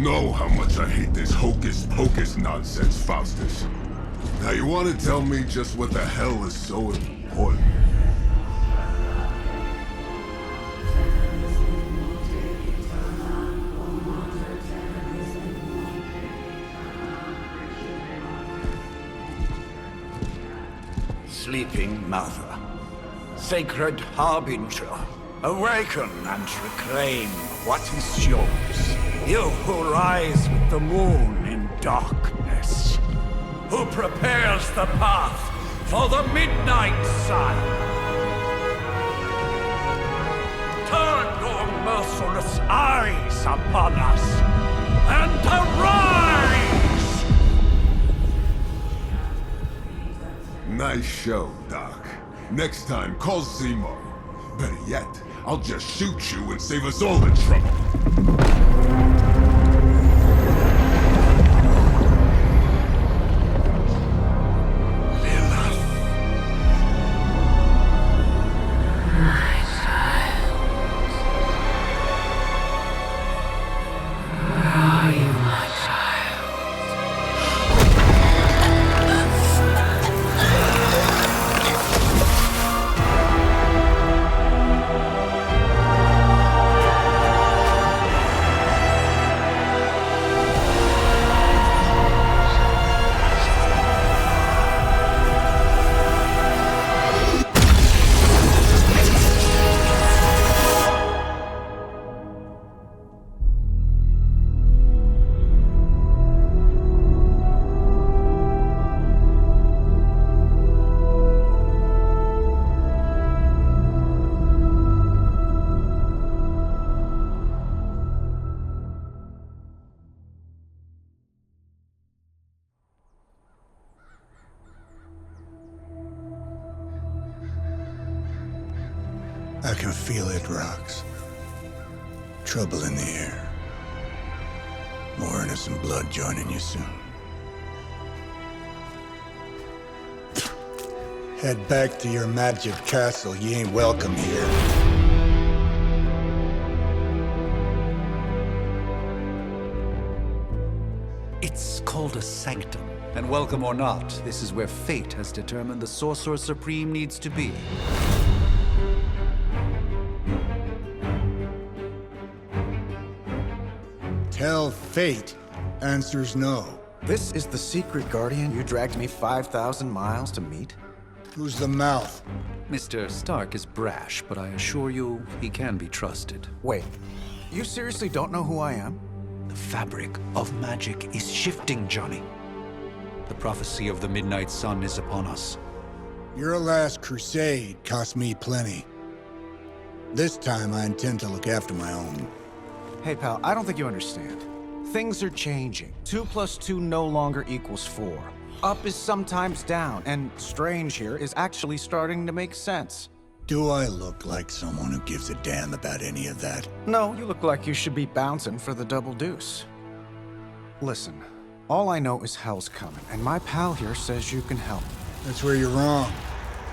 know how much I hate this hocus-pocus nonsense, Faustus. Now you want to tell me just what the hell is so important? Sleeping Mother, Sacred Harbinger, awaken and reclaim what is yours. You who rise with the moon in darkness, who prepares the path for the midnight sun. Turn your merciless eyes upon us, and arise! Nice show, Doc. Next time, call Zemo. Better yet, I'll just shoot you and save us all the trouble. I can feel it, Rox. Trouble in the air. More innocent blood joining you soon. Head back to your magic castle. You ain't welcome here. It's called a sanctum. And welcome or not, this is where fate has determined the Sorcerer Supreme needs to be. Tell fate. Answers no. This is the secret guardian you dragged me 5,000 miles to meet? Who's the mouth? Mr. Stark is brash, but I assure you, he can be trusted. Wait, you seriously don't know who I am? The fabric of magic is shifting, Johnny. The prophecy of the Midnight Sun is upon us. Your last crusade cost me plenty. This time I intend to look after my own. Hey pal, I don't think you understand. Things are changing. 2 + 2 no longer equals 4. Up is sometimes down, and strange here is actually starting to make sense. Do I look like someone who gives a damn about any of that? No, you look like you should be bouncing for the double deuce. Listen, all I know is hell's coming, and my pal here says you can help. That's where you're wrong.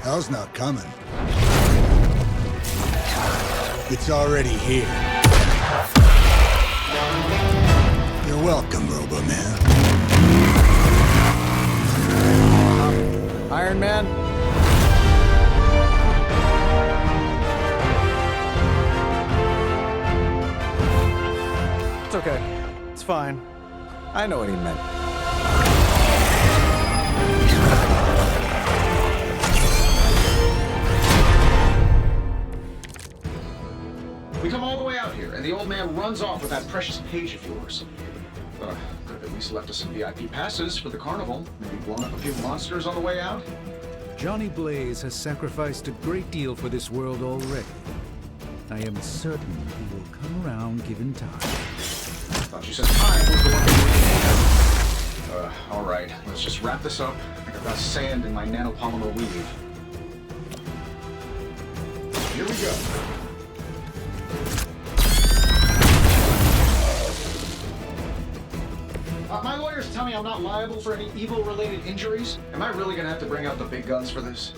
Hell's not coming. It's already here. You're welcome, Robo-Man. Iron Man? It's okay. It's fine. I know what he meant. We come all the way out here, and the old man runs off with that precious page of yours. Could have at least left us some VIP passes for the carnival. Maybe blown up a few monsters on the way out. Johnny Blaze has sacrificed a great deal for this world already. I am certain he will come around given time. Thought you said time was the one thing. All right. Let's just wrap this up. I think I've got sand in my nanopolymer weave. Here we go. My lawyers tell me I'm not liable for any evil-related injuries. Am I really gonna have to bring out the big guns for this?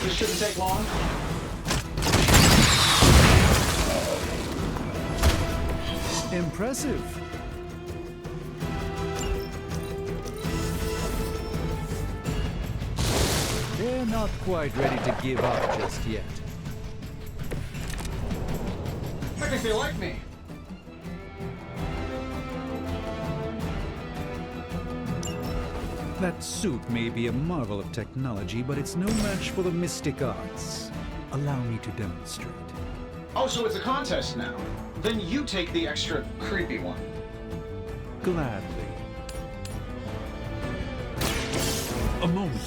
This shouldn't take long. Impressive. They're not quite ready to give up just yet. I think they like me. That suit may be a marvel of technology, but it's no match for the mystic arts. Allow me to demonstrate. Oh, so it's a contest now. Then you take the extra creepy one. Gladly. A moment.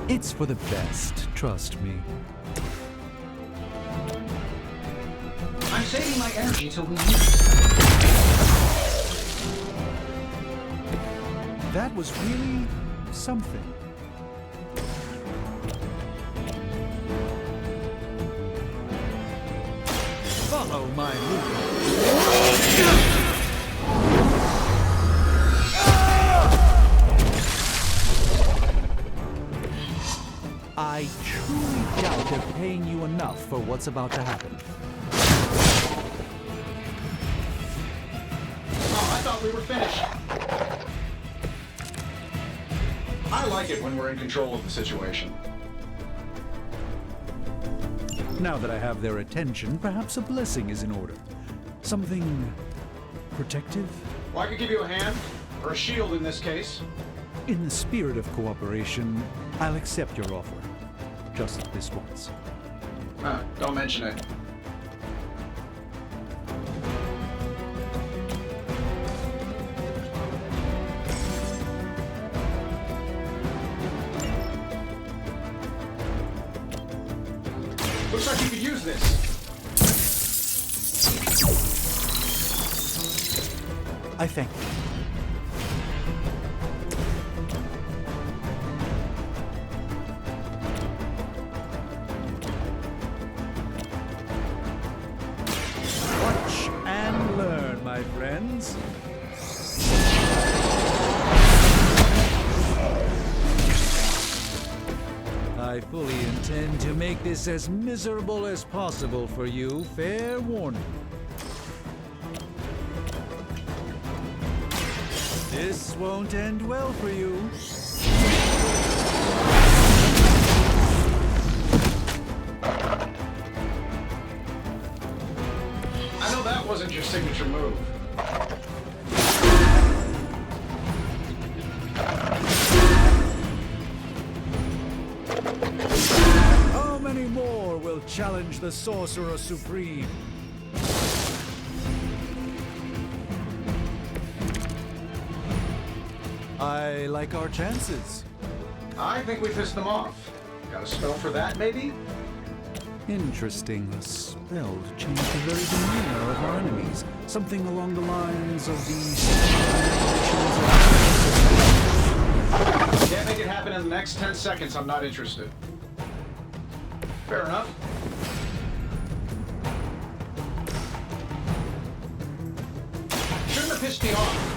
It's for the best, trust me. I'm saving my energy till we meet. That was really something. Follow my movement. I truly doubt they're paying you enough for what's about to happen. Oh, I thought we were finished. I like it when we're in control of the situation. Now that I have their attention, perhaps a blessing is in order. Something protective? Well, I could give you a hand, or a shield in this case. In the spirit of cooperation, I'll accept your offer. Just this once. Don't mention it. Looks like you could use this. I thank you. Watch and learn, my friends. I fully intend to make this as miserable as possible for you. Fair warning. This won't end well for you. I know that wasn't your signature move. How many more will challenge the Sorcerer Supreme? I like our chances. I think we pissed them off. Got a spell for that, maybe? Interesting. A spell to change the very demeanor of our enemies. Something along the lines of the... Can't make it happen in the next 10 seconds. I'm not interested. Fair enough. Shouldn't have pissed me off.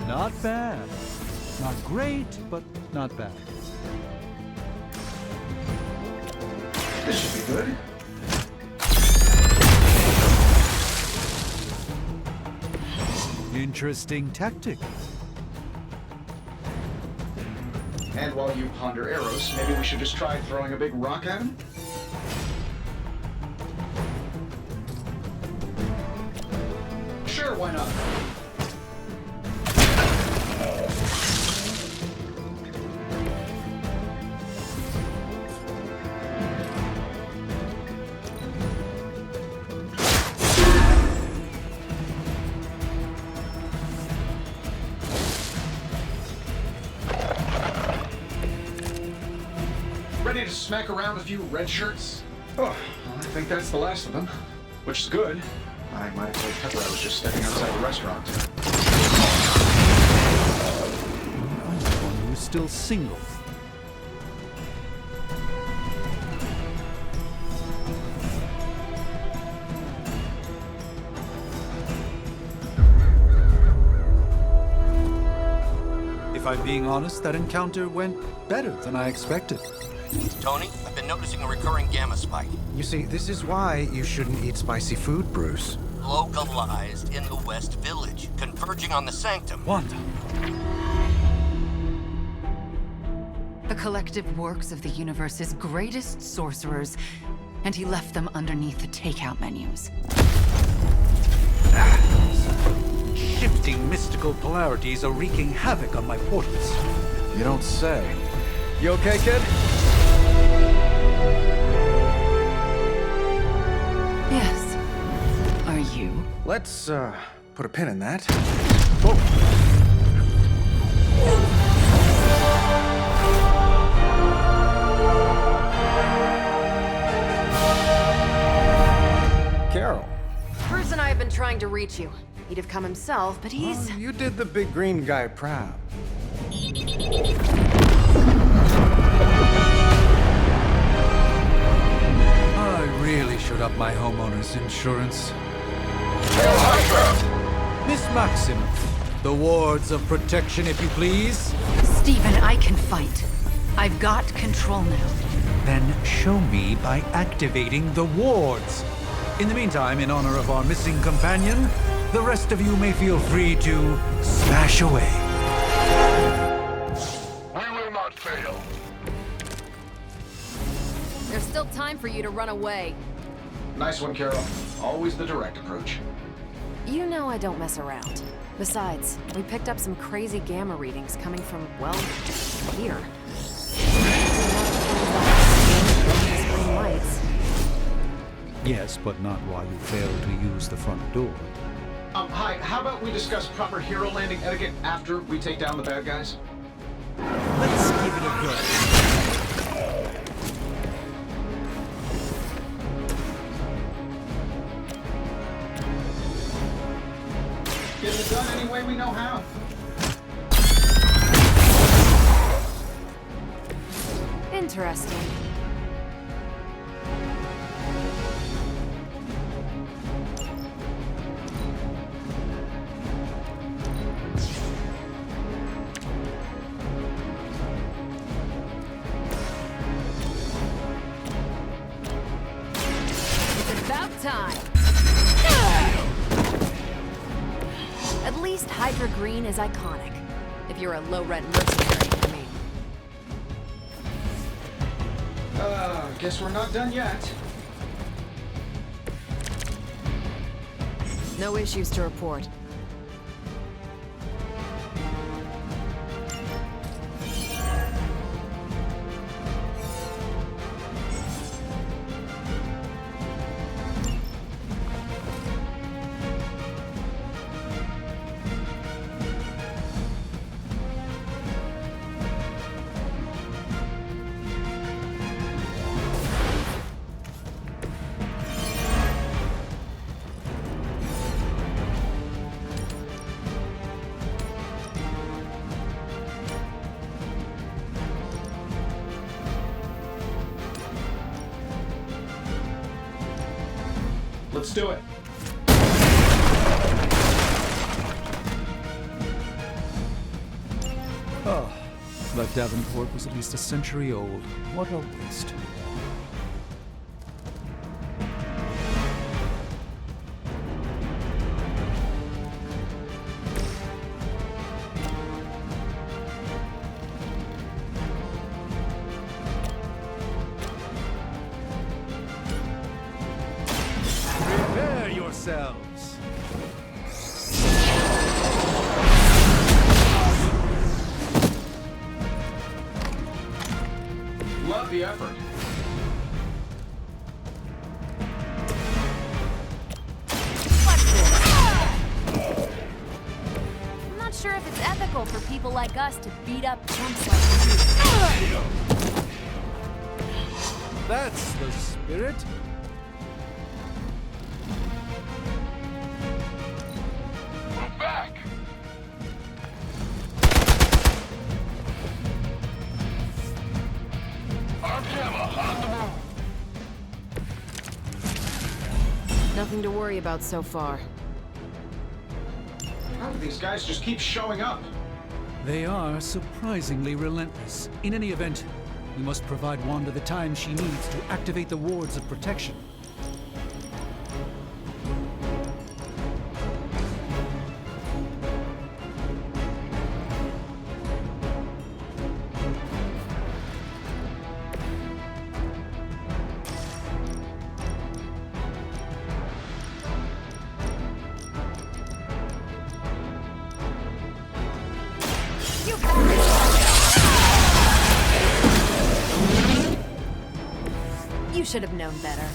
Not bad. Not great, but not bad. This should be good. Interesting tactic. And while you ponder arrows, maybe we should just try throwing a big rock at him? Sure, why not? Ready to smack around a few red shirts? Oh, well, I think that's the last of them. Which is good. I might have told Pepper I was just stepping outside the restaurant. I'm the one who's still single. If I'm being honest, that encounter went better than I expected. Tony, I've been noticing a recurring gamma spike. You see, this is why you shouldn't eat spicy food, Bruce. Localized in the West Village, converging on the Sanctum. Wanda. The collective works of the universe's greatest sorcerers, and he left them underneath the takeout menus. Shifting mystical polarities are wreaking havoc on my portals. You don't say. You okay, kid? Yes. Are you? Let's, put a pin in that. Carol. Bruce and I have been trying to reach you. He'd have come himself, but he's... Oh, you did the big green guy proud. I really should up my homeowner's insurance. Miss Maximoff, the wards of protection, if you please. Stephen, I can fight. I've got control now. Then show me by activating the wards. In the meantime, in honor of our missing companion, the rest of you may feel free to smash away. We will not fail. There's still time for you to run away. Nice one, Carol. Always the direct approach. You know I don't mess around. Besides, we picked up some crazy gamma readings coming from, well, here. Green lights. Yes, but not while you fail to use the front door. Hi, how about we discuss proper hero landing etiquette after we take down the bad guys? Let's give it a go. Getting it done any way we know how. Interesting. It's about time. At least Hydra Green is iconic. If you're a low-rent mercenary, I mean. Guess we're not done yet. No issues to report. Let's do it. Oh, that Davenport was at least a century old. What a waste. Prepare yourselves. Love the effort. I'm not sure if it's ethical for people like us to beat up chumps like you. That's the spirit. Move back. Our camera on the move. Nothing to worry about so far. How do these guys just keep showing up? They are surprisingly relentless. In any event, we must provide Wanda the time she needs to activate the wards of protection. You should have known better.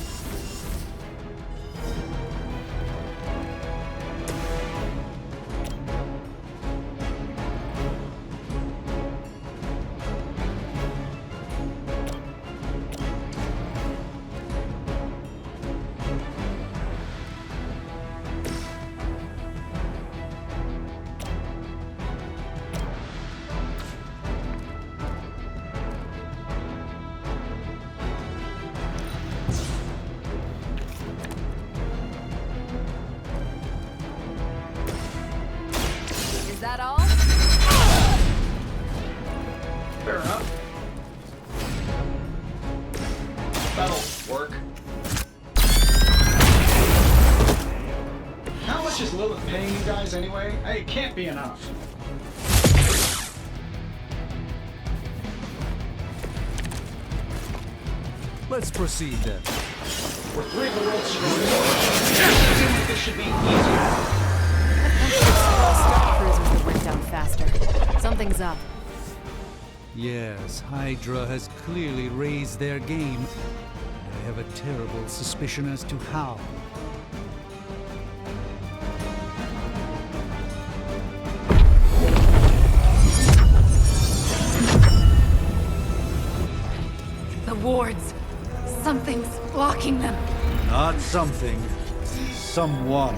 Is that all? Fair enough. That'll work. How much is Lilith paying you guys anyway? Hey, it can't be enough. Let's proceed then. We're three of the world's strongest. It seems like this should be easier. Star cruisers that went down faster. Something's up. Yes, Hydra has clearly raised their game. I have a terrible suspicion as to how. The wards. Something's blocking them. Not something. Someone.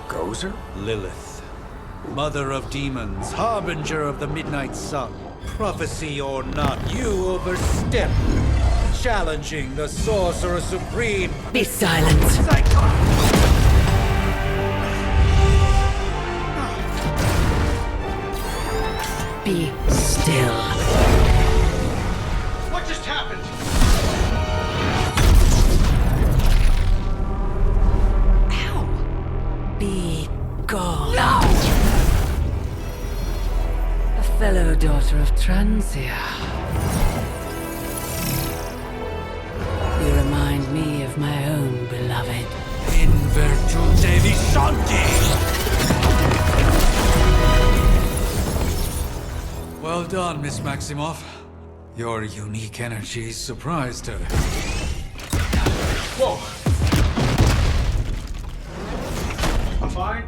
Gozer? Lilith. Mother of demons, harbinger of the midnight sun. Prophecy or not, you overstep. Challenging the Sorcerer Supreme. Be silent. Be still. What just happened? Be gone. No! A fellow daughter of Transia. You remind me of my own beloved. In virtute vishanti. Well done, Miss Maximoff. Your unique energy surprised her. Whoa! I'm fine.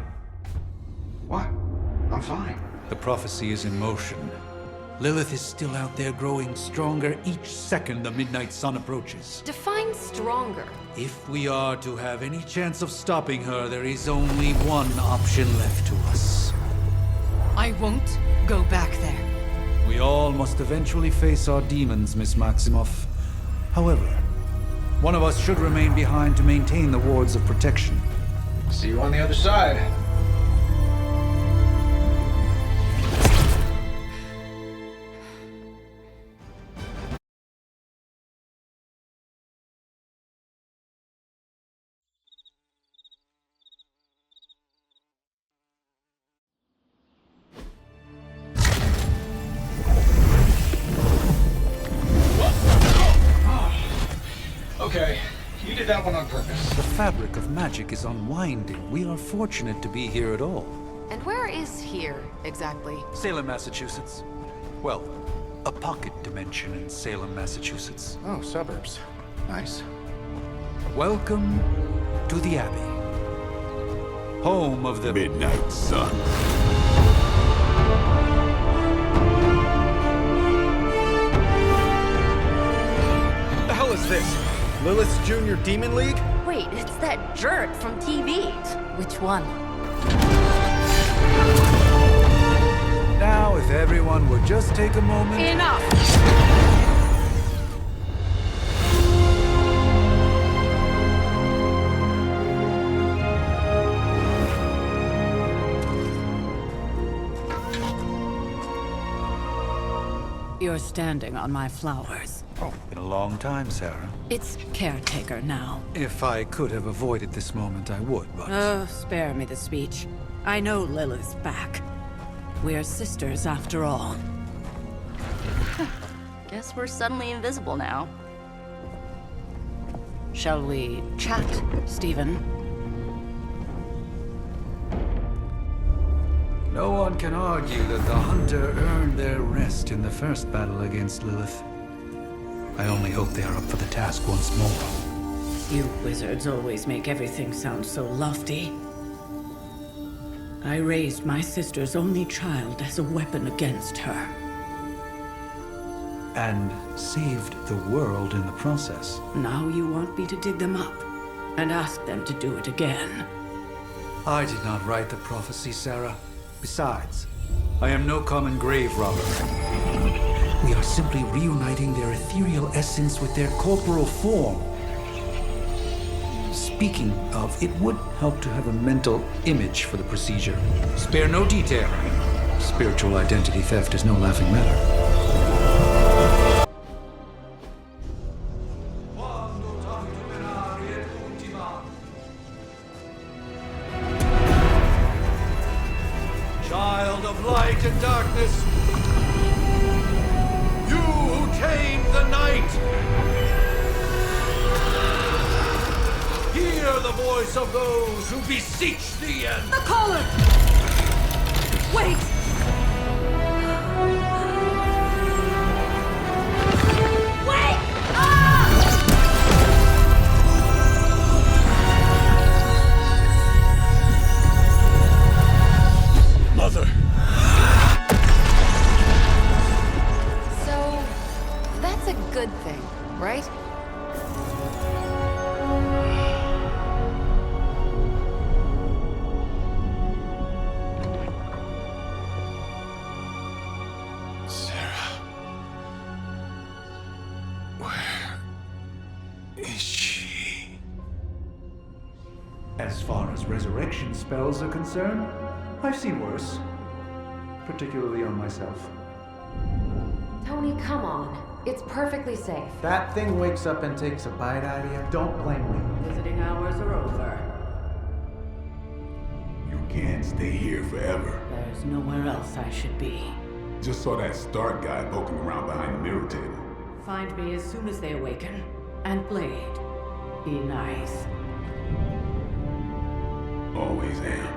What? I'm fine. The prophecy is in motion. Lilith is still out there growing stronger each second the midnight sun approaches. Define stronger. If we are to have any chance of stopping her, there is only one option left to us. I won't go back there. We all must eventually face our demons, Miss Maximoff. However, one of us should remain behind to maintain the wards of protection. See you on the other side. Okay, you did that one on purpose. The fabric of magic is unwinding. We are fortunate to be here at all. And where is here, exactly? Salem, Massachusetts. Well, a pocket dimension in Salem, Massachusetts. Oh, suburbs. Nice. Welcome to the Abbey. Home of the Midnight Sun. The hell is this? Lilith's Junior Demon League? Wait, it's that jerk from TV. Which one? now, if everyone would just take a moment... Enough! You're standing on my flowers. Oh, been a long time, Sarah. It's caretaker now. If I could have avoided this moment, I would, but... Oh, spare me the speech. I know Lilith's back. We're sisters after all. Guess we're suddenly invisible now. Shall we chat, Stephen? No one can argue that the Hunter earned their rest in the first battle against Lilith. I only hope they are up for the task once more. You wizards always make everything sound so lofty. I raised my sister's only child as a weapon against her. And saved the world in the process. Now you want me to dig them up and ask them to do it again. I did not write the prophecy, Sarah. Besides, I am no common grave robber. We are simply reuniting their ethereal essence with their corporal form. Speaking of, it would help to have a mental image for the procedure. Spare no detail. Spiritual identity theft is no laughing matter. Child of light and darkness, you who tame the night, hear the voice of those who beseech thee and... The collar! Wait! Wait! Mother! So, that's a good thing, right? Sarah. Where is she? As far as resurrection spells are concerned, I've seen worse. Particularly on myself. Tony, come on. It's perfectly safe. That thing wakes up and takes a bite out of you. Don't blame me. Visiting hours are over. You can't stay here forever. There's nowhere else I should be. Just saw that Stark guy poking around behind the mirror table. Find me as soon as they awaken. And Blade, be nice. Always am.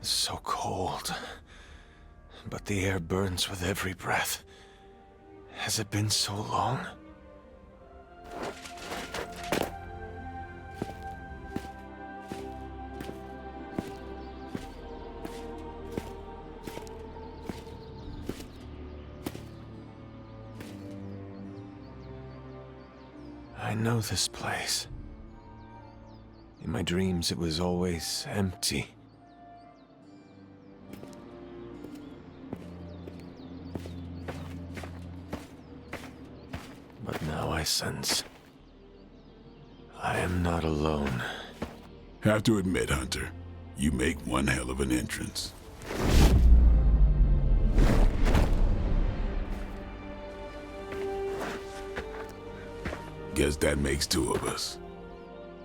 So cold. But the air burns with every breath. Has it been so long? I know this place. In my dreams, it was always empty. But now I sense I am not alone. Have to admit, Hunter, you make one hell of an entrance. Guess that makes two of us.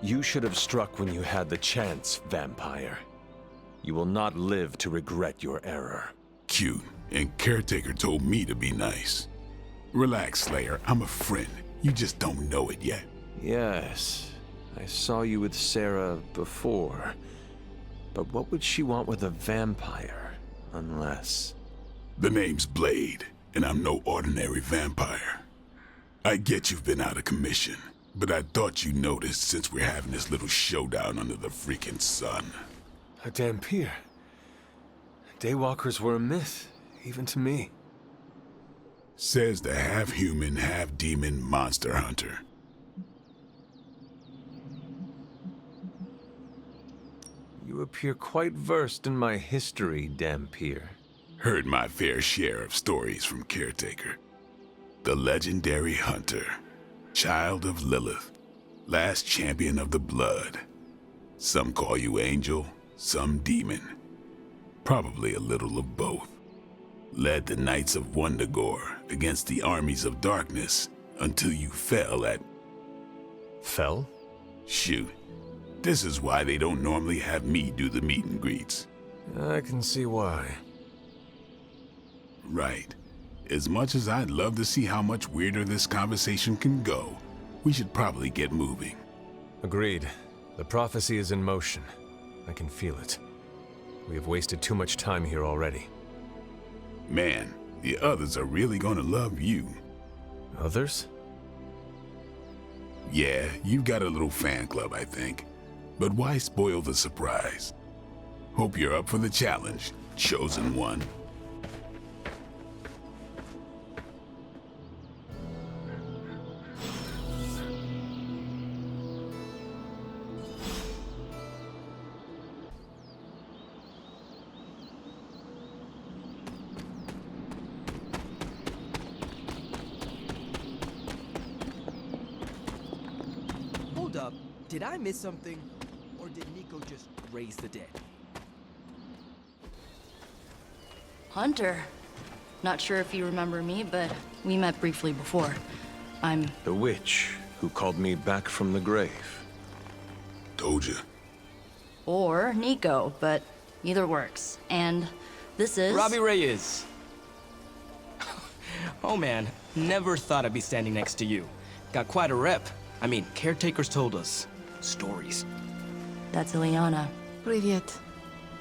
You should have struck when you had the chance, vampire. You will not live to regret your error. Cute, and Caretaker told me to be nice. Relax, Slayer. I'm a friend. You just don't know it yet. Yes, I saw you with Sarah before. But what would she want with a vampire? Unless... The name's Blade, and I'm no ordinary vampire. I get you've been out of commission, but I thought you noticed since we're having this little showdown under the freaking sun. A Dhampir. Daywalkers were a myth, even to me. Says the half-human, half-demon monster hunter. You appear quite versed in my history, Dhampir. Heard my fair share of stories from Caretaker. The legendary hunter, child of Lilith, last champion of the blood. Some call you angel, some demon. Probably a little of both. Led the Knights of Wundagore against the armies of darkness until you fell at... Fell? Shoot. This is why they don't normally have me do the meet and greets. I can see why. Right. As much as I'd love to see how much weirder this conversation can go, we should probably get moving. Agreed. The prophecy is in motion. I can feel it. We have wasted too much time here already. Man, the others are really gonna love you. Others? Yeah, you've got a little fan club, I think. But why spoil the surprise? Hope you're up for the challenge, chosen one. Hold up, did I miss something? Or did Nico just raise the dead? Hunter. Not sure if you remember me, but we met briefly before. I'm... The witch who called me back from the grave. Told ya. Or Nico, but either works. And this is... Robbie Reyes. Oh man, never thought I'd be standing next to you. Got quite a rep. I mean, caretakers told us stories. That's Ileana. Привет.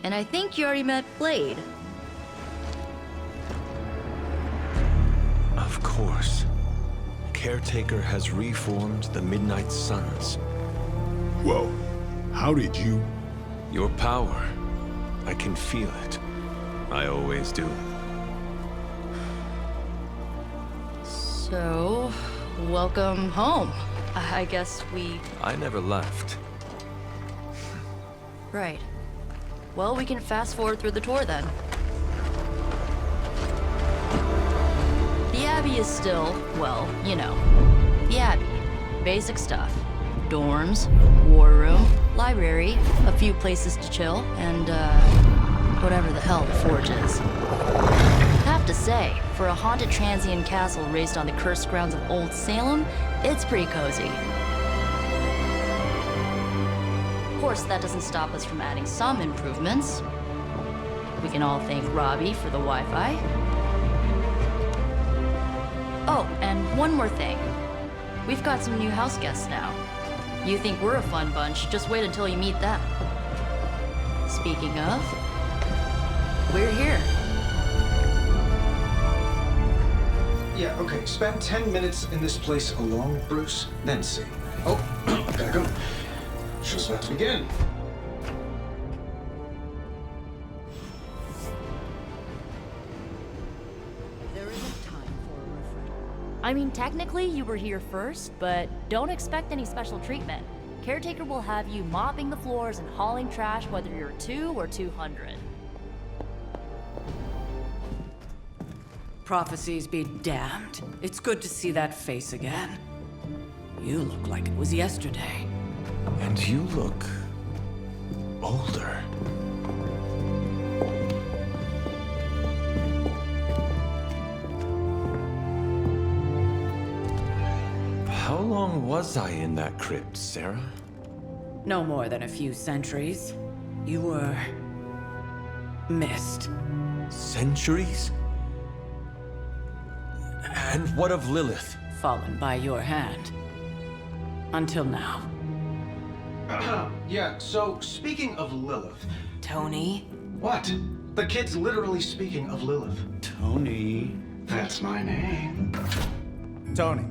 And I think you already met Blade. Of course. Caretaker has reformed the Midnight Suns. Whoa, how did you... Your power. I can feel it. I always do. So, welcome home. I guess we... I never left. Right. Well, we can fast forward through the tour then. The Abbey is still, well, you know, the Abbey. Basic stuff. Dorms, war room, library, a few places to chill, and, whatever the hell the Forge is. Have to say, for a haunted transient castle raised on the cursed grounds of Old Salem, it's pretty cozy. Of course, that doesn't stop us from adding some improvements. We can all thank Robbie for the Wi-Fi. Oh, and one more thing. We've got some new house guests now. You think we're a fun bunch, just wait until you meet them. Speaking of, we're here. Yeah, okay. Spend 10 minutes in this place alone, Bruce, then see. Oh, gotta go. Show's about to begin. There isn't time for a refresh. I mean, technically you were here first, but don't expect any special treatment. Caretaker will have you mopping the floors and hauling trash whether you're 2 or 200. Prophecies be damned. It's good to see that face again. You look like it was yesterday. And you look... older. How long was I in that crypt, Sarah? No more than a few centuries. You were... missed. Centuries? And what of Lilith? Fallen by your hand. Until now. Yeah, so speaking of Lilith... Tony? What? The kid's literally speaking of Lilith. Tony. That's my name. Tony.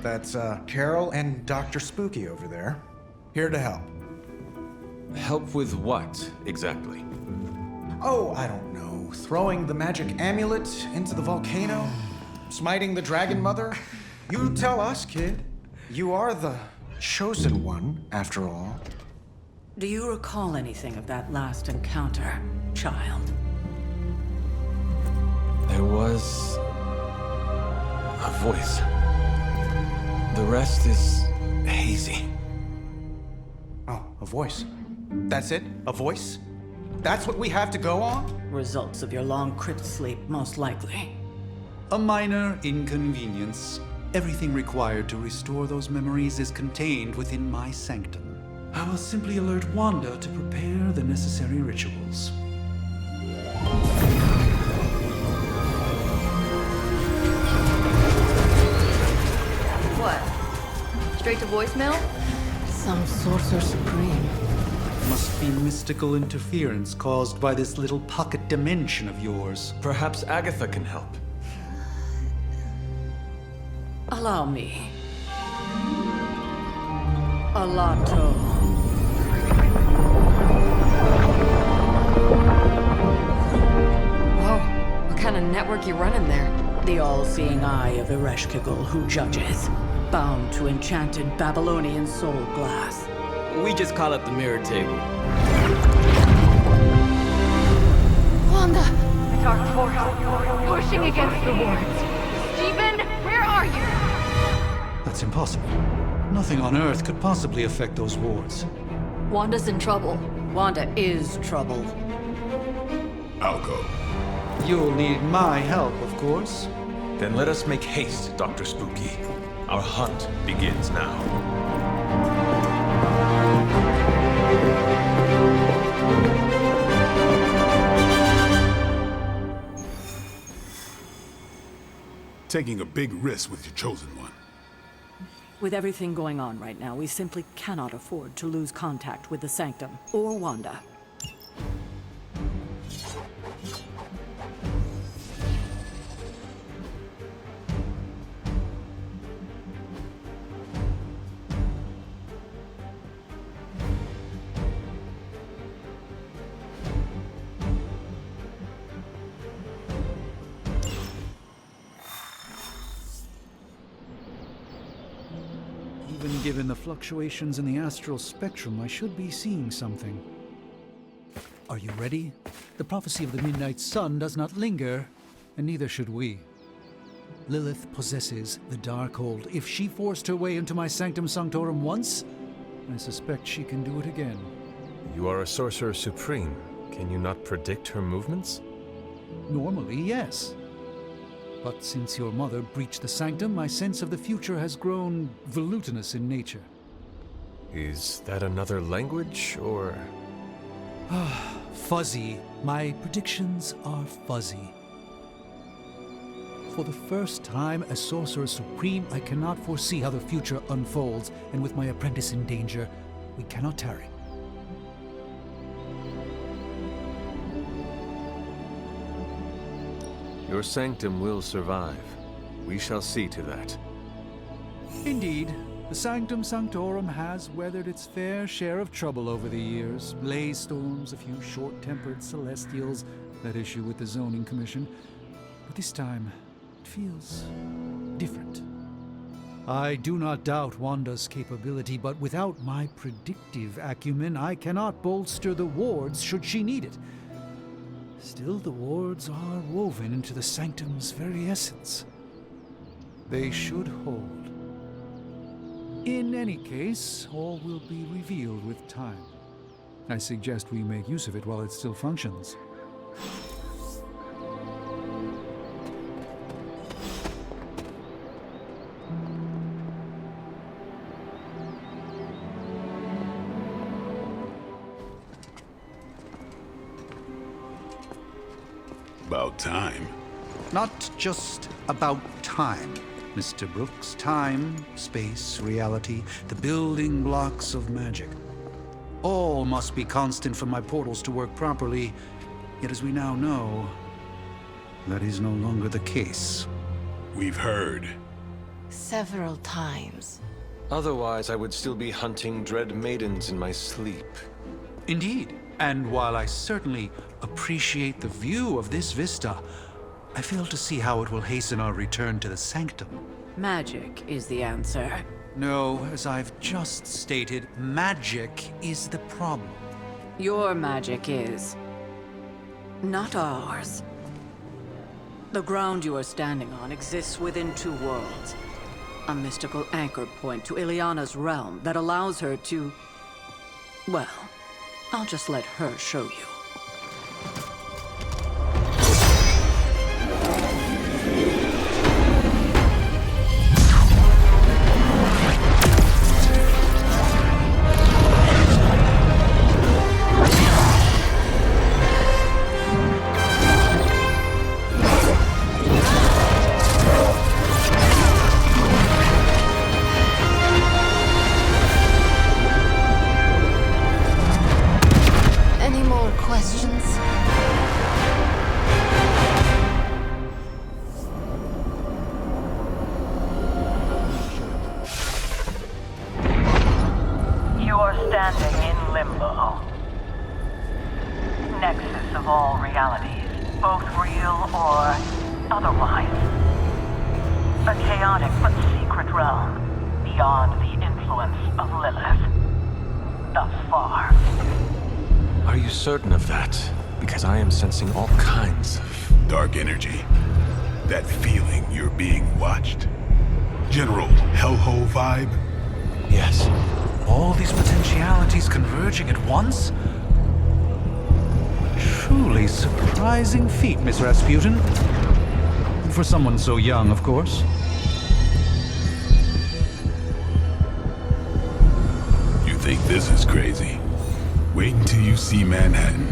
That's, Carol and Dr. Spooky over there. Here to help. Help with what, exactly? Oh, I don't know. Throwing the magic amulet into the volcano? Smiting the Dragon Mother? You tell us, kid. You are the chosen one, after all. Do you recall anything of that last encounter, child? There was a voice. The rest is hazy. Oh, a voice. That's it? A voice? That's what we have to go on? Results of your long crypt sleep, most likely. A minor inconvenience. Everything required to restore those memories is contained within my sanctum. I will simply alert Wanda to prepare the necessary rituals. What? Straight to voicemail? Some Sorcerer Supreme. Must be mystical interference caused by this little pocket dimension of yours. Perhaps Agatha can help. Allow me. Alato. Whoa, what kind of network you running there? The all-seeing eye of Ereshkigal who judges, bound to enchanted Babylonian soul glass. We just call it the mirror table. Wanda! The dark force, pushing against the wards. Stephen, where are you? That's impossible. Nothing on Earth could possibly affect those wards. Wanda's in trouble. Wanda is trouble. I'll go. You'll need my help, of course. Then let us make haste, Dr. Spooky. Our hunt begins now. Taking a big risk with your chosen one. With everything going on right now, we simply cannot afford to lose contact with the Sanctum or Wanda. Even given the fluctuations in the astral spectrum, I should be seeing something. Are you ready? The prophecy of the Midnight Sun does not linger, and neither should we. Lilith possesses the Darkhold. If she forced her way into my Sanctum Sanctorum once, I suspect she can do it again. You are a Sorcerer Supreme. Can you not predict her movements? Normally, yes. But since your mother breached the Sanctum, my sense of the future has grown volutinous in nature. Is that another language, or...? Fuzzy. My predictions are fuzzy. For the first time as Sorcerer Supreme, I cannot foresee how the future unfolds, and with my apprentice in danger, we cannot tarry. Your sanctum will survive. We shall see to that. Indeed, the Sanctum Sanctorum has weathered its fair share of trouble over the years. Blaze storms, a few short-tempered celestials that issue with the Zoning Commission. But this time, it feels different. I do not doubt Wanda's capability, but without my predictive acumen, I cannot bolster the wards should she need it. Still, the wards are woven into the Sanctum's very essence. They should hold. In any case, all will be revealed with time. I suggest we make use of it while it still functions. About time. Not just about time, Mr. Brooks. Time, space, reality, the building blocks of magic. All must be constant for my portals to work properly, Yet as we now know, that is no longer the case. We've heard. Several times. Otherwise, I would still be hunting dread maidens in my sleep. Indeed. And while I certainly appreciate the view of this vista, I fail to see how it will hasten our return to the Sanctum. Magic is the answer. No, as I've just stated, magic is the problem. Your magic is. Not ours. The ground you are standing on exists within two worlds. A mystical anchor point to Ileana's realm that allows her to... Well, I'll just let her show you. Any more questions? You are standing in limbo. Nexus of all realities, both real or otherwise. A chaotic but secret realm, beyond the influence of Lilith. Thus far. Are you certain of that? Because I am sensing all kinds of... Dark energy. That feeling you're being watched. General hellhole vibe? Yes. All these potentialities converging at once? Truly surprising feat, Miss Rasputin. For someone so young, of course. You think this is crazy? Wait until you see Manhattan.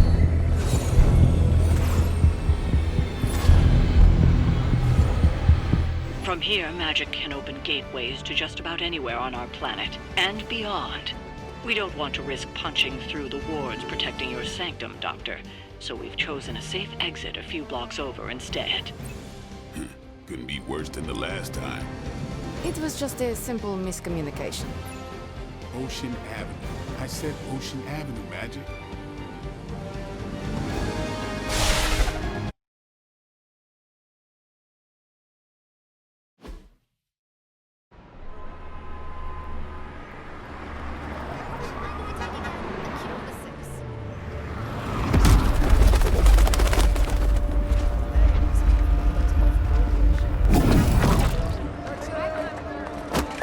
From here, magic can open gateways to just about anywhere on our planet, and beyond. We don't want to risk punching through the wards protecting your sanctum, Doctor, so we've chosen a safe exit a few blocks over instead. Couldn't be worse than the last time. It was just a simple miscommunication. Ocean Avenue. I said Ocean Avenue, Magic.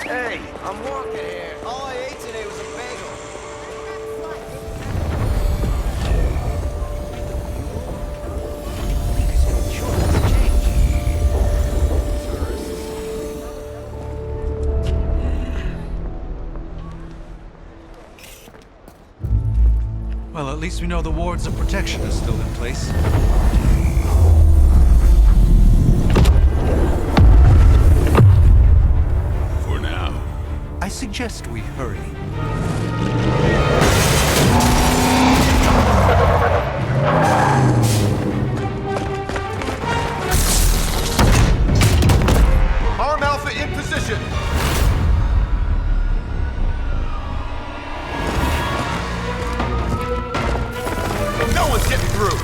Hey, I'm walking here. All I ate today was a bagel. Well, at least we know the wards of protection are still in place. For now. I suggest we hurry. Arm Alpha in position. No one's getting through.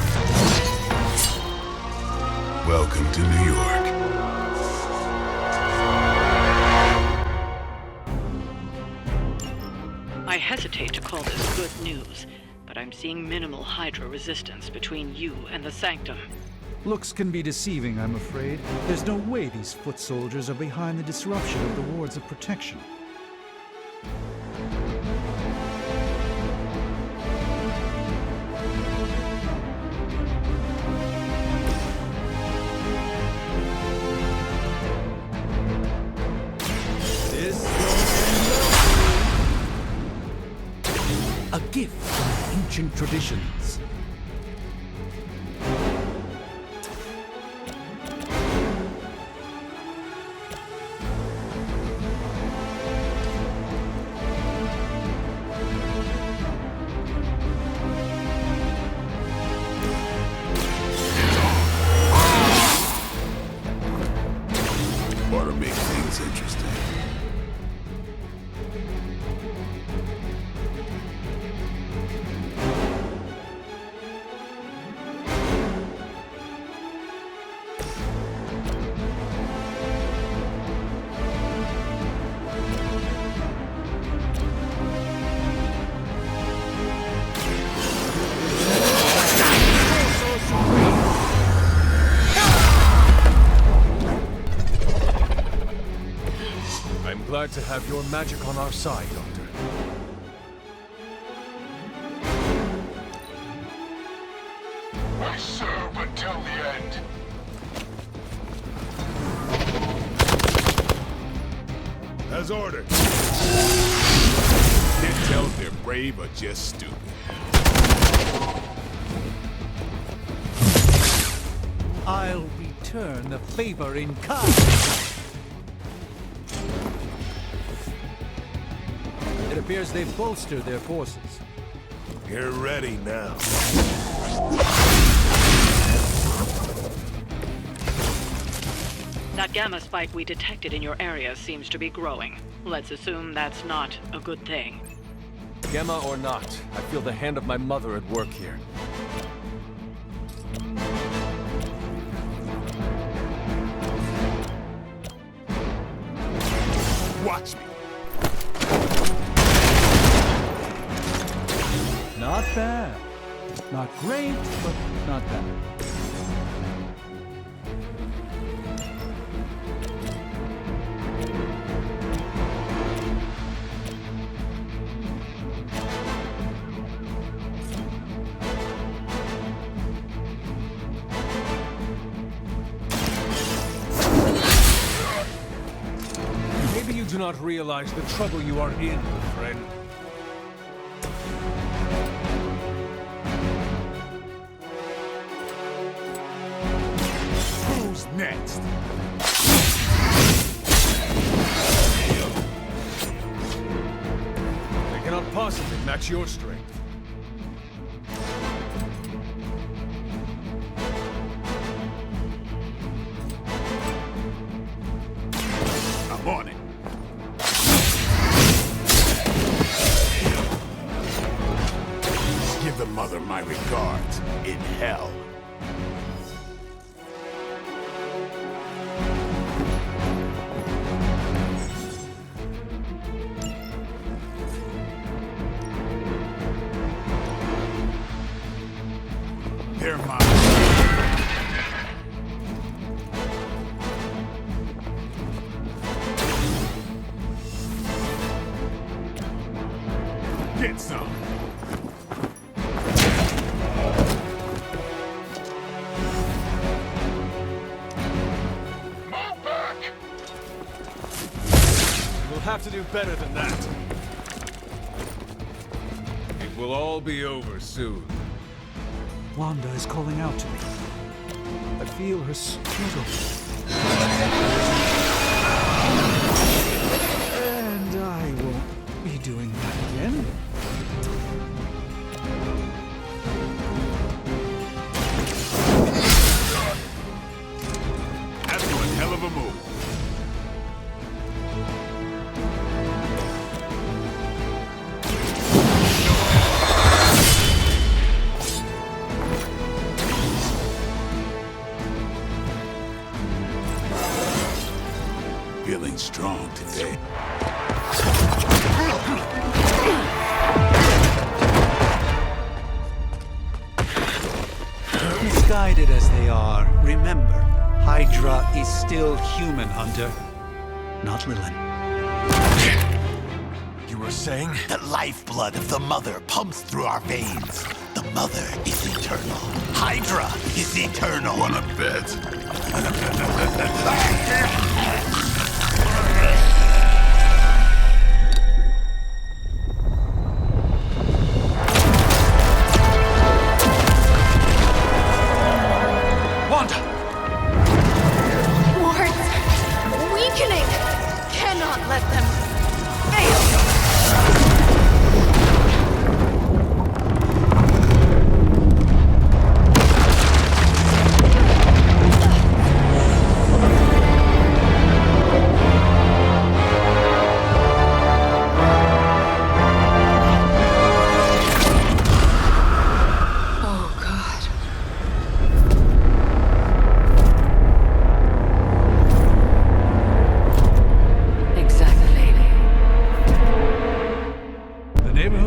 Welcome to New York. I hesitate to call this good news, but I'm seeing minimal Hydra resistance between you and the Sanctum. Looks can be deceiving, I'm afraid. There's no way these foot soldiers are behind the disruption of the wards of protection. A gift from ancient traditions. glad to have your magic on our side, Doctor. I serve until the end. As ordered. Can't tell if they're brave or just stupid. I'll return the favor in kind. It appears they've bolstered their forces. You're ready now. That gamma spike we detected in your area seems to be growing. Let's assume that's not a good thing. Gemma or not, I feel the hand of my mother at work here. Watch me. Not bad. Not great, but not bad. Maybe you do not realize the trouble you are in, friend. Who's next? They cannot possibly match your strength. I'm on it. Give the mother my regards in hell. They're mine. Get some. Move back. We'll have to do better than that. It will all be over soon. Wanda is calling out to me. I feel her struggle. And I won't be doing that again. That's one hell of a move. Feeling strong today. Misguided as they are, remember, Hydra is still human, Hunter. Not Lilin. You were saying? The lifeblood of the Mother pumps through our veins. The Mother is eternal. Hydra is eternal. Wanna bet?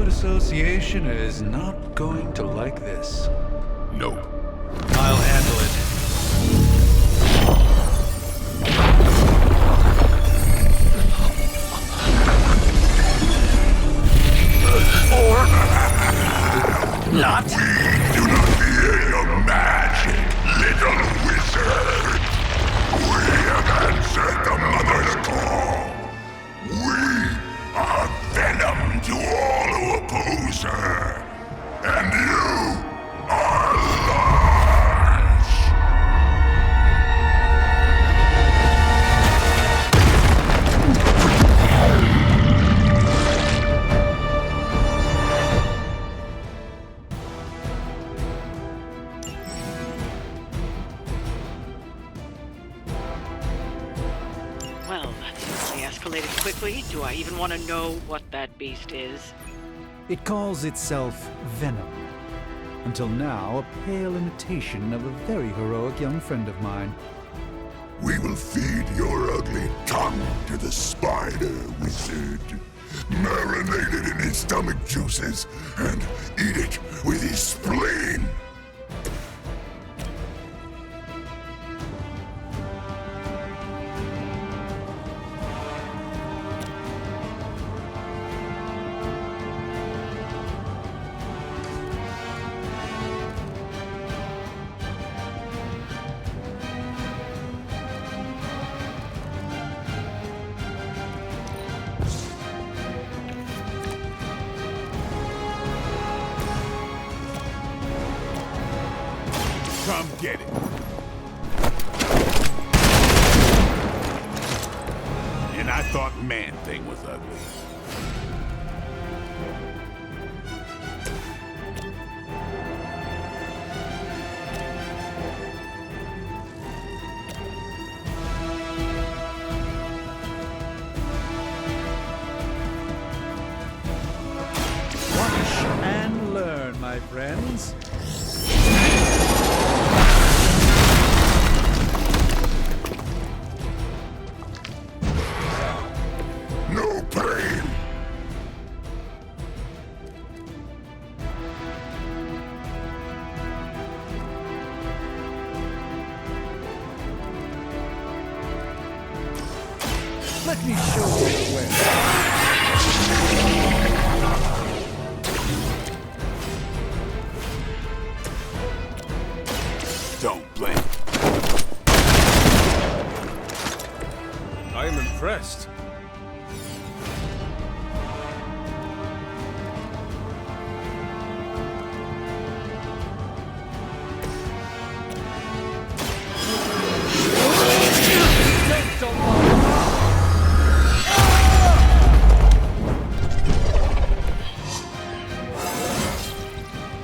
Association is not going to like this. Nope. I'll handle it. Not? We do not fear your magic, little wizard. We have answered the Mother's call. We are venom to all who oppose her. And you are large. Well, that certainly escalated quickly. Do I even want to know what that beast is? It calls itself Venom. Until now, a pale imitation of a very heroic young friend of mine. We will feed your ugly tongue to the spider wizard. Marinate it in his stomach juices and eat it with his spleen. Come get it. And I thought Man-Thing was ugly. Watch and learn, my friends. No pain! Let me show you where. Don't blink. I am impressed.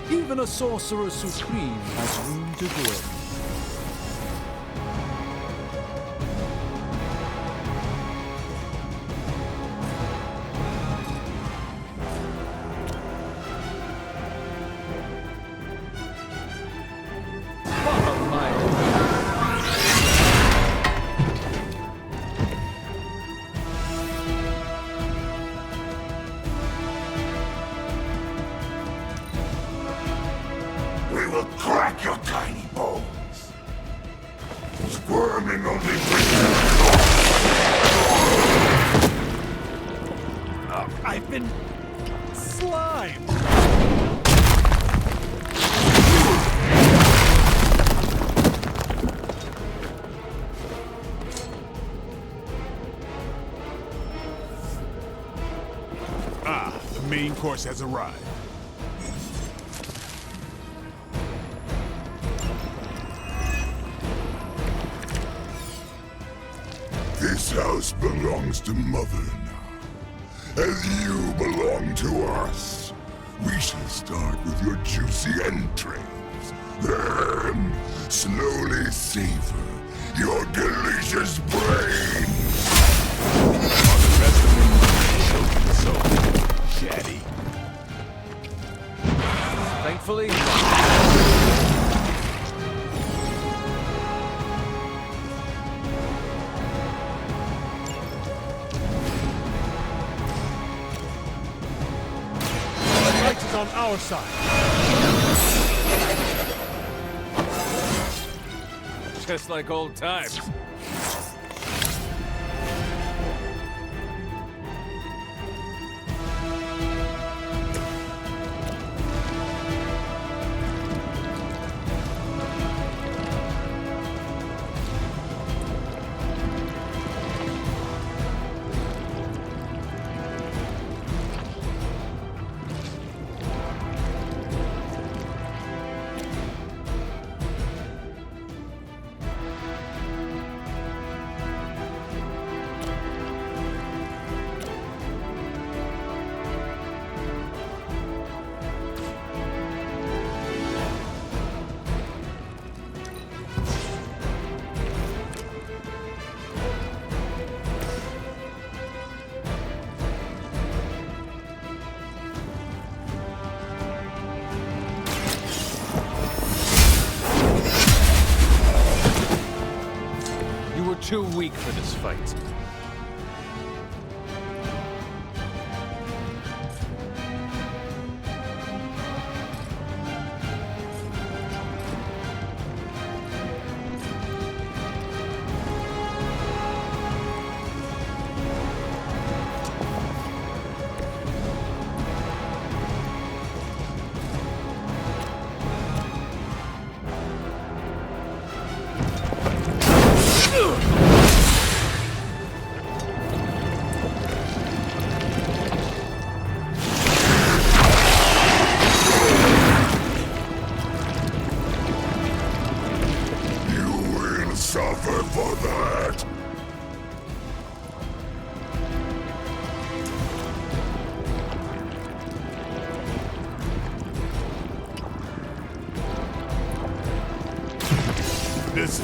Even a sorcerer supreme has room to grow. We will crack your tiny bones. Squirming only I've been slimed. The main course has arrived. This house belongs to Mother now, as you belong to us. We shall start with your juicy entrails, then slowly savor your delicious brains. While the rest of them so chatty. Thankfully, on our side. just like old times. too weak for this fight. Suffer for that! This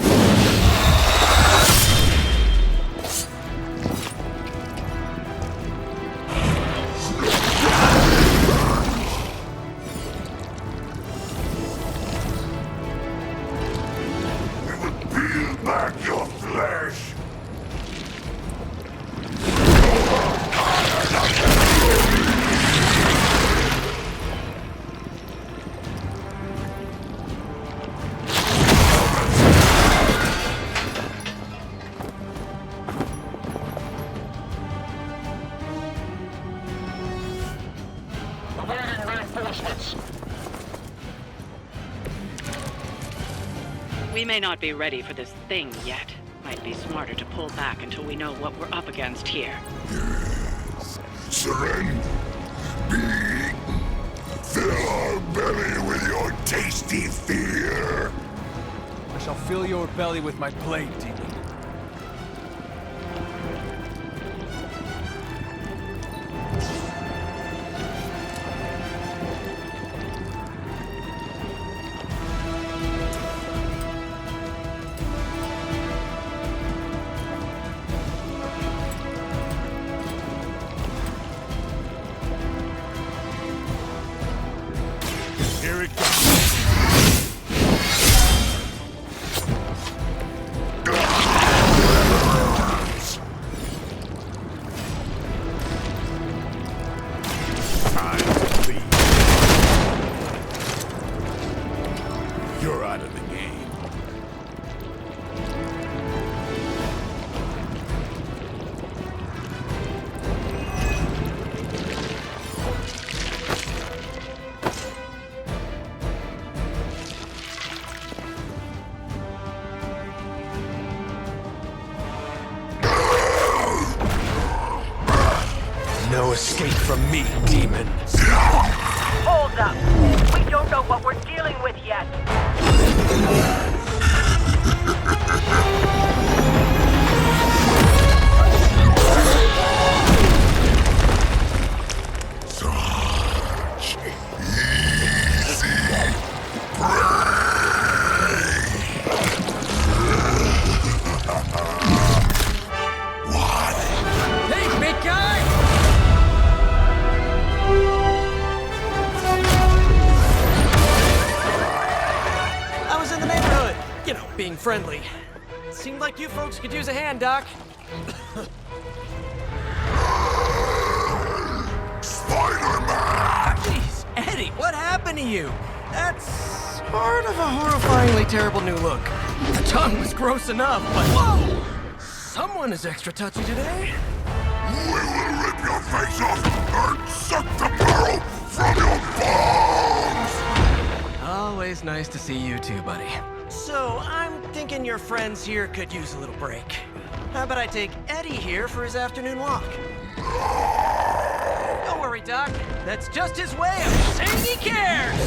back your flesh! Awaiting reinforcements. We may not be ready for this thing yet. Might be smarter to pull back until we know what we're up against here. Yes. Surrender. Be eaten. Fill our belly with your tasty fear. I shall fill your belly with my blade, demon. Here it comes. Time to leave. You're out of the game. No escape from me, demon. Hold up. We don't know what we're dealing with yet. Such easy Hey, big guy! I was in the neighborhood, you know, being friendly. Seemed like you folks could use a hand, Doc. Spider-Man! Jeez, Eddie, what happened to you? That's sort of a horrifyingly terrible new look. The tongue was gross enough, but whoa! Someone is extra touchy today. We will rip your face off and suck the marrow from your bones! Always nice to see you too, buddy. So, I'm thinking your friends here could use a little break. How about I take Eddie here for his afternoon walk? Don't worry, Doc. That's just his way of saying he cares!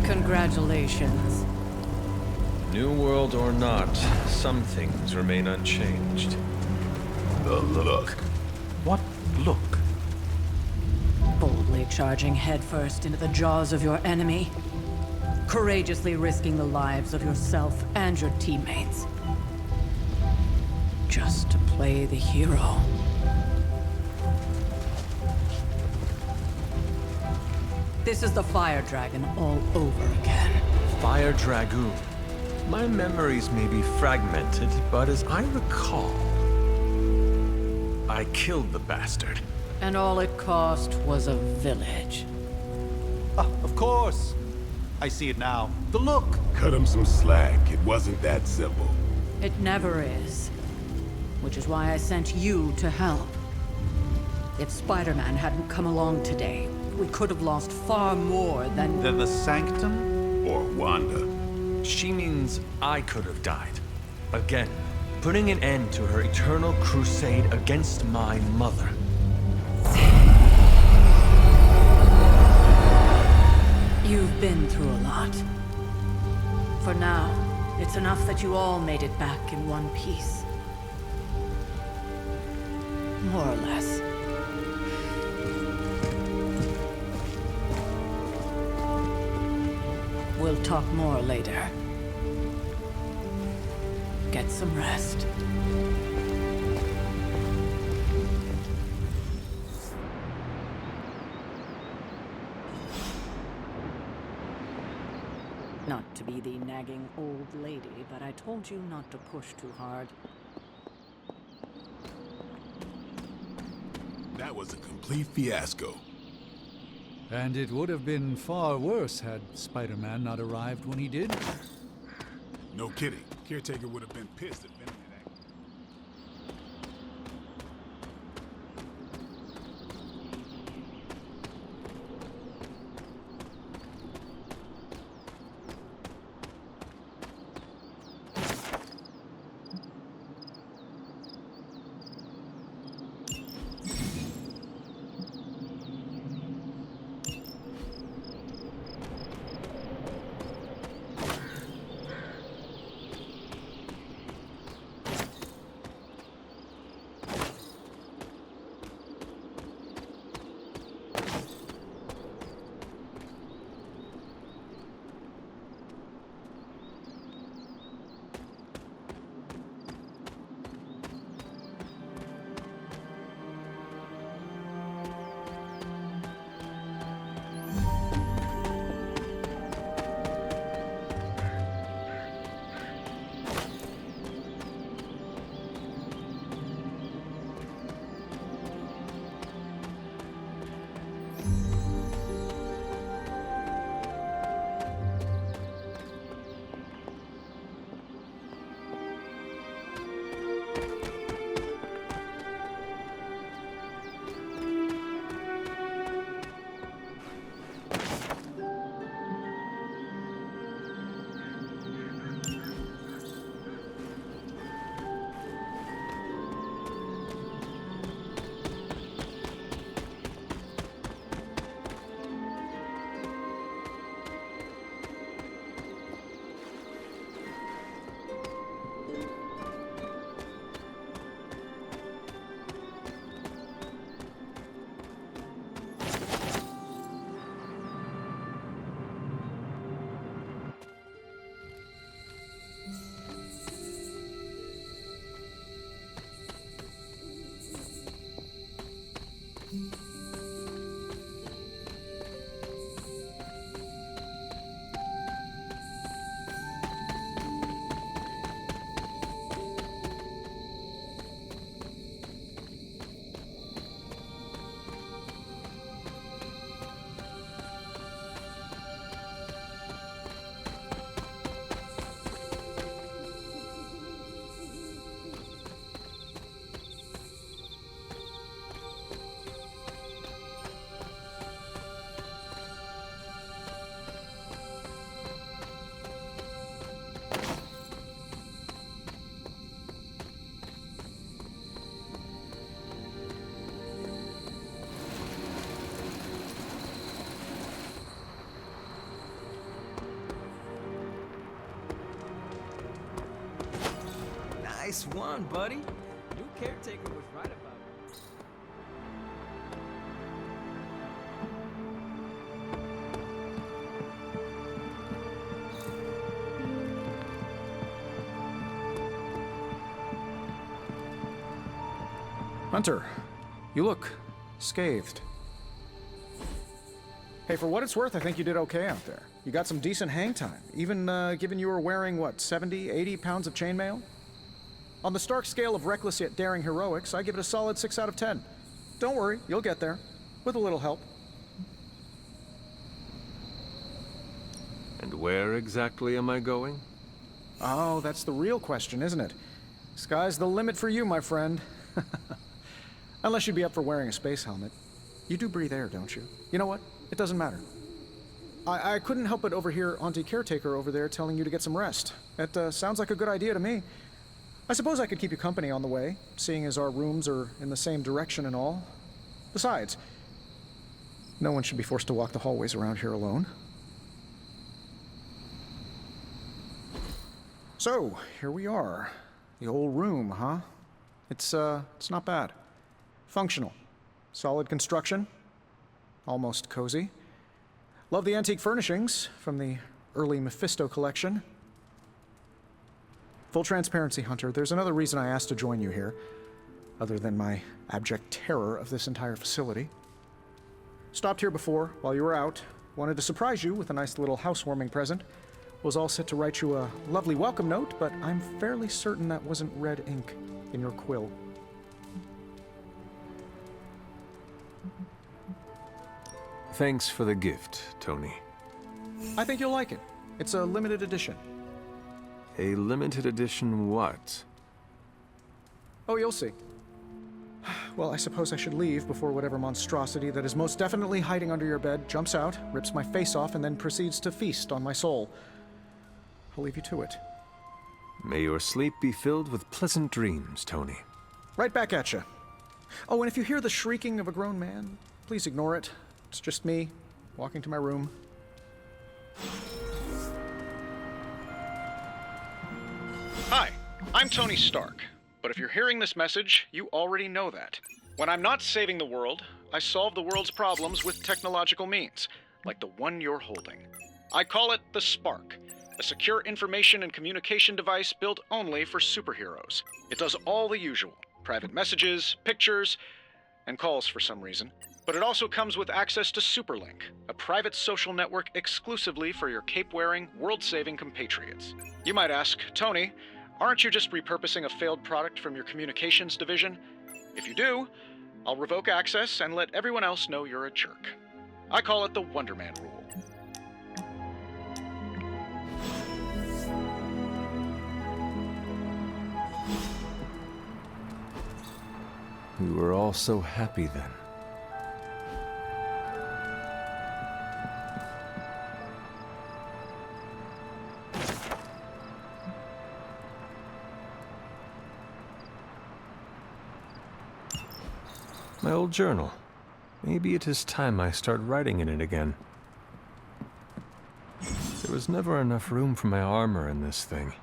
Congratulations. New world or not, some things remain unchanged. The look. What look? boldly charging headfirst into the jaws of your enemy, courageously risking the lives of yourself and your teammates, just to play the hero. This is the Fire Dragon all over again. Fire Dragoon. My memories may be fragmented, but as I recall, I killed the bastard. And all it cost was a village. Ah, of course. I see it now. The look. Cut him some slack. It wasn't that simple. It never is. Which is why I sent you to help. If Spider-Man hadn't come along today, we could have lost far more than... The Sanctum? Or Wanda. She means I could have died. Again, putting an end to her eternal crusade against my mother. You've been through a lot. For now, it's enough that you all made it back in one piece. More or less. We'll talk more later. Get some rest. Not to be the nagging old lady, but I told you not to push too hard. That was a complete fiasco. And it would have been far worse had Spider-Man not arrived when he did. No kidding. Caretaker would have been pissed at Venom. Nice one, buddy. New caretaker was right about it. Hunter, you look scathed. Hey, for what it's worth, I think you did okay out there. You got some decent hang time, even given you were wearing, what, 70, 80 pounds of chainmail? On the Stark scale of reckless yet daring heroics, I give it a solid 6 out of 10. Don't worry, you'll get there, with a little help. And where exactly am I going? Oh, that's the real question, isn't it? Sky's the limit for you, my friend. Unless you'd be up for wearing a space helmet. You do breathe air, don't you? You know what? It doesn't matter. I couldn't help but overhear Auntie Caretaker over there telling you to get some rest. That sounds like a good idea to me. I suppose I could keep you company on the way, seeing as our rooms are in the same direction and all. Besides, no one should be forced to walk the hallways around here alone. So, here we are. The old room, huh? It's not bad. Functional. Solid construction. Almost cozy. Love the antique furnishings from the early Mephisto collection. Full transparency, Hunter, there's another reason I asked to join you here, other than my abject terror of this entire facility. Stopped here before, while you were out. Wanted to surprise you with a nice little housewarming present. Was all set to write you a lovely welcome note, but I'm fairly certain that wasn't red ink in your quill. Thanks for the gift, Tony. I think you'll like it. It's a limited edition. A limited edition what? Oh, you'll see. Well, I suppose I should leave before whatever monstrosity that is most definitely hiding under your bed jumps out, rips my face off, and then proceeds to feast on my soul. I'll leave you to it. May your sleep be filled with pleasant dreams, Tony. Right back at you. Oh, and if you hear the shrieking of a grown man, please ignore it. It's just me, walking to my room. Hi, I'm Tony Stark. But if you're hearing this message, you already know that. When I'm not saving the world, I solve the world's problems with technological means, like the one you're holding. I call it the Spark, a secure information and communication device built only for superheroes. It does all the usual, private messages, pictures, and calls for some reason. But it also comes with access to Superlink, a private social network exclusively for your cape-wearing, world-saving compatriots. You might ask, Tony, aren't you just repurposing a failed product from your communications division? If you do, I'll revoke access and let everyone else know you're a jerk. I call it the Wonder Man rule. We were all so happy then. My old journal. Maybe it is time I start writing in it again. There was never enough room for my armor in this thing.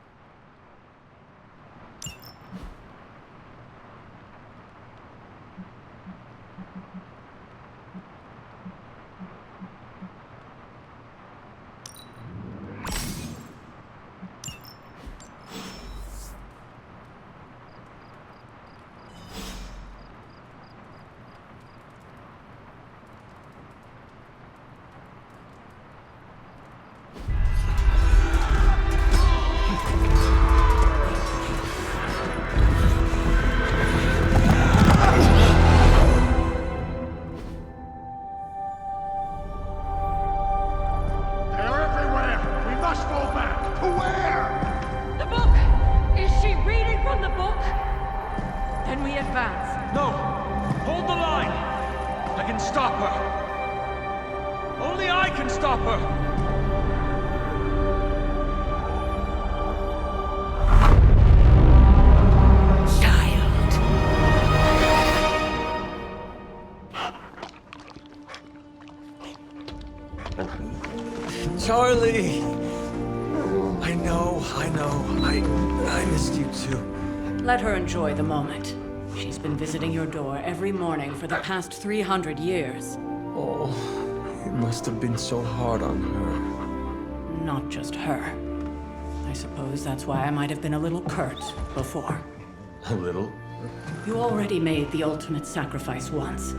Charlie! I know. I missed you too. Let her enjoy the moment. She's been visiting your door every morning for the past 300 years. Oh, it must have been so hard on her. Not just her. I suppose that's why I might have been a little curt before. A little? You already made the ultimate sacrifice once.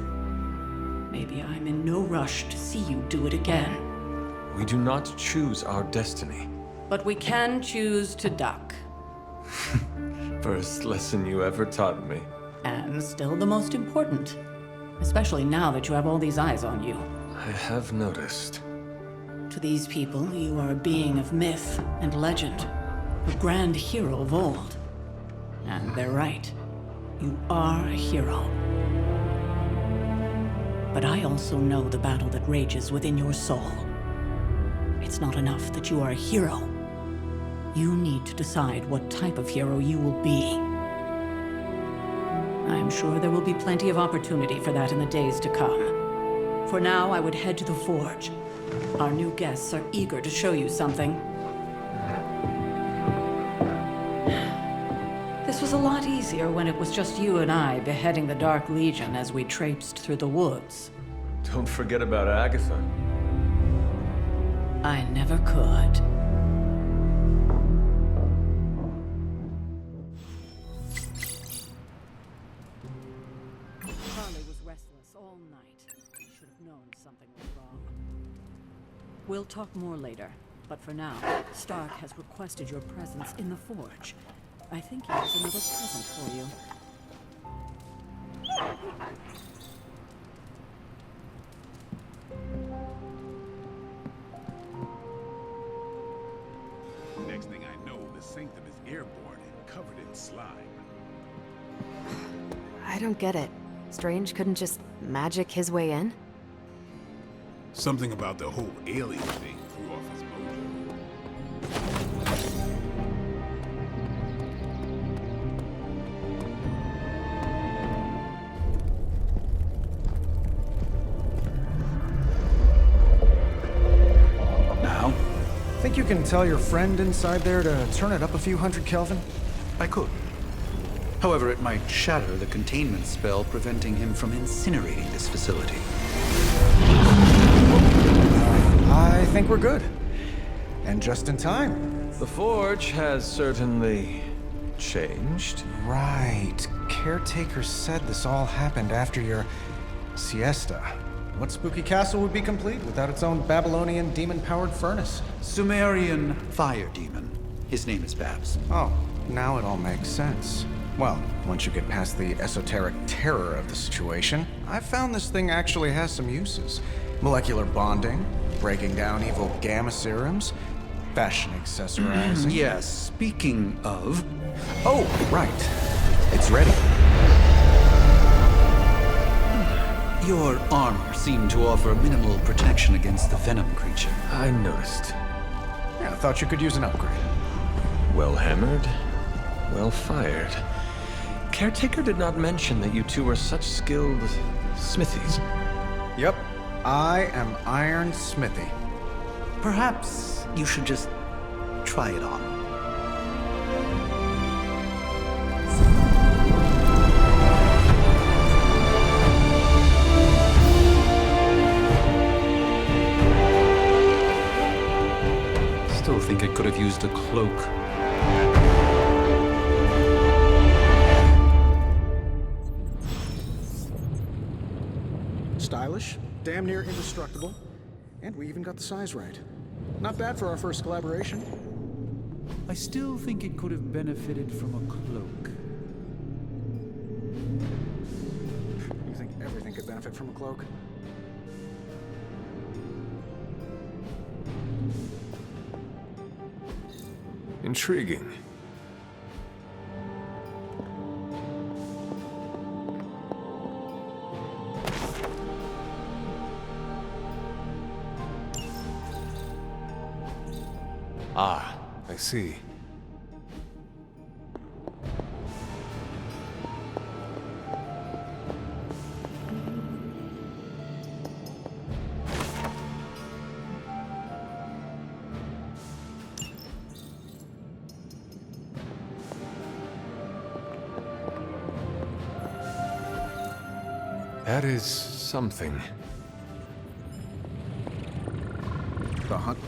Maybe I'm in no rush to see you do it again. We do not choose our destiny. But we can choose to duck. First lesson you ever taught me. And still the most important. Especially now that you have all these eyes on you. I have noticed. To these people, you are a being of myth and legend. A grand hero of old. And they're right. You are a hero. But I also know the battle that rages within your soul. It's not enough that you are a hero. You need to decide what type of hero you will be. I'm sure there will be plenty of opportunity for that in the days to come. For now, I would head to the Forge. Our new guests are eager to show you something. This was a lot easier when it was just you and I beheading the Dark Legion as we traipsed through the woods. Don't forget about Agatha. I never could. Charlie was restless all night. He should have known something was wrong. We'll talk more later, but for now, Stark has requested your presence in the Forge. I think he has another present for you. Next thing I know, the Sanctum is airborne and covered in slime. I don't get it. Strange couldn't just magic his way in? Something about the whole alien thing threw off his mojo. Think you can tell your friend inside there to turn it up a few hundred Kelvin? I could. However, it might shatter the containment spell preventing him from incinerating this facility. I think we're good. And just in time. The Forge has certainly changed. Right. Caretaker said this all happened after your siesta. What spooky castle would be complete without its own Babylonian demon-powered furnace? Sumerian fire demon. His name is Babs. Oh, now it all makes sense. Well, once you get past the esoteric terror of the situation, I've found this thing actually has some uses. Molecular bonding, breaking down evil gamma serums, fashion accessorizing. Yes, speaking of... Oh, right. It's ready. Your armor seemed to offer minimal protection against the venom creature. I noticed. Yeah, I thought you could use an upgrade. Well hammered, well fired. Caretaker did not mention that you two were such skilled smithies. Yep, I am Iron Smithy. Perhaps you should just try it on. Still think it could have used a cloak. Stylish, damn near indestructible, and we even got the size right. Not bad for our first collaboration. I still think it could have benefited from a cloak. You think everything could benefit from a cloak? Intriguing. Ah, I see. That is something. The hunt.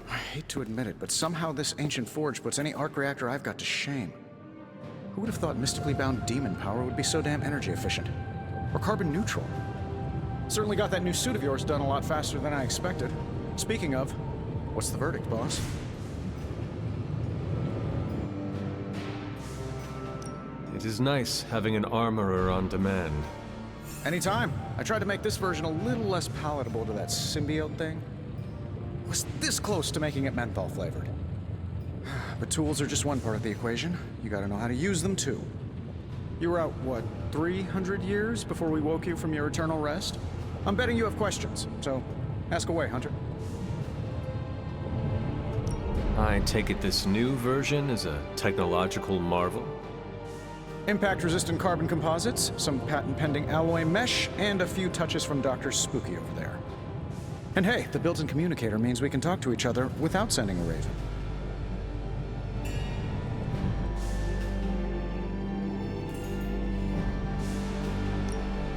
I hate to admit it, but somehow this ancient forge puts any arc reactor I've got to shame. Who would have thought mystically bound demon power would be so damn energy efficient? Or carbon neutral? Certainly got that new suit of yours done a lot faster than I expected. Speaking of, what's the verdict, boss? It is nice having an armorer on demand. Anytime. I tried to make this version a little less palatable to that symbiote thing. Was this close to making it menthol flavored. But tools are just one part of the equation. You gotta know how to use them too. You were out, what, 300 years before we woke you from your eternal rest? I'm betting you have questions, so ask away, Hunter. I take it this new version is a technological marvel? Impact-resistant carbon composites, some patent-pending alloy mesh, and a few touches from Dr. Spooky over there. And hey, the built-in communicator means we can talk to each other without sending a raven.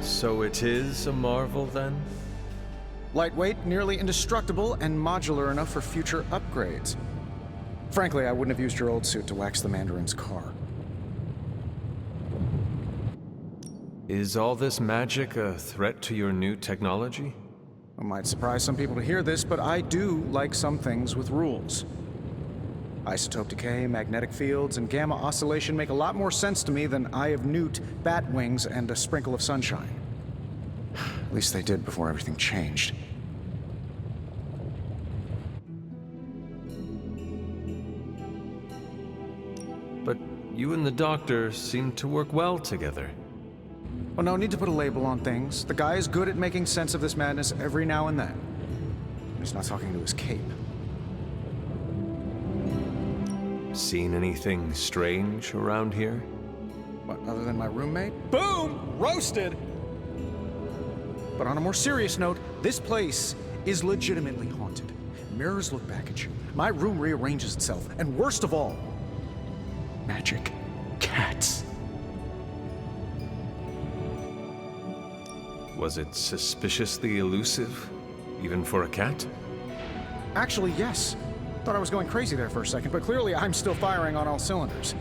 So it is a marvel, then? Lightweight, nearly indestructible, and modular enough for future upgrades. Frankly, I wouldn't have used your old suit to wax the Mandarin's car. Is all this magic a threat to your new technology? It might surprise some people to hear this, but I do like some things with rules. Isotope decay, magnetic fields, and gamma oscillation make a lot more sense to me than Eye of Newt, bat wings, and a sprinkle of sunshine. At least they did before everything changed. But you and the doctor seem to work well together. Well, no need to put a label on things. The guy is good at making sense of this madness every now and then. He's not talking to his cape. Seen anything strange around here? What, other than my roommate? Boom! Roasted! But on a more serious note, this place is legitimately haunted. Mirrors look back at you. My room rearranges itself. And worst of all, magic cats. Was it suspiciously elusive, even for a cat? Actually, yes. Thought I was going crazy there for a second, but clearly I'm still firing on all cylinders.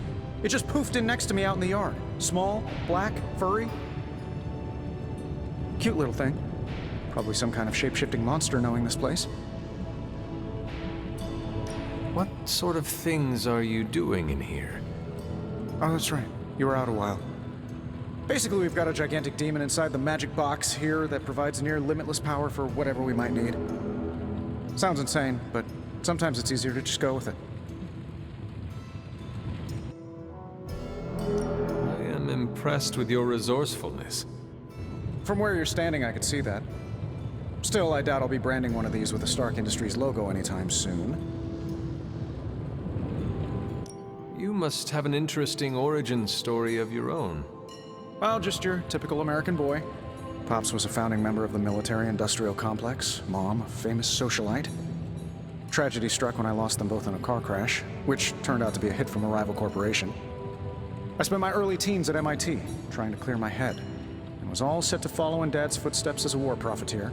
It just poofed in next to me out in the yard. Small, black, furry. Cute little thing. Probably some kind of shape-shifting monster knowing this place. What sort of things are you doing in here? Oh, that's right. You were out a while. Basically, we've got a gigantic demon inside the magic box here that provides near limitless power for whatever we might need. Sounds insane, but sometimes it's easier to just go with it. I am impressed with your resourcefulness. From where you're standing, I could see that. Still, I doubt I'll be branding one of these with the Stark Industries logo anytime soon. You must have an interesting origin story of your own. Well, just your typical American boy. Pops was a founding member of the military-industrial complex. Mom, a famous socialite. Tragedy struck when I lost them both in a car crash, which turned out to be a hit from a rival corporation. I spent my early teens at MIT, trying to clear my head, and was all set to follow in Dad's footsteps as a war profiteer.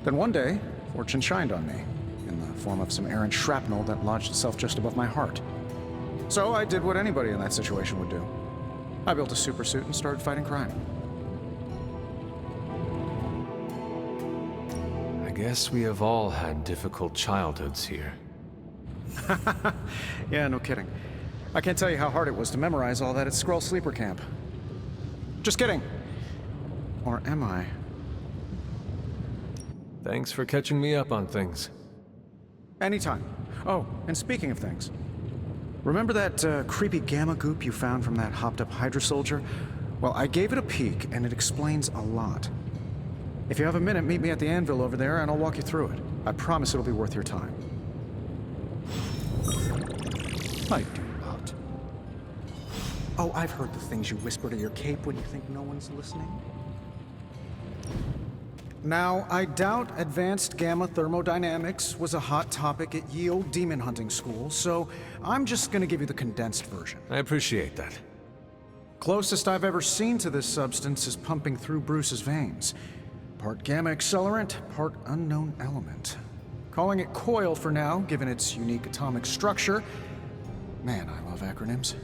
Then one day, fortune shined on me, in the form of some errant shrapnel that lodged itself just above my heart. So I did what anybody in that situation would do. I built a supersuit and started fighting crime. I guess we have all had difficult childhoods here. Yeah, no kidding. I can't tell you how hard it was to memorize all that at Skrull Sleeper Camp. Just kidding. Or am I? Thanks for catching me up on things. Anytime. Oh, and speaking of things, remember that creepy gamma goop you found from that hopped-up Hydra soldier? Well, I gave it a peek, and it explains a lot. If you have a minute, meet me at the anvil over there, and I'll walk you through it. I promise it'll be worth your time. I do not. Oh, I've heard the things you whisper to your cape when you think no one's listening. Now, I doubt advanced gamma thermodynamics was a hot topic at ye old demon hunting school, so I'm just gonna give you the condensed version. I appreciate that. Closest I've ever seen to this substance is pumping through Bruce's veins. Part gamma accelerant, part unknown element. Calling it coil for now, given its unique atomic structure. Man, I love acronyms.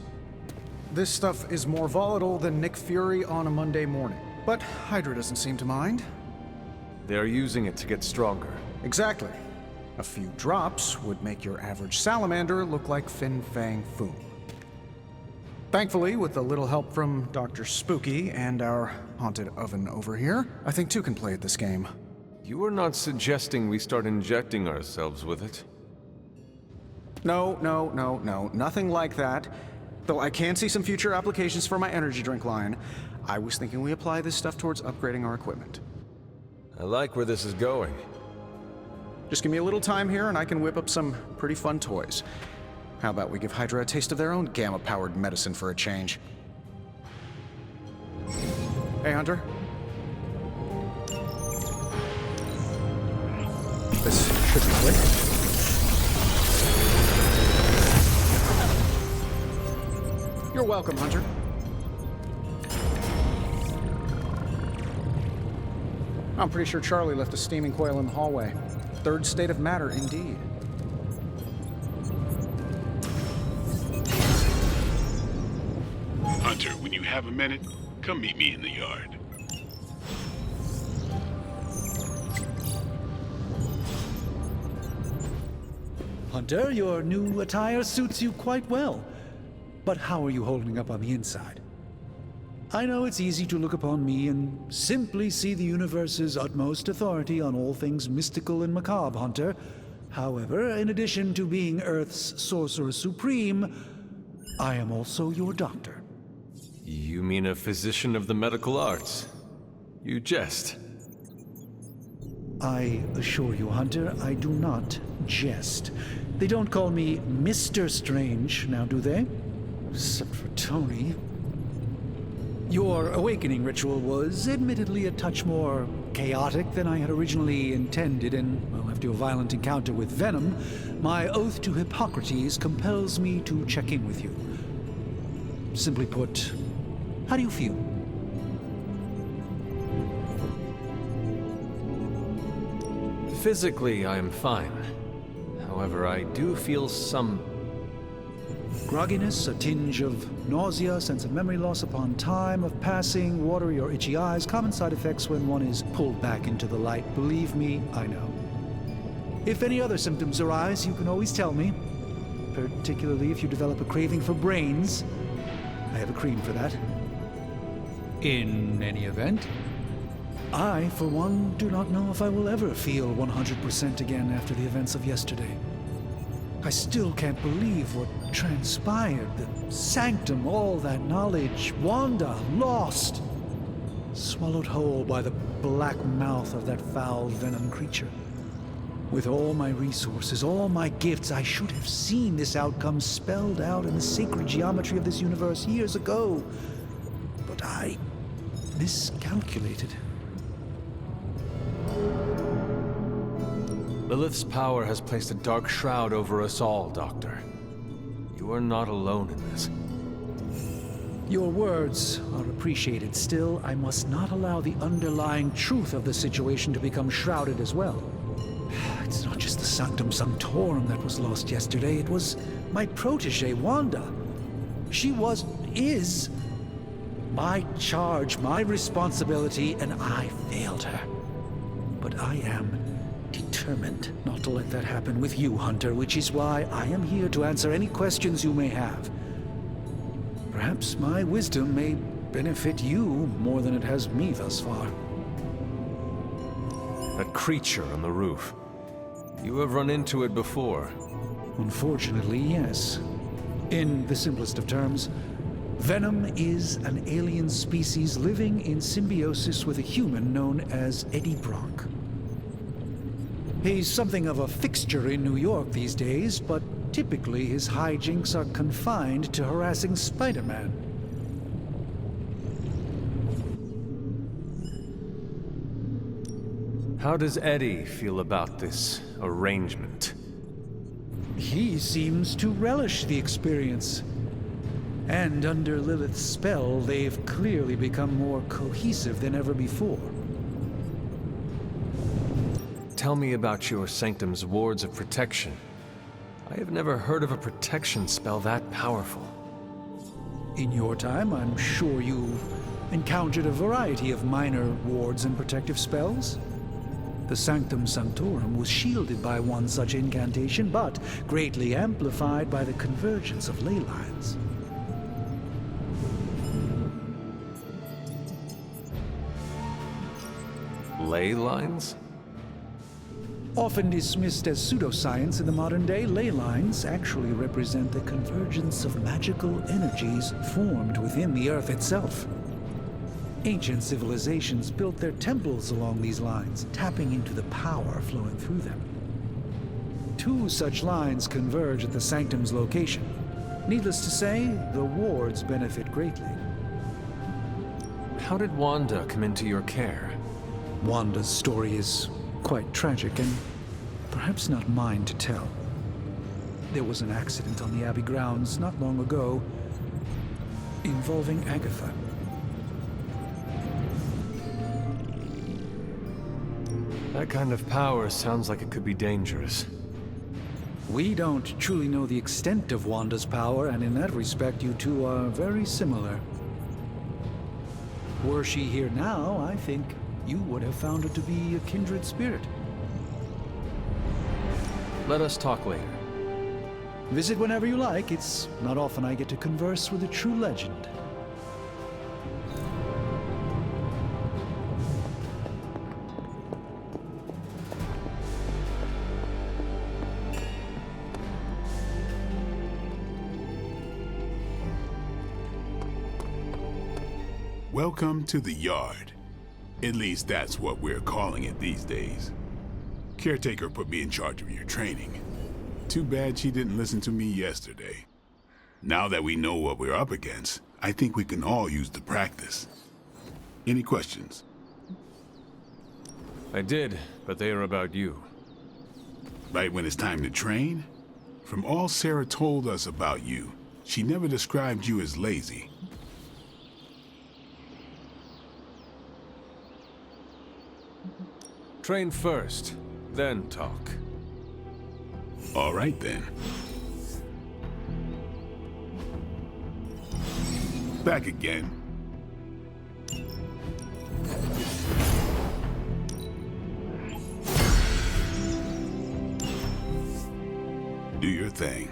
This stuff is more volatile than Nick Fury on a Monday morning. But Hydra doesn't seem to mind. They're using it to get stronger. Exactly. A few drops would make your average salamander look like Fin Fang Foom. Thankfully, with a little help from Dr. Spooky and our haunted oven over here, I think two can play at this game. You are not suggesting we start injecting ourselves with it? No, nothing like that. Though I can see some future applications for my energy drink line. I was thinking we apply this stuff towards upgrading our equipment. I like where this is going. Just give me a little time here and I can whip up some pretty fun toys. How about we give Hydra a taste of their own gamma-powered medicine for a change? Hey, Hunter. This should be quick. You're welcome, Hunter. I'm pretty sure Charlie left a steaming coil in the hallway. Third state of matter, indeed. Hunter, when you have a minute, come meet me in the yard. Hunter, your new attire suits you quite well. But how are you holding up on the inside? I know it's easy to look upon me and simply see the universe's utmost authority on all things mystical and macabre, Hunter. However, in addition to being Earth's Sorcerer Supreme, I am also your doctor. You mean a physician of the medical arts? You jest. I assure you, Hunter, I do not jest. They don't call me Mr. Strange, now do they? Except for Tony. Your awakening ritual was admittedly a touch more chaotic than I had originally intended, and, well, after a violent encounter with Venom, my oath to Hippocrates compels me to check in with you. Simply put, how do you feel? Physically, I am fine. However, I do feel some grogginess, a tinge of nausea, sense of memory loss upon time of passing, watery or itchy eyes, common side effects when one is pulled back into the light. Believe me, I know. If any other symptoms arise, you can always tell me, particularly if you develop a craving for brains. I have a cream for that. In any event, I, for one, do not know if I will ever feel 100% again after the events of yesterday. I still can't believe what transpired. The sanctum, all that knowledge, Wanda, lost. Swallowed whole by the black mouth of that foul venom creature. With all my resources, all my gifts, I should have seen this outcome spelled out in the sacred geometry of this universe years ago. But I miscalculated. Lilith's power has placed a dark shroud over us all, Doctor. You are not alone in this. Your words are appreciated. Still, I must not allow the underlying truth of the situation to become shrouded as well. It's not just the Sanctum Sanctorum that was lost yesterday. It was my protege, Wanda. She is my charge, my responsibility, and I failed her. But I am determined not to let that happen with you, Hunter, which is why I am here to answer any questions you may have. Perhaps my wisdom may benefit you more than it has me thus far. That creature on the roof. You have run into it before. Unfortunately, yes. In the simplest of terms, Venom is an alien species living in symbiosis with a human known as Eddie Brock. He's something of a fixture in New York these days, but typically his hijinks are confined to harassing Spider-Man. How does Eddie feel about this arrangement? He seems to relish the experience. And under Lilith's spell, they've clearly become more cohesive than ever before. Tell me about your Sanctum's wards of protection. I have never heard of a protection spell that powerful. In your time, I'm sure you encountered a variety of minor wards and protective spells. The Sanctum Sanctorum was shielded by one such incantation, but greatly amplified by the convergence of ley lines. Ley lines? Often dismissed as pseudoscience in the modern day, ley lines actually represent the convergence of magical energies formed within the Earth itself. Ancient civilizations built their temples along these lines, tapping into the power flowing through them. 2 such lines converge at the Sanctum's location. Needless to say, the wards benefit greatly. How did Wanda come into your care? Wanda's story is quite tragic and perhaps not mine to tell. There was an accident on the Abbey grounds not long ago involving Agatha. That kind of power sounds like it could be dangerous. We don't truly know the extent of Wanda's power, and in that respect, you two are very similar. Were she here now, I think you would have found her to be a kindred spirit. Let us talk later. Visit whenever you like. It's not often I get to converse with a true legend. Welcome to the Yard. At least that's what we're calling it these days. Caretaker put me in charge of your training. Too bad she didn't listen to me yesterday. Now that we know what we're up against, I think we can all use the practice. Any questions? I did, but they are about you. Right when it's time to train? From all Sarah told us about you, she never described you as lazy. Train first, then talk. All right, then. Back again. Do your thing.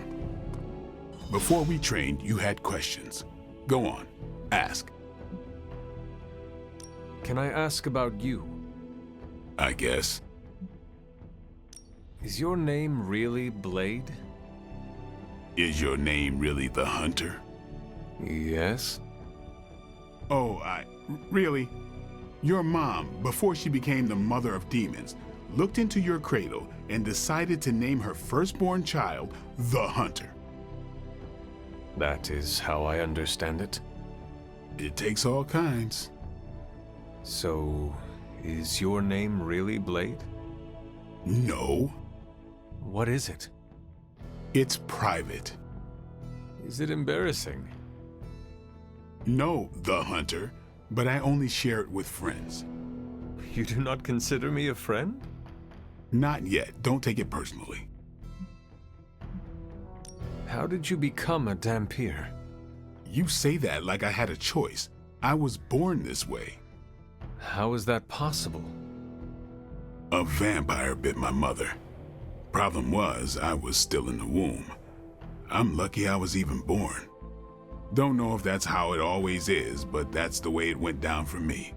Before we trained, you had questions. Go on, ask. Can I ask about you? I guess. Is your name really Blade? Is your name really the Hunter? Yes. Oh, really? Your mom, before she became the mother of demons, looked into your cradle and decided to name her firstborn child the Hunter. That is how I understand it. It takes all kinds. So, is your name really Blade? No. What is it? It's private. Is it embarrassing? No, the Hunter, but I only share it with friends. You do not consider me a friend? Not yet. Don't take it personally. How did you become a Dhampir? You say that like I had a choice. I was born this way. How is that possible? A vampire bit my mother. Problem was, I was still in the womb. I'm lucky I was even born. Don't know if that's how it always is, but that's the way it went down for me.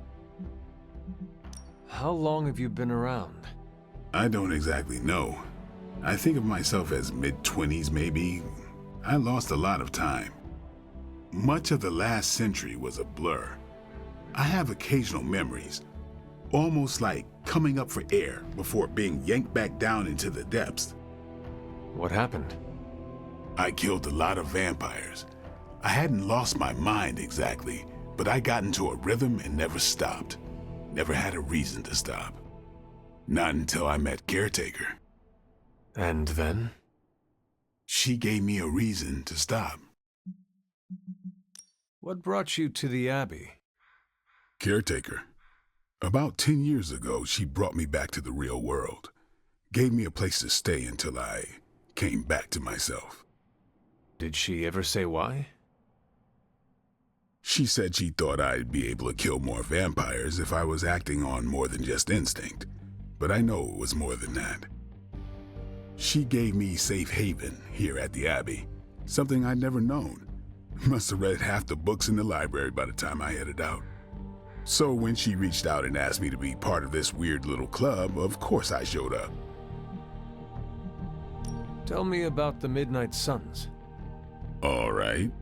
How long have you been around? I don't exactly know. I think of myself as mid-20s maybe. I lost a lot of time. Much of the last century was a blur. I have occasional memories, almost like coming up for air before being yanked back down into the depths. What happened? I killed a lot of vampires. I hadn't lost my mind exactly, but I got into a rhythm and never stopped. Never had a reason to stop. Not until I met Caretaker. And then? She gave me a reason to stop. What brought you to the Abbey? Caretaker. About 10 years ago, she brought me back to the real world. Gave me a place to stay until I came back to myself. Did she ever say why? She said she thought I'd be able to kill more vampires if I was acting on more than just instinct, but I know it was more than that. She gave me safe haven here at the Abbey, something I'd never known. Must have read half the books in the library by the time I headed out. So when she reached out and asked me to be part of this weird little club, of course I showed up. Tell me about the Midnight Suns. All right.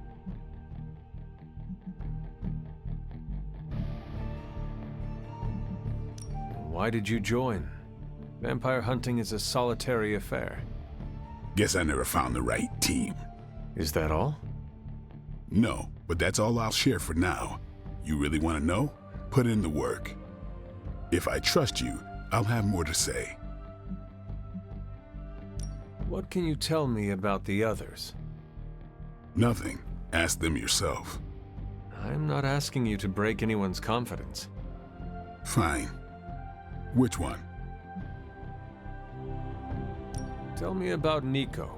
Why did you join? Vampire hunting is a solitary affair. Guess I never found the right team. Is that all? No, but that's all I'll share for now. You really want to know? Put in the work. If I trust you, I'll have more to say. What can you tell me about the others? Nothing. Ask them yourself. I'm not asking you to break anyone's confidence. Fine. Which one? Tell me about Nico.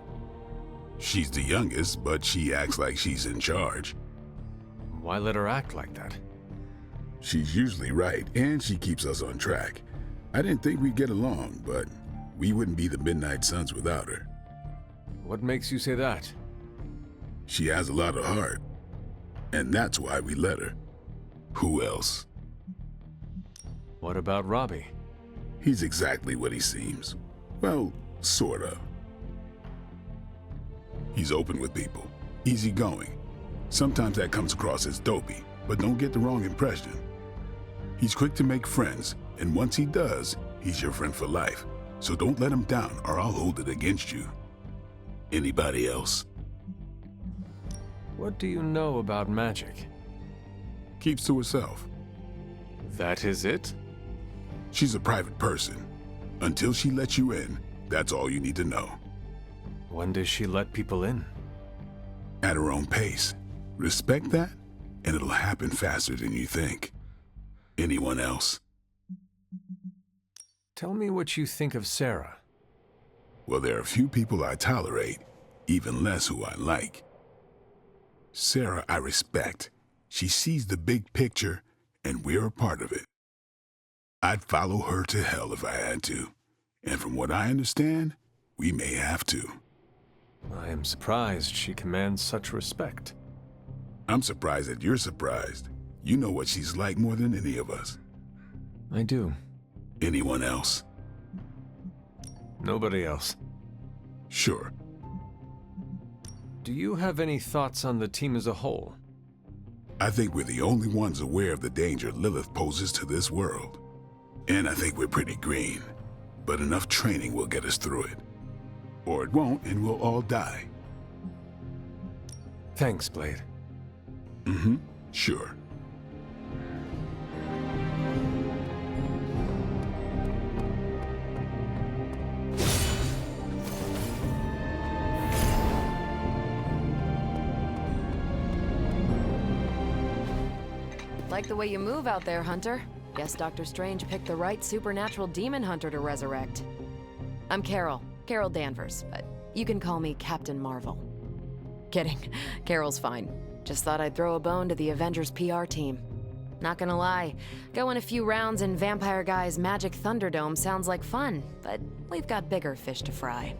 She's the youngest, but she acts like she's in charge. Why let her act like that? She's usually right, and she keeps us on track. I didn't think we'd get along, but we wouldn't be the Midnight Suns without her. What makes you say that? She has a lot of heart, and that's why we let her. Who else? What about Robbie? He's exactly what he seems. Well, sort of. He's open with people, easygoing. Sometimes that comes across as dopey, but don't get the wrong impression. He's quick to make friends, and once he does, he's your friend for life. So don't let him down, or I'll hold it against you. Anybody else? What do you know about magic? Keeps to herself. That is it? She's a private person. Until she lets you in, that's all you need to know. When does she let people in? At her own pace. Respect that, and it'll happen faster than you think. Anyone else? Tell me what you think of Sarah. Well, there are a few people I tolerate, even less who I like. Sarah I respect. She sees the big picture, and we're a part of it. I'd follow her to hell if I had to, and from what I understand, we may have to. I am surprised she commands such respect. I'm surprised that you're surprised. You know what she's like more than any of us. I do. Anyone else? Nobody else. Sure. Do you have any thoughts on the team as a whole? I think we're the only ones aware of the danger Lilith poses to this world. And I think we're pretty green. But enough training will get us through it. Or it won't, and we'll all die. Thanks, Blade. Mm-hmm. Sure. Like the way you move out there, Hunter. Guess Dr. Strange picked the right supernatural demon hunter to resurrect. I'm Carol Danvers, but you can call me Captain Marvel. Kidding, Carol's fine. Just thought I'd throw a bone to the Avengers PR team. Not gonna lie, going a few rounds in Vampire Guy's Magic Thunderdome sounds like fun, but we've got bigger fish to fry.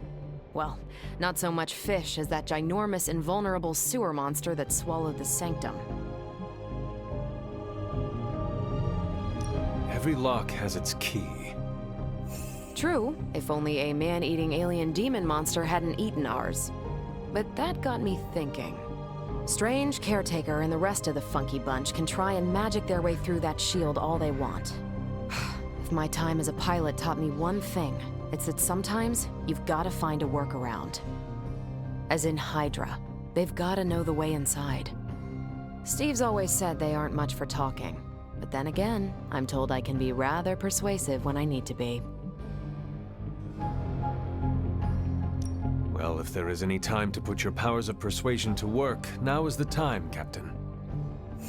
Well, not so much fish as that ginormous invulnerable sewer monster that swallowed the Sanctum. Every lock has its key. True, if only a man-eating alien demon monster hadn't eaten ours. But that got me thinking. Strange, Caretaker, and the rest of the funky bunch can try and magic their way through that shield all they want. If my time as a pilot taught me one thing, it's that sometimes you've gotta find a workaround. As in Hydra, they've gotta know the way inside. Steve's always said they aren't much for talking. But then again, I'm told I can be rather persuasive when I need to be. Well, if there is any time to put your powers of persuasion to work, now is the time, Captain.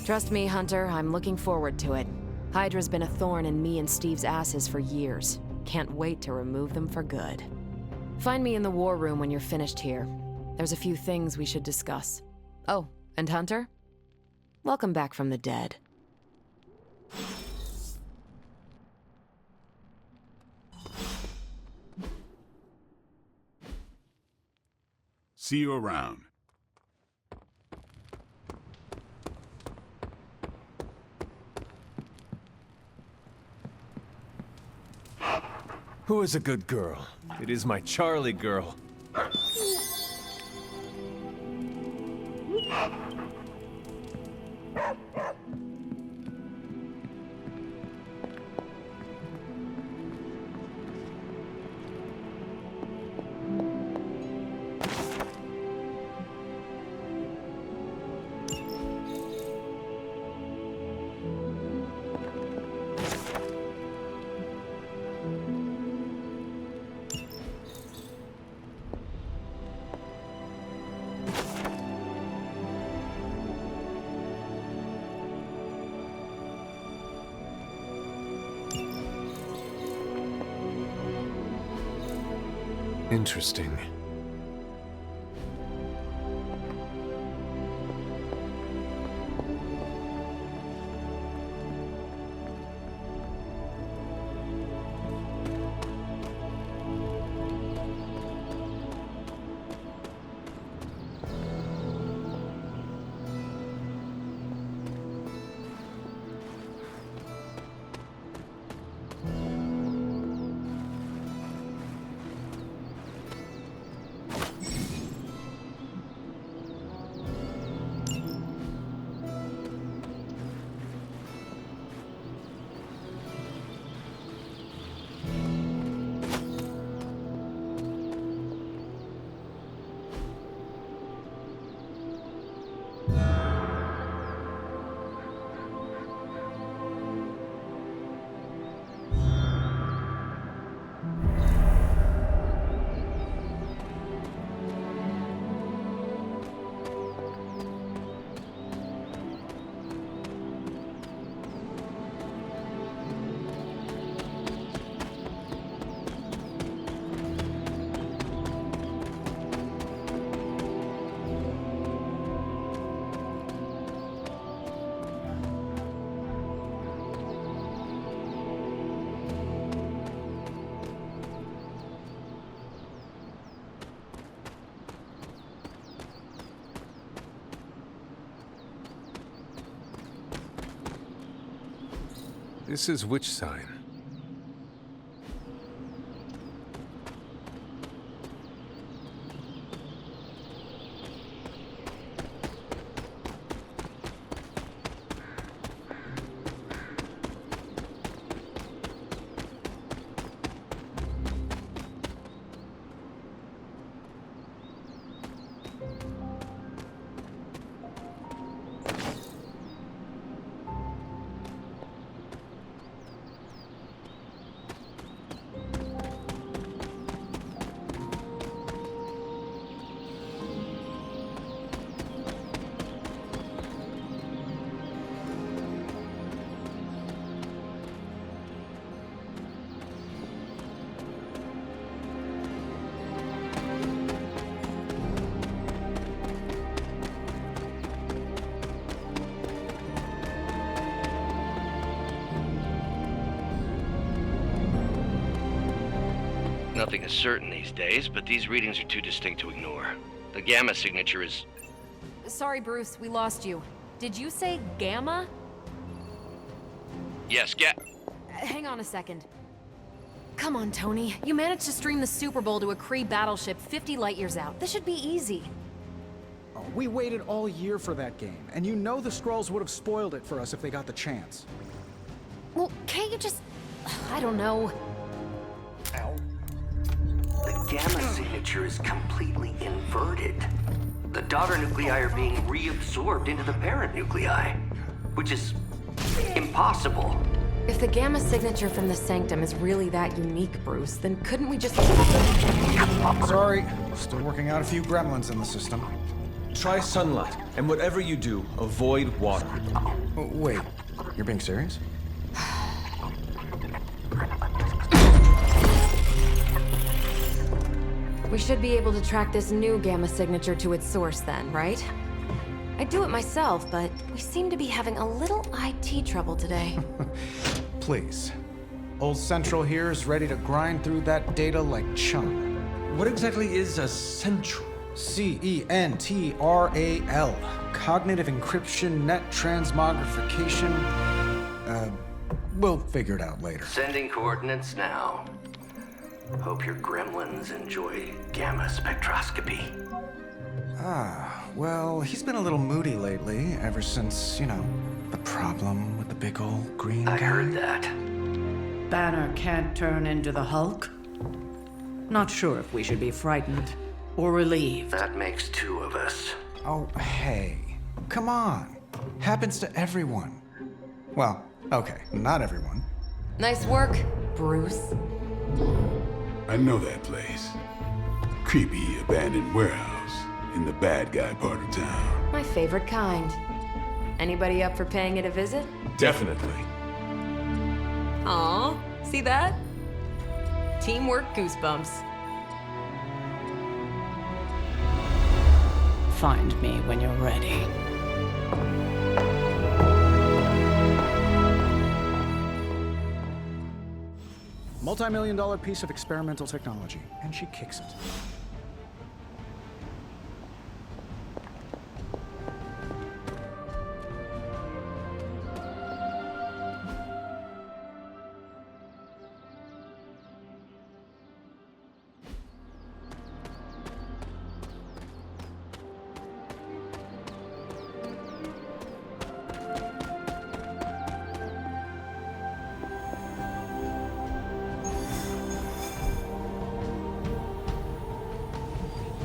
Trust me, Hunter, I'm looking forward to it. Hydra's been a thorn in me and Steve's asses for years. Can't wait to remove them for good. Find me in the war room when you're finished here. There's a few things we should discuss. Oh, and Hunter? Welcome back from the dead. See you around. Who is a good girl? It is my Charlie girl. Interesting. This is which sign? Nothing is certain these days, but these readings are too distinct to ignore. The gamma signature is... Sorry, Bruce, we lost you. Did you say Gamma? Yes, Hang on a second. Come on, Tony. You managed to stream the Super Bowl to a Kree battleship 50 light years out. This should be easy. Oh, we waited all year for that game, and you know the Skrulls would have spoiled it for us if they got the chance. Well, can't you just... I don't know. The gamma signature is completely inverted. The daughter nuclei are being reabsorbed into the parent nuclei, which is impossible. If the gamma signature from the Sanctum is really that unique, Bruce, then couldn't we just... Sorry, still working out a few gremlins in the system. Try sunlight, and whatever you do, avoid water. Oh, wait, you're being serious? We should be able to track this new gamma signature to its source then, right? I'd do it myself, but we seem to be having a little IT trouble today. Please. Old Central here is ready to grind through that data like chum. What exactly is a Central? CENTRAL. Cognitive encryption, net transmogrification. We'll figure it out later. Sending coordinates now. Hope your gremlins enjoy gamma spectroscopy. Well, he's been a little moody lately, ever since, the problem with the big old green guy. I heard that. Banner can't turn into the Hulk? Not sure if we should be frightened or relieved. That makes two of us. Oh, hey. Come on. Happens to everyone. Well, okay, not everyone. Nice work, Bruce. I know that place. Creepy abandoned warehouse in the bad guy part of town. My favorite kind. Anybody up for paying it a visit? Definitely. Aw, see that? Teamwork goosebumps. Find me when you're ready. Multi-million-dollar piece of experimental technology, and she kicks it.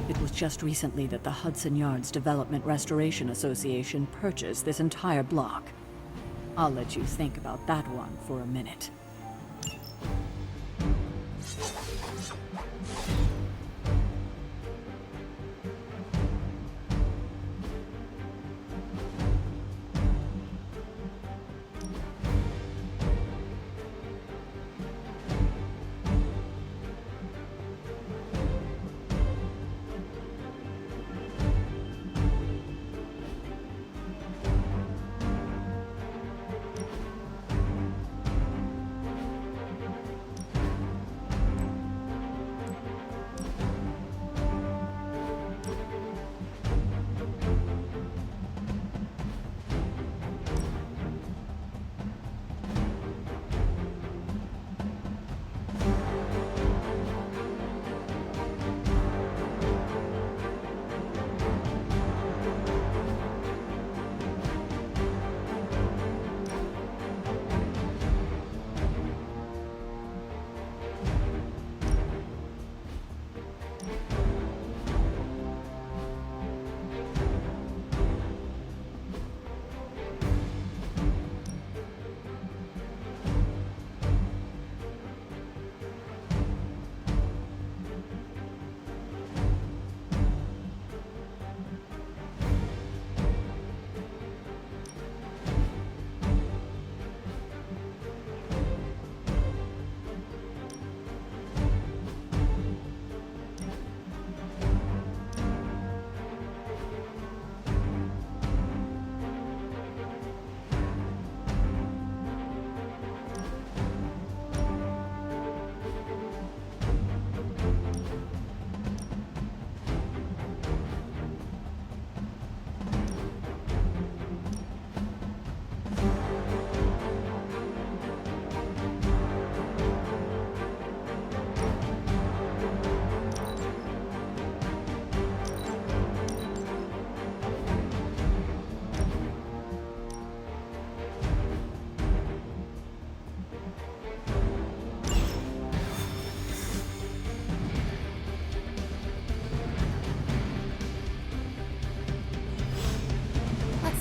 It was just recently that the Hudson Yards Development Restoration Association purchased this entire block. I'll let you think about that one for a minute.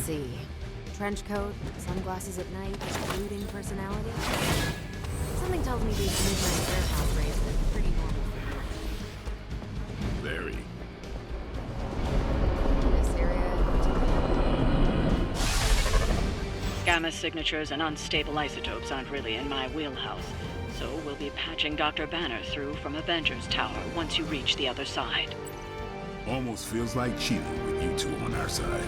See. Trench coat, sunglasses at night, brooding personality. Something tells me these midnight warehouse raids are pretty normal for Very. this area. Gamma signatures and unstable isotopes aren't really in my wheelhouse, so we'll be patching Dr. Banner through from Avengers Tower once you reach the other side. Almost feels like cheating with you two on our side.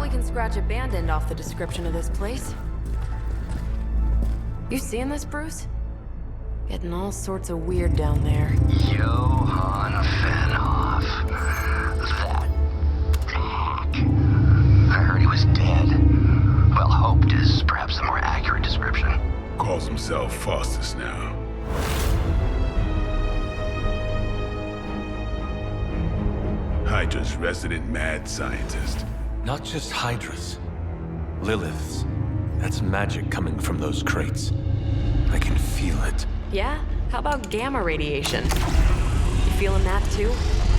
we can scratch abandoned off the description of this place. You seeing this, Bruce? Getting all sorts of weird down there. Johann Fenhoff. That hack. I heard he was dead. Well, hoped is perhaps a more accurate description. Calls himself Faustus now. Hydra's resident mad scientist. Not just Hydra's. Lilith's. That's magic coming from those crates. I can feel it. Yeah? How about gamma radiation? You feeling that too?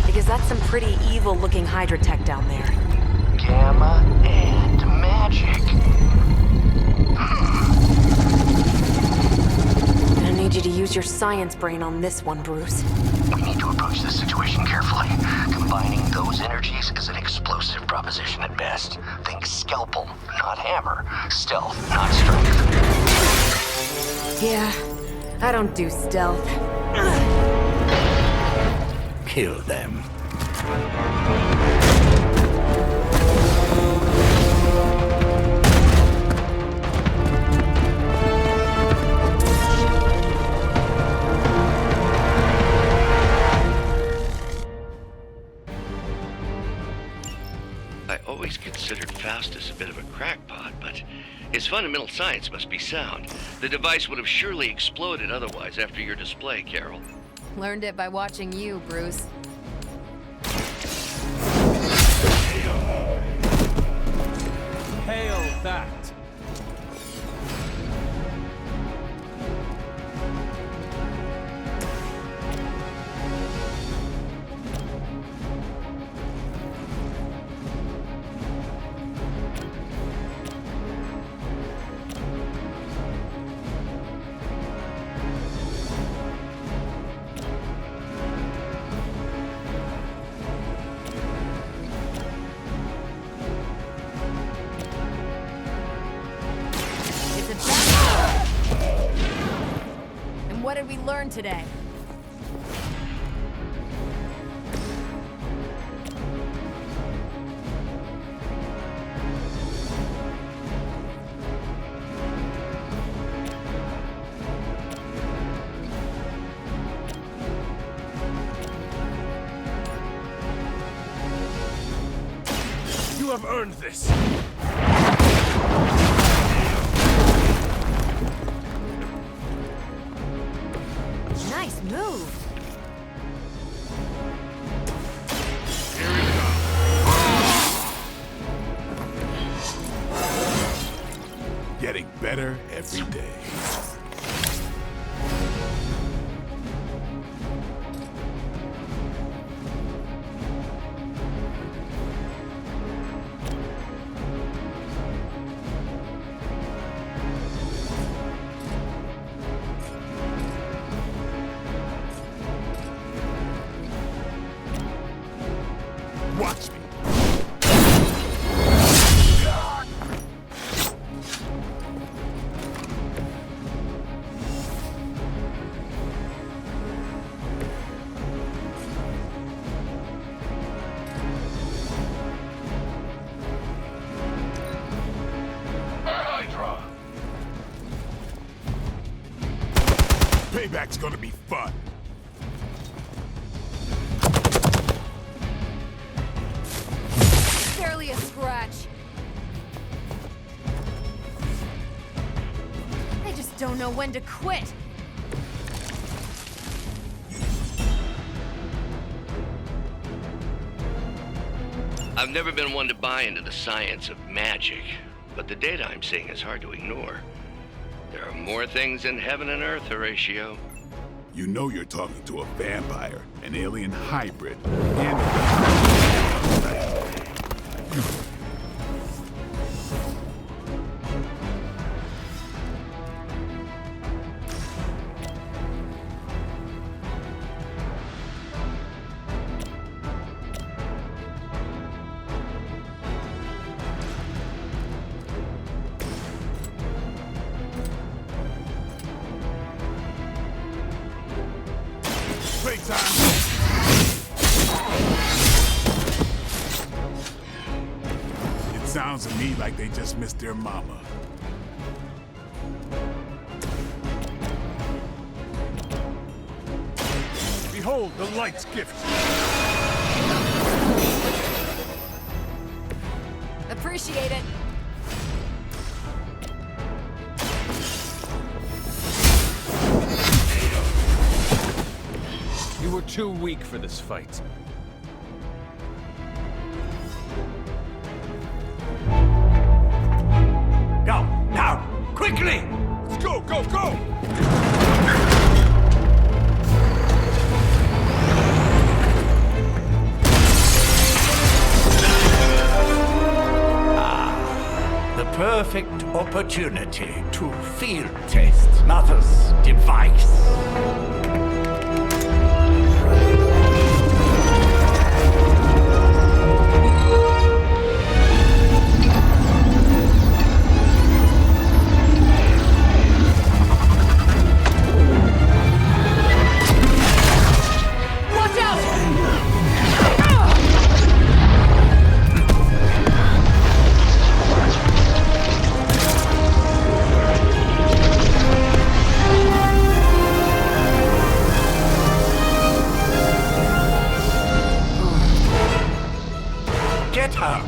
Because that's some pretty evil-looking Hydra tech down there. Gamma and magic. I need you to use your science brain on this one, Bruce. We need to approach this situation carefully. Combining those energies is an explosive proposition at best. Think scalpel, not hammer. Stealth, not strength. Yeah, I don't do stealth. Kill them. I always considered Faustus a bit of a crackpot, but his fundamental science must be sound. The device would have surely exploded otherwise after your display, Carol. Learned it by watching you, Bruce. Hail that! What did we learn today? You have earned this. Nice move. Getting better every day. Watch me. Hydra. Payback's gonna be fun. Barely a scratch. I just don't know when to quit. I've never been one to buy into the science of magic, but the data I'm seeing is hard to ignore. There are more things in heaven and earth, Horatio. You know you're talking to a vampire, an alien hybrid, and... Playtime! It sounds Sounds to me like they just missed their mama. Behold the light's gift. Appreciate it. You were too weak for this fight. Go, now, quickly! Let's go, go, go! The perfect opportunity to field test Mother's device. Watch out! Get her!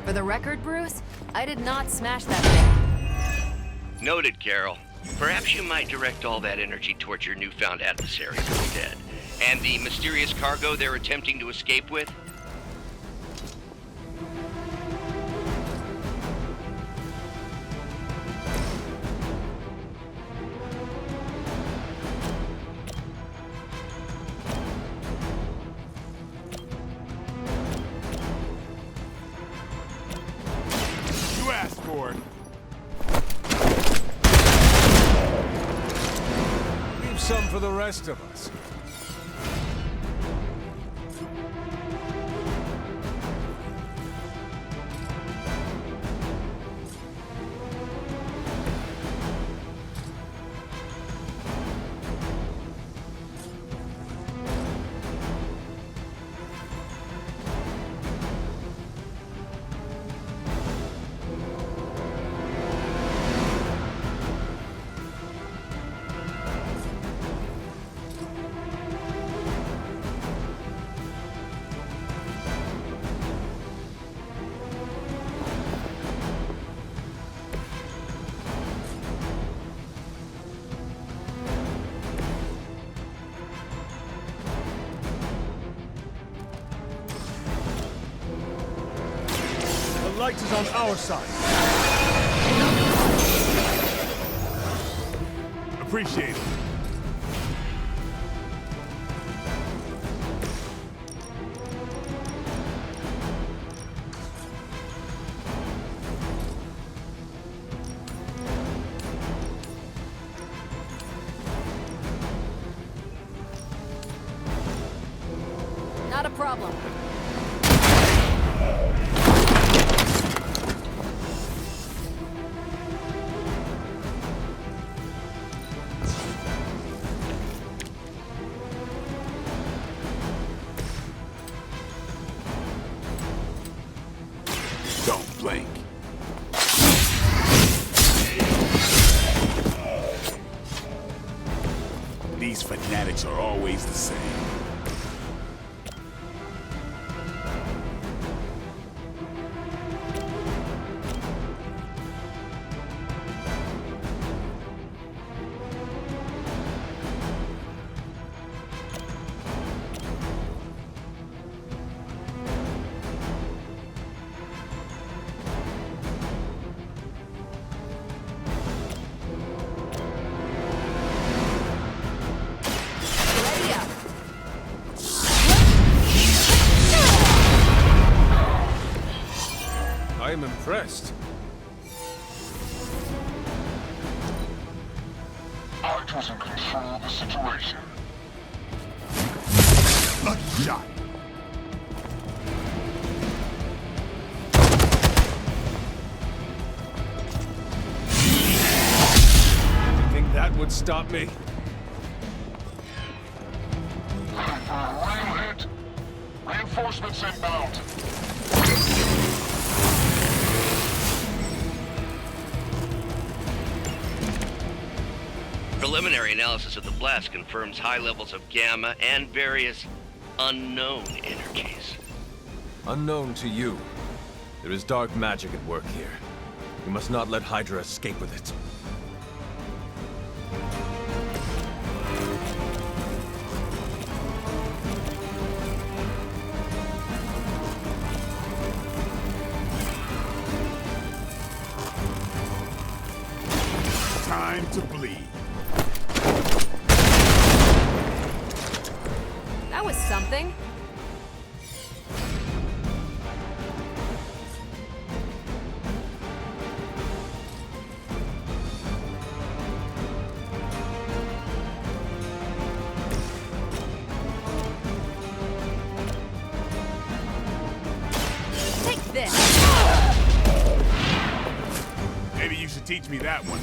For the record, Bruce, I did not smash that thing. Noted, Carol. Perhaps you might direct all that energy towards your newfound adversaries instead. And the mysterious cargo they're attempting to escape with? You asked for it. Leave some for the rest of us. The light is on our side. Appreciate it. Not a problem. Don't blink. These fanatics are always the same. I am impressed. Hydra's in control of the situation. Lucky shot. would stop me. Real hit. Reinforcements inbound. Preliminary analysis of the blast confirms high levels of gamma and various unknown energies. Unknown to you. There is dark magic at work here. We must not let Hydra escape with it. Time to bleed. That was something. Take this. Maybe you should teach me that one.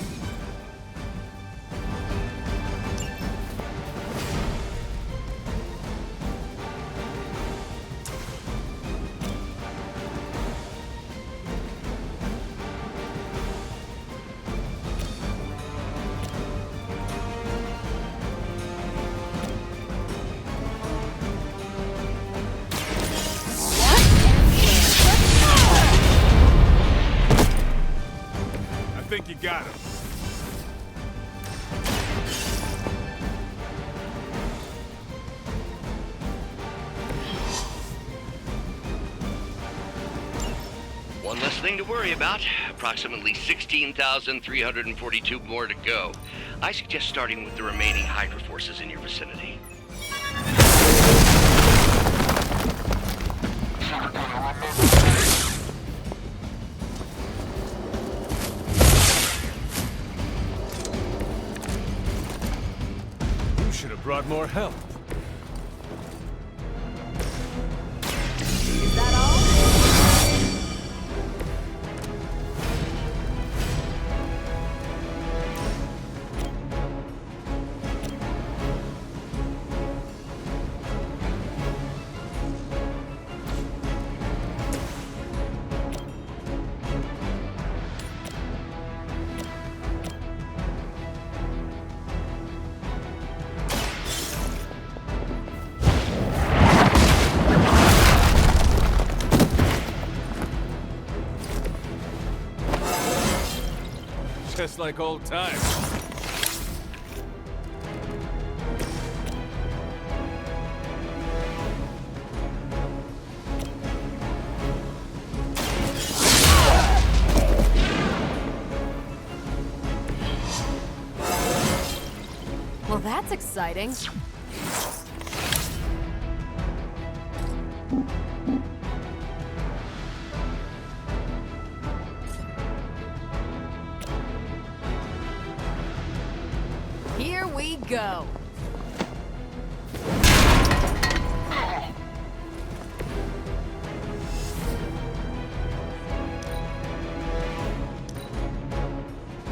I think you got him. One less thing to worry about. Approximately 16,342 more to go. I suggest starting with the remaining Hydra forces in your vicinity. You should have brought more help. Is that all? Just like old times. Well, that's exciting. Here we go.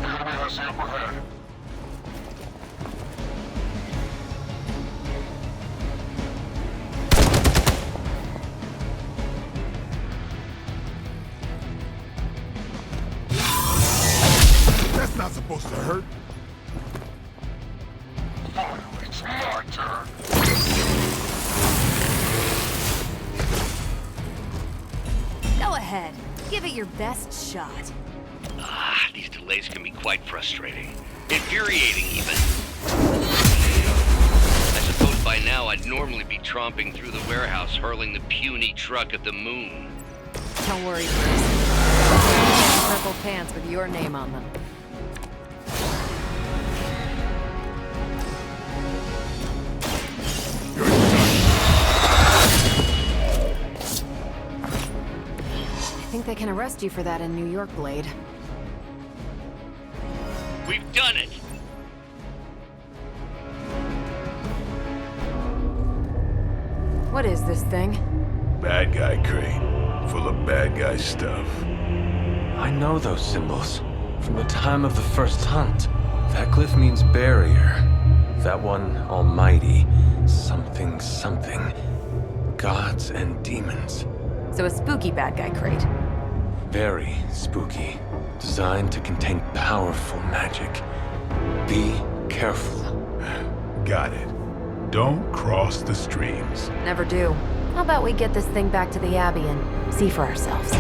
Enemy has the upper hand. That's not supposed to hurt. Finally, it's my turn. Go ahead. Give it your best shot. Ah, these delays can be quite frustrating. Infuriating, even. I suppose by now I'd normally be tromping through the warehouse hurling the puny truck at the moon. Don't worry, Bruce. Purple pants with your name on them. I think they can arrest you for that in New York, Blade. We've done it! What is this thing? Bad guy crate. Full of bad guy stuff. I know those symbols from the time of the first hunt. That glyph means barrier. That one, almighty. Something, something. Gods and demons. So a spooky bad guy crate. Very spooky. Designed to contain powerful magic. Be careful. Got it. Don't cross the streams. Never do. How about we get this thing back to the Abbey and see for ourselves?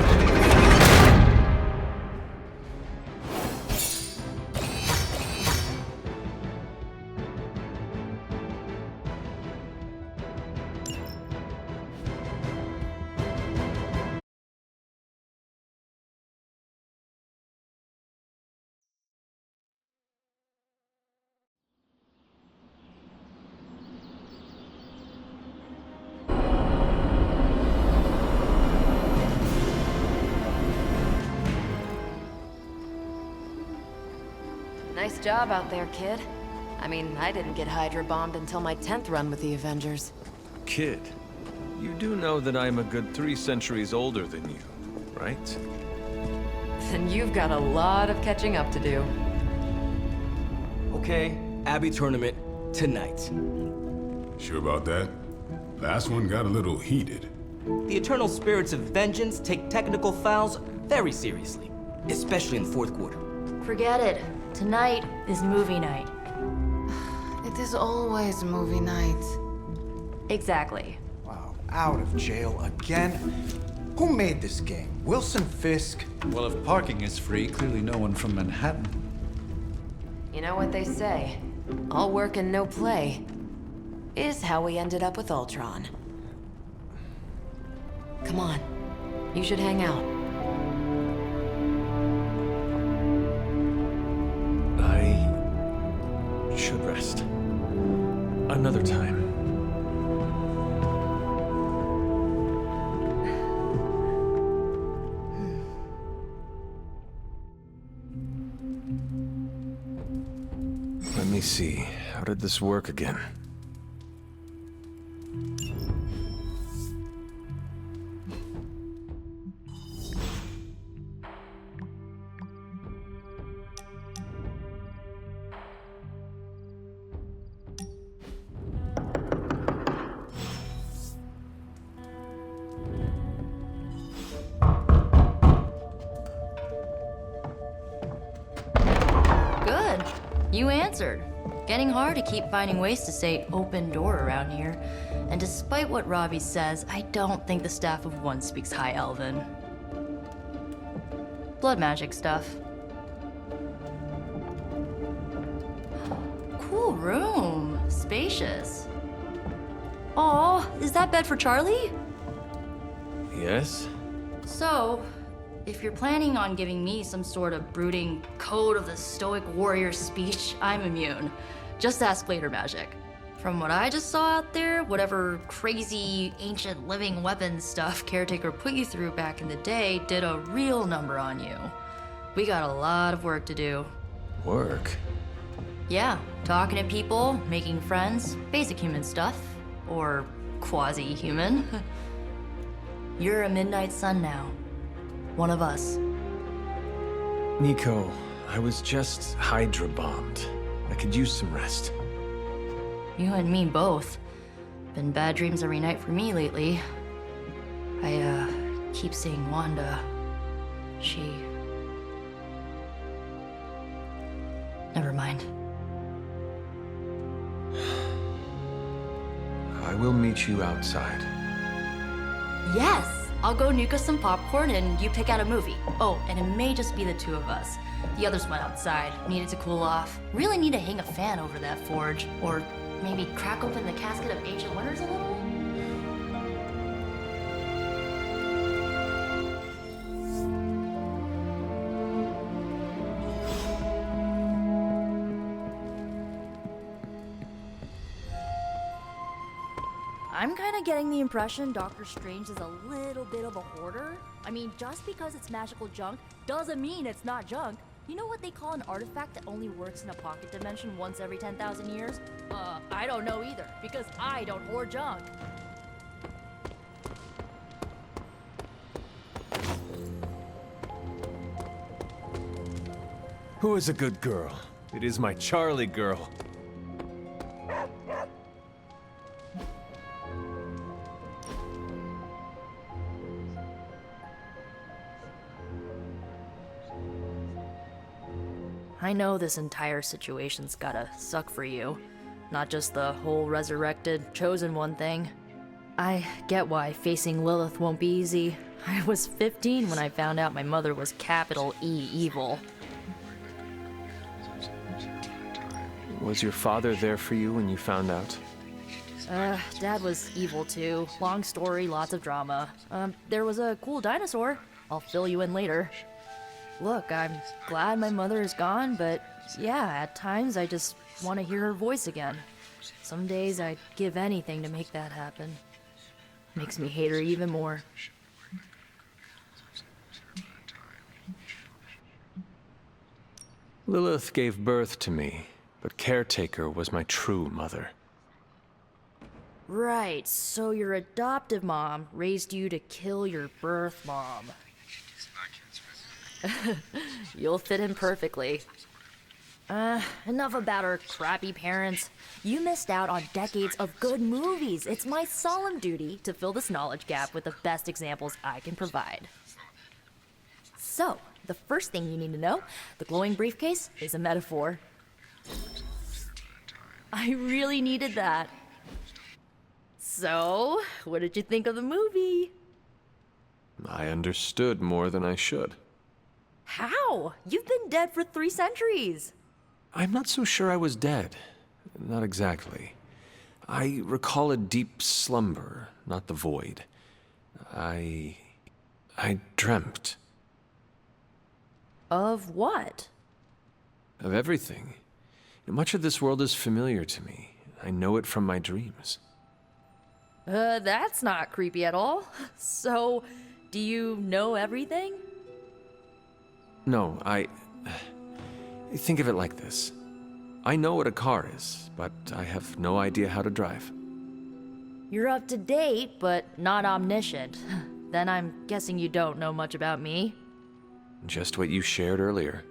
Nice job out there, kid. I mean, I didn't get Hydra bombed until my 10th run with the Avengers. Kid, you do know that I'm a good 3 centuries older than you, right? Then you've got a lot of catching up to do. Okay, Abbey tournament tonight. Sure about that? Last one got a little heated. The Eternal Spirits of Vengeance take technical fouls very seriously, especially in the fourth quarter. Forget it. Tonight is movie night. It is always movie night. Exactly. Wow, out of jail again? Who made this game? Wilson Fisk? Well, if parking is free, clearly no one from Manhattan. You know what they say? All work and no play is how we ended up with Ultron. Come on. You should hang out. I should rest. Another time. Let me see. How did this work again? Good. You answered. Getting hard to keep finding ways to say open door around here. And despite what Robbie says, I don't think the staff of One speaks High Elven. Blood magic stuff. Cool room. Spacious. Aw, is that bed for Charlie? Yes? So, if you're planning on giving me some sort of brooding code of the stoic warrior speech, I'm immune. Just ask later, Magic. From what I just saw out there, whatever crazy ancient living weapons stuff Caretaker put you through back in the day did a real number on you. We got a lot of work to do. Work? Yeah, talking to people, making friends, basic human stuff. Or quasi-human. You're a Midnight Sun now. One of us. Nico, I was just Hydra bombed. I could use some rest. You and me both. Been bad dreams every night for me lately. I, keep seeing Wanda. She... Never mind. I will meet you outside. Yes! I'll go nuke us some popcorn and you pick out a movie. Oh, and it may just be the two of us. The others went outside, needed to cool off. Really need to hang a fan over that forge. Or maybe crack open the casket of Ancient Wonders a little? I'm kind of getting the impression Doctor Strange is a little bit of a hoarder. I mean, just because it's magical junk doesn't mean it's not junk. You know what they call an artifact that only works in a pocket dimension once every 10,000 years? I don't know either, because I don't hoard junk. Who is a good girl? It is my Charlie girl. I know this entire situation's gotta suck for you. Not just the whole resurrected, chosen one thing. I get why facing Lilith won't be easy. I was 15 when I found out my mother was capital E evil. Was your father there for you when you found out? Dad was evil too. Long story, lots of drama. There was a cool dinosaur. I'll fill you in later. Look, I'm glad my mother is gone, but yeah, at times I just want to hear her voice again. Some days I'd give anything to make that happen. Makes me hate her even more. Lilith gave birth to me, but Caretaker was my true mother. Right, so your adoptive mom raised you to kill your birth mom. You'll fit in perfectly. Enough about our crappy parents. You missed out on decades of good movies. It's my solemn duty to fill this knowledge gap with the best examples I can provide. So, the first thing you need to know, the glowing briefcase is a metaphor. I really needed that. So, what did you think of the movie? I understood more than I should. How? You've been dead for 3 centuries. I'm not so sure I was dead. Not exactly. I recall a deep slumber, not the void. I dreamt. Of what? Of everything. Much of this world is familiar to me. I know it from my dreams. That's not creepy at all. So, do you know everything? No, think of it like this. I know what a car is, but I have no idea how to drive. You're up to date, but not omniscient. Then I'm guessing you don't know much about me. Just what you shared earlier.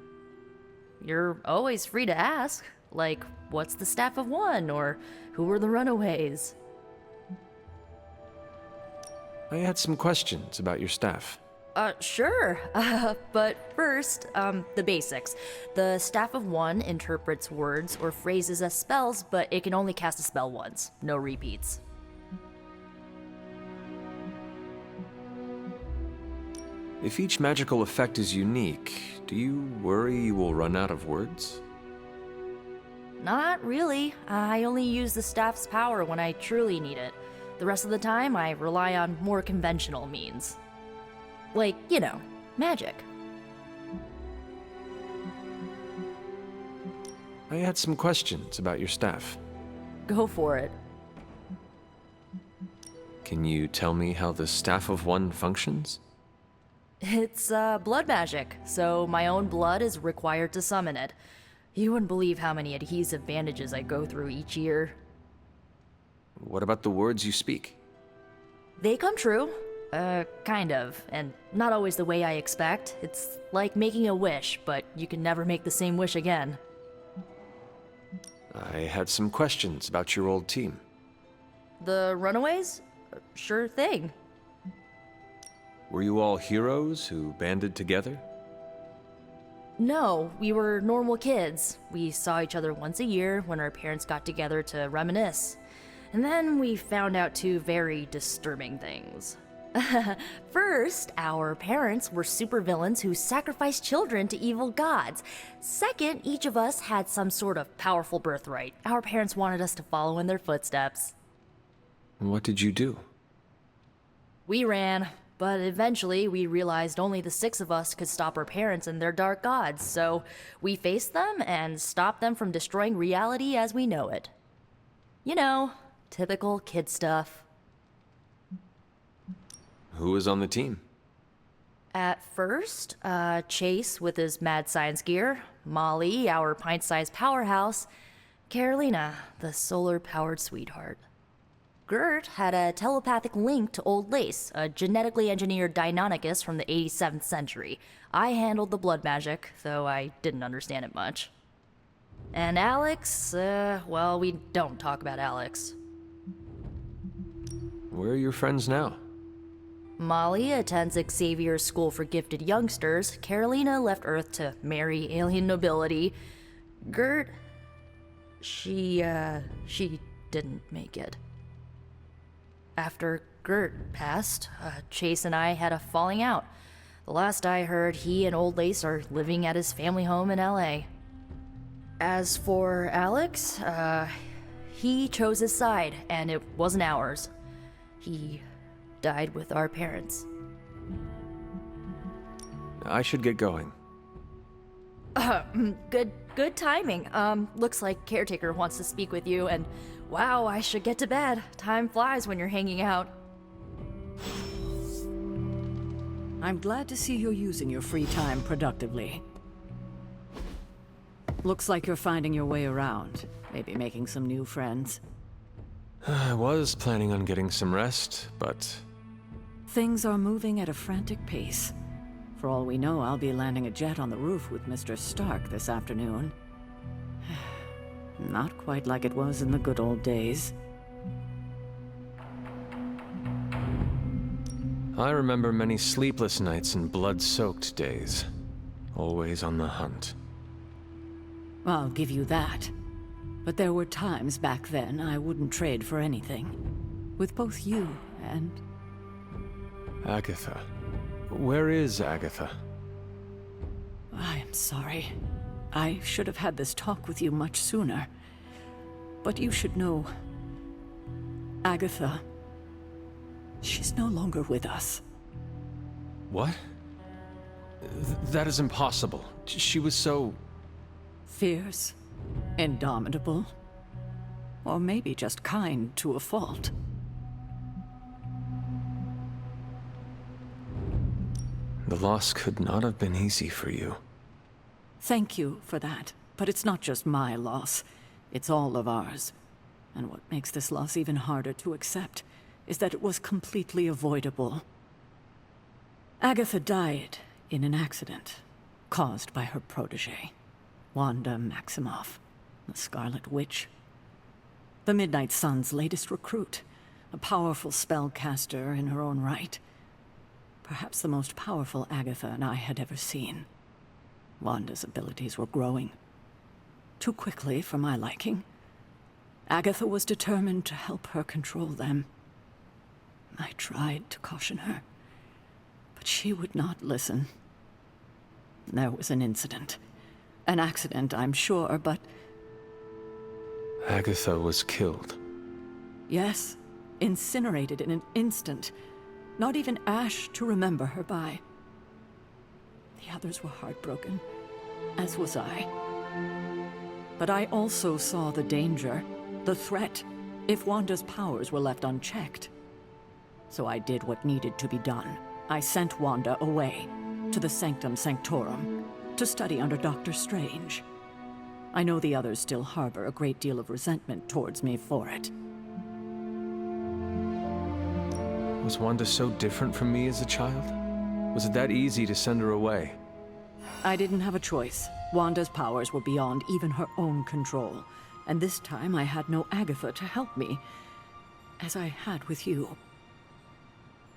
You're always free to ask. Like, what's the Staff of One? Or who were the Runaways? I had some questions about your staff. Sure. But first, the basics. The Staff of One interprets words or phrases as spells, but it can only cast a spell once. No repeats. If each magical effect is unique, do you worry you will run out of words? Not really. I only use the staff's power when I truly need it. The rest of the time, I rely on more conventional means. Like, you know, magic. I had some questions about your staff. Go for it. Can you tell me how the Staff of One functions? It's, blood magic, so my own blood is required to summon it. You wouldn't believe how many adhesive bandages I go through each year. What about the words you speak? They come true. Kind of, and not always the way I expect. It's like making a wish, but you can never make the same wish again. I had some questions about your old team. The Runaways? Sure thing. Were you all heroes who banded together? No, we were normal kids. We saw each other once a year when our parents got together to reminisce. And then we found out 2 very disturbing things. First, our parents were supervillains who sacrificed children to evil gods. Second, each of us had some sort of powerful birthright. Our parents wanted us to follow in their footsteps. What did you do? We ran, but eventually we realized only the 6 of us could stop our parents and their dark gods, so we faced them and stopped them from destroying reality as we know it. You know, typical kid stuff. Who was on the team? At first, Chase with his mad science gear, Molly, our pint-sized powerhouse, Carolina, the solar-powered sweetheart. Gert had a telepathic link to Old Lace, a genetically engineered Deinonychus from the 87th century. I handled the blood magic, though I didn't understand it much. And Alex, well, we don't talk about Alex. Where are your friends now? Molly attends Xavier's School for Gifted Youngsters. Carolina left Earth to marry alien nobility. Gert, she didn't make it. After Gert passed, Chase and I had a falling out. The last I heard, he and Old Lace are living at his family home in LA. As for Alex, he chose his side, and it wasn't ours. He died with our parents. I should get going. Good timing. Looks like Caretaker wants to speak with you, and wow, I should get to bed. Time flies when you're hanging out. I'm glad to see you're using your free time productively. Looks like you're finding your way around. Maybe making some new friends. I was planning on getting some rest, but... Things are moving at a frantic pace. For all we know, I'll be landing a jet on the roof with Mr. Stark this afternoon. Not quite like it was in the good old days. I remember many sleepless nights and blood-soaked days. Always on the hunt. I'll give you that. But there were times back then I wouldn't trade for anything. With both you and... Agatha. Where is Agatha? I am sorry. I should have had this talk with you much sooner. But you should know... Agatha... She's no longer with us. What? That is impossible. She was so... Fierce, indomitable, or maybe just kind to a fault. The loss could not have been easy for you. Thank you for that, but it's not just my loss. It's all of ours. And what makes this loss even harder to accept is that it was completely avoidable. Agatha died in an accident caused by her protege. Wanda Maximoff, the Scarlet Witch. The Midnight Sun's latest recruit, a powerful spellcaster in her own right. Perhaps the most powerful Agatha and I had ever seen. Wanda's abilities were growing. Too quickly for my liking. Agatha was determined to help her control them. I tried to caution her, but she would not listen. There was an incident. An accident, I'm sure, but... Agatha was killed. Yes, incinerated in an instant. Not even ash to remember her by. The others were heartbroken, as was I. But I also saw the danger, the threat, if Wanda's powers were left unchecked. So I did what needed to be done. I sent Wanda away, to the Sanctum Sanctorum, to study under Dr. Strange. I know the others still harbor a great deal of resentment towards me for it. Was Wanda so different from me as a child? Was it that easy to send her away? I didn't have a choice. Wanda's powers were beyond even her own control. And this time I had no Agatha to help me, as I had with you.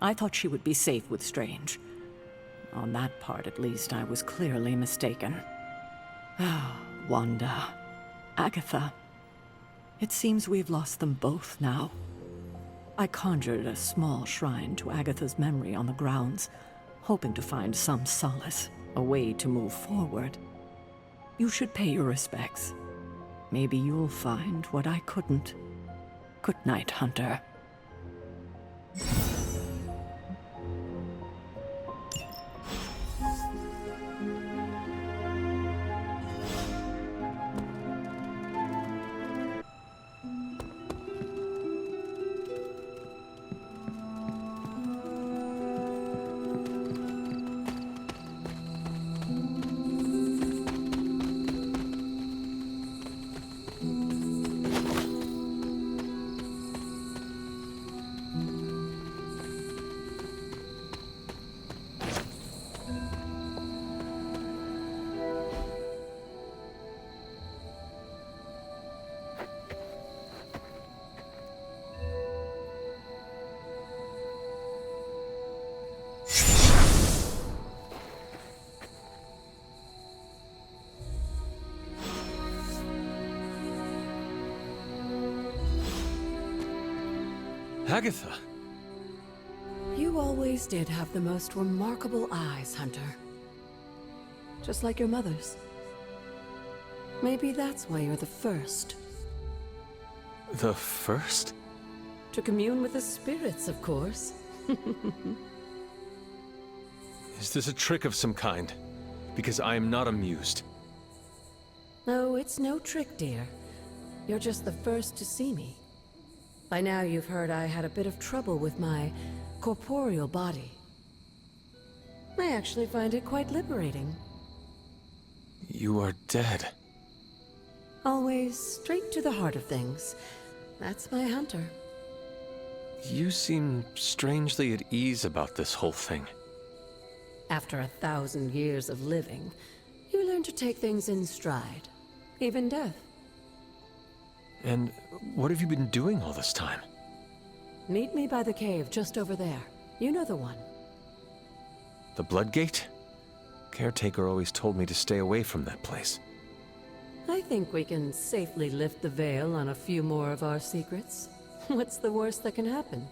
I thought she would be safe with Strange. On that part, at least, I was clearly mistaken. Ah, Wanda. Agatha. It seems we've lost them both now. I conjured a small shrine to Agatha's memory on the grounds, hoping to find some solace, a way to move forward. You should pay your respects. Maybe you'll find what I couldn't. Good night, Hunter. Agatha! You always did have the most remarkable eyes, Hunter. Just like your mother's. Maybe that's why you're the first. The first? To commune with the spirits, of course. Is this a trick of some kind? Because I am not amused. No, it's no trick, dear. You're just the first to see me. By now you've heard I had a bit of trouble with my corporeal body. I actually find it quite liberating. You are dead. Always straight to the heart of things. That's my Hunter. You seem strangely at ease about this whole thing. After 1,000 years of living, you learn to take things in stride. Even death. And what have you been doing all this time? Meet me by the cave just over there. You know the one. The Bloodgate? Caretaker always told me to stay away from that place. I think we can safely lift the veil on a few more of our secrets. What's the worst that can happen?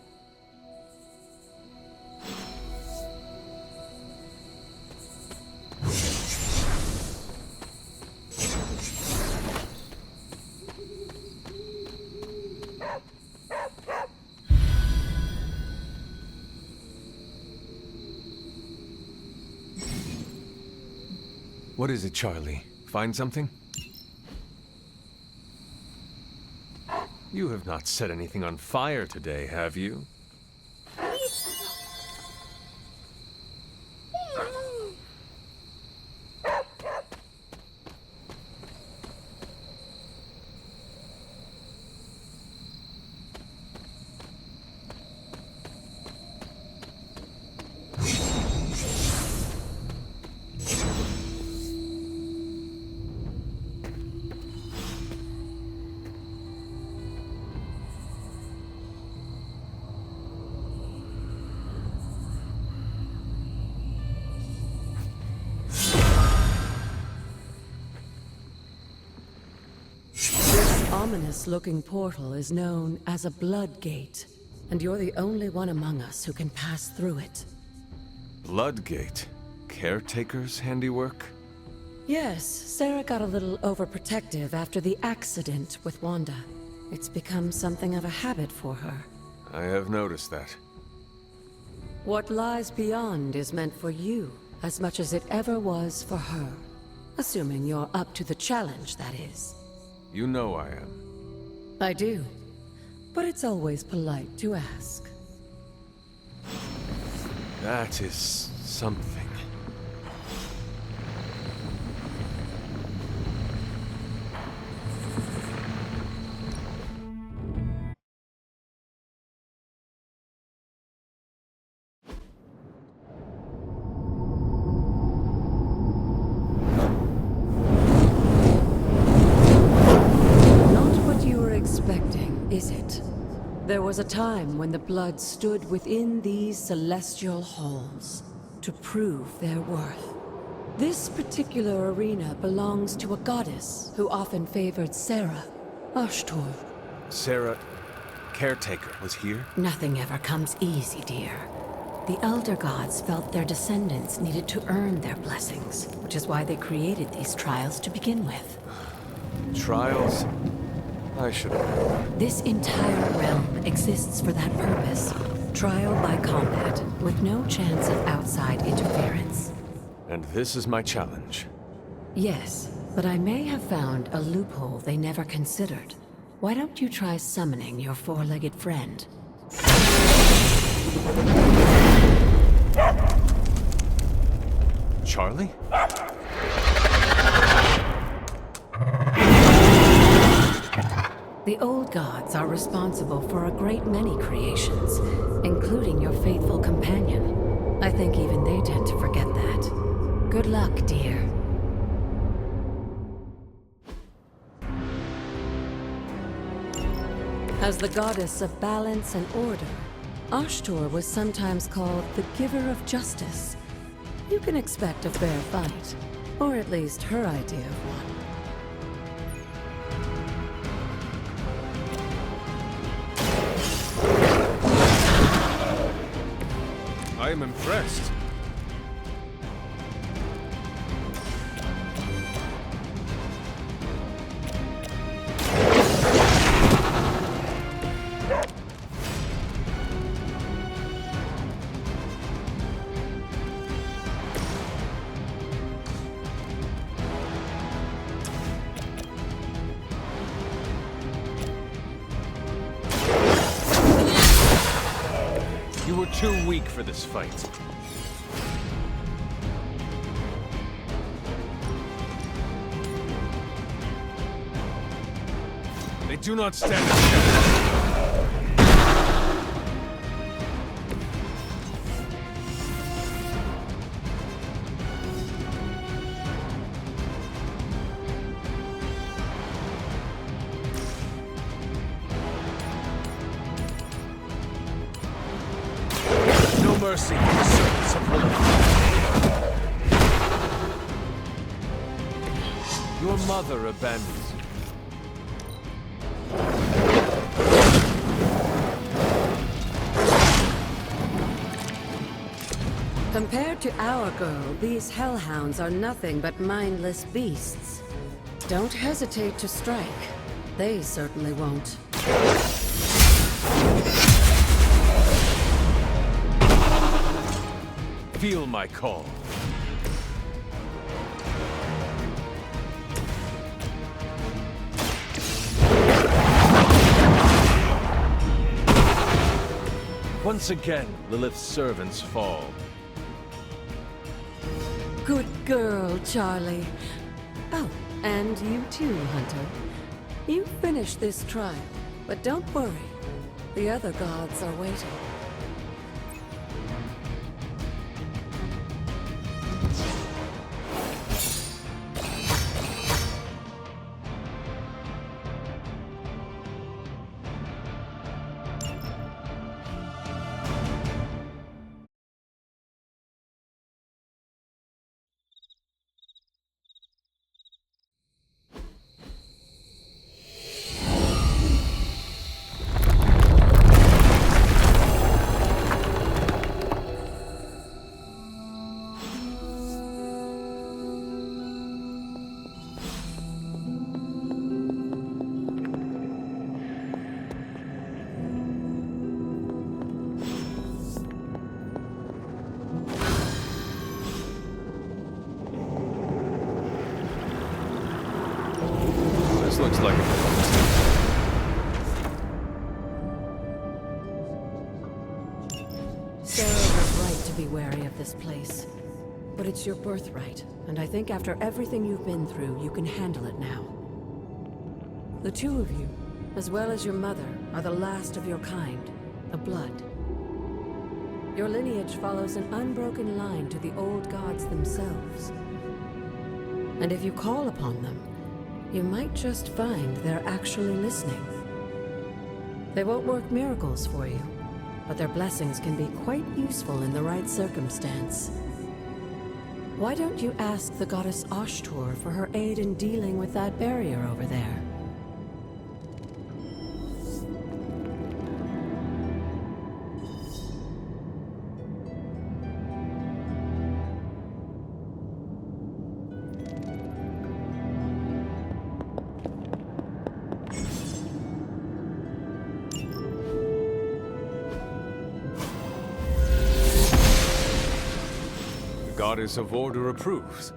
What is it, Charlie? Find something? You have not set anything on fire today, have you? Ominous-looking portal is known as a Bloodgate, and you're the only one among us who can pass through it. Bloodgate? Caretaker's handiwork? Yes, Sarah got a little overprotective after the accident with Wanda. It's become something of a habit for her. I have noticed that. What lies beyond is meant for you, as much as it ever was for her. Assuming you're up to the challenge, that is. You know I am. I do. But it's always polite to ask. That is something. Is it? There was a time when the blood stood within these celestial halls to prove their worth. This particular arena belongs to a goddess who often favored Sarah, Ashtor. Sarah, Caretaker, was here? Nothing ever comes easy, dear. The Elder Gods felt their descendants needed to earn their blessings, which is why they created these trials to begin with. Trials? I should have known. This entire realm exists for that purpose. Trial by combat, with no chance of outside interference. And this is my challenge. Yes, but I may have found a loophole they never considered. Why don't you try summoning your four-legged friend? Charlie? The old gods are responsible for a great many creations, including your faithful companion. I think even they tend to forget that. Good luck, dear. As the goddess of balance and order, Ashtor was sometimes called the Giver of Justice. You can expect a fair fight, or at least her idea of one. I am impressed. You were too weak for this fight. They do not stand a chance. Mercy for the servants of Lilith. Your mother abandons you. Compared to our girl, these hellhounds are nothing but mindless beasts. Don't hesitate to strike. They certainly won't. Feel my call. Once again, Lilith's servants fall. Good girl, Charlie. Oh, and you too, Hunter. You finished this trial, but don't worry. The other gods are waiting. This looks like a Sarah was right to be wary of this place. But it's your birthright, and I think after everything you've been through, you can handle it now. The two of you, as well as your mother, are the last of your kind, the Blood. Your lineage follows an unbroken line to the old gods themselves. And if you call upon them, you might just find they're actually listening. They won't work miracles for you, but their blessings can be quite useful in the right circumstance. Why don't you ask the goddess Ashtur for her aid in dealing with that barrier over there? Goddess of Order approves.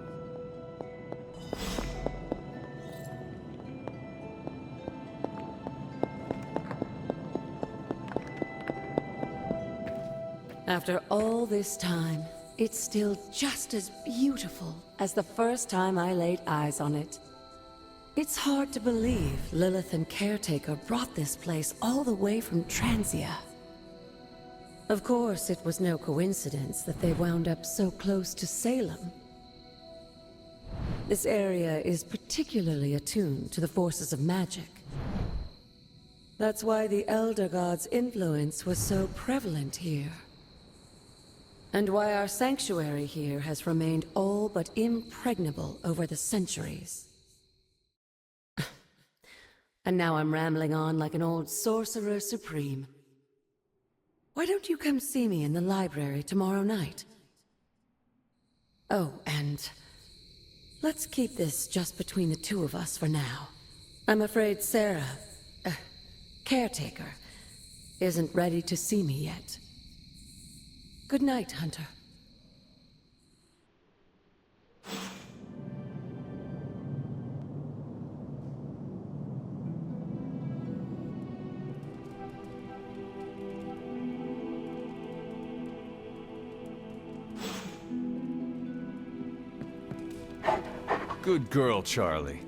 After all this time, it's still just as beautiful as the first time I laid eyes on it. It's hard to believe Lilith and Caretaker brought this place all the way from Transia. Of course, it was no coincidence that they wound up so close to Salem. This area is particularly attuned to the forces of magic. That's why the Elder God's influence was so prevalent here. And why our sanctuary here has remained all but impregnable over the centuries. And now I'm rambling on like an old sorcerer supreme. Why don't you come see me in the library tomorrow night? Oh, and let's keep this just between the two of us for now. I'm afraid Sarah, caretaker, isn't ready to see me yet. Good night, Hunter. Good girl, Charlie.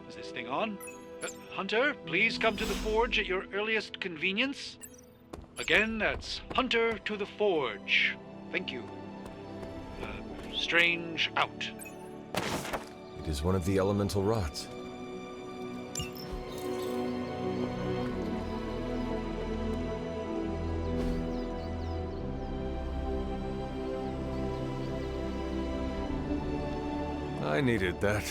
Is this thing on? Hunter, please come to the forge at your earliest convenience. Again, that's Hunter to the forge. Thank you. Strange out. It is one of the elemental rots. I needed that.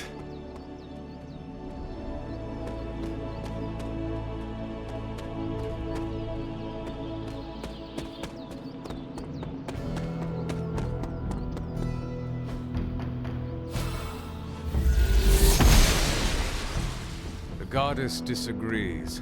The goddess disagrees.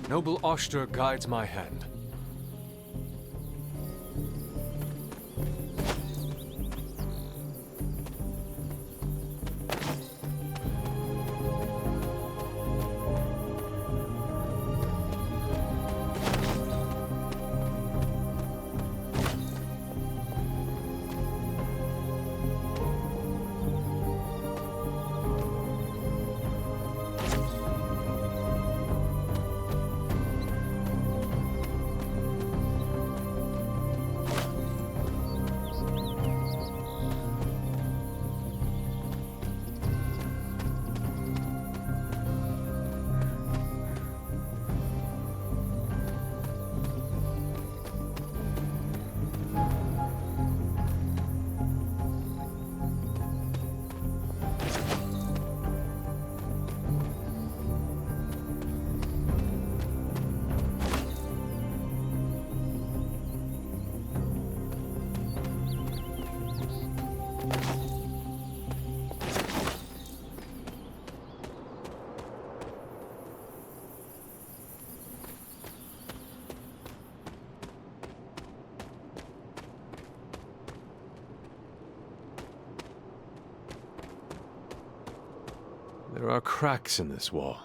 Noble Oshter guides my hand. are cracks in this wall.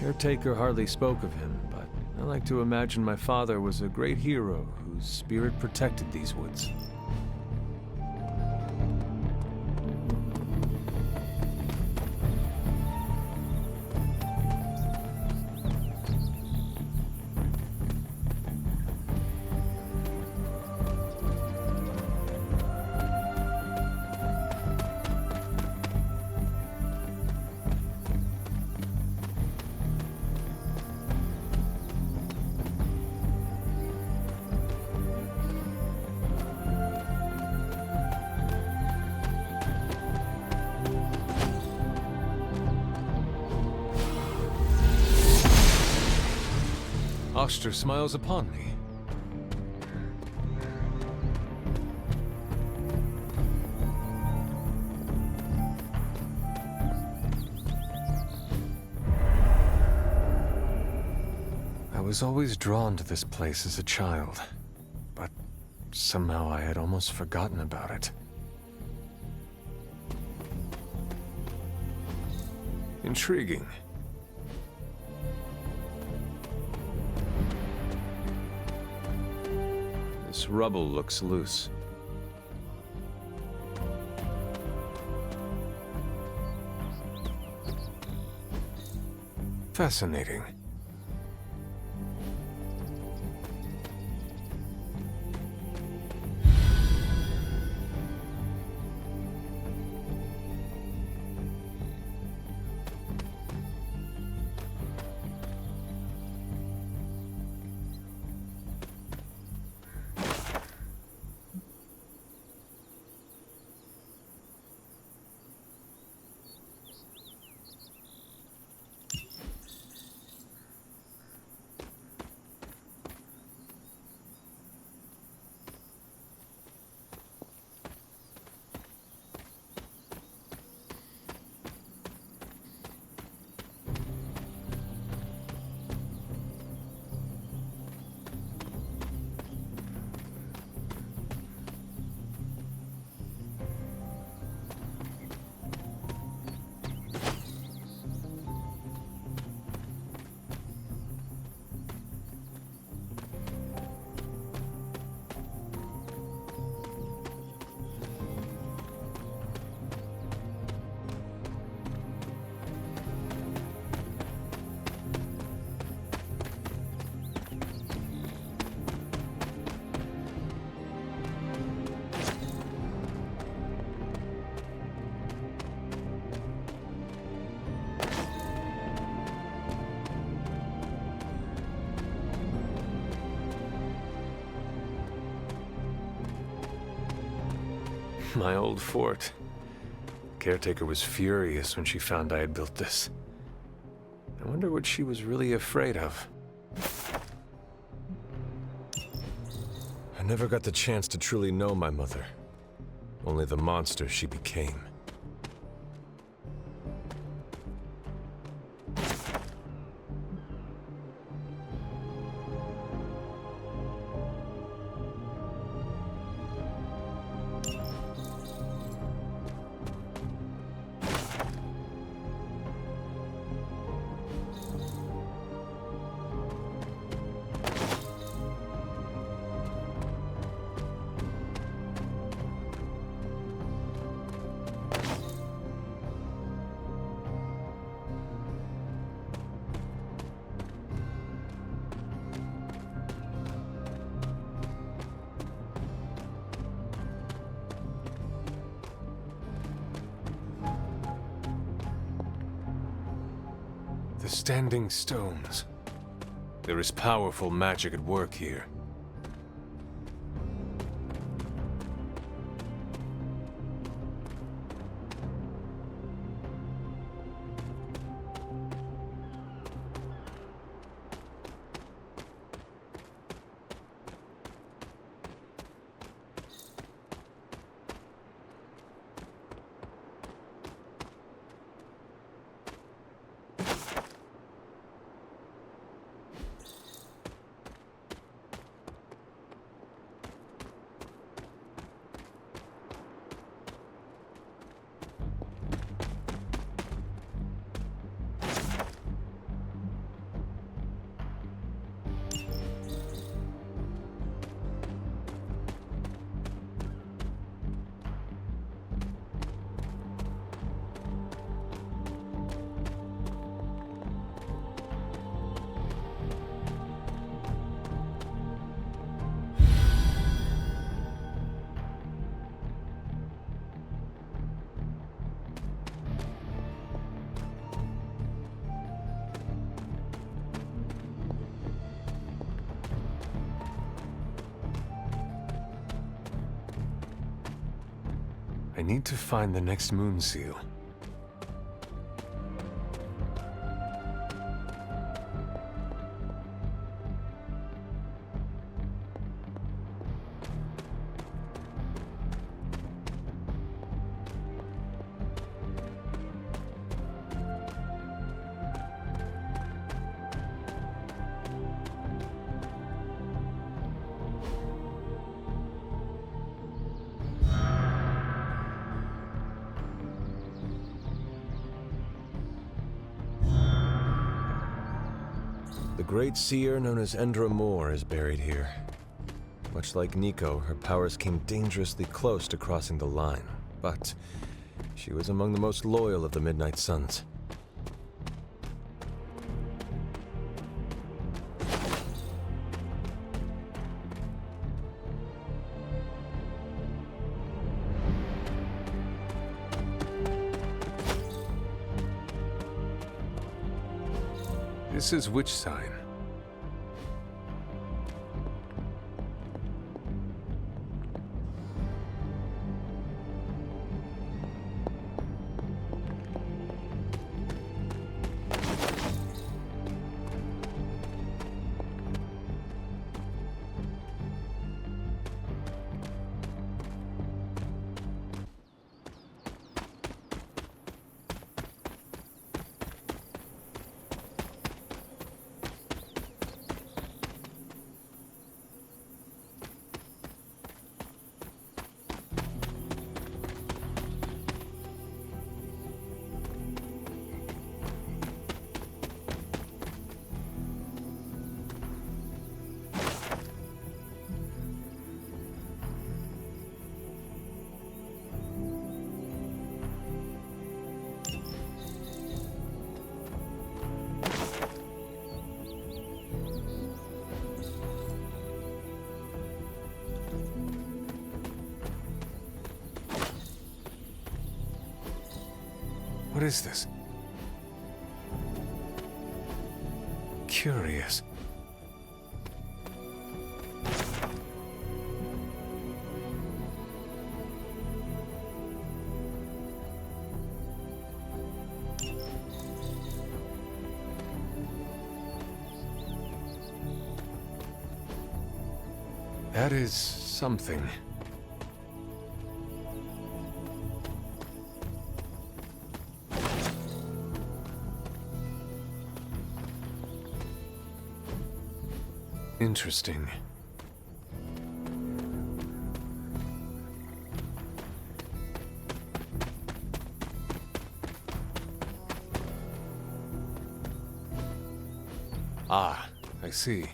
Caretaker hardly spoke of him, but I like to imagine my father was a great hero whose spirit protected these woods. Oster smiles upon me. I was always drawn to this place as a child, but somehow I had almost forgotten about it. Intriguing. This rubble looks loose. Fascinating. My old fort. Caretaker was furious when she found I had built this. I wonder what she was really afraid of. I never got the chance to truly know my mother. Only the monster she became. The Standing Stones. There is powerful magic at work here. need to find the next moon seal. The great seer known as Endra Moore is buried here. Much like Nico, her powers came dangerously close to crossing the line, but she was among the most loyal of the Midnight Suns. This is which sign? What is this? Curious. That is something. Interesting. Ah, I see.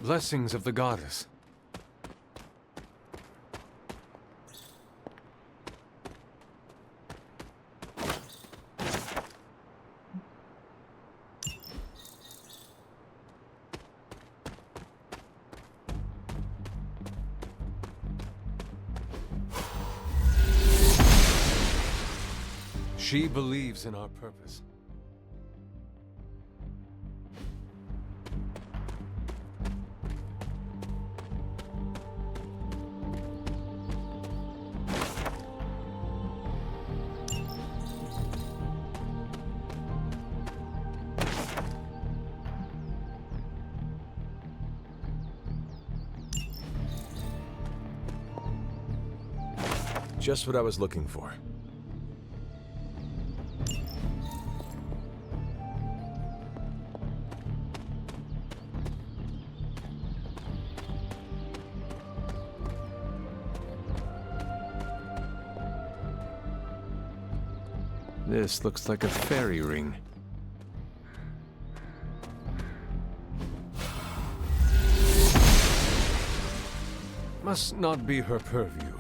Blessings of the goddess. She believes in our purpose. Just what I was looking for. This looks like a fairy ring. Must not be her purview.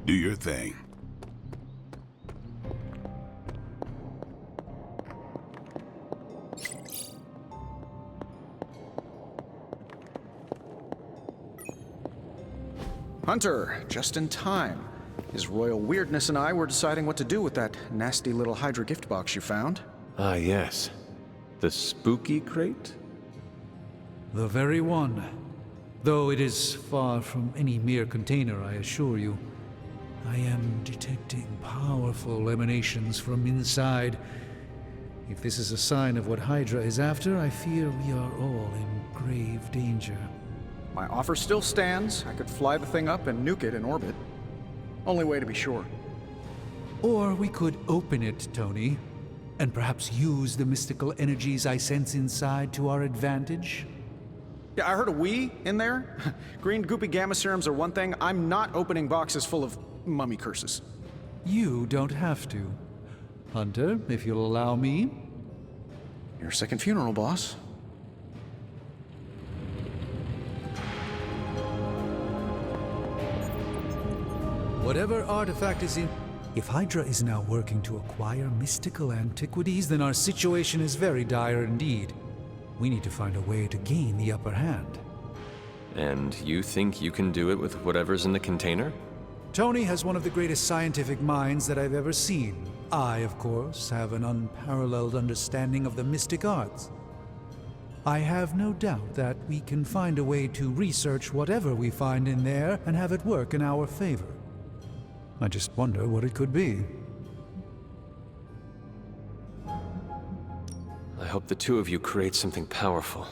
Do your thing. Hunter, just in time. His royal weirdness and I were deciding what to do with that nasty little Hydra gift box you found. Ah, yes. The spooky crate? The very one. Though it is far from any mere container, I assure you. I am detecting powerful emanations from inside. If this is a sign of what Hydra is after, I fear we are all in grave danger. My offer still stands. I could fly the thing up and nuke it in orbit. Only way to be sure. Or we could open it, Tony, and perhaps use the mystical energies I sense inside to our advantage. Yeah, I heard a "we" in there. Green goopy gamma serums are one thing. I'm not opening boxes full of mummy curses. You don't have to. Hunter, if you'll allow me. Your second funeral, boss. Whatever artifact is in... If Hydra is now working to acquire mystical antiquities, then our situation is very dire indeed. We need to find a way to gain the upper hand. And you think you can do it with whatever's in the container? Tony has one of the greatest scientific minds that I've ever seen. I, of course, have an unparalleled understanding of the mystic arts. I have no doubt that we can find a way to research whatever we find in there and have it work in our favor. I just wonder what it could be. I hope the two of you create something powerful.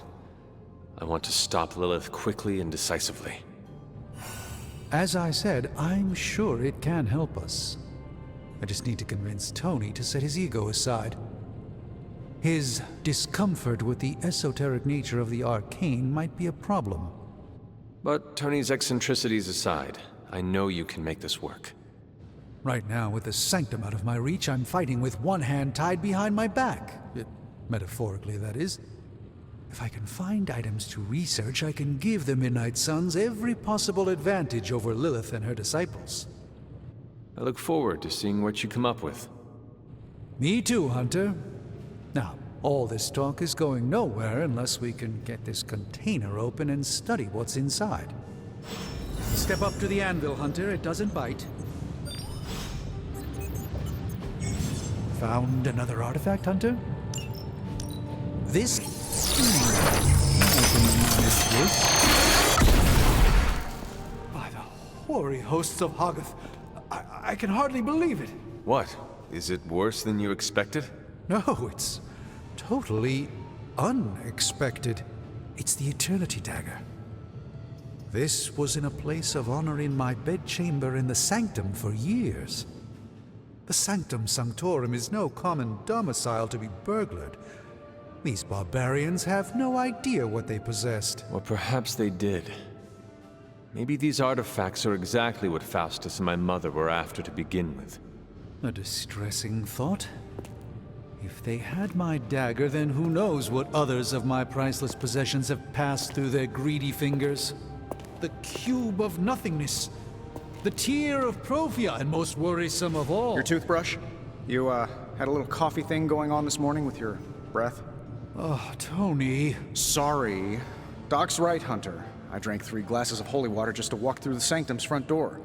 I want to stop Lilith quickly and decisively. As I said, I'm sure it can help us. I just need to convince Tony to set his ego aside. His discomfort with the esoteric nature of the arcane might be a problem. But Tony's eccentricities aside, I know you can make this work. Right now, with the sanctum out of my reach, I'm fighting with one hand tied behind my back. Metaphorically, that is. If I can find items to research, I can give the Midnight Suns every possible advantage over Lilith and her disciples. I look forward to seeing what you come up with. Me too, Hunter. Now, all this talk is going nowhere unless we can get this container open and study what's inside. Step up to the anvil, Hunter. It doesn't bite. Found another artifact, Hunter? This? By the hoary hosts of Hoggoth, I can hardly believe it. What? Is it worse than you expected? No, it's totally unexpected. It's the Eternity Dagger. This was in a place of honor in my bedchamber in the Sanctum for years. The Sanctum Sanctorum is no common domicile to be burglared. These barbarians have no idea what they possessed. Or perhaps they did. Maybe these artifacts are exactly what Faustus and my mother were after to begin with. A distressing thought. If they had my dagger, then who knows what others of my priceless possessions have passed through their greedy fingers. The Cube of Nothingness. The Tear of Profia, and most worrisome of all... Your toothbrush? You, had a little coffee thing going on this morning with your breath? Oh, Tony. Sorry. Doc's right, Hunter. I drank 3 glasses of holy water just to walk through the Sanctum's front door.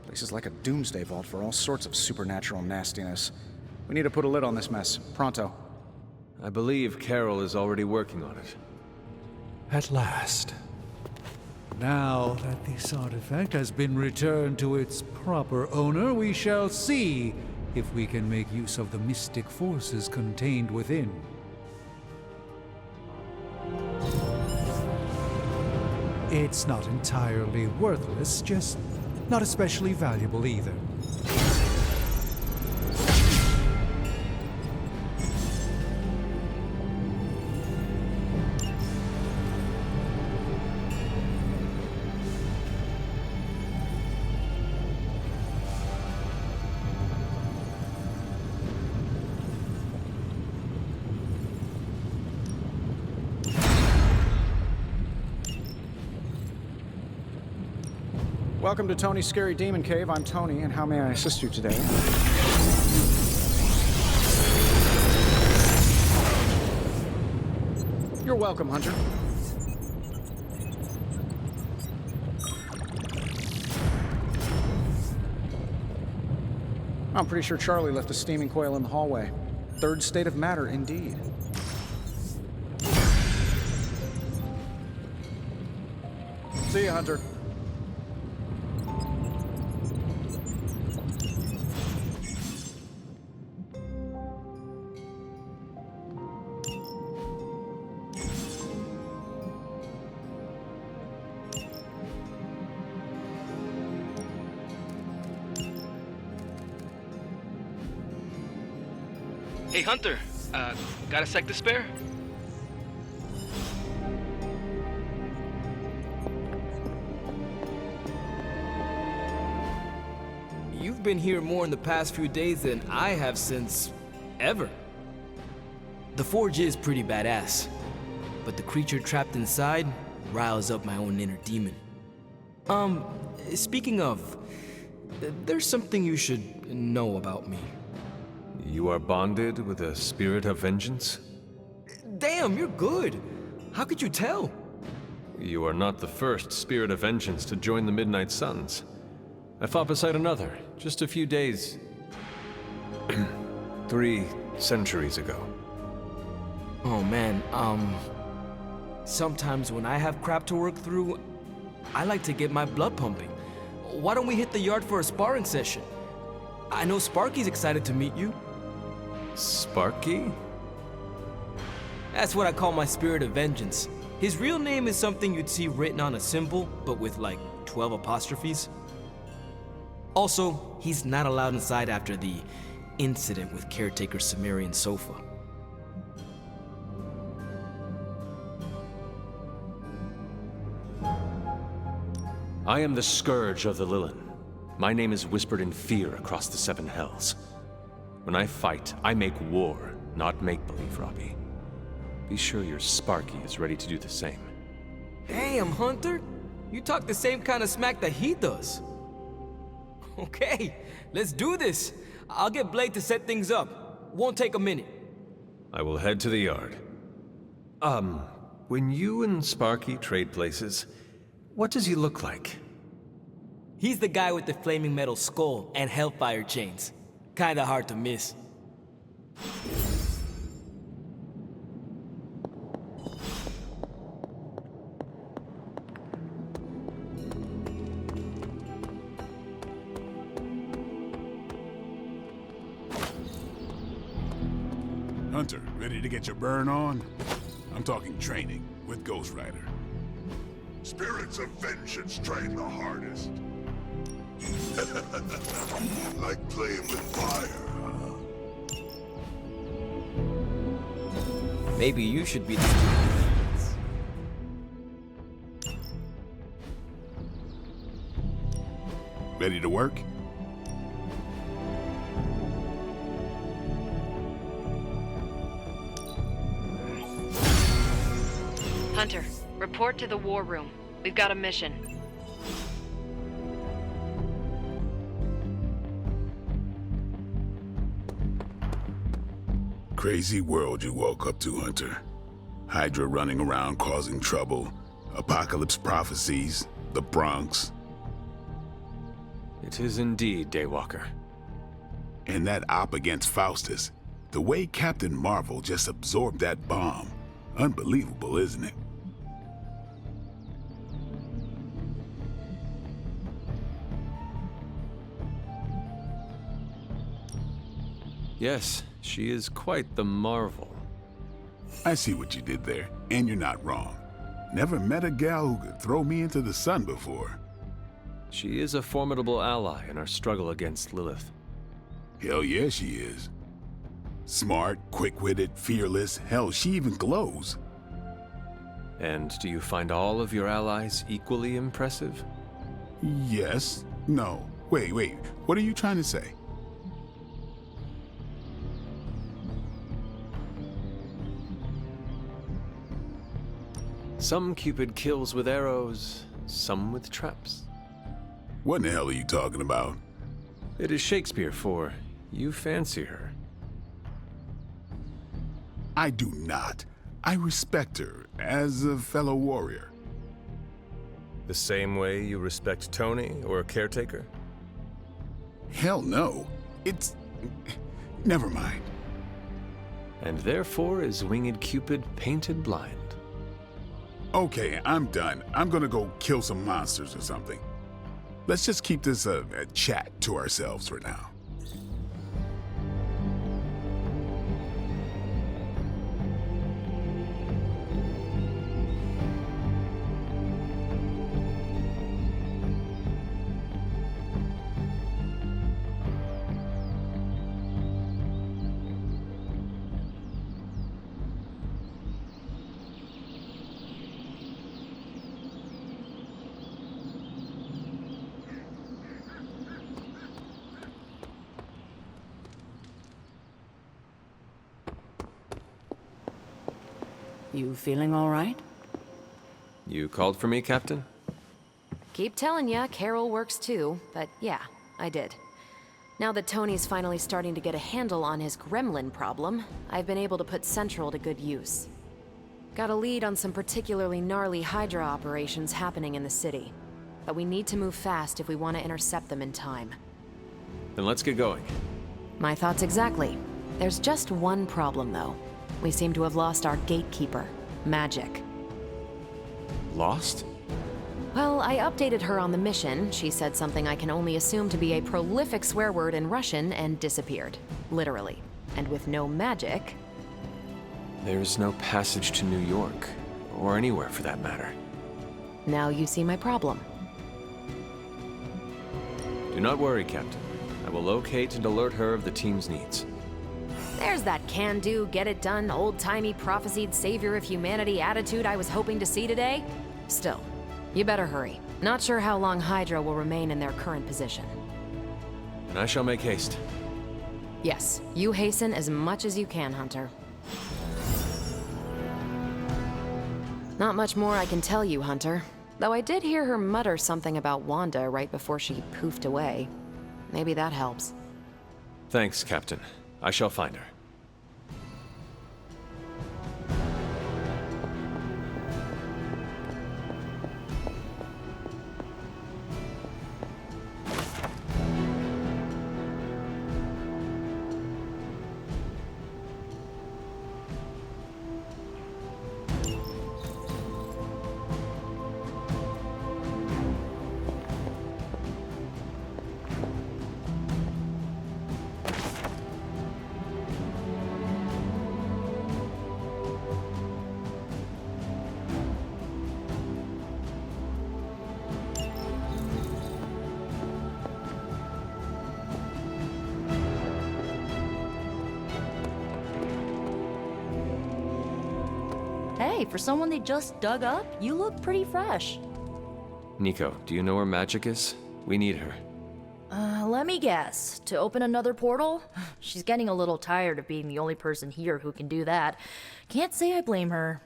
Place is like a doomsday vault for all sorts of supernatural nastiness. We need to put a lid on this mess. Pronto. I believe Carol is already working on it. At last. Now that this artifact has been returned to its proper owner, we shall see if we can make use of the mystic forces contained within. It's not entirely worthless, just not especially valuable either. Welcome to Tony's Scary Demon Cave. I'm Tony, and how may I assist you today? You're welcome, Hunter. I'm pretty sure Charlie left a steaming coil in the hallway. Third state of matter, indeed. See you, Hunter. Hey, Hunter. Got a sec to spare? You've been here more in the past few days than I have since... ever. The Forge is pretty badass, but the creature trapped inside riles up my own inner demon. Speaking of, there's something you should know about me. You are bonded with a spirit of vengeance? Damn, you're good. How could you tell? You are not the first spirit of vengeance to join the Midnight Suns. I fought beside another, just a few days... 3 centuries ago. Oh man, sometimes when I have crap to work through, I like to get my blood pumping. Why don't we hit the yard for a sparring session? I know Sparky's excited to meet you. Sparky? That's what I call my spirit of vengeance. His real name is something you'd see written on a symbol, but with like 12 apostrophes. Also, he's not allowed inside after the incident with caretaker Sumerian Sofa. I am the Scourge of the Lilin. My name is whispered in fear across the 7 hells. When I fight, I make war, not make-believe, Robbie. Be sure your Sparky is ready to do the same. Damn, Hunter! You talk the same kind of smack that he does. Okay, let's do this. I'll get Blade to set things up. Won't take a minute. I will head to the yard. When you and Sparky trade places, what does he look like? He's the guy with the flaming metal skull and hellfire chains. Kinda hard to miss. Hunter, ready to get your burn on? I'm talking training with Ghost Rider. Spirits of vengeance train the hardest. Like playing with fire, huh? Maybe you should be the... Ready to work? Hunter, report to the war room. We've got a mission. Crazy world you woke up to, Hunter. Hydra running around causing trouble, apocalypse prophecies, the Bronx. It is indeed, Daywalker. And that op against Faustus. The way Captain Marvel just absorbed that bomb. Unbelievable, isn't it? Yes, she is quite the marvel. I see what you did there, and you're not wrong. Never met a gal who could throw me into the sun before. She is a formidable ally in our struggle against Lilith. Hell yeah, she is. Smart, quick-witted, fearless, hell, she even glows. And do you find all of your allies equally impressive? Yes. No. Wait, what are you trying to say? Some Cupid kills with arrows, some with traps. What in the hell are you talking about? It is Shakespeare for, you fancy her. I do not. I respect her as a fellow warrior. The same way you respect Tony or a caretaker? Hell no. It's... never mind. And therefore is Winged Cupid painted blind. Okay, I'm done. I'm gonna go kill some monsters or something. Let's just keep this a chat to ourselves for now. You feeling all right? You called for me, Captain? Keep telling ya, Carol works too, but yeah, I did. Now that Tony's finally starting to get a handle on his gremlin problem, I've been able to put Central to good use. Got a lead on some particularly gnarly Hydra operations happening in the city. But we need to move fast if we want to intercept them in time. Then let's get going. My thoughts exactly. There's just one problem, though. We seem to have lost our gatekeeper, Magic. Lost? Well, I updated her on the mission. She said something I can only assume to be a prolific swear word in Russian and disappeared. Literally. And with no magic... There's no passage to New York, or anywhere for that matter. Now you see my problem. Do not worry, Captain. I will locate and alert her of the team's needs. There's that can-do, get-it-done, old-timey prophesied savior of humanity attitude I was hoping to see today. Still, you better hurry. Not sure how long Hydra will remain in their current position. And I shall make haste. Yes, you hasten as much as you can, Hunter. Not much more I can tell you, Hunter. Though I did hear her mutter something about Wanda right before she poofed away. Maybe that helps. Thanks, Captain. I shall find her. Hey, for someone they just dug up, you look pretty fresh. Nico, do you know where Magic is? We need her. Let me guess. To open another portal? She's getting a little tired of being the only person here who can do that. Can't say I blame her.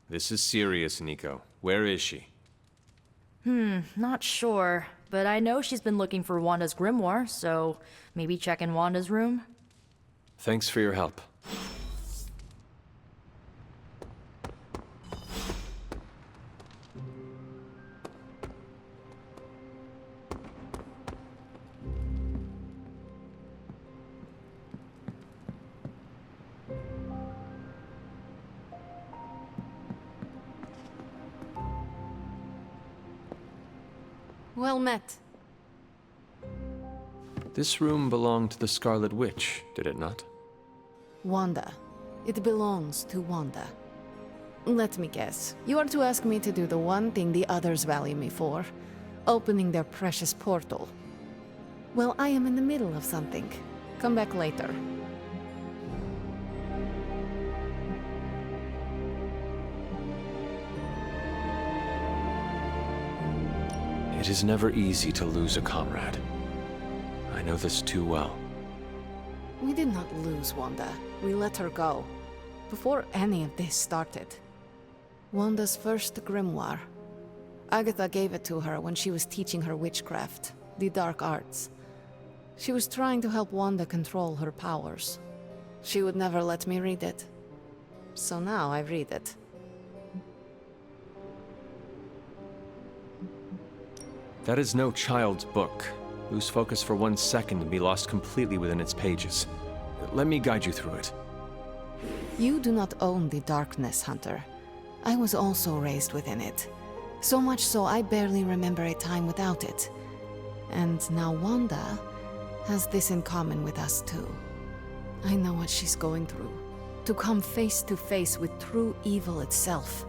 This is serious, Nico. Where is she? Not sure. But I know she's been looking for Wanda's grimoire, so maybe check in Wanda's room? Thanks for your help. Well met. This room belonged to the Scarlet Witch, did it not? Wanda. It belongs to Wanda. Let me guess. You are to ask me to do the one thing the others value me for. Opening their precious portal. Well, I am in the middle of something. Come back later. It is never easy to lose a comrade. I know this too well. We did not lose Wanda. We let her go. Before any of this started. Wanda's first grimoire. Agatha gave it to her when she was teaching her witchcraft, the dark arts. She was trying to help Wanda control her powers. She would never let me read it. So now I read it. That is no child's book. Lose focus for 1 second and be lost completely within its pages. Let me guide you through it. You do not own the darkness, Hunter. I was also raised within it. So much so I barely remember a time without it. And now Wanda has this in common with us too. I know what she's going through. To come face to face with true evil itself.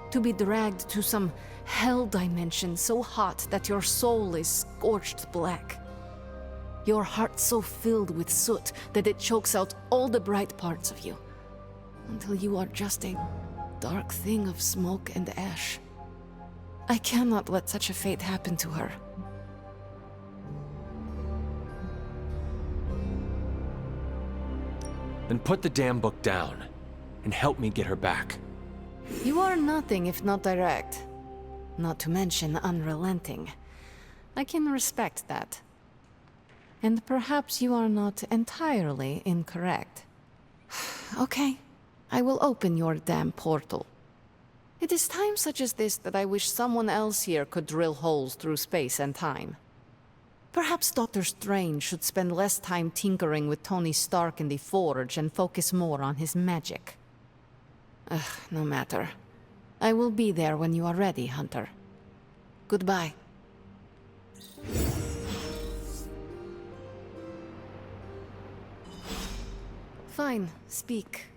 To be dragged to some hell dimension so hot that your soul is scorched black. Your heart so filled with soot that it chokes out all the bright parts of you. Until you are just a dark thing of smoke and ash. I cannot let such a fate happen to her. Then put the damn book down, and help me get her back. You are nothing if not direct. Not to mention unrelenting. I can respect that. And perhaps you are not entirely incorrect. Okay, I will open your damn portal. It is times such as this that I wish someone else here could drill holes through space and time. Perhaps Doctor Strange should spend less time tinkering with Tony Stark in the Forge and focus more on his magic. No matter. I will be there when you are ready, Hunter. Goodbye. Fine, speak.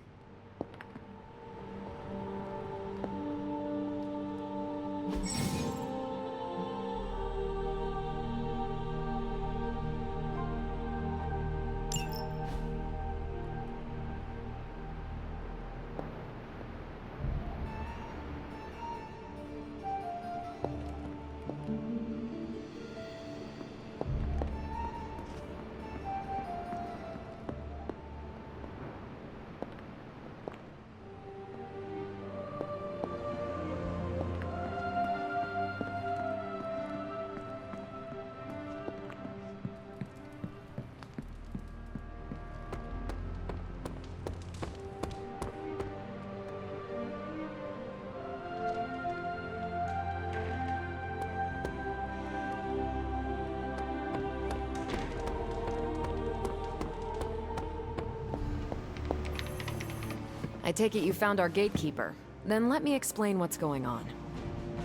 I take it you found our gatekeeper. Then let me explain what's going on.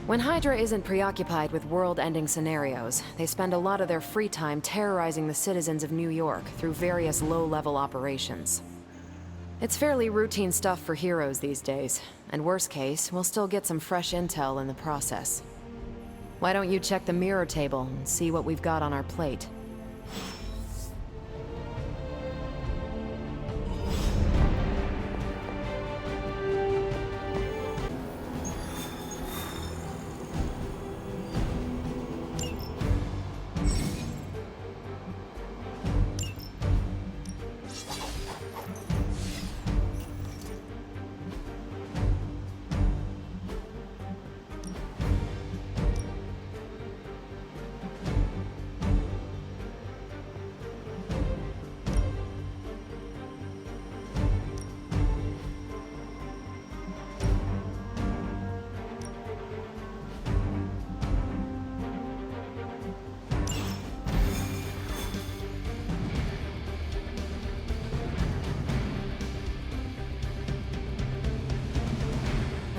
When Hydra isn't preoccupied with world-ending scenarios, they spend a lot of their free time terrorizing the citizens of New York through various low-level operations. It's fairly routine stuff for heroes these days, and worst case, we'll still get some fresh intel in the process. Why don't you check the mirror table and see what we've got on our plate?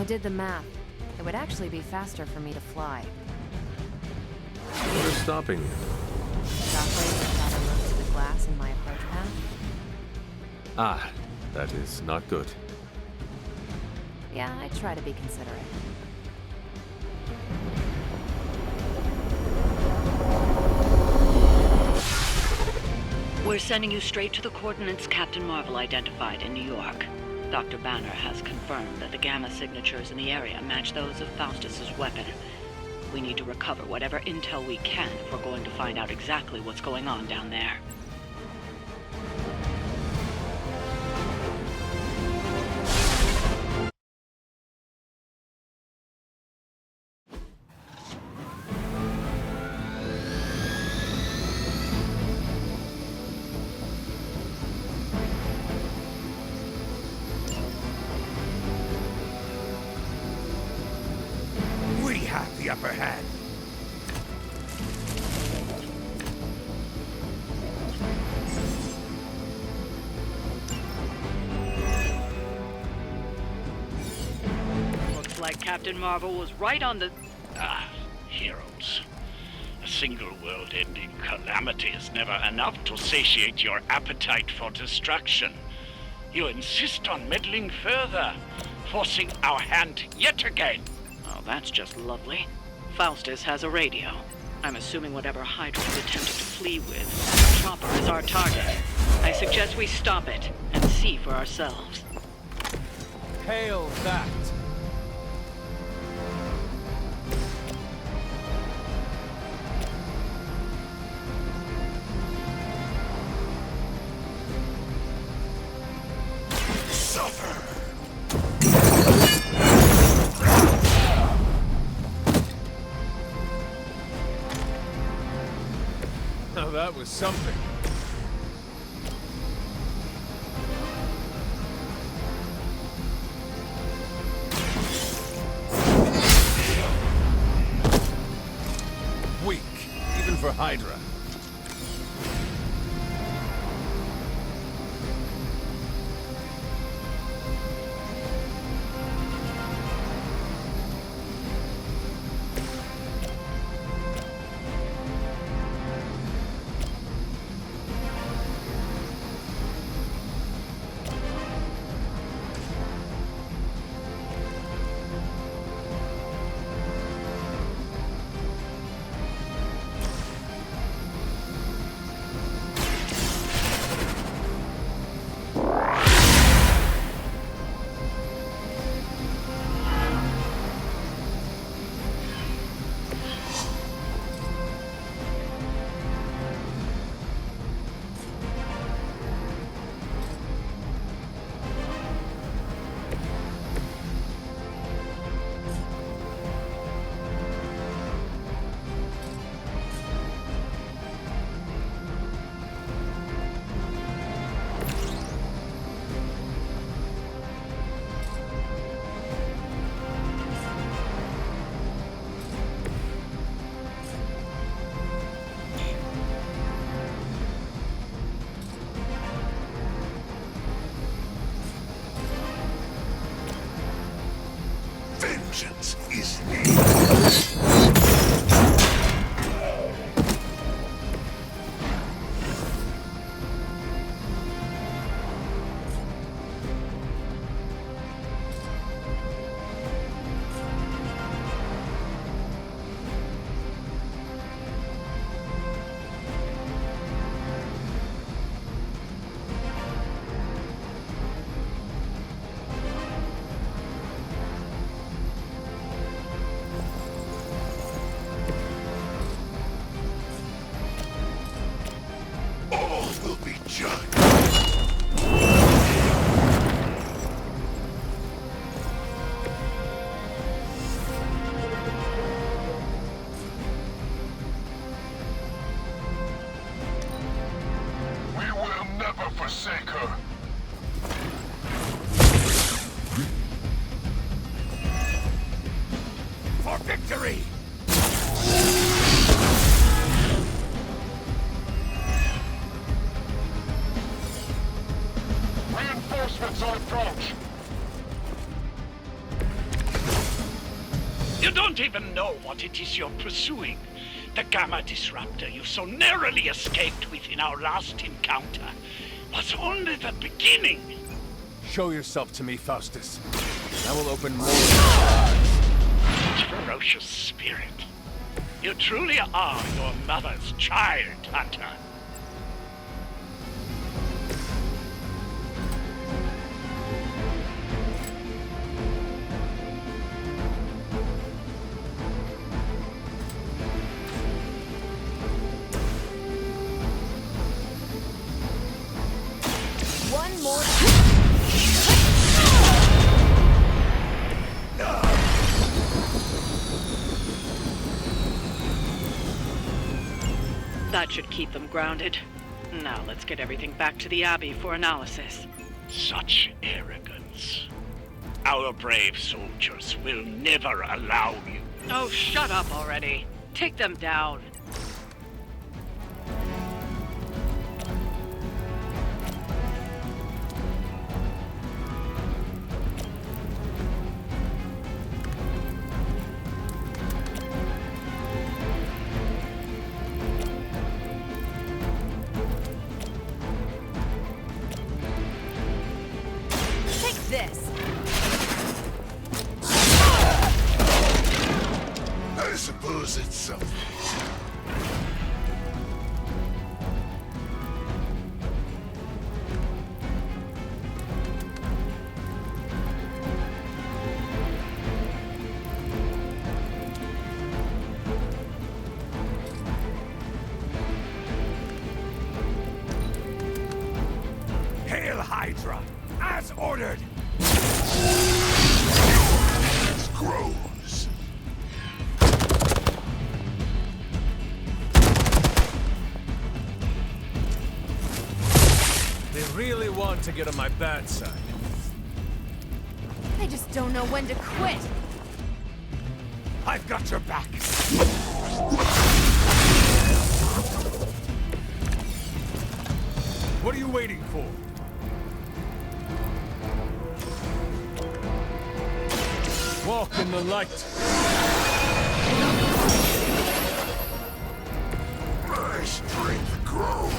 I did the math. It would actually be faster for me to fly. What is stopping you? Shockwaves that got most of the glass in my approach path? Ah, that is not good. Yeah, I try to be considerate. We're sending you straight to the coordinates Captain Marvel identified in New York. Dr. Banner has confirmed that the gamma signatures in the area match those of Faustus's weapon. We need to recover whatever intel we can if we're going to find out exactly what's going on down there. We have the upper hand. Captain Marvel was right on the... Heroes. A single world-ending calamity is never enough to satiate your appetite for destruction. You insist on meddling further, forcing our hand yet again. Oh, that's just lovely. Faustus has a radio. I'm assuming whatever Hydra is attempting to flee with, Chopper is our target. I suggest we stop it and see for ourselves. Hail that! Now that was something. Weak, even for Hydra. Vengeance is needed. All will be judged. We will never forsake her. For victory! Reinforcements on approach. You don't even know what it is you're pursuing. The Gamma Disruptor you so narrowly escaped with in our last encounter was only the beginning. Show yourself to me, Faustus. I will open more. Ferocious spirit. You truly are your mother's child, Hunter. One more. That should keep them grounded. Now let's get everything back to the Abbey for analysis. Such arrogance. Our brave soldiers will never allow you. Oh, shut up already. Take them down. something. Hail Hydra! As ordered! It grows. They really want to get on my bad side. They just don't know when to quit. I've got your back. What are you waiting for? Walk in the light. My strength grows.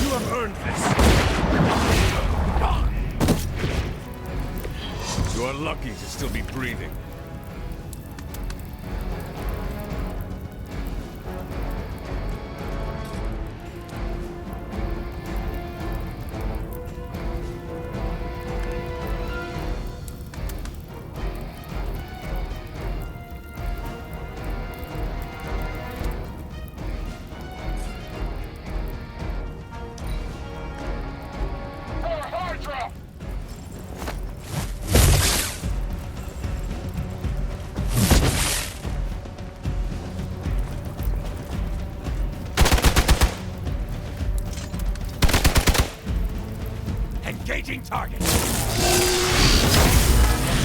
You have earned this. You are lucky to still be breathing. Engaging target.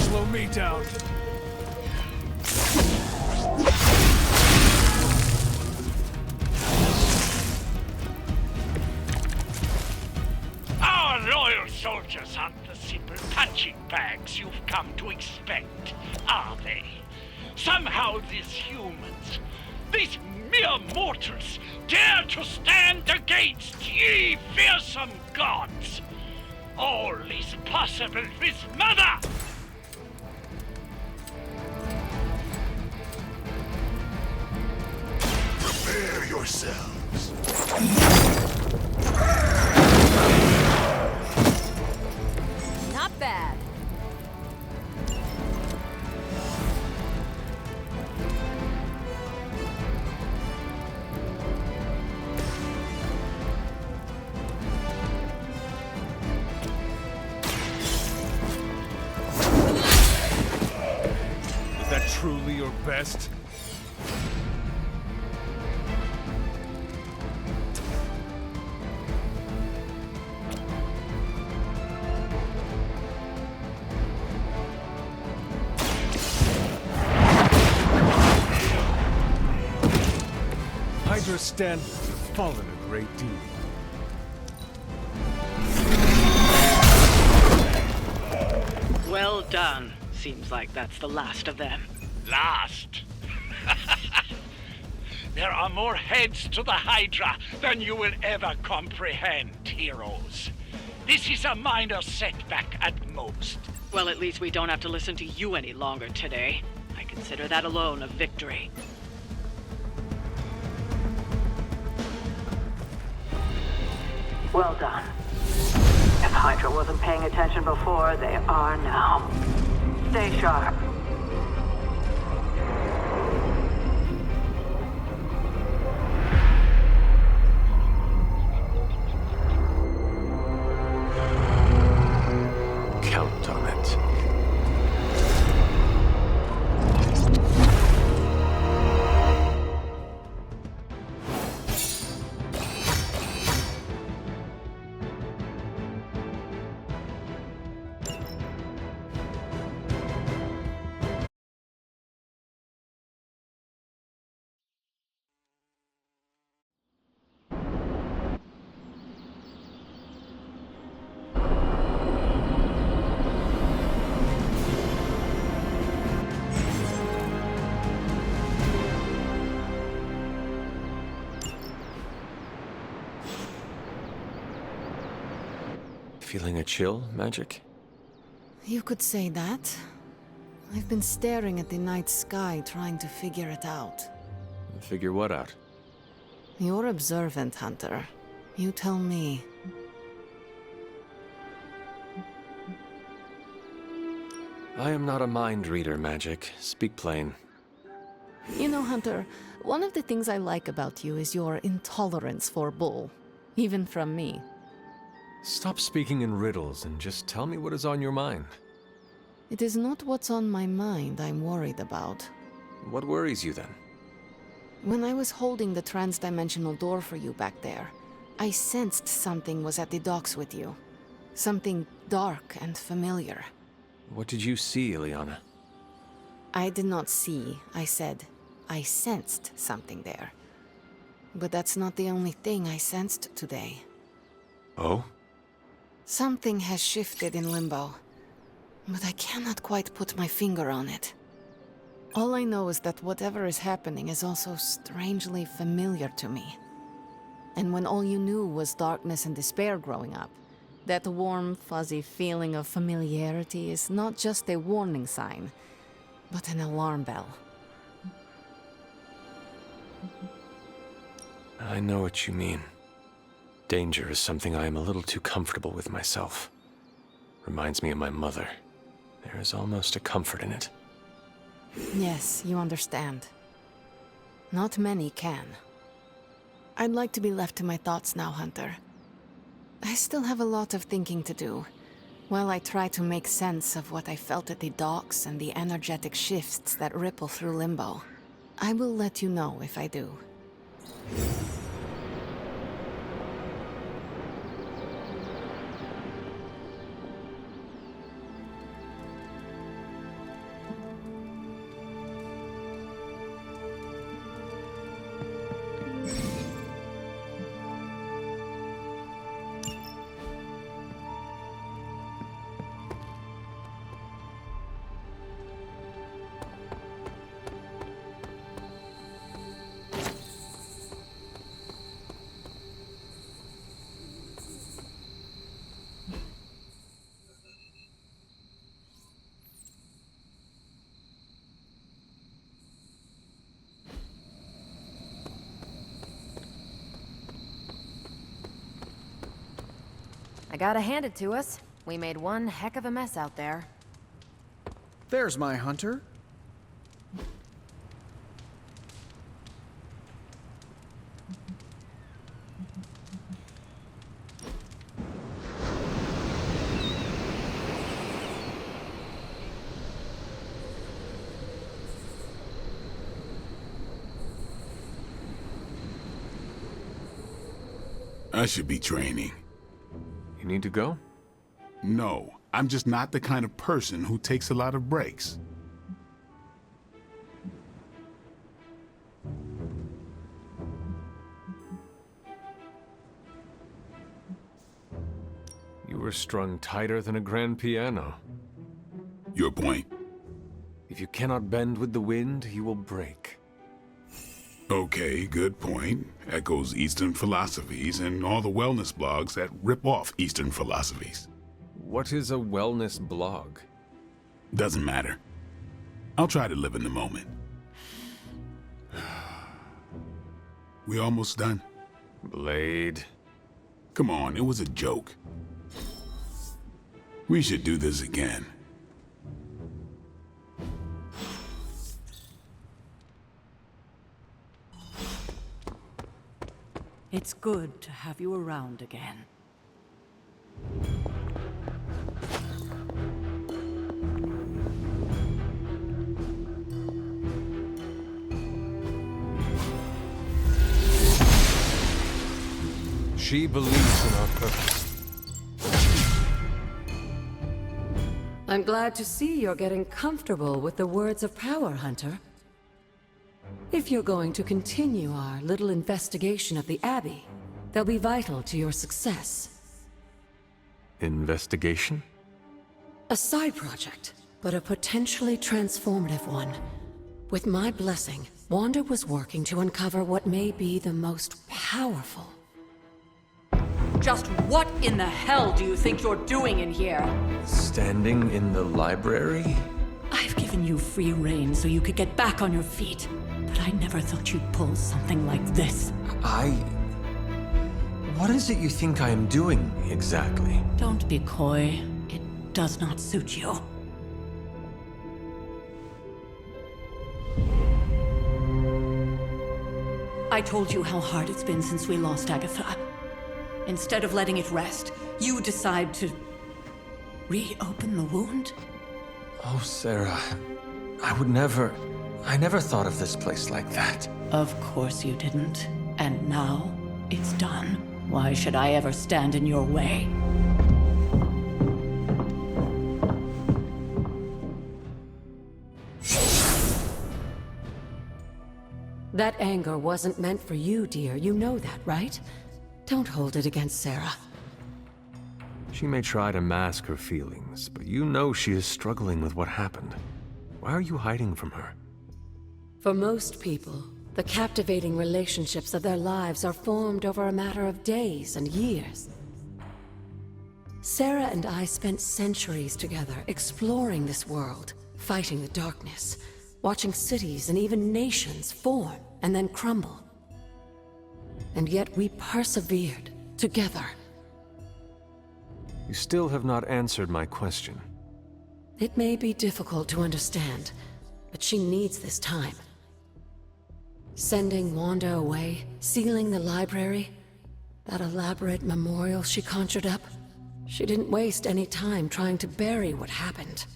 Slow me down. Our loyal soldiers aren't the simple punching bags you've come to expect, are they? Somehow these humans, these mere mortals, dare to stand against ye fearsome gods. All is possible with Mother! Prepare yourselves. Not bad. Is that truly your best? Hydra's standards have fallen a great deal. Well done. Seems like that's the last of them. Last? There are more heads to the Hydra than you will ever comprehend, heroes. This is a minor setback at most. Well, at least we don't have to listen to you any longer today. I consider that alone a victory. Well done. Hydra wasn't paying attention before, they are now. Stay sharp. Count on it. Feeling a chill, Magic? You could say that. I've been staring at the night sky trying to figure it out. Figure what out? You're observant, Hunter. You tell me. I am not a mind reader, Magic. Speak plain. You know, Hunter, one of the things I like about you is your intolerance for bull. Even from me. Stop speaking in riddles and just tell me what is on your mind. It is not what's on my mind I'm worried about. What worries you then? When I was holding the transdimensional door for you back there, I sensed something was at the docks with you. Something dark and familiar. What did you see, Illyana? I did not see, I said. I sensed something there. But that's not the only thing I sensed today. Oh? Something has shifted in Limbo, but I cannot quite put my finger on it. All I know is that whatever is happening is also strangely familiar to me. And when all you knew was darkness and despair growing up, that warm, fuzzy feeling of familiarity is not just a warning sign, but an alarm bell. I know what you mean. Danger is something I am a little too comfortable with myself. Reminds me of my mother. There is almost a comfort in it. Yes, you understand. Not many can. I'd like to be left to my thoughts now, Hunter. I still have a lot of thinking to do, while I try to make sense of what I felt at the docks and the energetic shifts that ripple through Limbo. I will let you know if I do. I gotta hand it to us. We made one heck of a mess out there. There's my Hunter. I should be training. You need to go? No, I'm just not the kind of person who takes a lot of breaks. You were strung tighter than a grand piano. Your point? If you cannot bend with the wind, you will break. Okay, good point. Echoes Eastern philosophies and all the wellness blogs that rip off Eastern philosophies. What is a wellness blog? Doesn't matter. I'll try to live in the moment. We almost done? Blade. Come on, it was a joke. We should do this again. It's good to have you around again. She believes in our purpose. I'm glad to see you're getting comfortable with the words of power, Hunter. If you're going to continue our little investigation of the Abbey, they'll be vital to your success. Investigation? A side project, but a potentially transformative one. With my blessing, Wanda was working to uncover what may be the most powerful. Just what in the hell do you think you're doing in here? Standing in the library? I've given you free rein so you could get back on your feet. But I never thought you'd pull something like this. What is it you think I am doing, exactly? Don't be coy. It does not suit you. I told you how hard it's been since we lost Agatha. Instead of letting it rest, you decide to reopen the wound? Oh, Sarah. I never thought of this place like that. Of course you didn't. And now, it's done. Why should I ever stand in your way? That anger wasn't meant for you, dear. You know that, right? Don't hold it against Sarah. She may try to mask her feelings, but you know she is struggling with what happened. Why are you hiding from her? For most people, the captivating relationships of their lives are formed over a matter of days and years. Sarah and I spent centuries together exploring this world, fighting the darkness, watching cities and even nations form and then crumble. And yet we persevered, together. You still have not answered my question. It may be difficult to understand, but she needs this time. Sending Wanda away, sealing the library, that elaborate memorial she conjured up, she didn't waste any time trying to bury what happened.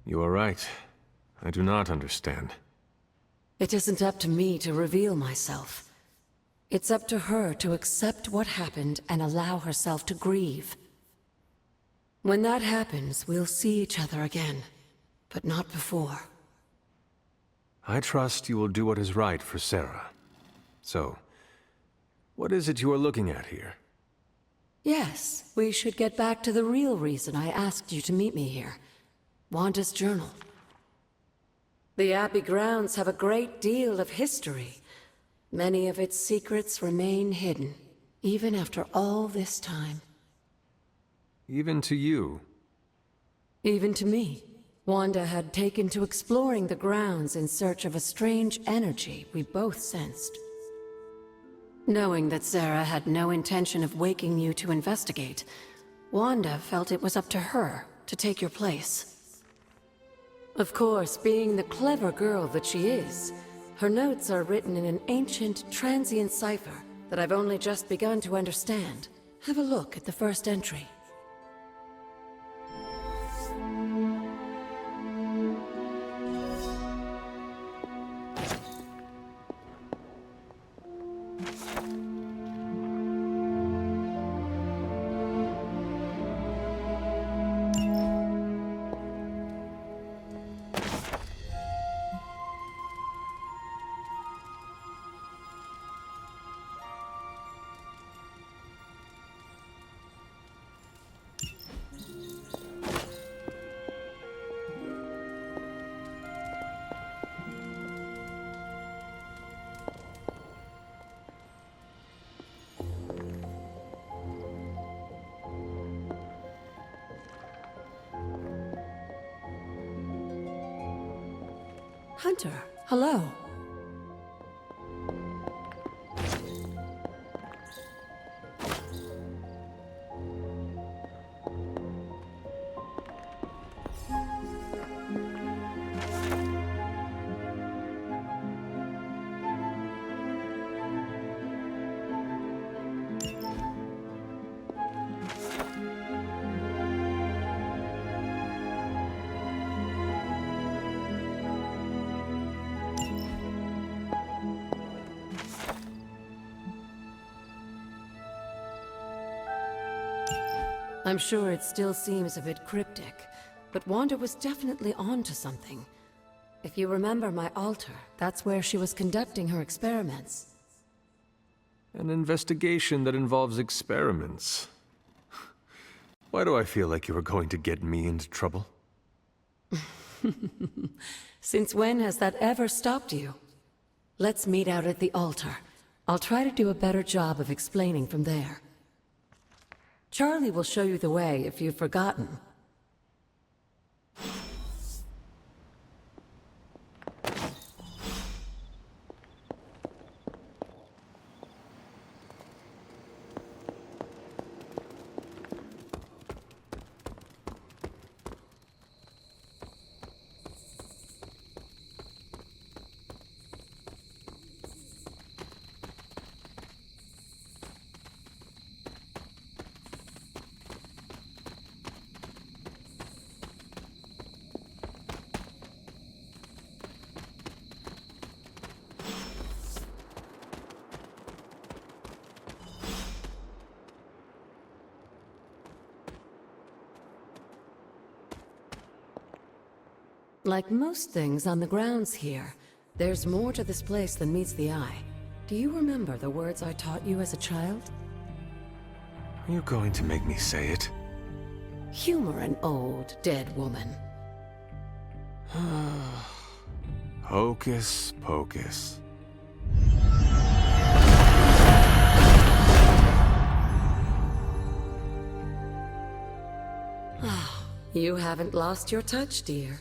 You are right. I do not understand. It isn't up to me to reveal myself. It's up to her to accept what happened and allow herself to grieve. When that happens, we'll see each other again, but not before. I trust you will do what is right for Sarah. So, what is it you are looking at here? Yes, we should get back to the real reason I asked you to meet me here. Wanda's journal. The Abbey grounds have a great deal of history. Many of its secrets remain hidden, even after all this time. Even to you? Even to me. Wanda had taken to exploring the grounds in search of a strange energy we both sensed. Knowing that Sarah had no intention of waking you to investigate, Wanda felt it was up to her to take your place. Of course, being the clever girl that she is, her notes are written in an ancient, transient cipher that I've only just begun to understand. Have a look at the first entry. Hunter, hello. I'm sure it still seems a bit cryptic, but Wanda was definitely onto something. If you remember my altar, that's where she was conducting her experiments. An investigation that involves experiments. Why do I feel like you are going to get me into trouble? Since when has that ever stopped you? Let's meet out at the altar. I'll try to do a better job of explaining from there. Charlie will show you the way if you've forgotten. Like most things on the grounds here, there's more to this place than meets the eye. Do you remember the words I taught you as a child? Are you going to make me say it? Humor an old, dead woman. Hocus pocus. You haven't lost your touch, dear.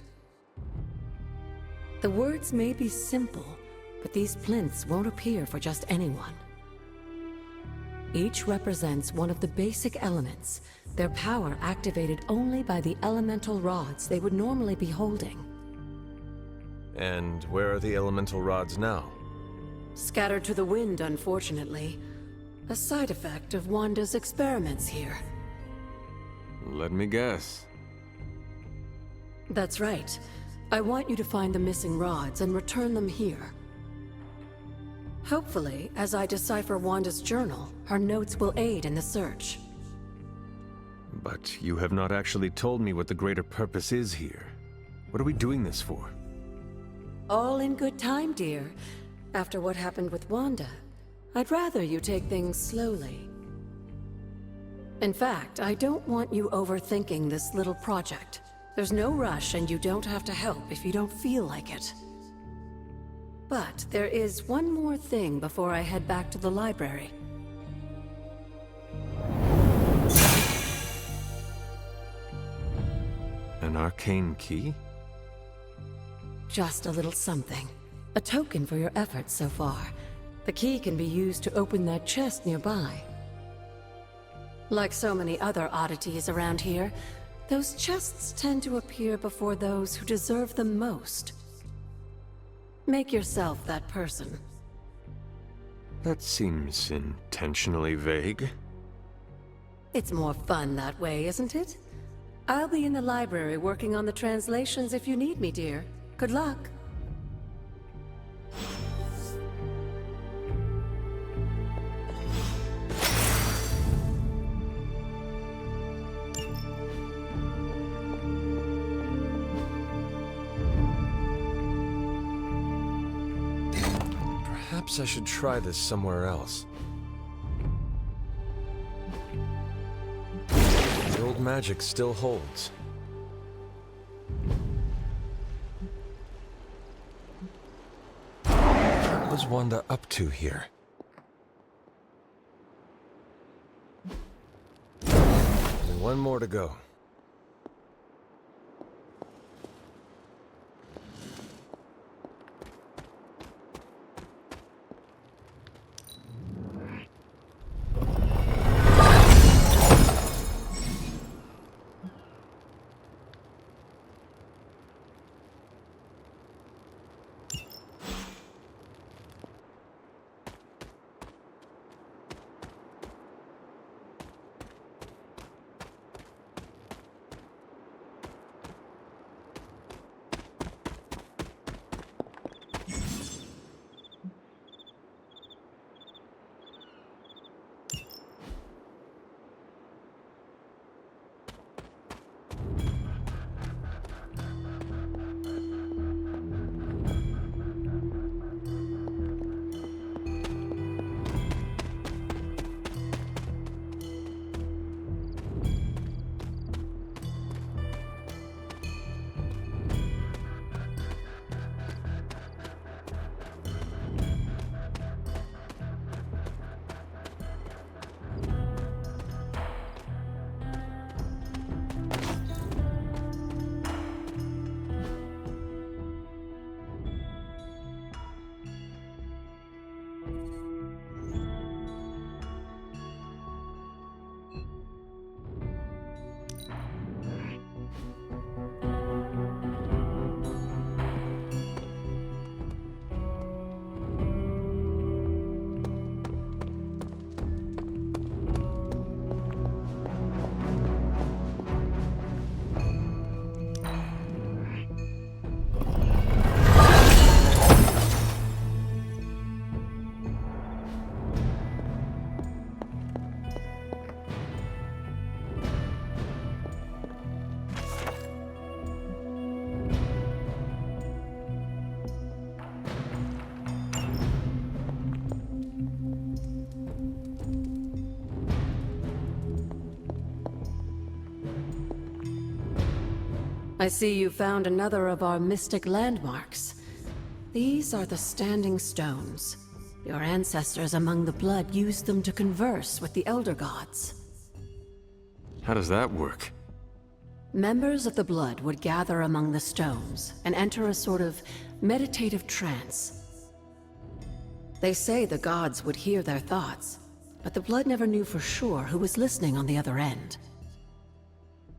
The words may be simple, but these plinths won't appear for just anyone. Each represents one of the basic elements, their power activated only by the elemental rods they would normally be holding. And where are the elemental rods now? Scattered to the wind, unfortunately. A side effect of Wanda's experiments here. Let me guess. That's right. I want you to find the missing rods and return them here. Hopefully, as I decipher Wanda's journal, her notes will aid in the search. But you have not actually told me what the greater purpose is here. What are we doing this for? All in good time, dear. After what happened with Wanda, I'd rather you take things slowly. In fact, I don't want you overthinking this little project. There's no rush, and you don't have to help if you don't feel like it. But there is one more thing before I head back to the library. An arcane key? Just a little something. A token for your efforts so far. The key can be used to open that chest nearby. Like so many other oddities around here, those chests tend to appear before those who deserve them most. Make yourself that person. That seems intentionally vague. It's more fun that way, isn't it? I'll be in the library working on the translations if you need me, dear. Good luck. Perhaps I should try this somewhere else. The old magic still holds. What was Wanda up to here? Only one more to go. I see you found another of our mystic landmarks. These are the Standing Stones. Your ancestors among the Blood used them to converse with the Elder Gods. How does that work? Members of the Blood would gather among the stones and enter a sort of meditative trance. They say the gods would hear their thoughts, but the Blood never knew for sure who was listening on the other end.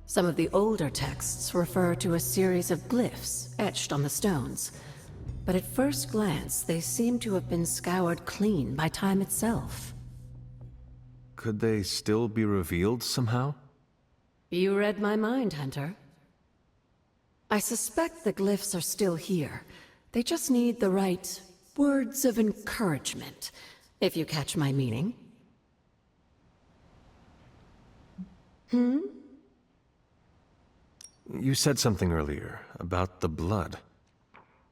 Some of the older texts refer to a series of glyphs etched on the stones, but at first glance they seem to have been scoured clean by time itself. Could they still be revealed somehow? You read my mind, Hunter. I suspect the glyphs are still here. They just need the right words of encouragement, if you catch my meaning. You said something earlier about the Blood.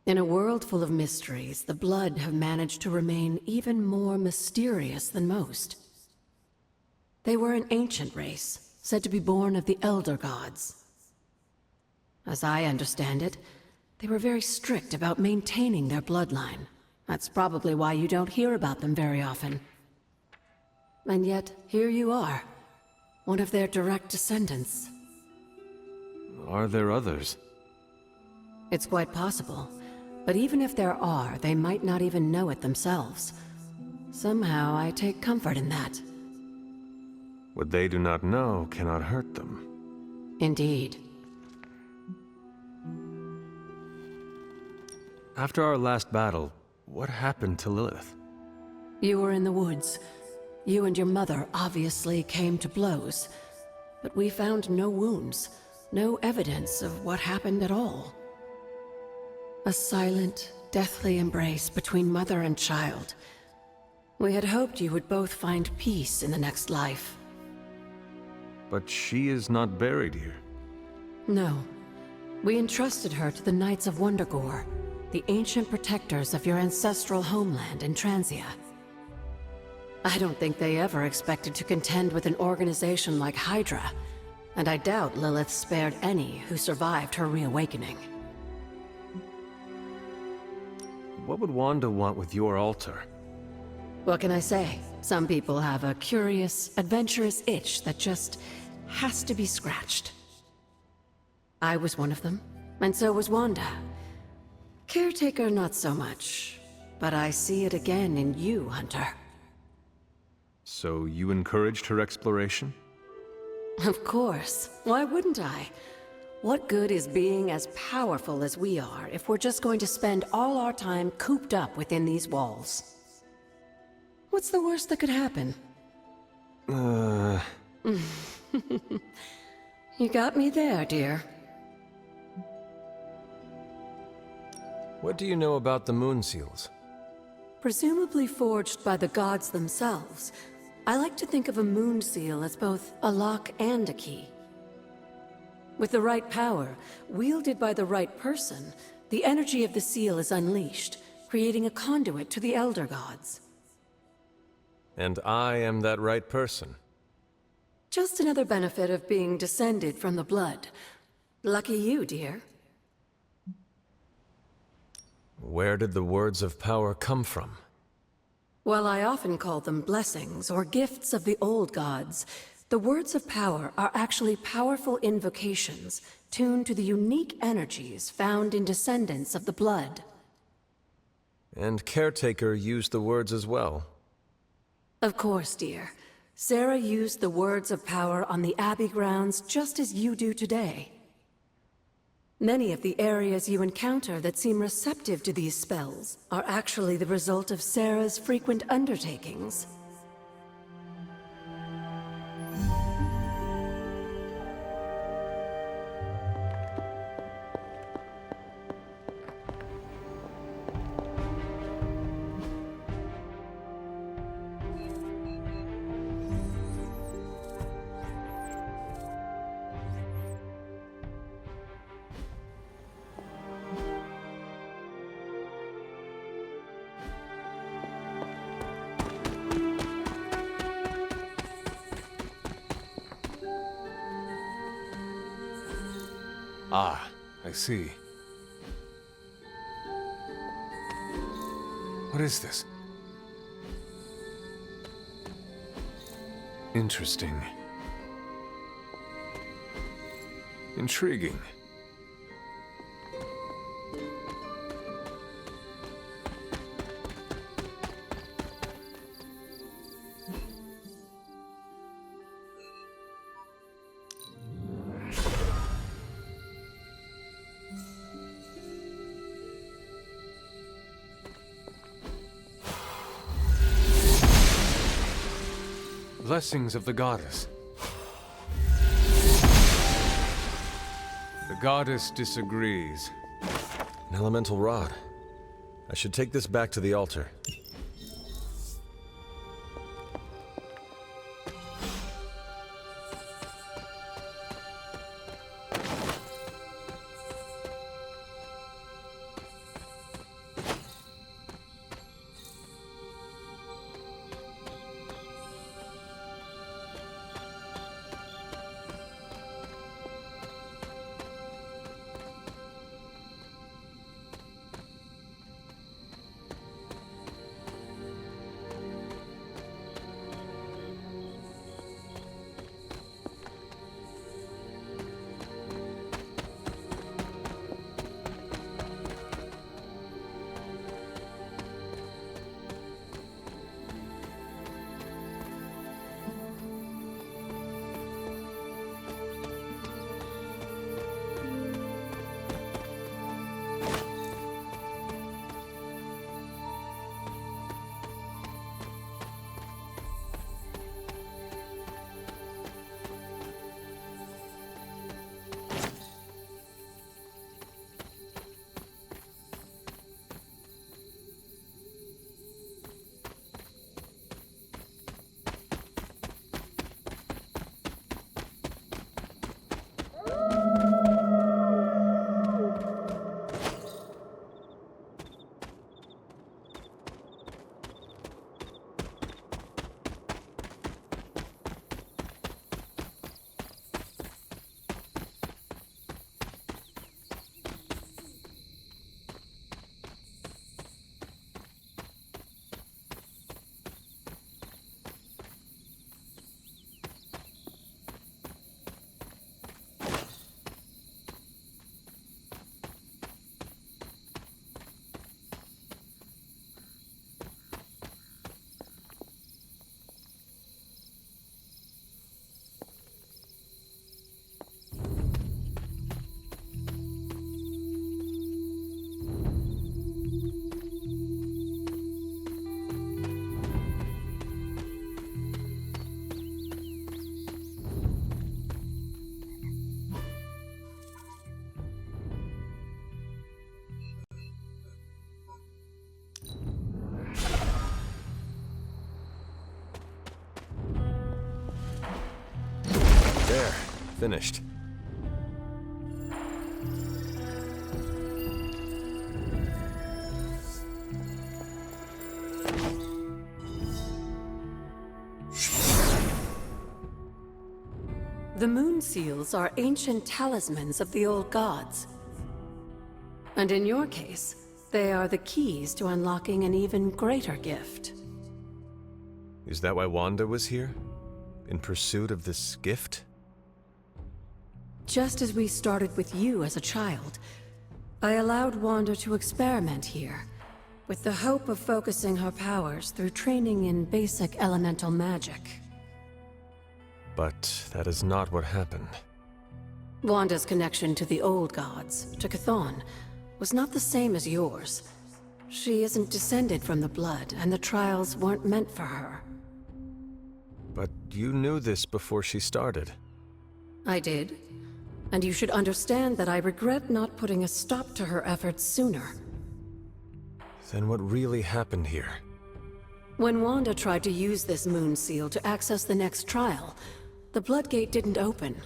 In a world full of mysteries, the Blood have managed to remain even more mysterious than most. They were an ancient race, said to be born of the Elder Gods. As I understand it, they were very strict about maintaining their bloodline. That's probably why you don't hear about them very often. And yet, here you are, one of their direct descendants. Are there others? It's quite possible. But even if there are, they might not even know it themselves. Somehow, I take comfort in that. What they do not know cannot hurt them. Indeed. After our last battle, what happened to Lilith? You were in the woods. You and your mother obviously came to blows. But we found no wounds, no evidence of what happened at all. A silent, deathly embrace between mother and child. We had hoped you would both find peace in the next life. But she is not buried here. No. We entrusted her to the Knights of Wundagore, the ancient protectors of your ancestral homeland in Transia. I don't think they ever expected to contend with an organization like Hydra, and I doubt Lilith spared any who survived her reawakening. What would Wanda want with your altar? What can I say? Some people have a curious, adventurous itch that just has to be scratched. I was one of them, and so was Wanda. Caretaker, not so much. But I see it again in you, Hunter. So you encouraged her exploration? Of course. Why wouldn't I? What good is being as powerful as we are if we're just going to spend all our time cooped up within these walls? What's the worst that could happen? You got me there, dear. What do you know about the Moon Seals? Presumably forged by the gods themselves, I like to think of a moon seal as both a lock and a key. With the right power, wielded by the right person, the energy of the seal is unleashed, creating a conduit to the Elder Gods. And I am that right person. Just another benefit of being descended from the Blood. Lucky you, dear. Where did the words of power come from? While I often call them blessings or gifts of the old gods, the words of power are actually powerful invocations tuned to the unique energies found in descendants of the Blood. And Caretaker used the words as well. Of course, dear. Sarah used the words of power on the Abbey grounds just as you do today. Many of the areas you encounter that seem receptive to these spells are actually the result of Sarah's frequent undertakings. Ah, I see. What is this? Interesting. Intriguing. Blessings of the goddess. The goddess disagrees. An elemental rod. I should take this back to the altar. There, finished. The moon seals are ancient talismans of the old gods. And in your case, they are the keys to unlocking an even greater gift. Is that why Wanda was here? In pursuit of this gift? Just as we started with you as a child, I allowed Wanda to experiment here, with the hope of focusing her powers through training in basic elemental magic. But that is not what happened. Wanda's connection to the old gods, to Chthon, was not the same as yours. She isn't descended from the blood, and the trials weren't meant for her. But you knew this before she started. I did. And you should understand that I regret not putting a stop to her efforts sooner. Then what really happened here? When Wanda tried to use this moon seal to access the next trial, the Bloodgate didn't open.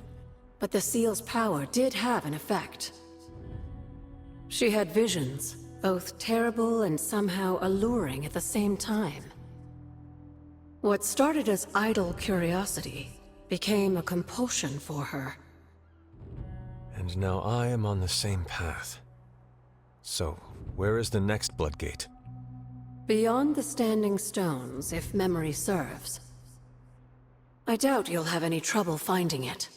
But the seal's power did have an effect. She had visions, both terrible and somehow alluring at the same time. What started as idle curiosity became a compulsion for her. And now I am on the same path. So, where is the next Bloodgate? Beyond the Standing Stones, if memory serves. I doubt you'll have any trouble finding it.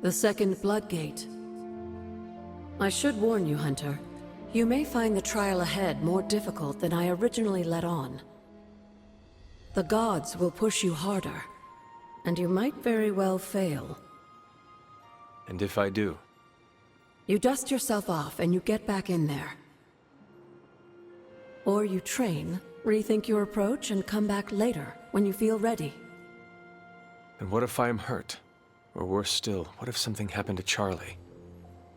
The second Bloodgate. I should warn you, Hunter. You may find the trial ahead more difficult than I originally let on. The gods will push you harder, and you might very well fail. And if I do? You dust yourself off and you get back in there. Or you train, rethink your approach, and come back later, when you feel ready. And what if I am hurt? Or worse still, what if something happened to Charlie?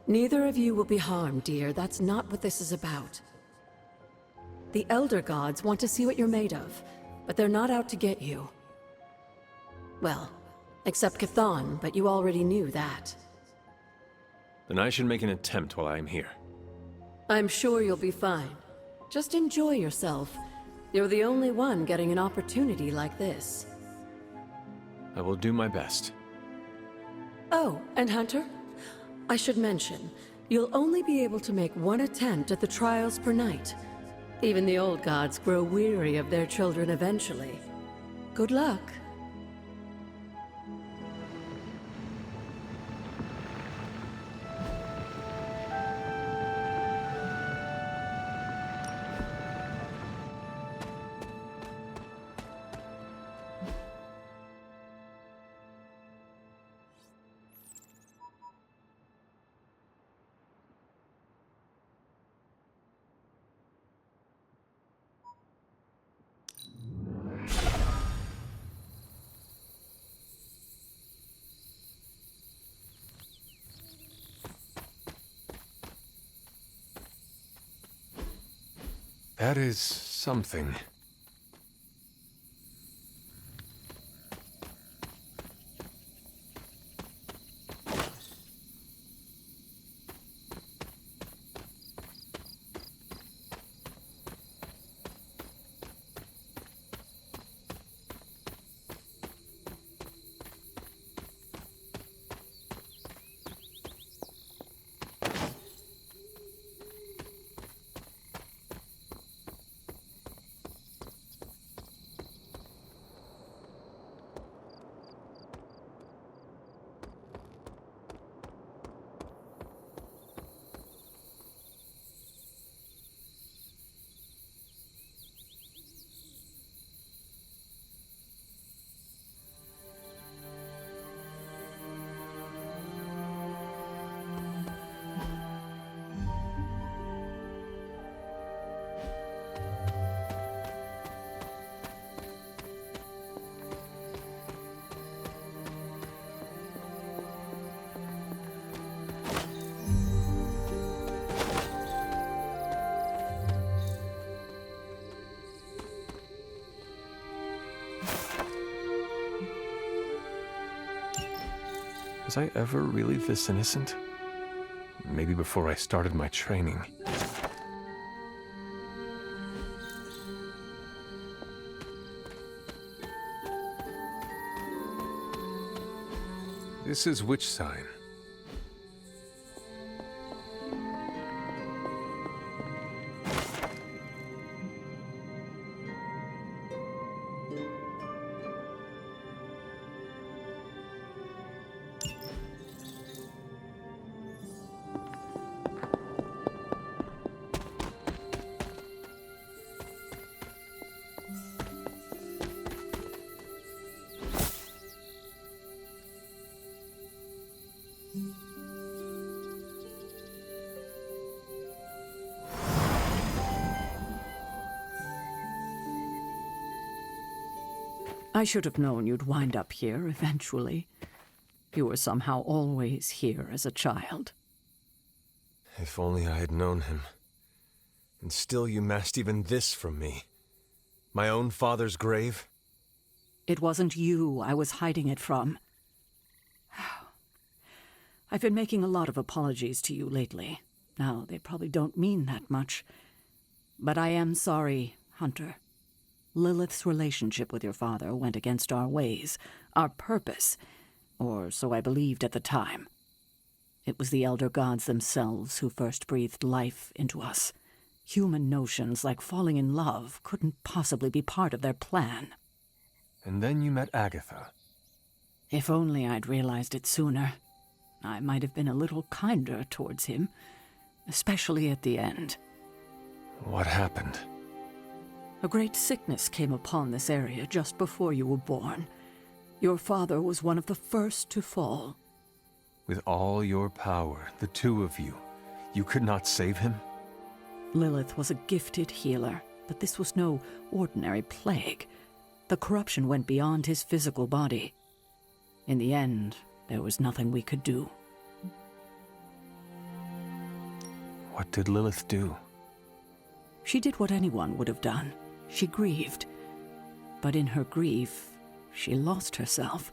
Neither of you will be harmed, dear. That's not what this is about. The Elder Gods want to see what you're made of, but they're not out to get you. Well, except Chthon, but you already knew that. Then I should make an attempt while I am here. I'm sure you'll be fine. Just enjoy yourself. You're the only one getting an opportunity like this. I will do my best. Oh, and Hunter? I should mention, you'll only be able to make one attempt at the trials per night. Even the old gods grow weary of their children eventually. Good luck. That is something. Was I ever really this innocent? Maybe before I started my training. This is which sign? I should have known you'd wind up here eventually. You were somehow always here as a child. If only I had known him. And still you masked even this from me. My own father's grave? It wasn't you I was hiding it from. I've been making a lot of apologies to you lately. Now, they probably don't mean that much. But I am sorry, Hunter. Lilith's relationship with your father went against our ways, our purpose, or so I believed at the time. It was the Elder Gods themselves who first breathed life into us. Human notions like falling in love couldn't possibly be part of their plan. And then you met Agatha. If only I'd realized it sooner. I might have been a little kinder towards him, especially at the end. What happened? A great sickness came upon this area just before you were born. Your father was one of the first to fall. With all your power, the two of you, you could not save him? Lilith was a gifted healer, but this was no ordinary plague. The corruption went beyond his physical body. In the end, there was nothing we could do. What did Lilith do? She did what anyone would have done. She grieved. But in her grief, she lost herself,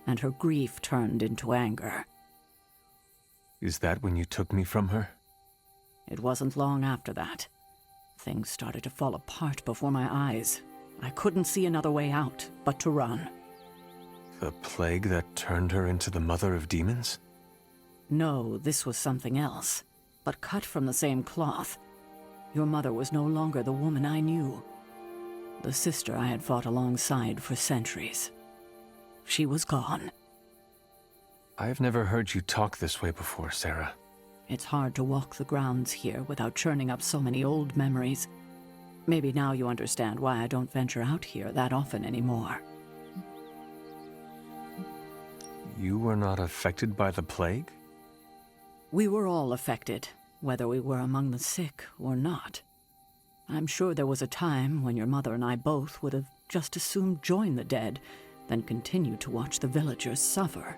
and her grief turned into anger. Is that when you took me from her? It wasn't long after that. Things started to fall apart before my eyes. I couldn't see another way out but to run. The plague that turned her into the mother of demons? No, this was something else, but cut from the same cloth. Your mother was no longer the woman I knew. The sister I had fought alongside for centuries. She was gone. I've never heard you talk this way before, Sarah. It's hard to walk the grounds here without churning up so many old memories. Maybe now you understand why I don't venture out here that often anymore. You were not affected by the plague? We were all affected, whether we were among the sick or not. I'm sure there was a time when your mother and I both would have just as soon joined the dead than continue to watch the villagers suffer.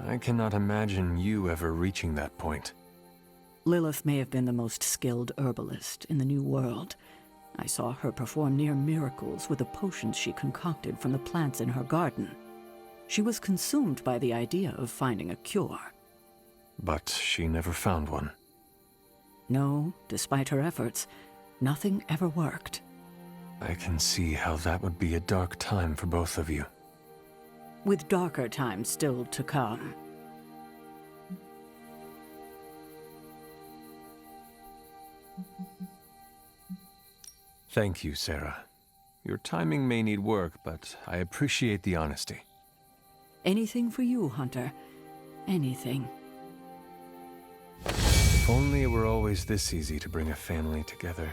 I cannot imagine you ever reaching that point. Lilith may have been the most skilled herbalist in the New World. I saw her perform near miracles with the potions she concocted from the plants in her garden. She was consumed by the idea of finding a cure. But she never found one. No, despite her efforts, nothing ever worked. I can see how that would be a dark time for both of you. With darker times still to come. Thank you, Sarah. Your timing may need work, but I appreciate the honesty. Anything for you, Hunter. Anything. If only it were always this easy to bring a family together.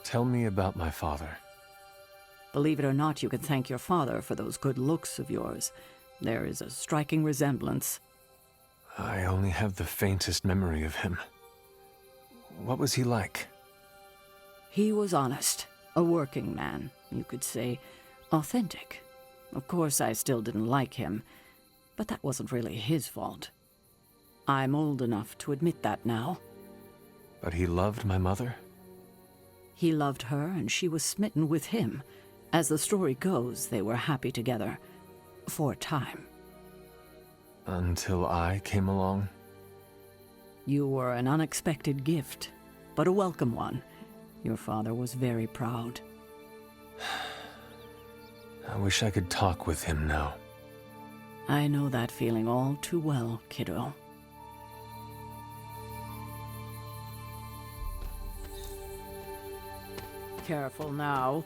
Tell me about my father. Believe it or not, you can thank your father for those good looks of yours. There is a striking resemblance. I only have the faintest memory of him. What was he like? He was honest, a working man, you could say, authentic. Of course, I still didn't like him, but that wasn't really his fault. I'm old enough to admit that now. But he loved my mother? He loved her, and she was smitten with him. As the story goes, they were happy together. For a time. Until I came along? You were an unexpected gift, but a welcome one. Your father was very proud. I wish I could talk with him now. I know that feeling all too well, kiddo. Careful now.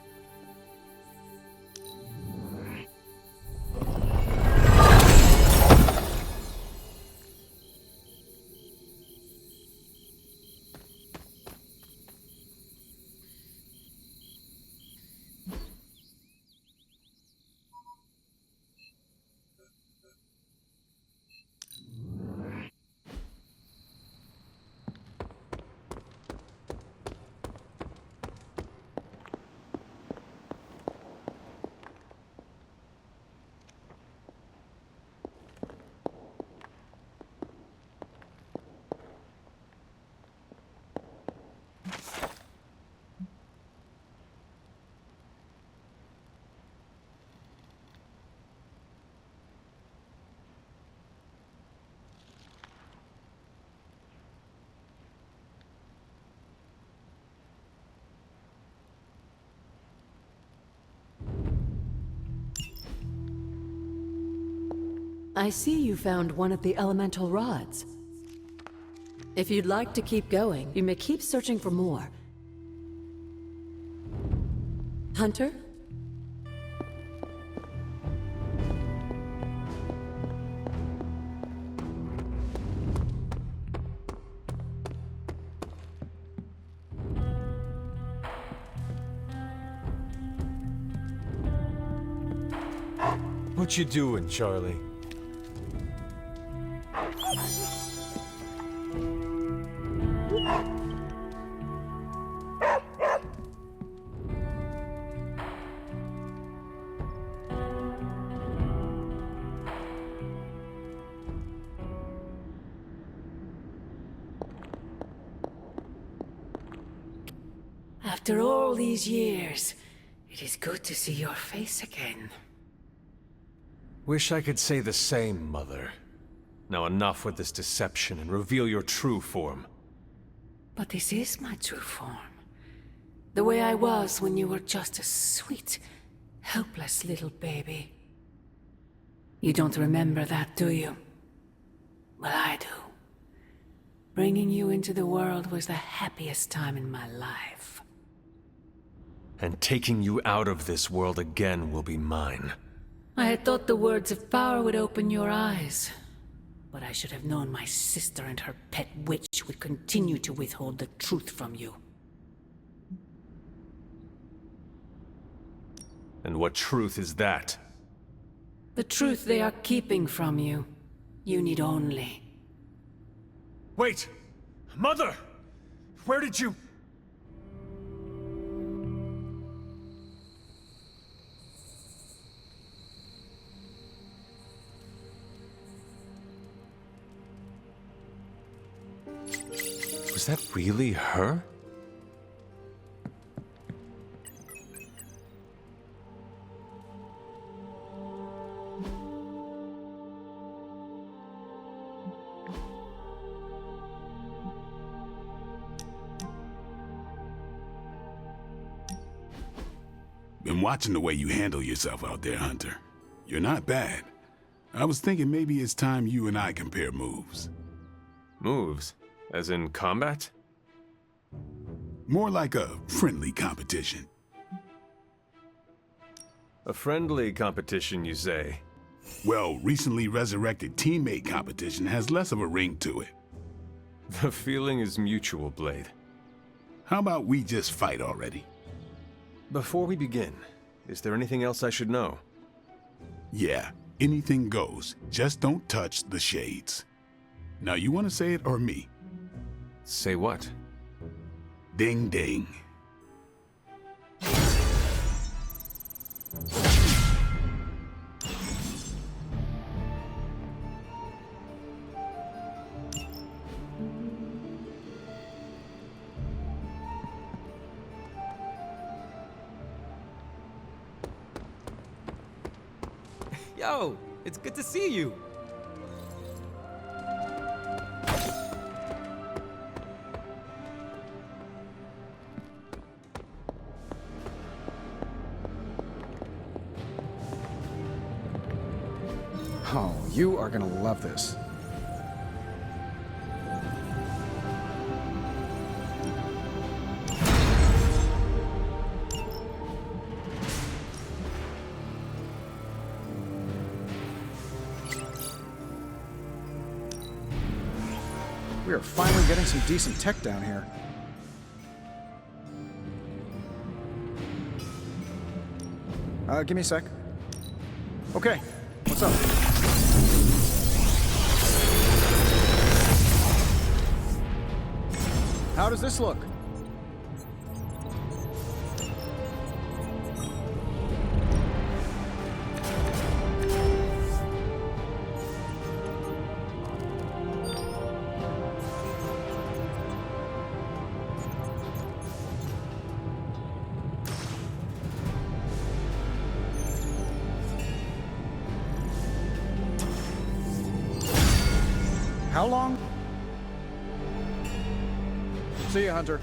I see you found one of the elemental rods. If you'd like to keep going, you may keep searching for more. Hunter? What you doing, Charlie? After all these years, it is good to see your face again. Wish I could say the same, Mother. Now enough with this deception and reveal your true form. But this is my true form. The way I was when you were just a sweet, helpless little baby. You don't remember that, do you? Well, I do. Bringing you into the world was the happiest time in my life. And taking you out of this world again will be mine. I had thought the words of power would open your eyes. But I should have known my sister and her pet witch would continue to withhold the truth from you. And what truth is that? The truth they are keeping from you. You need only. Wait! Mother! Where did you... Was that really her? Been watching the way you handle yourself out there, Hunter. You're not bad. I was thinking maybe it's time you and I compare moves. Moves? As in combat? More like a friendly competition. A friendly competition, you say? Well, recently resurrected teammate competition has less of a ring to it. The feeling is mutual, Blade. How about we just fight already? Before we begin, is there anything else I should know? Yeah, anything goes. Just don't touch the shades. Now, you want to say it or me? Say what? Ding ding. Yo, it's good to see you. Oh, You are gonna love this. We are finally getting some decent tech down here. Give me a sec. Okay, what's up? How does this look? How long? See you, Hunter.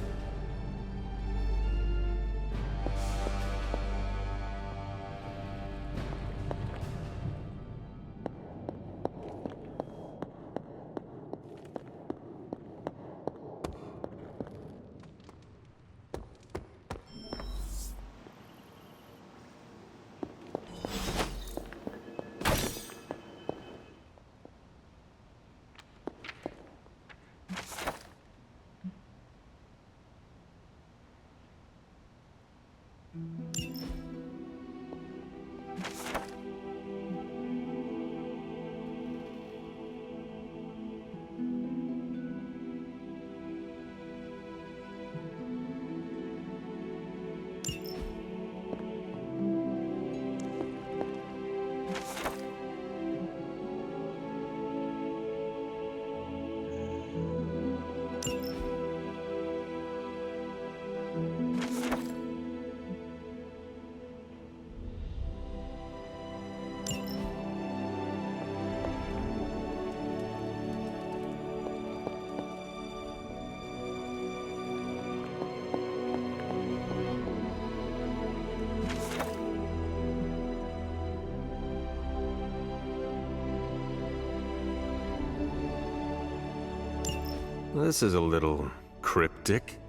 This is a little cryptic.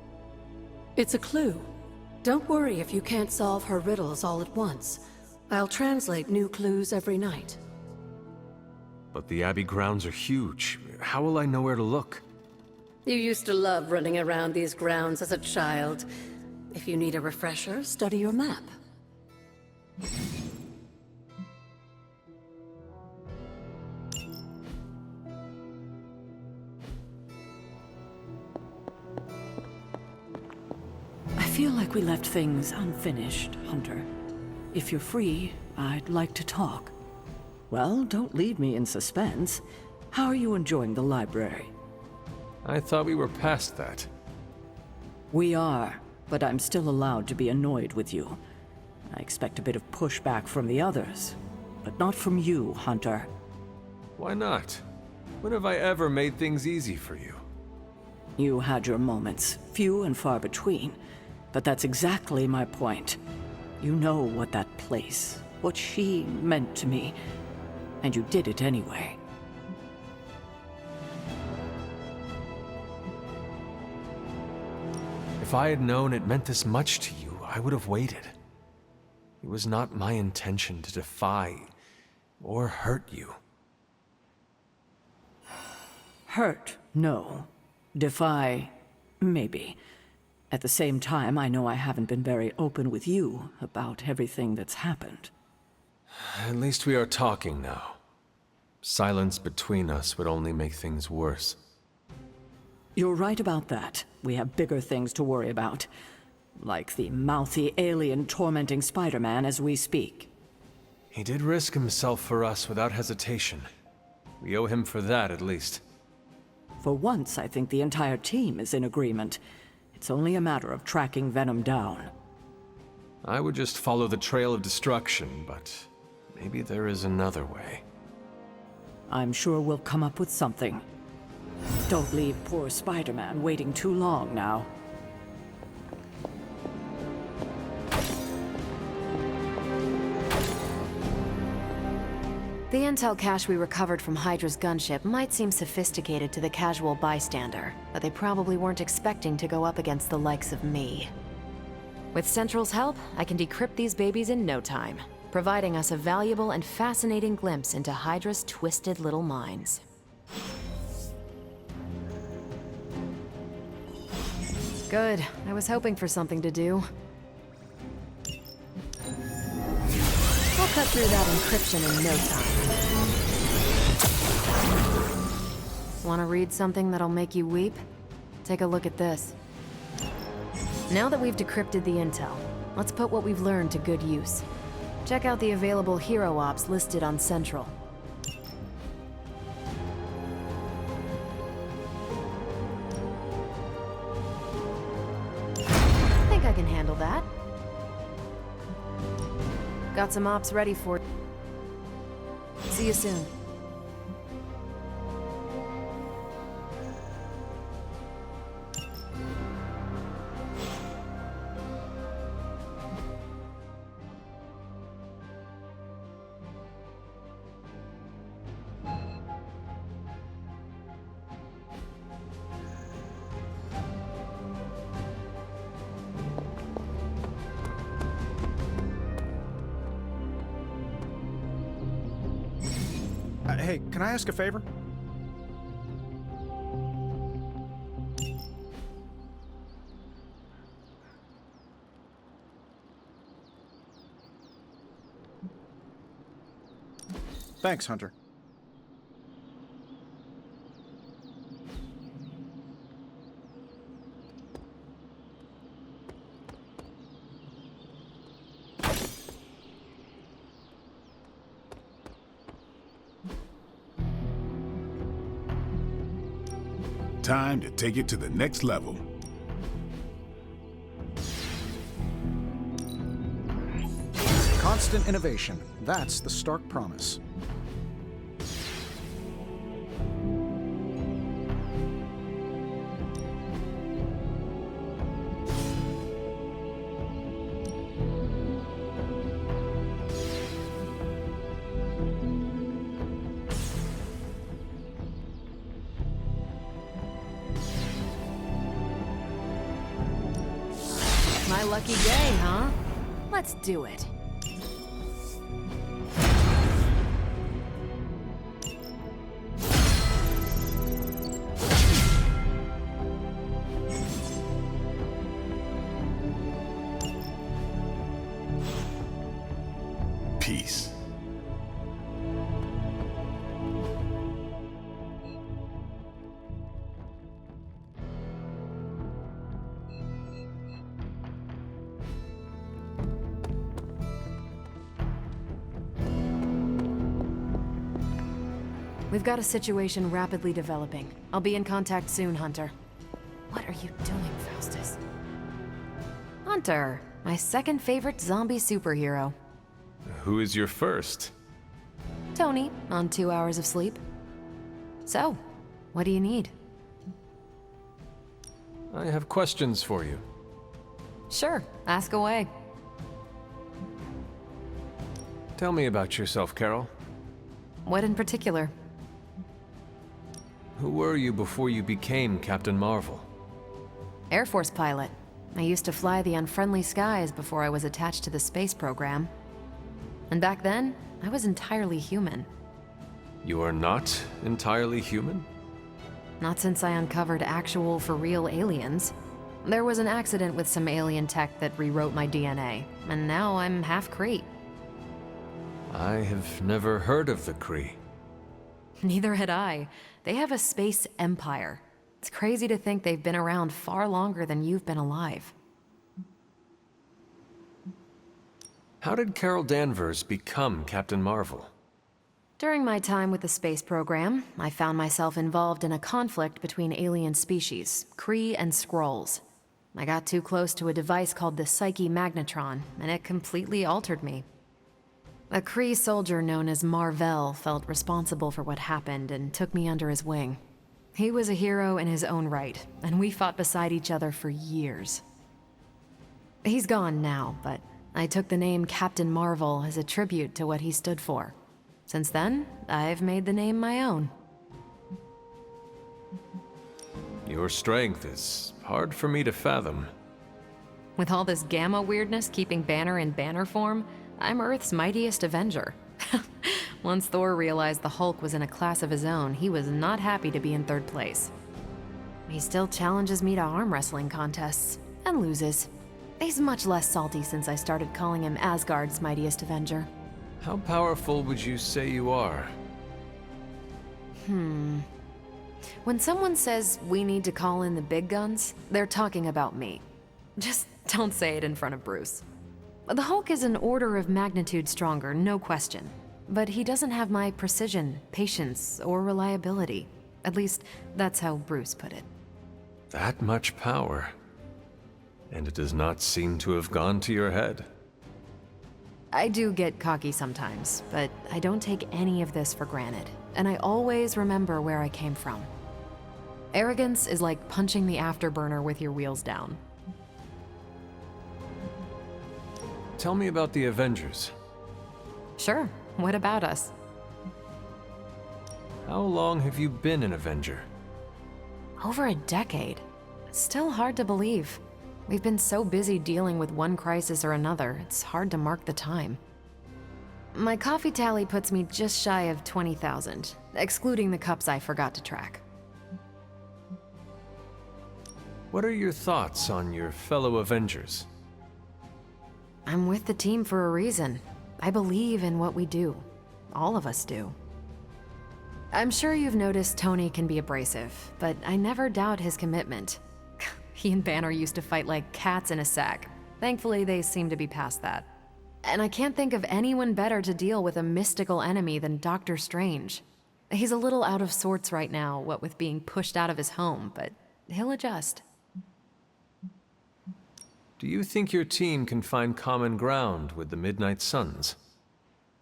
It's a clue. Don't worry if you can't solve her riddles all at once. I'll translate new clues every night. But the Abbey grounds are huge. How will I know where to look? You used to love running around these grounds as a child. If you need a refresher, study your map. I feel like we left things unfinished, Hunter. If you're free, I'd like to talk. Well, don't leave me in suspense. How are you enjoying the library? I thought we were past that. We are, but I'm still allowed to be annoyed with you. I expect a bit of pushback from the others, but not from you, Hunter. Why not? When have I ever made things easy for you? You had your moments, few and far between, but that's exactly my point. You know what that place, what she meant to me, and you did it anyway. If I had known it meant this much to you, I would have waited. It was not my intention to defy or hurt you. Hurt, no. Defy, maybe. At the same time, I know I haven't been very open with you about everything that's happened. At least we are talking now. Silence between us would only make things worse. You're right about that. We have bigger things to worry about. Like the mouthy alien tormenting Spider-Man as we speak. He did risk himself for us without hesitation. We owe him for that, at least. For once, I think the entire team is in agreement. It's only a matter of tracking Venom down. I would just follow the trail of destruction, but maybe there is another way. I'm sure we'll come up with something. Don't leave poor Spider-Man waiting too long now. The intel cache we recovered from Hydra's gunship might seem sophisticated to the casual bystander, but they probably weren't expecting to go up against the likes of me. With Central's help, I can decrypt these babies in no time, providing us a valuable and fascinating glimpse into Hydra's twisted little minds. Good. I was hoping for something to do. I'll cut through that encryption in no time. Want to read something that'll make you weep? Take a look at this. Now that we've decrypted the intel, let's put what we've learned to good use. Check out the available hero ops listed on Central. I think I can handle that. Got some ops ready for you. See you soon. Hey, can I ask a favor? Thanks, Hunter. Time to take it to the next level. Constant innovation. That's the Stark promise. My lucky day, huh? Let's do it. Peace. We've got a situation rapidly developing. I'll be in contact soon, Hunter. What are you doing, Faustus? Hunter, my second favorite zombie superhero. Who is your first? Tony, on 2 hours of sleep. So, what do you need? I have questions for you. Sure, ask away. Tell me about yourself, Carol. What in particular? Who were you before you became Captain Marvel? Air Force pilot. I used to fly the unfriendly skies before I was attached to the space program. And back then, I was entirely human. You are not entirely human? Not since I uncovered actual, for-real aliens. There was an accident with some alien tech that rewrote my DNA, and now I'm half Kree. I have never heard of the Kree. Neither had I. They have a space empire. It's crazy to think they've been around far longer than you've been alive. How did Carol Danvers become Captain Marvel? During my time with the space program, I found myself involved in a conflict between alien species, Kree and Skrulls. I got too close to a device called the Psyche Magnetron, and it completely altered me. A Kree soldier known as Mar-Vell felt responsible for what happened and took me under his wing. He was a hero in his own right, and we fought beside each other for years. He's gone now, but I took the name Captain Marvel as a tribute to what he stood for. Since then, I've made the name my own. Your strength is hard for me to fathom. With all this gamma weirdness keeping Banner in banner form, I'm Earth's mightiest Avenger. Once Thor realized the Hulk was in a class of his own, he was not happy to be in third place. He still challenges me to arm wrestling contests, and loses. He's much less salty since I started calling him Asgard's mightiest Avenger. How powerful would you say you are? When someone says we need to call in the big guns, they're talking about me. Just don't say it in front of Bruce. The Hulk is an order of magnitude stronger, no question. But he doesn't have my precision, patience, or reliability. At least, that's how Bruce put it. That much power. And it does not seem to have gone to your head. I do get cocky sometimes, but I don't take any of this for granted. And I always remember where I came from. Arrogance is like punching the afterburner with your wheels down. Tell me about the Avengers. Sure, what about us? How long have you been an Avenger? Over a decade. Still hard to believe. We've been so busy dealing with one crisis or another, it's hard to mark the time. My coffee tally puts me just shy of 20,000, excluding the cups I forgot to track. What are your thoughts on your fellow Avengers? I'm with the team for a reason. I believe in what we do. All of us do. I'm sure you've noticed Tony can be abrasive, but I never doubt his commitment. He and Banner used to fight like cats in a sack. Thankfully, they seem to be past that. And I can't think of anyone better to deal with a mystical enemy than Doctor Strange. He's a little out of sorts right now, what with being pushed out of his home, but he'll adjust. Do you think your team can find common ground with the Midnight Suns?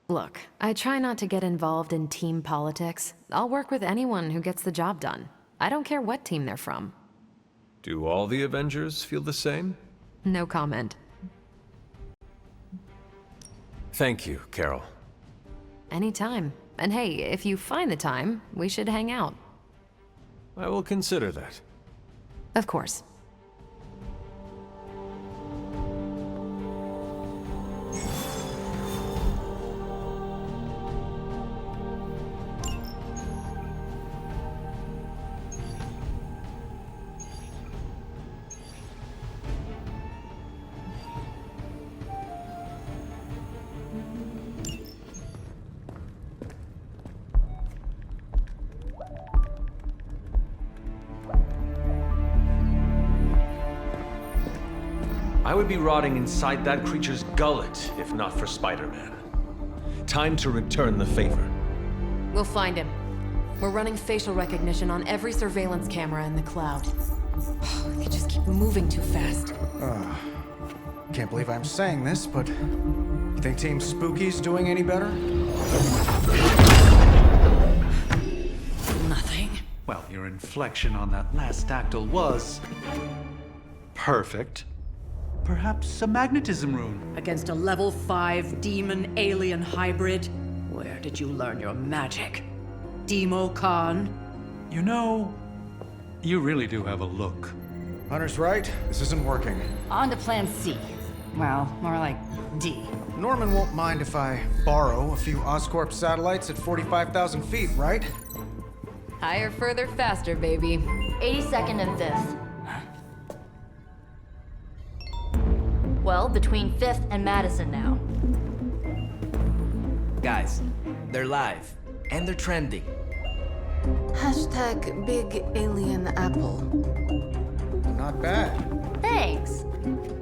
Look, I try not to get involved in team politics. I'll work with anyone who gets the job done. I don't care what team they're from. Do all the Avengers feel the same? No comment. Thank you, Carol. Anytime. And hey, if you find the time, we should hang out. I will consider that. Of course. I would be rotting inside that creature's gullet if not for Spider-Man. Time to return the favor. We'll find him. We're running facial recognition on every surveillance camera in the cloud. They just keep moving too fast. Can't believe I'm saying this, but you think Team Spooky's doing any better? Nothing. Well, your inflection on that last dactyl was perfect. Perhaps a magnetism rune. Against a level 5 demon alien hybrid? Where did you learn your magic? Demo Khan? You know, you really do have a look. Hunter's right. This isn't working. On to plan C. Well, more like D. Norman won't mind if I borrow a few Oscorp satellites at 45,000 feet, right? Higher, further, faster, baby. 82nd and 5th. Well, between 5th and Madison now. Guys, they're live. And they're trending. Hashtag Big Alien Apple. Not bad. Thanks.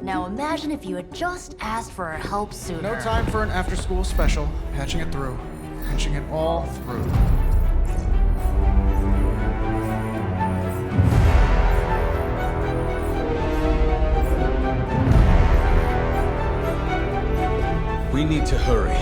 Now imagine if you had just asked for our help sooner. No time for an after-school special. Patching it through. Patching it all through. We need to hurry.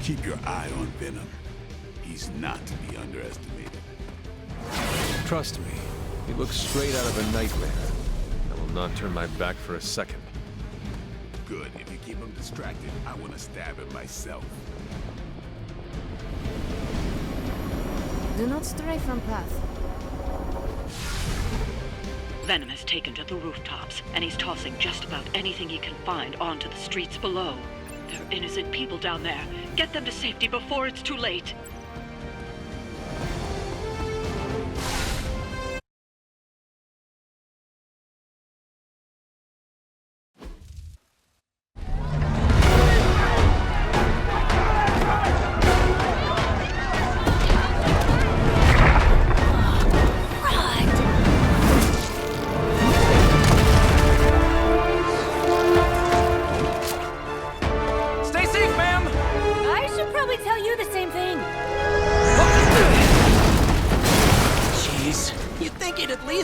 Keep your eye on Venom. He's not to be underestimated. Trust me, he looks straight out of a nightmare. I will not turn my back for a second. Good. If you keep him distracted, I want to stab him myself. Do not stray from path. Venom has taken to the rooftops, and he's tossing just about anything he can find onto the streets below. There are innocent people down there. Get them to safety before it's too late.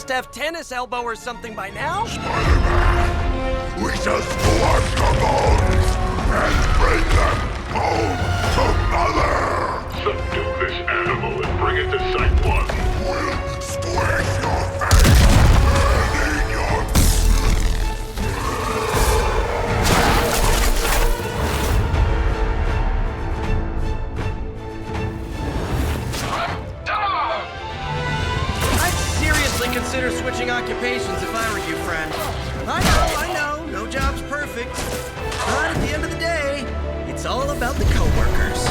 Have tennis elbow or something by now? Spider-Man, we shall scorch the bones and bring them home to Mother! Subdue this animal and bring it to Site 1. We'll squish your face and eat your... Consider switching occupations if I were you, friend. I know, no job's perfect. But at the end of the day, it's all about the coworkers.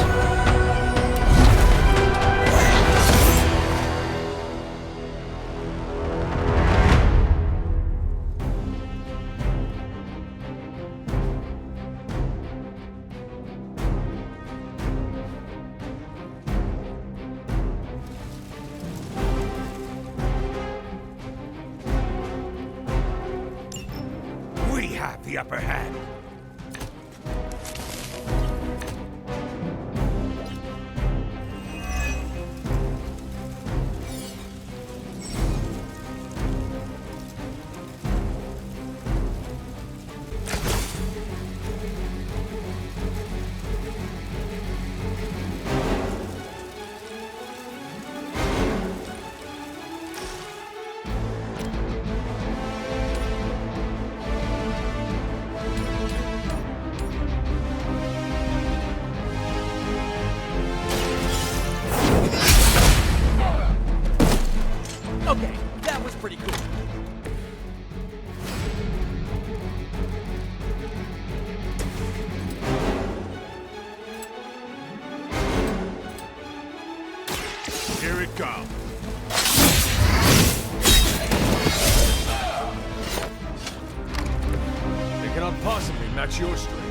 The upper hand. Okay, that was pretty cool. Here it comes. They cannot possibly match your strength.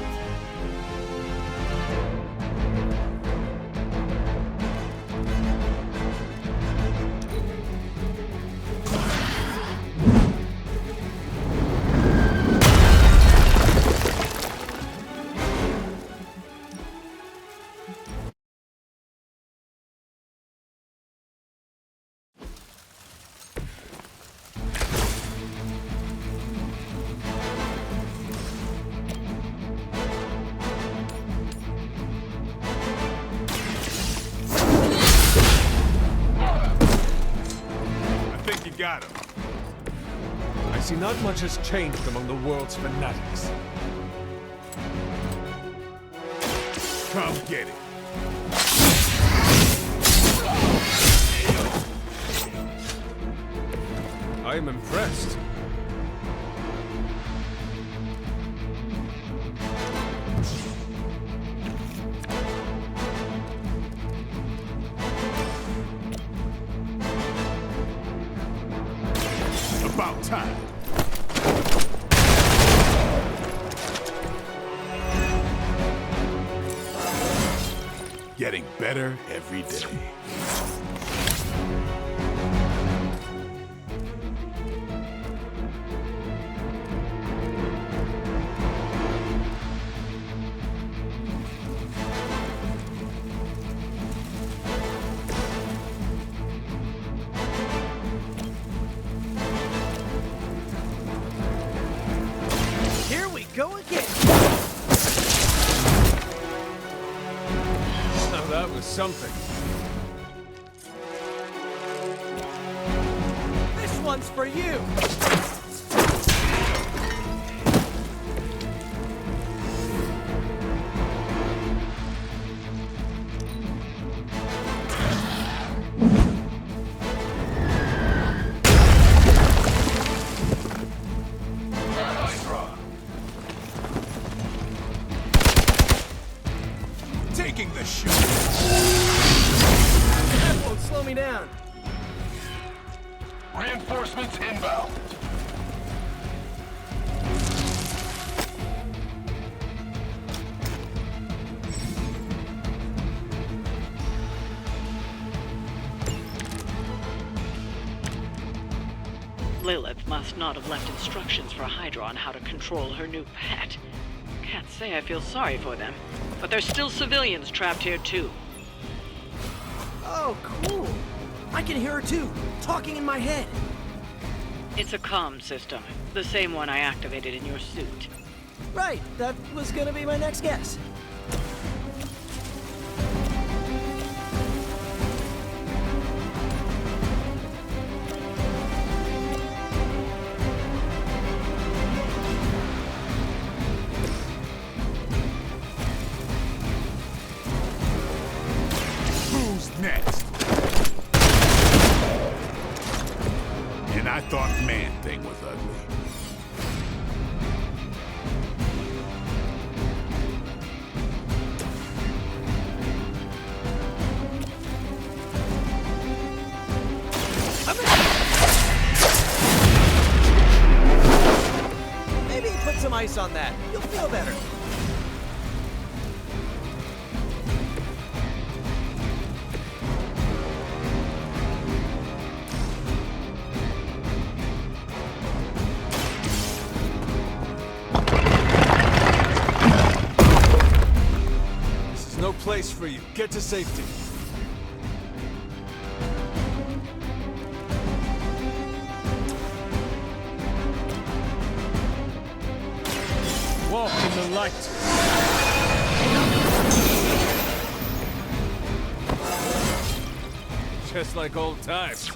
Got him. I see not much has changed among the world's fanatics. Come get it. I am impressed. About time. Getting better every day. Here we go again. that was something. This one's for you! Taking the shot. That won't slow me down. Reinforcements inbound. Lilith must not have left instructions for Hydra on how to control her new pet. Can't say I feel sorry for them, but there's still civilians trapped here too. Oh, cool. I can hear her too, talking in my head. It's a comm system, the same one I activated in your suit. Right, that was gonna be my next guess. Next. And I thought Man-Thing was ugly. Maybe put some ice on that. You'll feel better. No place for you. Get to safety. Walk in the light. Just like old times.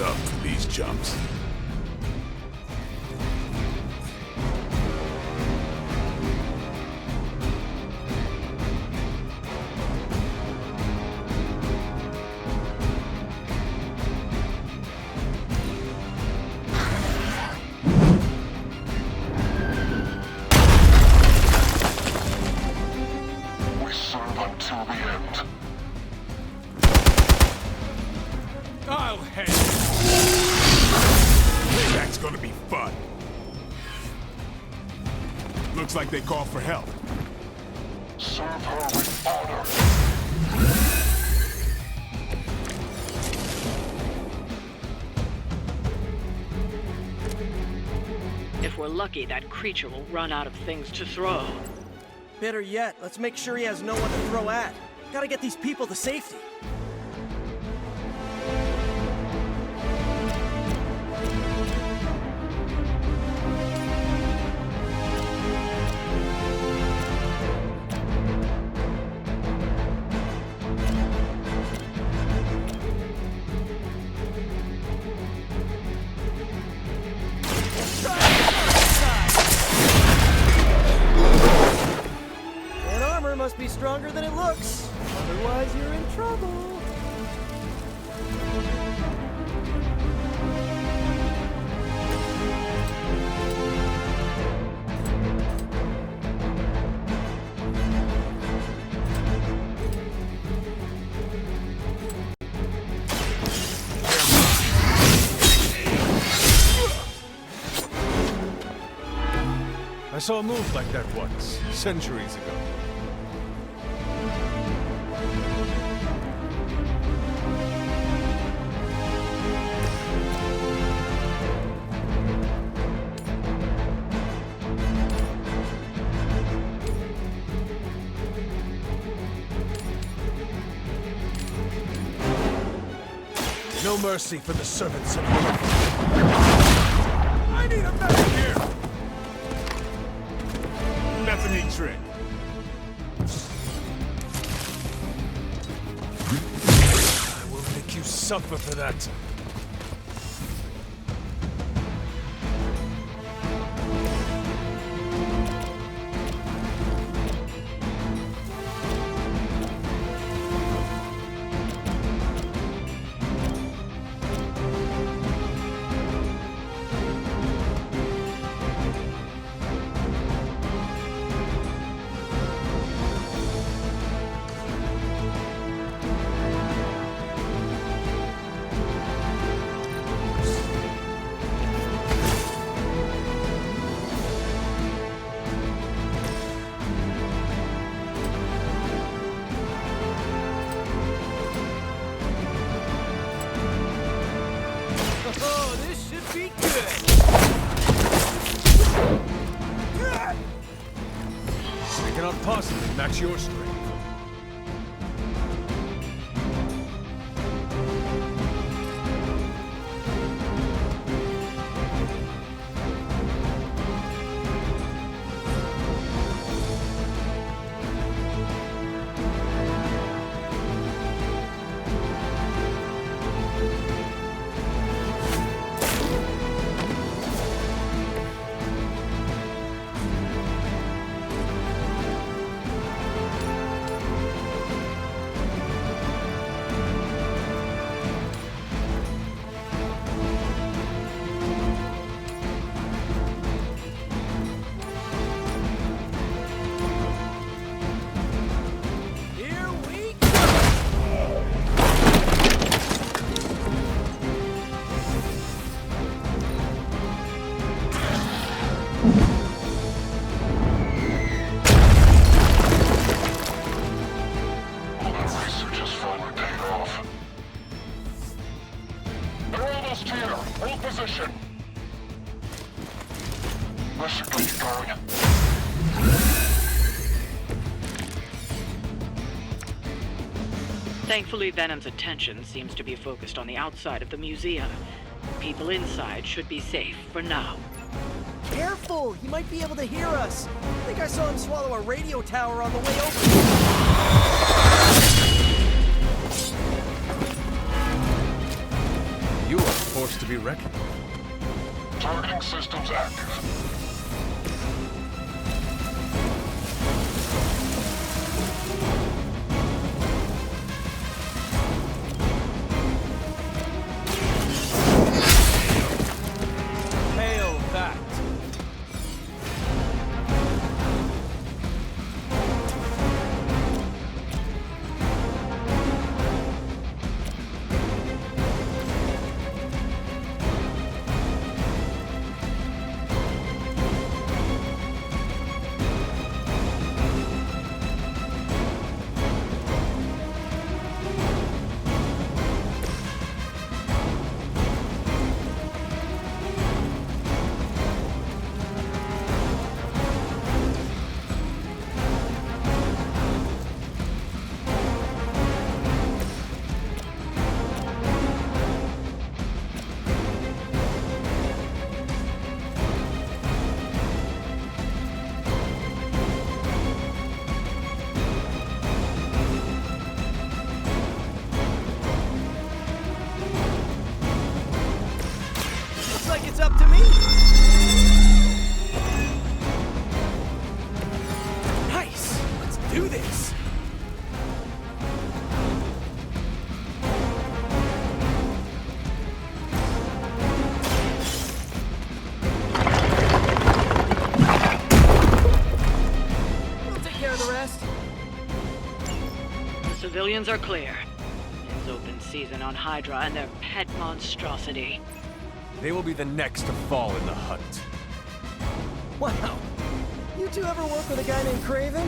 Up for these jumps. We serve until the end. I'll handle it. That's gonna be fun. Looks like they call for help. Serve her with honor. If we're lucky, that creature will run out of things to throw. Better yet, let's make sure he has no one to throw at. Gotta get these people to safety. Must be stronger than it looks. Otherwise, you're in trouble. I saw a move like that once, centuries ago. No mercy for the servants of Lilith. I need a medic here! That's a neat trick. I will make you suffer for that. Oh, this should be good. I cannot possibly match your strength. Here we go. Research is finally paid off. They're almost here. Hold position. Let's keep going. Thankfully, Venom's attention seems to be focused on the outside of the museum. People inside should be safe for now. Careful! He might be able to hear us. I think I saw him swallow a radio tower on the way over. You are a force to be reckoned with. Targeting systems active. Hail that. Looks like it's up to me. Nice. Let's do this. We'll take care of the rest. The civilians are clear. It's open season on Hydra and their pet monstrosity. They will be the next to fall in the hunt. Wow. You two ever work with a guy named Craven?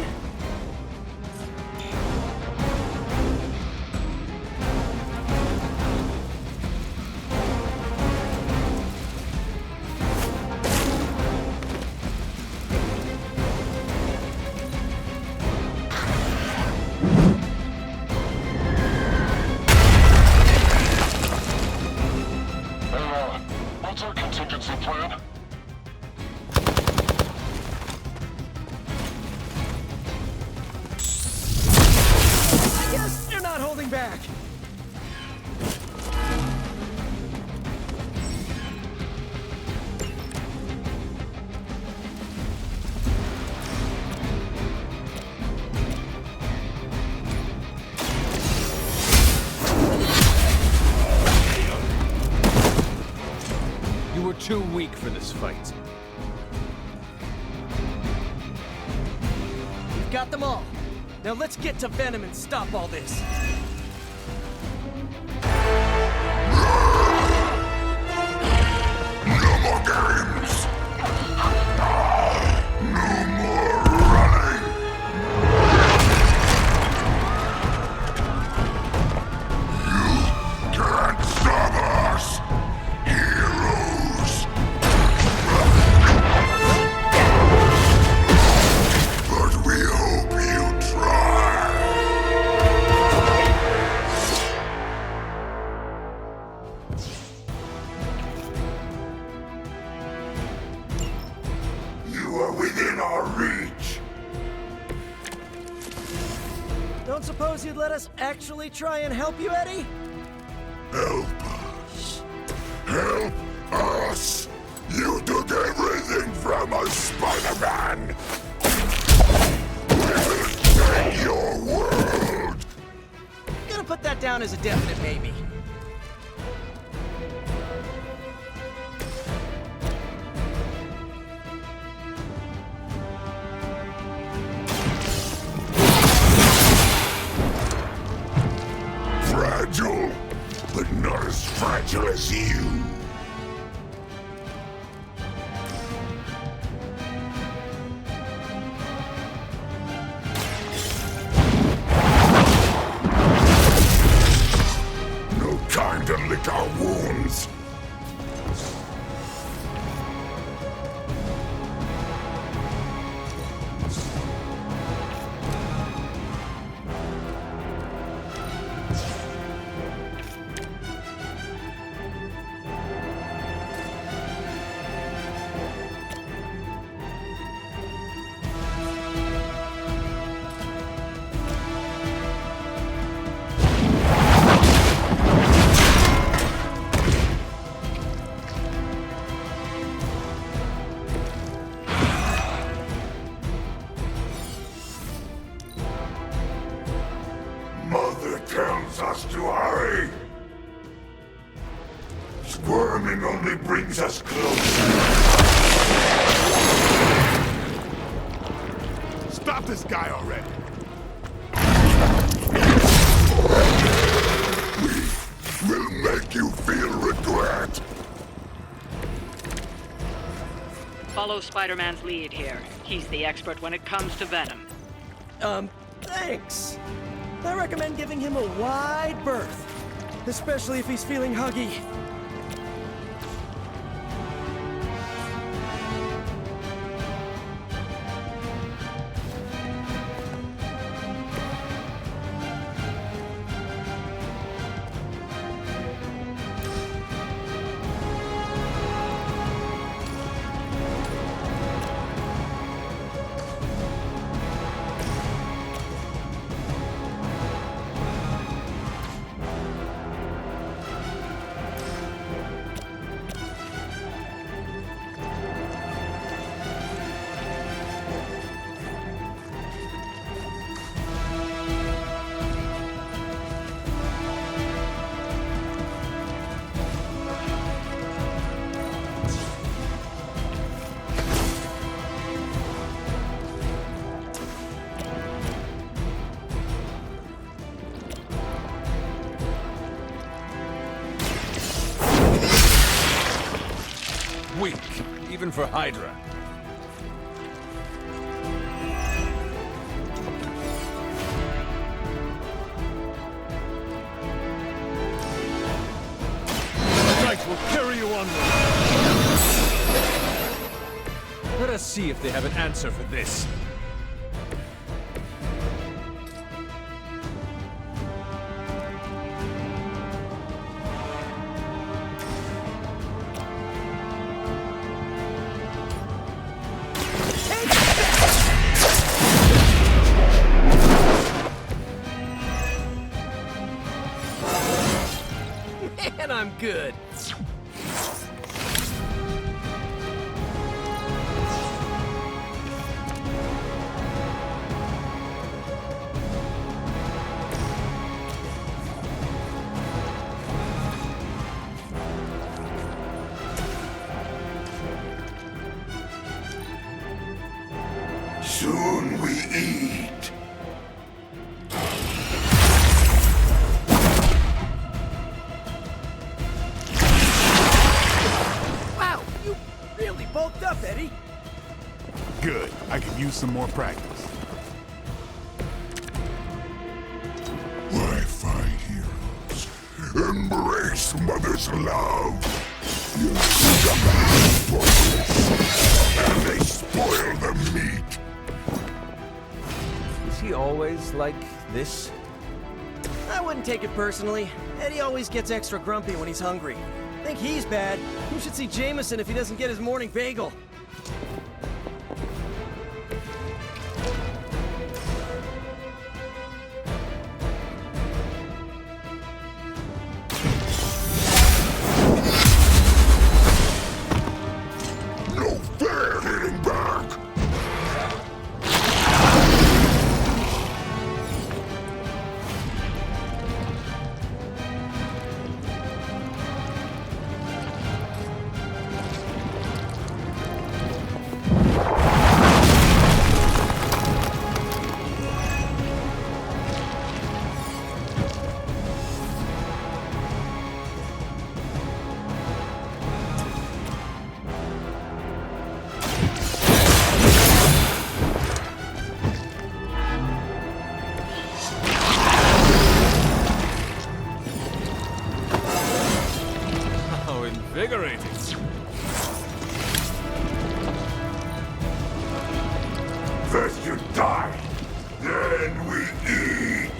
You're too weak for this fight. We've got them all. Now let's get to Venom and stop all this. No more games! No more running! You can't stop us! Heroes! But we hope you try! You are within our reach! Don't suppose you'd let us actually try and help you, Eddie? Help us! Help us! You took everything from us, Spider-Man! We'll take your world! I'm gonna put that down as a definite maybe. Fragile, but not as fragile as you. No time to lick our wounds. Mother tells us to hurry. Squirming only brings us closer. Stop this guy already! We'll make you feel regret. Follow Spider-Man's lead here. He's the expert when it comes to Venom. Thanks. I recommend giving him a wide berth, especially if he's feeling huggy. Weak, even for Hydra. Knight will carry you onward. Let us see if they have an answer for this. And I'm good. soon we eat. Wow, you really bulked up, Eddie. Good. I could use some more practice. Why fight heroes? Embrace Mother's love. You and they spoil the meat. Is he always like this? I wouldn't take it personally. Eddie always gets extra grumpy when he's hungry. Think he's bad. You should see Jameson if he doesn't get his morning bagel. No fair hitting back. How invigorating. First you die, then we eat.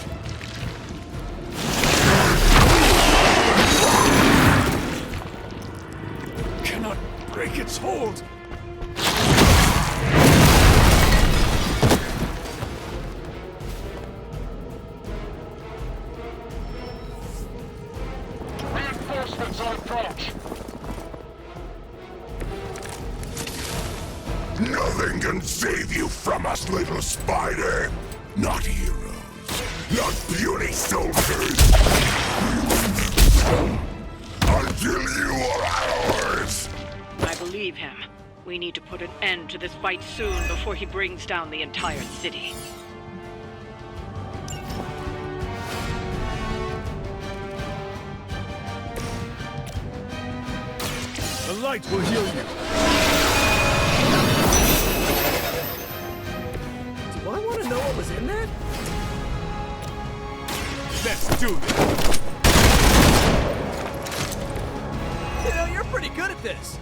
Cannot break its hold. Reinforcements on approach. Nothing can save you from us, little spider. Not heroes. Not puny soldiers. Until you are ours. I believe him. We need to put an end to this fight soon before he brings down the entire city. The light will heal you. Do I want to know what was in that? Let's do this. You know, you're pretty good at this.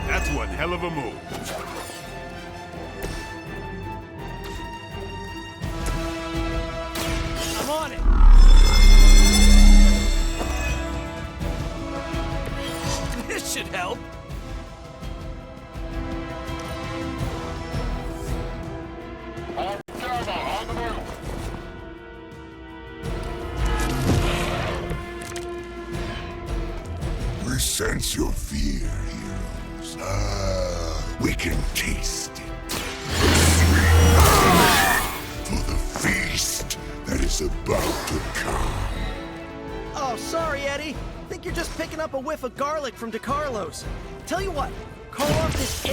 That's one hell of a move. I'm on it. This should help. On the move. We sense your fear, heroes. We can taste it. For the feast that is about to come. Oh, sorry, Eddie. Think you're just picking up a whiff of garlic from DeCarlo's. Tell you what, call off this We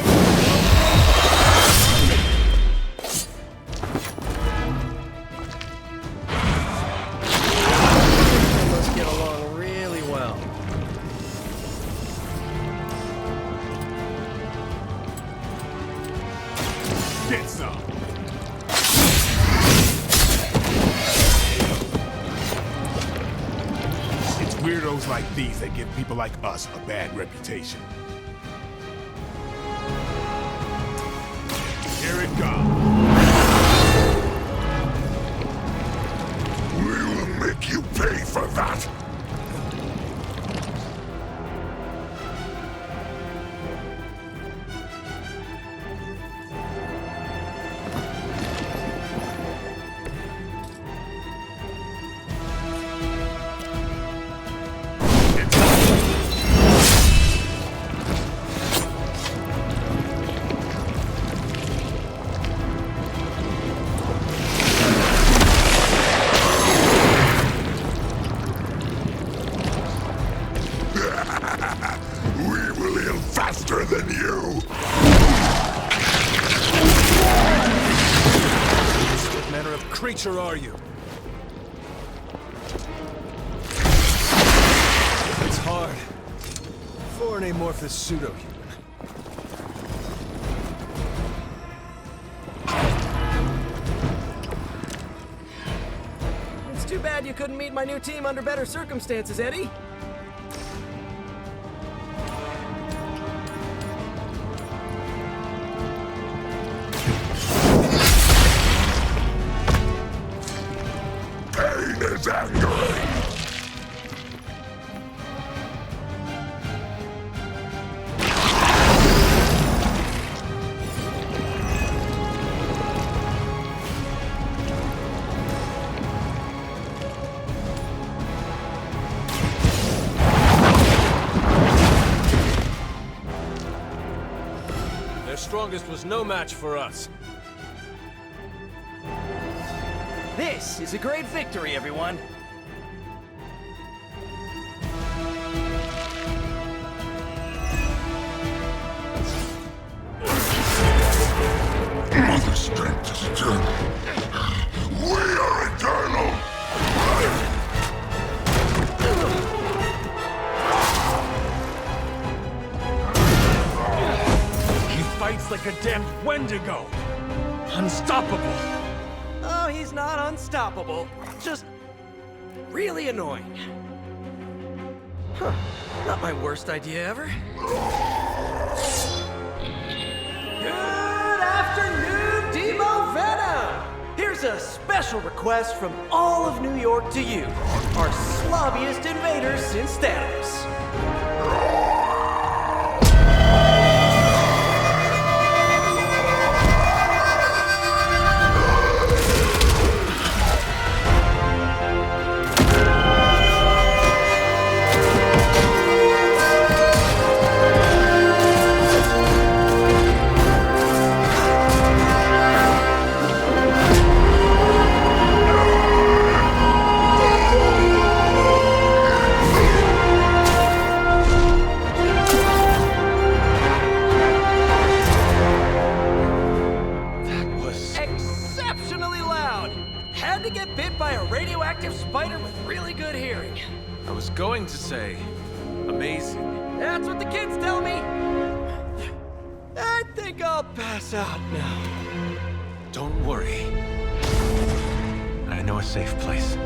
must get along really well. Get some. It's weirdos like these that give people like us a bad reputation. Here it comes. We will make you pay for that. creature are you? It's hard for an amorphous pseudo-human. It's too bad you couldn't meet my new team under better circumstances, Eddie. Pain is angering. Their strongest was no match for us. This is a great victory, everyone. Mother strength is eternal. We are eternal. He fights like a damned Wendigo. Unstoppable. Oh, he's not unstoppable. Just really annoying. Huh. Not my worst idea ever. Good afternoon, Demo Venom! Here's a special request from all of New York to you, our slobbiest invaders since Thanos. Exceptionally loud! Had to get bit by a radioactive spider with really good hearing. I was going to say, amazing. That's what the kids tell me. I think I'll pass out now. Don't worry. I know a safe place.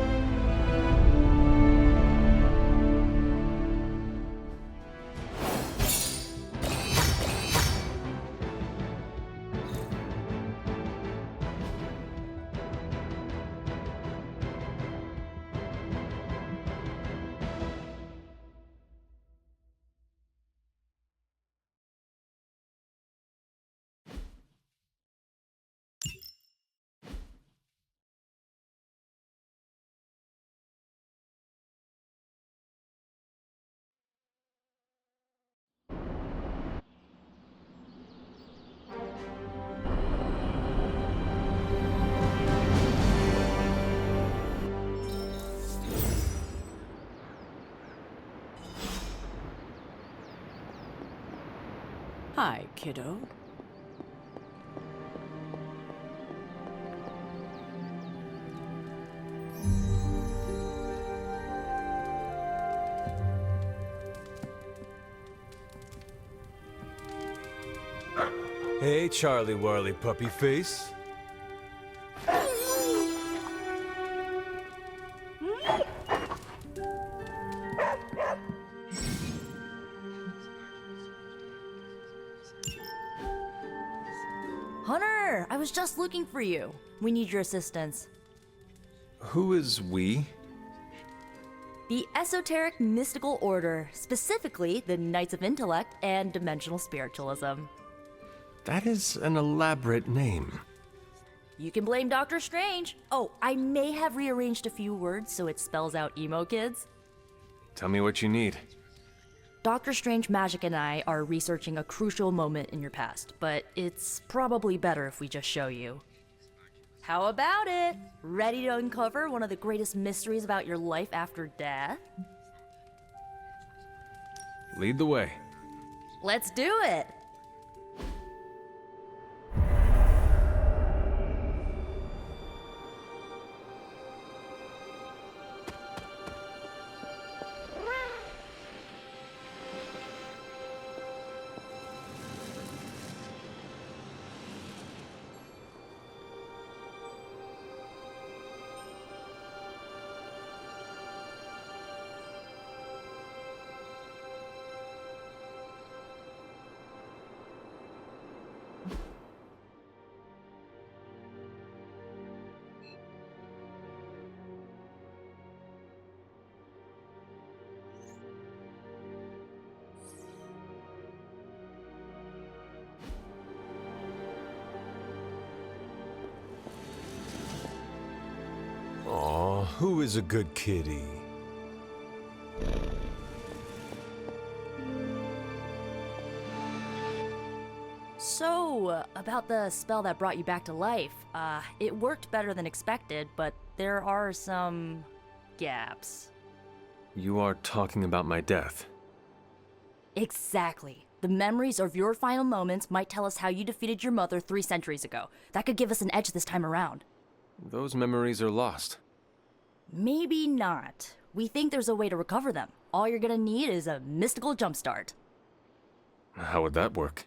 Hi, kiddo. Hey, Charlie Warley puppy face. Hunter, I was just looking for you. We need your assistance. Who is we? The Esoteric Mystical Order, specifically the Knights of Intellect and Dimensional Spiritualism. That is an elaborate name. You can blame Doctor Strange. Oh, I may have rearranged a few words so it spells out emo kids. Tell me what you need. Doctor Strange Magic and I are researching a crucial moment in your past, but it's probably better if we just show you. How about it? Ready to uncover one of the greatest mysteries about your life after death? Lead the way. Let's do it! Who is a good kitty? So, about the spell that brought you back to life, it worked better than expected, but there are some gaps. You are talking about my death. Exactly. The memories of your final moments might tell us how you defeated your mother 3 centuries ago. That could give us an edge this time around. Those memories are lost. Maybe not. We think there's a way to recover them. All you're gonna need is a mystical jumpstart. How would that work?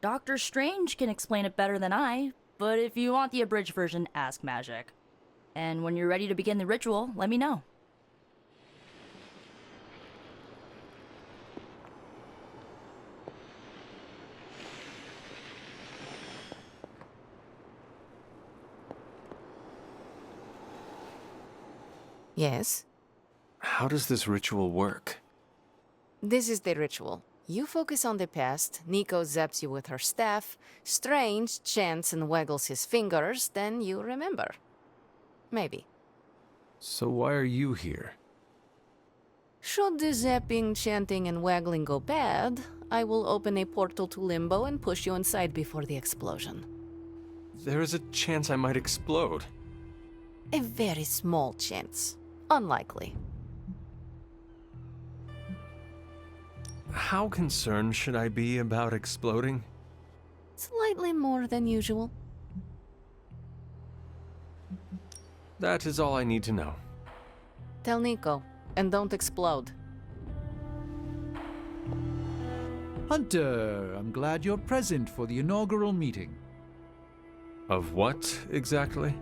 Doctor Strange can explain it better than I, but if you want the abridged version, ask Magic. And when you're ready to begin the ritual, let me know. Yes? How does this ritual work? This is the ritual. You focus on the past, Nico zaps you with her staff, Strange chants and waggles his fingers, then you remember. Maybe. So why are you here? Should the zapping, chanting, and waggling go bad, I will open a portal to Limbo and push you inside before the explosion. There is a chance I might explode. A very small chance. Unlikely. How concerned should I be about exploding? Slightly more than usual. That is all I need to know. Tell Nico, and don't explode. Hunter, I'm glad you're present for the inaugural meeting. Of what, exactly?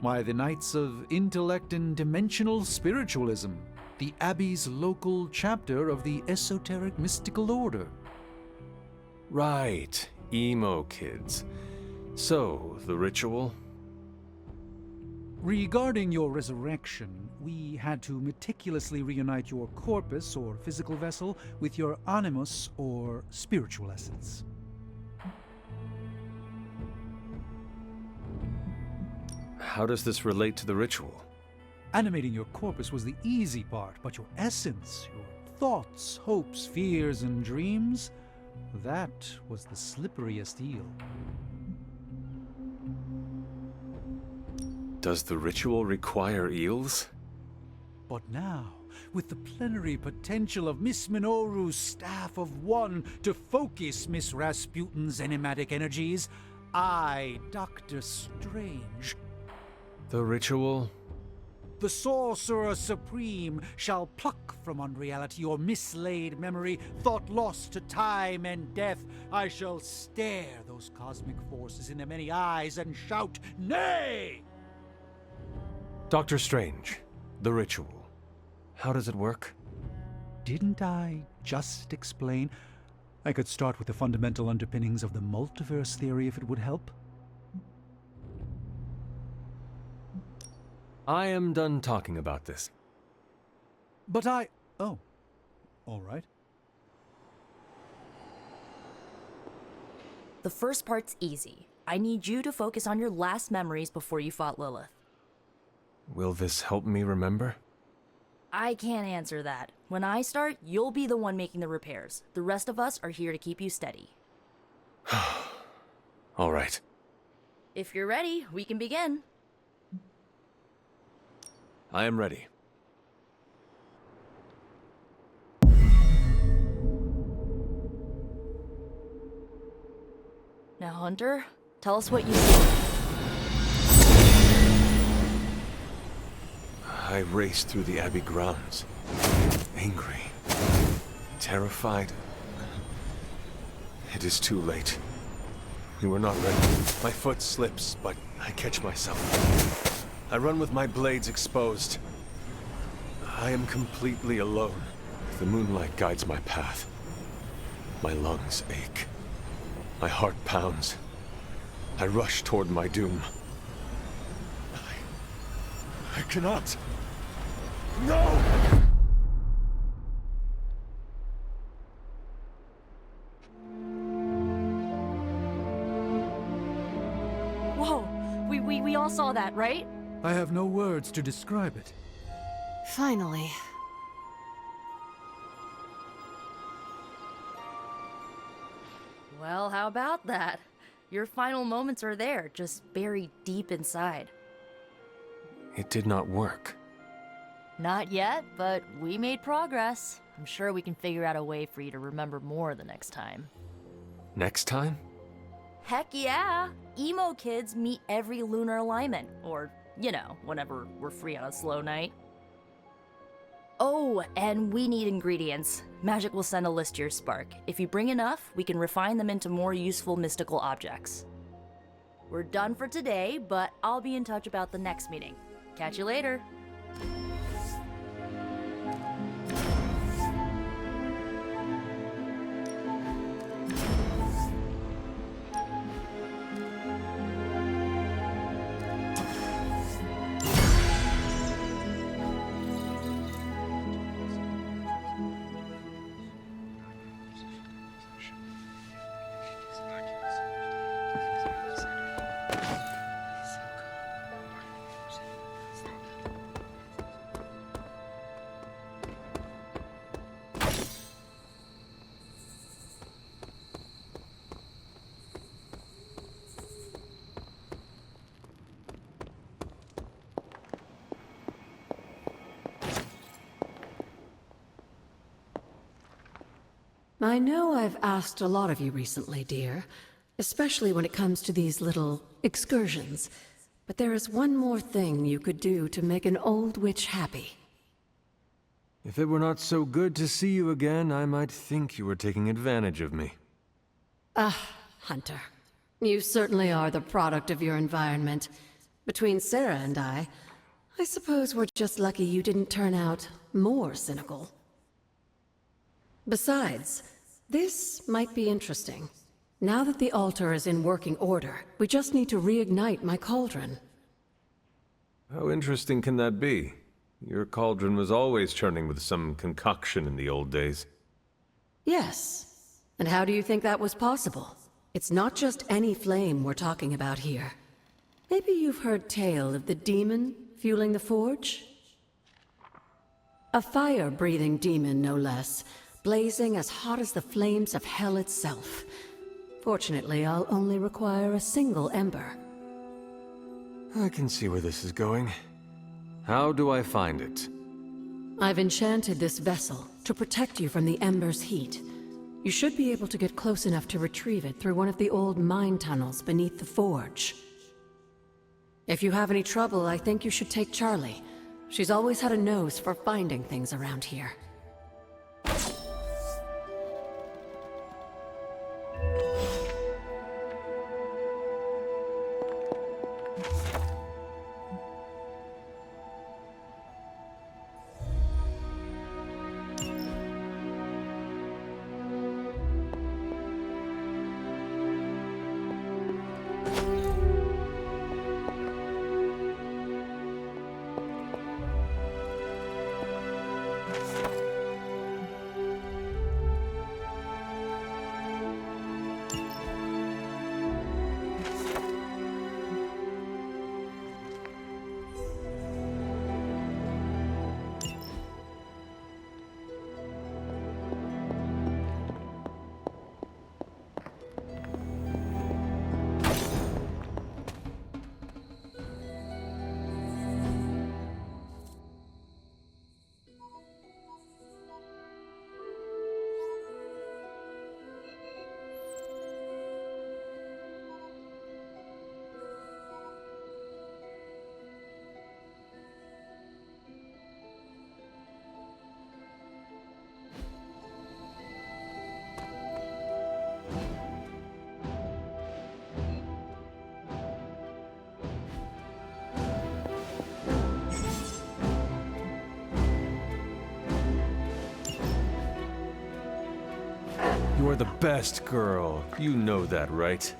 Why, the Knights of Intellect and Dimensional Spiritualism, the Abbey's local chapter of the Esoteric Mystical Order. Right, emo kids. So, the ritual? Regarding your resurrection, we had to meticulously reunite your corpus, or physical vessel, with your animus, or spiritual essence. How does this relate to the ritual? Animating your corpus was the easy part, but your essence, your thoughts, hopes, fears, and dreams, that was the slipperiest eel. Does the ritual require eels? But now, with the plenary potential of Miss Minoru's Staff of One to focus Miss Rasputin's enigmatic energies, I, Dr. Strange, the ritual? The Sorcerer Supreme shall pluck from unreality your mislaid memory, thought lost to time and death. I shall stare those cosmic forces in their many eyes and shout, nay! Dr. Strange, the ritual. How does it work? Didn't I just explain? I could start with the fundamental underpinnings of the multiverse theory if it would help. I am done talking about this. But oh, all right. The first part's easy. I need you to focus on your last memories before you fought Lilith. Will this help me remember? I can't answer that. When I start, you'll be the one making the repairs. The rest of us are here to keep you steady. All right. If you're ready, we can begin. I am ready. Now, Hunter, tell us what you see. I raced through the Abbey grounds, angry, terrified. It is too late. We were not ready. My foot slips, but I catch myself. I run with my blades exposed. I am completely alone. The moonlight guides my path. My lungs ache. My heart pounds. I rush toward my doom. I cannot. No! Whoa! We all saw that, right? I have no words to describe it. Finally. Well, how about that? Your final moments are there, just buried deep inside. It did not work. Not yet, but we made progress. I'm sure we can figure out a way for you to remember more the next time. Next time? Heck yeah! Emo kids meet every lunar alignment, or, you know, whenever we're free on a slow night. Oh, and we need ingredients. Magic will send a list to your spark. If you bring enough, we can refine them into more useful mystical objects. We're done for today, but I'll be in touch about the next meeting. Catch you later. I know I've asked a lot of you recently, dear, especially when it comes to these little excursions. But there is one more thing you could do to make an old witch happy. If it were not so good to see you again, I might think you were taking advantage of me. Hunter. You certainly are the product of your environment. Between Sarah and I suppose we're just lucky you didn't turn out more cynical. Besides, this might be interesting. Now that the altar is in working order, we just need to reignite my cauldron. How interesting can that be? Your cauldron was always churning with some concoction in the old days. Yes. And how do you think that was possible? It's not just any flame we're talking about here. Maybe you've heard tale of the demon fueling the forge? A fire-breathing demon, no less, blazing as hot as the flames of hell itself. Fortunately, I'll only require a single ember. I can see where this is going. How do I find it? I've enchanted this vessel to protect you from the ember's heat. You should be able to get close enough to retrieve it through one of the old mine tunnels beneath the forge. If you have any trouble, I think you should take Charlie. She's always had a nose for finding things around here. You are the best girl. You know that, right?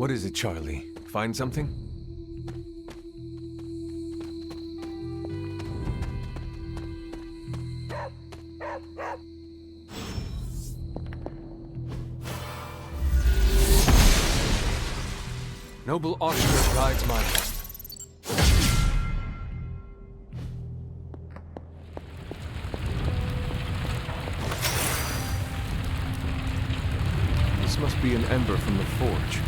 What is it, Charlie? Find something? Noble Oscar guides my path. This must be an ember from the forge.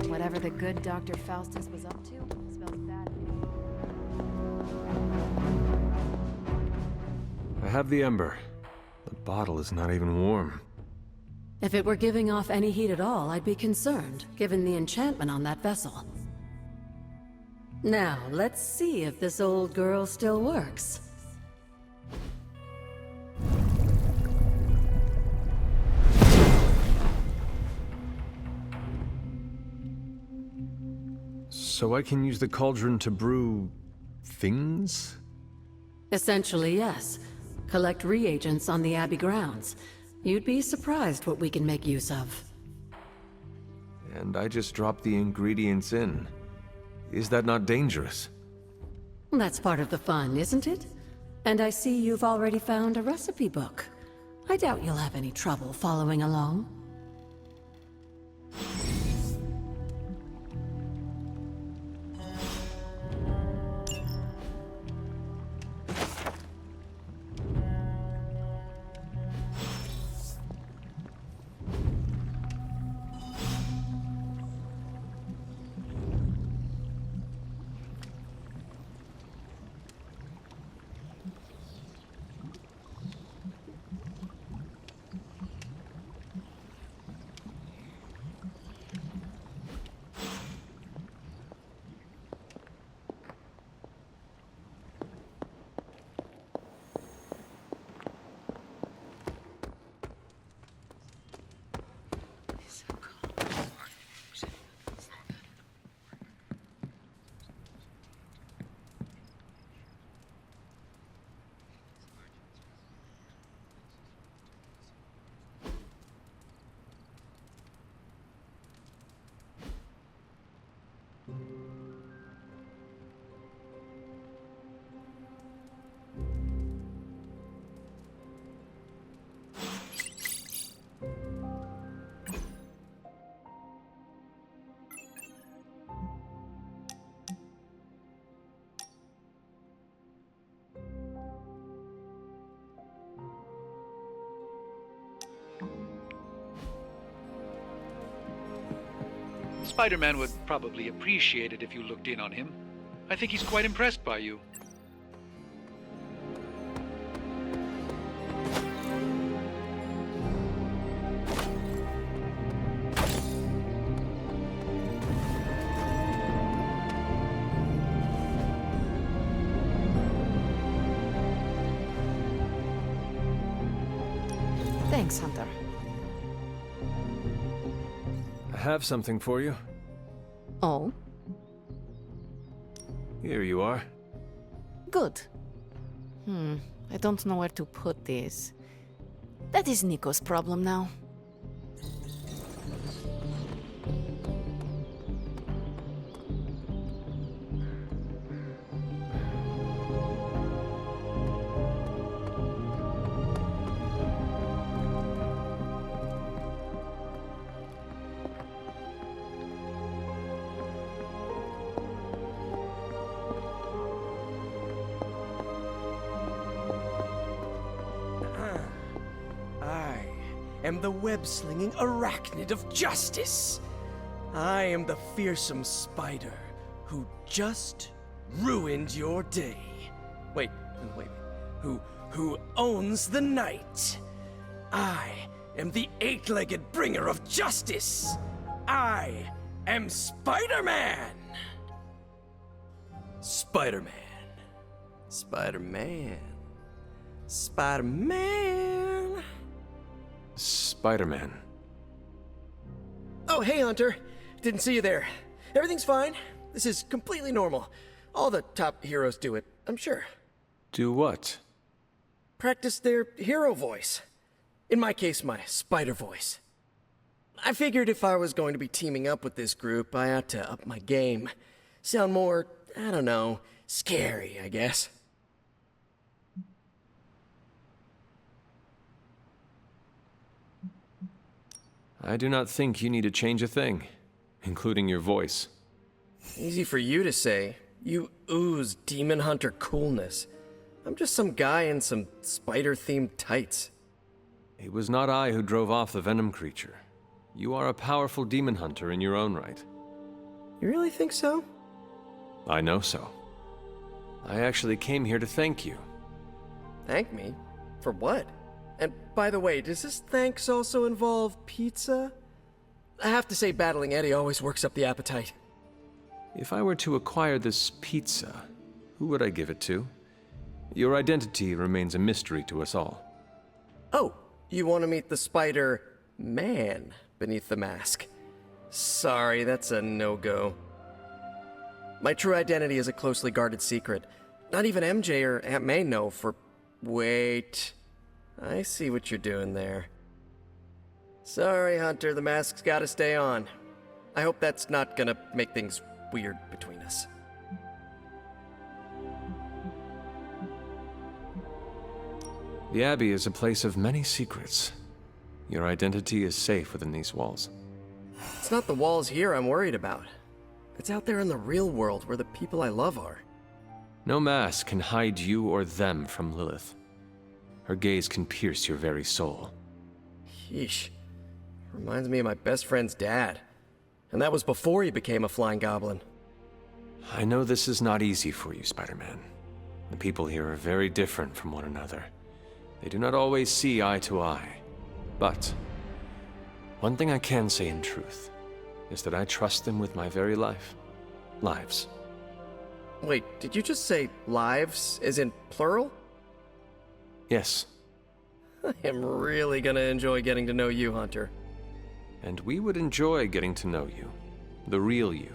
Whatever the good Dr. Faustus was up to smells bad. I have the ember. The bottle is not even warm. If it were giving off any heat at all, I'd be concerned, given the enchantment on that vessel. Now, let's see if this old girl still works. So I can use the cauldron to brew... things? Essentially, yes. Collect reagents on the Abbey grounds. You'd be surprised what we can make use of. And I just drop the ingredients in. Is that not dangerous? That's part of the fun, isn't it? And I see you've already found a recipe book. I doubt you'll have any trouble following along. Spider-Man would probably appreciate it if you looked in on him. I think he's quite impressed by you. Thanks, Hunter. I have something for you. Oh? Here you are. Good. I don't know where to put this. That is Nico's problem now. Am the web-slinging arachnid of justice. I am the fearsome spider who just ruined your day. Wait. Who owns the night. I am the eight-legged bringer of justice. I am Spider-Man. Spider-Man. Spider-Man. Spider-Man. Spider-Man. Oh, hey, Hunter. Didn't see you there. Everything's fine. This is completely normal. All the top heroes do it, I'm sure. Do what? Practice their hero voice. In my case, my spider voice. I figured if I was going to be teaming up with this group, I ought to up my game. Sound more, I don't know, scary, I guess. I do not think you need to change a thing, including your voice. Easy for you to say. You ooze Demon Hunter coolness. I'm just some guy in some spider-themed tights. It was not I who drove off the Venom creature. You are a powerful demon hunter in your own right. You really think so? I know so. I actually came here to thank you. Thank me? For what? And by the way, does this thanks also involve pizza? I have to say battling Eddie always works up the appetite. If I were to acquire this pizza, who would I give it to? Your identity remains a mystery to us all. Oh, you want to meet the Spider-Man beneath the mask? Sorry, that's a no-go. My true identity is a closely guarded secret. Not even MJ or Aunt May know for... Wait. I see what you're doing there. Sorry, Hunter, the mask's gotta stay on. I hope that's not gonna make things weird between us. The Abbey is a place of many secrets. Your identity is safe within these walls. It's not the walls here I'm worried about. It's out there in the real world where the people I love are. No mask can hide you or them from Lilith. Her gaze can pierce your very soul. Yeesh. Reminds me of my best friend's dad. And that was before he became a flying goblin. I know this is not easy for you, Spider-Man. The people here are very different from one another. They do not always see eye to eye. But one thing I can say in truth is that I trust them with my very life. Lives. Wait, did you just say lives, as in plural? Yes. I am really gonna enjoy getting to know you, Hunter. And we would enjoy getting to know you. The real you.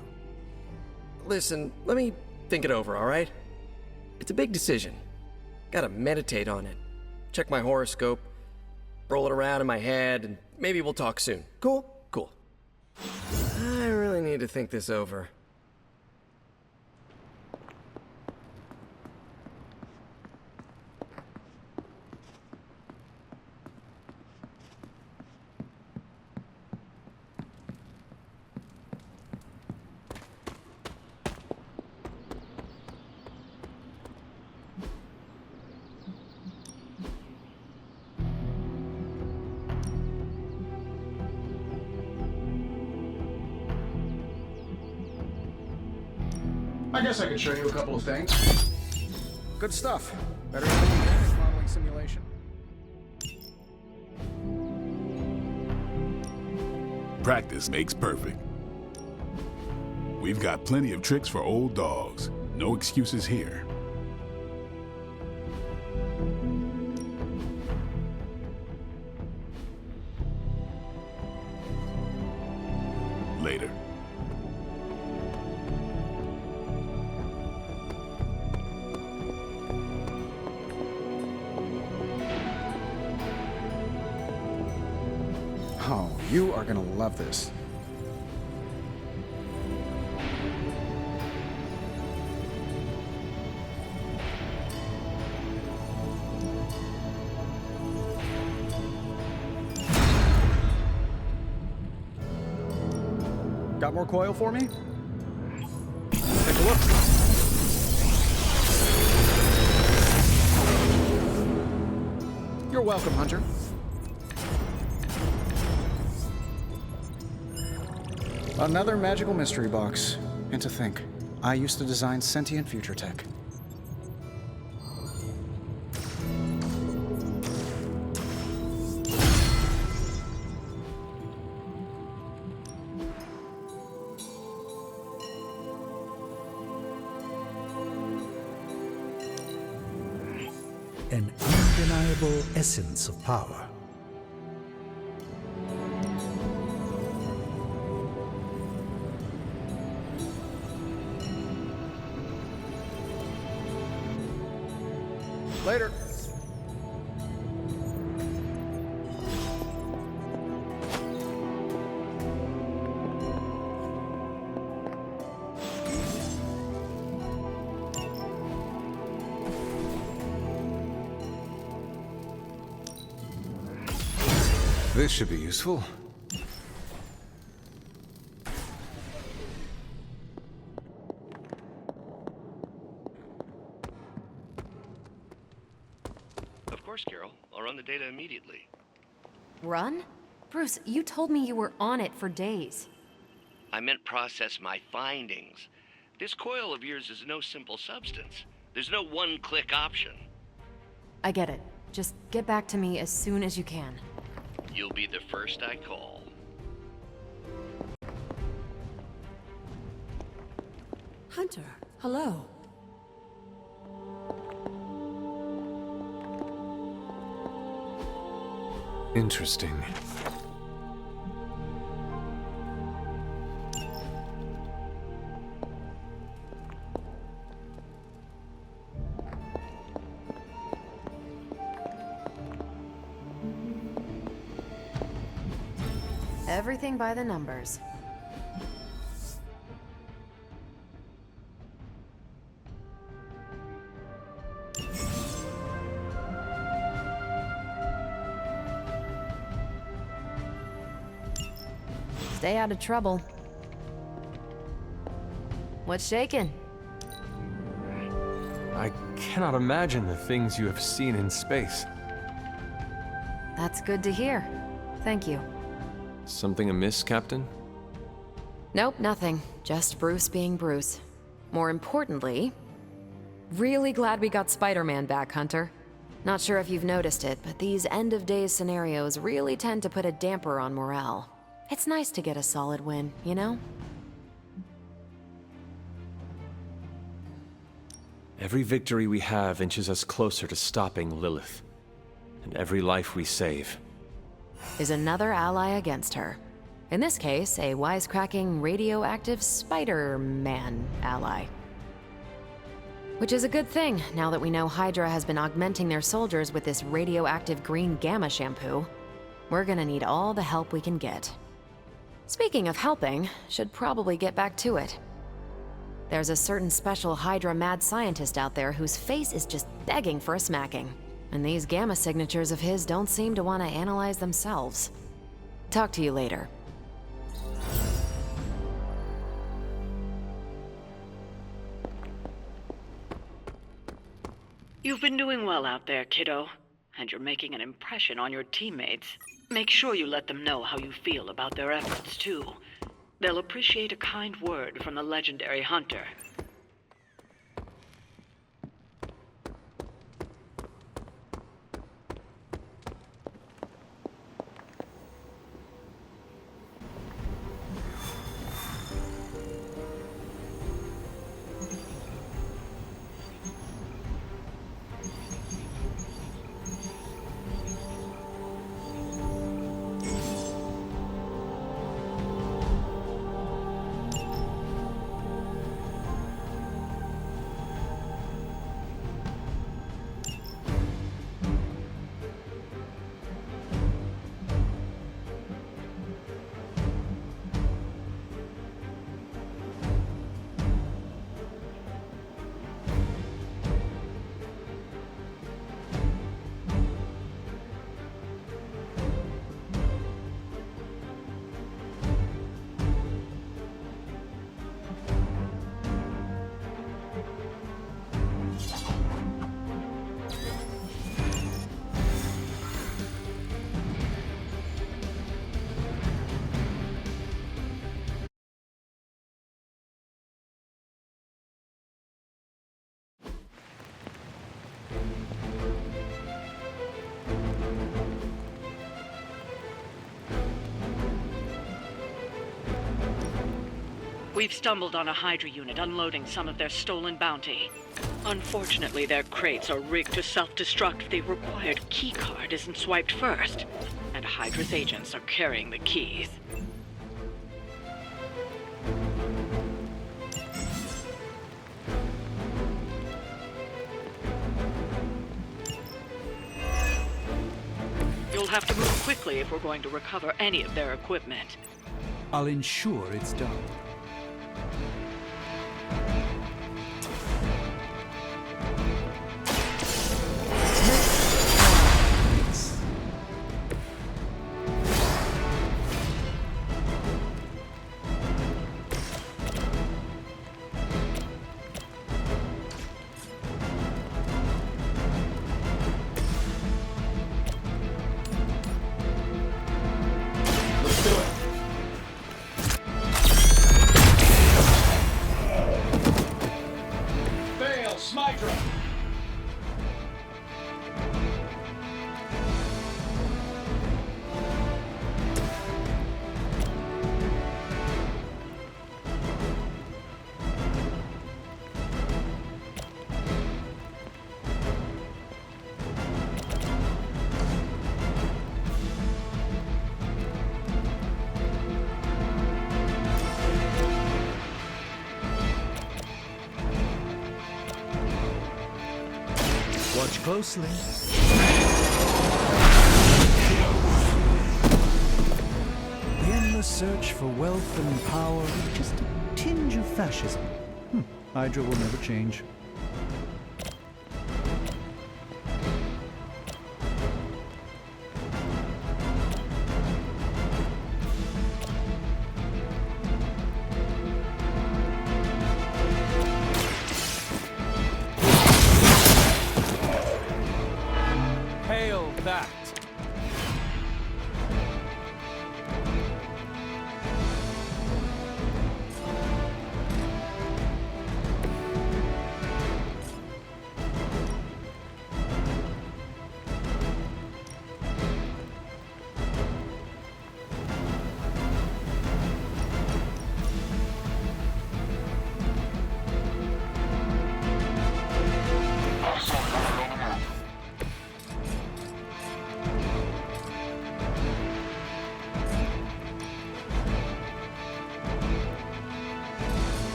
Listen, let me think it over, alright? It's a big decision. Gotta meditate on it. Check my horoscope, roll it around in my head, and maybe we'll talk soon. Cool? Cool. I really need to think this over. I guess I could show you a couple of things. Good stuff. Better than the advanced modeling simulation. Practice makes perfect. We've got plenty of tricks for old dogs. No excuses here. Later. Oh, you are gonna love this. Got more coil for me? Take a look. You're welcome, Hunter. Another magical mystery box. And to think, I used to design sentient future tech. An undeniable essence of power. Later. This should be useful. Of course, Carol. I'll run the data immediately. Run? Bruce, you told me you were on it for days. I meant process my findings. This coil of yours is no simple substance. There's no one-click option. I get it. Just get back to me as soon as you can. You'll be the first I call. Hunter, hello. Interesting. Everything by the numbers. Stay out of trouble. What's shaking? I cannot imagine the things you have seen in space. That's good to hear. Thank you. Something amiss, Captain? Nope, nothing. Just Bruce being Bruce. More importantly, really glad we got Spider-Man back, Hunter. Not sure if you've noticed it, but these end-of-days scenarios really tend to put a damper on morale. It's nice to get a solid win, you know? Every victory we have inches us closer to stopping Lilith. And every life we save is another ally against her. In this case, a wisecracking, radioactive Spider-Man ally. Which is a good thing, now that we know Hydra has been augmenting their soldiers with this radioactive green gamma shampoo. We're gonna need all the help we can get. Speaking of helping, should probably get back to it. There's a certain special Hydra mad scientist out there whose face is just begging for a smacking. And these gamma signatures of his don't seem to want to analyze themselves. Talk to you later. You've been doing well out there, kiddo. And you're making an impression on your teammates. Make sure you let them know how you feel about their efforts, too. They'll appreciate a kind word from the legendary Hunter. We've stumbled on a Hydra unit unloading some of their stolen bounty. Unfortunately, their crates are rigged to self-destruct if the required keycard isn't swiped first. And Hydra's agents are carrying the keys. have to move quickly if we're going to recover any of their equipment. I'll ensure it's done. Watch closely. The endless search for wealth and power with just a tinge of fascism. Hydra will never change. Hail that!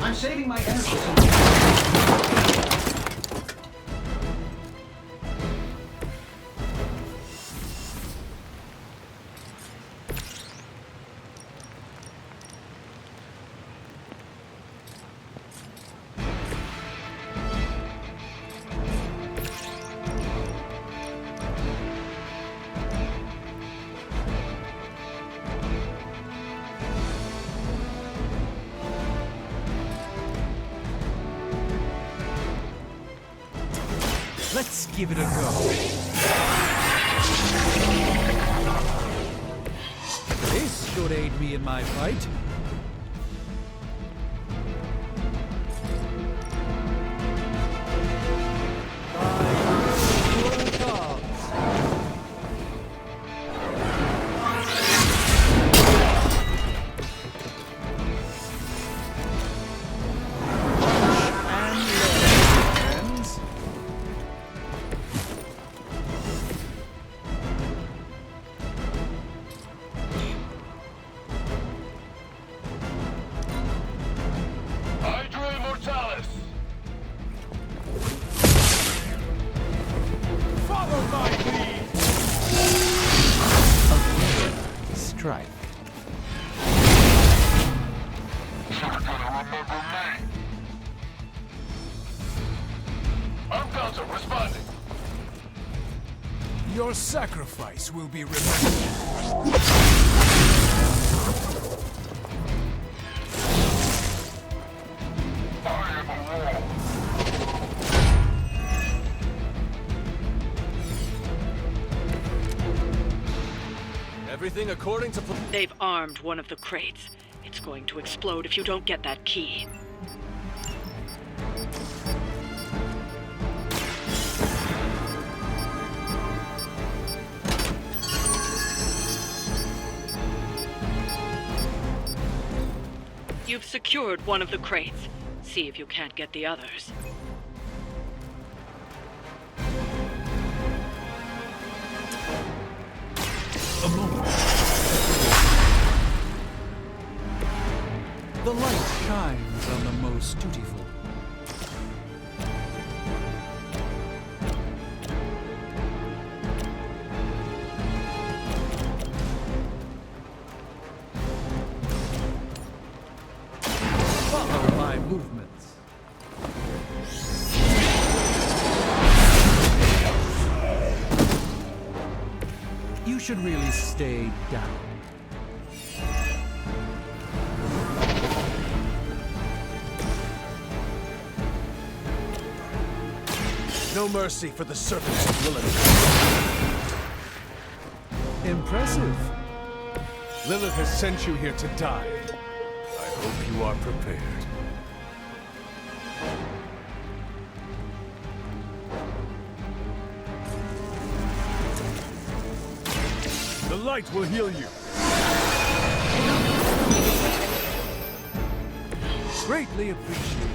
I'm saving my energy. Let's give it a go. This should aid me in my fight. Strike. Council responding. Your sacrifice will be remembered. Everything according to plan. They've armed one of the crates. It's going to explode if you don't get that key. You've secured one of the crates. See if you can't get the others. A moment. The light shines on the most dutiful. my movements. You should really stay down. No mercy for the serpents of Lilith. Impressive. Lilith has sent you here to die. I hope you are prepared. The light will heal you. Greatly appreciated.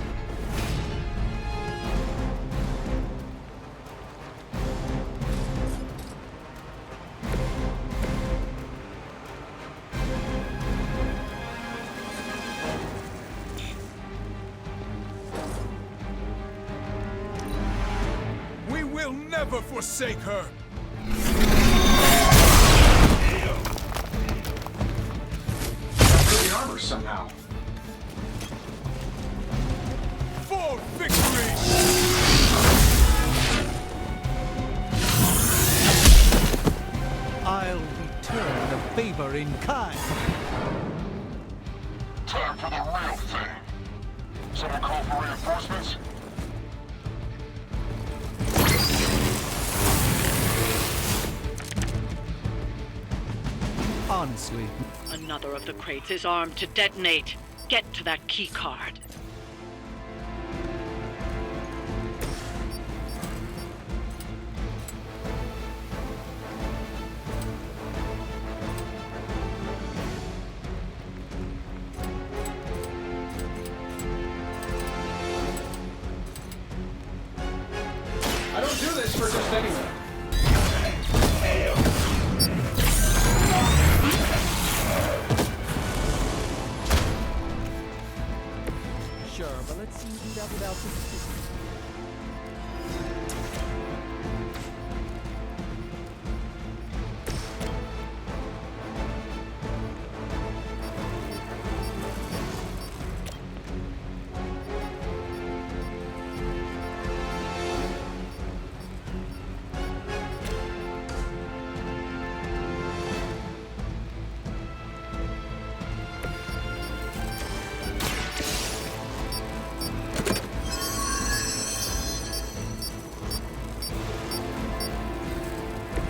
We will never forsake her! The armor somehow. For victory! I'll return the favor in kind. Time for the real thing. Someone call for reinforcements? Honestly. Another of the crates is armed to detonate. Get to that key card. I don't do this for just anyone. Sure, but let's see you do that without the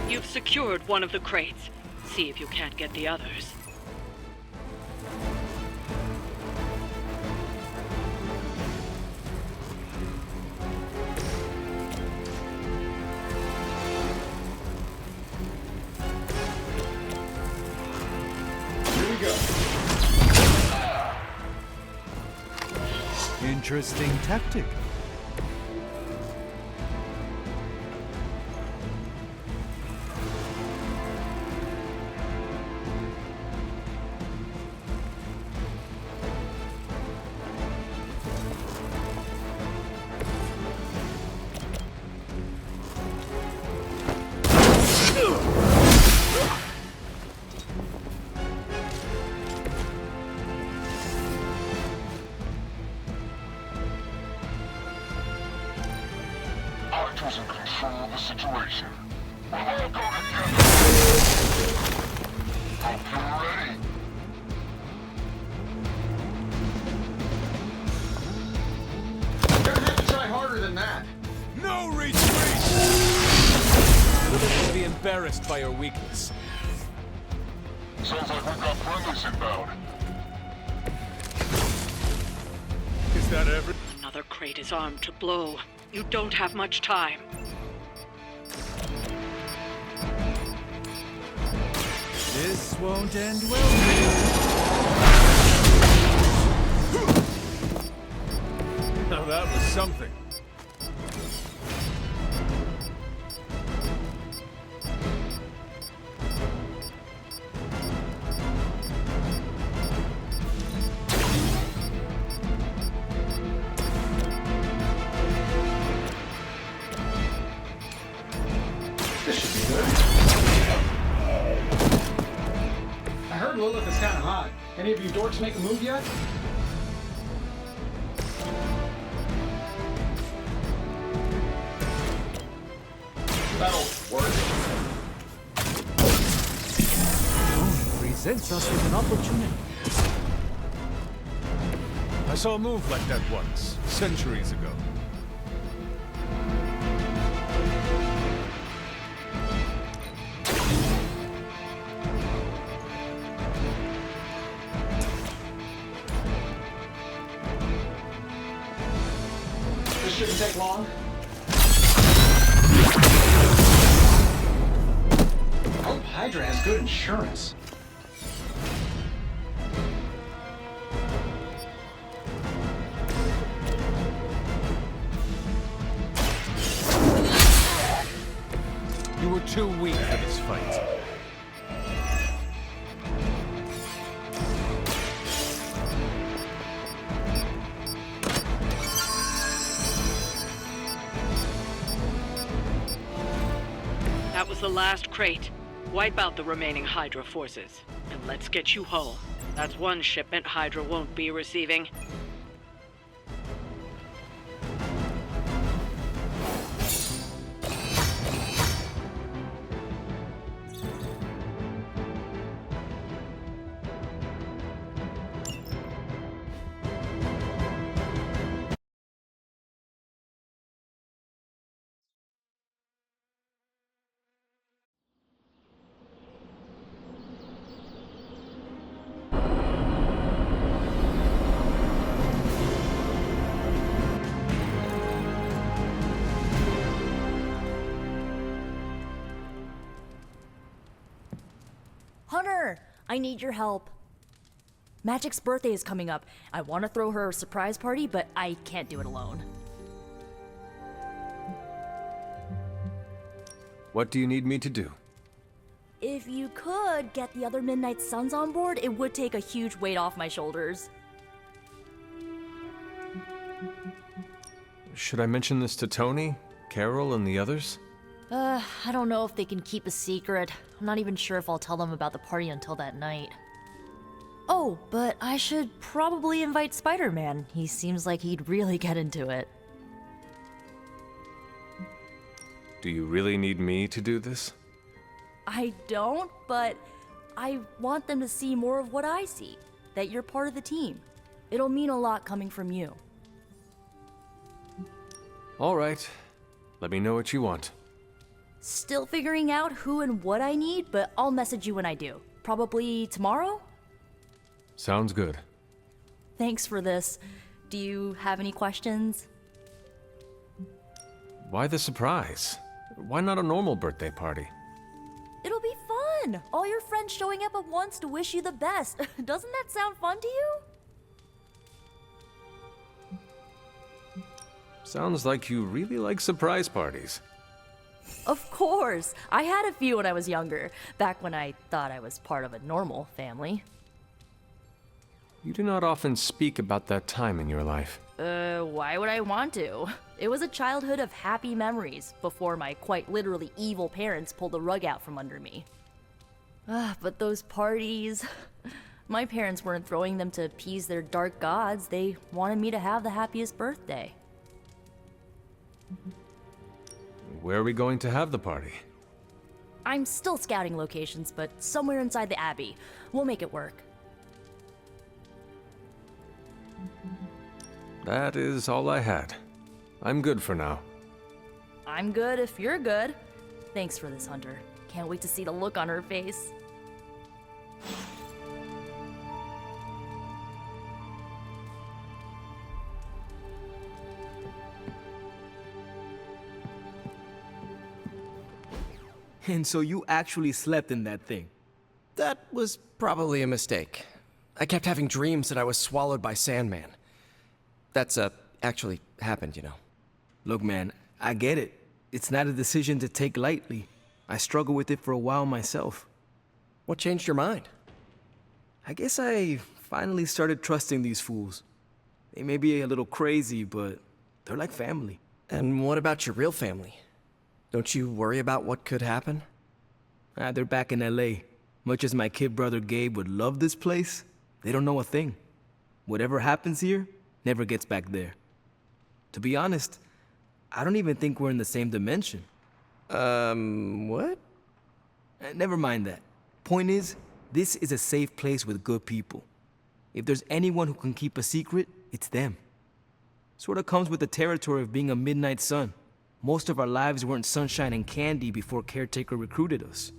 You've secured one of the crates. See if you can't get the others. Here we go. interesting tactic. Archer's in control of the situation. We'll all go together. Hope you're ready. You're gonna have to try harder than that. No retreat! Lilith will be embarrassed by your weakness. Sounds like we've got friendlies inbound. Is that every? Another crate is armed to blow. You don't have much time. This won't end well for you. Now that was something. This should be good. I heard Lilith is kind of hot. Any of you dorks make a move yet? presents us with an opportunity. I saw a move like that once, centuries ago. This shouldn't take long. I hope Hydra has good insurance. You were too weak for this fight. That was the last crate. Wipe out the remaining Hydra forces, and let's get you home. That's one shipment Hydra won't be receiving. Hunter, I need your help. Magic's birthday is coming up. I want to throw her a surprise party, but I can't do it alone. What do you need me to do? If you could get the other Midnight Suns on board, it would take a huge weight off my shoulders. Should I mention this to Tony, Carol, and the others? I don't know if they can keep a secret. I'm not even sure if I'll tell them about the party until that night. Oh, but I should probably invite Spider-Man. He seems like he'd really get into it. Do you really need me to do this? I don't, but I want them to see more of what I see. That you're part of the team. It'll mean a lot coming from you. All right. Let me know what you want. Still figuring out who and what I need, but I'll message you when I do. Probably tomorrow? Sounds good. Thanks for this. Do you have any questions? Why the surprise? Why not a normal birthday party? It'll be fun! All your friends showing up at once to wish you the best. Doesn't that sound fun to you? Sounds like you really like surprise parties. Of course! I had a few when I was younger, back when I thought I was part of a normal family. You do not often speak about that time in your life. Why would I want to? It was a childhood of happy memories, before my quite literally evil parents pulled the rug out from under me. But those parties... My parents weren't throwing them to appease their dark gods, they wanted me to have the happiest birthday. Where are we going to have the party? I'm still scouting locations, but somewhere inside the Abbey. We'll make it work. That is all I had. I'm good for now. I'm good if you're good. Thanks for this, Hunter. Can't wait to see the look on her face. And so you actually slept in that thing? That was probably a mistake. I kept having dreams that I was swallowed by Sandman. That's, actually happened, you know. Look, man, I get it. It's not a decision to take lightly. I struggled with it for a while myself. What changed your mind? I guess I finally started trusting these fools. They may be a little crazy, but they're like family. And what about your real family? Don't you worry about what could happen? They're back in LA. Much as my kid brother Gabe would love this place, they don't know a thing. Whatever happens here never gets back there. To be honest, I don't even think we're in the same dimension. What? Never mind that. Point is, This is a safe place with good people. If there's anyone who can keep a secret, it's them. Sort of comes with the territory of being a Midnight Sun. Most of our lives weren't sunshine and candy before Caretaker recruited us.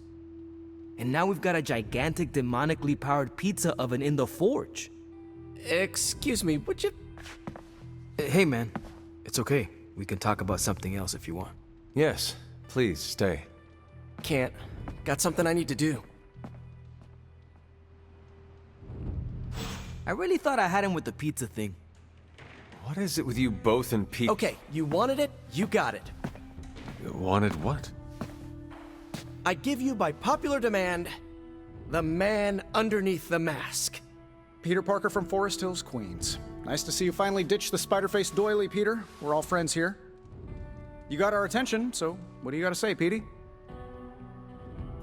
And now we've got a gigantic demonically powered pizza oven in the forge. Excuse me, would you... Hey man, it's okay. We can talk about something else if you want. Yes, please stay. Can't. Got something I need to do. I really thought I had him with the pizza thing. What is it with you both and Pete? Okay, you wanted it, you got it. You wanted what? I give you by popular demand, the man underneath the mask. Peter Parker from Forest Hills, Queens. Nice to see you finally ditched the spider-faced doily, Peter. We're all friends here. You got our attention, so what do you got to say, Petey?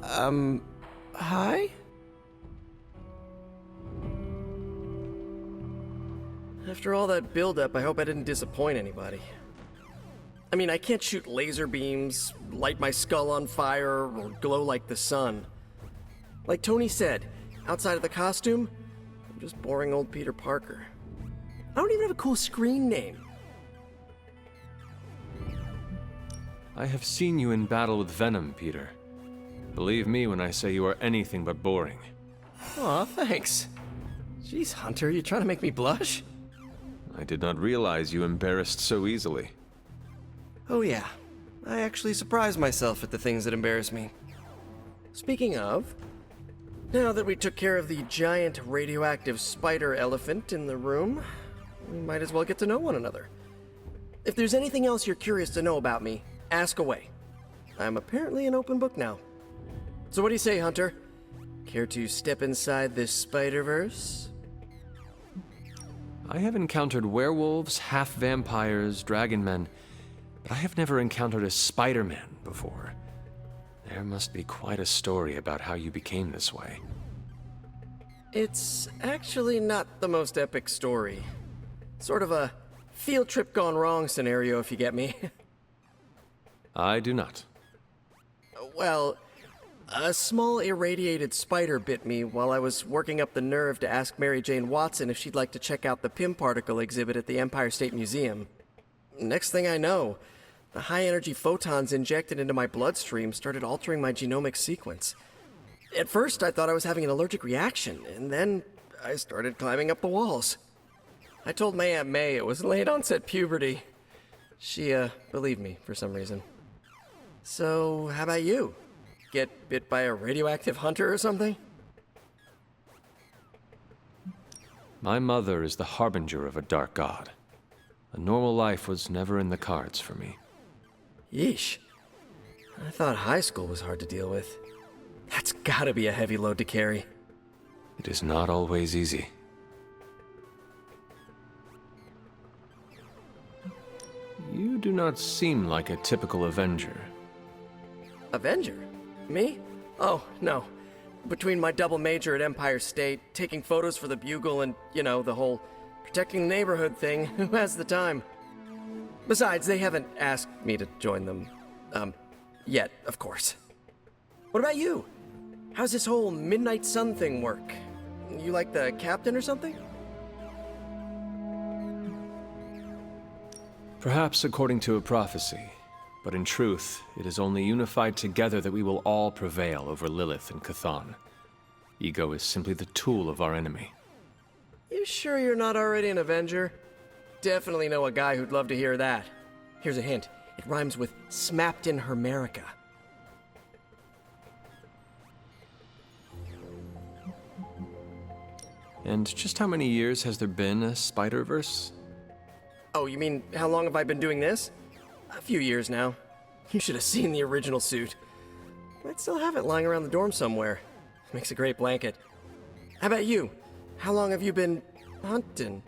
Hi? After all that build-up, I hope I didn't disappoint anybody. I mean, I can't shoot laser beams, light my skull on fire, or glow like the sun. Like Tony said, outside of the costume, I'm just boring old Peter Parker. I don't even have a cool screen name. I have seen you in battle with Venom, Peter. Believe me when I say you are anything but boring. Aw, thanks. Jeez, Hunter, you trying to make me blush? I did not realize you embarrassed so easily. Oh yeah, I actually surprise myself at the things that embarrass me. Speaking of, now that we took care of the giant radioactive spider elephant in the room, we might as well get to know one another. If there's anything else you're curious to know about me, ask away. I'm apparently an open book now. So what do you say, Hunter? Care to step inside this Spider-Verse? I have encountered werewolves, half-vampires, dragon men, but I have never encountered a Spider-Man before. There must be quite a story about how you became this way. It's actually not the most epic story. Sort of a field trip gone wrong scenario, if you get me. I do not. Well, a small irradiated spider bit me while I was working up the nerve to ask Mary Jane Watson if she'd like to check out the Pym particle exhibit at the Empire State Museum. Next thing I know, the high-energy photons injected into my bloodstream started altering my genomic sequence. At first, I thought I was having an allergic reaction, and then I started climbing up the walls. I told my Aunt May it was late-onset puberty. She, believed me for some reason. So, how about you? Get bit by a radioactive hunter or something? My mother is the harbinger of a dark god. A normal life was never in the cards for me. Yeesh. I thought high school was hard to deal with. That's gotta be a heavy load to carry. It is not always easy. You do not seem like a typical Avenger. Avenger? Me? Oh, no. Between my double major at Empire State, taking photos for the Bugle, and, you know, the whole protecting the neighborhood thing, who has the time? Besides, they haven't asked me to join them. Yet, of course. What about you? How's this whole Midnight Sun thing work? You like the captain or something? Perhaps according to a prophecy, but in truth, it is only unified together that we will all prevail over Lilith and Chthon. Ego is simply the tool of our enemy. You sure you're not already an Avenger? Definitely know a guy who'd love to hear that. Here's a hint. It rhymes with smapped in Hermerica. And just how many years has there been a Spider-Verse? Oh, you mean how long have I been doing this? A few years now. You should have seen the original suit. I'd still have it lying around the dorm somewhere. Makes a great blanket. How about you? How long have you been hunting?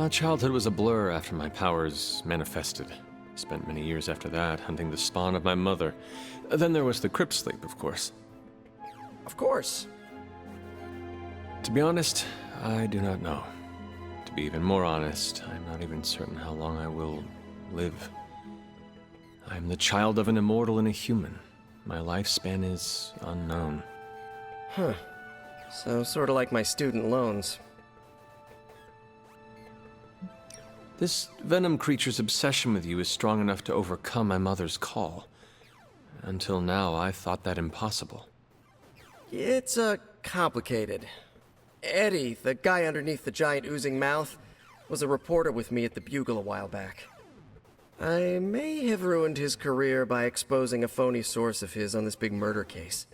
Childhood was a blur after my powers manifested. Spent many years after that hunting the spawn of my mother. Then there was the crypt sleep, of course. Of course. To be honest, I do not know. To be even more honest, I'm not even certain how long I will live. I am the child of an immortal and a human. My lifespan is unknown. Huh. So, sort of like my student loans. This venom creature's obsession with you is strong enough to overcome my mother's call. Until now, I thought that impossible. It's, complicated. Eddie, the guy underneath the giant oozing mouth, was a reporter with me at the Bugle a while back. I may have ruined his career by exposing a phony source of his on this big murder case.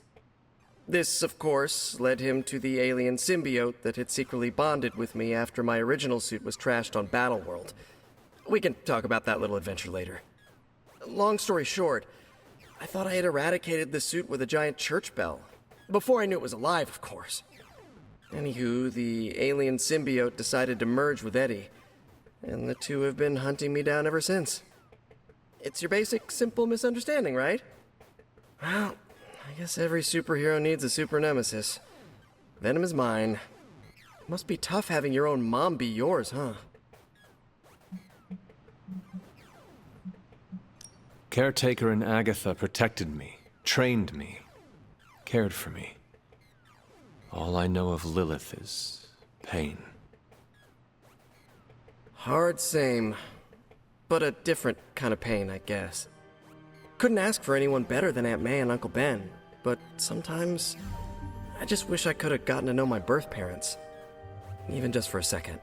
This, of course, led him to the alien symbiote that had secretly bonded with me after my original suit was trashed on Battleworld. We can talk about that little adventure later. Long story short, I thought I had eradicated the suit with a giant church bell. Before I knew it was alive, of course. Anywho, the alien symbiote decided to merge with Eddie, and the two have been hunting me down ever since. It's your basic, simple misunderstanding, right? Well, I guess every superhero needs a super nemesis. Venom is mine. Must be tough having your own mom be yours, huh? Caretaker and Agatha protected me, trained me, cared for me. All I know of Lilith is pain. Hard same, but a different kind of pain, I guess. Couldn't ask for anyone better than Aunt May and Uncle Ben, but sometimes I just wish I could have gotten to know my birth parents, even just for a second.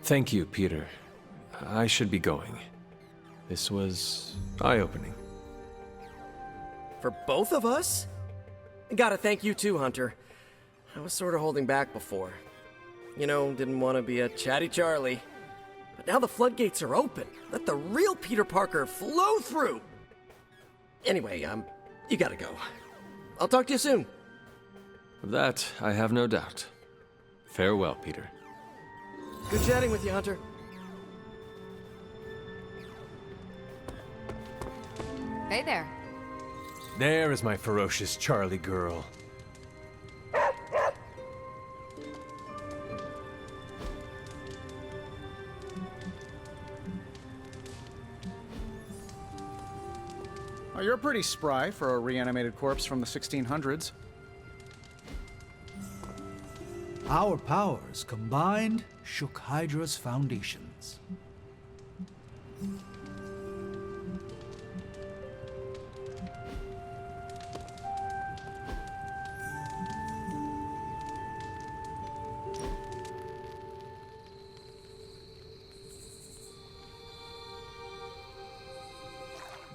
Thank you, Peter. I should be going. This was eye-opening. For both of us? Gotta thank you too, Hunter. I was sort of holding back before. You know, didn't want to be a chatty Charlie. But now the floodgates are open. Let the real Peter Parker flow through! Anyway, you gotta go. I'll talk to you soon. Of that, I have no doubt. Farewell, Peter. Good chatting with you, Hunter. Hey there. There is my ferocious Charlie girl. Oh, you're pretty spry for a reanimated corpse from the 1600s. Our powers combined shook Hydra's foundations.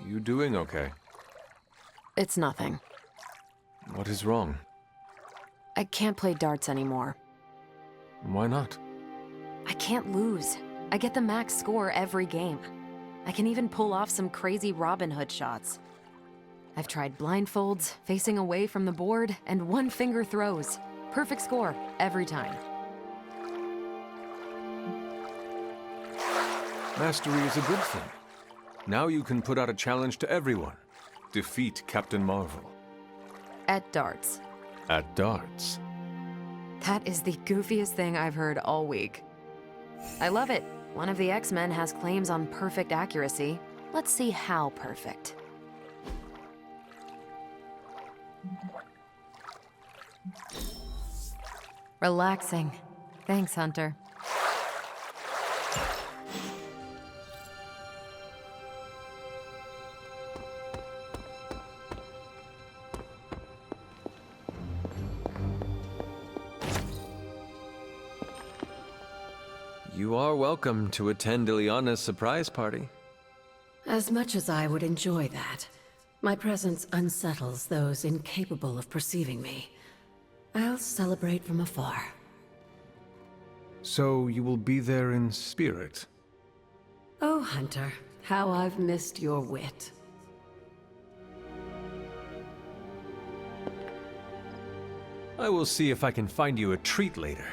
You doing okay? It's nothing. What is wrong? I can't play darts anymore. Why not? I can't lose. I get the max score every game. I can even pull off some crazy Robin Hood shots. I've tried blindfolds, facing away from the board, and one-finger throws. Perfect score, every time. Mastery is a good thing. Now you can put out a challenge to everyone. Defeat Captain Marvel. At darts. At darts. That is the goofiest thing I've heard all week. I love it. One of the X-Men has claims on perfect accuracy. Let's see how perfect. Relaxing. Thanks, Hunter. You are welcome to attend Ileana's surprise party. As much as I would enjoy that, my presence unsettles those incapable of perceiving me. I'll celebrate from afar. So you will be there in spirit? Oh, Hunter, how I've missed your wit. I will see if I can find you a treat later.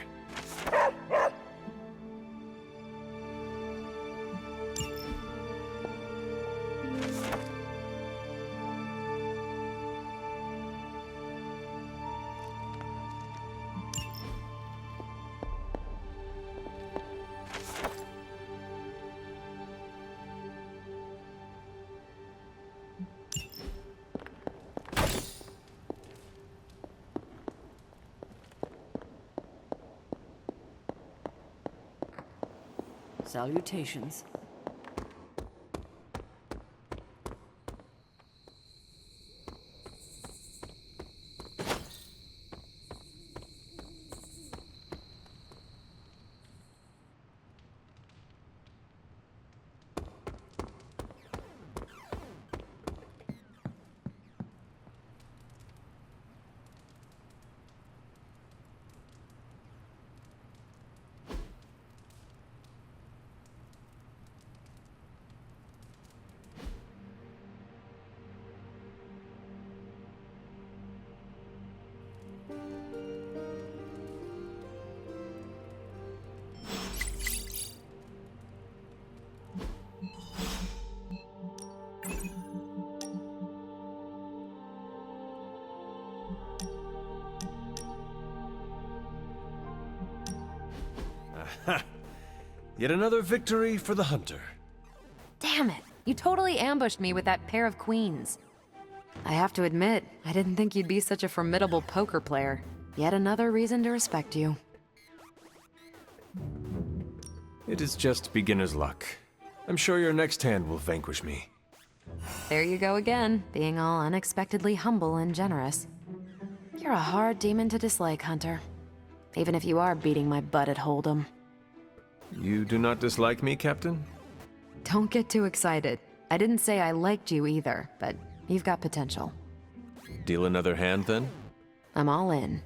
Salutations. Yet another victory for the hunter. Damn it! You totally ambushed me with that pair of queens. I have to admit, I didn't think you'd be such a formidable poker player. Yet another reason to respect you. It is just beginner's luck. I'm sure your next hand will vanquish me. There you go again, being all unexpectedly humble and generous. You're a hard demon to dislike, Hunter. Even if you are beating my butt at Hold'em. You do not dislike me, Captain? Don't get too excited. I didn't say I liked you either, but you've got potential. Deal another hand, then? I'm all in.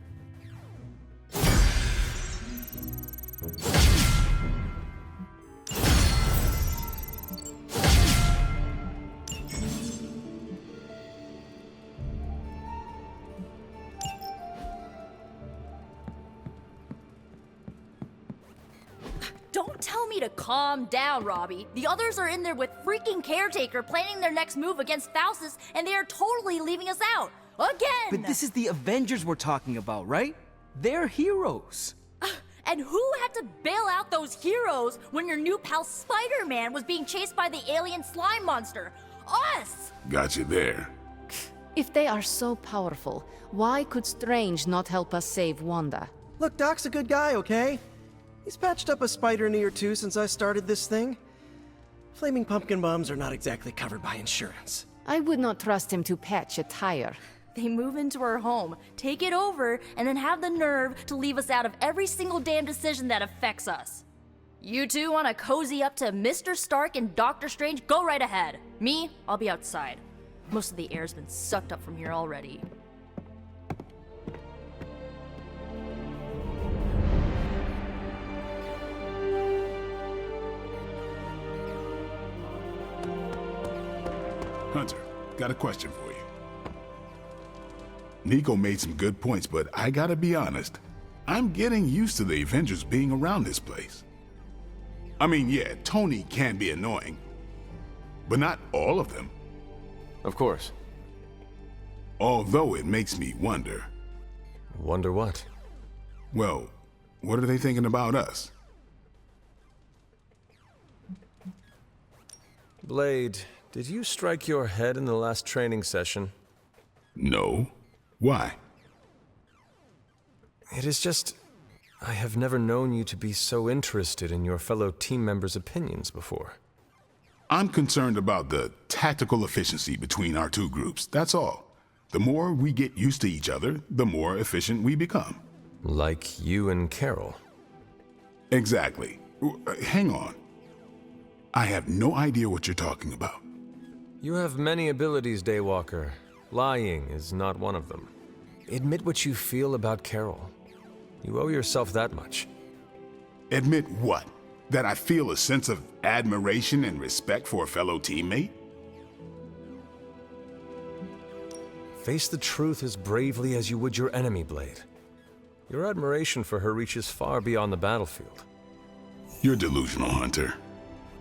Don't tell me to calm down, Robbie. The others are in there with freaking Caretaker planning their next move against Faustus, and they are totally leaving us out. Again! But this is the Avengers we're talking about, right? They're heroes. And who had to bail out those heroes when your new pal Spider-Man was being chased by the alien slime monster? Us! Got you there. If they are so powerful, why could Strange not help us save Wanda? Look, Doc's a good guy, okay? He's patched up a spider knee or two since I started this thing. Flaming pumpkin bombs are not exactly covered by insurance. I would not trust him to patch a tire. They move into our home, take it over, and then have the nerve to leave us out of every single damn decision that affects us. You two want to cozy up to Mr. Stark and Doctor Strange? Go right ahead. Me, I'll be outside. Most of the air's been sucked up from here already. Hunter, got a question for you. Nico made some good points, but I gotta be honest. I'm getting used to the Avengers being around this place. I mean, yeah, Tony can be annoying, but not all of them. Of course. Although it makes me wonder. Wonder what? Well, what are they thinking about us? Blade, did you strike your head in the last training session? No. Why? It is just... I have never known you to be so interested in your fellow team members' opinions before. I'm concerned about the tactical efficiency between our two groups, that's all. The more we get used to each other, the more efficient we become. Like you and Carol. Exactly. Hang on. I have no idea what you're talking about. You have many abilities, Daywalker. Lying is not one of them. Admit what you feel about Carol. You owe yourself that much. Admit what? That I feel a sense of admiration and respect for a fellow teammate? Face the truth as bravely as you would your enemy, Blade. Your admiration for her reaches far beyond the battlefield. You're delusional, Hunter.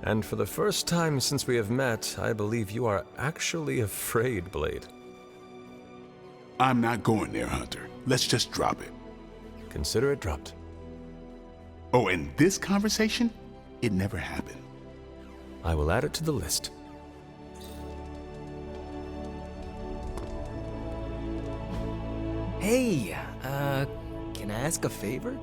And for the first time since we have met, I believe you are actually afraid, Blade. I'm not going there, Hunter. Let's just drop it. Consider it dropped. Oh, and this conversation? It never happened. I will add it to the list. Hey, can I ask a favor?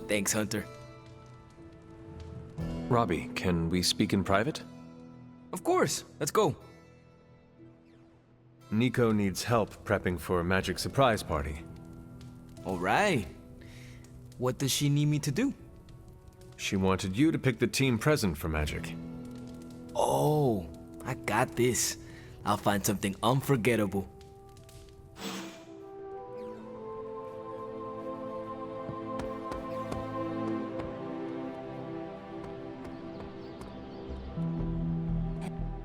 Thanks, Hunter. Robbie, can we speak in private? Of course. Let's go. Nico needs help prepping for a magic surprise party. All right. What does she need me to do? She wanted you to pick the team present for magic. Oh, I got this. I'll find something unforgettable.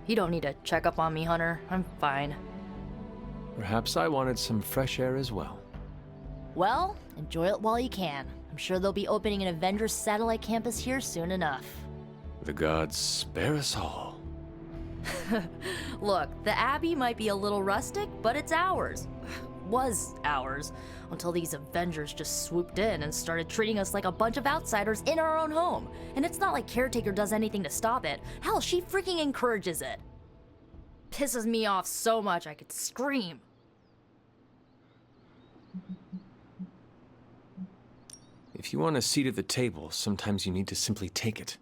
You don't need to check up on me, Hunter. I'm fine. Perhaps I wanted some fresh air as well. Well, enjoy it while you can. I'm sure they'll be opening an Avengers satellite campus here soon enough. The gods spare us all. Look, the Abbey might be a little rustic, but it's ours. Was ours. Until these Avengers just swooped in and started treating us like a bunch of outsiders in our own home. And it's not like Caretaker does anything to stop it. Hell, she freaking encourages it. Pisses me off so much I could scream. If you want a seat at the table, sometimes you need to simply take it.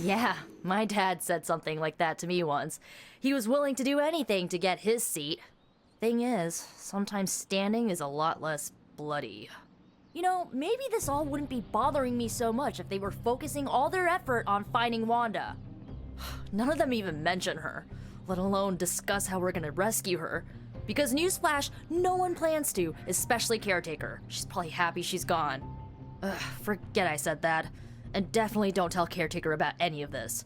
Yeah, my dad said something like that to me once. He was willing to do anything to get his seat. Thing is, sometimes standing is a lot less bloody. You know, maybe this all wouldn't be bothering me so much if they were focusing all their effort on finding Wanda. None of them even mention her, let alone discuss how we're gonna rescue her. Because newsflash, no one plans to, especially Caretaker. She's probably happy she's gone. Ugh, forget I said that. And definitely don't tell Caretaker about any of this.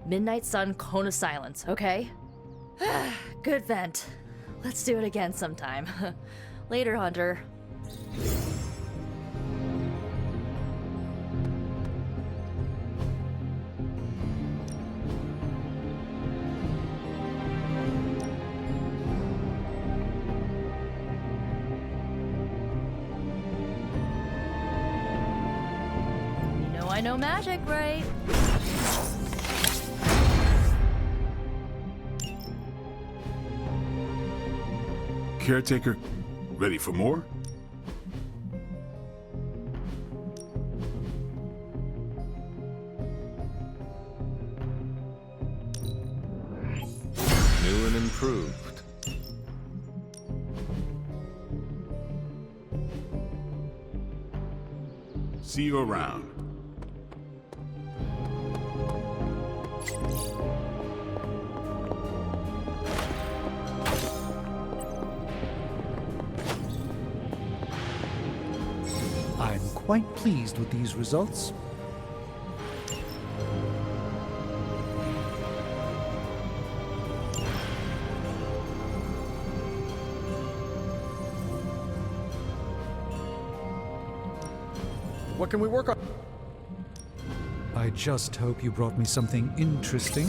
Midnight Sun, Cone of Silence, okay? Good vent. Let's do it again sometime. Later, Hunter. You know I know magic, right? Caretaker, ready for more? New and improved. See you around. I'm quite pleased with these results. What can we work on? I just hope you brought me something interesting.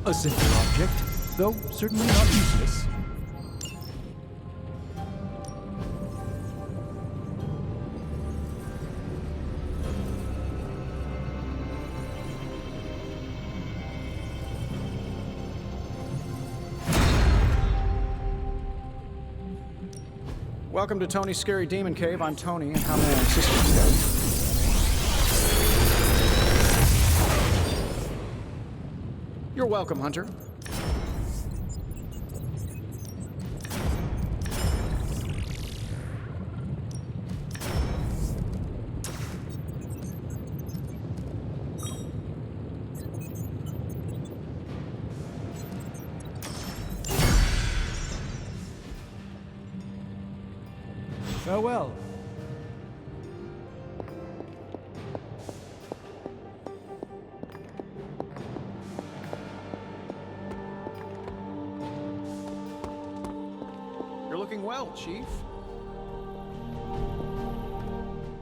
A simple object, though certainly not useless. Welcome to Tony's Scary Demon Cave. I'm Tony, and how may I assist you today? You're welcome, Hunter. Farewell. You're looking well, Chief.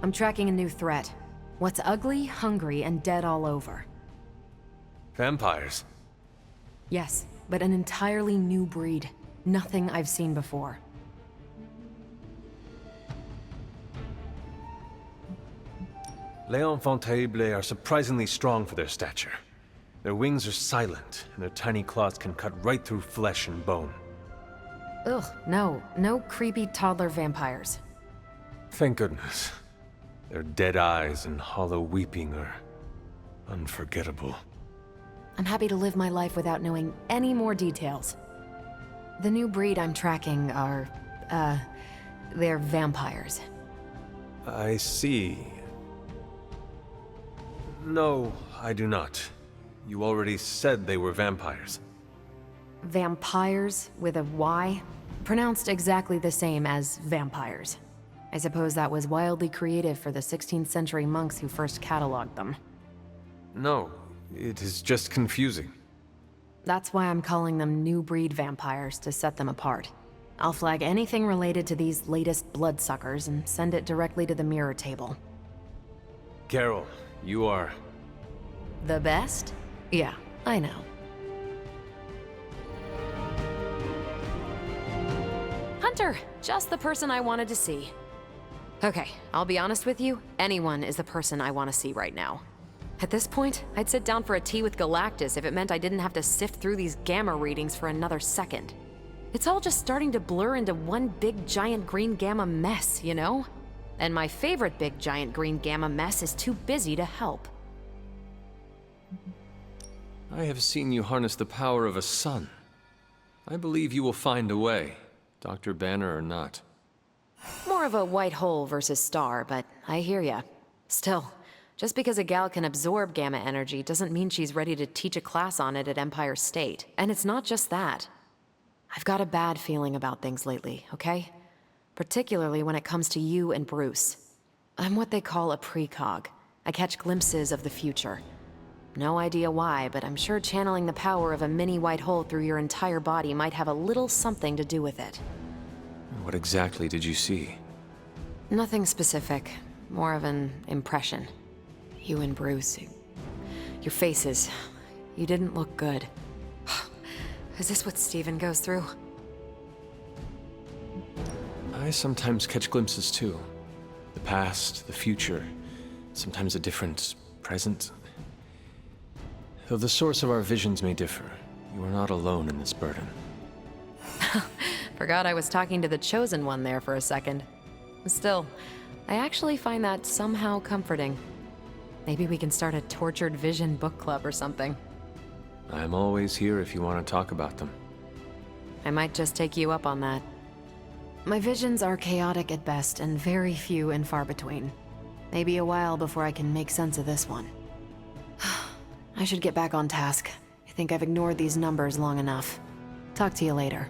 I'm tracking a new threat. What's ugly, hungry, and dead all over. Vampires. Yes, but an entirely new breed. Nothing I've seen before. Les Enfants Terribles are surprisingly strong for their stature. Their wings are silent, and their tiny claws can cut right through flesh and bone. Ugh, no. No creepy toddler vampires. Thank goodness. Their dead eyes and hollow weeping are unforgettable. I'm happy to live my life without knowing any more details. The new breed I'm tracking are, they're vampires. I see. No, I do not. You already said they were vampires. Vampires with a Y? Pronounced exactly the same as vampires. I suppose that was wildly creative for the 16th century monks who first cataloged them. No, it is just confusing. That's why I'm calling them new breed vampires, to set them apart. I'll flag anything related to these latest bloodsuckers and send it directly to the mirror table. Carol, you are... The best? Yeah, I know. Hunter! Just the person I wanted to see. Okay, I'll be honest with you, anyone is the person I want to see right now. At this point, I'd sit down for a tea with Galactus if it meant I didn't have to sift through these gamma readings for another second. It's all just starting to blur into one big giant green gamma mess, you know? And my favorite big giant green gamma mess is too busy to help. I have seen you harness the power of a sun. I believe you will find a way, Dr. Banner or not. More of a white hole versus star, but I hear ya. Still, just because a gal can absorb gamma energy doesn't mean she's ready to teach a class on it at Empire State. And it's not just that. I've got a bad feeling about things lately, okay? Particularly when it comes to you and Bruce. I'm what they call a precog. I catch glimpses of the future. No idea why, but I'm sure channeling the power of a mini white hole through your entire body might have a little something to do with it. What exactly did you see? Nothing specific. More of an impression. You and Bruce. Your faces. You didn't look good. Is this what Steven goes through? I sometimes catch glimpses too. The past, the future, sometimes a different present. Though the source of our visions may differ, you are not alone in this burden. Forgot I was talking to the Chosen One there for a second. Still, I actually find that somehow comforting. Maybe we can start a Tortured Vision book club or something. I'm always here if you want to talk about them. I might just take you up on that. My visions are chaotic at best and very few and far between. Maybe a while before I can make sense of this one. I should get back on task. I think I've ignored these numbers long enough. Talk to you later.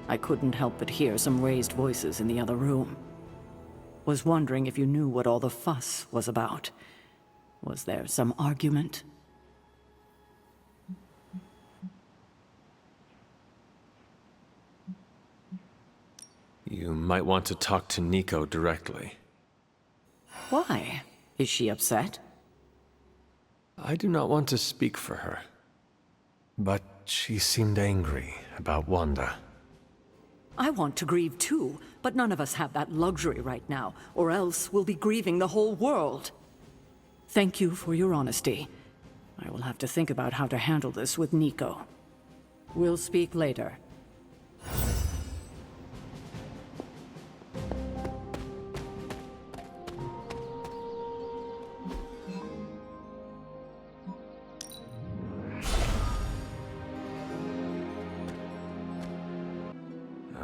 I couldn't help but hear some raised voices in the other room. Was wondering if you knew what all the fuss was about. Was there some argument? You might want to talk to Nico directly. Why? Is she upset? I do not want to speak for her. But she seemed angry about Wanda. I want to grieve too, but none of us have that luxury right now, or else we'll be grieving the whole world. Thank you for your honesty. I will have to think about how to handle this with Nico. We'll speak later.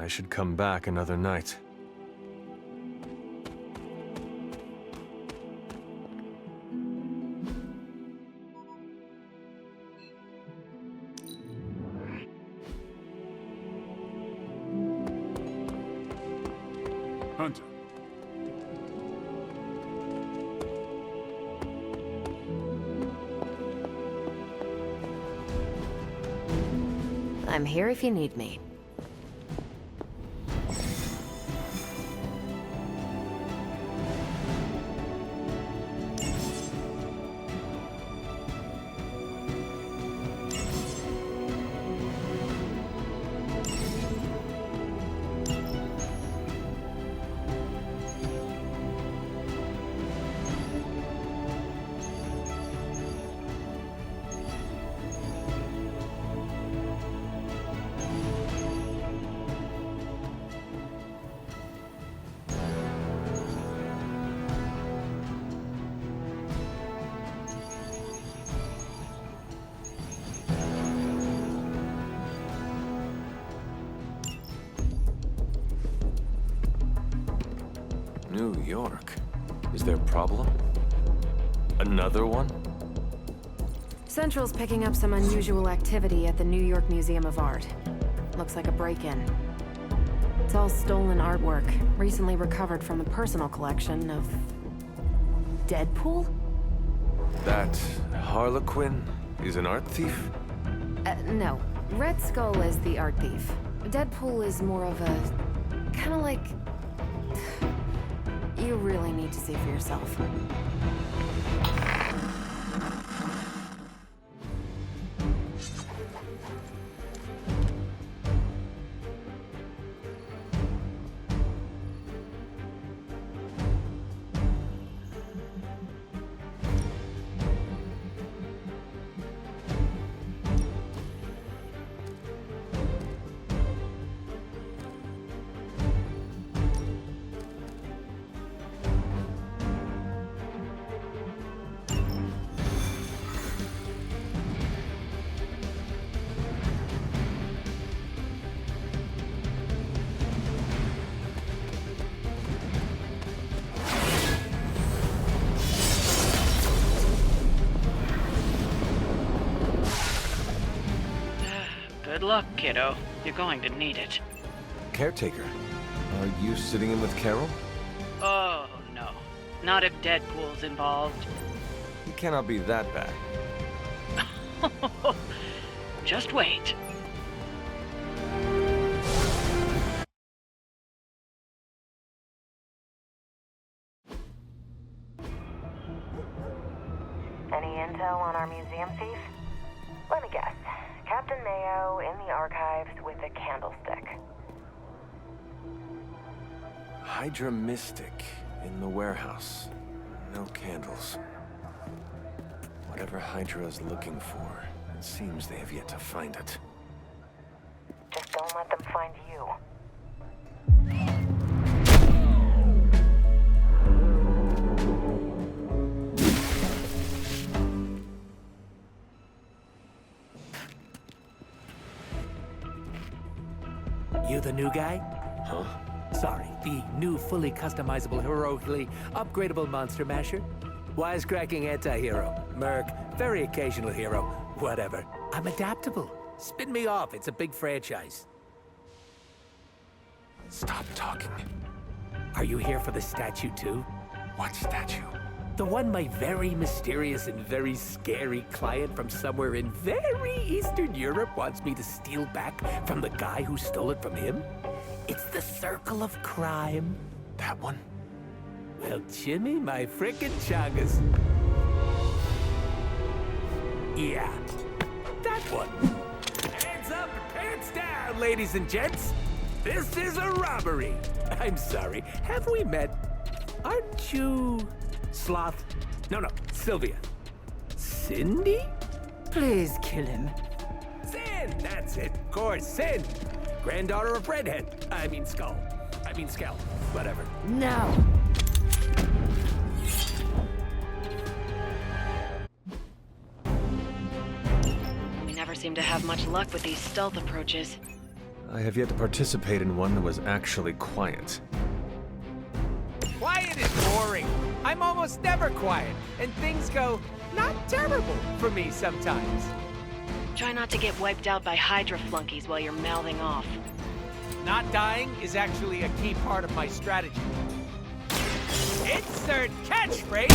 I should come back another night. Hunter. I'm here if you need me. New York? Is there a problem? Another one? Central's picking up some unusual activity at the New York Museum of Art. Looks like a break-in. It's all stolen artwork, recently recovered from the personal collection of... Deadpool? That Harlequin is an art thief? No. Red Skull is the art thief. Deadpool is more of a... kinda like... You really need to see for yourself. Good luck, kiddo. You're going to need it. Caretaker, are you sitting in with Carol? Oh, no. Not if Deadpool's involved. He cannot be that bad. Just wait. Any intel on our museum thief? Let me guess. Captain Mayo in the archives with a candlestick. Hydra Mystic in the warehouse. No candles. Whatever Hydra is looking for, it seems they have yet to find it. Just don't let them find you. You the new guy? Huh? Sorry, the new fully customizable, heroically upgradable monster masher? Wisecracking anti-hero. Merc, very occasional hero. Whatever. I'm adaptable. Spin me off, it's a big franchise. Stop talking. Are you here for the statue too? What statue? The one my very mysterious and very scary client from somewhere in very Eastern Europe wants me to steal back from the guy who stole it from him? It's the Circle of Crime. That one? Well, Jimmy, my frickin' chungus. Yeah, that one. Hands up and pants down, ladies and gents. This is a robbery. I'm sorry, have we met? Aren't you... Sloth? No, Sylvia. Cindy? Please kill him. Sin! That's it. Of course, Sin. Granddaughter of Redhead. I mean Skull. I mean Skell. Whatever. No! We never seem to have much luck with these stealth approaches. I have yet to participate in one that was actually quiet. Quiet is boring. I'm almost never quiet, and things go not terrible for me sometimes. Try not to get wiped out by Hydra flunkies while you're mouthing off. Not dying is actually a key part of my strategy. Insert catchphrase!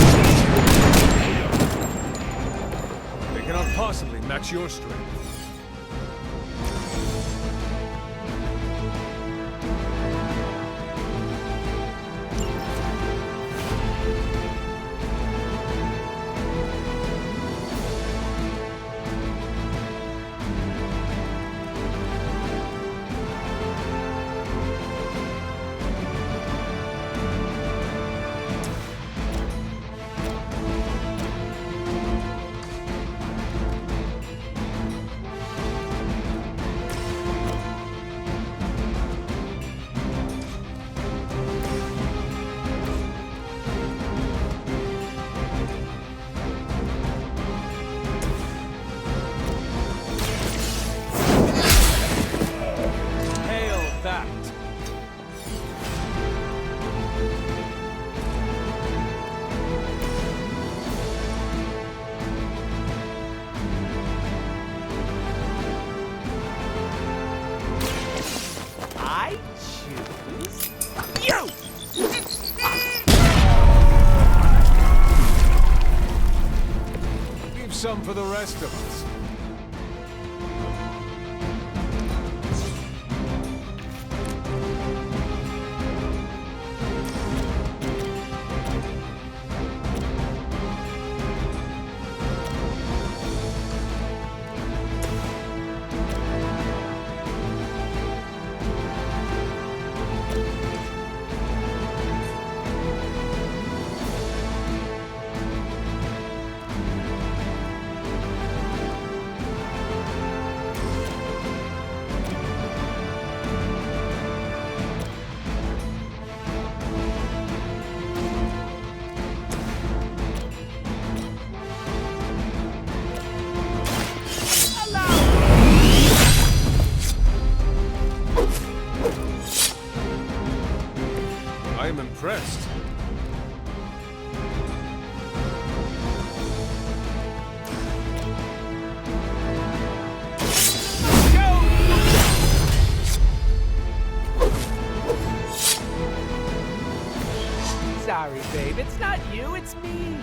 They cannot possibly match your strength. Some for the rest of us. I am impressed. Sorry, babe. It's not you, it's me.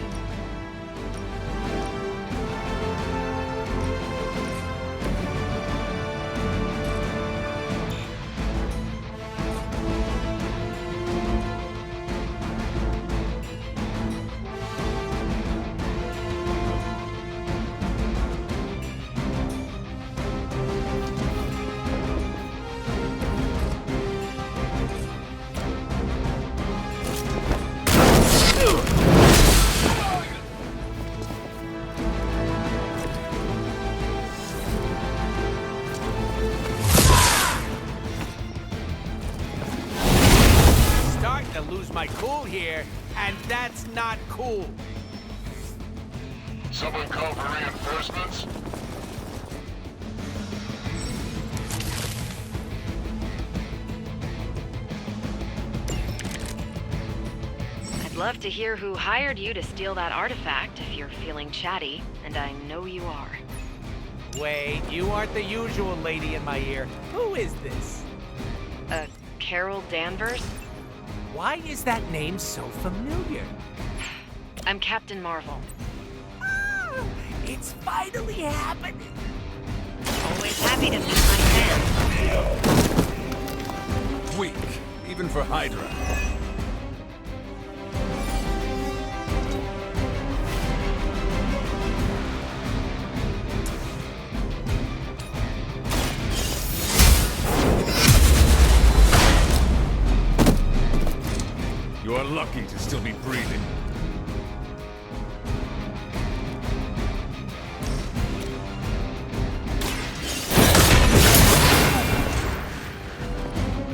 To lose my cool here, and that's not cool. Someone call for reinforcements? I'd love to hear who hired you to steal that artifact if you're feeling chatty, and I know you are. Wait, you aren't the usual lady in my ear. Who is this? Carol Danvers? Why is that name so familiar? I'm Captain Marvel. Ah, it's finally happening. Always happy to meet my fans. Weak, even for Hydra. You are lucky to still be breathing.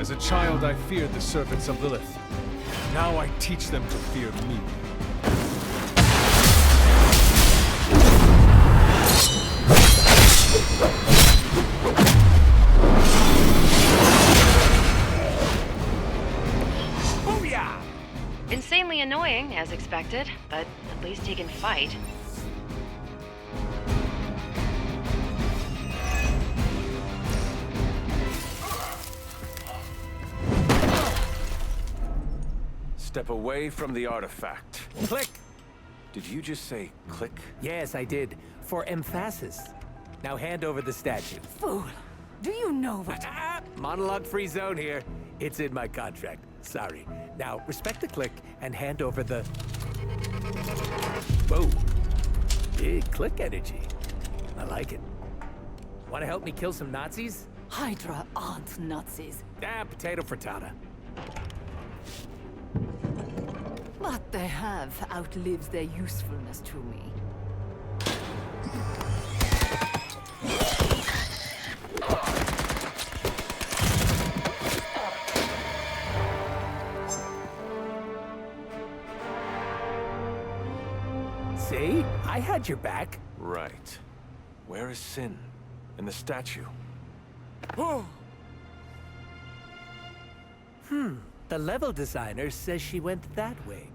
As a child, I feared the servants of Lilith. Now I teach them to fear me. Booyah! Insanely annoying, as expected, but at least he can fight. Step away from the artifact. Click! Did you just say click? Yes, I did. For emphasis. Now hand over the statue. Fool! Do you know what? Monologue-free zone here. It's in my contract. Sorry. Now, respect the click and hand over the... Whoa. Big click energy. I like it. Want to help me kill some Nazis? Hydra aren't Nazis. Potato frittata. What they have outlives their usefulness to me. See? I had your back. Right. Where is Sin? And the statue? The level designer says she went that way.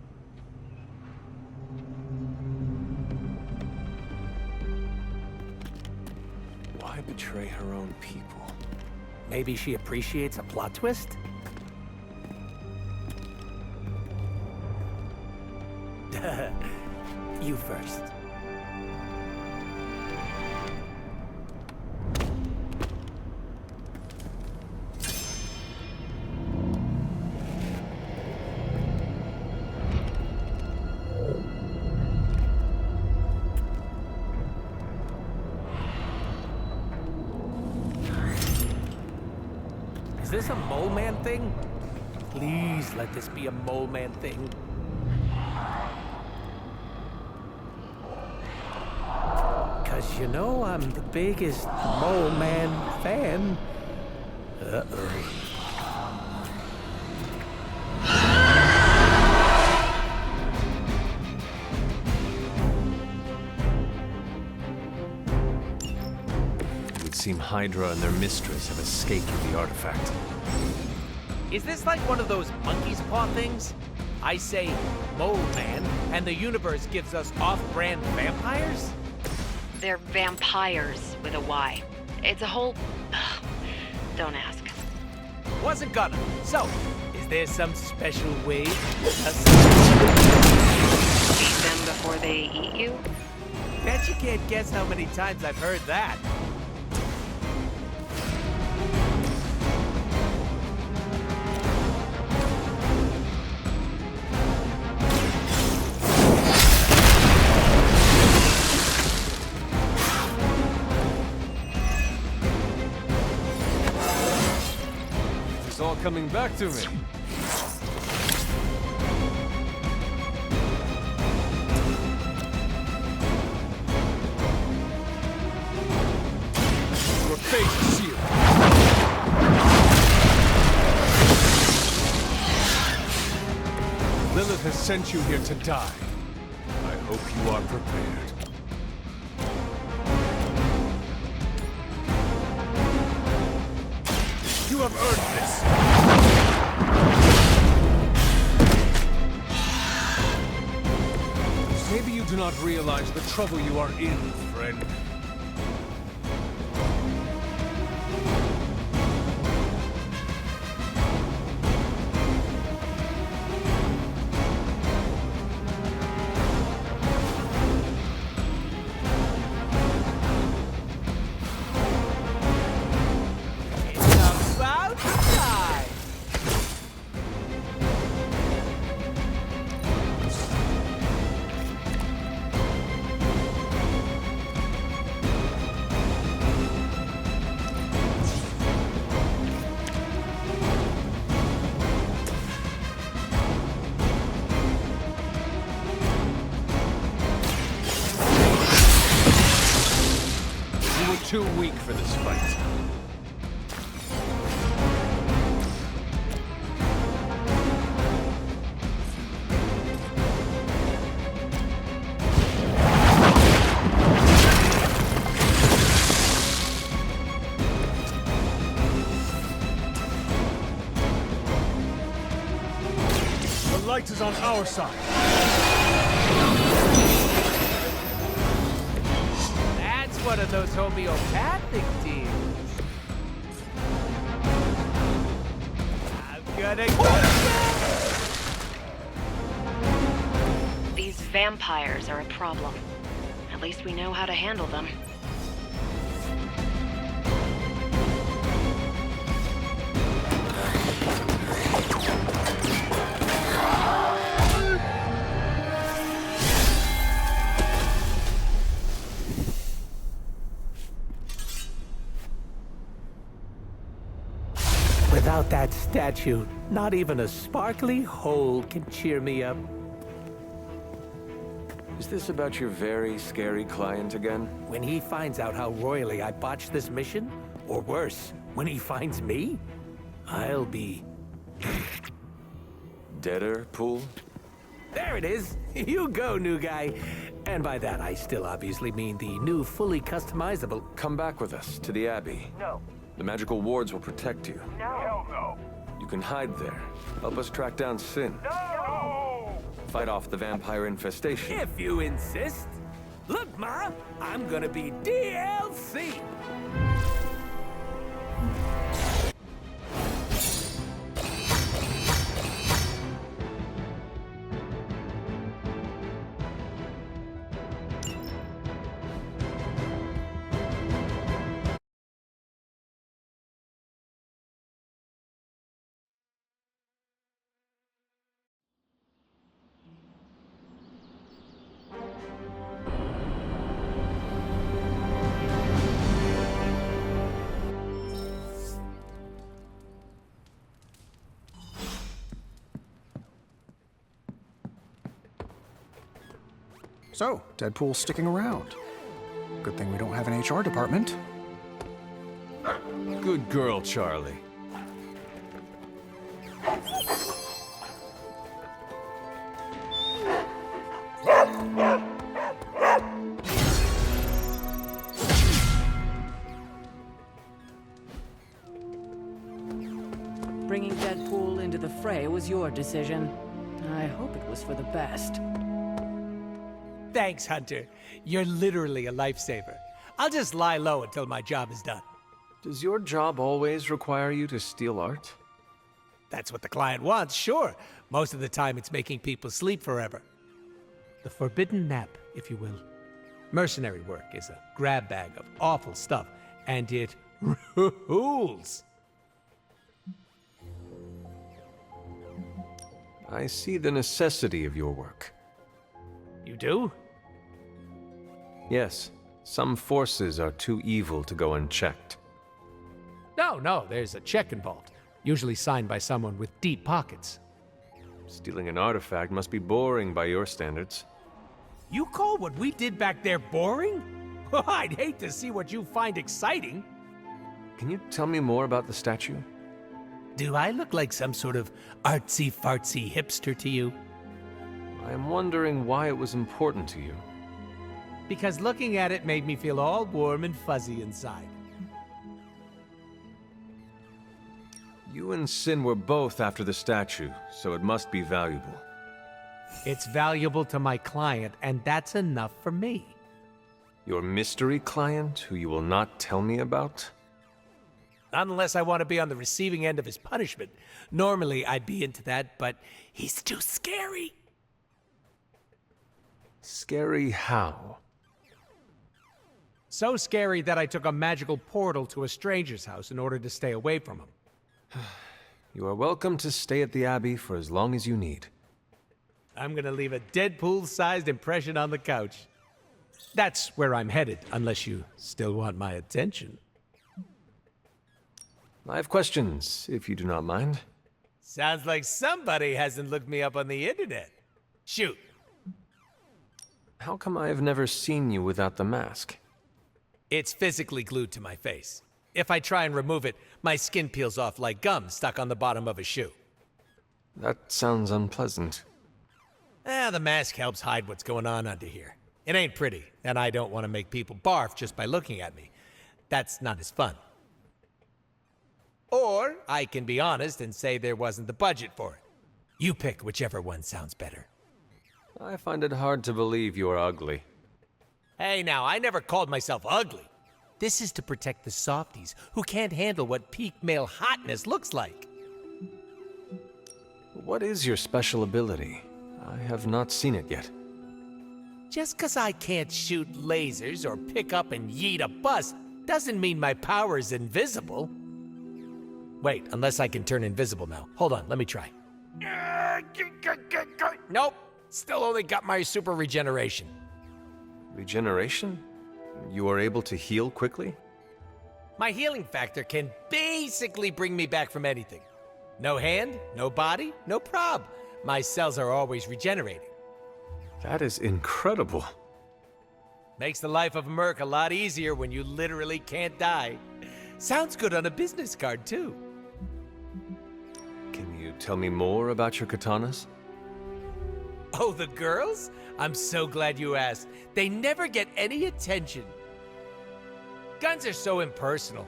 Why betray her own people? Maybe she appreciates a plot twist? You first. Is this a mole man thing? Please let this be a mole man thing. Cause you know I'm the biggest Mole Man fan. Uh-oh. It would seem Hydra and their mistress have escaped with the artifact. Is this like one of those monkey's paw things? I say Mole Man, and the universe gives us off-brand vampires? They're vampires with a Y. It's a whole... Don't ask. Wasn't gonna. So, is there some special way to Eat them before they eat you? Bet you can't guess how many times I've heard that. It's all coming back to me. Your fate is sealed. Lilith has sent you here to die. I hope you are prepared. You have earned this. Maybe you do not realize the trouble you are in, friend. About time! You were too weak for this fight. light is on our side. That's one of those homeopathic deals. I'm gonna These vampires are a problem. At least we know how to handle them. Without that statue, not even a sparkly hole can cheer me up. Is this about your very scary client again? When he finds out how royally I botched this mission, or worse, when he finds me, I'll be... Deader, Pool? There it is! You go, new guy! And by that, I still obviously mean the new, fully customizable... Come back with us to the Abbey. No. The magical wards will protect you. No. Hell no. You can hide there. Help us track down Sin. No! Fight off the vampire infestation. If you insist. Look, Ma, I'm gonna be DLC. So, Deadpool's sticking around. Good thing we don't have an HR department. Good girl, Charlie. Bringing Deadpool into the fray was your decision. I hope it was for the best. Thanks, Hunter. You're literally a lifesaver. I'll just lie low until my job is done. Does your job always require you to steal art? That's what the client wants, sure. Most of the time, it's making people sleep forever. The forbidden nap, if you will. Mercenary work is a grab bag of awful stuff, and it rules. I see the necessity of your work. You do? Yes, some forces are too evil to go unchecked. No, there's a check involved. Usually signed by someone with deep pockets. Stealing an artifact must be boring by your standards. You call what we did back there boring? I'd hate to see what you find exciting. Can you tell me more about the statue? Do I look like some sort of artsy-fartsy hipster to you? I am wondering why it was important to you. Because looking at it made me feel all warm and fuzzy inside. You and Sin were both after the statue, so it must be valuable. It's valuable to my client, and that's enough for me. Your mystery client, who you will not tell me about? Not unless I want to be on the receiving end of his punishment. Normally, I'd be into that, but he's too scary. Scary how? So scary that I took a magical portal to a stranger's house in order to stay away from him. You are welcome to stay at the Abbey for as long as you need. I'm gonna leave a Deadpool-sized impression on the couch. That's where I'm headed, unless you still want my attention. I have questions, if you do not mind. Sounds like somebody hasn't looked me up on the internet. Shoot. How come I have never seen you without the mask? It's physically glued to my face. If I try and remove it, my skin peels off like gum stuck on the bottom of a shoe. That sounds unpleasant. The mask helps hide what's going on under here. It ain't pretty, and I don't want to make people barf just by looking at me. That's not as fun. Or I can be honest and say there wasn't the budget for it. You pick whichever one sounds better. I find it hard to believe you're ugly. Hey now, I never called myself ugly. This is to protect the softies who can't handle what peak male hotness looks like. What is your special ability? I have not seen it yet. Just 'cause I can't shoot lasers or pick up and yeet a bus doesn't mean my power is invisible. Wait, unless I can turn invisible now. Hold on, let me try. Nope, still only got my super regeneration. Regeneration? You are able to heal quickly? My healing factor can basically bring me back from anything. No hand, no body, no prob. My cells are always regenerating. That is incredible. Makes the life of a merc a lot easier when you literally can't die. Sounds good on a business card, too. Can you tell me more about your katanas? Oh, the girls? I'm so glad you asked. They never get any attention. Guns are so impersonal.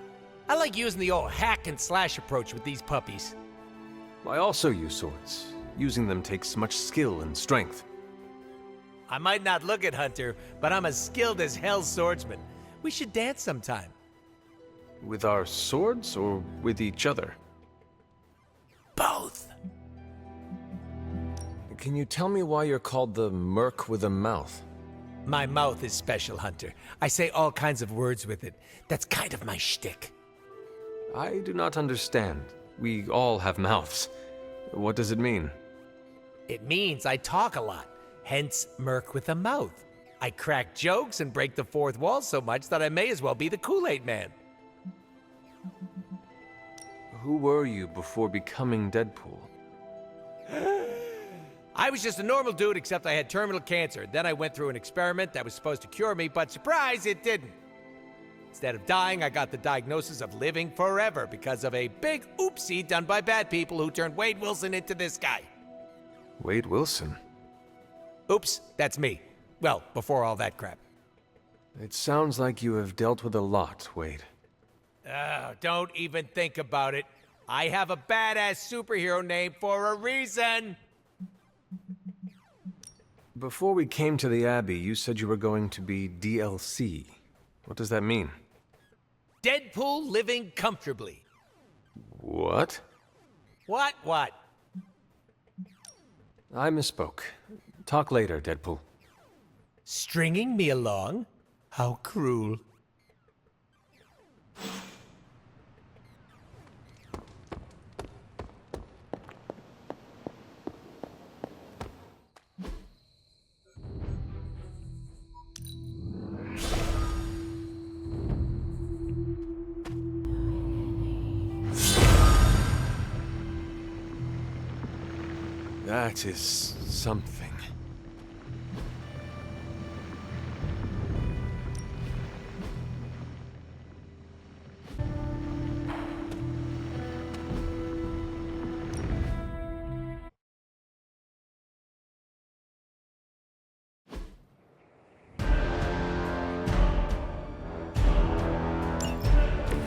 I like using the old hack and slash approach with these puppies. I also use swords. Using them takes much skill and strength. I might not look it, Hunter, but I'm as skilled as hell's swordsman. We should dance sometime. With our swords or with each other? Both. Can you tell me why you're called the Merc with a Mouth? My mouth is special, Hunter. I say all kinds of words with it. That's kind of my shtick. I do not understand. We all have mouths. What does it mean? It means I talk a lot, hence Merc with a Mouth. I crack jokes and break the fourth wall so much that I may as well be the Kool-Aid Man. Who were you before becoming Deadpool? I was just a normal dude, except I had terminal cancer. Then I went through an experiment that was supposed to cure me, but surprise, it didn't. Instead of dying, I got the diagnosis of living forever because of a big oopsie done by bad people who turned Wade Wilson into this guy. Wade Wilson? Oops, that's me. Well, before all that crap. It sounds like you have dealt with a lot, Wade. Don't even think about it. I have a badass superhero name for a reason. Before we came to the Abbey, you said you were going to be DLC. What does that mean? Deadpool living comfortably. What? What? I misspoke. Talk later, Deadpool. Stringing me along? How cruel. That is something.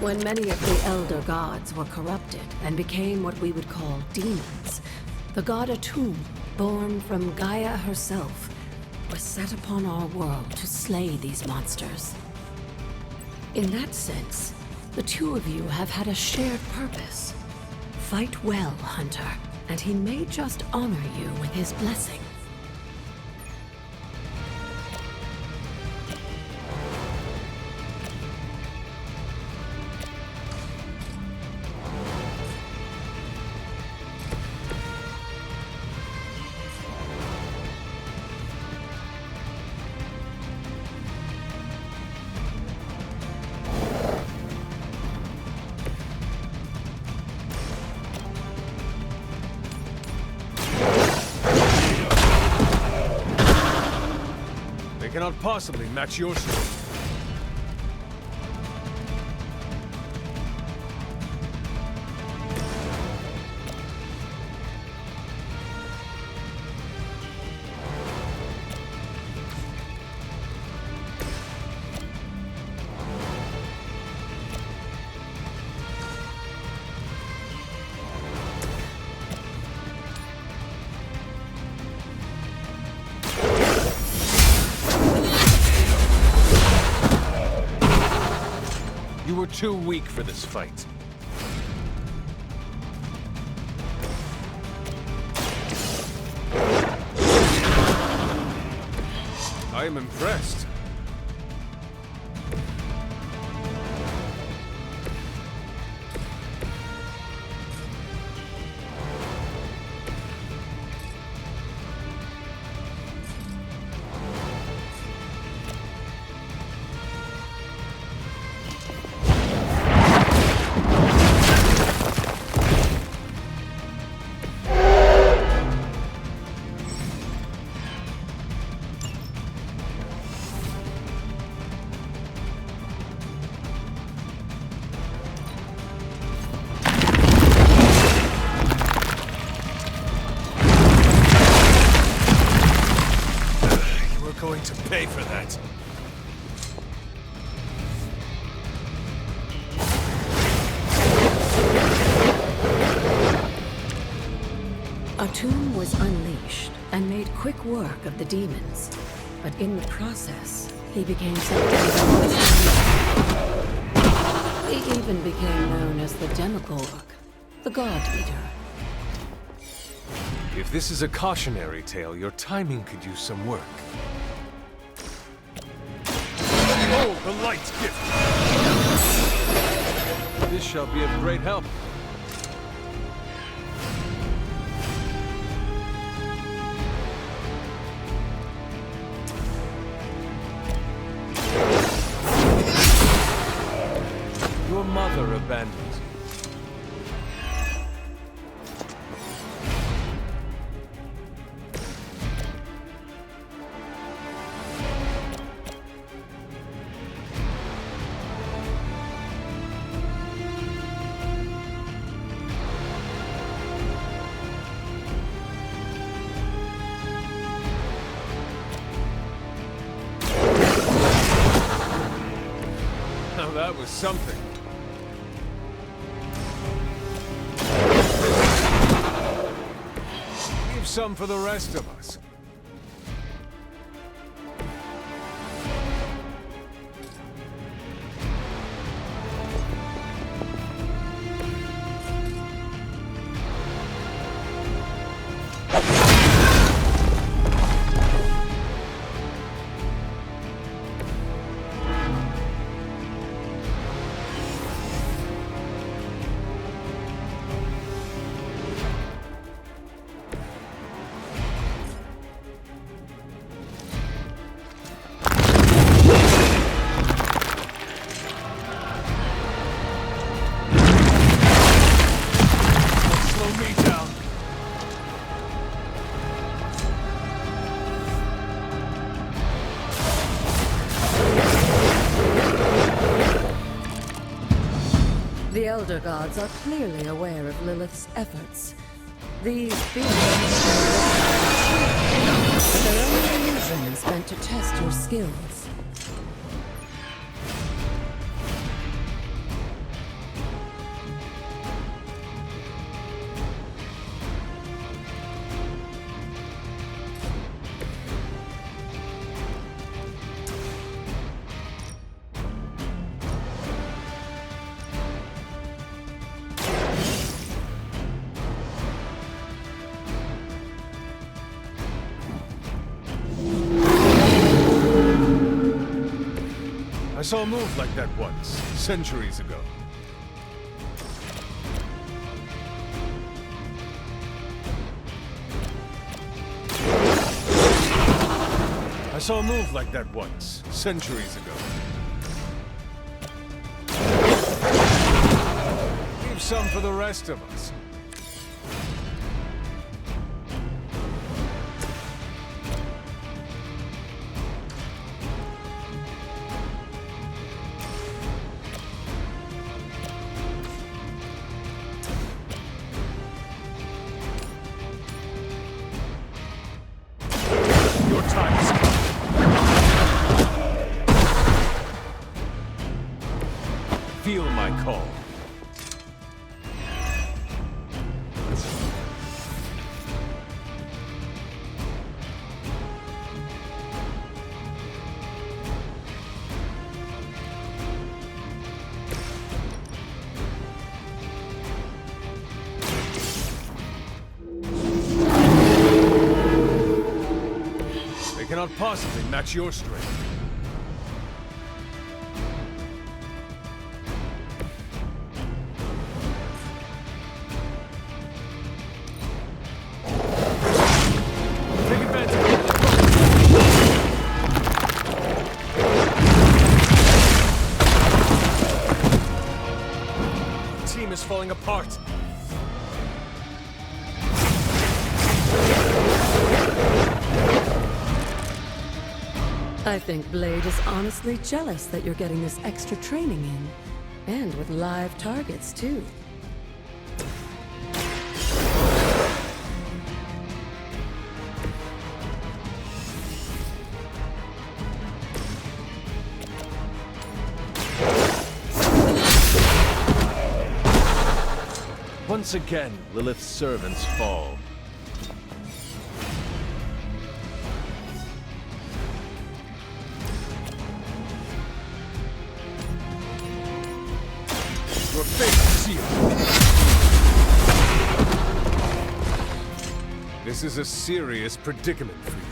When many of the Elder Gods were corrupted and became what we would call demons, the god Atum, born from Gaia herself, was set upon our world to slay these monsters. In that sense, the two of you have had a shared purpose. Fight well, Hunter, and he may just honor you with his blessing. They cannot possibly match your sword. were too weak for this fight. I am impressed. Going to pay for that. Atum was unleashed and made quick work of the demons, but in the process, he became something. He even became known as the Demogorg, the God Eater. If this is a cautionary tale, your timing could use some work. Oh, the light's gift! This shall be of great help. Your mother abandoned you. Now that was something. Leave some for the rest of us. The Elder Gods are clearly aware of Lilith's efforts. These beings but they're only illusions meant to test your skills. I saw a move like that once, centuries ago. I saw a move like that once, centuries ago. Leave some for the rest of us. Your time has come. Feel my call. cannot possibly match your strength. Take advantage. The team is falling apart. I think Blade is honestly jealous that you're getting this extra training in. And with live targets, too. Once again, Lilith's servants fall. Your fate is sealed. This is a serious predicament for you.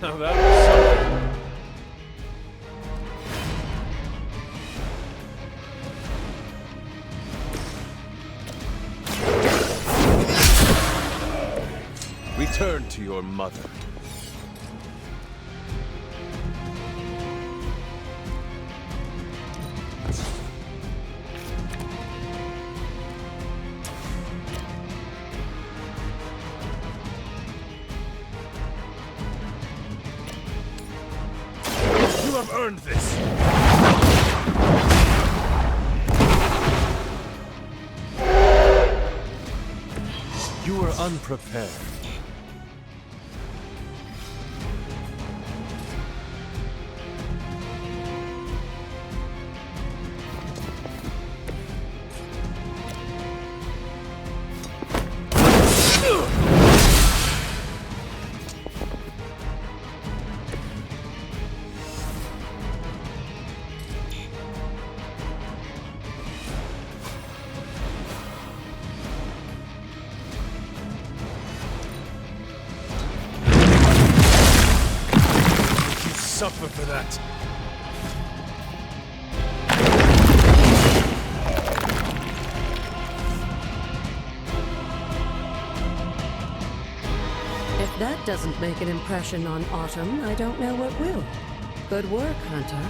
Now that was something. Return to your mother. You have earned this! You were unprepared. Suffer for that. If that doesn't make an impression on Autumn, I don't know what will. Good work, Hunter.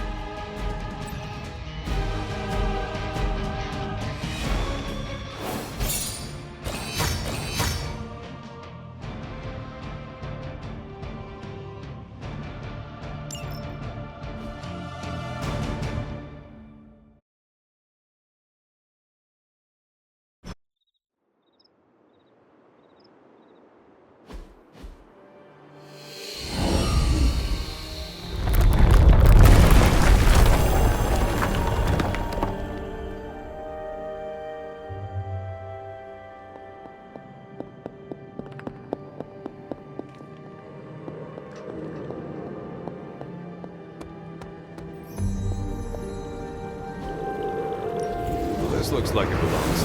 This looks like it belongs.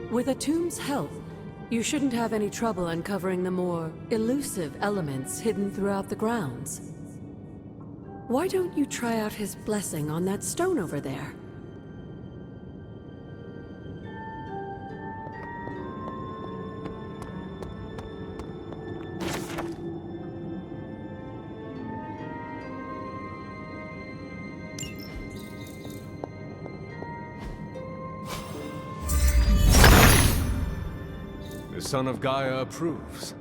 With Atum's help, you shouldn't have any trouble uncovering the more elusive elements hidden throughout the grounds. Why don't you try out his blessing on that stone over there? The son of Gaia approves.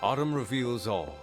Autumn reveals all.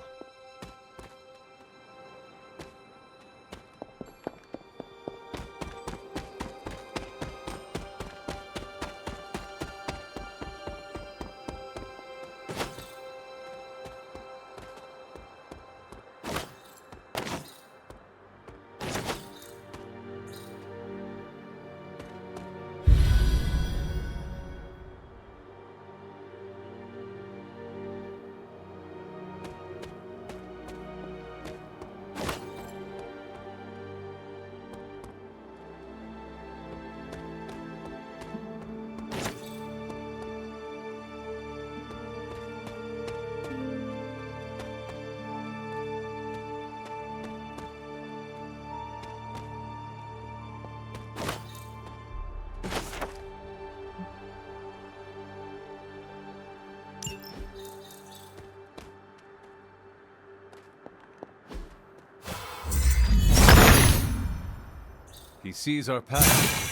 He sees our path.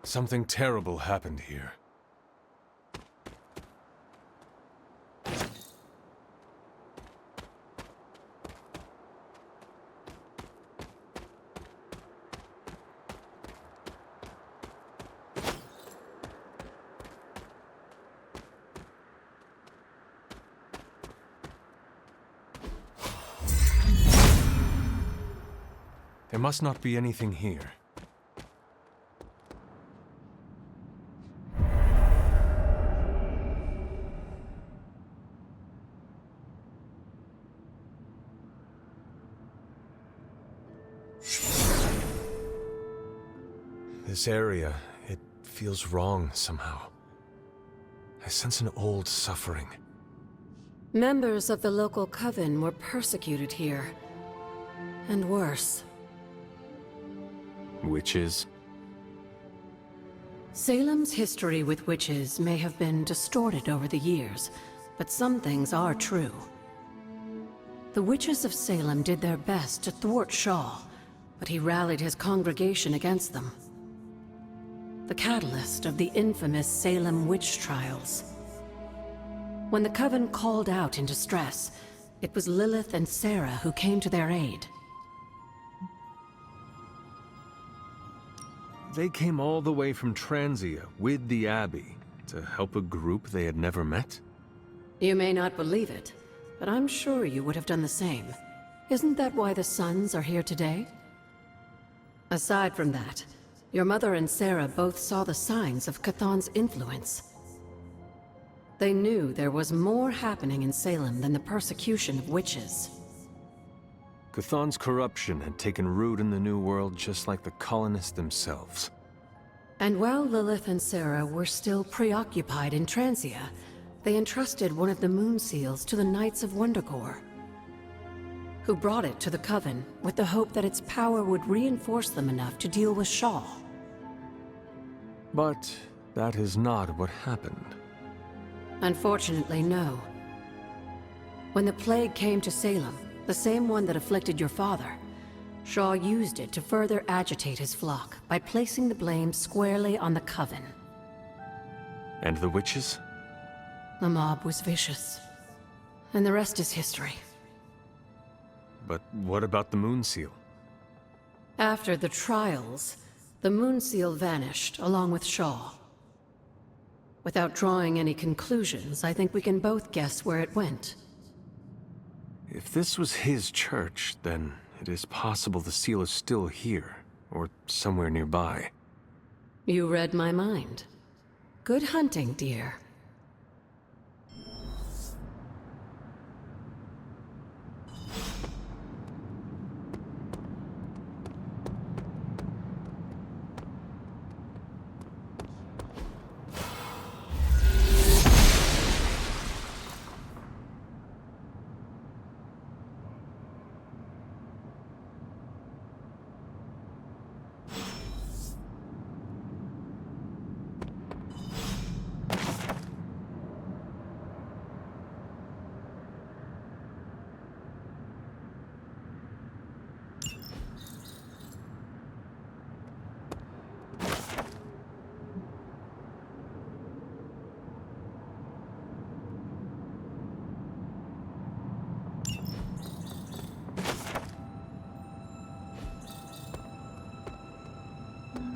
Something terrible happened here. There must not be anything here. This area, it feels wrong somehow. I sense an old suffering. Members of the local coven were persecuted here. And worse. Witches? Salem's history with witches may have been distorted over the years, but some things are true. The witches of Salem did their best to thwart Shaw, but he rallied his congregation against them. The catalyst of the infamous Salem witch trials. When the Coven called out in distress, it was Lilith and Sarah who came to their aid. They came all the way from Transia with the Abbey to help a group they had never met? You may not believe it, but I'm sure you would have done the same. Isn't that why the Sons are here today? Aside from that, your mother and Sarah both saw the signs of Chthon's influence. They knew there was more happening in Salem than the persecution of witches. Chthon's corruption had taken root in the New World just like the colonists themselves. And while Lilith and Sarah were still preoccupied in Transia, they entrusted one of the Moon Seals to the Knights of Wundagore, who brought it to the Coven with the hope that its power would reinforce them enough to deal with Shaw. But that is not what happened. Unfortunately, no. When the plague came to Salem, the same one that afflicted your father, Shaw used it to further agitate his flock by placing the blame squarely on the Coven. And the witches? The mob was vicious. And the rest is history. But what about the Moon Seal? After the trials, the Moon Seal vanished along with Shaw. Without drawing any conclusions, I think we can both guess where it went. If this was his church, then it is possible the seal is still here, or somewhere nearby. You read my mind. Good hunting, dear.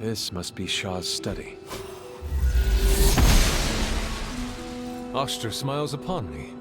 This must be Shaw's study. Oster smiles upon me.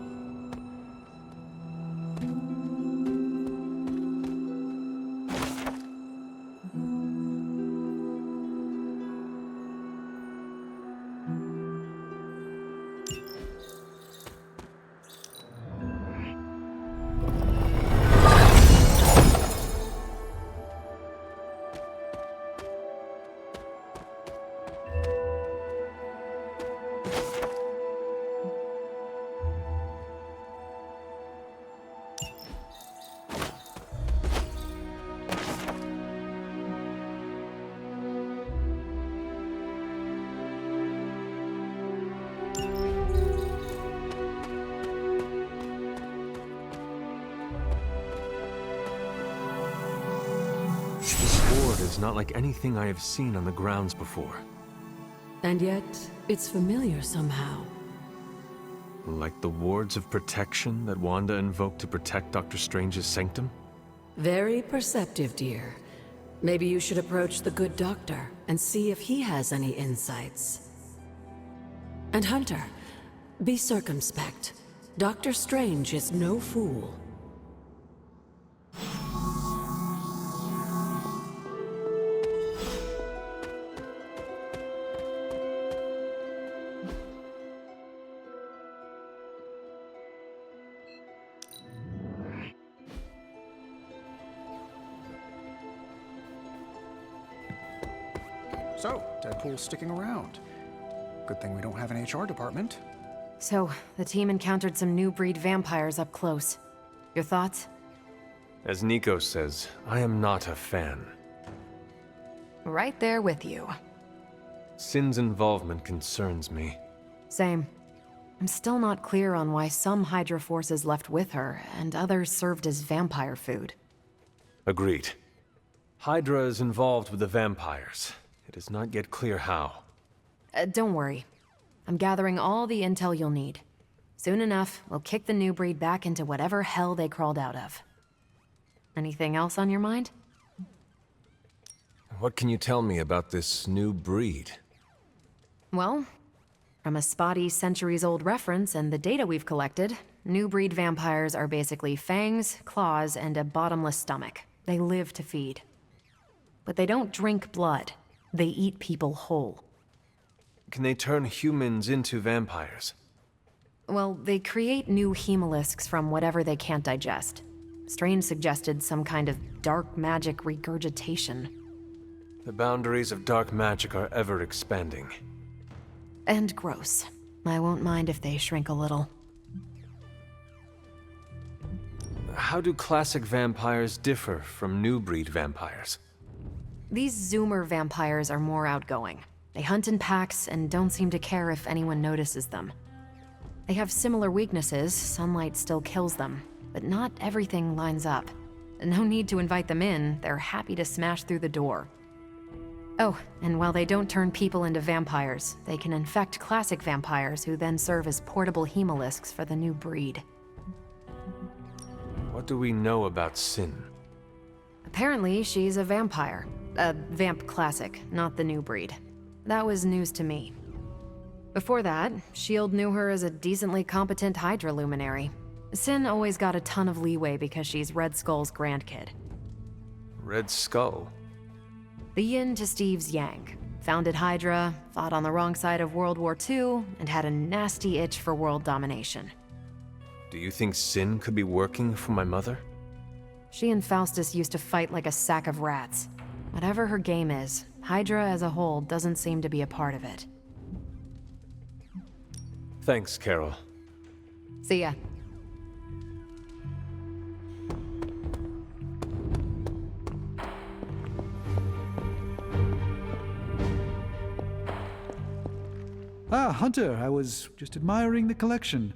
Is not like anything I have seen on the grounds before. And yet, it's familiar somehow. Like the wards of protection that Wanda invoked to protect Dr. Strange's sanctum? Very perceptive, dear. Maybe you should approach the good doctor and see if he has any insights. And Hunter, be circumspect. Dr. Strange is no fool. So, Deadpool's sticking around. Good thing we don't have an HR department. So, the team encountered some new breed vampires up close. Your thoughts? As Nico says, I am not a fan. Right there with you. Sin's involvement concerns me. Same. I'm still not clear on why some Hydra forces left with her, and others served as vampire food. Agreed. Hydra is involved with the vampires. It is not yet clear how. Don't worry. I'm gathering all the intel you'll need. Soon enough, we'll kick the new breed back into whatever hell they crawled out of. Anything else on your mind? What can you tell me about this new breed? Well, from a spotty centuries-old reference and the data we've collected, new breed vampires are basically fangs, claws, and a bottomless stomach. They live to feed. But they don't drink blood. They eat people whole. Can they turn humans into vampires? Well, they create new hemolisks from whatever they can't digest. Strange suggested some kind of dark magic regurgitation. The boundaries of dark magic are ever expanding. And gross. I won't mind if they shrink a little. How do classic vampires differ from new breed vampires? These Zoomer vampires are more outgoing. They hunt in packs and don't seem to care if anyone notices them. They have similar weaknesses, sunlight still kills them, but not everything lines up. No need to invite them in, they're happy to smash through the door. Oh, and while they don't turn people into vampires, they can infect classic vampires who then serve as portable hemolisks for the new breed. What do we know about Sin? Apparently, she's a vampire. A vamp classic, not the new breed. That was news to me. Before that, S.H.I.E.L.D. knew her as a decently competent Hydra luminary. Sin always got a ton of leeway because she's Red Skull's grandkid. Red Skull? The yin to Steve's yang. Founded Hydra, fought on the wrong side of World War II, and had a nasty itch for world domination. Do you think Sin could be working for my mother? She and Faustus used to fight like a sack of rats. Whatever her game is, Hydra as a whole doesn't seem to be a part of it. Thanks, Carol. See ya. Ah, Hunter, I was just admiring the collection.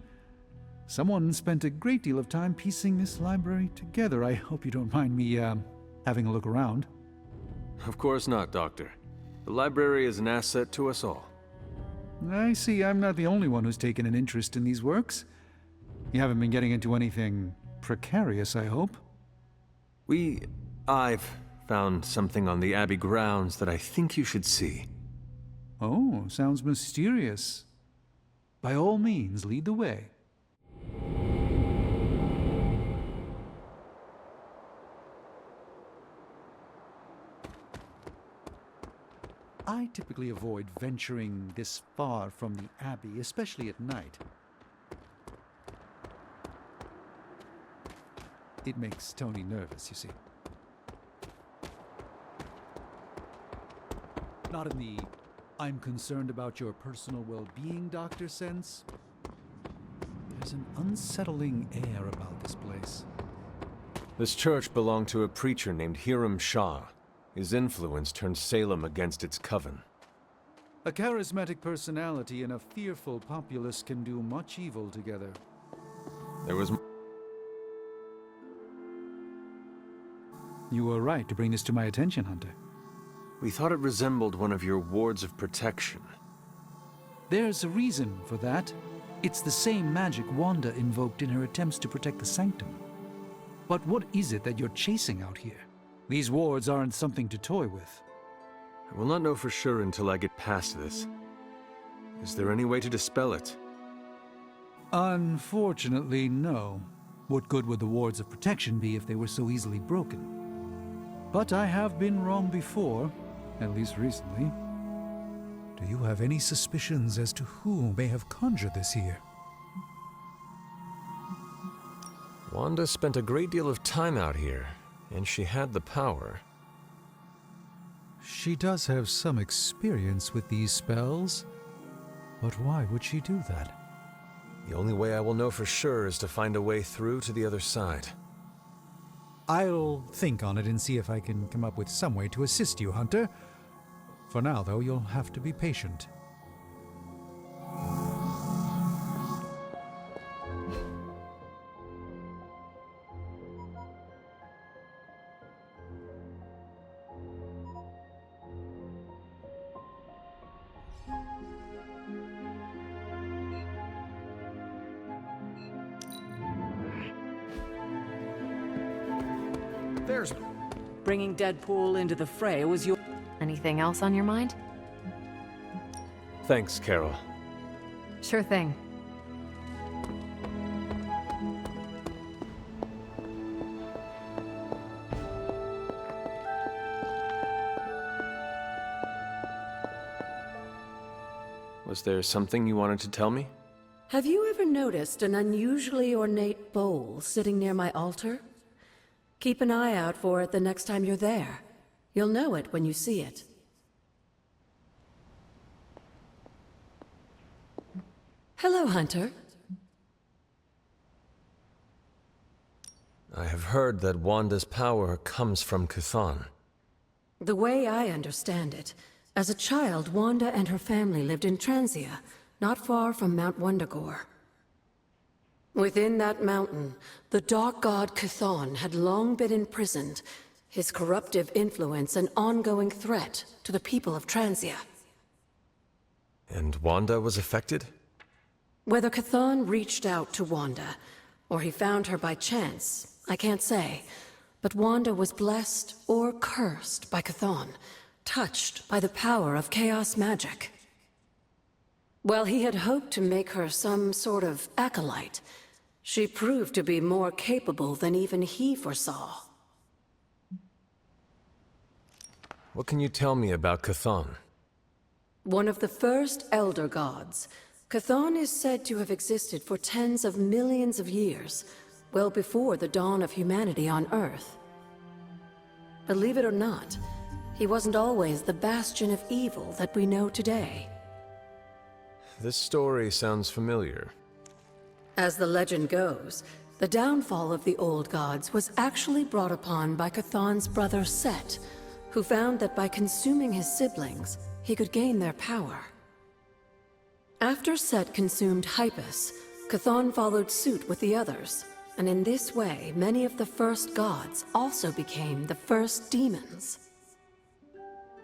Someone spent a great deal of time piecing this library together. I hope you don't mind me, having a look around. Of course not, Doctor. The library is an asset to us all. I see I'm not the only one who's taken an interest in these works. You haven't been getting into anything precarious, I hope? I've Found something on the Abbey grounds that I think you should see. Oh, sounds mysterious. By all means, lead the way. I typically avoid venturing this far from the Abbey, especially at night. It makes Tony nervous, you see. Not in the "I'm concerned about your personal well-being" doctor sense. There's an unsettling air about this place. This church belonged to a preacher named Hiram Shah. His influence turned Salem against its coven. A charismatic personality and a fearful populace can do much evil together. There was... You were right to bring this to my attention, Hunter. We thought it resembled one of your wards of protection. There's a reason for that. It's the same magic Wanda invoked in her attempts to protect the Sanctum. But what is it that you're chasing out here? These wards aren't something to toy with. I will not know for sure until I get past this. Is there any way to dispel it? Unfortunately, no. What good would the wards of protection be if they were so easily broken? But I have been wrong before, at least recently. Do you have any suspicions as to who may have conjured this here? Wanda spent a great deal of time out here, and she had the power. She does have some experience with these spells, but why would she do that? The only way I will know for sure is to find a way through to the other side. I'll think on it and see if I can come up with some way to assist you, Hunter. For now, though, you'll have to be patient. There's... Bringing Deadpool into the fray was your... Anything else on your mind? Thanks, Carol. Sure thing. Was there something you wanted to tell me? Have you ever noticed an unusually ornate bowl sitting near my altar? Keep an eye out for it the next time you're there. You'll know it when you see it. Hello, Hunter. I have heard that Wanda's power comes from Chthon. The way I understand it, as a child, Wanda and her family lived in Transia, not far from Mount Wundagore. Within that mountain, the dark god Chthon had long been imprisoned, his corruptive influence an ongoing threat to the people of Transia. And Wanda was affected? Whether Chthon reached out to Wanda, or he found her by chance, I can't say. But Wanda was blessed or cursed by Chthon, touched by the power of chaos magic. While he had hoped to make her some sort of acolyte, she proved to be more capable than even he foresaw. What can you tell me about Chthon? One of the first Elder Gods, Chthon is said to have existed for tens of millions of years, well before the dawn of humanity on Earth. Believe it or not, he wasn't always the bastion of evil that we know today. This story sounds familiar. As the legend goes, the downfall of the old gods was actually brought upon by Chthon's brother Set, who found that by consuming his siblings, he could gain their power. After Set consumed Hypus, Chthon followed suit with the others, and in this way, many of the first gods also became the first demons.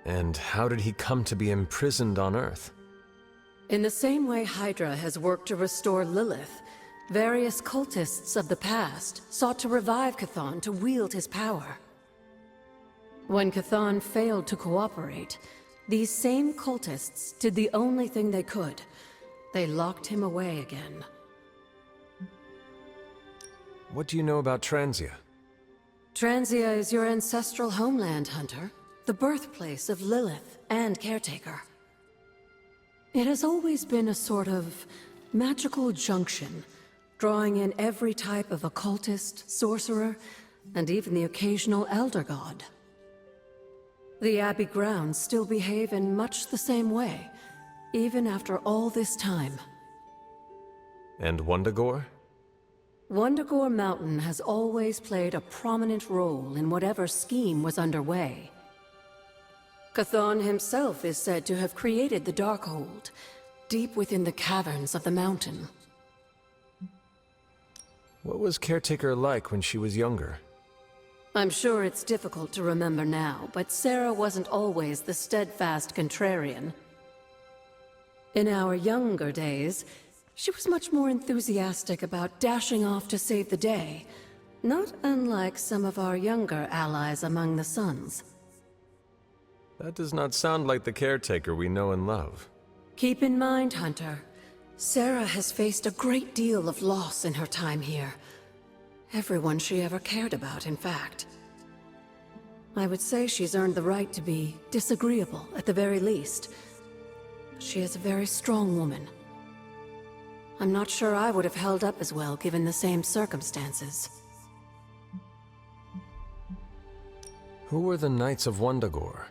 And how did he come to be imprisoned on Earth? In the same way Hydra has worked to restore Lilith, various cultists of the past sought to revive Chthon to wield his power. When Chthon failed to cooperate, these same cultists did the only thing they could. They locked him away again. What do you know about Transia? Transia is your ancestral homeland, Hunter. The birthplace of Lilith and Caretaker. It has always been a sort of magical junction, drawing in every type of occultist, sorcerer, and even the occasional Elder God. The Abbey grounds still behave in much the same way, even after all this time. And Wundagore? Wundagore Mountain has always played a prominent role in whatever scheme was underway. Chthon himself is said to have created the Darkhold, deep within the caverns of the mountain. What was Caretaker like when she was younger? I'm sure it's difficult to remember now, but Sarah wasn't always the steadfast contrarian. In our younger days, she was much more enthusiastic about dashing off to save the day, not unlike some of our younger allies among the Suns. That does not sound like the Caretaker we know and love. Keep in mind, Hunter, Sarah has faced a great deal of loss in her time here. Everyone she ever cared about, in fact. I would say she's earned the right to be disagreeable, at the very least. She is a very strong woman. I'm not sure I would have held up as well given the same circumstances. Who were the Knights of Wundagore?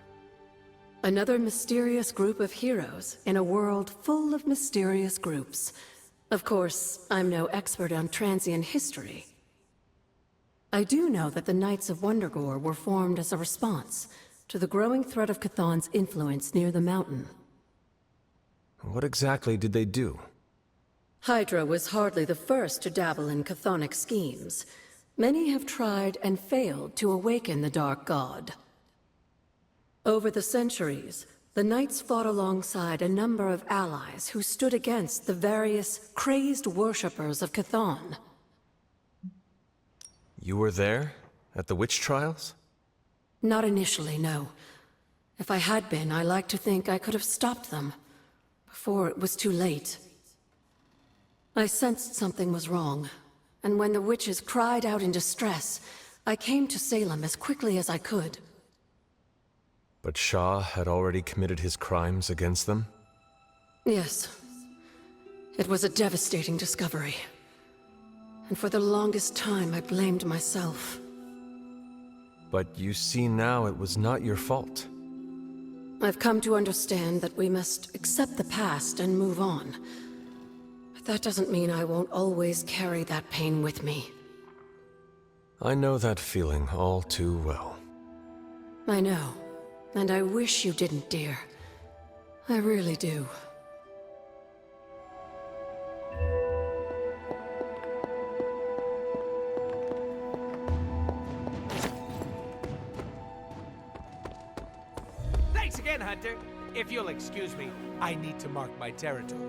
Another mysterious group of heroes in a world full of mysterious groups. Of course, I'm no expert on Transian history. I do know that the Knights of Wundagore were formed as a response to the growing threat of Chthon's influence near the mountain. What exactly did they do? Hydra was hardly the first to dabble in chthonic schemes. Many have tried and failed to awaken the Dark God. Over the centuries, the Knights fought alongside a number of allies who stood against the various crazed worshippers of Chthon. You were there? At the witch trials? Not initially, no. If I had been, I like to think I could have stopped them before it was too late. I sensed something was wrong, and when the witches cried out in distress, I came to Salem as quickly as I could. But Shah had already committed his crimes against them? Yes. It was a devastating discovery. And for the longest time, I blamed myself. But you see now it was not your fault. I've come to understand that we must accept the past and move on. But that doesn't mean I won't always carry that pain with me. I know that feeling all too well. I know. And I wish you didn't, dear. I really do. Thanks again, Hunter. If you'll excuse me, I need to mark my territory.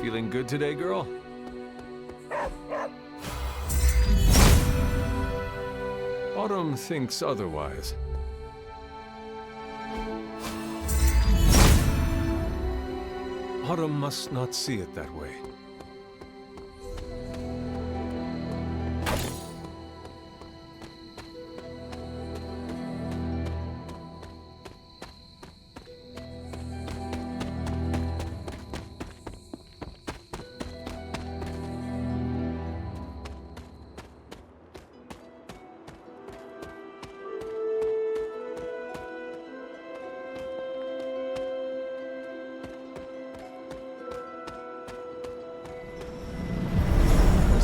Feeling good today, girl? Autumn thinks otherwise. Autumn must not see it that way.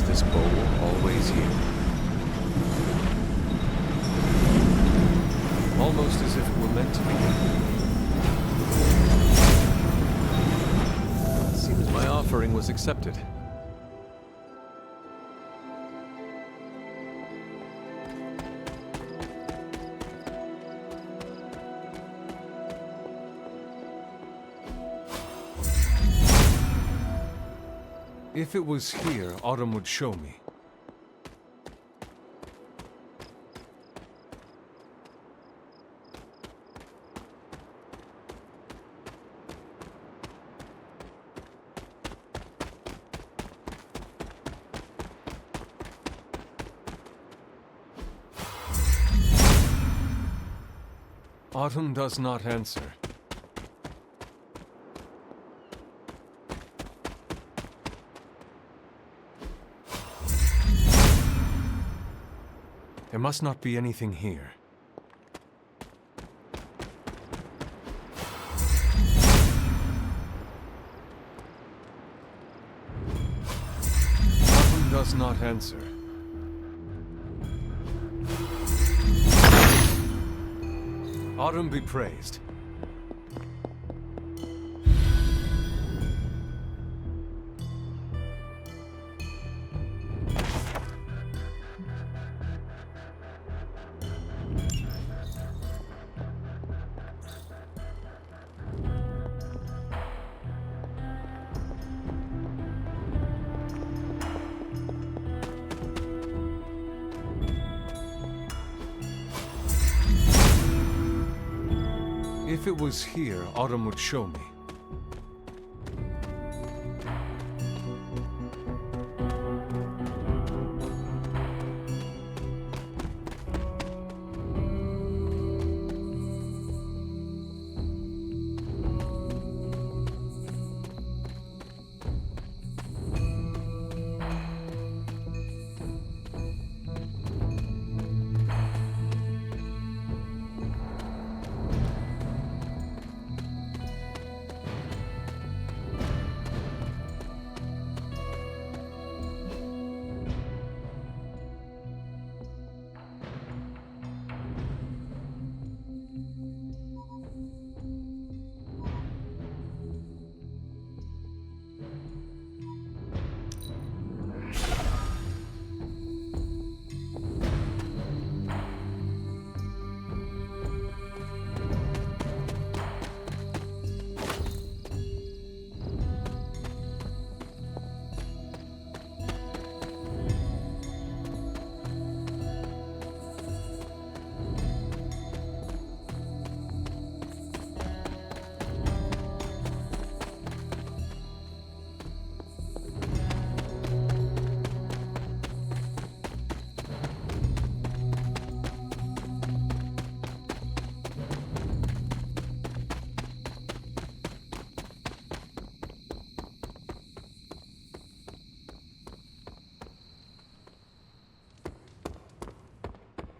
This bowl always here. Almost as if it were meant to be. It seems my offering was accepted. If it was here, Autumn would show me. Autumn does not answer. There must not be anything here. Autumn does not answer. Autumn be praised. If it was here, Autumn would show me.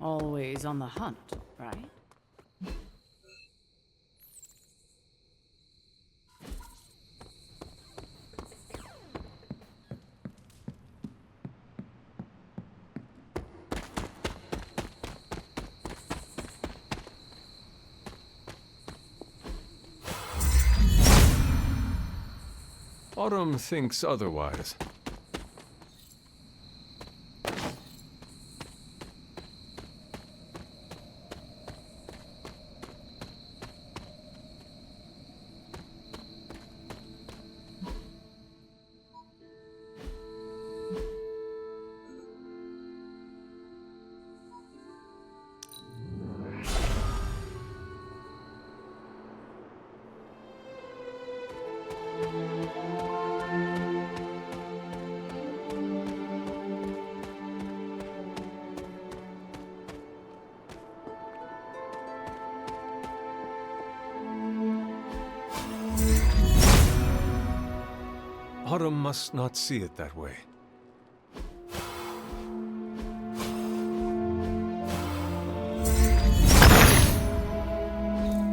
Always on the hunt, right? Autumn thinks otherwise. Autumn must not see it that way.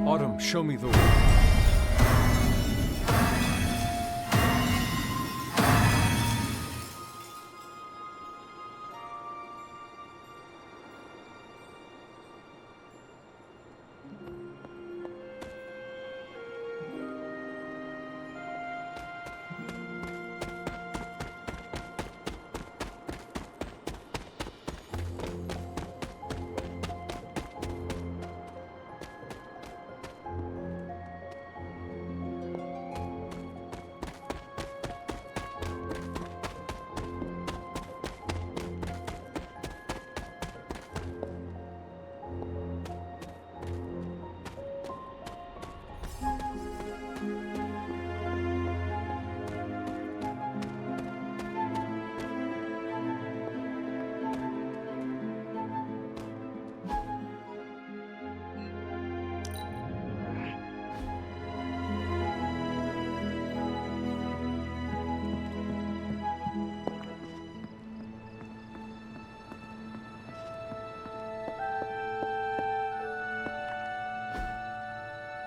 Autumn, show me the way.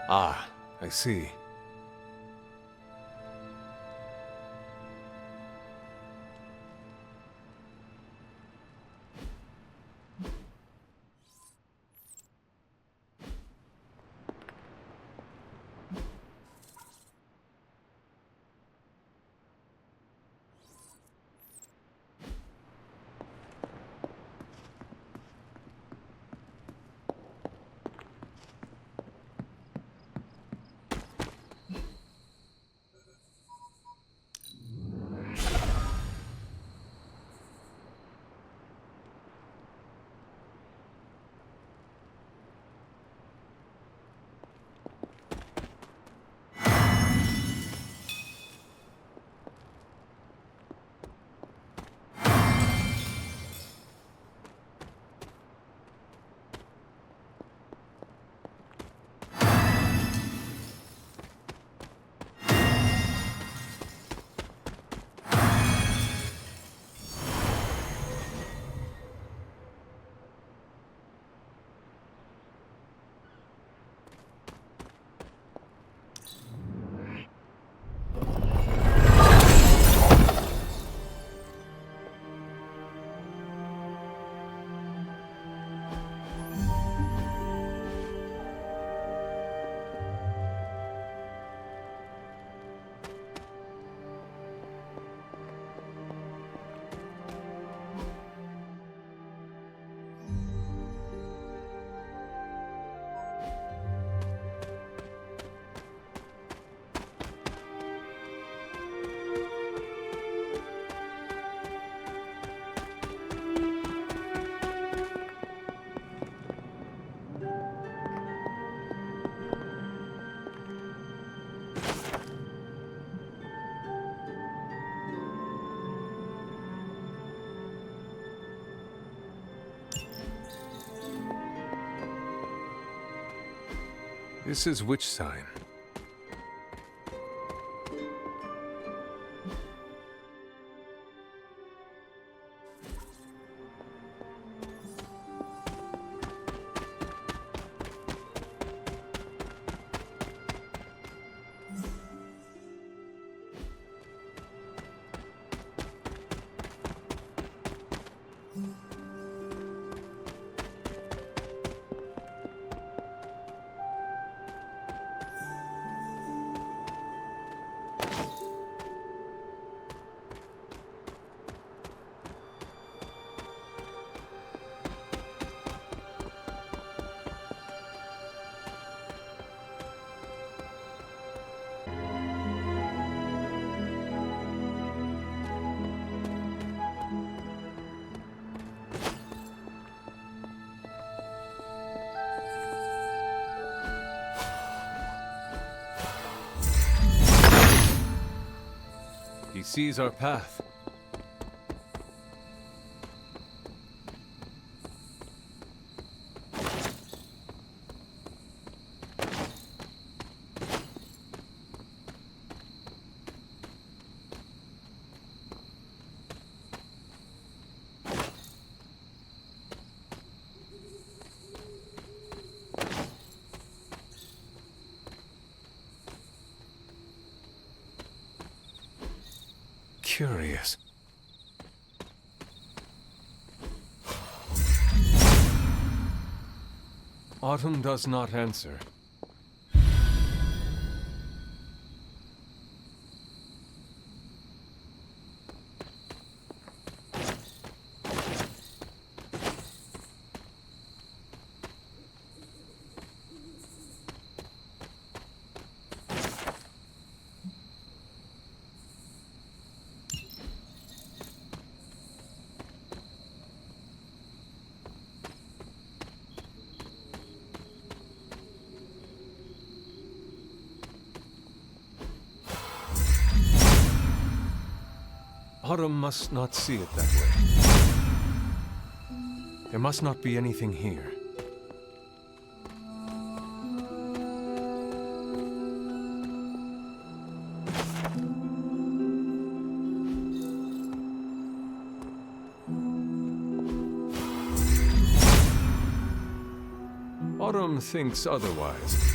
Ah, I see. This is which sign? He sees our path. Curious. Autumn does not answer. Autumn must not see it that way. There must not be anything here. Autumn thinks otherwise.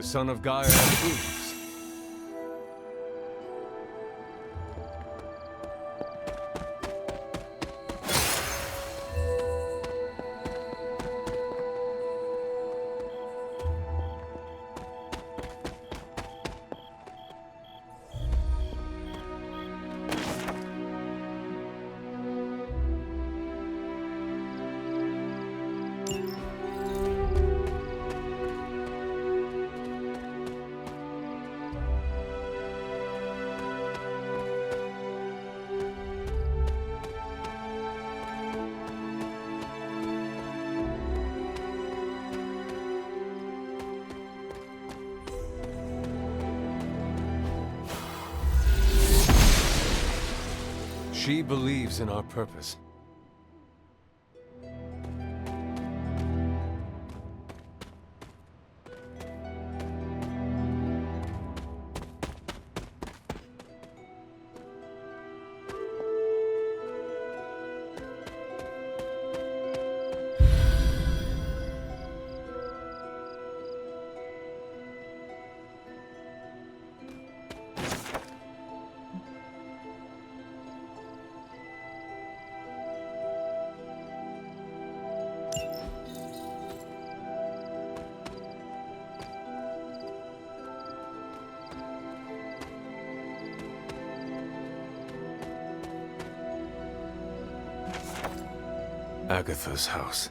The son of Gaia approves. She believes in our purpose. Agatha's house.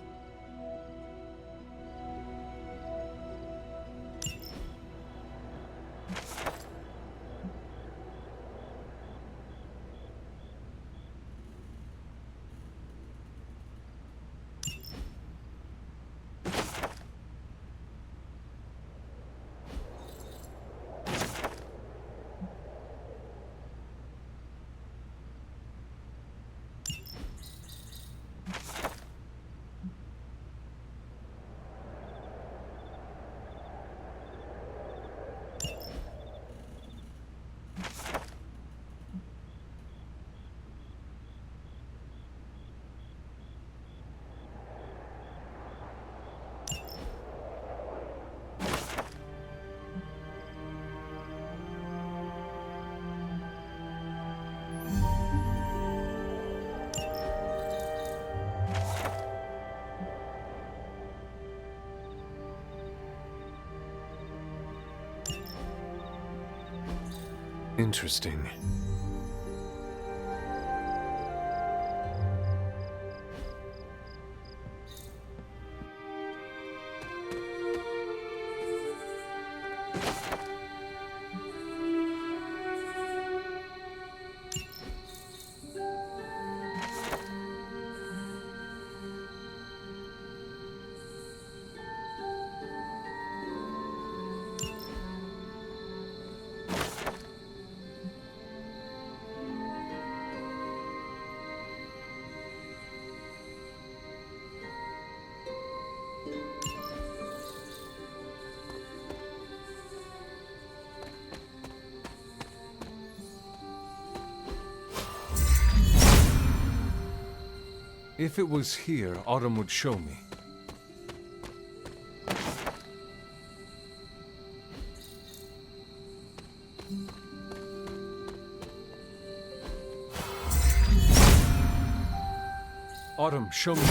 Interesting. If it was here, Autumn would show me. Autumn, show me.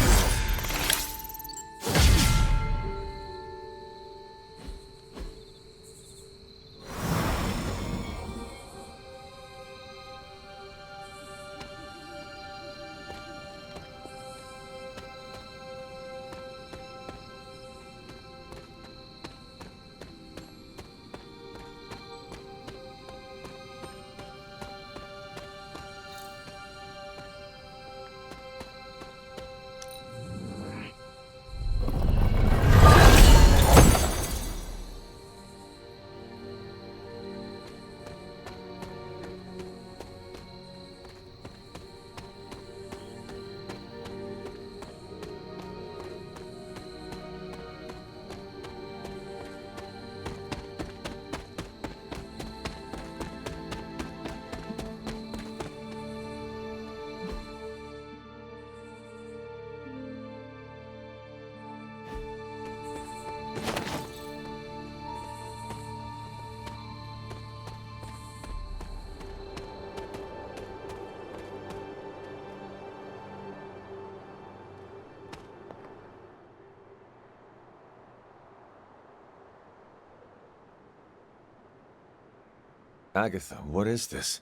Agatha, what is this?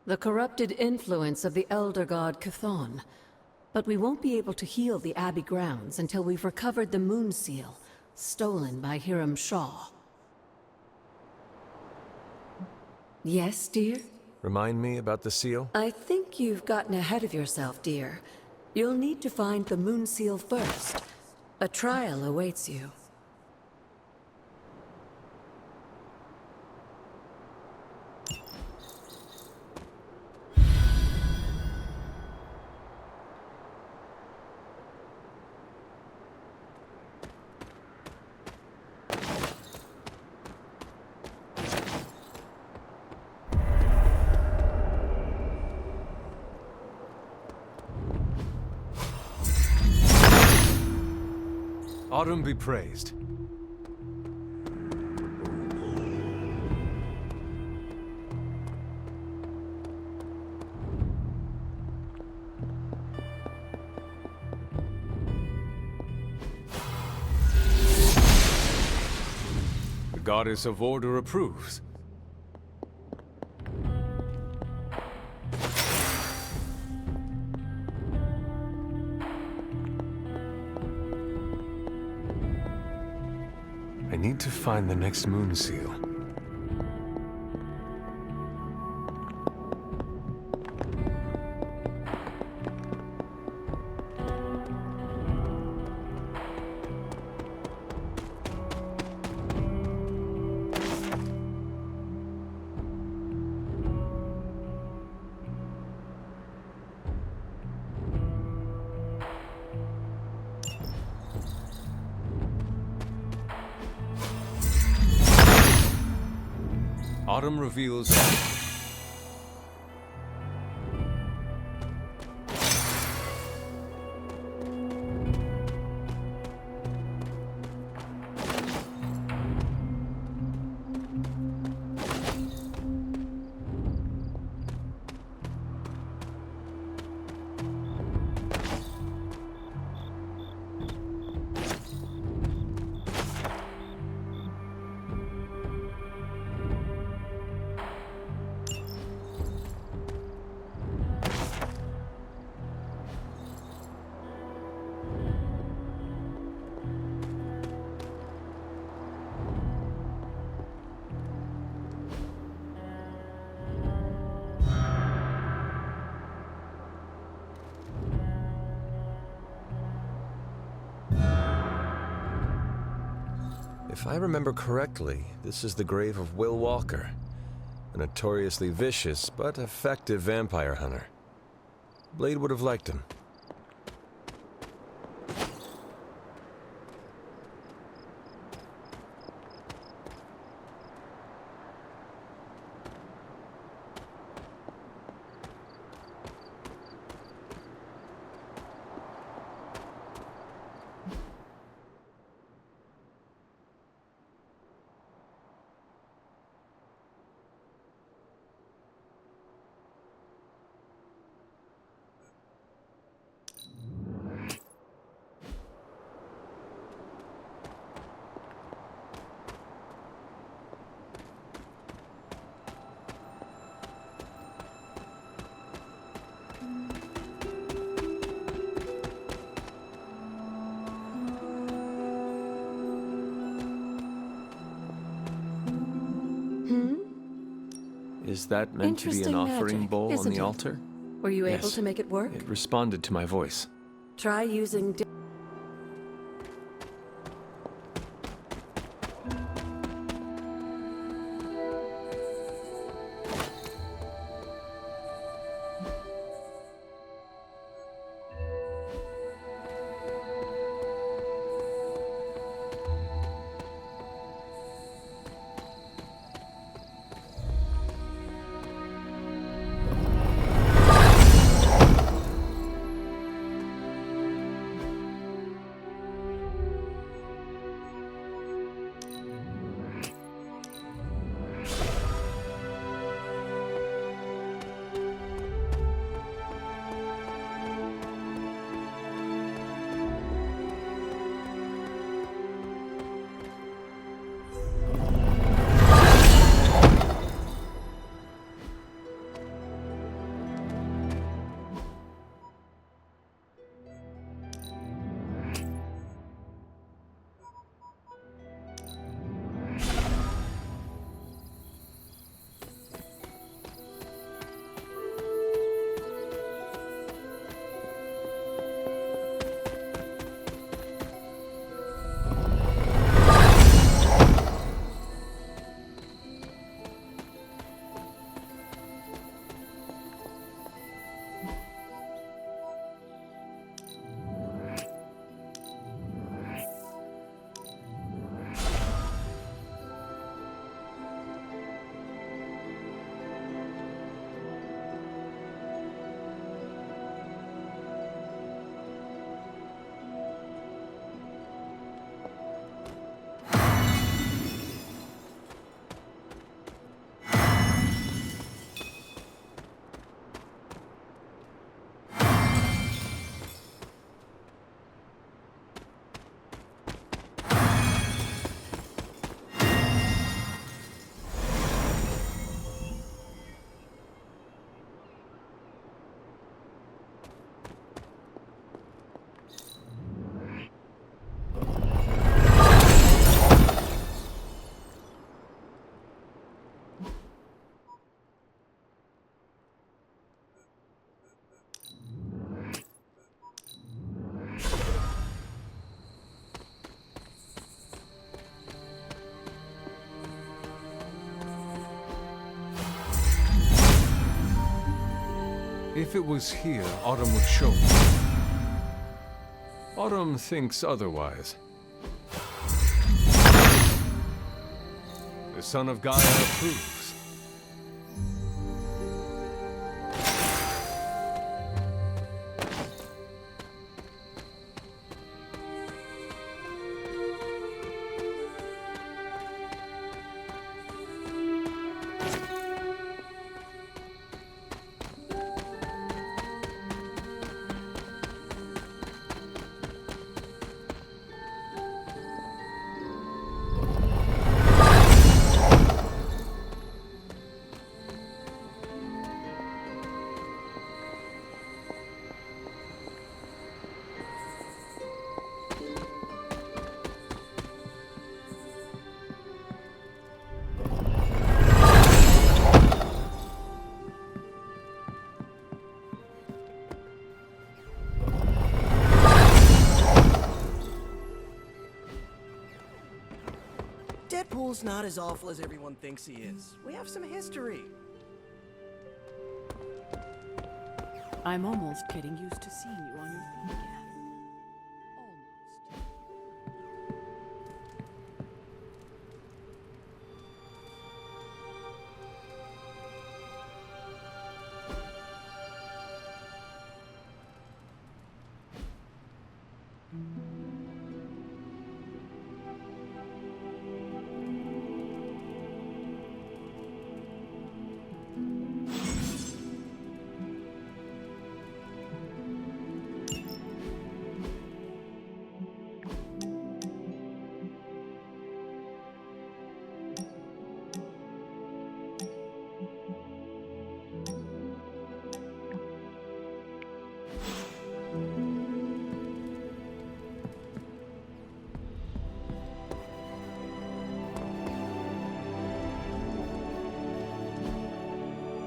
The corrupted influence of the Elder God Chthon. But we won't be able to heal the Abbey grounds until we've recovered the Moon Seal, stolen by Hiram Shaw. Yes, dear? Remind me about the seal? I think you've gotten ahead of yourself, dear. You'll need to find the Moon Seal first. A trial awaits you. Autumn be praised. The Goddess of Order approves. I need to find the next Moon Seal. Autumn reveals... If I remember correctly, this is the grave of Will Walker, a notoriously vicious but effective vampire hunter. Blade would have liked him. Is that meant to be an offering magic, bowl on isn't the it? altar? Were you able Yes. to make it work? It responded to my voice. Try using... If it was here, Autumn would show me. Autumn thinks otherwise. The son of Gaia approves. Deadpool's not as awful as everyone thinks he is. We have some history. I'm almost getting used to seeing you on your feet again.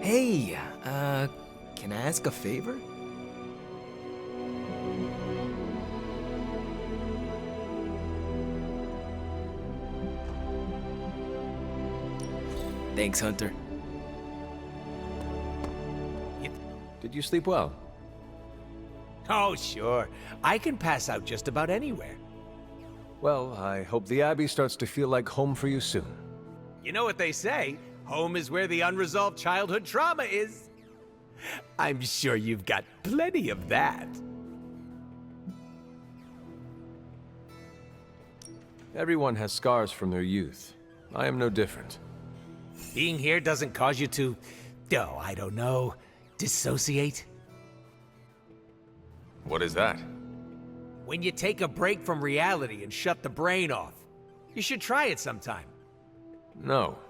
Hey, can I ask a favor? Thanks, Hunter. Did you sleep well? Oh, sure. I can pass out just about anywhere. Well, I hope the Abbey starts to feel like home for you soon. You know what they say? Home is where the unresolved childhood trauma is. I'm sure you've got plenty of that. Everyone has scars from their youth. I am no different. Being here doesn't cause you to, I don't know, dissociate? What is that? When you take a break from reality and shut the brain off. You should try it sometime. No.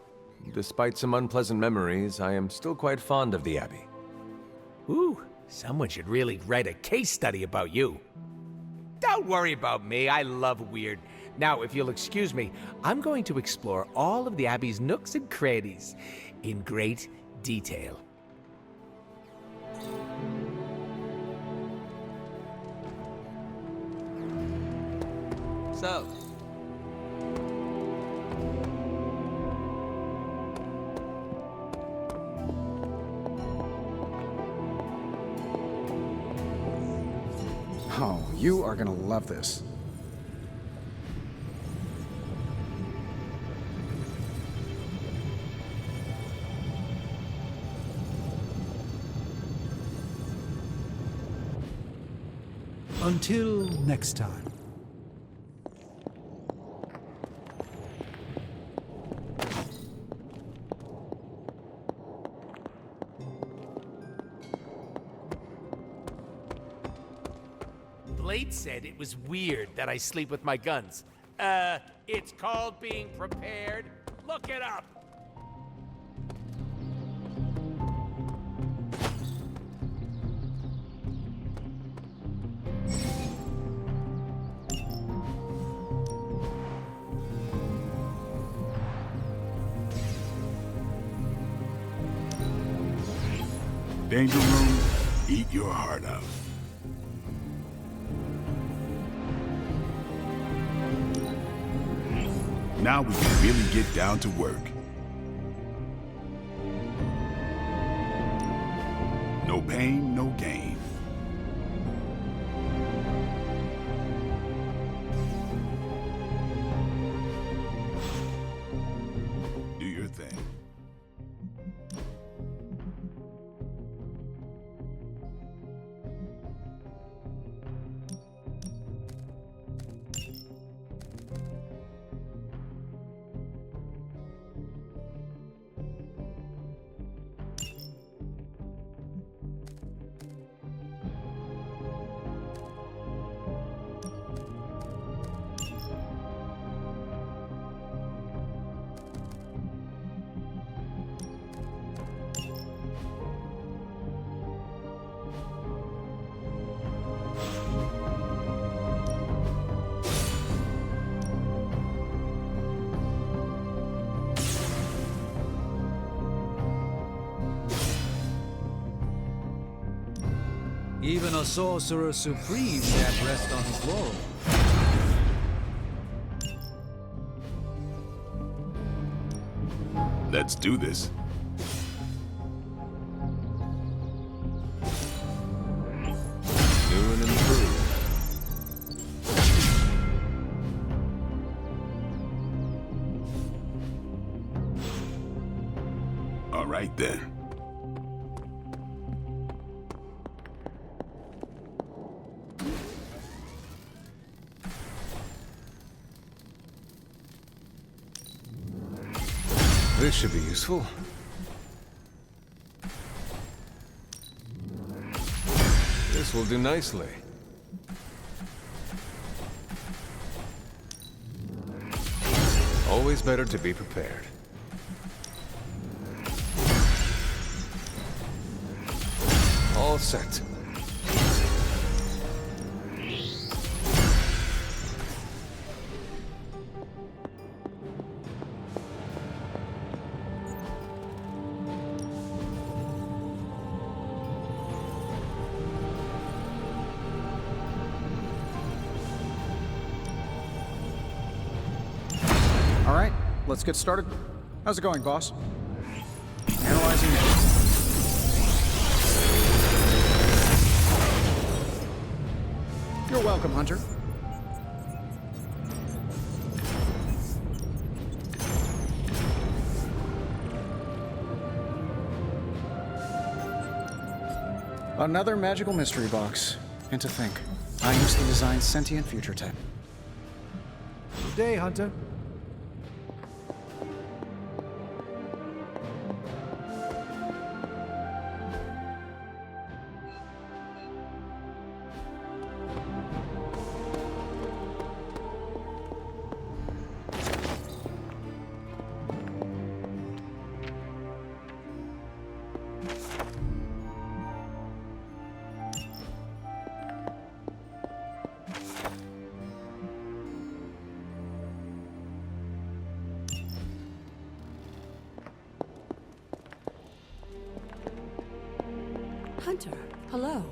Despite some unpleasant memories, I am still quite fond of the Abbey. Ooh, someone should really write a case study about you. Don't worry about me, I love weird. Now, if you'll excuse me, I'm going to explore all of the Abbey's nooks and crannies in great detail. So, Oh, you are gonna love this. Until next time. Blade said it was weird that I sleep with my guns. It's called being prepared. Look it up. Danger Room, eat your heart out. Now we can really get down to work. No pain, no gain. Do your thing. Even a sorcerer supreme can't rest on his laurels. Let's do this. New and improved. All right then. This should be useful. This will do nicely. Always better to be prepared. All set. All right, let's get started. How's it going, boss? Analyzing it. You're welcome, Hunter. Another magical mystery box. And to think, I used to design sentient future tech. Good day, Hunter. Hunter, hello.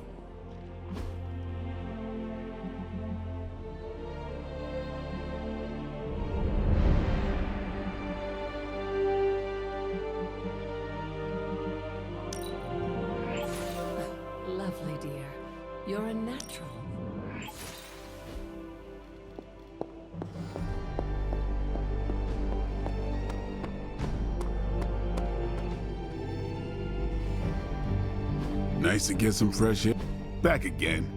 Lovely, dear. You're a natural. Nice to get some fresh air. Back again.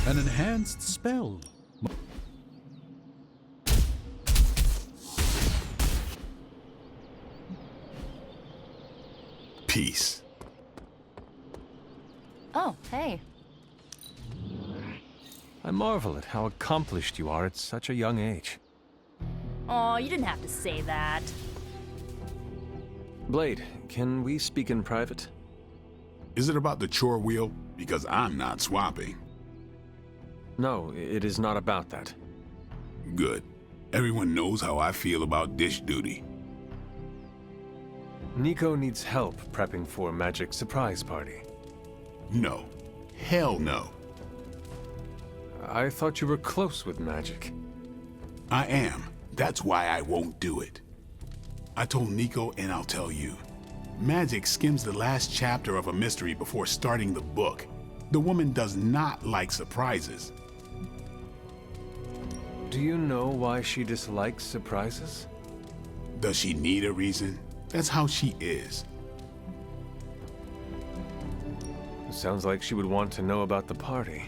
An enhanced spell. Peace. Oh, hey. I marvel at how accomplished you are at such a young age. Aw, you didn't have to say that. Blade, can we speak in private? Is it about the chore wheel? Because I'm not swapping. No, it is not about that. Good. Everyone knows how I feel about dish duty. Nico needs help prepping for a magic surprise party. No. hell no. I thought you were close with magic. I am. That's why I won't do it. I told Nico, and I'll tell you. Magic skims the last chapter of a mystery before starting the book. The woman does not like surprises. Do you know why she dislikes surprises? Does she need a reason? That's how she is. Sounds like she would want to know about the party.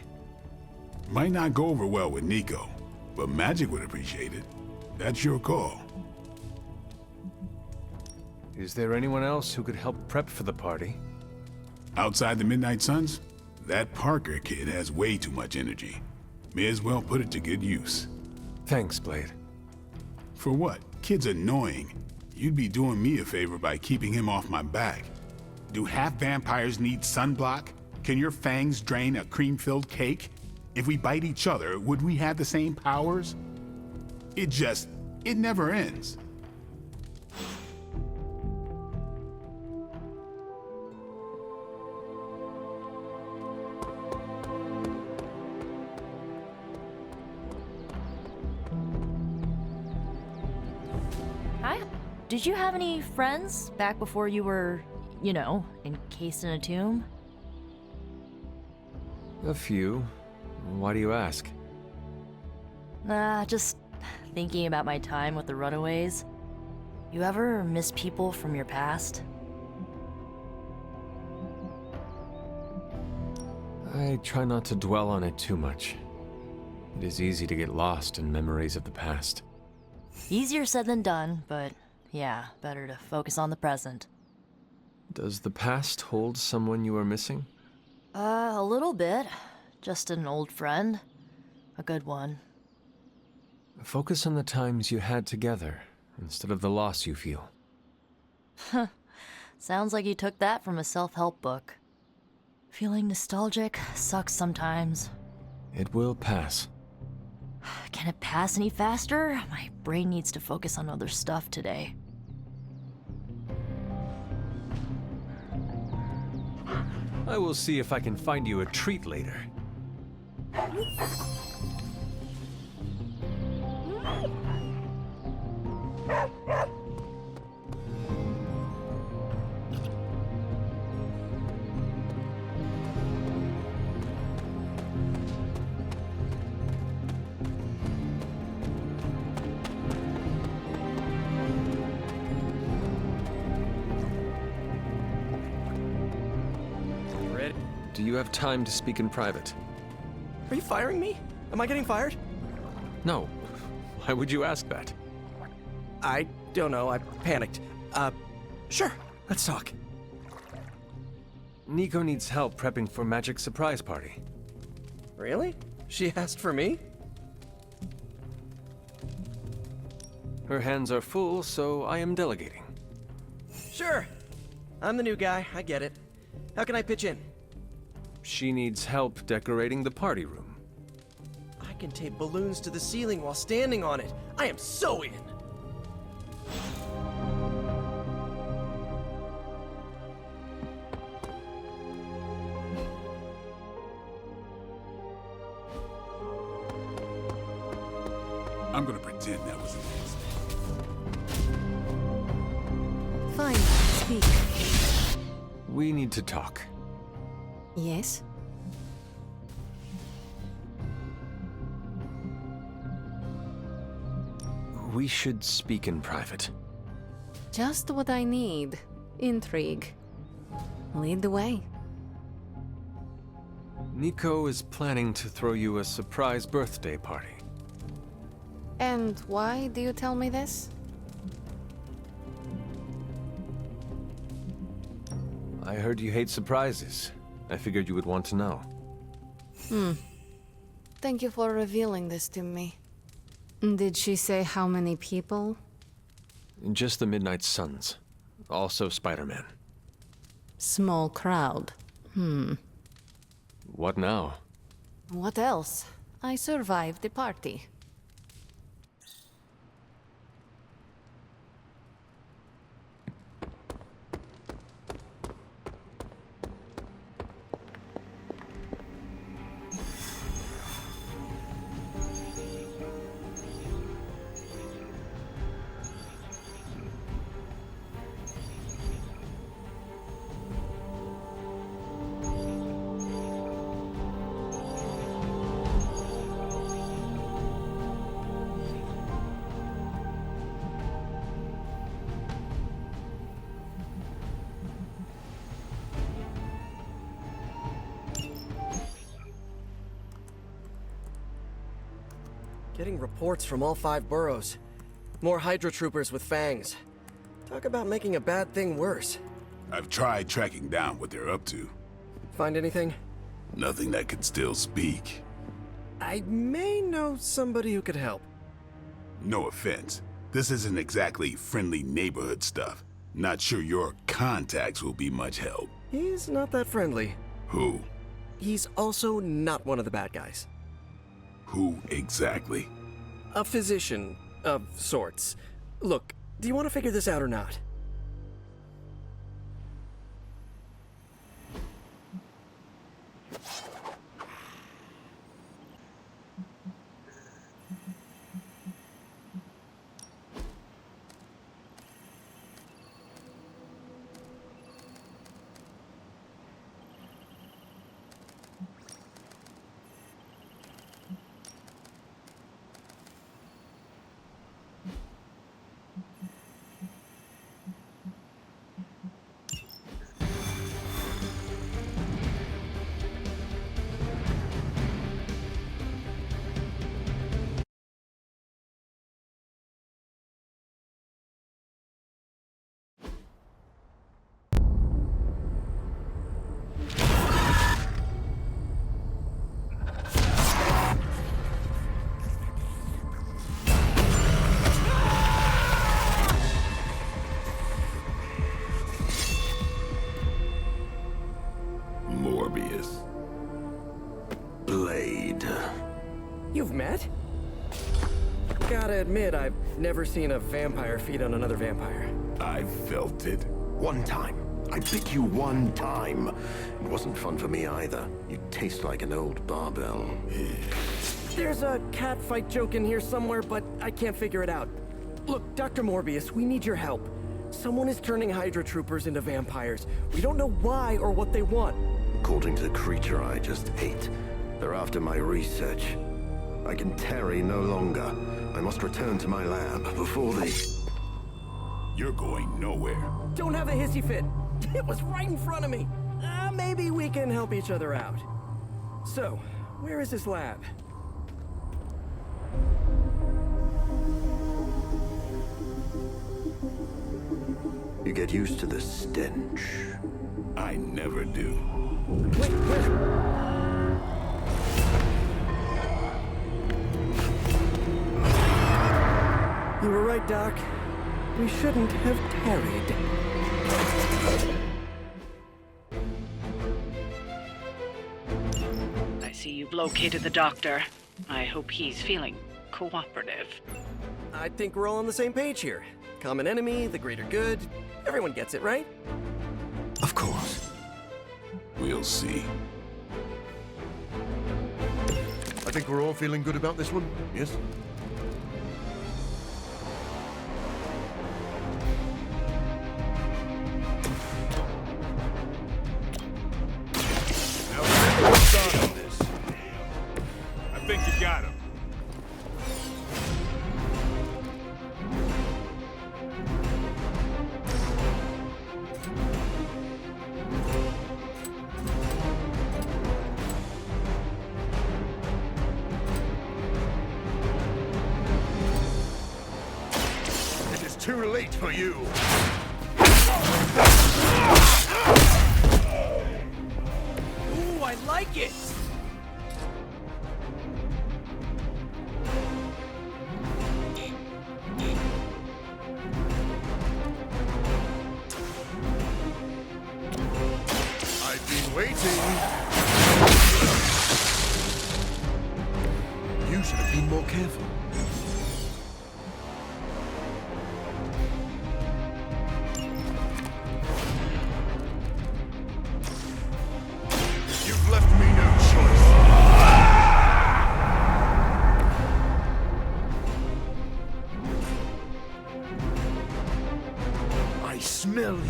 Might not go over well with Nico, but Magic would appreciate it. That's your call. Is there anyone else who could help prep for the party? Outside the Midnight Suns, that Parker kid has way too much energy. May as well put it to good use. Thanks, Blade. For what? Kid's annoying. You'd be doing me a favor by keeping him off my back. Do half vampires need sunblock? Can your fangs drain a cream-filled cake? If we bite each other, would we have the same powers? It never ends. Hi. Did you have any friends back before you were, you know, encased in a tomb? A few. Why do you ask? Just thinking about my time with the Runaways. You ever miss people from your past? I try not to dwell on it too much. It is easy to get lost in memories of the past. Easier said than done, but yeah, better to focus on the present. Does the past hold someone you are missing? A little bit. Just an old friend. A good one. Focus on the times you had together, instead of the loss you feel. Sounds like you took that from a self-help book. Feeling nostalgic sucks sometimes. It will pass. Can it pass any faster? My brain needs to focus on other stuff today. I will see if I can find you a treat later. Do you have time to speak in private? Are you firing me? Am I getting fired? No. Why would you ask that? I don't know. I panicked. Sure. Let's talk. Nico needs help prepping for Magic's surprise party. Really? She asked for me? Her hands are full, so I am delegating. Sure. I'm the new guy. I get it. How can I pitch in? She needs help decorating the party room. I can tape balloons to the ceiling while standing on it. I am so in! I'm gonna pretend that was an accident. Fine, speak. We need to talk. Yes? We should speak in private. Just what I need. Intrigue. Lead the way. Nico is planning to throw you a surprise birthday party. And why do you tell me this? I heard you hate surprises. I figured you would want to know. Thank you for revealing this to me. Did she say how many people? Just the Midnight Suns. Also Spider-Man. Small crowd. What now? What else? I survived the party. Getting reports from all 5 boroughs. More Hydra troopers with fangs. Talk about making a bad thing worse. I've tried tracking down what they're up to. Find anything? Nothing that could still speak. I may know somebody who could help. No offense. This isn't exactly friendly neighborhood stuff. Not sure your contacts will be much help. He's not that friendly. Who? He's also not one of the bad guys. Who exactly? A physician of sorts. Look, do you want to figure this out or not? Morbius. Blade. You've met? Gotta admit, I've never seen a vampire feed on another vampire. I felt it. One time. I bit you one time. It wasn't fun for me either. You taste like an old barbell. There's a cat fight joke in here somewhere, but I can't figure it out. Look, Dr. Morbius, we need your help. Someone is turning Hydra troopers into vampires. We don't know why or what they want. According to the creature I just ate, they're after my research. I can tarry no longer. I must return to my lab before they... You're going nowhere. Don't have a hissy fit. It was right in front of me. Maybe we can help each other out. So, where is this lab? You get used to the stench. I never do. Wait, You were right, Doc. We shouldn't have tarried. I see you've located the doctor. I hope he's feeling cooperative. I think we're all on the same page here. Common enemy, the greater good. Everyone gets it, right? Of course. We'll see. I think we're all feeling good about this one, yes? Now remember what's done on this. I think you got him. Too late for you. Ooh, I like it! I've been waiting. You should have been more careful. Smell you.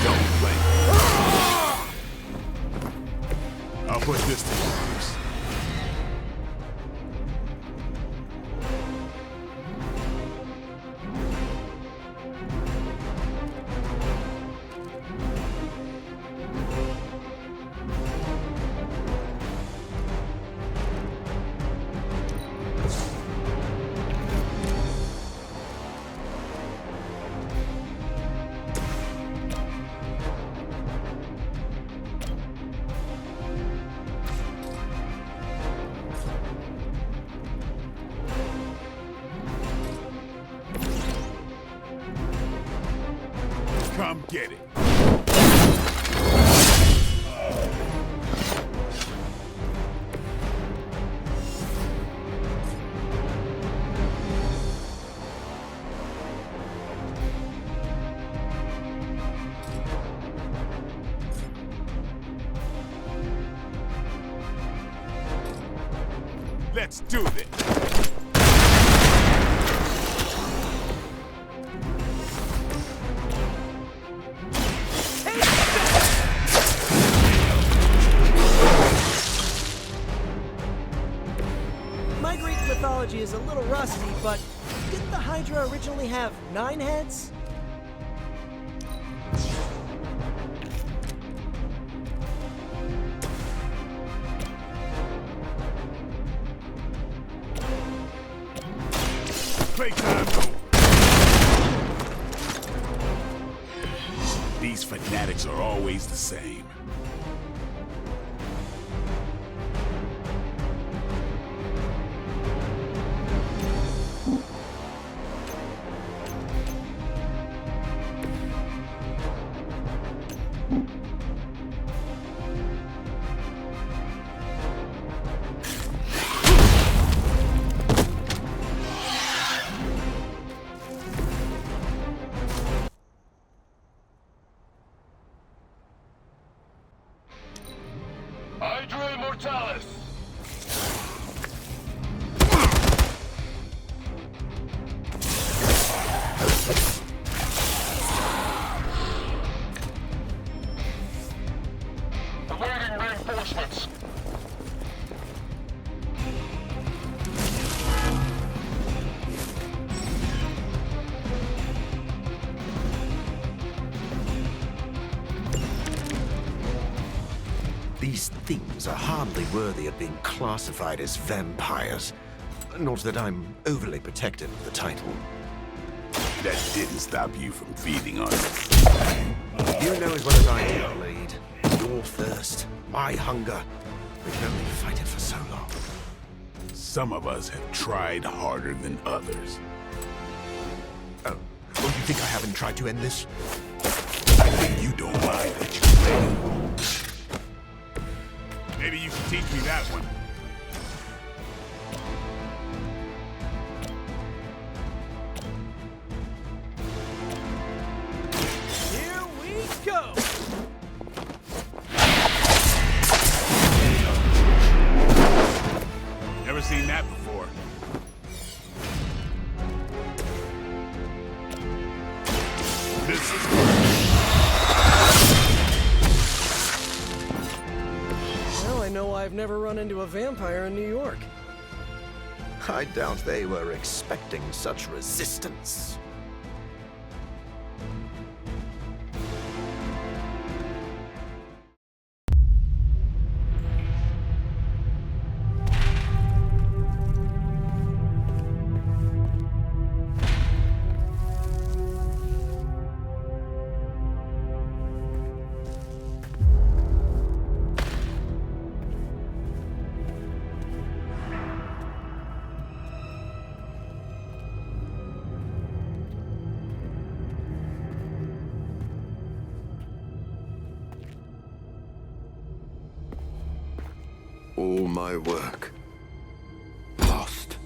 Don't blink. I'll put this to use. Come get it. Let's do this. My Greek mythology is a little rusty, but didn't the Hydra originally have 9 heads? Playtime. These fanatics are always the same. Hydra Immortalis! Awaiting reinforcements. These things are hardly worthy of being classified as vampires. Not that I'm overly protective of the title. That didn't stop you from feeding on it. You know as well as I do, Blade. Your thirst, my hunger. We can only fight it for so long. Some of us have tried harder than others. Oh, you think I haven't tried to end this? I think you don't mind that you play. Maybe you can teach me that one. Here we go! Never seen that before. This is Now I know I've never run into a vampire in New York. I doubt they were expecting such resistance. All my work lost.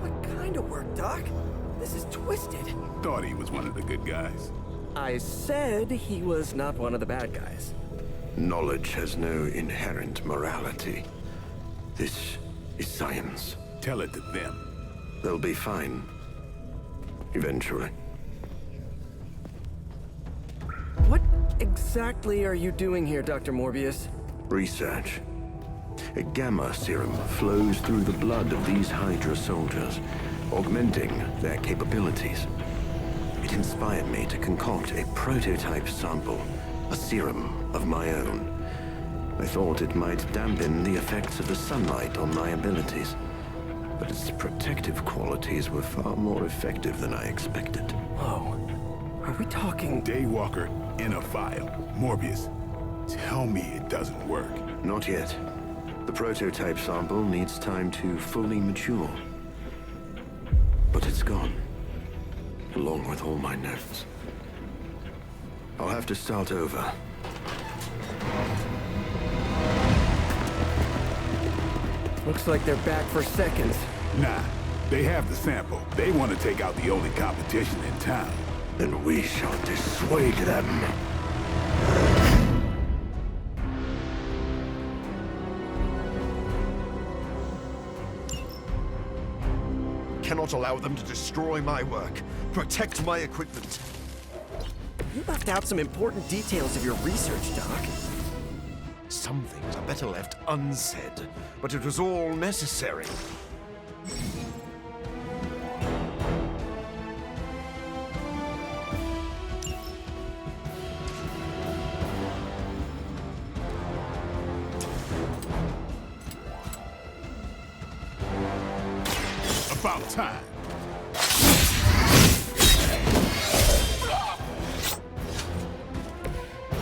What kind of work, Doc? This is twisted. Thought he was one of the good guys. I said he was not one of the bad guys. Knowledge has no inherent morality. This is science. Tell it to them. They'll be fine. Eventually. What exactly are you doing here, Dr. Morbius? Research. A gamma serum flows through the blood of these Hydra soldiers, augmenting their capabilities. It inspired me to concoct a prototype sample, a serum of my own. I thought it might dampen the effects of the sunlight on my abilities. but its protective qualities were far more effective than I expected. Whoa. Are we talking... Daywalker in a vial. Morbius, tell me it doesn't work. Not yet. The prototype sample needs time to fully mature. But it's gone. Along with all my notes. I'll have to start over. Looks like they're back for seconds. Nah, they have the sample. They want to take out the only competition in town. And we shall dissuade them. Cannot allow them to destroy my work. Protect my equipment. You left out some important details of your research, Doc. Some things are better left unsaid, but it was all necessary. About time.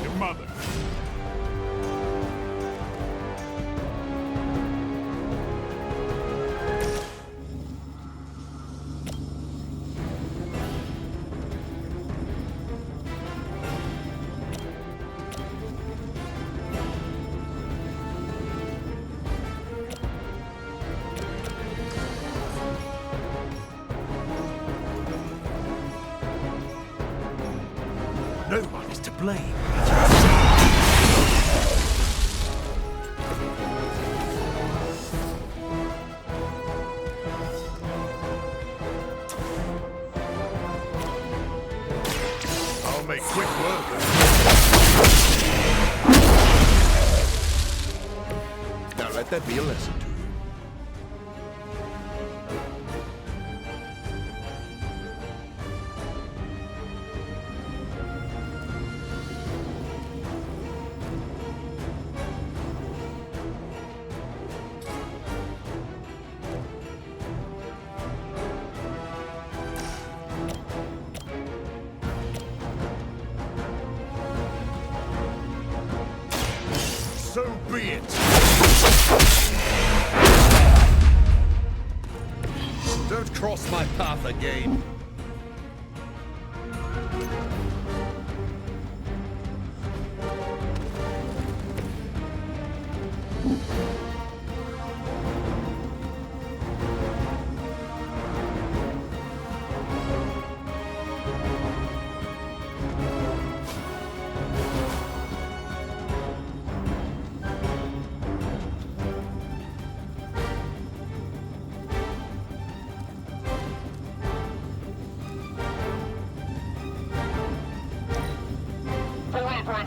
Your mother. No one is to blame. I'll make quick work of it. Now let that be a lesson to you. So be it. Don't cross my path again.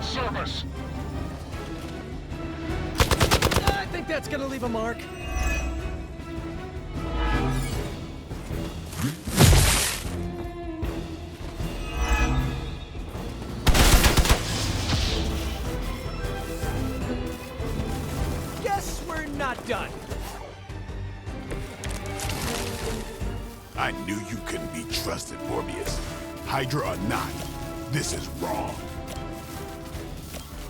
Service. I think that's gonna leave a mark. Guess we're not done. I knew you couldn't be trusted, Morbius. Hydra or not, this is wrong.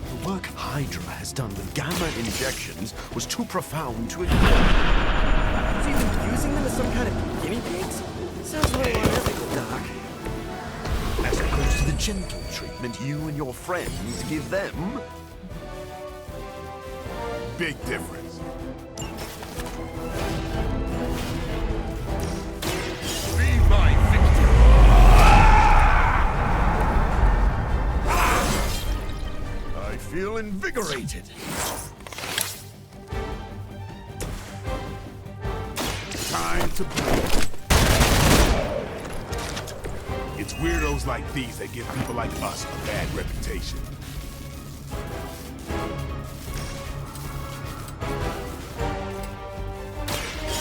The work Hydra has done with gamma injections was too profound to ignore. Is he even using them as some kind of guinea pigs? Sounds a little unethical, Doc. As opposed to the gentle treatment you and your friends give them. Big difference. Be my victim. I feel invigorated. Time to play. It's weirdos like these that give people like us a bad reputation.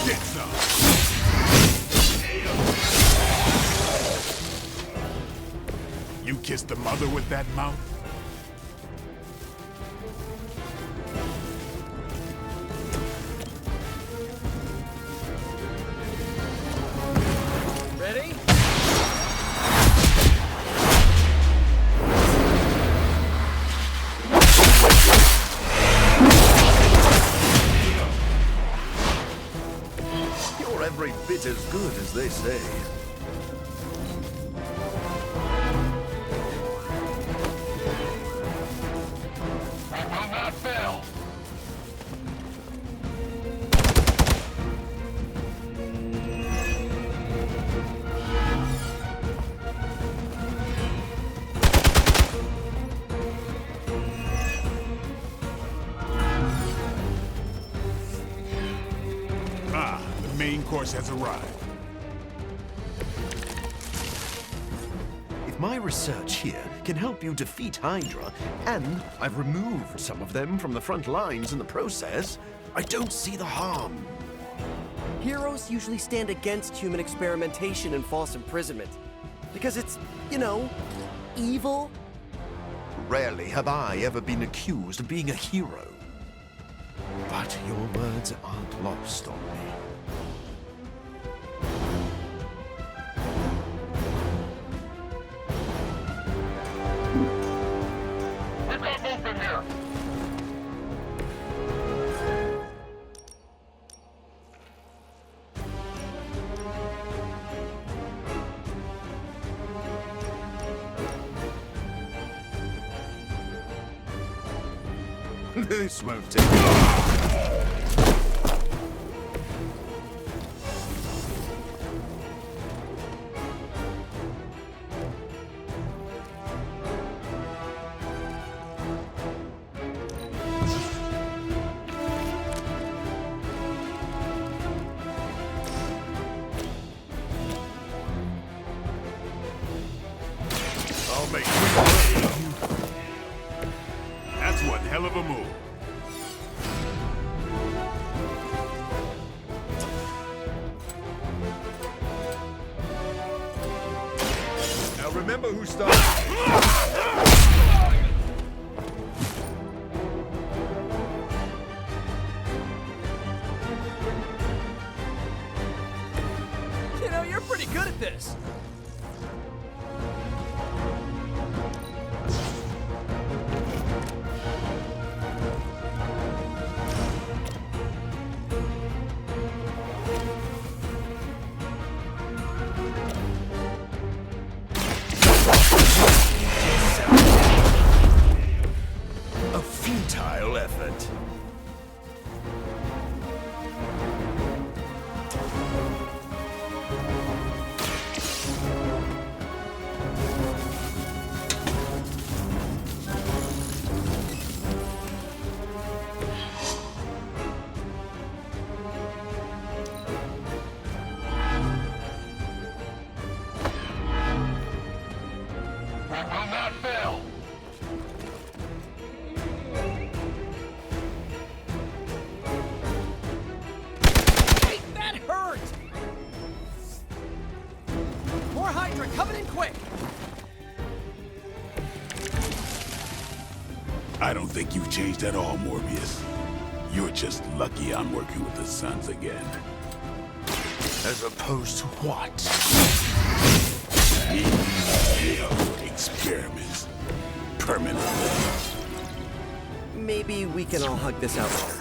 Get some. You kissed the mother with that mouth? quite as good as they say. We will not fail. The main course has arrived. If my research here can help you defeat Hydra, and I've removed some of them from the front lines in the process, I don't see the harm. Heroes usually stand against human experimentation and false imprisonment. Because it's, you know, evil. Rarely have I ever been accused of being a hero. But your words aren't lost on me. We've got movement here. This won't take long. I'll make you. That's one hell of a move. Now remember who started. You know, you're pretty good at this. A futile effort. We will not fail. Hey, that hurt! More Hydra coming in quick! I don't think you've changed at all, Morbius. You're just lucky I'm working with the Suns again. As opposed to what? Failed experiments. Permanently. Maybe we can all hug this out later.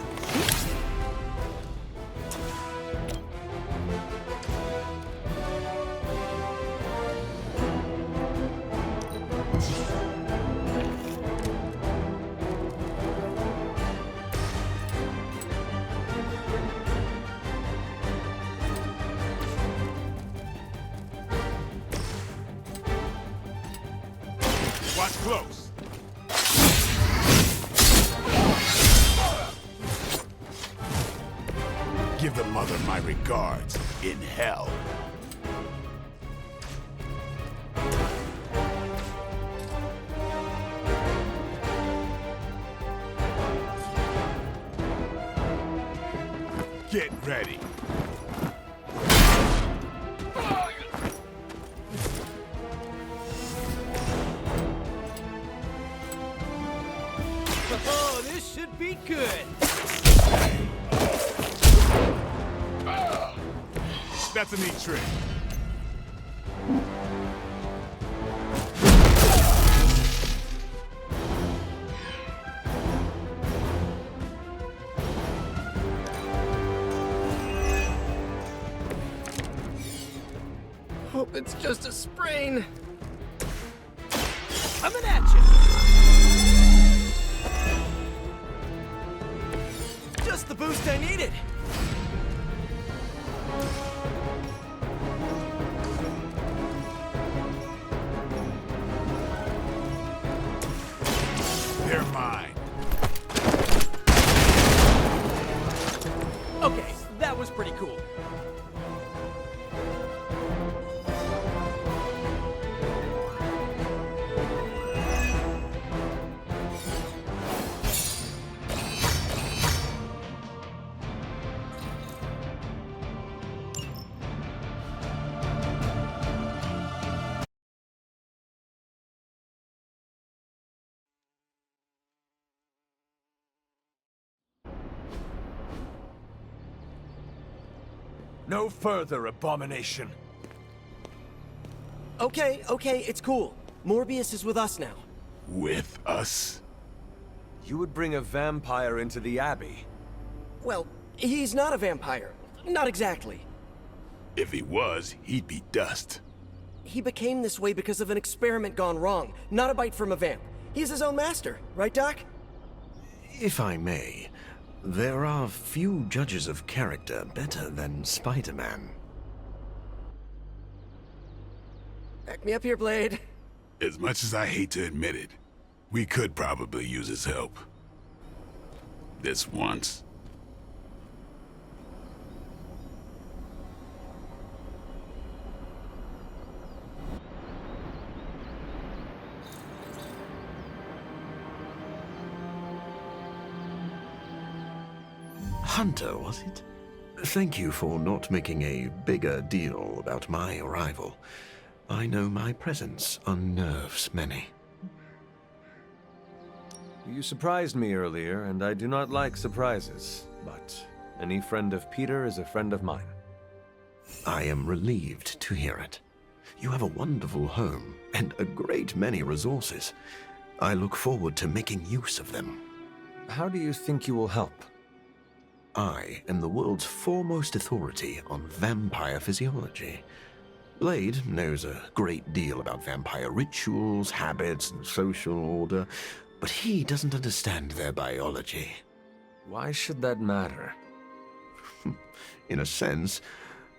Watch close. Give the mother my regards in hell. Get ready. Oh, this should be good! That's a neat trick. hope it's just a sprain. Coming at you! Just the boost I needed! They're mine. Okay, that was pretty cool. No further, abomination. Okay, it's cool. Morbius is with us now. With us? You would bring a vampire into the Abbey? Well, he's not a vampire. Not exactly. If he was, he'd be dust. He became this way because of an experiment gone wrong, not a bite from a vamp. He's his own master, right, Doc? If I may, there are few judges of character better than Spider-Man. Back me up here, Blade. As much as I hate to admit it, we could probably use his help. This once. Hunter, was it? Thank you for not making a bigger deal about my arrival. I know my presence unnerves many. You surprised me earlier, and I do not like surprises, but any friend of Peter is a friend of mine. I am relieved to hear it. You have a wonderful home and a great many resources. I look forward to making use of them. How do you think you will help? I am the world's foremost authority on vampire physiology. Blade knows a great deal about vampire rituals, habits, and social order, but he doesn't understand their biology. Why should that matter? In a sense,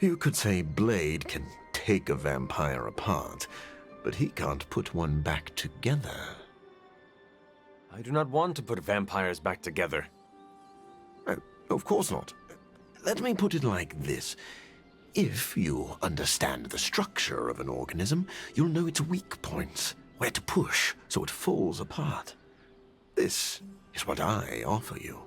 you could say Blade can take a vampire apart, but he can't put one back together. I do not want to put vampires back together. Of course not. Let me put it like this. If you understand the structure of an organism, you'll know its weak points, where to push so it falls apart. This is what I offer you.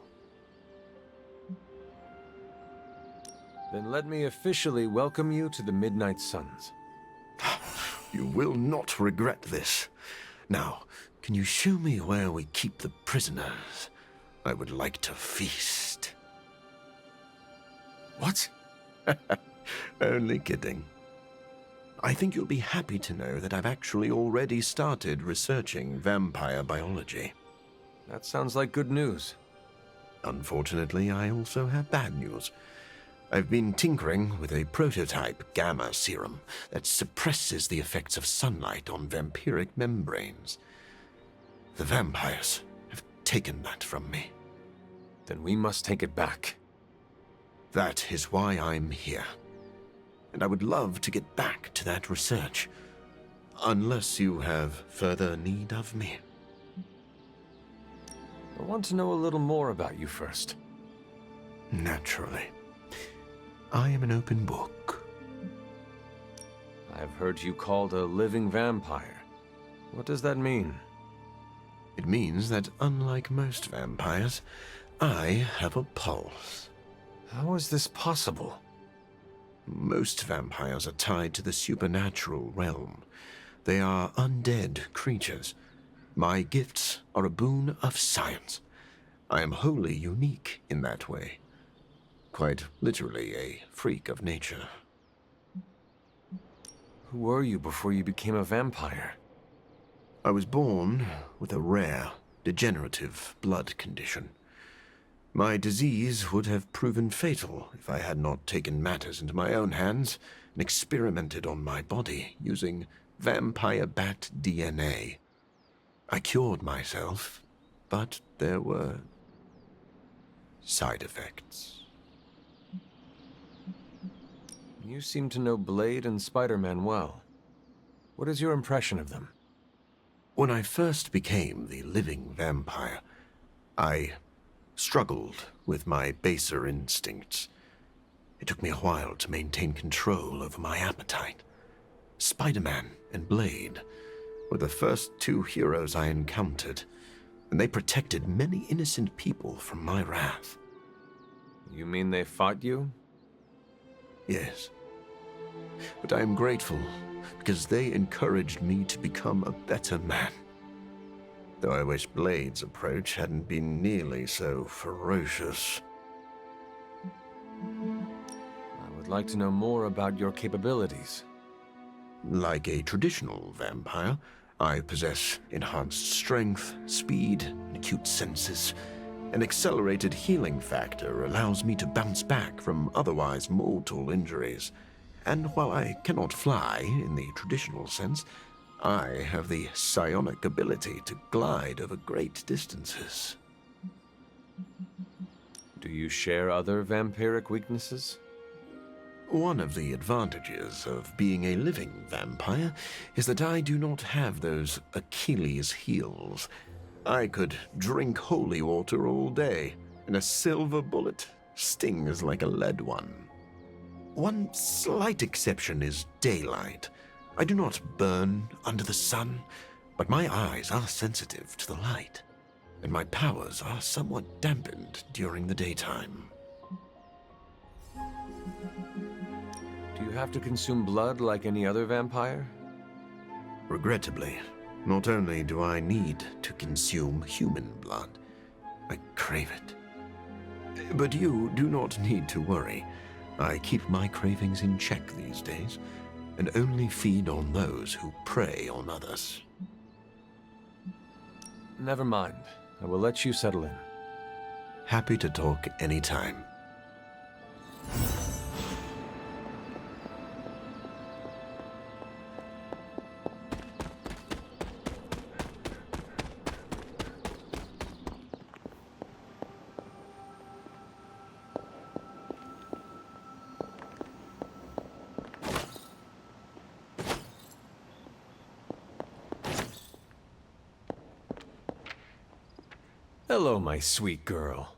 Then let me officially welcome you to the Midnight Suns. You will not regret this. Now, can you show me where we keep the prisoners? I would like to feast. What? Only kidding. I think you'll be happy to know that I've actually already started researching vampire biology. That sounds like good news. Unfortunately, I also have bad news. I've been tinkering with a prototype gamma serum that suppresses the effects of sunlight on vampiric membranes. The vampires have taken that from me. Then we must take it back. That is why I'm here. And I would love to get back to that research. Unless you have further need of me. I want to know a little more about you first. Naturally. I am an open book. I have heard you called a living vampire. What does that mean? It means that unlike most vampires, I have a pulse. How is this possible? Most vampires are tied to the supernatural realm. They are undead creatures. My gifts are a boon of science. I am wholly unique in that way. Quite literally a freak of nature. Who were you before you became a vampire? I was born with a rare, degenerative blood condition. My disease would have proven fatal if I had not taken matters into my own hands and experimented on my body using vampire bat DNA. I cured myself, but there were side effects. You seem to know Blade and Spider-Man well. What is your impression of them? When I first became the living vampire, I struggled with my baser instincts. It took me a while to maintain control over my appetite. Spider-Man and Blade were the first two heroes I encountered, and they protected many innocent people from my wrath. You mean they fought you? Yes. But I am grateful because they encouraged me to become a better man. Though I wish Blade's approach hadn't been nearly so ferocious. I would like to know more about your capabilities. Like a traditional vampire, I possess enhanced strength, speed, and acute senses. An accelerated healing factor allows me to bounce back from otherwise mortal injuries. And while I cannot fly in the traditional sense, I have the psionic ability to glide over great distances. Do you share other vampiric weaknesses? One of the advantages of being a living vampire is that I do not have those Achilles heels. I could drink holy water all day, and a silver bullet stings like a lead one. One slight exception is daylight. I do not burn under the sun, but my eyes are sensitive to the light, and my powers are somewhat dampened during the daytime. Do you have to consume blood like any other vampire? Regrettably, not only do I need to consume human blood, I crave it. But you do not need to worry. I keep my cravings in check these days, and only feed on those who prey on others. Never mind. I will let you settle in. Happy to talk anytime. Hello, my sweet girl.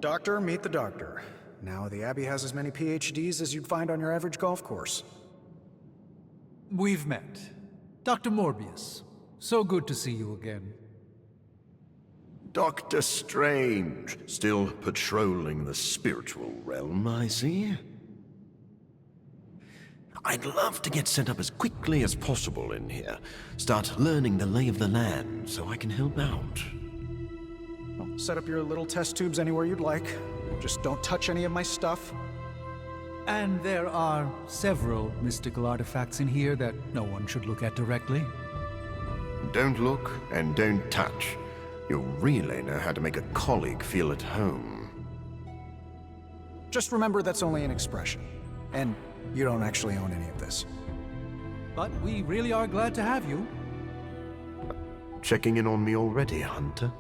Doctor, meet the doctor. Now, the Abbey has as many PhDs as you'd find on your average golf course. We've met. Dr. Morbius. So good to see you again. Doctor Strange, still patrolling the spiritual realm, I see. I'd love to get set up as quickly as possible in here. Start learning the lay of the land so I can help out. Well, set up your little test tubes anywhere you'd like. Just don't touch any of my stuff. And there are several mystical artifacts in here that no one should look at directly. Don't look and don't touch. You'll really know how to make a colleague feel at home. Just remember that's only an expression. And you don't actually own any of this. But we really are glad to have you. Checking in on me already, Hunter?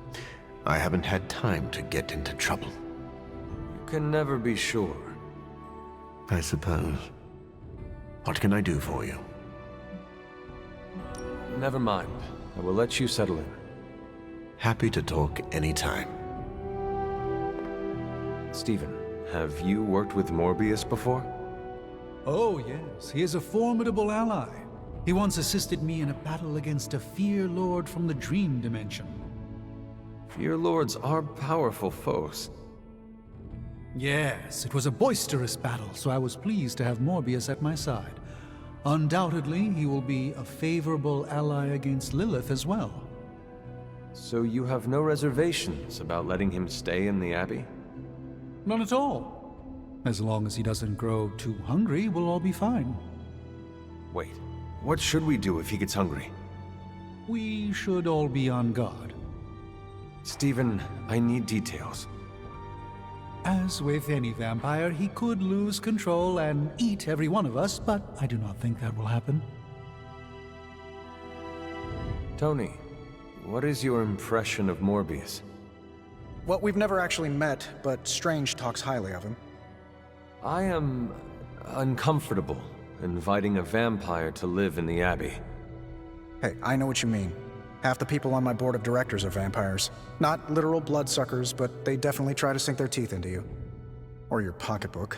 I haven't had time to get into trouble. You can never be sure. I suppose. What can I do for you? Never mind. I will let you settle in. Happy to talk anytime. Stephen, have you worked with Morbius before? Oh, yes. He is a formidable ally. He once assisted me in a battle against a Fear Lord from the Dream Dimension. Fear Lords are powerful foes. Yes, it was a boisterous battle, so I was pleased to have Morbius at my side. Undoubtedly, he will be a favorable ally against Lilith as well. So you have no reservations about letting him stay in the Abbey? None at all. As long as he doesn't grow too hungry, we'll all be fine. Wait, what should we do if he gets hungry? We should all be on guard. Stephen, I need details. As with any vampire, he could lose control and eat every one of us, but I do not think that will happen. Tony, what is your impression of Morbius? Well, we've never actually met, but Strange talks highly of him. I am uncomfortable inviting a vampire to live in the Abbey. Hey, I know what you mean. Half the people on my board of directors are vampires. Not literal bloodsuckers, but they definitely try to sink their teeth into you. Or your pocketbook.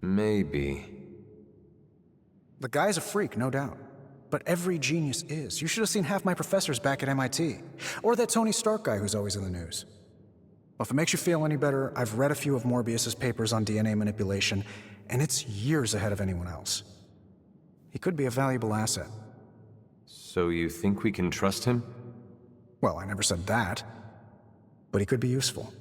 Maybe. The guy's a freak, no doubt. But every genius is. You should have seen half my professors back at MIT. Or that Tony Stark guy who's always in the news. Well, if it makes you feel any better, I've read a few of Morbius's papers on DNA manipulation, and it's years ahead of anyone else. He could be a valuable asset. So you think we can trust him? Well, I never said that. But he could be useful.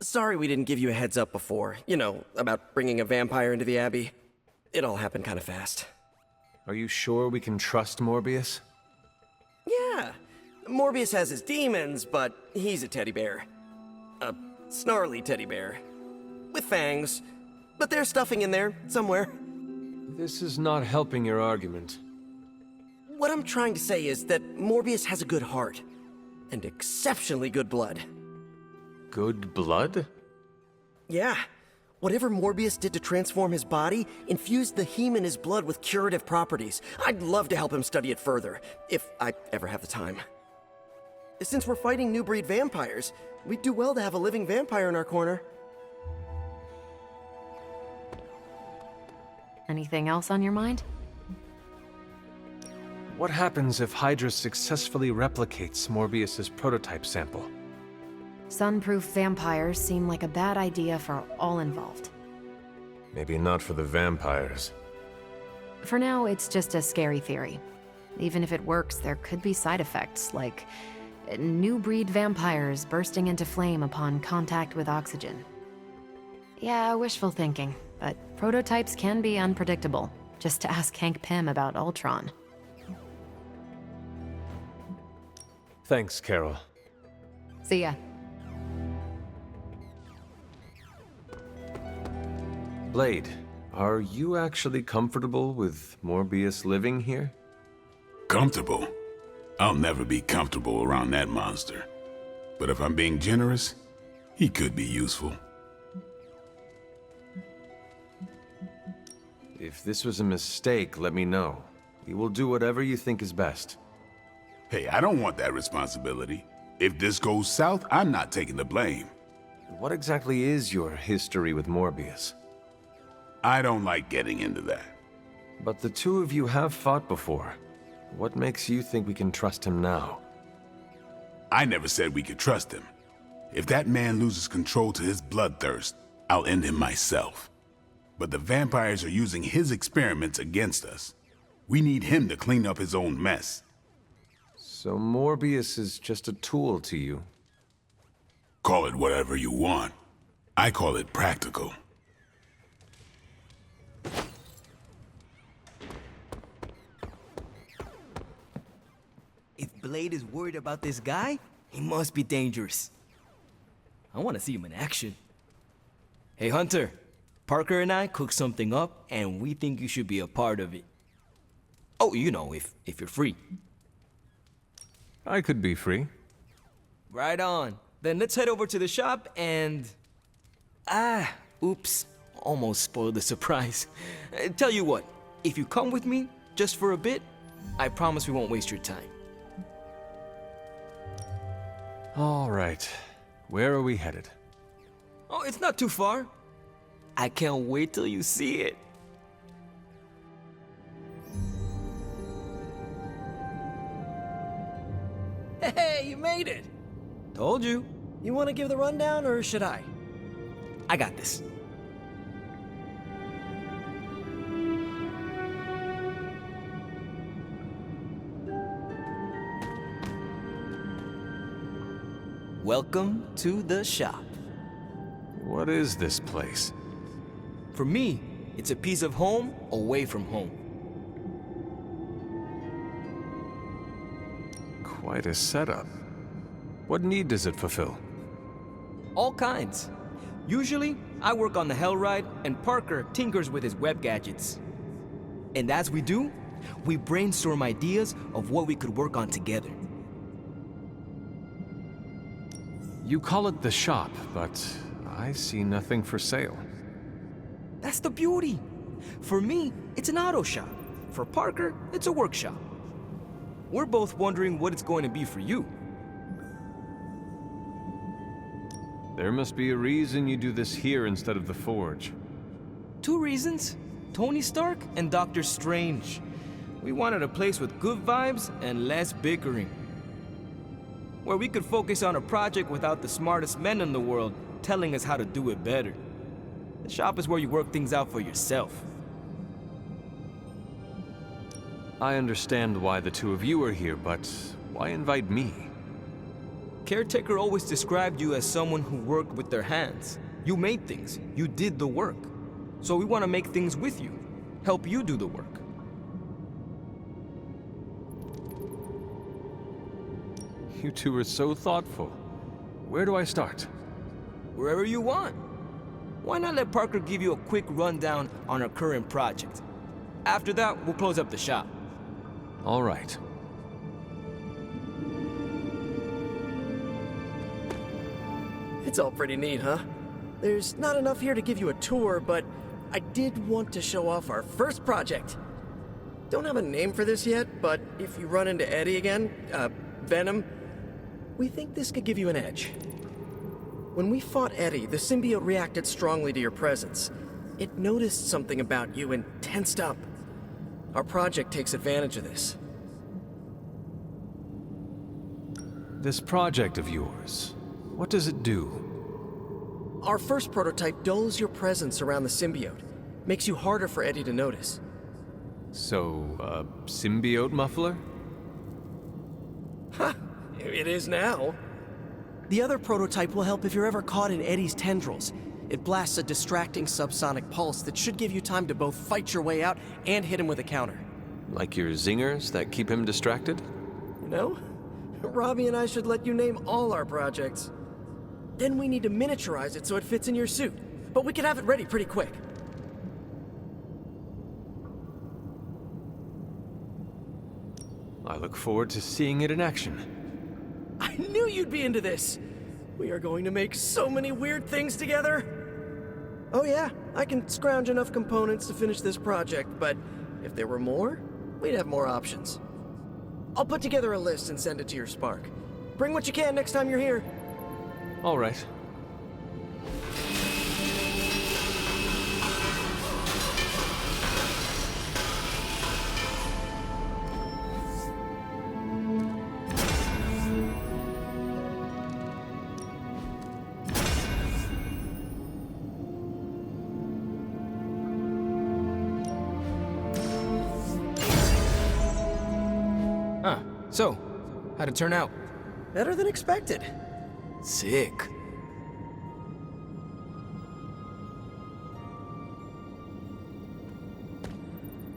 Sorry we didn't give you a heads up before. You know, about bringing a vampire into the Abbey. It all happened kind of fast. Are you sure we can trust Morbius? Yeah. Morbius has his demons, but he's a teddy bear. A snarly teddy bear. With fangs. But there's stuffing in there, somewhere. This is not helping your argument. What I'm trying to say is that Morbius has a good heart. And exceptionally good blood. Good blood? Yeah. Whatever Morbius did to transform his body infused the heme in his blood with curative properties. I'd love to help him study it further, if I ever have the time. Since we're fighting new breed vampires, we'd do well to have a living vampire in our corner. Anything else on your mind? What happens if Hydra successfully replicates Morbius's prototype sample? Sunproof vampires seem like a bad idea for all involved. Maybe not for the vampires. For now, it's just a scary theory. Even if it works, there could be side effects, like new breed vampires bursting into flame upon contact with oxygen. Yeah, wishful thinking, but prototypes can be unpredictable. Just to ask Hank Pym about Ultron. Thanks, Carol. See ya. Blade, are you actually comfortable with Morbius living here? Comfortable? I'll never be comfortable around that monster. But if I'm being generous, he could be useful. If this was a mistake, let me know. We will do whatever you think is best. Hey, I don't want that responsibility. If this goes south, I'm not taking the blame. What exactly is your history with Morbius? I don't like getting into that. But the two of you have fought before. What makes you think we can trust him now? I never said we could trust him. If that man loses control to his bloodthirst, I'll end him myself. But the vampires are using his experiments against us. We need him to clean up his own mess. So Morbius is just a tool to you? Call it whatever you want. I call it practical. If Blade is worried about this guy, he must be dangerous. I want to see him in action. Hey, Hunter. Parker and I cooked something up, and we think you should be a part of it. Oh, you know, if you're free. I could be free. Right on. Then let's head over to the shop and... oops. Almost spoiled the surprise. Tell you what, if you come with me, just for a bit, I promise we won't waste your time. All right. Where are we headed? Oh, it's not too far. I can't wait till you see it. Hey, you made it! Told you. You want to give the rundown, or should I? I got this. Welcome to the shop. What is this place? For me, it's a piece of home away from home. Quite a setup. What need does it fulfill? All kinds. Usually, I work on the Hellride, and Parker tinkers with his web gadgets. And as we do, we brainstorm ideas of what we could work on together. You call it the shop, but I see nothing for sale. That's the beauty. For me, it's an auto shop. For Parker, it's a workshop. We're both wondering what it's going to be for you. There must be a reason you do this here instead of the Forge. 2 reasons. Tony Stark and Doctor Strange. We wanted a place with good vibes and less bickering. Where we could focus on a project without the smartest men in the world telling us how to do it better. The shop is where you work things out for yourself. I understand why the two of you are here, but why invite me? Caretaker always described you as someone who worked with their hands. You made things. You did the work. So we want to make things with you. Help you do the work. You two are so thoughtful. Where do I start? Wherever you want. Why not let Parker give you a quick rundown on our current project? After that, we'll close up the shop. All right. It's all pretty neat, huh? There's not enough here to give you a tour, but I did want to show off our first project. Don't have a name for this yet, but if you run into Eddie again, Venom, we think this could give you an edge. When we fought Eddie, the symbiote reacted strongly to your presence. It noticed something about you and tensed up. Our project takes advantage of this. This project of yours, what does it do? Our first prototype dulls your presence around the symbiote. Makes you harder for Eddie to notice. So, a symbiote muffler? Ha! It is now. The other prototype will help if you're ever caught in Eddie's tendrils. It blasts a distracting subsonic pulse that should give you time to both fight your way out and hit him with a counter. Like your zingers that keep him distracted? You know, Robbie and I should let you name all our projects. Then we need to miniaturize it so it fits in your suit. But we can have it ready pretty quick. I look forward to seeing it in action. I knew you'd be into this! We are going to make so many weird things together! Oh yeah, I can scrounge enough components to finish this project, but if there were more, we'd have more options. I'll put together a list and send it to your Spark. Bring what you can next time you're here. All right. So, how'd it turn out? Better than expected. Sick.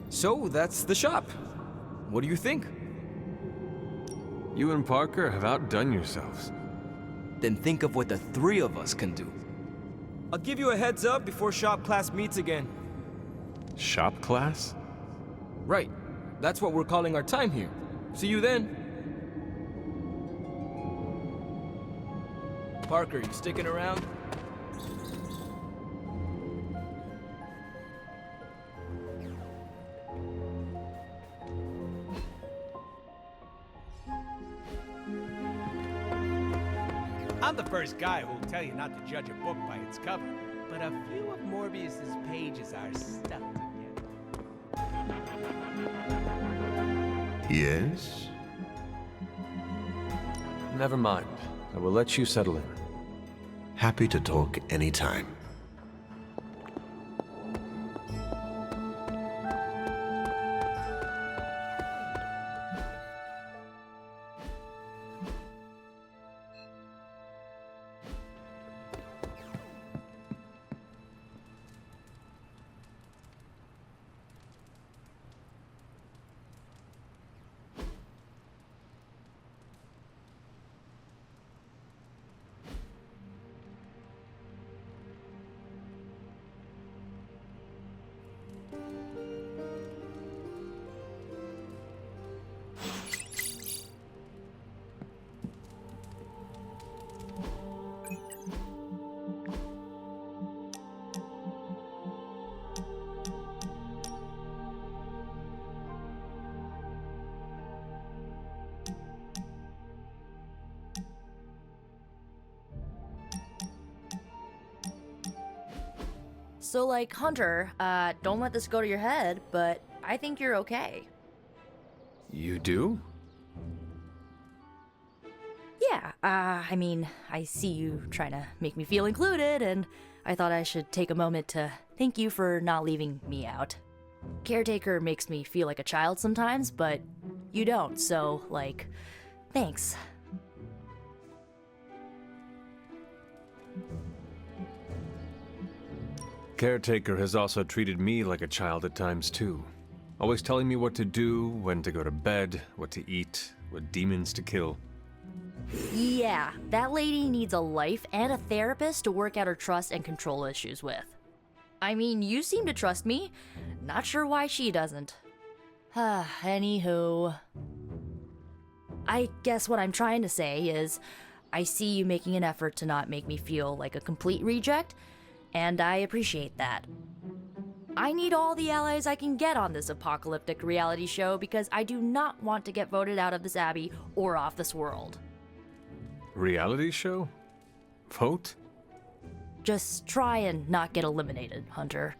So, that's the shop. What do you think? You and Parker have outdone yourselves. Then think of what the 3 of us can do. I'll give you a heads up before shop class meets again. Shop class? Right. That's what we're calling our time here. See you then. Parker, you sticking around? I'm the first guy who'll tell you not to judge a book by its cover, but a few of Morbius's pages are stuck together. Yes? Never mind. I will let you settle in. Happy to talk anytime. So, like, Hunter, don't let this go to your head, but I think you're okay. You do? Yeah, I mean, I see you trying to make me feel included, and I thought I should take a moment to thank you for not leaving me out. Caretaker makes me feel like a child sometimes, but you don't, so, like, thanks. Caretaker has also treated me like a child at times too. Always telling me what to do, when to go to bed, what to eat, what demons to kill. Yeah, that lady needs a life and a therapist to work out her trust and control issues with. I mean, you seem to trust me. Not sure why she doesn't. Anywho. I guess what I'm trying to say is, I see you making an effort to not make me feel like a complete reject, and I appreciate that. I need all the allies I can get on this apocalyptic reality show because I do not want to get voted out of this abbey or off this world. Reality show? Vote? Just try and not get eliminated, Hunter.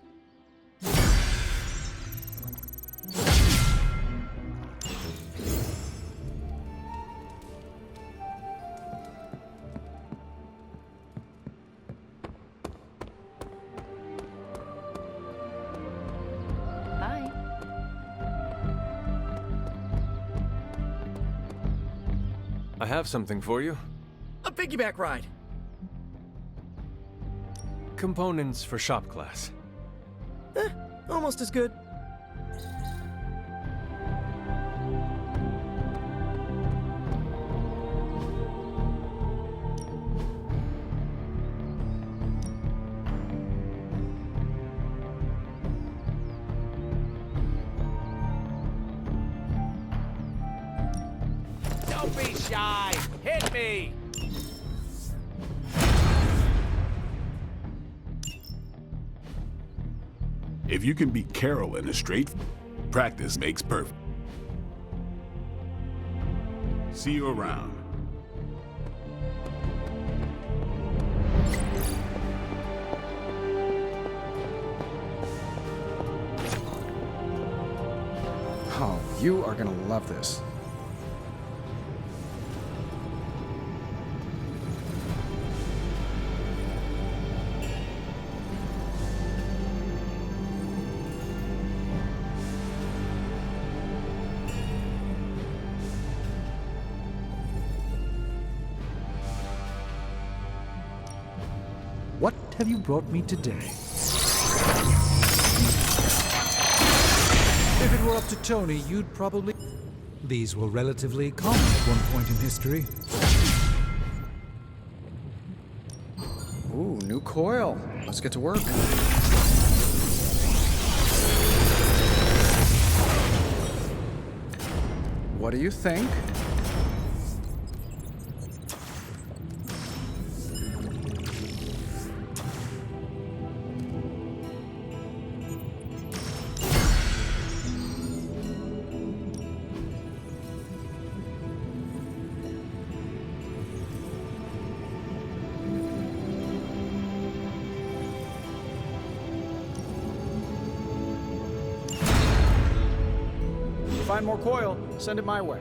I have something for you. A piggyback ride. Components for shop class. Almost as good. Don't be shy! Hit me! If you can beat Carol in a straight, practice makes perfect. See you around. Oh, you are gonna love this. What have you brought me today? If it were up to Tony, you'd probably... These were relatively common at one point in history. Ooh, new coil. Let's get to work. What do you think? Find more coil, send it my way.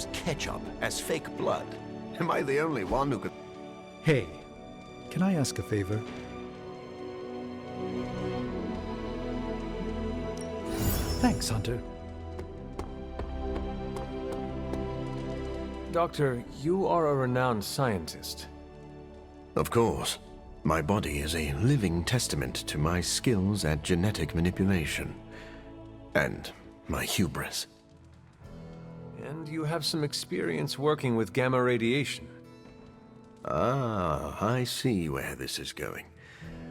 use ketchup as fake blood. Am I the only one who could... Hey, can I ask a favor? Thanks, Hunter. Doctor, you are a renowned scientist. Of course. My body is a living testament to my skills at genetic manipulation. And my hubris. And you have some experience working with gamma radiation. Ah, I see where this is going.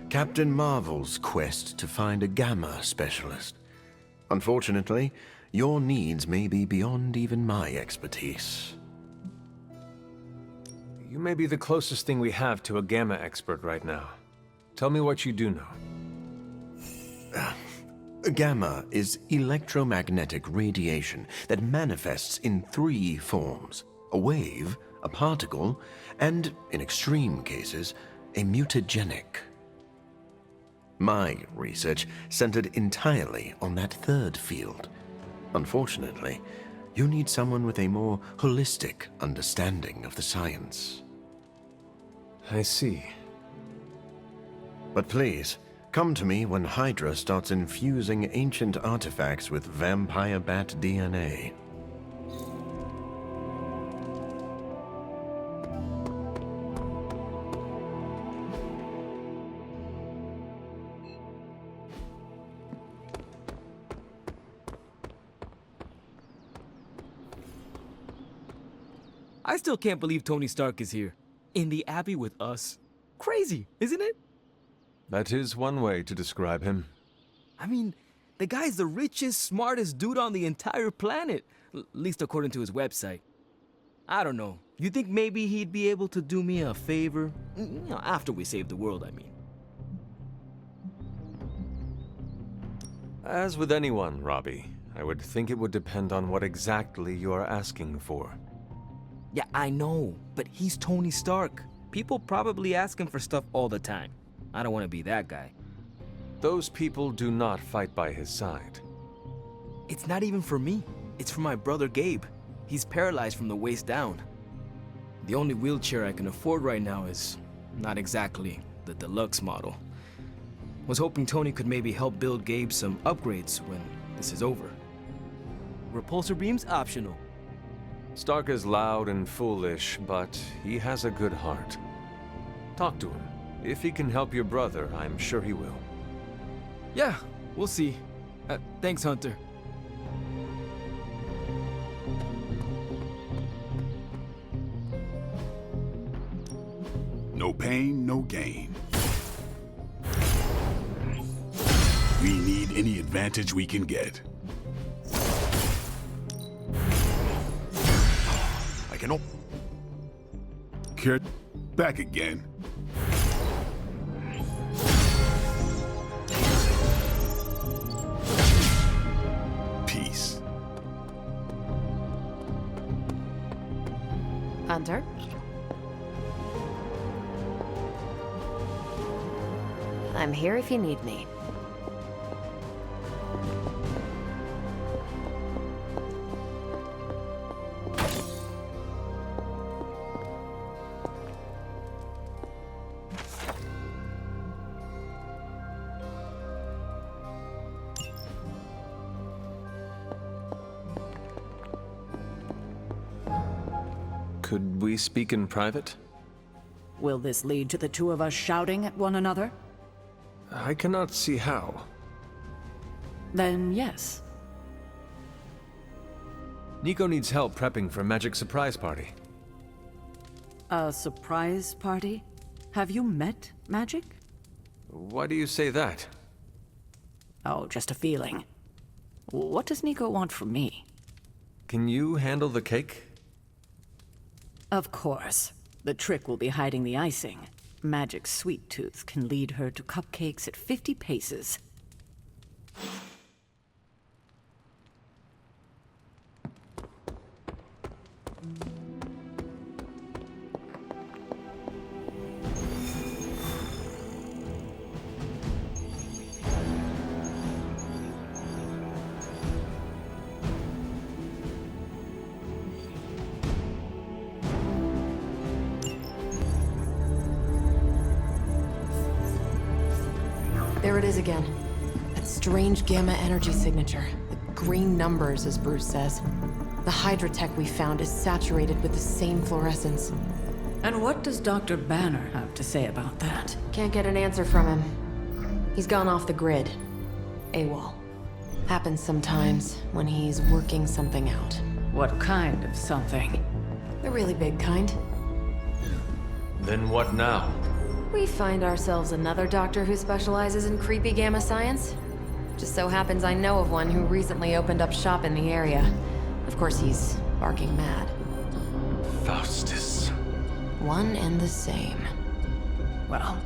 Captain Marvel's quest to find a gamma specialist. Unfortunately, your needs may be beyond even my expertise. You may be the closest thing we have to a gamma expert right now. Tell me what you do know. Gamma is electromagnetic radiation that manifests in 3 forms: a wave, a particle, and, in extreme cases, a mutagenic. My research centered entirely on that 3rd field. Unfortunately, you need someone with a more holistic understanding of the science. I see. But please, come to me when Hydra starts infusing ancient artifacts with vampire bat DNA. I still can't believe Tony Stark is here. In the Abbey with us. Crazy, isn't it? That is one way to describe him. I mean, the guy's the richest, smartest dude on the entire planet. At least according to his website. I don't know. You think maybe he'd be able to do me a favor? You know, after we save the world, I mean. As with anyone, Robbie, I would think it would depend on what exactly you are asking for. Yeah, I know, but he's Tony Stark. People probably ask him for stuff all the time. I don't want to be that guy. Those people do not fight by his side. It's not even for me. It's for my brother Gabe. He's paralyzed from the waist down. The only wheelchair I can afford right now is not exactly the deluxe model. Was hoping Tony could maybe help build Gabe some upgrades when this is over. Repulsor beam's optional. Stark is loud and foolish, but he has a good heart. Talk to him. If he can help your brother, I'm sure he will. Yeah, we'll see. Thanks, Hunter. No pain, no gain. We need any advantage we can get. I cannot. Kurt, back again. Peace. Hunter? I'm here if you need me. Could we speak in private? Will this lead to the two of us shouting at one another? I cannot see how. Then yes. Nico needs help prepping for a magic surprise party. A surprise party? Have you met Magic? Why do you say that? Oh, just a feeling. What does Nico want from me? Can you handle the cake? Of course. The trick will be hiding the icing. Magic's sweet tooth can lead her to cupcakes at 50 paces. There it is again. That strange gamma energy signature. The green numbers, as Bruce says. The Hydra tech we found is saturated with the same fluorescence. And what does Dr. Banner have to say about that? Can't get an answer from him. He's gone off the grid. AWOL. Happens sometimes when he's working something out. What kind of something? The really big kind. Then what now? We find ourselves another doctor who specializes in creepy gamma science. Just so happens I know of one who recently opened up shop in the area. Of course, he's barking mad. Faustus. One and the same. Well,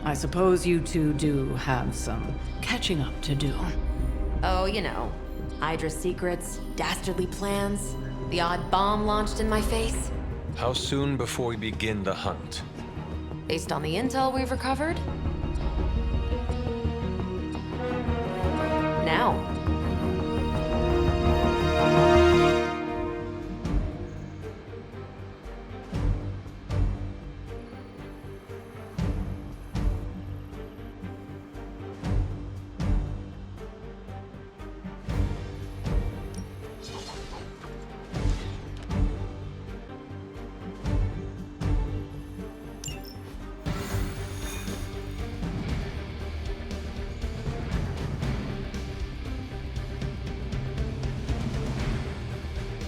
I suppose you two do have some catching up to do. Oh, you know. Hydra secrets, dastardly plans, the odd bomb launched in my face. How soon before we begin the hunt? Based on the intel we've recovered? Now.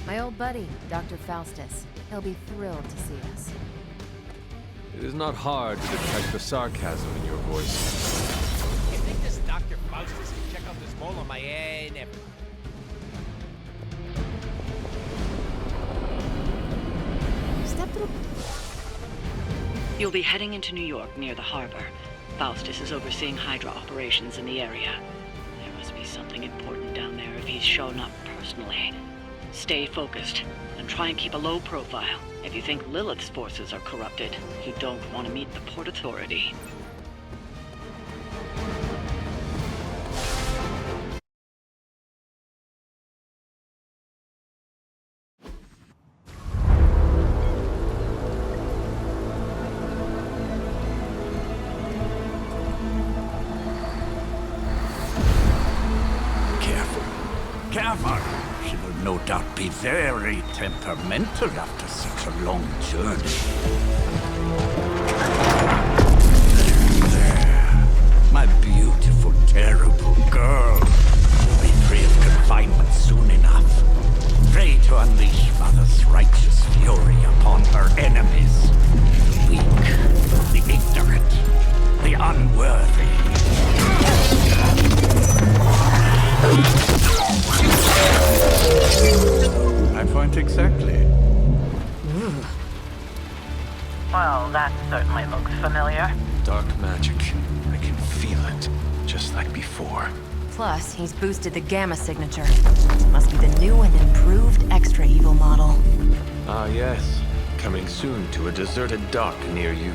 My old buddy, Dr. Faustus. He'll be thrilled to see us. It is not hard to detect the sarcasm in your voice. You think this Dr. Faustus can check out this mole on my head? Never. Step through. You'll be heading into New York near the harbor. Faustus is overseeing Hydra operations in the area. There must be something important down there if he's shown up personally. Stay focused, and try and keep a low profile. If you think Lilith's forces are corrupted, you don't want to meet the Port Authority. Careful. She will no doubt be very temperamental after such a long journey. There. My beautiful, terrible girl will be free of confinement soon enough. Pray to unleash Mother's righteous fury upon her enemies. The weak, the ignorant, the unworthy. I point exactly. Well, that certainly looks familiar. Dark magic. I can feel it, just like before. Plus, he's boosted the gamma signature. Must be the new and improved extra evil model. Ah, yes. Coming soon to a deserted dock near you.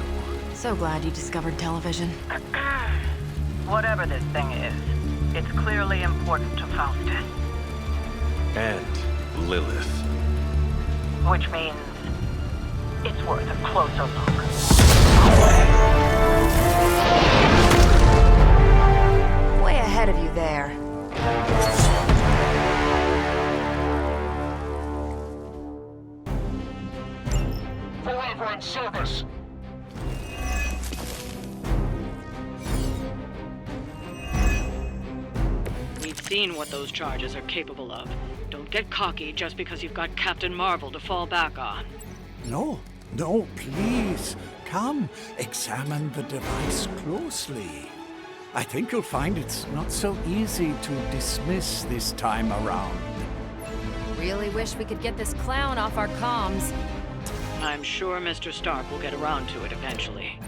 So glad you discovered television. Whatever this thing is, it's clearly important to Faustus. And Lilith. Which means it's worth a closer look. Way ahead of you there. Forever in service. We've seen what those charges are capable of. Don't get cocky just because you've got Captain Marvel to fall back on. No, please. Come, examine the device closely. I think you'll find it's not so easy to dismiss this time around. Really wish we could get this clown off our comms. I'm sure Mr. Stark will get around to it eventually.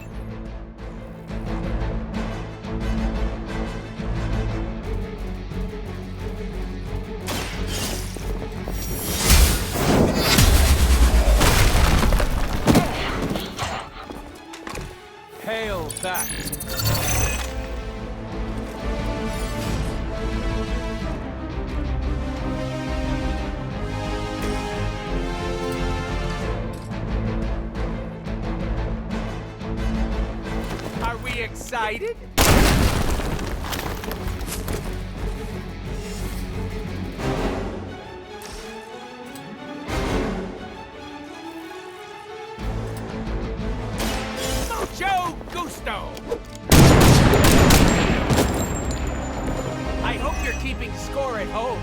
Hail back! Are we excited? mucho gusto! I hope you're keeping score at home.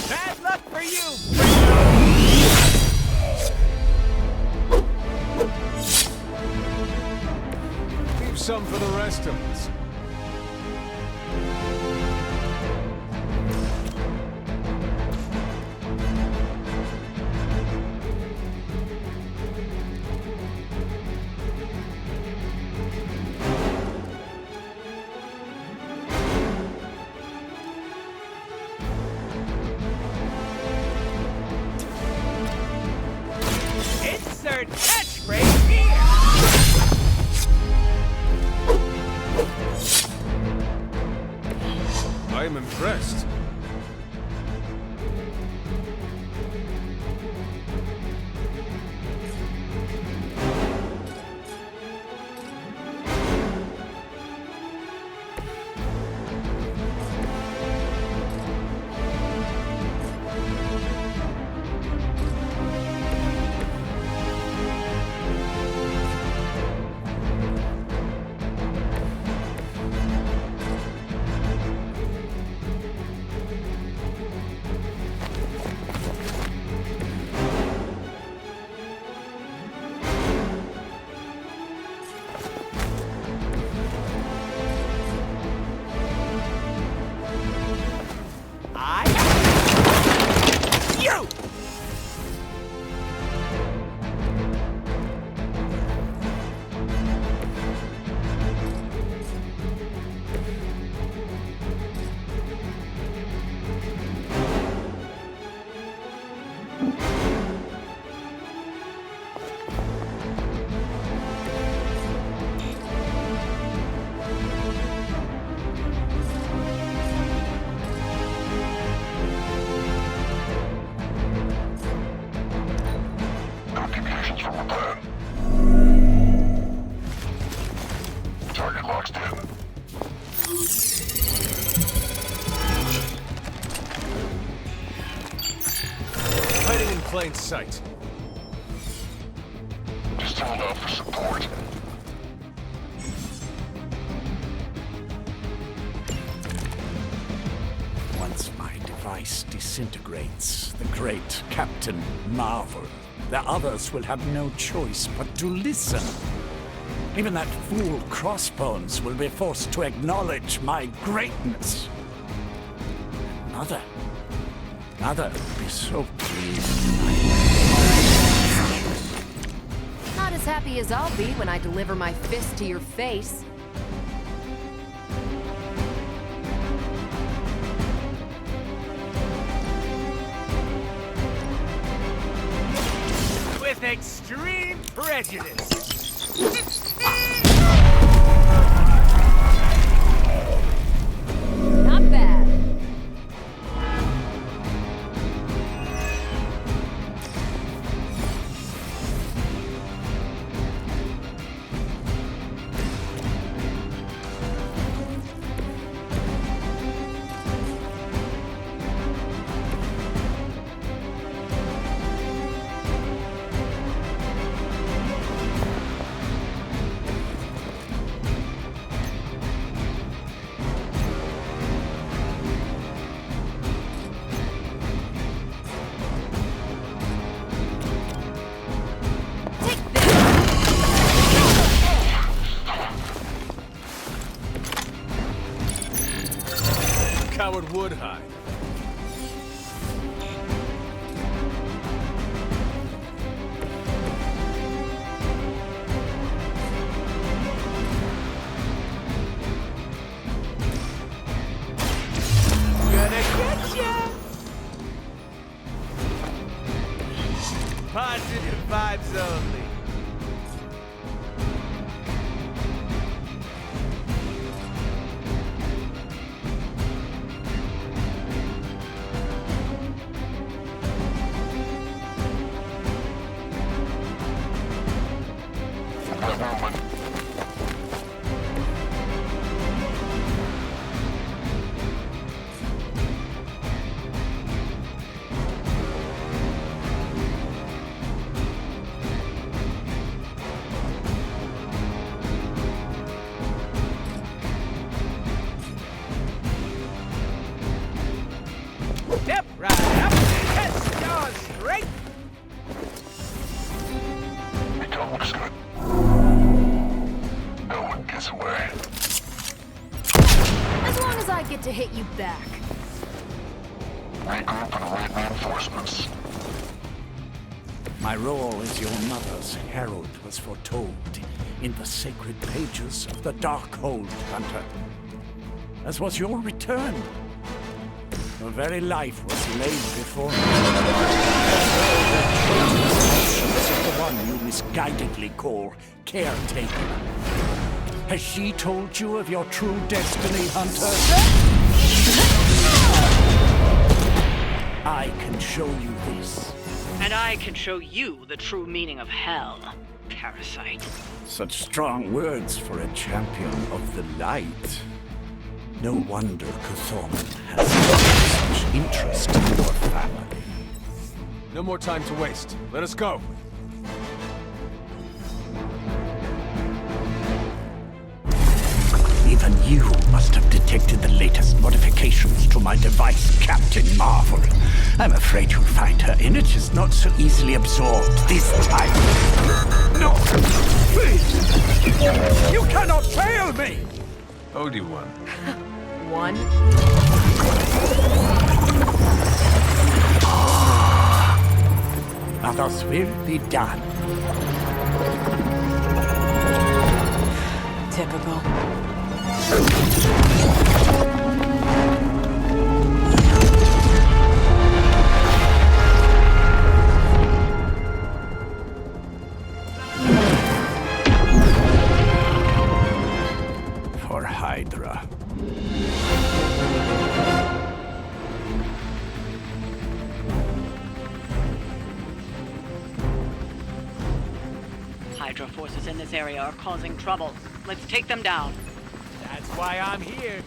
Bad luck for you! Leave some for the rest of us. Insert catchphrase here! I am impressed. You! Communications from repair. Target locked in. Hiding in plain sight. Just hold out for support. Once my device disintegrates, the great Captain Marvel, the others will have no choice but to listen. Even that fool Crossbones will be forced to acknowledge my greatness. Mother will be so pleased. Not as happy as I'll be when I deliver my fist to your face. With extreme prejudice. Not bad. Coward would hide. Gonna get ya! Positive vibes only. Movement. basement. No one gets away. As long as I get to hit you back. Regroup and await reinforcements. My role as your mother's herald was foretold in the sacred pages of the Darkhold, Hunter. As was your return. Your very life was laid before me. This is the one you misguidedly call Caretaker. Has she told you of your true destiny, Hunter? I can show you this. And I can show you the true meaning of hell, parasite. Such strong words for a champion of the light. No wonder Cthulhu has such interest in your family. No more time to waste. Let us go. Even you must have detected the latest modifications to my device, Captain Marvel. I'm afraid you'll find her energy not so easily absorbed this time. No! Please! You cannot fail me! Obi-Wan. One. Others will be done. Typical. For Hydra. Hydra forces in this area are causing trouble. Let's take them down. That's why I'm here.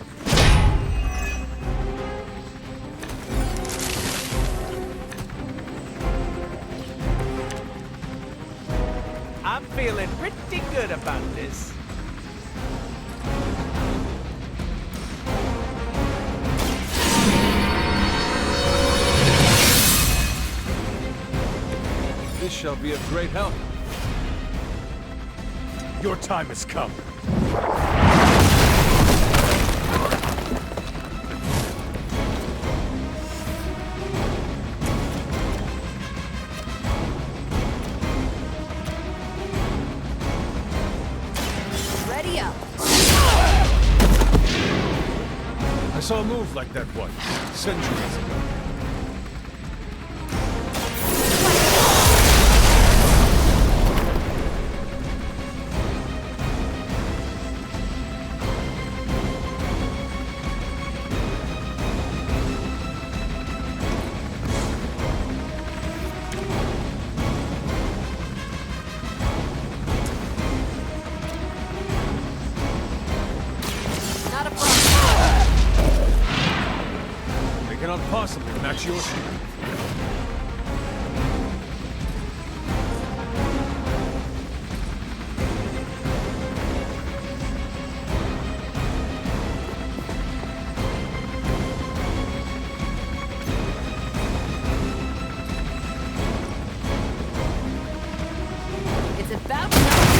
I'm feeling pretty good about this. This shall be of great help. Your time has come. Ready up. I saw a move like that once, centuries ago. Not a problem. They cannot possibly match your strength. It's about time.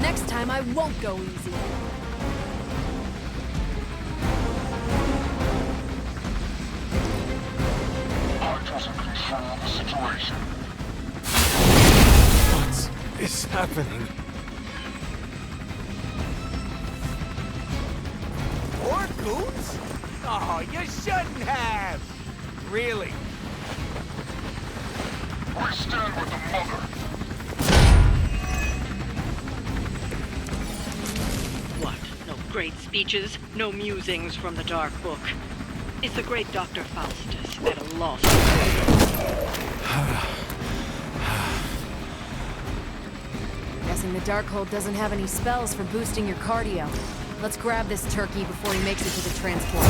Next time I won't go easy. Hydra's in control of the situation. What is happening? More goons? Oh, you shouldn't have. Really? We stand with the mother. What? No great speeches? No musings from the Dark Book? Is the great Dr. Faustus at a loss Guessing the Darkhold doesn't have any spells for boosting your cardio. Let's grab this turkey before he makes it to the transport.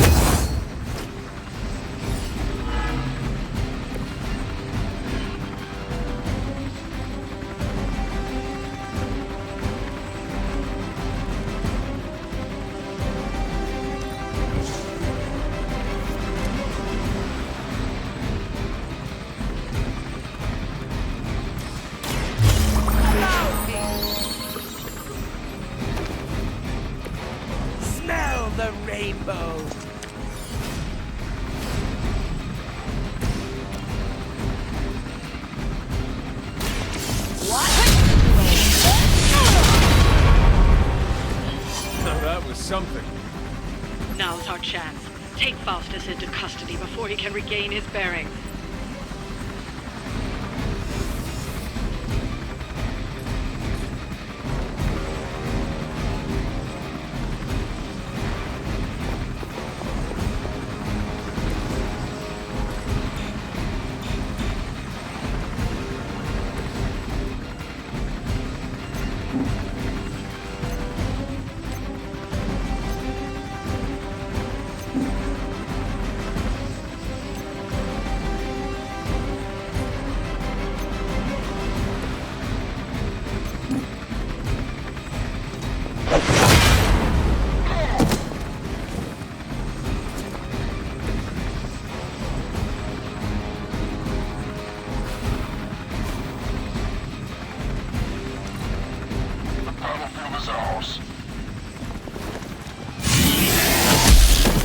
the rainbow. Now that was something. Now's our chance. Take Faustus into custody before he can regain his bearings.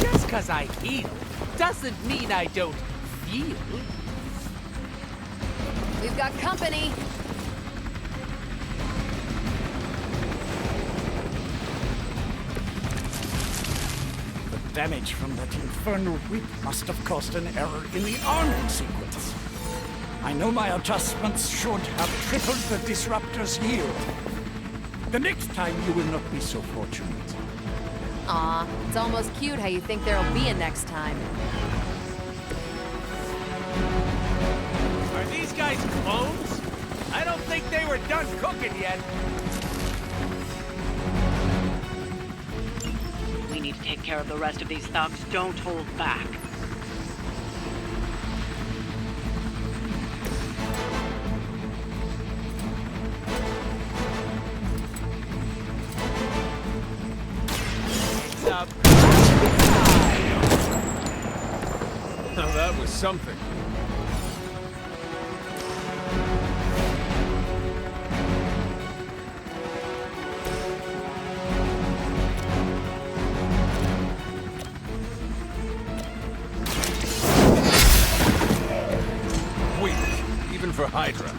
Just 'cause I heal doesn't mean I don't feel. We've got company. The damage from that infernal whip must have caused an error in the arming sequence. I know my adjustments should have tripled the disruptor's yield. The next time you will not be so fortunate. Aw, it's almost cute how you think there'll be a next time. Are these guys clones? I don't think they were done cooking yet. We need to take care of the rest of these thugs. Don't hold back. Up. Now that was something. Weak, even for Hydra.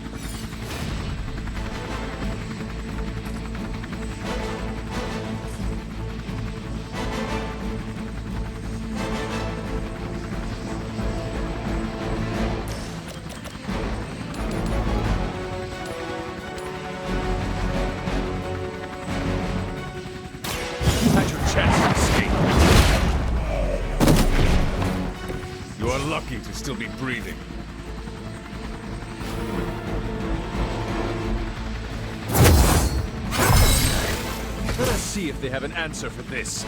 Had your chance to escape. You are lucky to still be breathing. Let us see if they have an answer for this.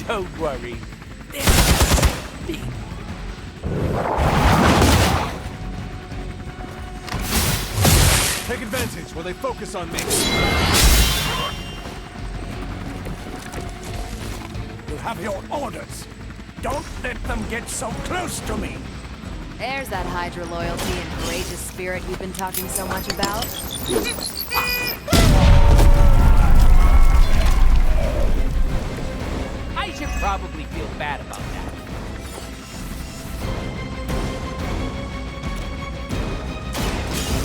Don't worry. Take advantage while they focus on me. You have your orders. Don't let them get so close to me. There's that Hydra loyalty and courageous spirit you've been talking so much about. I should probably feel bad about that.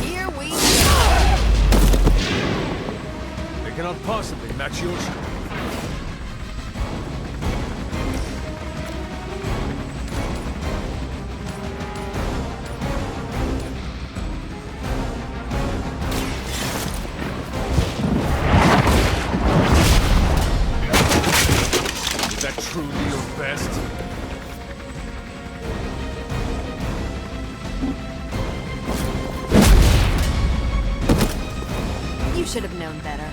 Here we go. They cannot possibly match your strength. Truly your best? should have known better.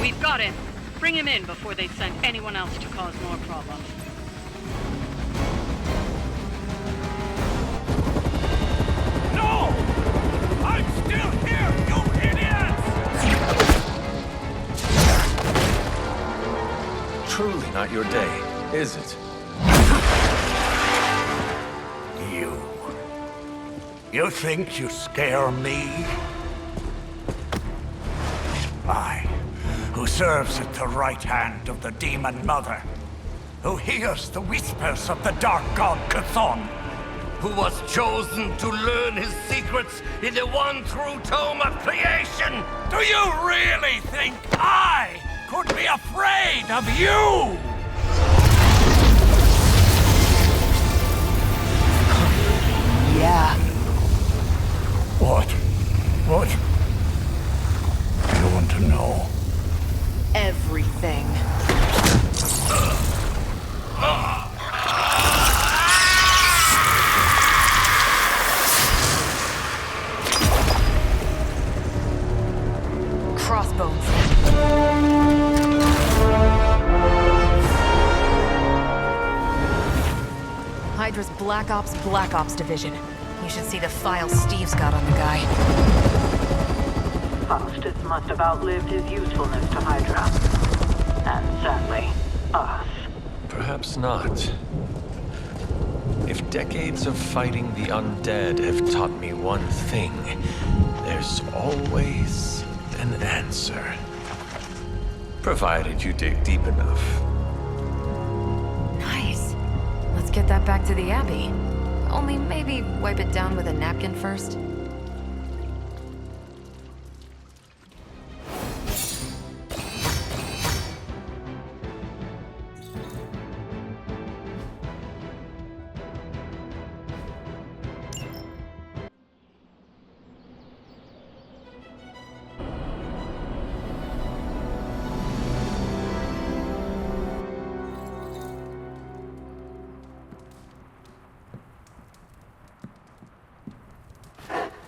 We've got him. Bring him in before they send anyone else to cause more problems. No! I'm still here, you idiots! Truly not your day, is it? You think you scare me? I, who serves at the right hand of the Demon Mother, who hears the whispers of the Dark God Chthon, who was chosen to learn his secrets in the one true tome of creation! Do you really think I could be afraid of you? Yeah. What? You want to know? Everything. Crossbones. Hydra's Black Ops Division. You should see the file Steve's got on the guy. Faustus must have outlived his usefulness to Hydra. And sadly, us. Perhaps not. If decades of fighting the undead have taught me one thing, there's always an answer. Provided you dig deep enough. Nice. Let's get that back to the Abbey. Only maybe wipe it down with a napkin first.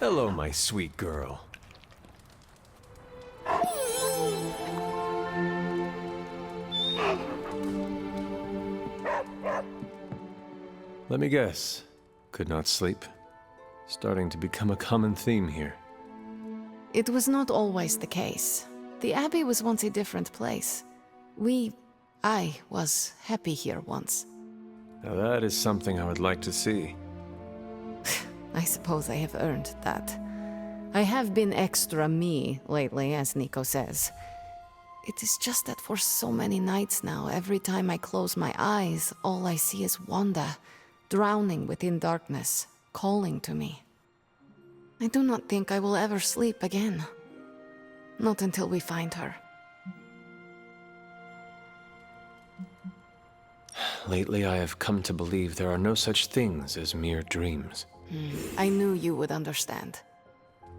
Hello, my sweet girl. Let me guess. Could not sleep? Starting to become a common theme here. It was not always the case. The Abbey was once a different place. I was happy here once. Now that is something I would like to see. I suppose I have earned that. I have been extra me lately, as Nico says. It is just that for so many nights now, every time I close my eyes, all I see is Wanda, drowning within darkness, calling to me. I do not think I will ever sleep again. Not until we find her. Lately, I have come to believe there are no such things as mere dreams. I knew you would understand.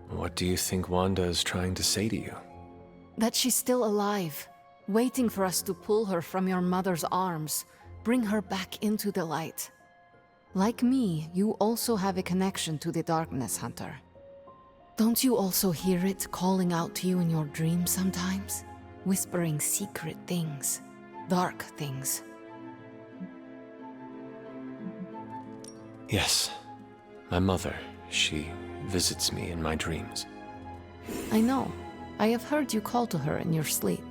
What do you think Wanda is trying to say to you? That she's still alive, waiting for us to pull her from your mother's arms, bring her back into the light. Like me, you also have a connection to the darkness, Hunter. Don't you also hear it calling out to you in your dreams sometimes? Whispering secret things, dark things. Yes. My mother, she visits me in my dreams. I know. I have heard you call to her in your sleep.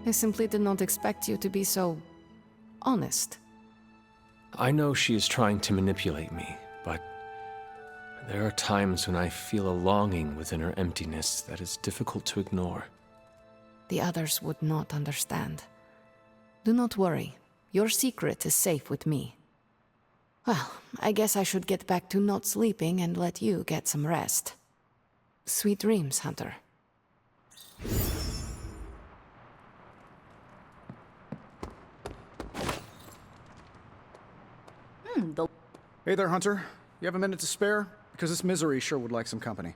I simply did not expect you to be so honest. I know she is trying to manipulate me, but there are times when I feel a longing within her emptiness that is difficult to ignore. The others would not understand. Do not worry. Your secret is safe with me. Well, I guess I should get back to not sleeping and let you get some rest. Sweet dreams, Hunter. Hey there, Hunter. You have a minute to spare? Because this misery sure would like some company.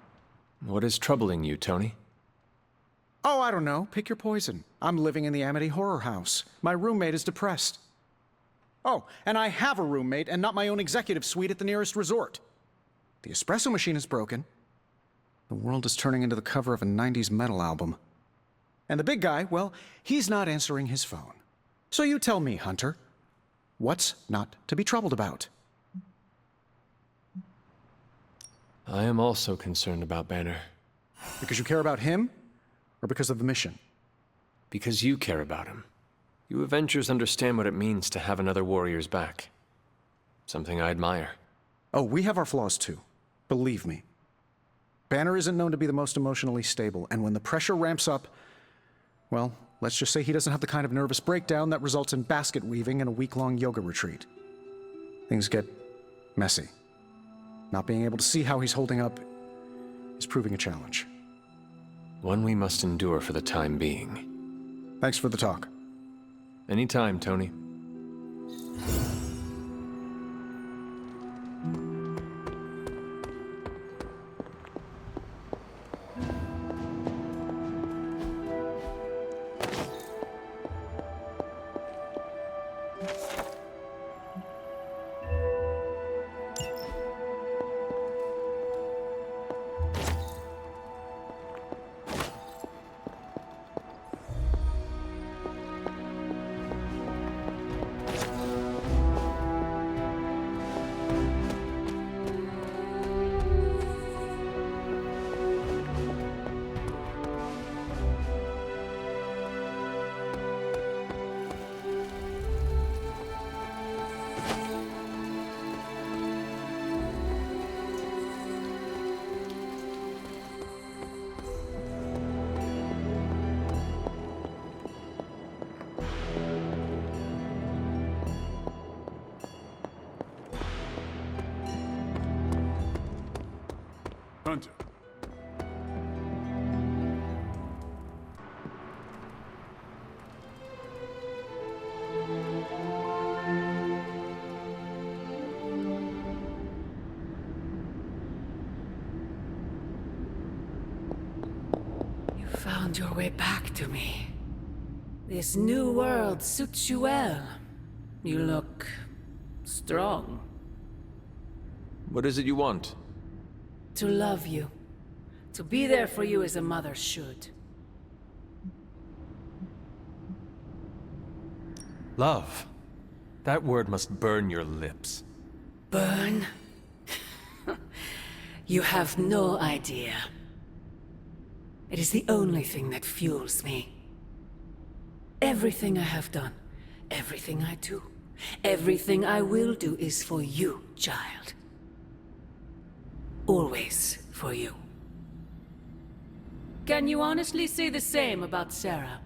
What is troubling you, Tony? Oh, I don't know. Pick your poison. I'm living in the Amity Horror House. My roommate is depressed. Oh, and I have a roommate and not my own executive suite at the nearest resort. The espresso machine is broken. The world is turning into the cover of a 90s metal album. And the big guy, well, he's not answering his phone. So you tell me, Hunter, what's not to be troubled about? I am also concerned about Banner. Because you care about him, or because of the mission? Because you care about him. You Avengers understand what it means to have another warrior's back. Something I admire. Oh, we have our flaws too. Believe me. Banner isn't known to be the most emotionally stable, and when the pressure ramps up, well, let's just say he doesn't have the kind of nervous breakdown that results in basket weaving and a week-long yoga retreat. Things get messy. Not being able to see how he's holding up is proving a challenge. One we must endure for the time being. Thanks for the talk. Anytime, Tony. Hunter. You found your way back to me. This new world suits you well. You look strong. What is it you want? To love you. To be there for you as a mother should. Love. That word must burn your lips. Burn? You have no idea. It is the only thing that fuels me. Everything I have done, everything I do, everything I will do is for you, child. Always for you. Can you honestly say the same about Sarah?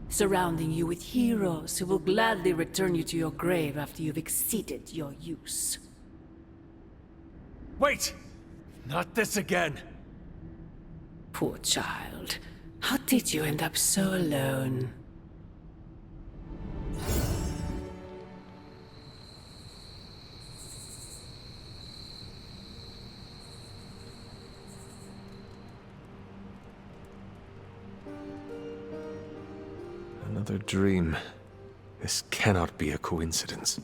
Surrounding you with heroes who will gladly return you to your grave after you've exceeded your use. Wait! Not this again! Poor child. How did you end up so alone? Another dream. This cannot be a coincidence.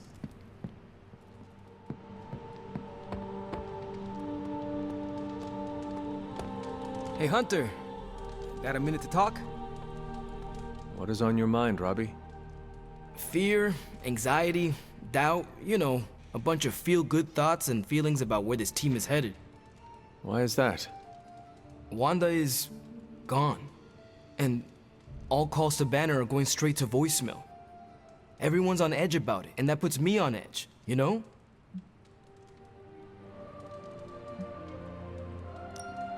Hey, Hunter. Got a minute to talk? What is on your mind, Robbie? Fear, anxiety, doubt, you know, a bunch of feel-good thoughts and feelings about where this team is headed. Why is that? Wanda is gone. And all calls to Banner are going straight to voicemail. Everyone's on edge about it, and that puts me on edge, you know?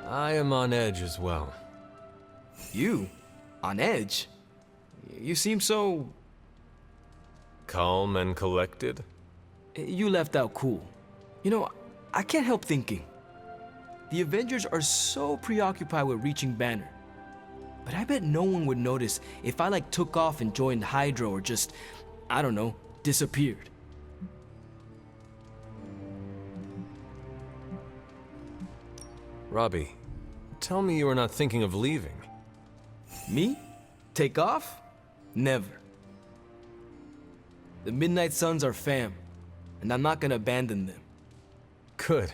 I am on edge as well. You? On edge? You seem so... calm and collected? You left out cool. You know, I can't help thinking. The Avengers are so preoccupied with reaching Banner. But I bet no one would notice if I took off and joined Hydra or just, I don't know, disappeared. Robbie, tell me you are not thinking of leaving. Me? Take off? Never. The Midnight Suns are fam, and I'm not gonna abandon them. Good.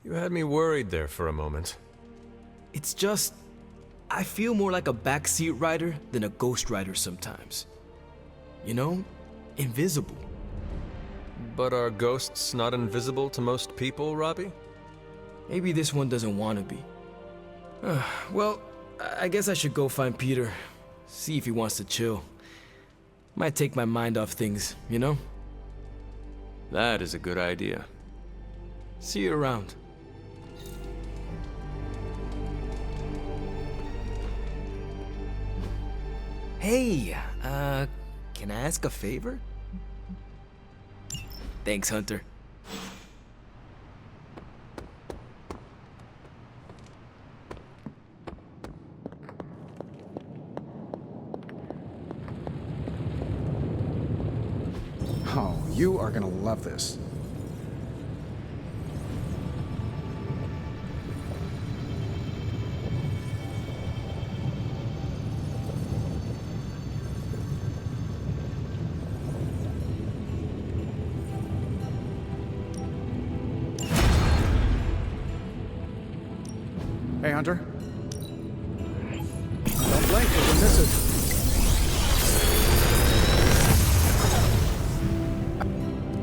You had me worried there for a moment. It's just, I feel more like a backseat rider than a ghost rider sometimes. You know, invisible. But are ghosts not invisible to most people, Robbie? Maybe this one doesn't want to be. Well, I guess I should go find Peter. See if he wants to chill. Might take my mind off things, you know? That is a good idea. See you around. Hey, can I ask a favor? Thanks, Hunter. Oh, you are gonna love this. Hey, Hunter. Don't blink, you can miss it.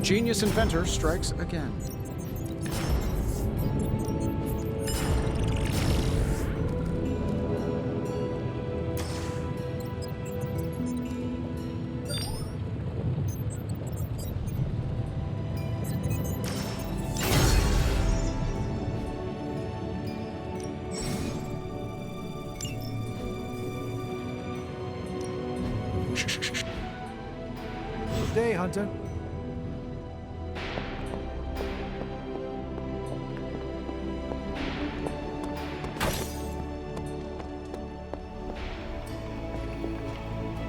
Genius inventor strikes again. Good day, Hunter.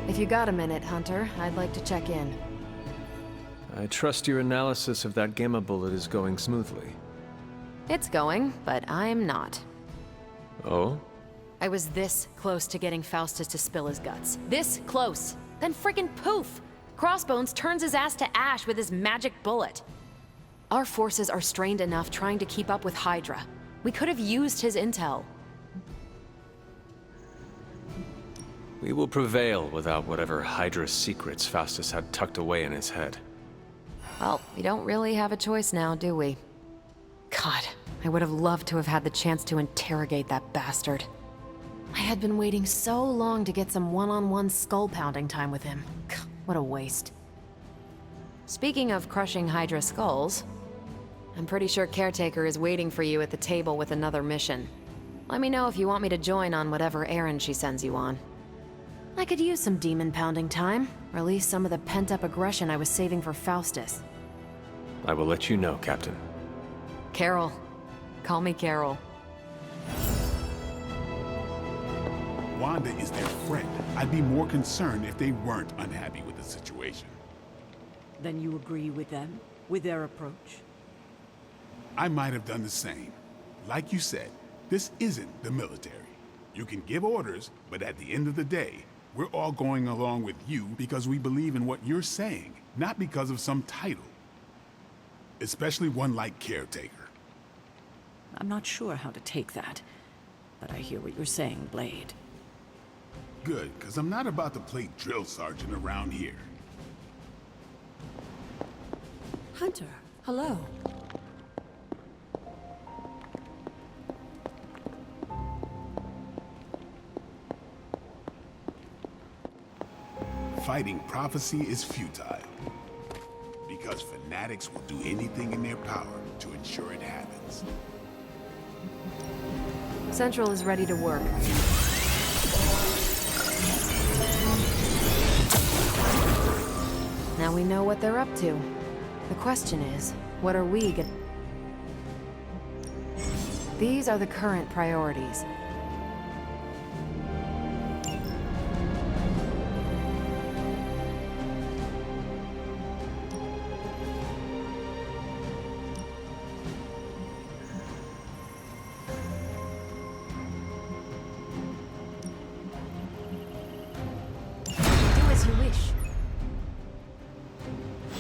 If you got a minute, Hunter, I'd like to check in. I trust your analysis of that gamma bullet is going smoothly. It's going, but I'm not. Oh? I was this close to getting Faustus to spill his guts. This close. Then friggin' poof! Crossbones turns his ass to ash with his magic bullet. Our forces are strained enough trying to keep up with Hydra. We could have used his intel. We will prevail without whatever Hydra's secrets Faustus had tucked away in his head. Well, we don't really have a choice now, do we? God, I would have loved to have had the chance to interrogate that bastard. I had been waiting so long to get some one-on-one skull-pounding time with him. What a waste. Speaking of crushing Hydra skulls, I'm pretty sure Caretaker is waiting for you at the table with another mission. Let me know if you want me to join on whatever errand she sends you on. I could use some demon-pounding time, release some of the pent-up aggression I was saving for Faustus. I will let you know, Captain. Carol. Call me Carol. Wanda is their friend. I'd be more concerned if they weren't unhappy with the situation. Then you agree with them? With their approach? I might have done the same. Like you said, this isn't the military. You can give orders, but at the end of the day, we're all going along with you because we believe in what you're saying, not because of some title. Especially one like Caretaker. I'm not sure how to take that, but I hear what you're saying, Blade. Good, because I'm not about to play drill sergeant around here. Hunter, hello. Fighting prophecy is futile. Because fanatics will do anything in their power to ensure it happens. Central is ready to work. Now we know what they're up to. The question is, what are we gonna... These are the current priorities.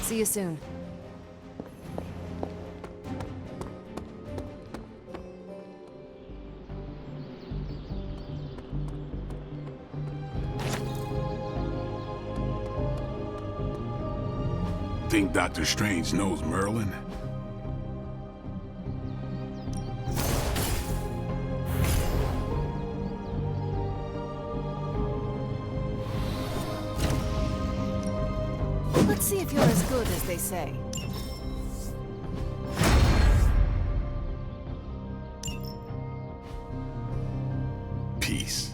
See you soon. Think Doctor Strange knows Merlin? Let's see if you're as good as they say. Peace.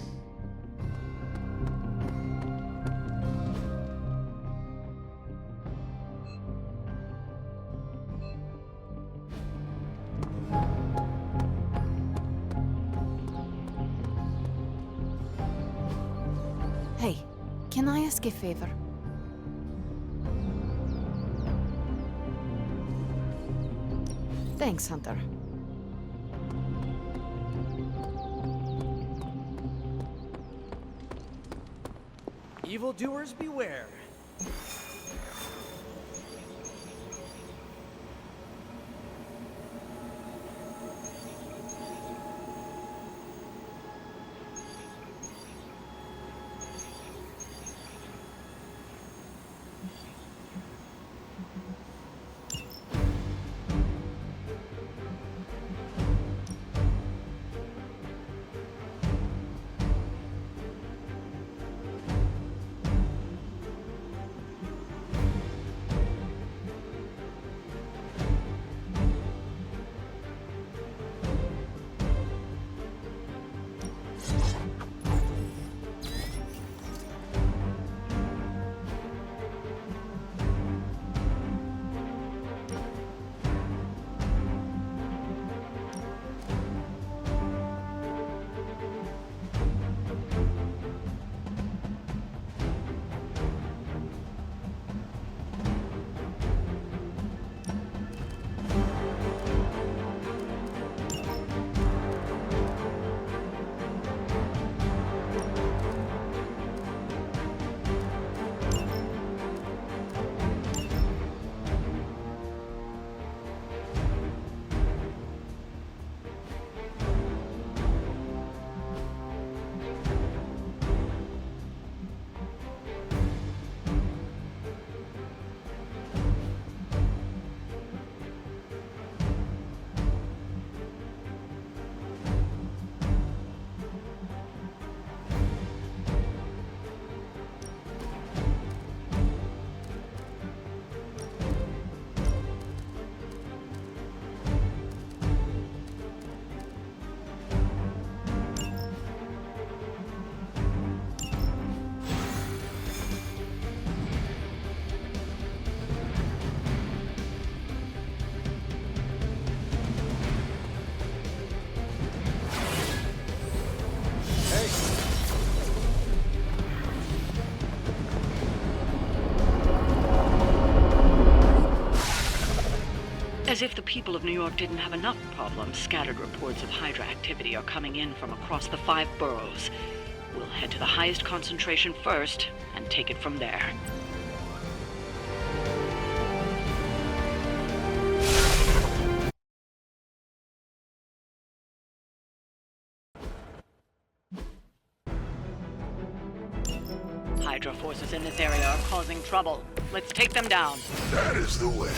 Hey, can I ask a favor? Thanks, Hunter. Evildoers beware. As if the people of New York didn't have enough problems, scattered reports of Hydra activity are coming in from across the 5 boroughs. We'll head to the highest concentration first and take it from there. Hydra forces in this area are causing trouble. Let's take them down. That is the way.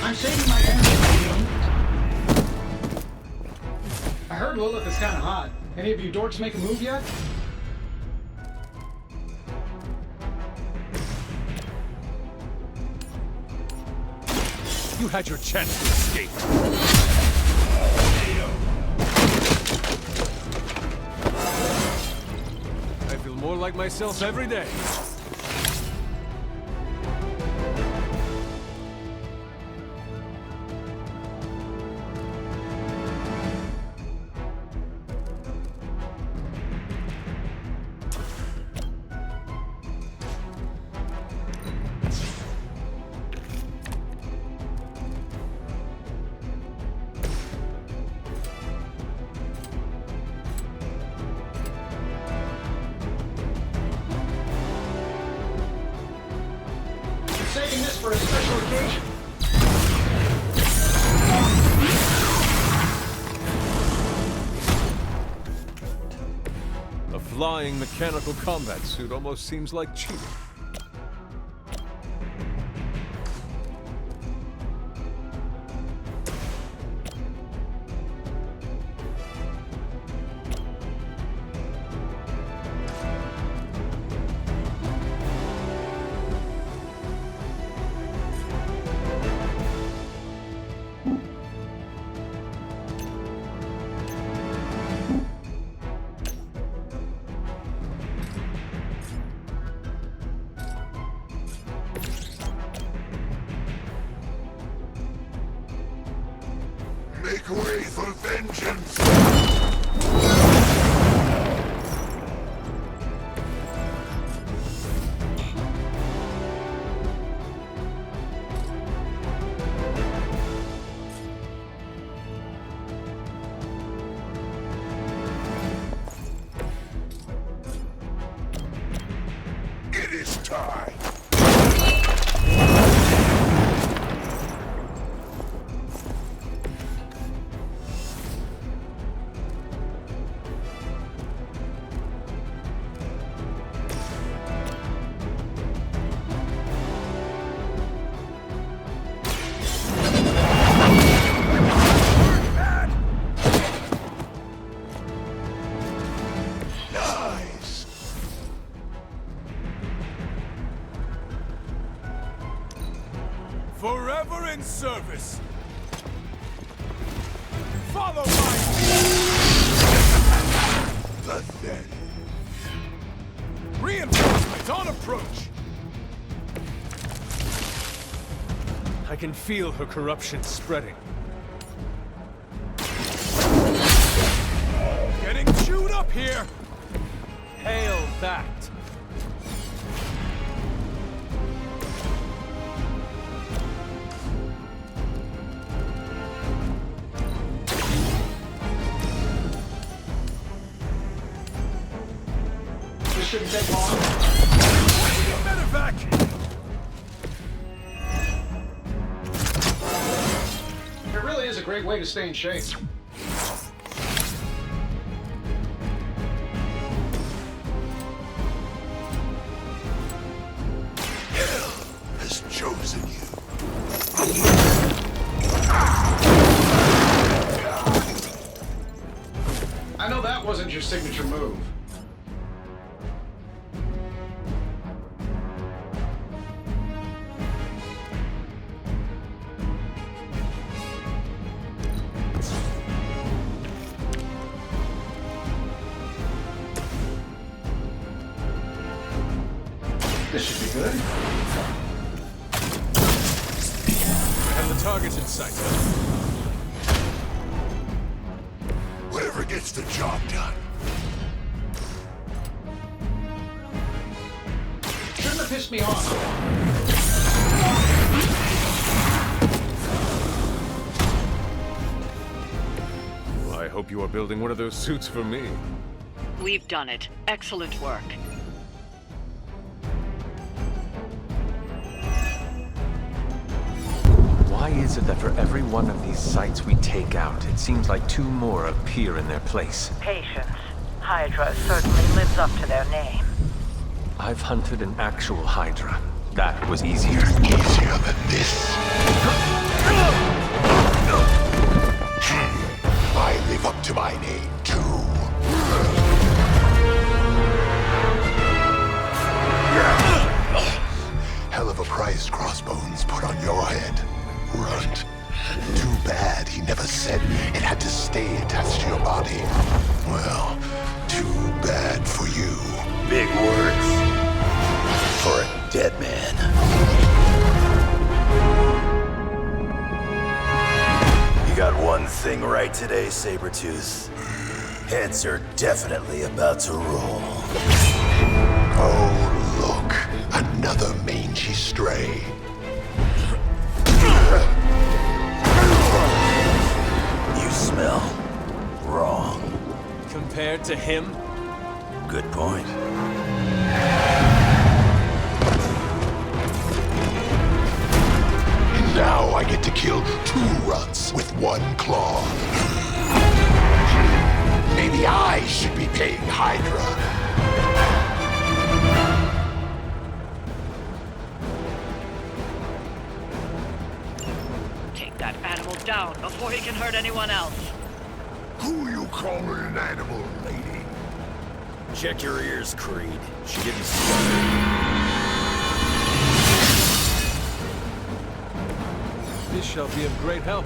I'm saving my energy. I heard Lilith is kind of hot. Any of you dorks make a move yet? You had your chance to escape. I feel more like myself every day. engage. A flying mechanical combat suit almost seems like cheating. Make way for vengeance! It is time! Forever in service! Follow my... Pathetic. Reinforcements on approach! I can feel her corruption spreading. Getting chewed up here! Hail that! This shouldn't take long. Medevac! It really is a great way to stay in shape. Has chosen you. I know that wasn't your signature move. This should be good. We have the targets in sight. Whatever gets the job done. Shouldn't have pissed me off. I hope you are building one of those suits for me. We've done it. Excellent work. Why is it that for every one of these sites we take out, it seems like two more appear in their place? Patience. Hydra certainly lives up to their name. I've hunted an actual Hydra. That was easier. Easier than this. I live up to my name, too. Hell of a price Crossbones put on your head, Runt. Too bad he never said it had to stay attached to your body. Well, too bad for you. Big words for a dead man. You got one thing right today, Sabretooth. Heads are definitely about to roll. Oh, look. Another mangy stray. You smell wrong. Compared to him? Good point. I get to kill 2 ruts with 1 claw. Maybe I should be paying Hydra. Take that animal down before he can hurt anyone else. Who you calling an animal, lady? Check your ears, Creed. She didn't stutter. This shall be of great help.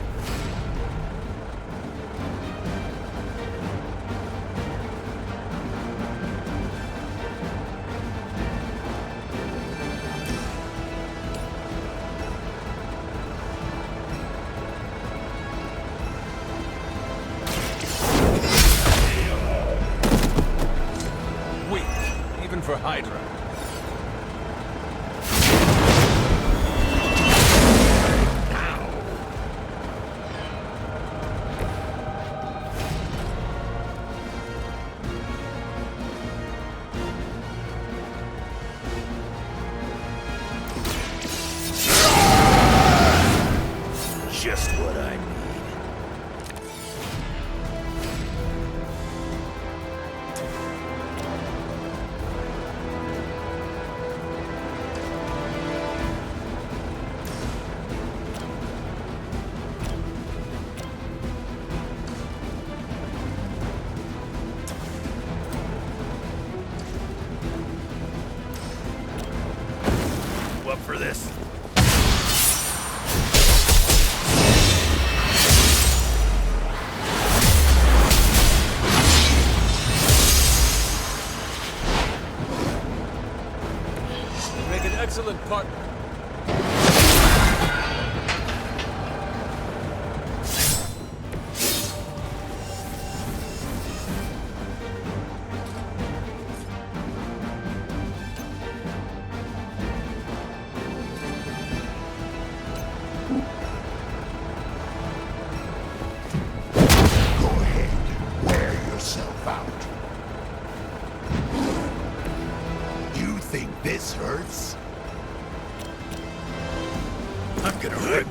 Weak, even for Hydra. Just what I need. You up for this? Make an excellent partner. Go ahead, wear yourself out. You think this hurts? I'm gonna rip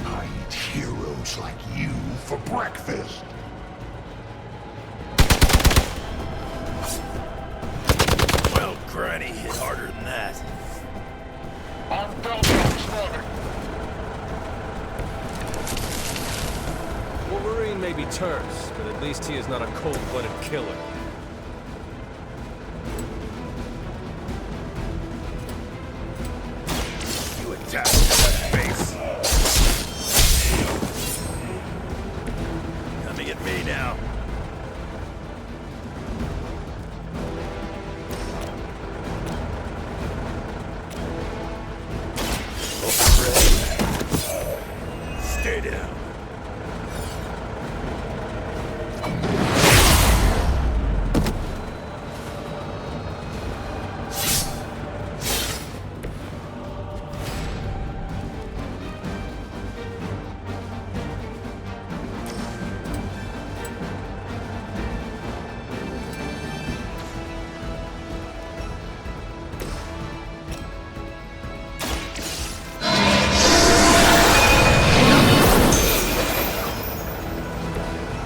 I eat heroes like you for breakfast. Well, Granny hit harder than that. Wolverine may be terse, but at least he is not a cold-blooded killer. You attack that face. Coming at me now. Stay down.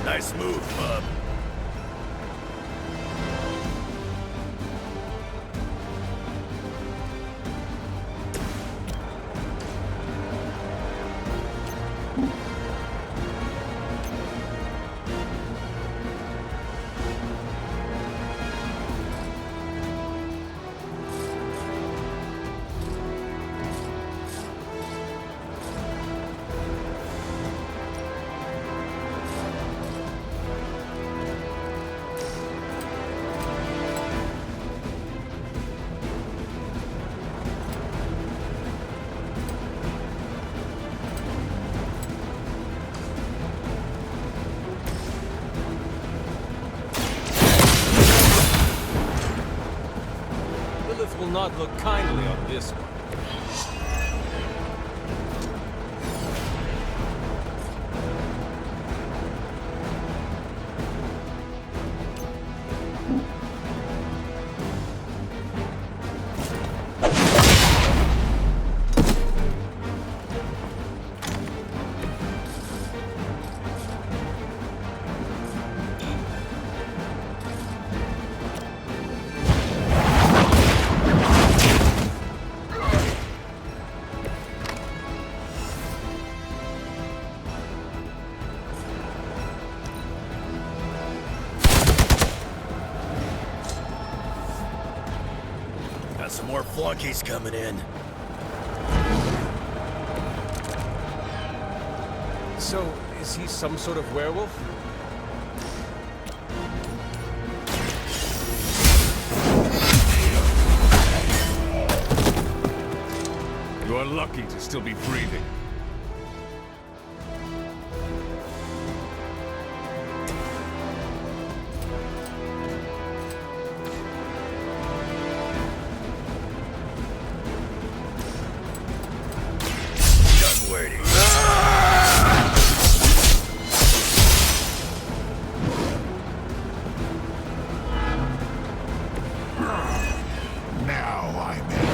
Nice move, bub. Lilith will not look kindly on this one. Got some more flunkies coming in. So, is he some sort of werewolf? You are lucky to still be breathing. Done waiting. Now I'm in.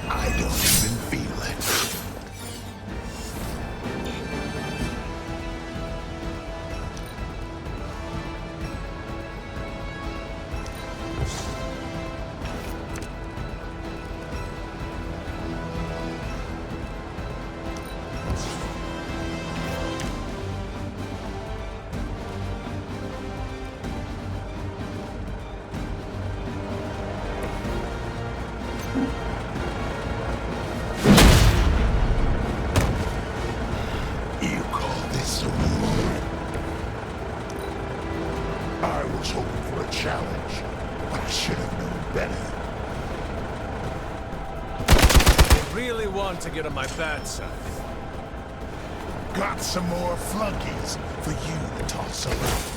I don't even feel it. You call this a wound? I was hoping for a challenge, but I should have known better. I really want to get on my bad side. Got some more flunkies for you to toss around.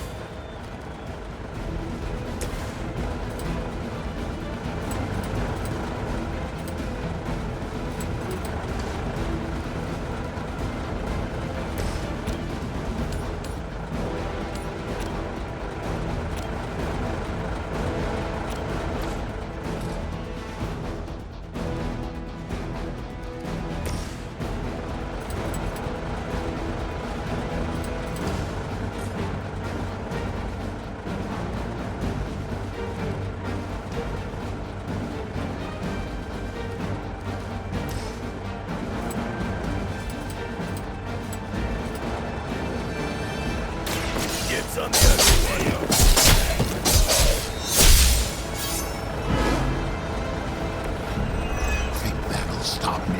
Gets on the other one. Think that'll stop me?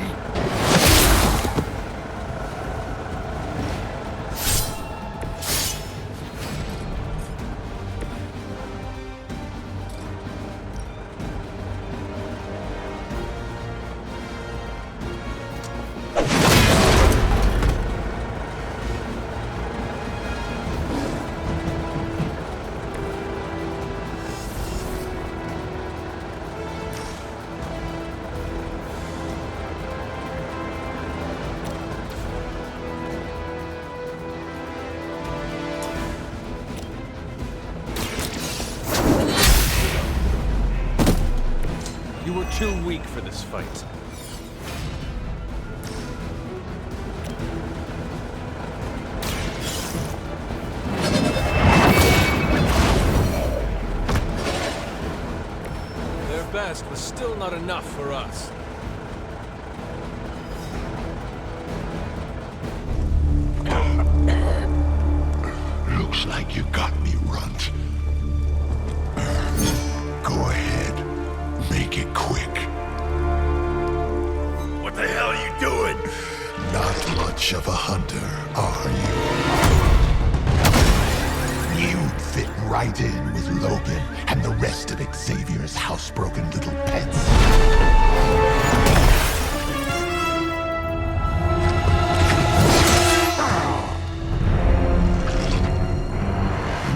You were too weak for this fight. Their best was still not enough for us. Looks like you got me, Runt. Go ahead. Make it quick. What the hell are you doing? Not much of a hunter, are you? You'd fit right in with Logan and the rest of Xavier's housebroken little pets.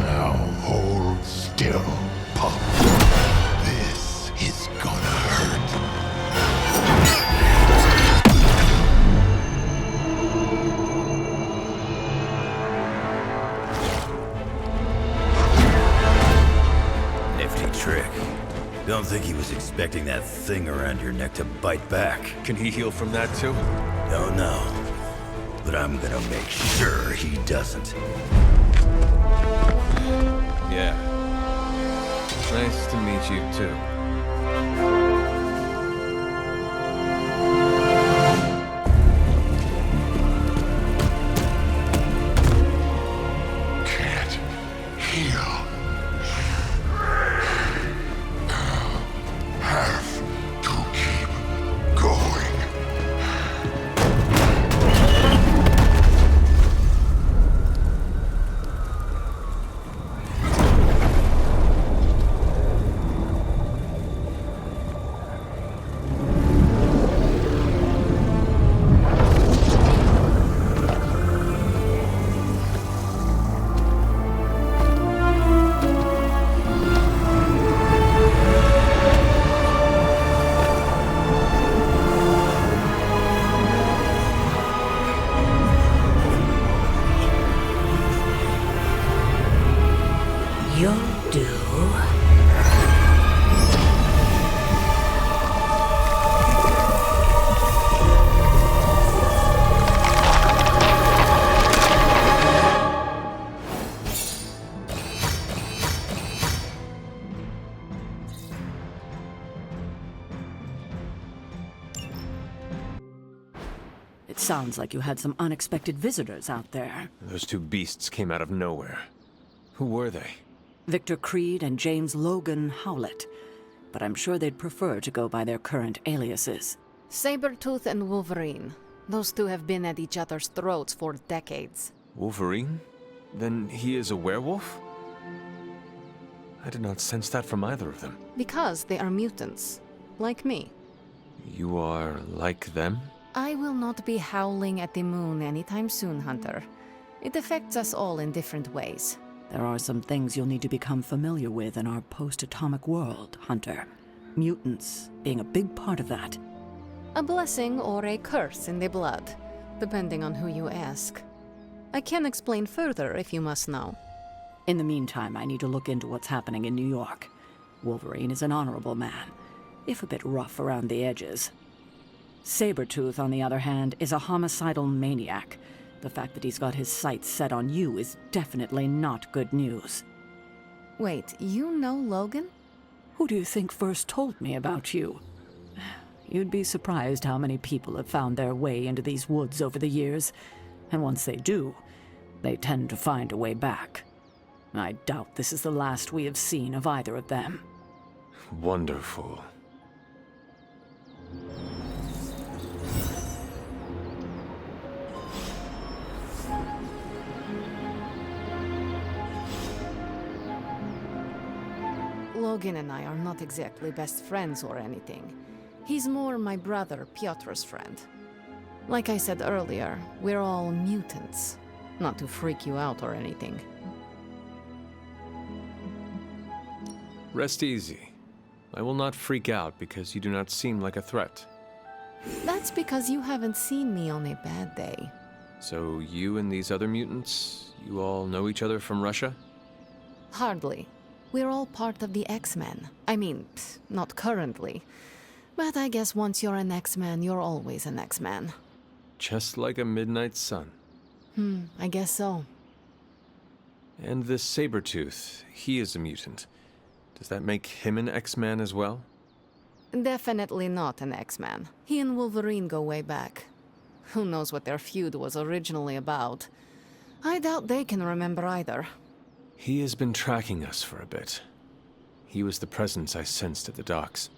Now hold still, pup. This is gonna hurt. Nifty trick. Don't think he was expecting that thing around your neck to bite back. Can he heal from that too? Don't know. but I'm gonna make sure he doesn't. Yeah. Nice to meet you, too. Can't heal. Have to keep going. You'll do. It sounds like you had some unexpected visitors out there. Those two beasts came out of nowhere. Who were they? Victor Creed and James Logan Howlett. But I'm sure they'd prefer to go by their current aliases. Sabretooth and Wolverine. Those two have been at each other's throats for decades. Wolverine? Then he is a werewolf? I did not sense that from either of them. Because they are mutants. Like me. You are like them? I will not be howling at the moon anytime soon, Hunter. It affects us all in different ways. There are some things you'll need to become familiar with in our post-atomic world, Hunter. Mutants being a big part of that. A blessing or a curse in the blood, depending on who you ask. I can explain further if you must know. In the meantime, I need to look into what's happening in New York. Wolverine is an honorable man, if a bit rough around the edges. Sabretooth, on the other hand, is a homicidal maniac. The fact that he's got his sights set on you is definitely not good news. Wait, you know Logan? Who do you think first told me about you? You'd be surprised how many people have found their way into these woods over the years, and once they do, they tend to find a way back. I doubt this is the last we have seen of either of them. Wonderful. Logan and I are not exactly best friends or anything. He's more my brother Piotr's friend. Like I said earlier, we're all mutants. Not to freak you out or anything. Rest easy. I will not freak out because you do not seem like a threat. That's because you haven't seen me on a bad day. So you and these other mutants, you all know each other from Russia? Hardly. We're all part of the X-Men. I mean, not currently. But I guess once you're an X-Man, you're always an X-Man. Just like a midnight sun. I guess so. And this Sabretooth, he is a mutant. Does that make him an X-Man as well? Definitely not an X-Man. He and Wolverine go way back. Who knows what their feud was originally about. I doubt they can remember either. He has been tracking us for a bit. He was the presence I sensed at the docks.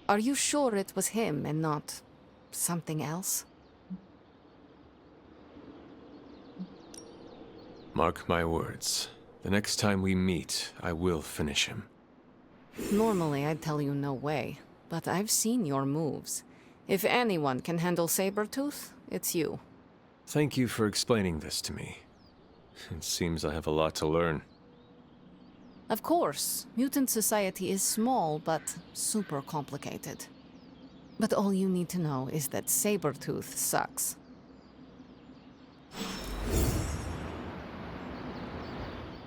Are you sure it was him and not something else? Mark my words. The next time we meet, I will finish him. Normally, I'd tell you no way, but I've seen your moves. If anyone can handle Sabretooth, it's you. Thank you for explaining this to me. It seems I have a lot to learn. Of course, mutant society is small, but super complicated. But all you need to know is that Sabretooth sucks.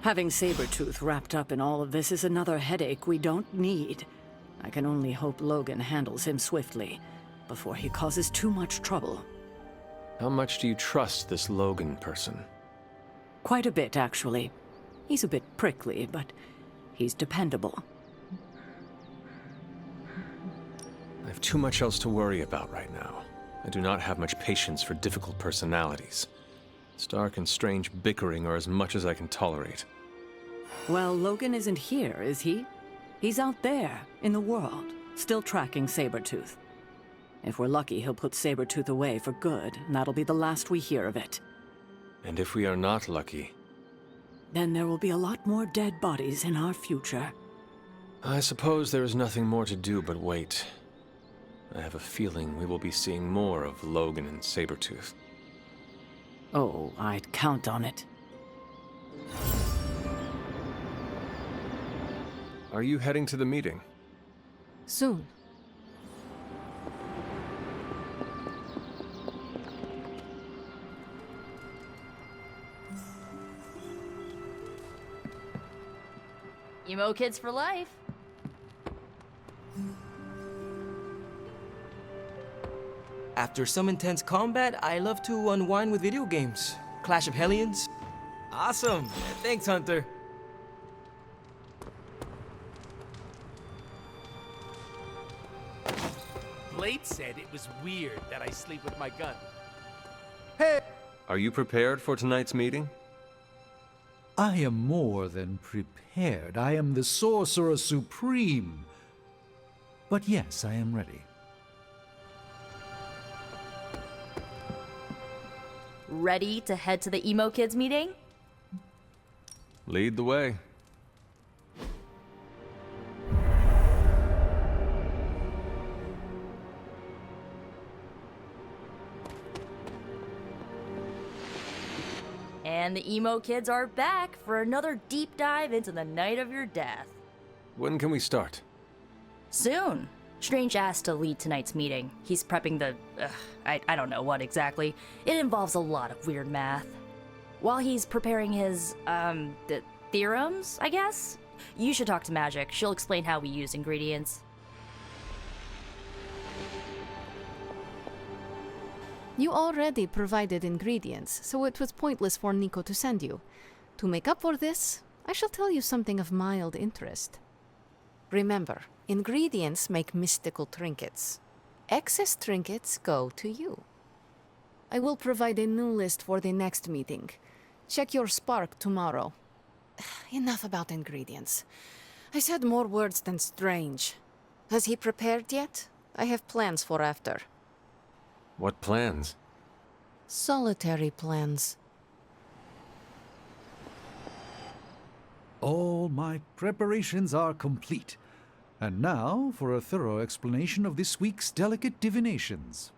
Having Sabretooth wrapped up in all of this is another headache we don't need. I can only hope Logan handles him swiftly, before he causes too much trouble. How much do you trust this Logan person? Quite a bit, actually. He's a bit prickly, but he's dependable. I have too much else to worry about right now. I do not have much patience for difficult personalities. Stark and Strange bickering are as much as I can tolerate. Well, Logan isn't here, is he? He's out there, in the world, still tracking Sabretooth. If we're lucky, he'll put Sabretooth away for good, and that'll be the last we hear of it. And if we are not lucky? Then there will be a lot more dead bodies in our future. I suppose there is nothing more to do but wait. I have a feeling we will be seeing more of Logan and Sabretooth. Oh, I'd count on it. Are you heading to the meeting? Soon. Emo kids for life. After some intense combat, I love to unwind with video games. Clash of Hellions. Awesome. Thanks, Hunter. Blade said it was weird that I sleep with my gun. Are you prepared for tonight's meeting? I am more than prepared. I am the Sorcerer Supreme. But yes, I am ready. Ready to head to the Emo Kids meeting? Lead the way. And the Emo Kids are back for another deep dive into the night of your death. When can we start? Soon. Strange asked to lead tonight's meeting. He's prepping the... I don't know what exactly. It involves a lot of weird math. While he's preparing his, the theorems, I guess? You should talk to Magic. She'll explain how we use ingredients. You already provided ingredients, so it was pointless for Nico to send you. To make up for this, I shall tell you something of mild interest. Remember, ingredients make mystical trinkets. Excess trinkets go to you. I will provide a new list for the next meeting. Check your spark tomorrow. Enough about ingredients. I said more words than Strange. Has he prepared yet? I have plans for after. What plans? Solitary plans. All my preparations are complete. And now for a thorough explanation of this week's delicate divinations.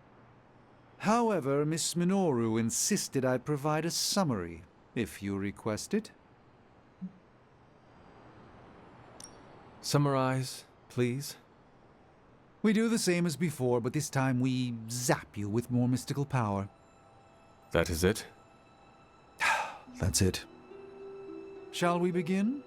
However, Miss Minoru insisted I provide a summary, if you request it. Summarize, please. We do the same as before, but this time we zap you with more mystical power. That is it? That's it. Shall we begin?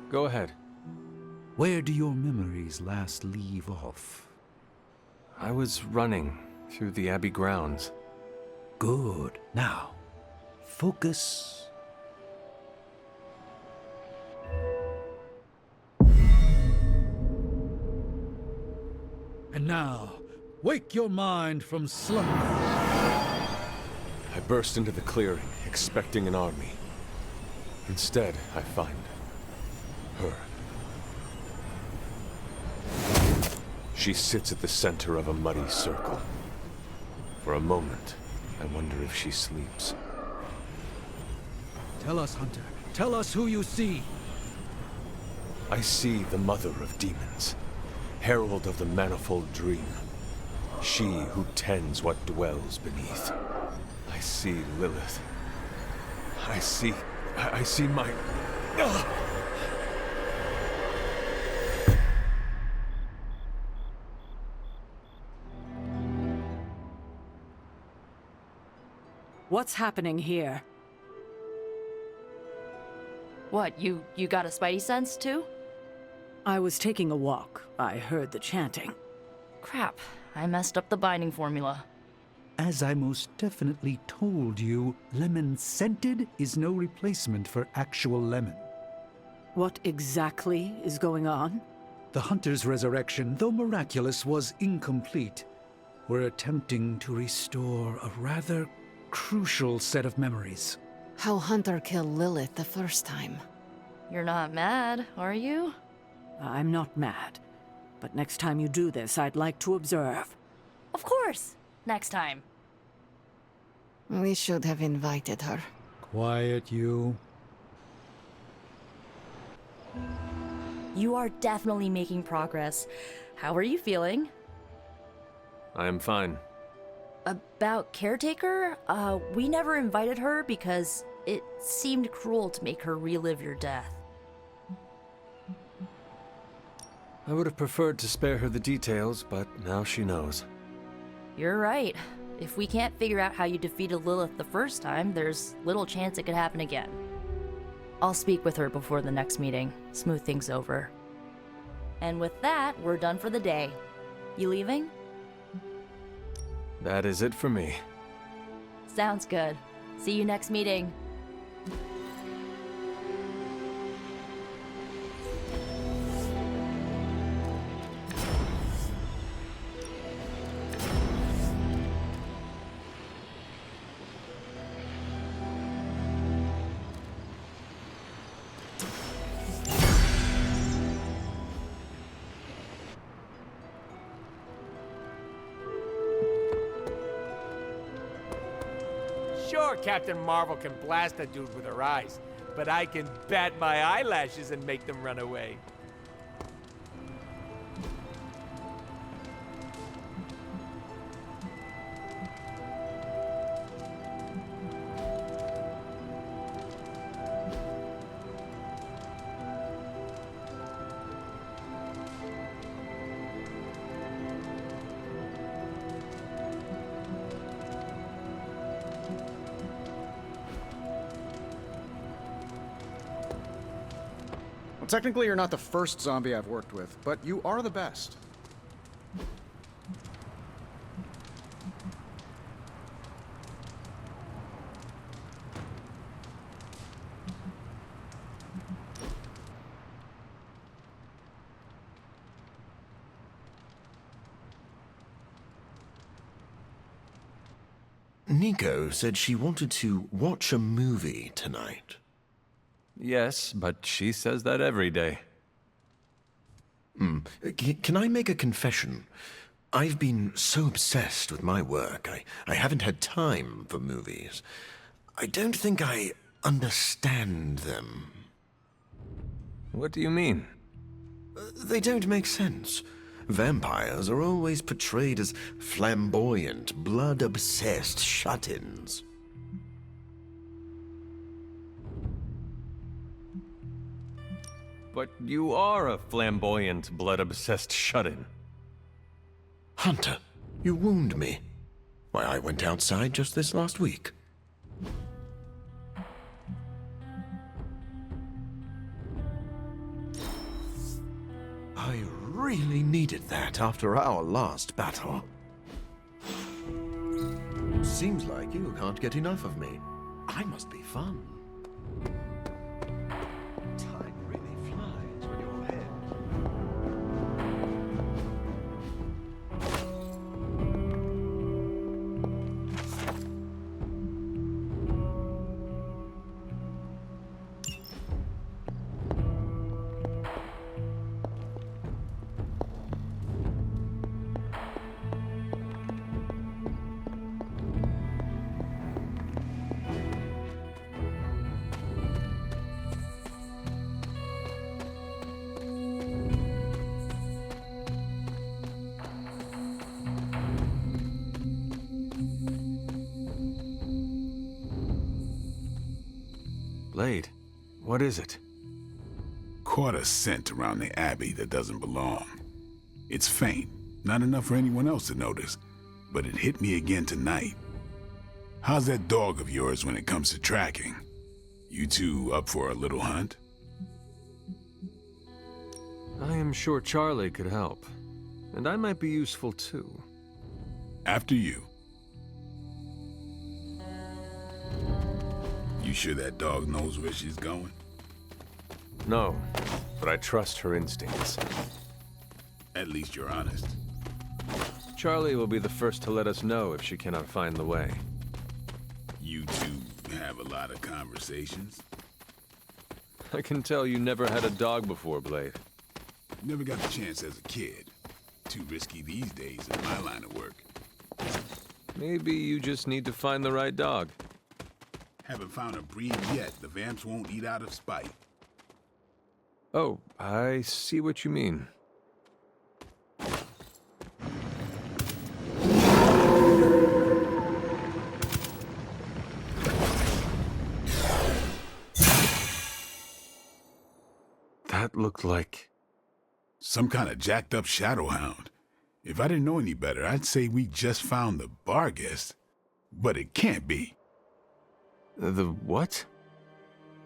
Go ahead. Where do your memories last leave off? I was running through the Abbey grounds. Good. Now, focus. And now, wake your mind from slumber. I burst into the clearing, expecting an army. Instead, I find her. She sits at the center of a muddy circle. For a moment, I wonder if she sleeps. Tell us, Hunter. Tell us who you see. I see the mother of demons, herald of the manifold dream. She who tends what dwells beneath. I see Lilith. I see my... What's happening here? What, you got a spidey sense too? I was taking a walk. I heard the chanting. Crap, I messed up the binding formula. As I most definitely told you, lemon scented is no replacement for actual lemon. What exactly is going on? The Hunter's resurrection, though miraculous, was incomplete. We're attempting to restore a rather crucial set of memories. How Hunter killed Lilith the first time. You're not mad, are you? I'm not mad. But next time you do this, I'd like to observe. Of course! Next time. We should have invited her. Quiet, you. You are definitely making progress. How are you feeling? I am fine. About Caretaker? We never invited her because it seemed cruel to make her relive your death. I would have preferred to spare her the details, but now she knows. You're right. If we can't figure out how you defeated Lilith the first time, there's little chance it could happen again. I'll speak with her before the next meeting, smooth things over. And with that, we're done for the day. You leaving? That is it for me. Sounds good. See you next meeting. Sure, Captain Marvel can blast a dude with her eyes, but I can bat my eyelashes and make them run away. Technically, you're not the first zombie I've worked with, but you are the best. Nico said she wanted to watch a movie tonight. Yes, but she says that every day. Can I make a confession? I've been so obsessed with my work, I haven't had time for movies. I don't think I understand them. What do you mean? They don't make sense. Vampires are always portrayed as flamboyant, blood-obsessed shut-ins. But you are a flamboyant, blood-obsessed shut-in. Hunter, you wound me. Why, I went outside just this last week. I really needed that after our last battle. Seems like you can't get enough of me. I must be fun. Time really flies when you're ahead. Blade, what is it? Caught a scent around the Abbey that doesn't belong. It's faint, not enough for anyone else to notice, but it hit me again tonight. How's that dog of yours when it comes to tracking? You two up for a little hunt? I am sure Charlie could help. And I might be useful too. After you. You sure that dog knows where she's going? No, but I trust her instincts. At least you're honest. Charlie will be the first to let us know if she cannot find the way. You two have a lot of conversations? I can tell you never had a dog before, Blade. Never got the chance as a kid. Too risky these days in my line of work. Maybe you just need to find the right dog. Haven't found a breed yet the vamps won't eat out of spite. Oh, I see what you mean. That looked like... some kind of jacked up shadowhound. If I didn't know any better, I'd say we just found the Barghest. But it can't be. The what?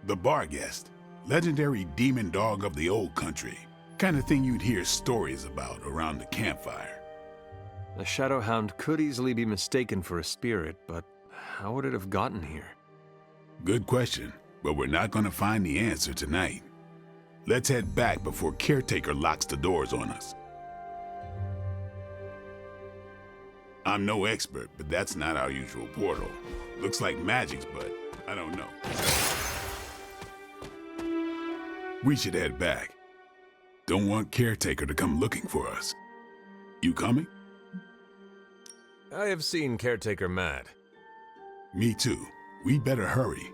The Barghest. Legendary demon dog of the old country. Kind of thing you'd hear stories about around the campfire. A shadowhound could easily be mistaken for a spirit, but how would it have gotten here? Good question, but we're not going to find the answer tonight. Let's head back before Caretaker locks the doors on us. I'm no expert, but that's not our usual portal. Looks like magic's, but I don't know. We should head back. Don't want Caretaker to come looking for us. You coming? I have seen Caretaker mad. Me too. We better hurry.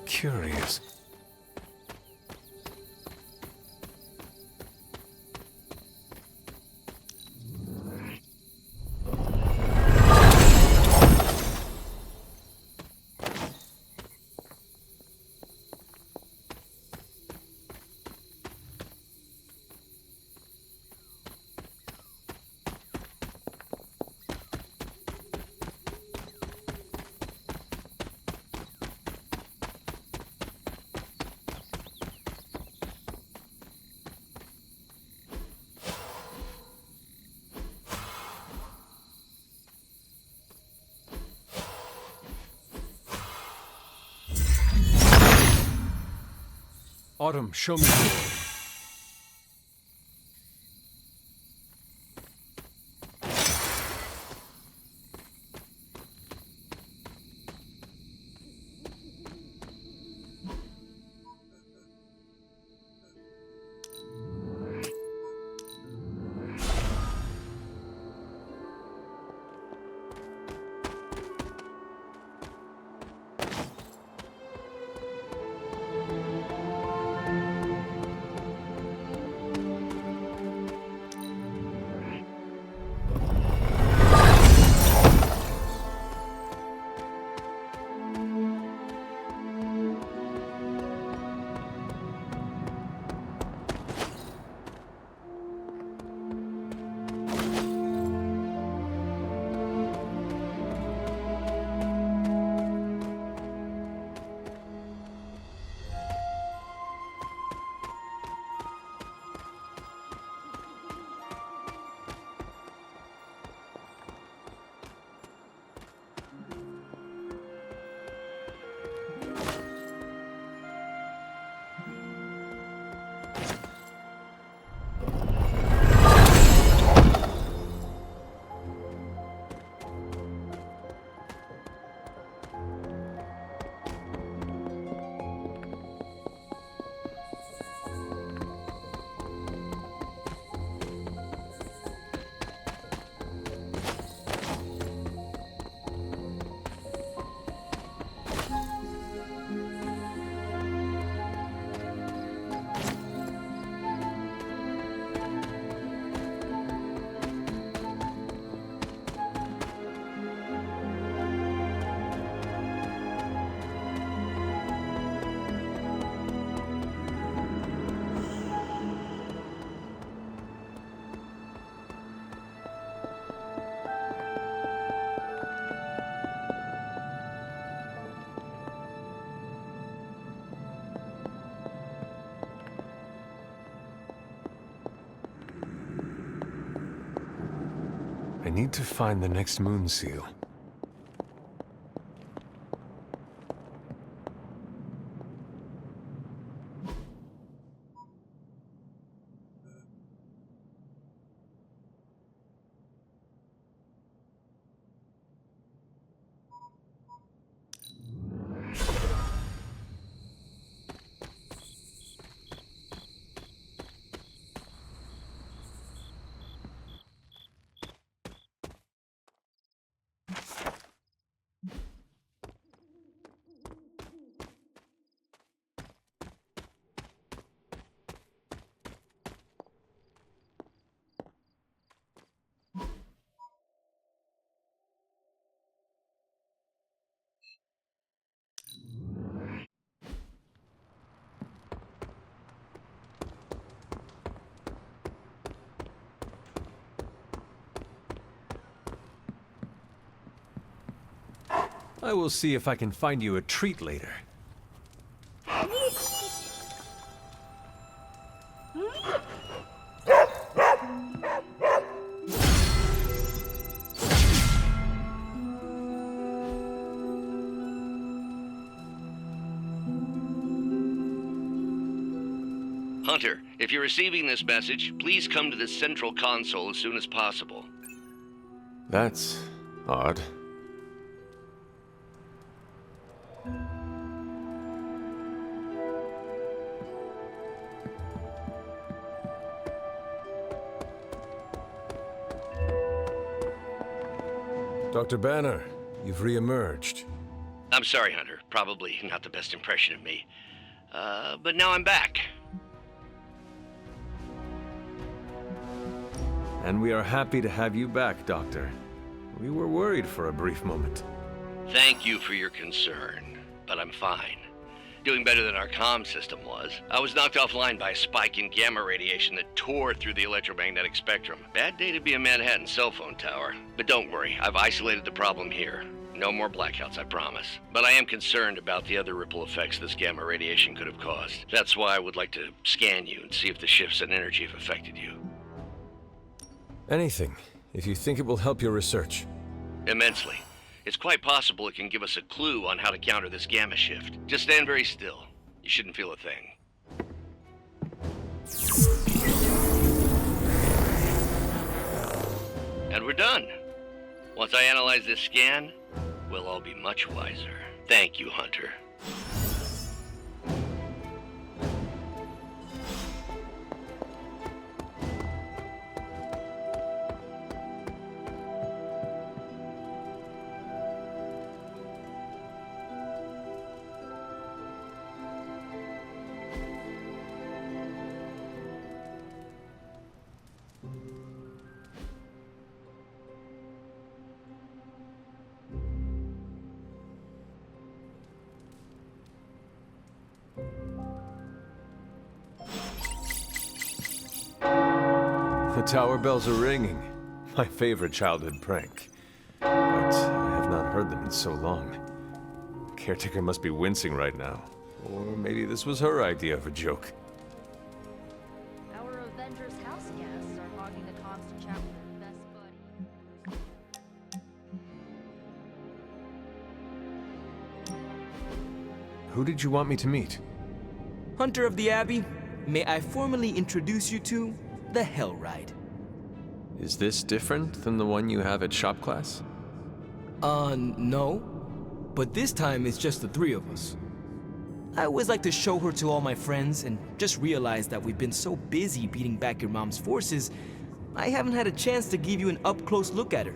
Curious. Autumn, show me the door. I need to find the next moon seal. I will see if I can find you a treat later. Hunter, if you're receiving this message, please come to the central console as soon as possible. That's odd. Dr. Banner, you've re-emerged. I'm sorry, Hunter. Probably not the best impression of me. But now I'm back. And we are happy to have you back, Doctor. We were worried for a brief moment. Thank you for your concern, but I'm fine. Doing better than our comm system was. I was knocked offline by a spike in gamma radiation that tore through the electromagnetic spectrum. Bad day to be a Manhattan cell phone tower. But don't worry, I've isolated the problem here. No more blackouts, I promise. But I am concerned about the other ripple effects this gamma radiation could have caused. That's why I would like to scan you and see if the shifts in energy have affected you. Anything, if you think it will help your research. Immensely. It's quite possible it can give us a clue on how to counter this gamma shift. Just stand very still. You shouldn't feel a thing. And we're done. Once I analyze this scan, we'll all be much wiser. Thank you, Hunter. The tower bells are ringing. My favorite childhood prank. But I have not heard them in so long. Caretaker must be wincing right now. Or maybe this was her idea of a joke. Our Avengers house guests are hogging a constant chat with their best buddy. Who did you want me to meet? Hunter of the Abbey, may I formally introduce you to the Hell Ride. Is this different than the one you have at shop class? No. But this time it's just the three of us. I always like to show her to all my friends and just realized that we've been so busy beating back your mom's forces, I haven't had a chance to give you an up-close look at her.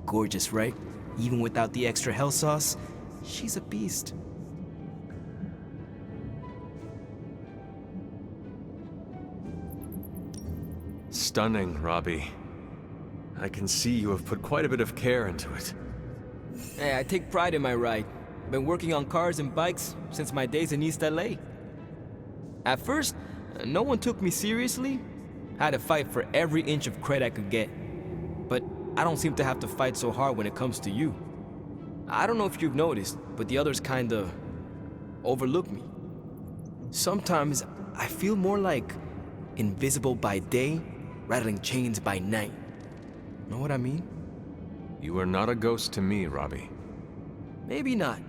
Gorgeous, right? Even without the extra hell sauce, she's a beast. Stunning, Robbie. I can see you have put quite a bit of care into it. Hey, I take pride in my ride. Been working on cars and bikes since my days in East LA. At first, no one took me seriously. I had to fight for every inch of cred I could get. But I don't seem to have to fight so hard when it comes to you. I don't know if you've noticed, but the others kinda overlook me. Sometimes I feel more like invisible by day, rattling chains by night. Know what I mean? You are not a ghost to me, Robbie. Maybe not.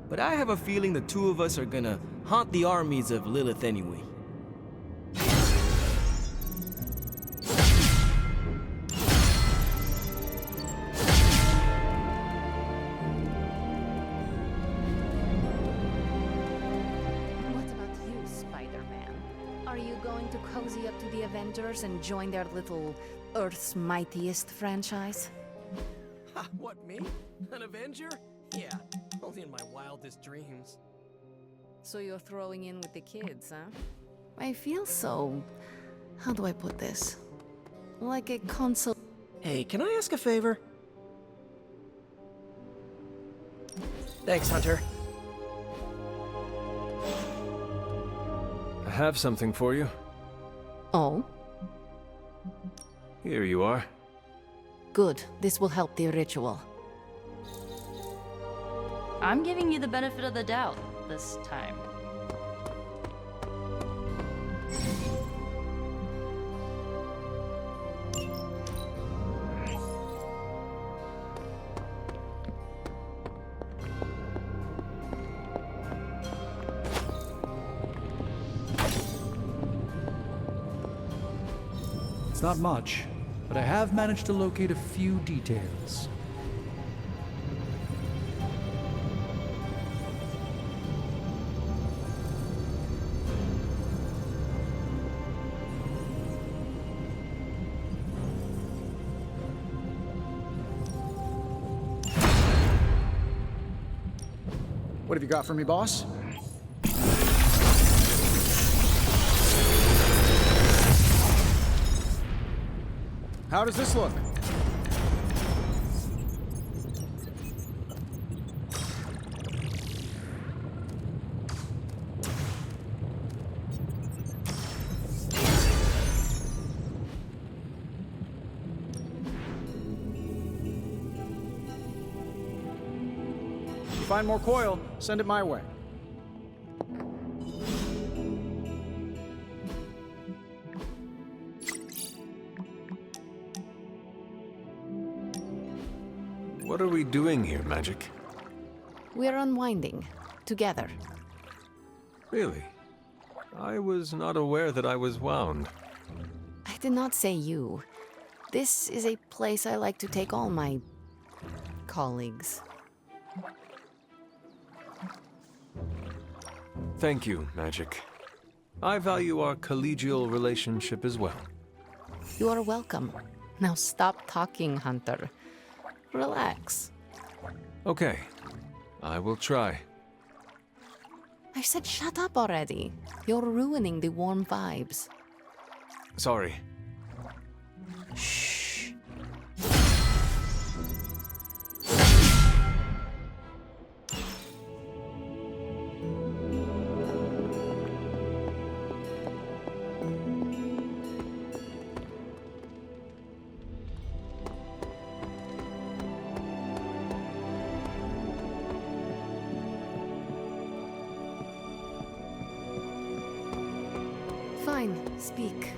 But I have a feeling the two of us are gonna haunt the armies of Lilith anyway. What about you, Spider-Man? Are you going to cozy up to the Avengers and join their little Earth's Mightiest franchise? Ha, what, me? An Avenger? Yeah, only in my wildest dreams. So you're throwing in with the kids, huh? I feel so... how do I put this? Like a console... Hey, can I ask a favor? Thanks, Hunter. I have something for you. Oh? Here you are. Good. This will help the ritual. I'm giving you the benefit of the doubt this time. It's not much, but I have managed to locate a few details. What have you got for me, boss? How does this look? If you find more coil, send it my way. What are we doing here, Magic? We're unwinding. Together. Really? I was not aware that I was wound. I did not say you. This is a place I like to take all my... colleagues. Thank you, Magic. I value our collegial relationship as well. You are welcome. Now stop talking, Hunter. Relax. Okay. I will try. I said shut up already. You're ruining the warm vibes. Sorry. Shh. Fine, speak.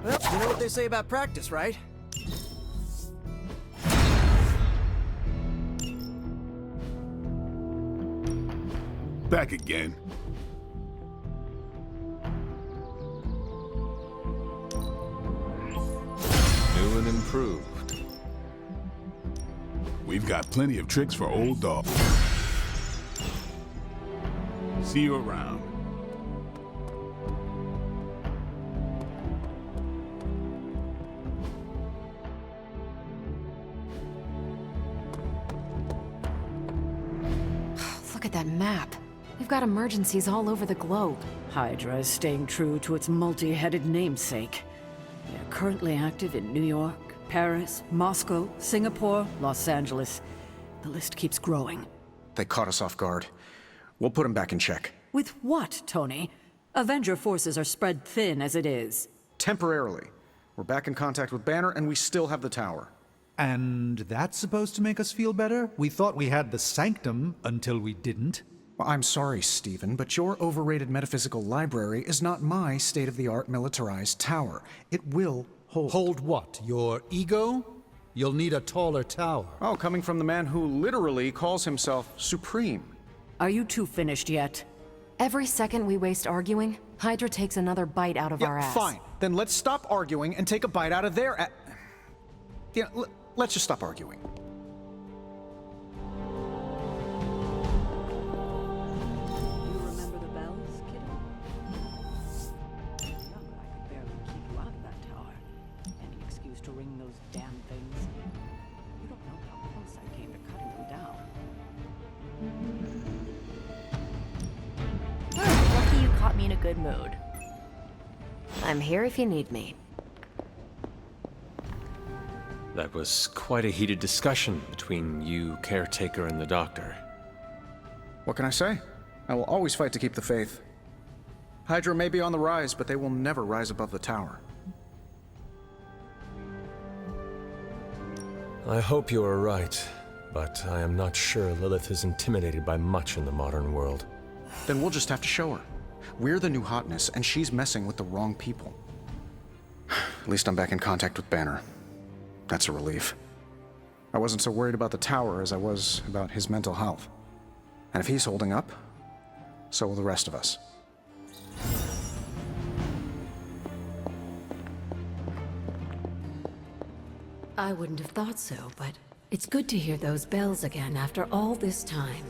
Well, you know what they say about practice, right? Back again. New and improved. We've got plenty of tricks for old dog. See you around. Look at that map. We've got emergencies all over the globe. Hydra is staying true to its multi-headed namesake. They are currently active in New York, Paris, Moscow, Singapore, Los Angeles. The list keeps growing. They caught us off guard. We'll put them back in check. With what, Tony? Avenger forces are spread thin as it is. Temporarily. We're back in contact with Banner, and we still have the tower. And that's supposed to make us feel better? We thought we had the Sanctum until we didn't. Well, I'm sorry, Stephen, but your overrated metaphysical library is not my state-of-the-art militarized tower. It will hold... Hold what? Your ego? You'll need a taller tower. Oh, coming from the man who literally calls himself Supreme. Are you two finished yet? Every second we waste arguing, Hydra takes another bite out of our ass. Fine. Then let's stop arguing and take a bite out of their let's just stop arguing. You remember the bells, kiddo? Young, I could barely keep you out of that tower. Any excuse to ring those damn things. You don't know how close I came to cutting them down. Lucky you caught me in a good mood. I'm here if you need me. That was quite a heated discussion between you, Caretaker, and the Doctor. What can I say? I will always fight to keep the faith. Hydra may be on the rise, but they will never rise above the tower. I hope you are right, but I am not sure Lilith is intimidated by much in the modern world. Then we'll just have to show her. We're the new hotness, and she's messing with the wrong people. At least I'm back in contact with Banner. That's a relief. I wasn't so worried about the tower as I was about his mental health. And if he's holding up, so will the rest of us. I wouldn't have thought so, but it's good to hear those bells again after all this time.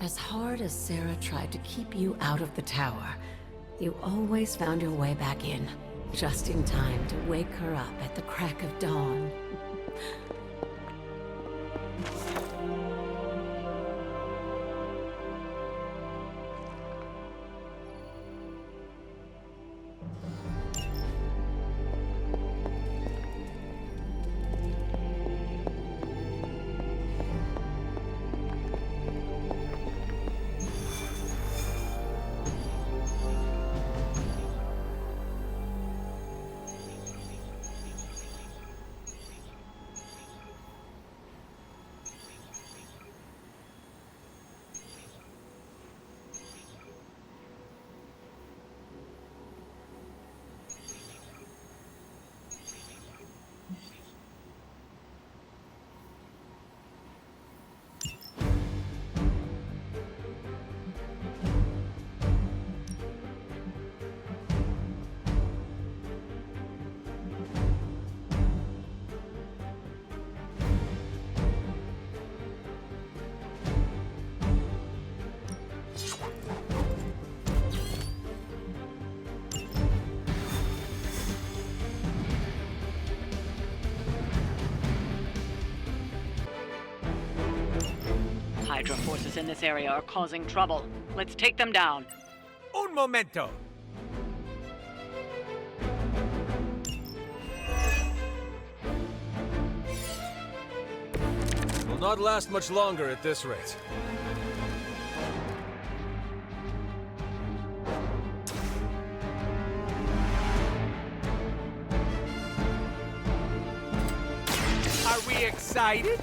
As hard as Sarah tried to keep you out of the tower, you always found your way back in, just in time to wake her up at the crack of dawn. Hydra forces in this area are causing trouble. Let's take them down. Un momento. Will not last much longer at this rate. Are we excited?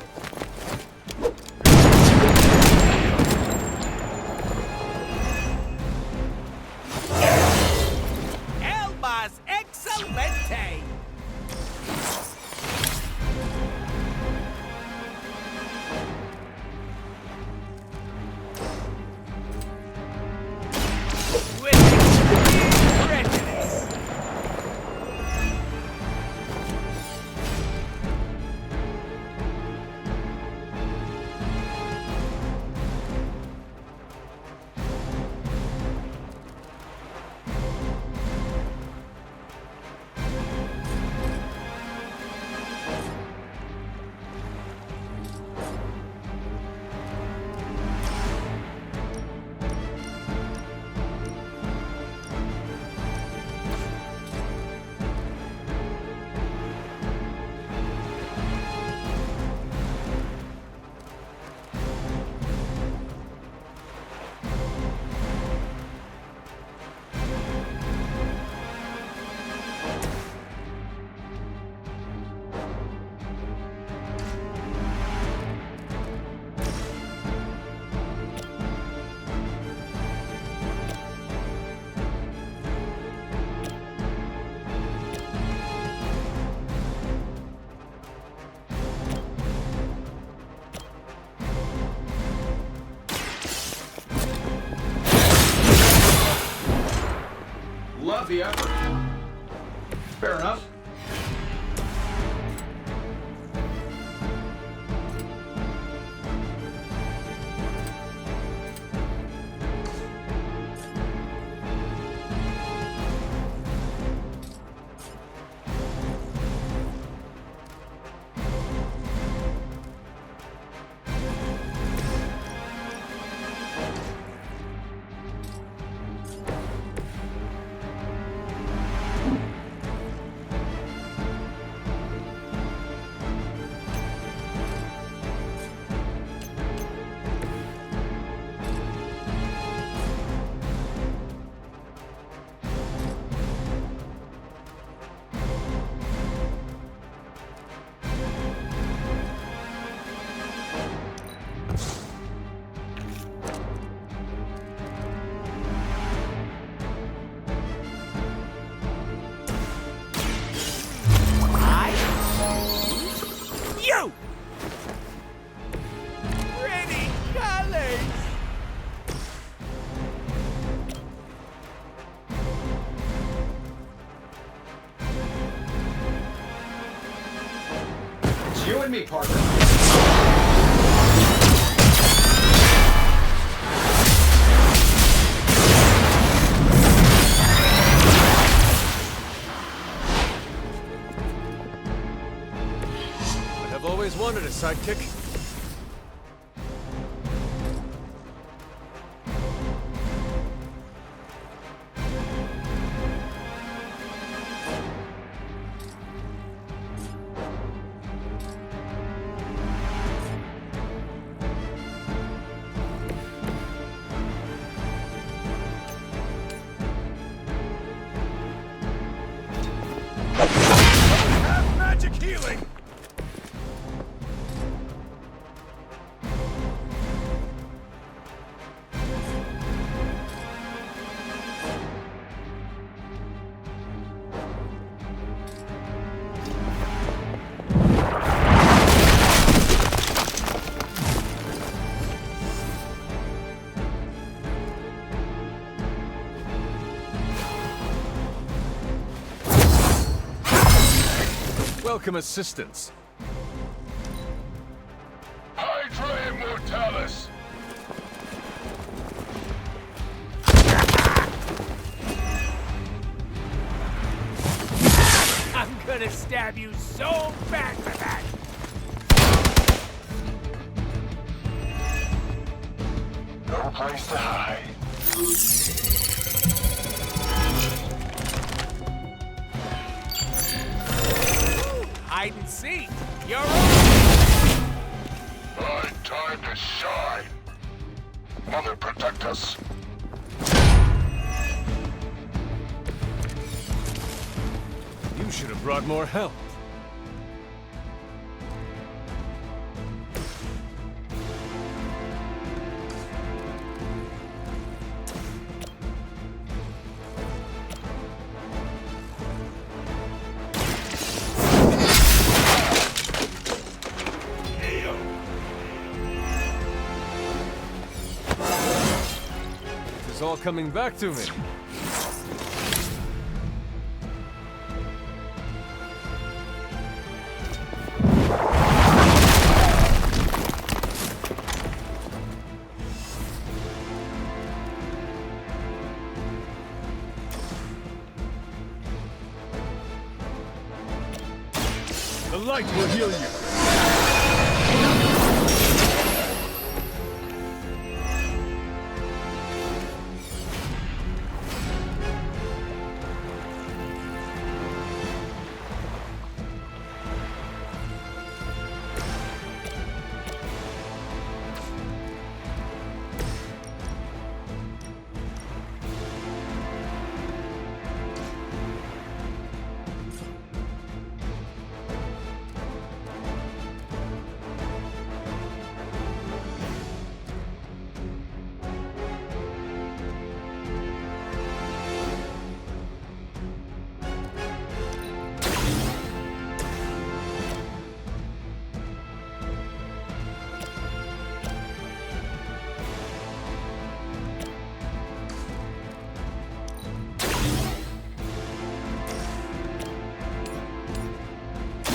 El más excelente! With extreme prejudice! of the effort. Fair enough. You! Pretty colors! It's you and me, partner. I've always wanted a sidekick. Have magic healing! Welcome assistance. Hydra Immortalis! I'm gonna stab you so bad for that! No place to hide. Hide and seek. You're My time to shine. Mother, protect us. You should have brought more help. It's all coming back to me. The light will heal you.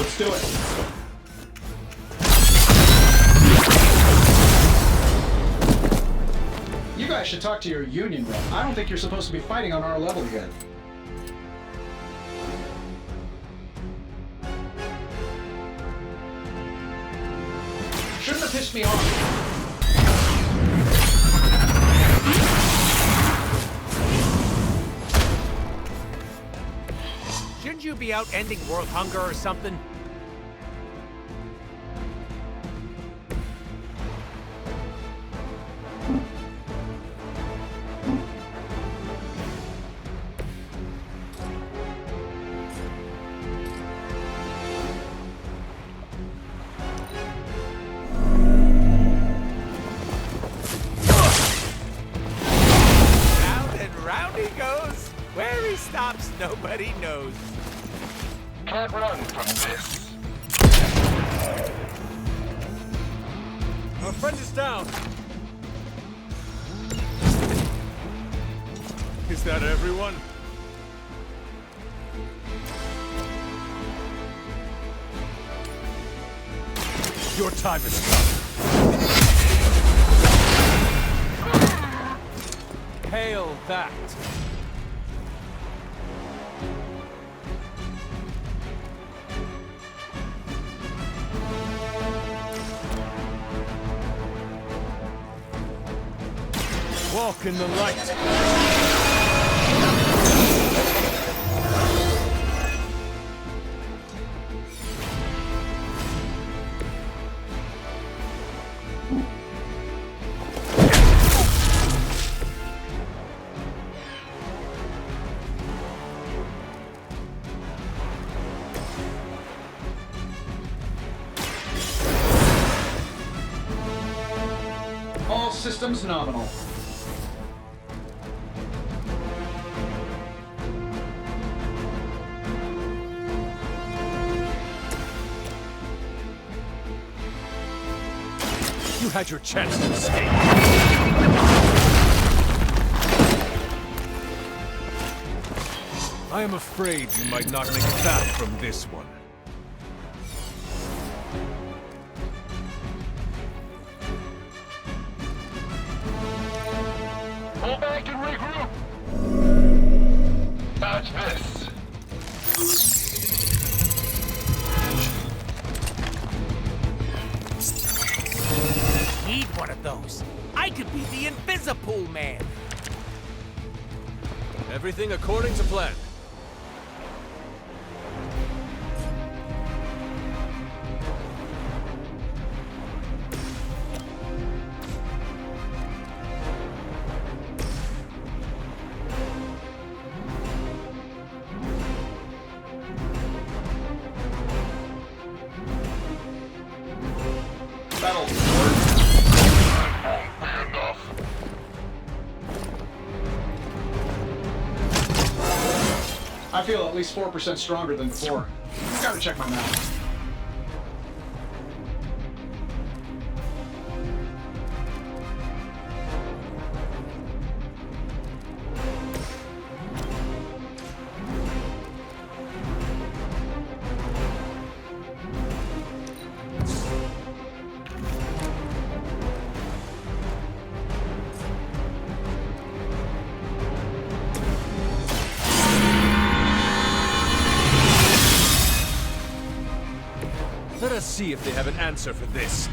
Let's do it. You guys should talk to your union rep. I don't think you're supposed to be fighting on our level yet. Shouldn't have pissed me off. Shouldn't you be out ending world hunger or something? Round and round he goes. Where he stops, nobody knows. Can't run from this. Our friend is down. Is that everyone? Your time has come. Hail that. Walk in the light. All systems nominal. You had your chance to escape. I am afraid you might not make it back from this one. Pull back and regroup. Dodge this. Need one of those. I could be the Invisipool Man. Everything according to plan. That'll work. Enough. I feel at least 4% stronger than before. Gotta check my math. Let us see if they have an answer for this.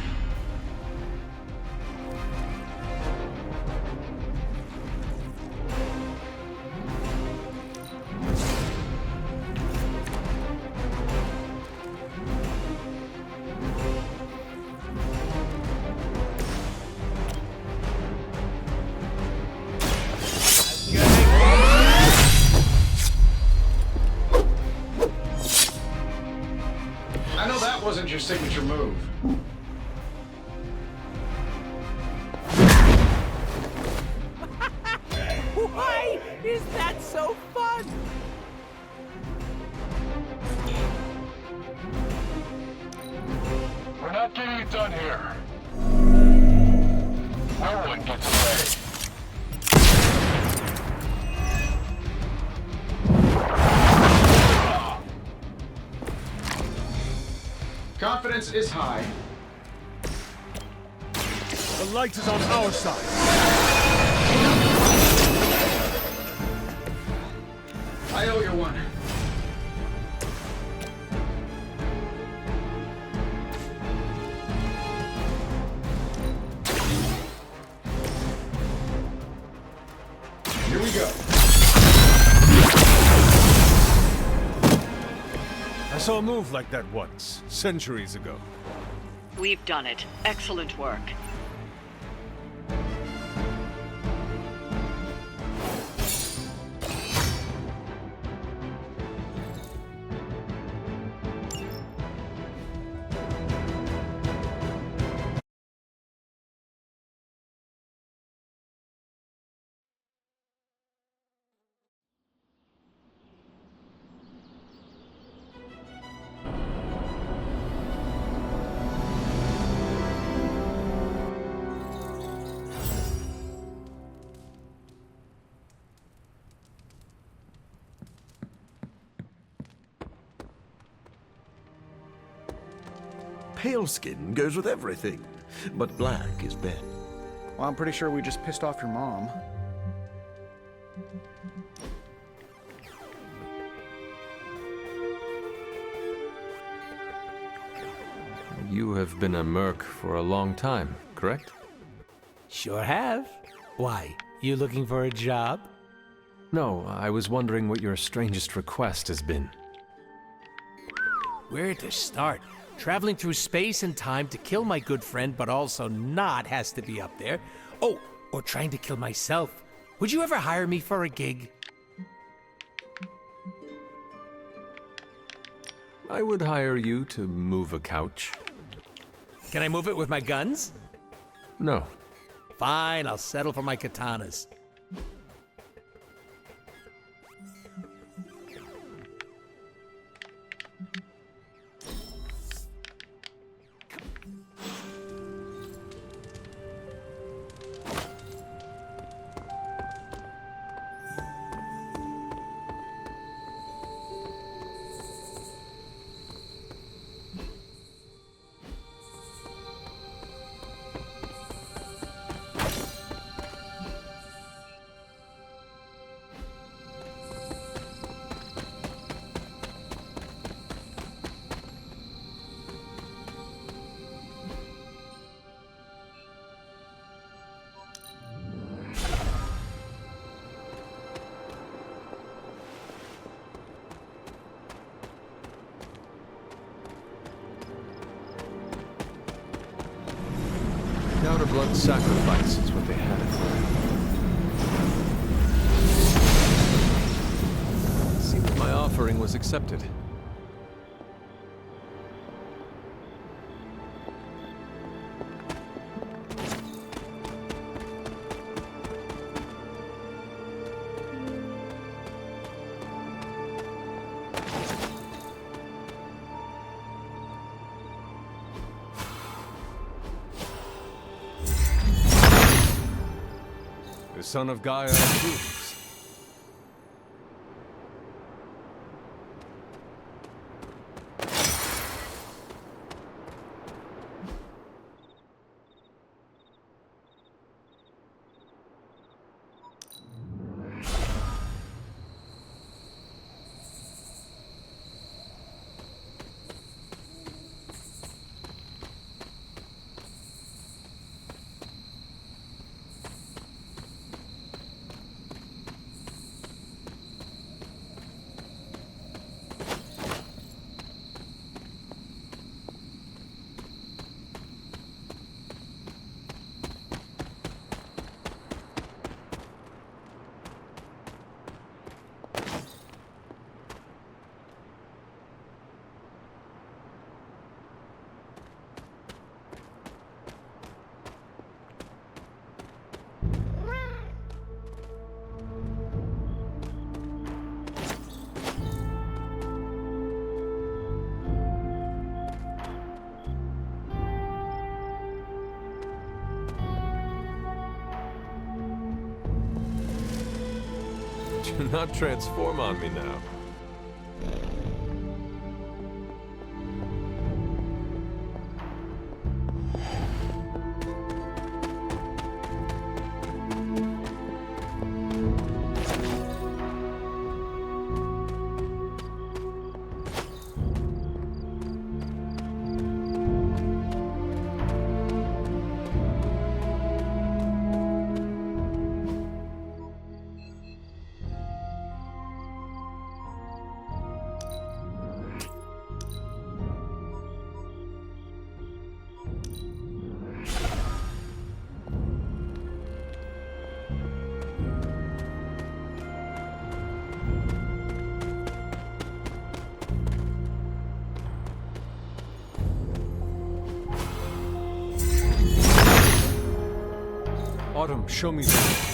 I know that wasn't your signature move. Why is that so fun? We're not getting it done here. No one gets away. confidence is high. The light is on our side. I owe you one. Here we go. I saw a move like that once, centuries ago. We've done it. Excellent work. Pale skin goes with everything, but black is best. Well, I'm pretty sure we just pissed off your mom. You have been a merc for a long time, correct? Sure have. Why? You looking for a job? No, I was wondering what your strangest request has been. Where to start? Traveling through space and time to kill my good friend, but also not has to be up there. Oh, or trying to kill myself. Would you ever hire me for a gig? I would hire you to move a couch. Can I move it with my guns? No. Fine, I'll settle for my katanas. Outer blood sacrifice is what they had. It seems my offering was accepted. The son of Gaia approves. Do not transform on me now. Autumn, show me that.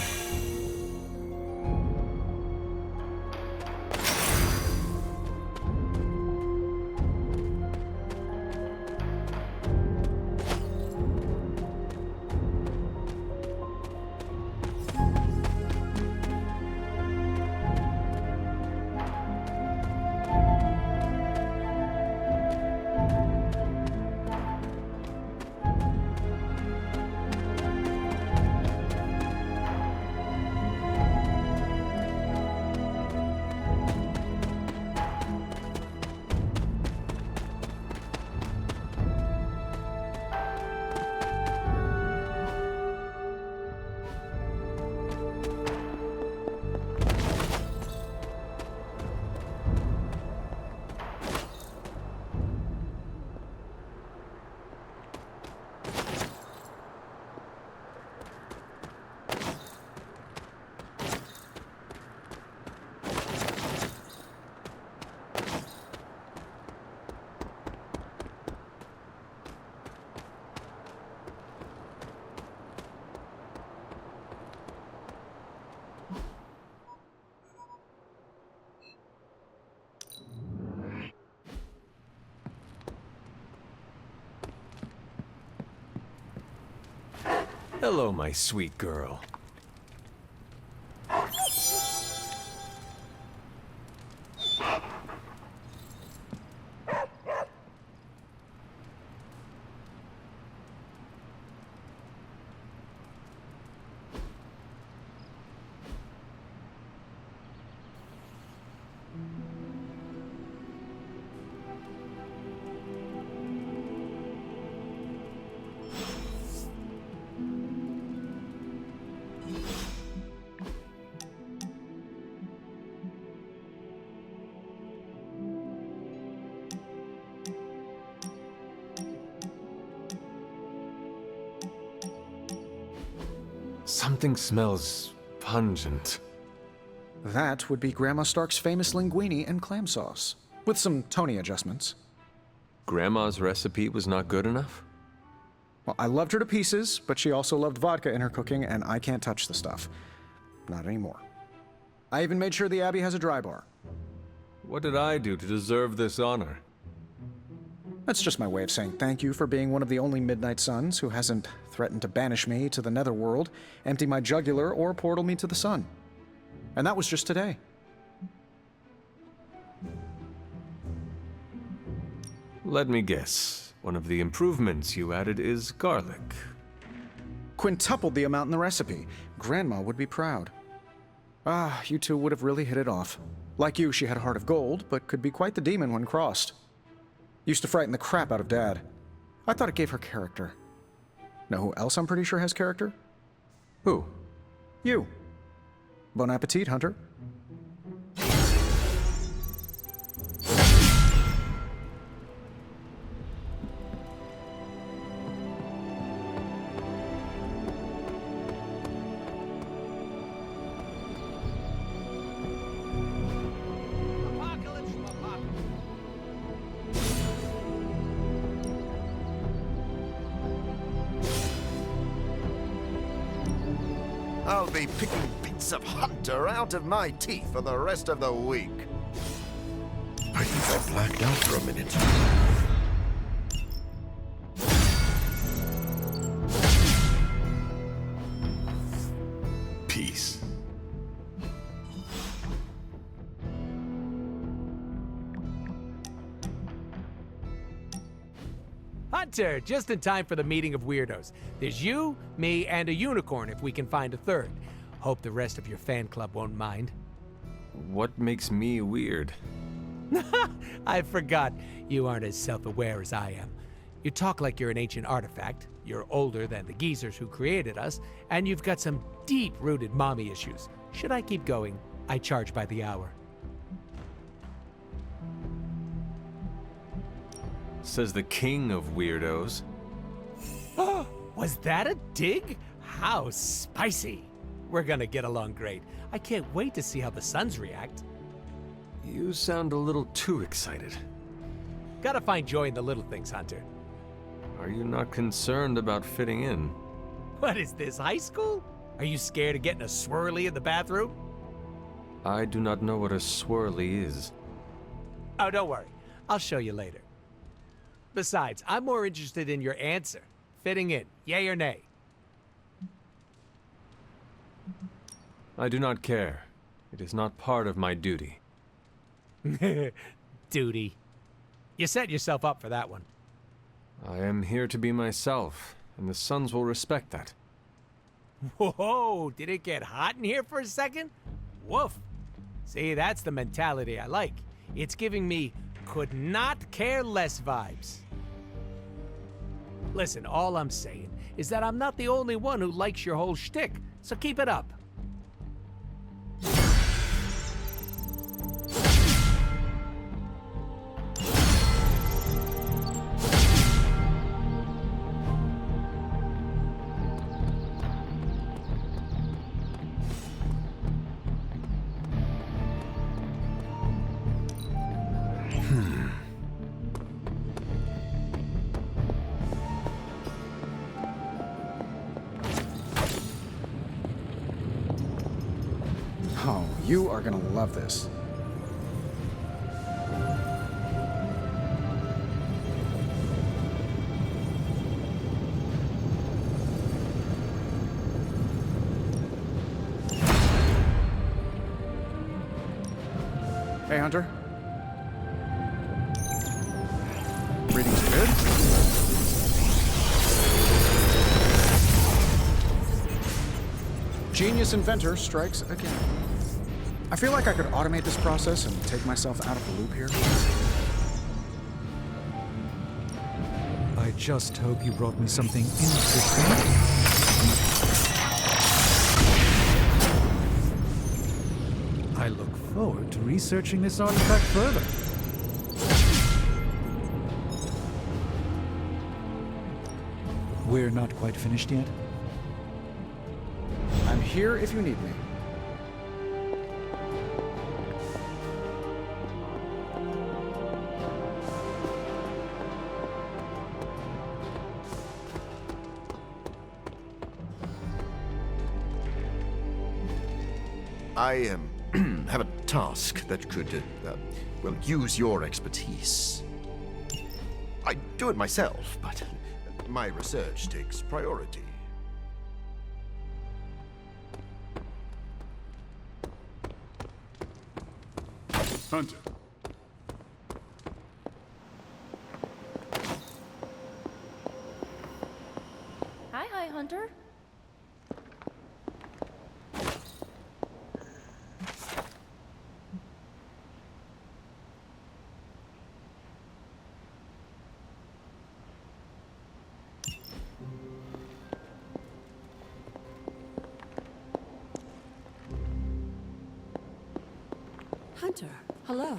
Hello, my sweet girl. Something smells pungent. That would be Grandma Stark's famous linguine and clam sauce, with some Tony adjustments. Grandma's recipe was not good enough? Well, I loved her to pieces, but she also loved vodka in her cooking, and I can't touch the stuff. Not anymore. I even made sure the Abbey has a dry bar. What did I do to deserve this honor? That's just my way of saying thank you for being one of the only Midnight Suns who hasn't threatened to banish me to the Netherworld, empty my jugular, or portal me to the sun. And that was just today. Let me guess. One of the improvements you added is garlic. Quintupled the amount in the recipe. Grandma would be proud. Ah, you two would have really hit it off. Like you, she had a heart of gold, but could be quite the demon when crossed. Used to frighten the crap out of Dad. I thought it gave her character. Know who else I'm pretty sure has character? Who? You. Bon appetit, Hunter. I'll be picking bits of Hunter out of my teeth for the rest of the week. I think I blacked out for a minute. Peace. Hunter, just in time for the meeting of weirdos. There's you, me, and a unicorn if we can find a third. Hope the rest of your fan club won't mind. What makes me weird? I forgot. You aren't as self-aware as I am. You talk like you're an ancient artifact, you're older than the geezers who created us, and you've got some deep-rooted mommy issues. Should I keep going? I charge by the hour. Says the king of weirdos. Was that a dig? How spicy. We're gonna get along great. I can't wait to see how the Suns react. You sound a little too excited. Gotta find joy in the little things, Hunter. Are you not concerned about fitting in? What is this, high school? Are you scared of getting a swirly in the bathroom? I do not know what a swirly is. Oh, don't worry. I'll show you later. Besides, I'm more interested in your answer. Fitting in, yay or nay? I do not care. It is not part of my duty. Duty. You set yourself up for that one. I am here to be myself, and the Sons will respect that. Whoa, did it get hot in here for a second? Woof. See, that's the mentality I like. It's giving me could not care less vibes. Listen, all I'm saying is that I'm not the only one who likes your whole shtick, so keep it up. Oh, you are gonna love this. Hey, Hunter. Reading's good? Genius inventor strikes again. I feel like I could automate this process and take myself out of the loop here. I just hope you brought me something interesting. I look forward to researching this artifact further. We're not quite finished yet. I'm here if you need me. I have a task that could, well, use your expertise. I do it myself, but my research takes priority. Hunter. Hi, Hunter. Hunter, hello.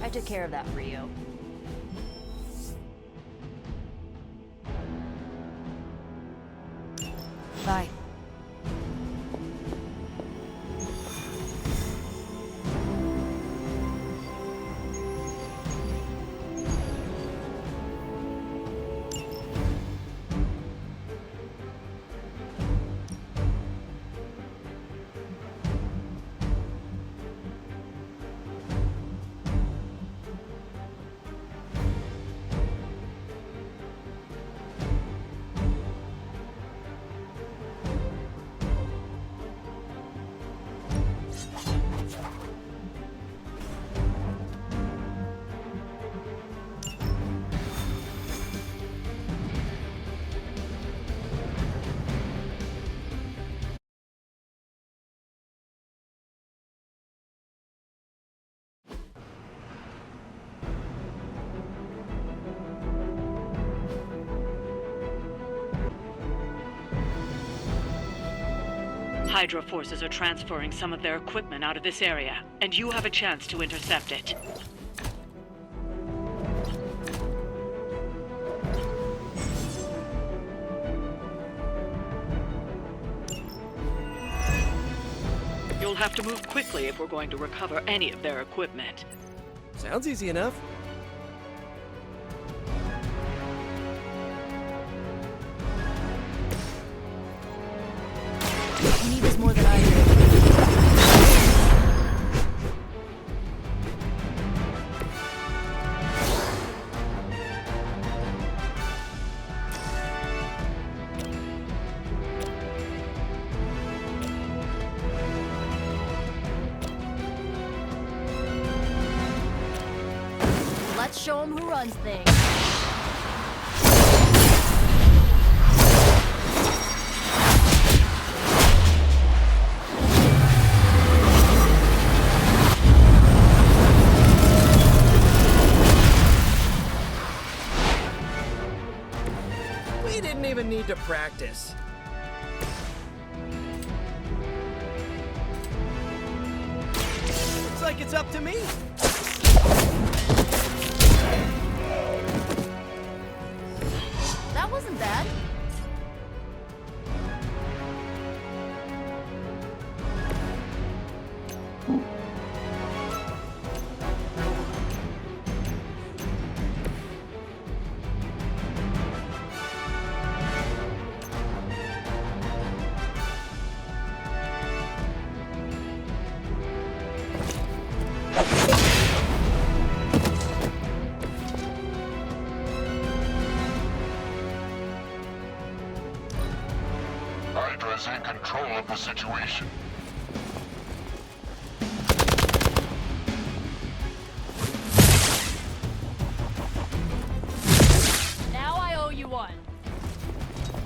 I took care of that for you. Bye. Hydra forces are transferring some of their equipment out of this area, and you have a chance to intercept it. You'll have to move quickly if we're going to recover any of their equipment. Sounds easy enough. You need this more than I do. Let's show him who runs things. We didn't even need to practice. Looks like it's up to me. That wasn't bad. Hydra's in control of the situation. Now I owe you one.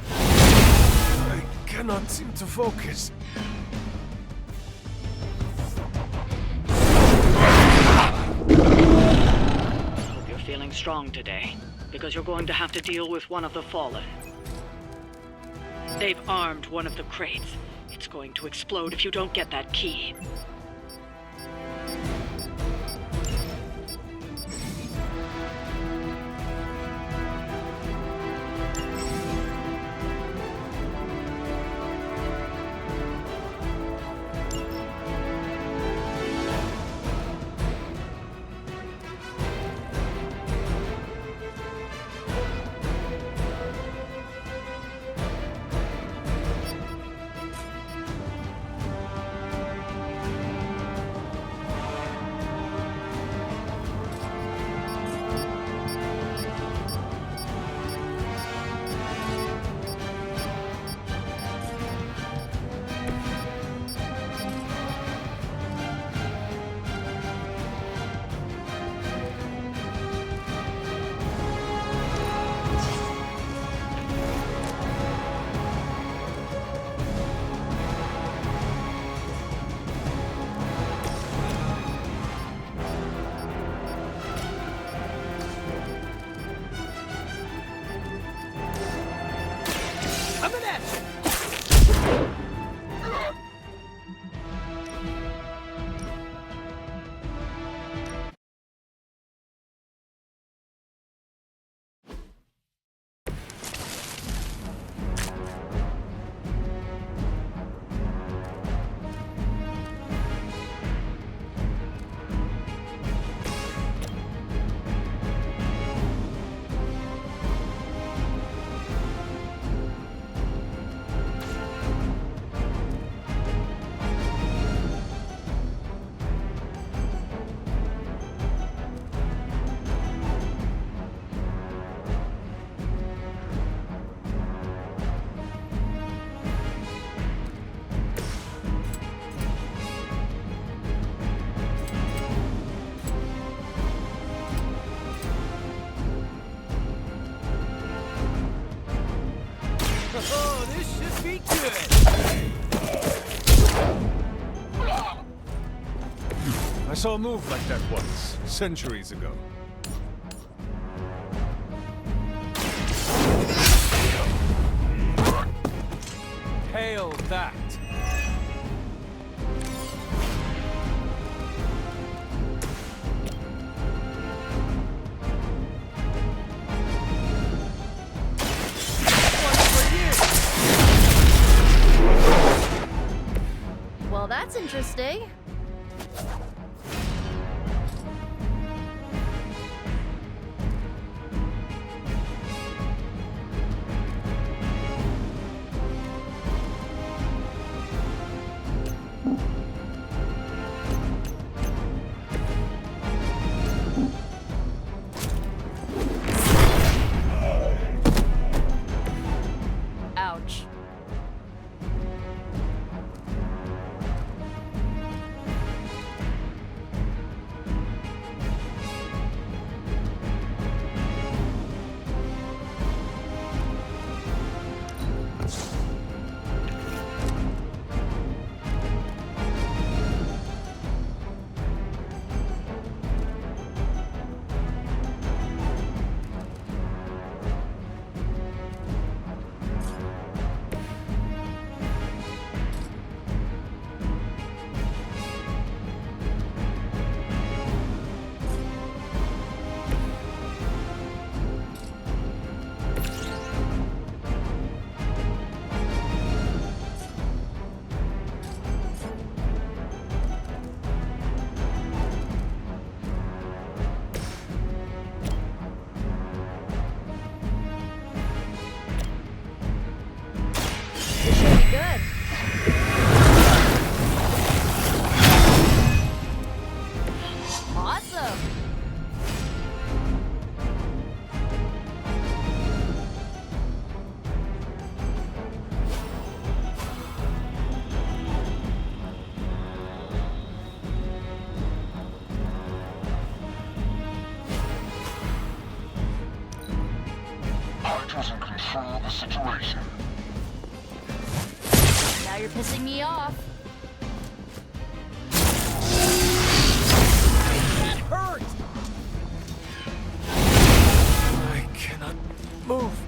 I cannot seem to focus. Hope you're feeling strong today, because you're going to have to deal with one of the Fallen. They've armed one of the crates. It's going to explode if you don't get that key. Oh, this should be good. I saw a move like that once, centuries ago. Hail that. interesting. Ouch. This should be good. Awesome. Hunters in control of the situation. Now you're pissing me off. It hurts! I cannot move.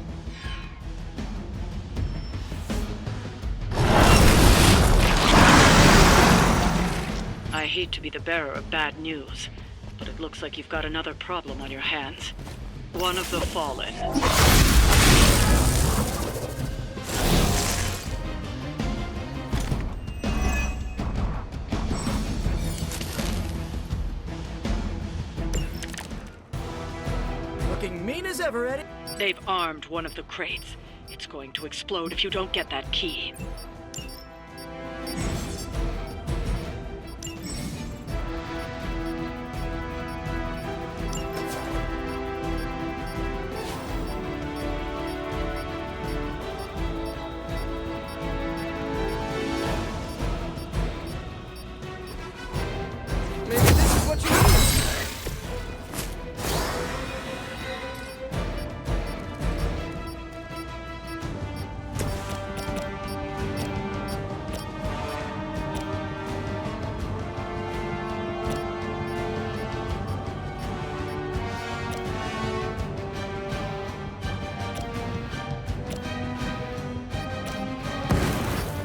I hate to be the bearer of bad news, but it looks like you've got another problem on your hands. One of the Fallen. Looking mean as ever, Eddie. They've armed one of the crates. It's going to explode if you don't get that key. Maybe this is what you need.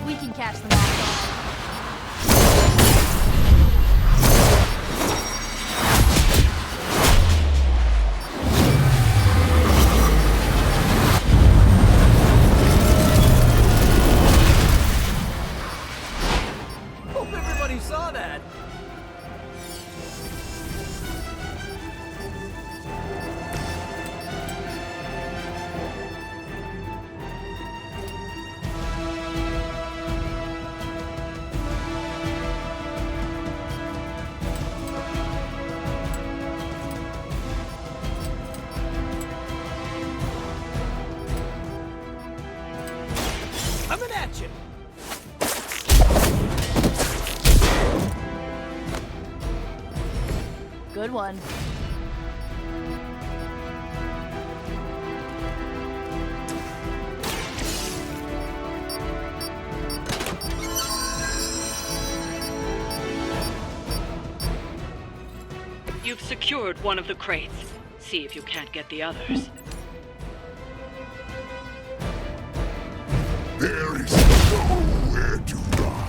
We can catch them all. Hope everybody saw that. Coming at you! Good one. You've secured one of the crates. See if you can't get the others. There is nowhere to run.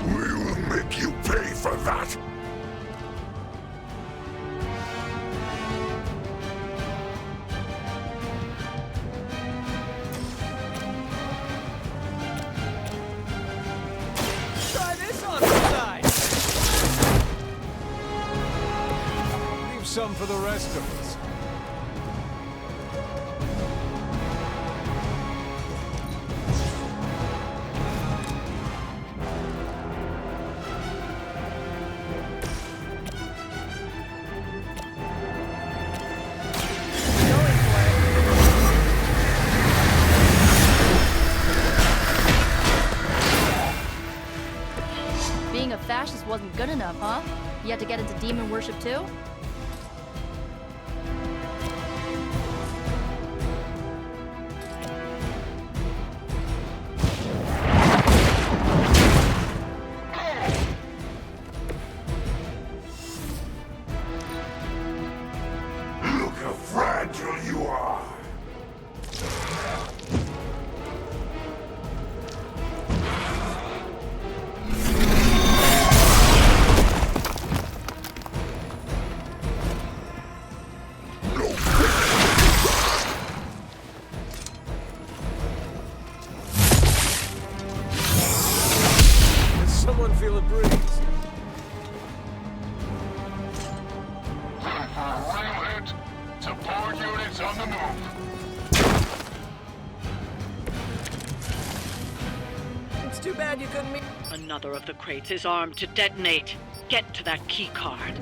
We will make you pay for that. some for the rest of us. Being a fascist wasn't good enough, huh? You had to get into demon worship too? Look how fragile you are. Does someone feel a breeze? Real hit. Support units on the move. It's too bad you couldn't meet. Another of the crates is armed to detonate. Get to that key card.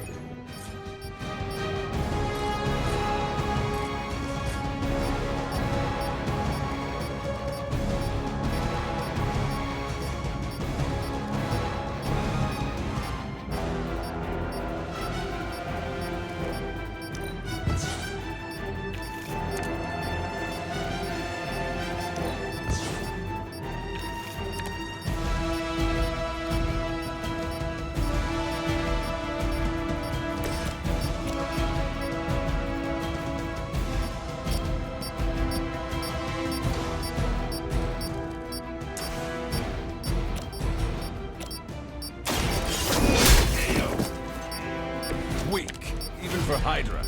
Weak, even for Hydra.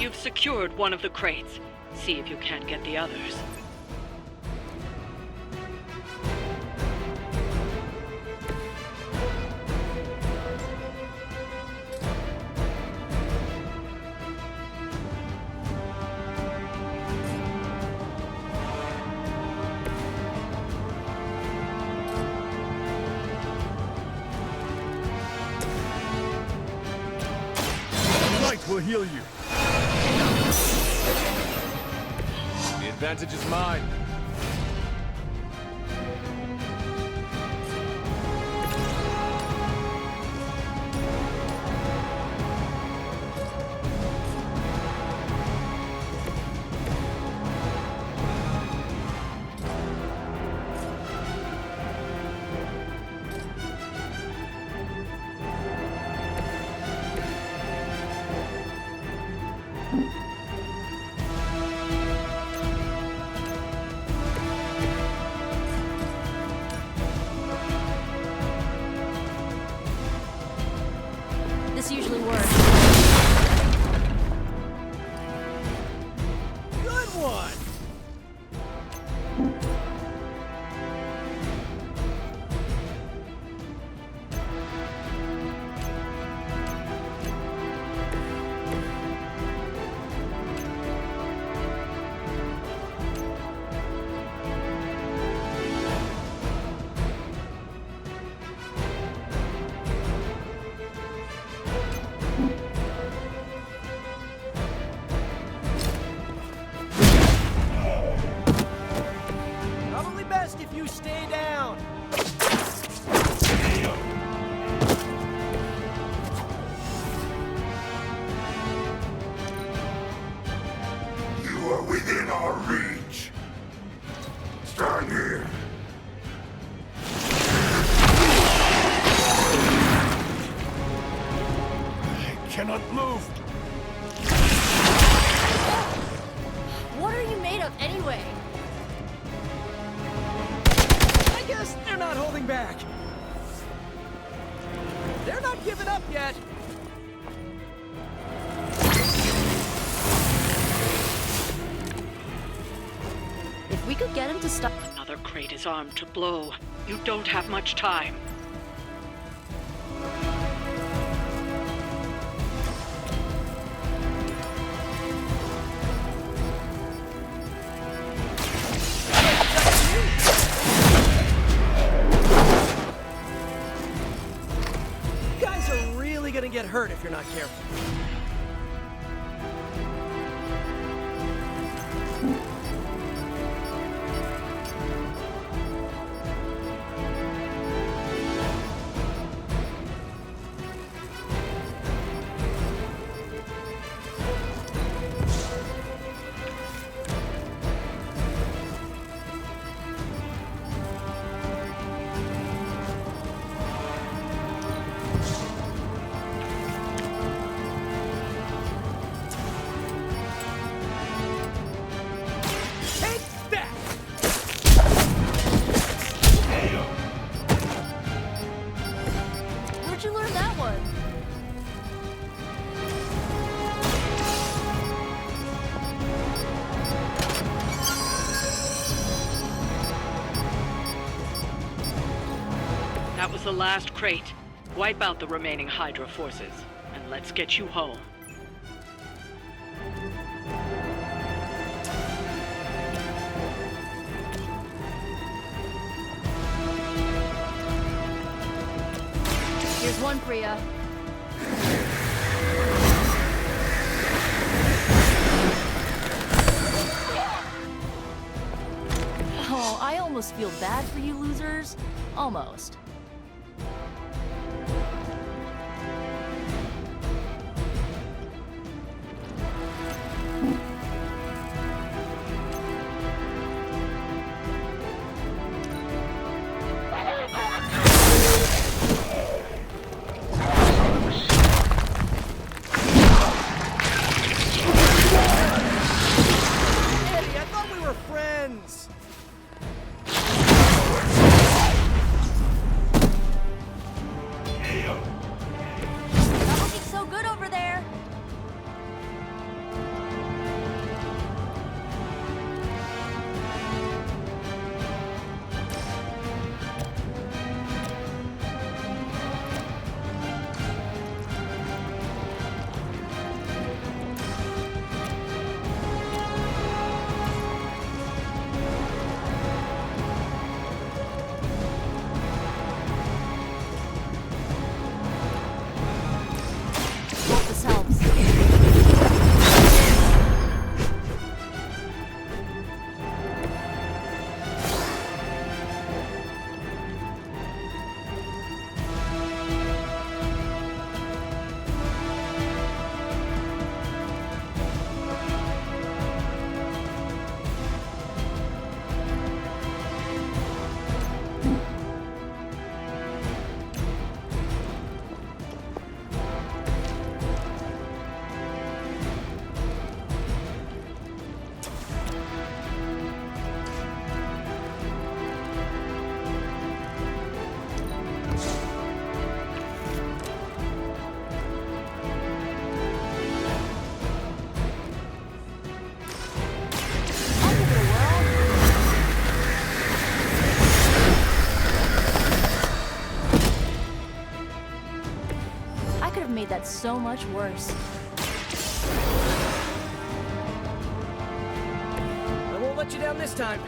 You've secured one of the crates. See if you can't get the others. Light will heal you. The advantage is mine. This usually works. Good one! Probably best if you stay down. You are within our reach. Stand here. I cannot move. What are you made of anyway? I guess they're not holding back. They're not giving up yet. If we could get him to stop. other crate is armed to blow. You don't have much time. You guys are really gonna get hurt if you're not careful. Where'd you learn that one? That was the last crate. Wipe out the remaining Hydra forces, and let's get you home. Here's one for ya. Oh, I almost feel bad for you losers. Almost. Eddie, I thought we were friends! Not looking so good over there. Hope this helps. I could have made that so much worse. I won't let you down this time.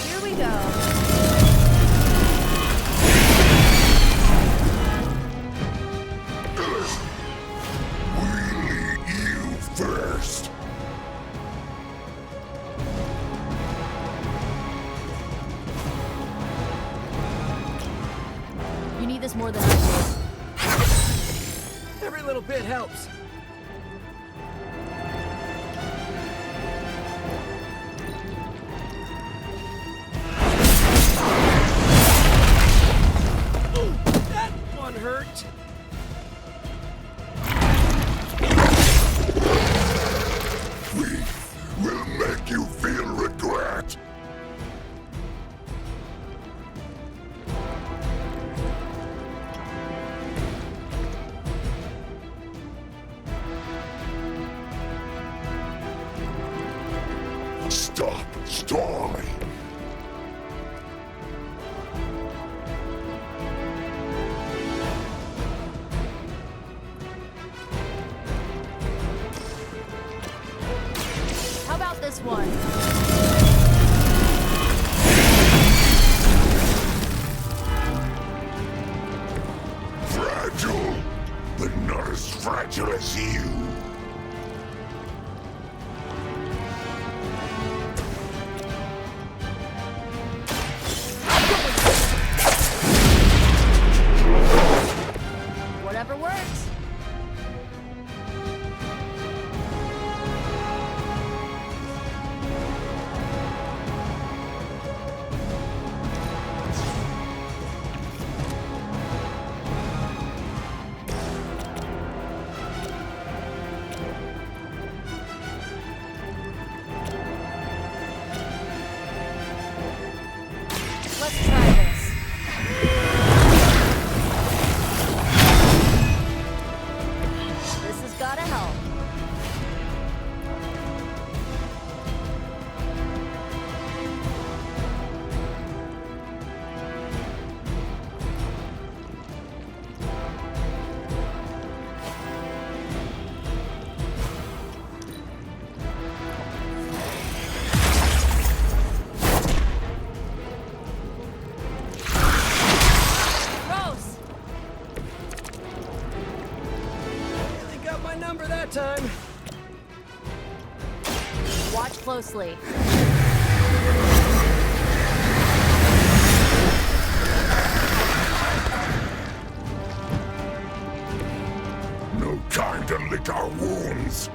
Here we go. You first. You need this more than I do. Every little bit helps. Ooh, that one hurt. Will make you feel regret. Stop stalling! How about this one? Fragile, but not as fragile as you. Whatever works. Let's try this. This has gotta help. Rose! They got my number that time. Watch closely. No time to lick our wounds.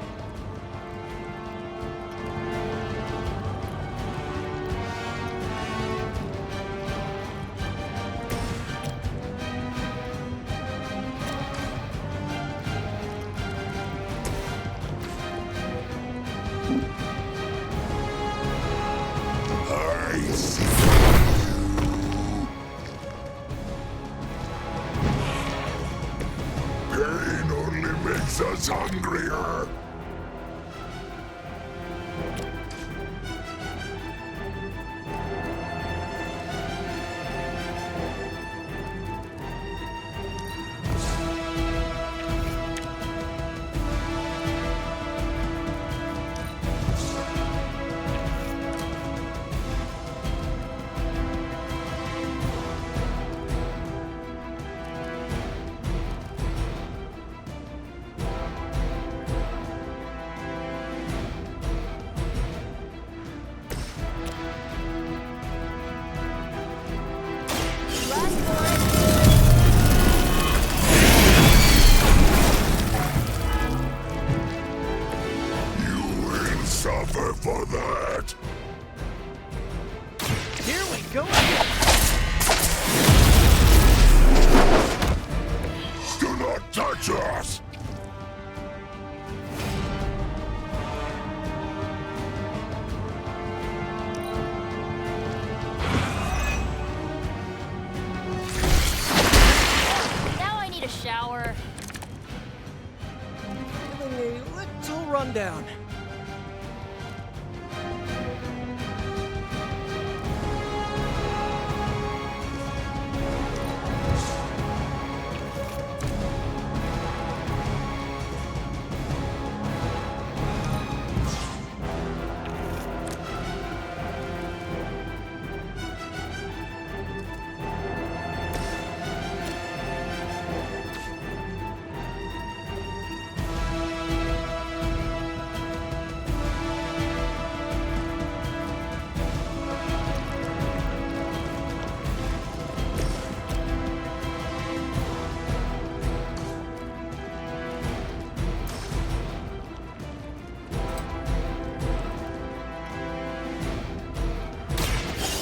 I see you. Pain only makes us hungrier. You will suffer for that. Here we go. Do not touch us. Now I need a shower. Feeling a little rundown.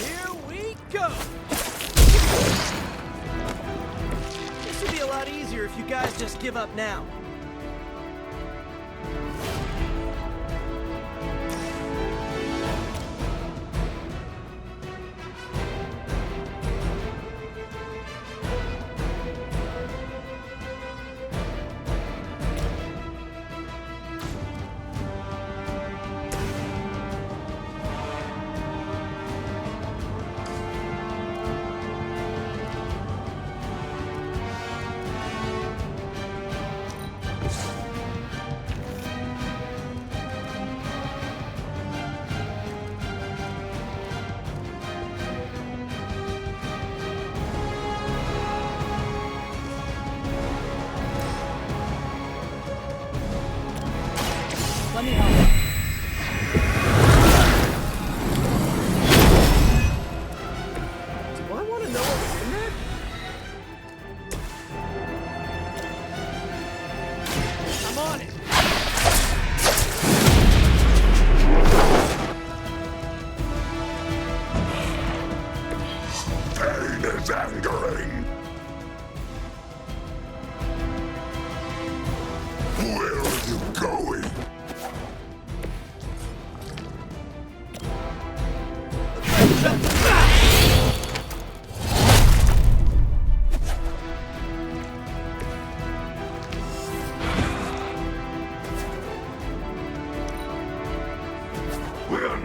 Here we go. This would be a lot easier if you guys just give up now.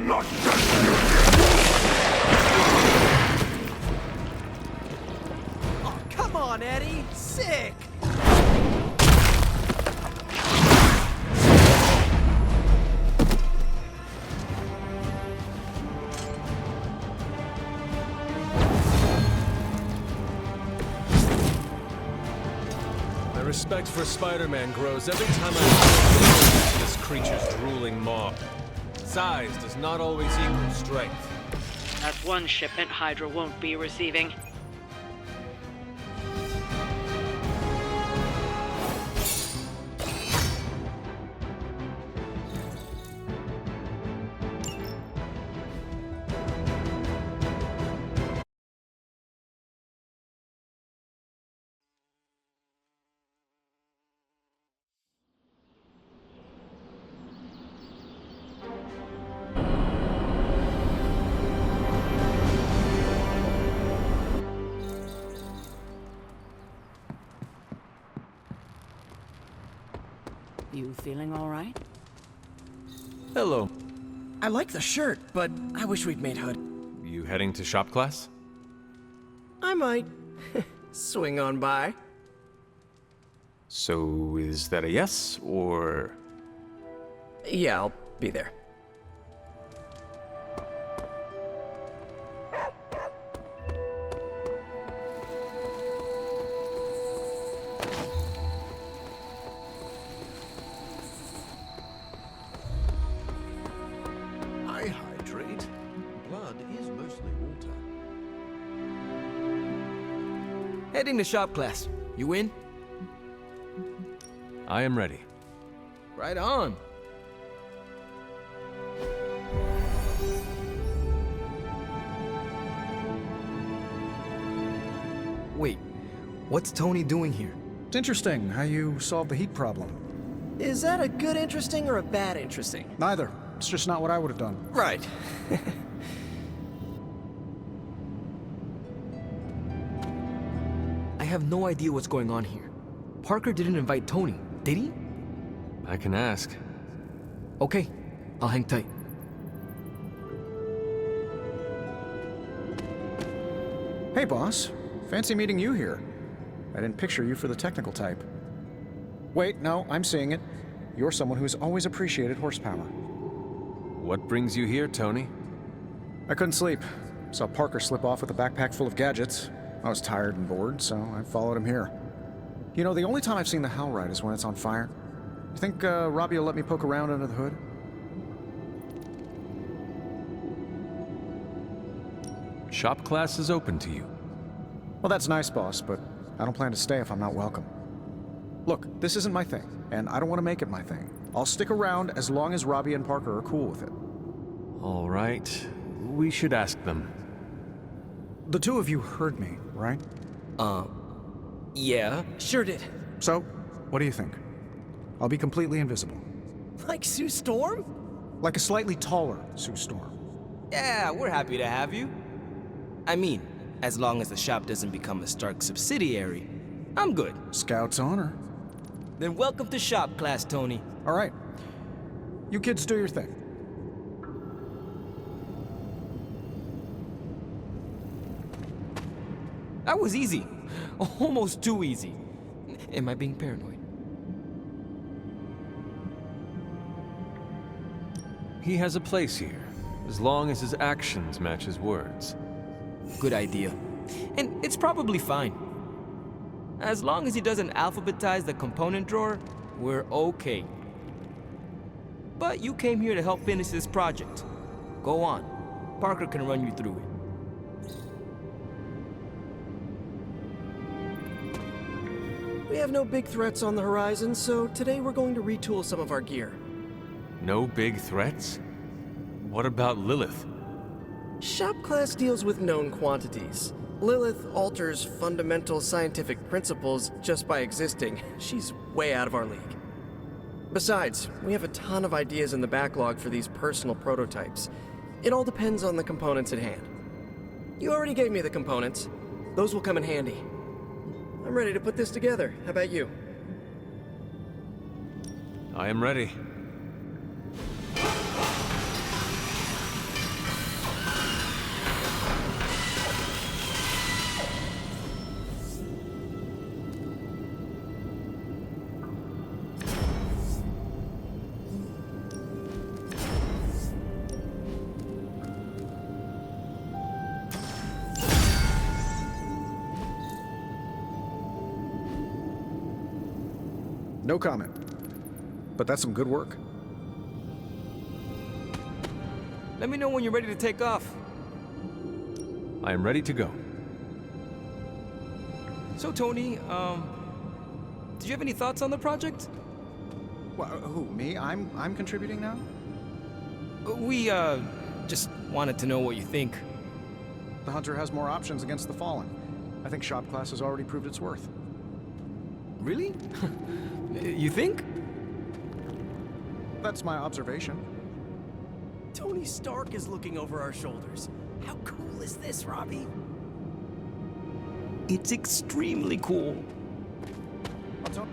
not get you. Oh, come on, Eddie! Sick! My respect for Spider-Man grows every time I see this creature's drooling maw. Size does not always equal strength. That's one shipment Hydra won't be receiving. You feeling all right? Hello. I like the shirt, but I wish we'd made Hood. You heading to shop class? I might swing on by. So is that a yes, or...? Yeah, I'll be there. I hydrate. Blood is mostly water. Heading to shop class. You in? I am ready. Right on. Wait, what's Tony doing here? It's interesting how you solved the heat problem. Is that a good interesting or a bad interesting? Neither. It's just not what I would have done. Right. I have no idea what's going on here. Parker didn't invite Tony, did he? I can ask. Okay, I'll hang tight. Hey, boss. Fancy meeting you here. I didn't picture you for the technical type. Wait, no, I'm seeing it. You're someone who's always appreciated horsepower. What brings you here, Tony? I couldn't sleep. Saw Parker slip off with a backpack full of gadgets. I was tired and bored, so I followed him here. You know, the only time I've seen the Hell Ride is when it's on fire. You think Robbie will let me poke around under the hood? Shop class is open to you. Well, that's nice, boss, but I don't plan to stay if I'm not welcome. Look, this isn't my thing, and I don't want to make it my thing. I'll stick around as long as Robbie and Parker are cool with it. All right. We should ask them. The two of you heard me, right? Yeah, sure did. So, what do you think? I'll be completely invisible. Like Sue Storm? Like a slightly taller Sue Storm. Yeah, we're happy to have you. I mean, as long as the shop doesn't become a Stark subsidiary, I'm good. Scout's honor. Then welcome to shop class, Tony. All right. You kids do your thing. That was easy. Almost too easy. Am I being paranoid? He has a place here, as long as his actions match his words. Good idea. And it's probably fine. As long as he doesn't alphabetize the component drawer, we're okay. But you came here to help finish this project. Go on. Parker can run you through it. We have no big threats on the horizon, so today we're going to retool some of our gear. No big threats? What about Lilith? Shop class deals with known quantities. Lilith alters fundamental scientific principles just by existing. She's way out of our league. Besides, we have a ton of ideas in the backlog for these personal prototypes. It all depends on the components at hand. You already gave me the components. Those will come in handy. I'm ready to put this together. How about you? I am ready. No comment. But that's some good work. Let me know when you're ready to take off. I am ready to go. So, Tony, did you have any thoughts on the project? Well, who, me? I'm contributing now? We, just wanted to know what you think. The Hunter has more options against the Fallen. I think shop class has already proved its worth. Really? You think? That's my observation. Tony Stark is looking over our shoulders. How cool is this, Robbie? It's extremely cool. I'll tell.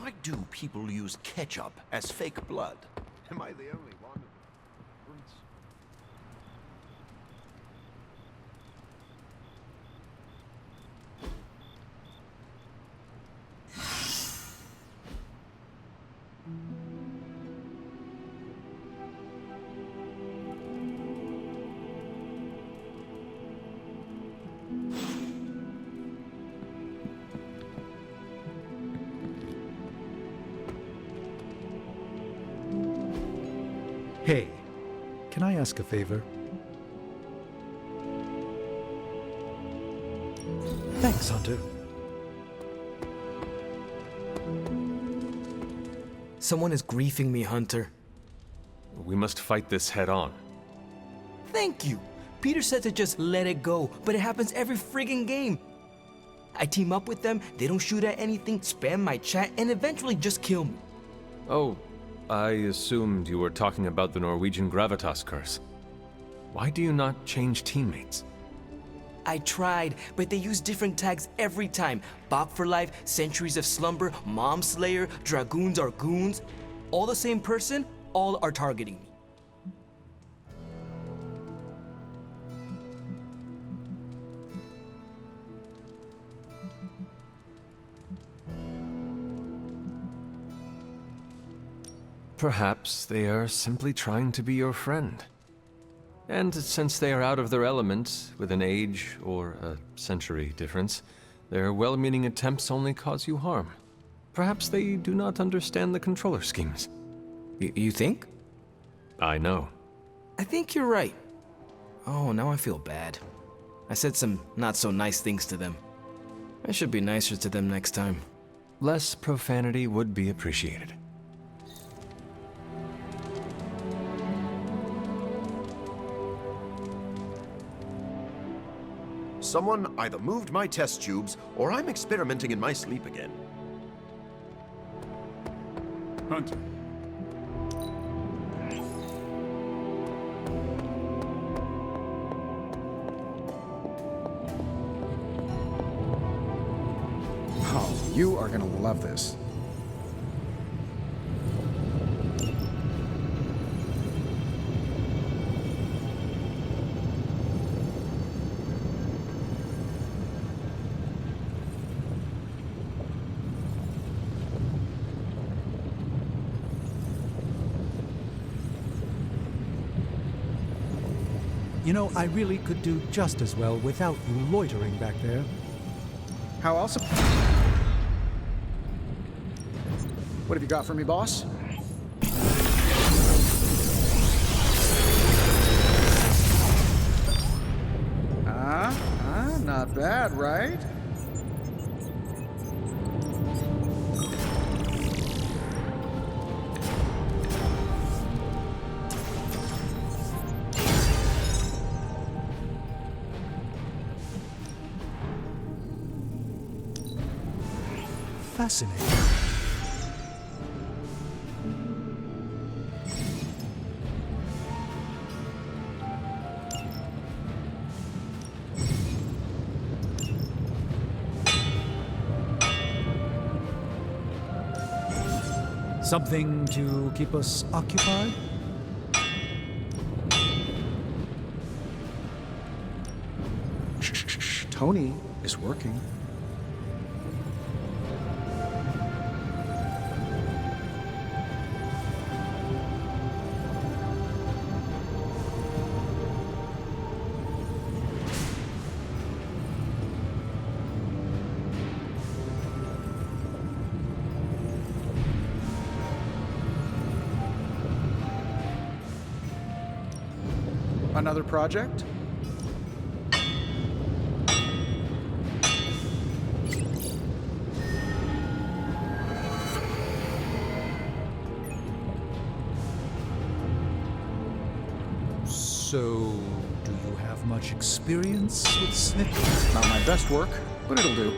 Why do people use ketchup as fake blood? Am I the only one? Hey, can I ask a favor? Thanks, Hunter. Someone is griefing me, Hunter. We must fight this head on. Thank you. Peter said to just let it go, but it happens every friggin' game. I team up with them, they don't shoot at anything, spam my chat, and eventually just kill me. Oh, I assumed you were talking about the Norwegian Gravitas curse. Why do you not change teammates? I tried, but they use different tags every time. Bach for Life, Centuries of Slumber, Mom Slayer, Dragoons are goons. All the same person, all are targeting me. Perhaps they are simply trying to be your friend. And since they are out of their element, with an age or a century difference, their well-meaning attempts only cause you harm. Perhaps they do not understand the controller schemes. You think? I know. I think you're right. Oh, now I feel bad. I said some not-so-nice things to them. I should be nicer to them next time. Less profanity would be appreciated. Someone either moved my test tubes, or I'm experimenting in my sleep again. Hunter. Oh, you are gonna love this. You know, I really could do just as well without you loitering back there. How else? What have you got for me, boss? Not bad, right? Fascinating. Something to keep us occupied? Shh. Tony is working. Another project? So, do you have much experience with sniffing? Not my best work, but it'll do.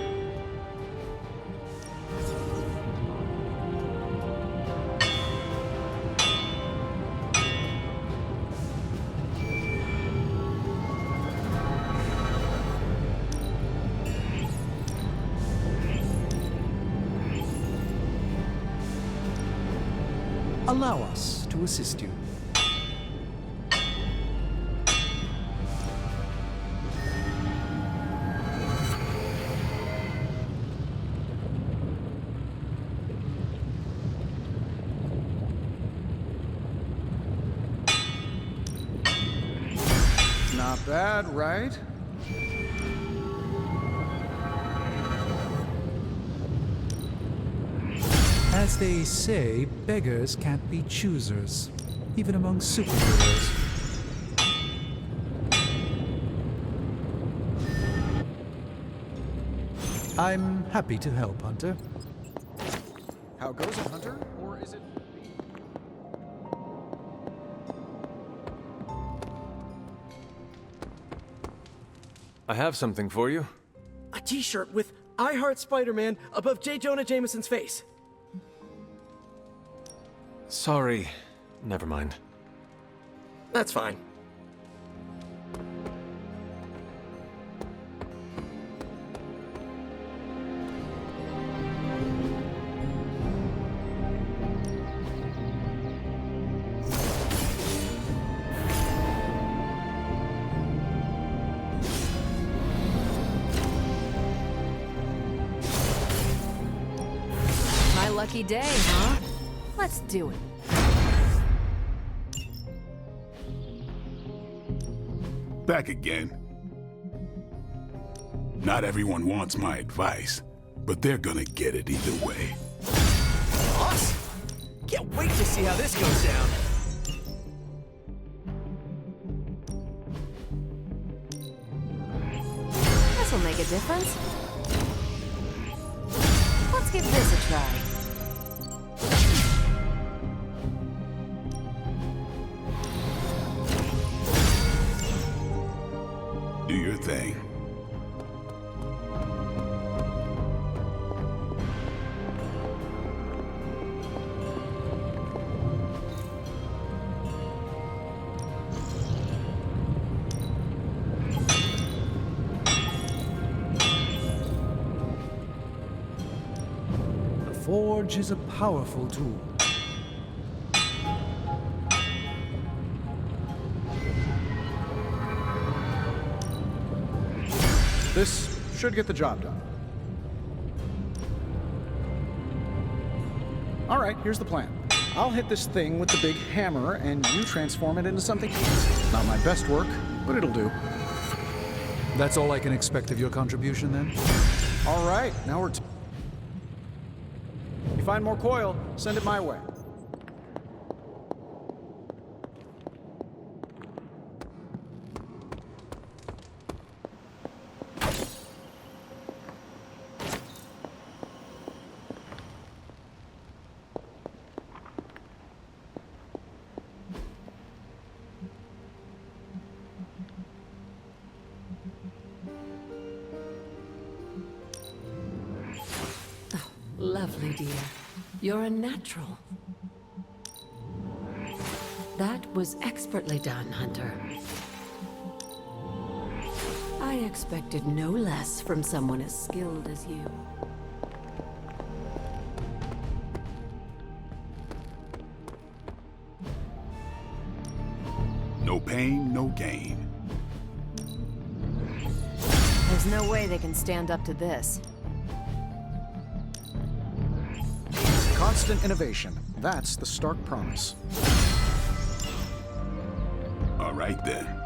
Allow us to assist you. Not bad, right? As they say, beggars can't be choosers, even among superheroes. I'm happy to help, Hunter. How goes it, Hunter? Or is it... I have something for you. A t-shirt with I Heart Spider-Man above J. Jonah Jameson's face. Sorry. Never mind. That's fine. My lucky day, huh? Let's do it. Back again. Not everyone wants my advice, but they're gonna get it either way. Boss? Can't wait to see how this goes down. This'll make a difference. Let's give this a try. Do your thing. The Forge is a powerful tool. This should get the job done. All right, here's the plan. I'll hit this thing with the big hammer, and you transform it into something. Not my best work, but it'll do. That's all I can expect of your contribution, then? All right, now we're... You find more coil, send it my way. Lovely, dear. You're a natural. That was expertly done, Hunter. I expected no less from someone as skilled as you. No pain, no gain. There's no way they can stand up to this. Constant innovation. That's the Stark promise. All right then.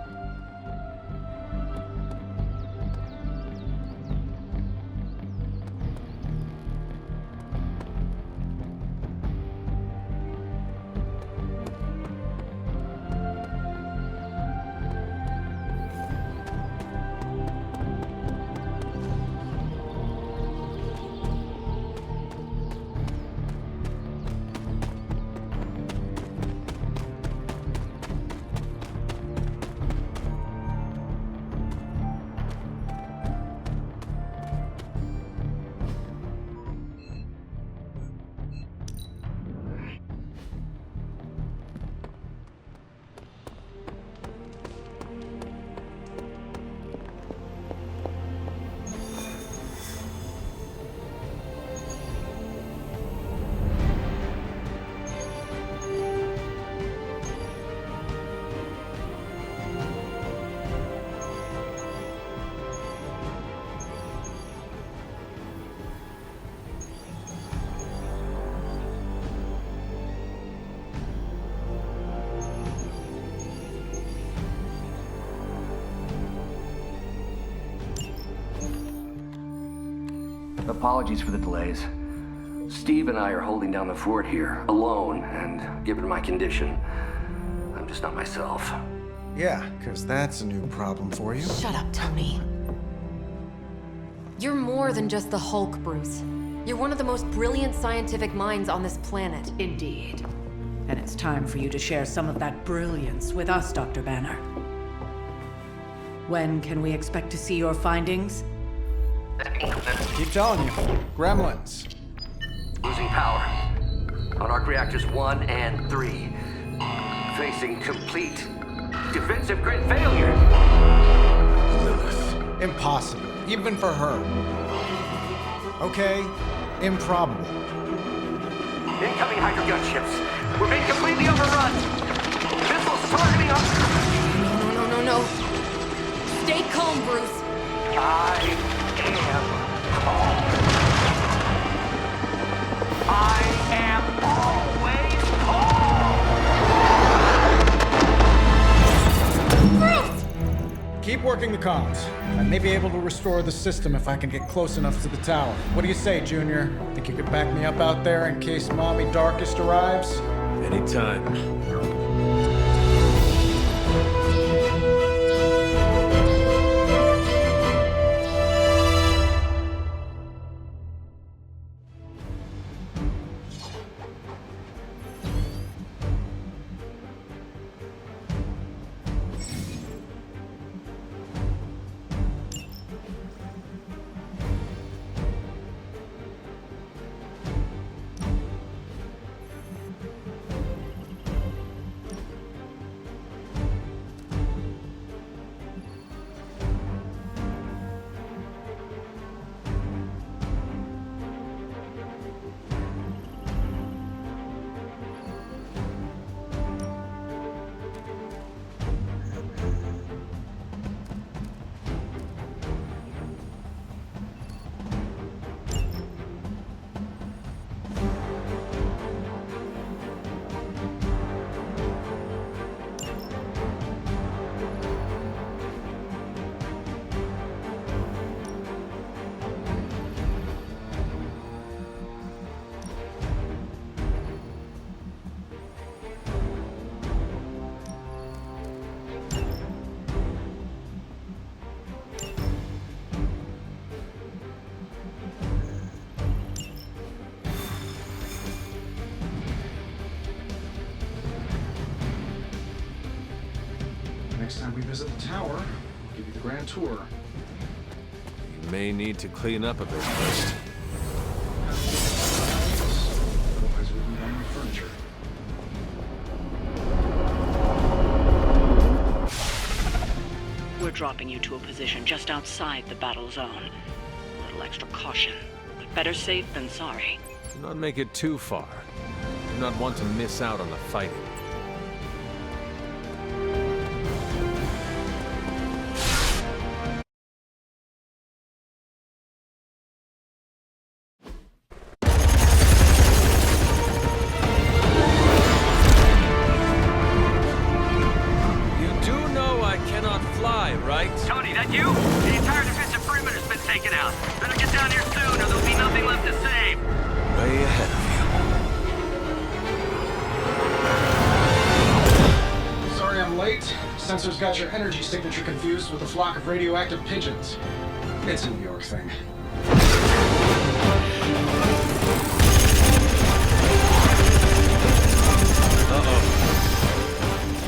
Apologies for the delays. Steve and I are holding down the fort here, alone, and given my condition, I'm just not myself. Yeah, because that's a new problem for you. Shut up, Tony. You're more than just the Hulk, Bruce. You're one of the most brilliant scientific minds on this planet. Indeed. And it's time for you to share some of that brilliance with us, Dr. Banner. When can we expect to see your findings? Keep telling you. Gremlins. Losing power. On arc reactors 1 and 3. Facing complete defensive grid failure. Lilith. Impossible. Even for her. Okay, improbable. Incoming Hydra gunships. We're being completely overrun. Missiles targeting us. No. Stay calm, Bruce. I am always Bruce! Keep working the comms. I may be able to restore the system if I can get close enough to the tower. What do you say, Junior? Think you could back me up out there in case Mommy Darkest arrives? Anytime. Next time we visit the tower, I'll give you the grand tour. You may need to clean up a bit first. Otherwise, we can run the furniture. We're dropping you to a position just outside the battle zone. A little extra caution, but better safe than sorry. Do not make it too far. Do not want to miss out on the fighting. that you? The entire defensive perimeter's been taken out. Better get down here soon or there'll be nothing left to save. Way ahead of you. Sorry I'm late. Sensor's got your energy signature confused with a flock of radioactive pigeons. It's a New York thing. Uh-oh.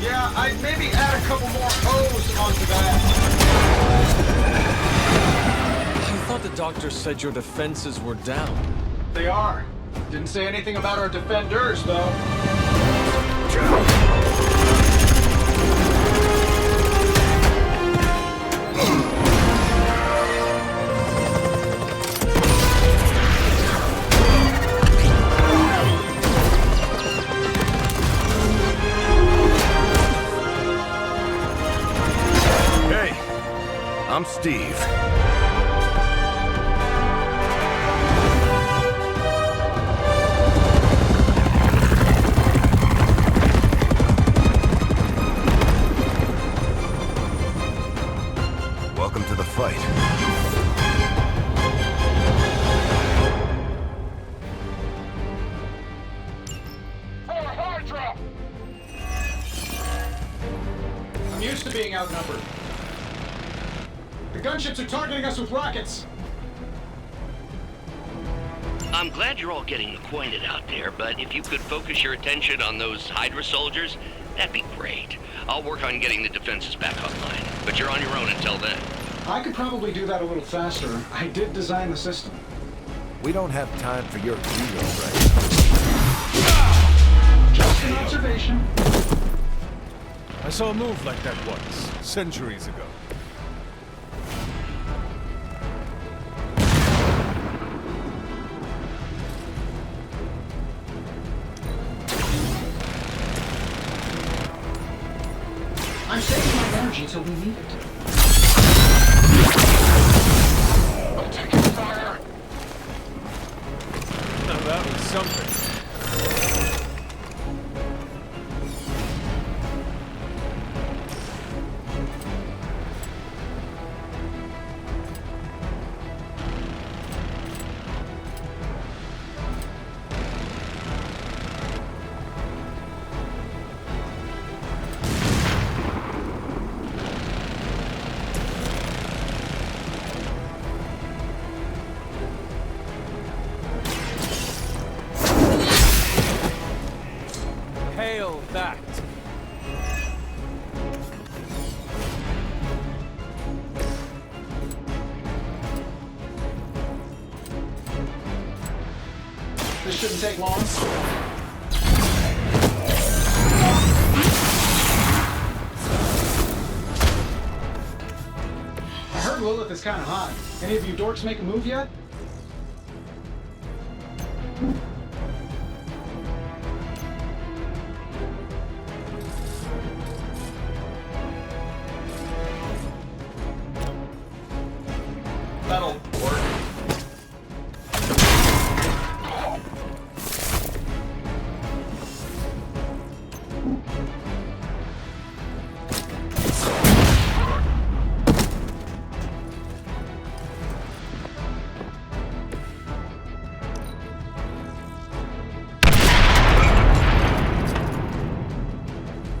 Yeah, I'd maybe add a couple more O's onto that. I thought the doctor said your defenses were down. They are. Didn't say anything about our defenders, though. I'm Steve. Welcome to the fight. I'm used to being outnumbered. The gunships are targeting us with rockets. I'm glad you're all getting acquainted out there, but if you could focus your attention on those Hydra soldiers, that'd be great. I'll work on getting the defenses back online, but you're on your own until then. I could probably do that a little faster. I did design the system. We don't have time for your ego right now. Just an observation. I saw a move like that once, centuries ago. I'm saving my energy till we need it. I'm taking fire. Now that was something. Hail that! This shouldn't take long. I heard Lilith is kind of hot. Any of you dorks make a move yet? That'll work.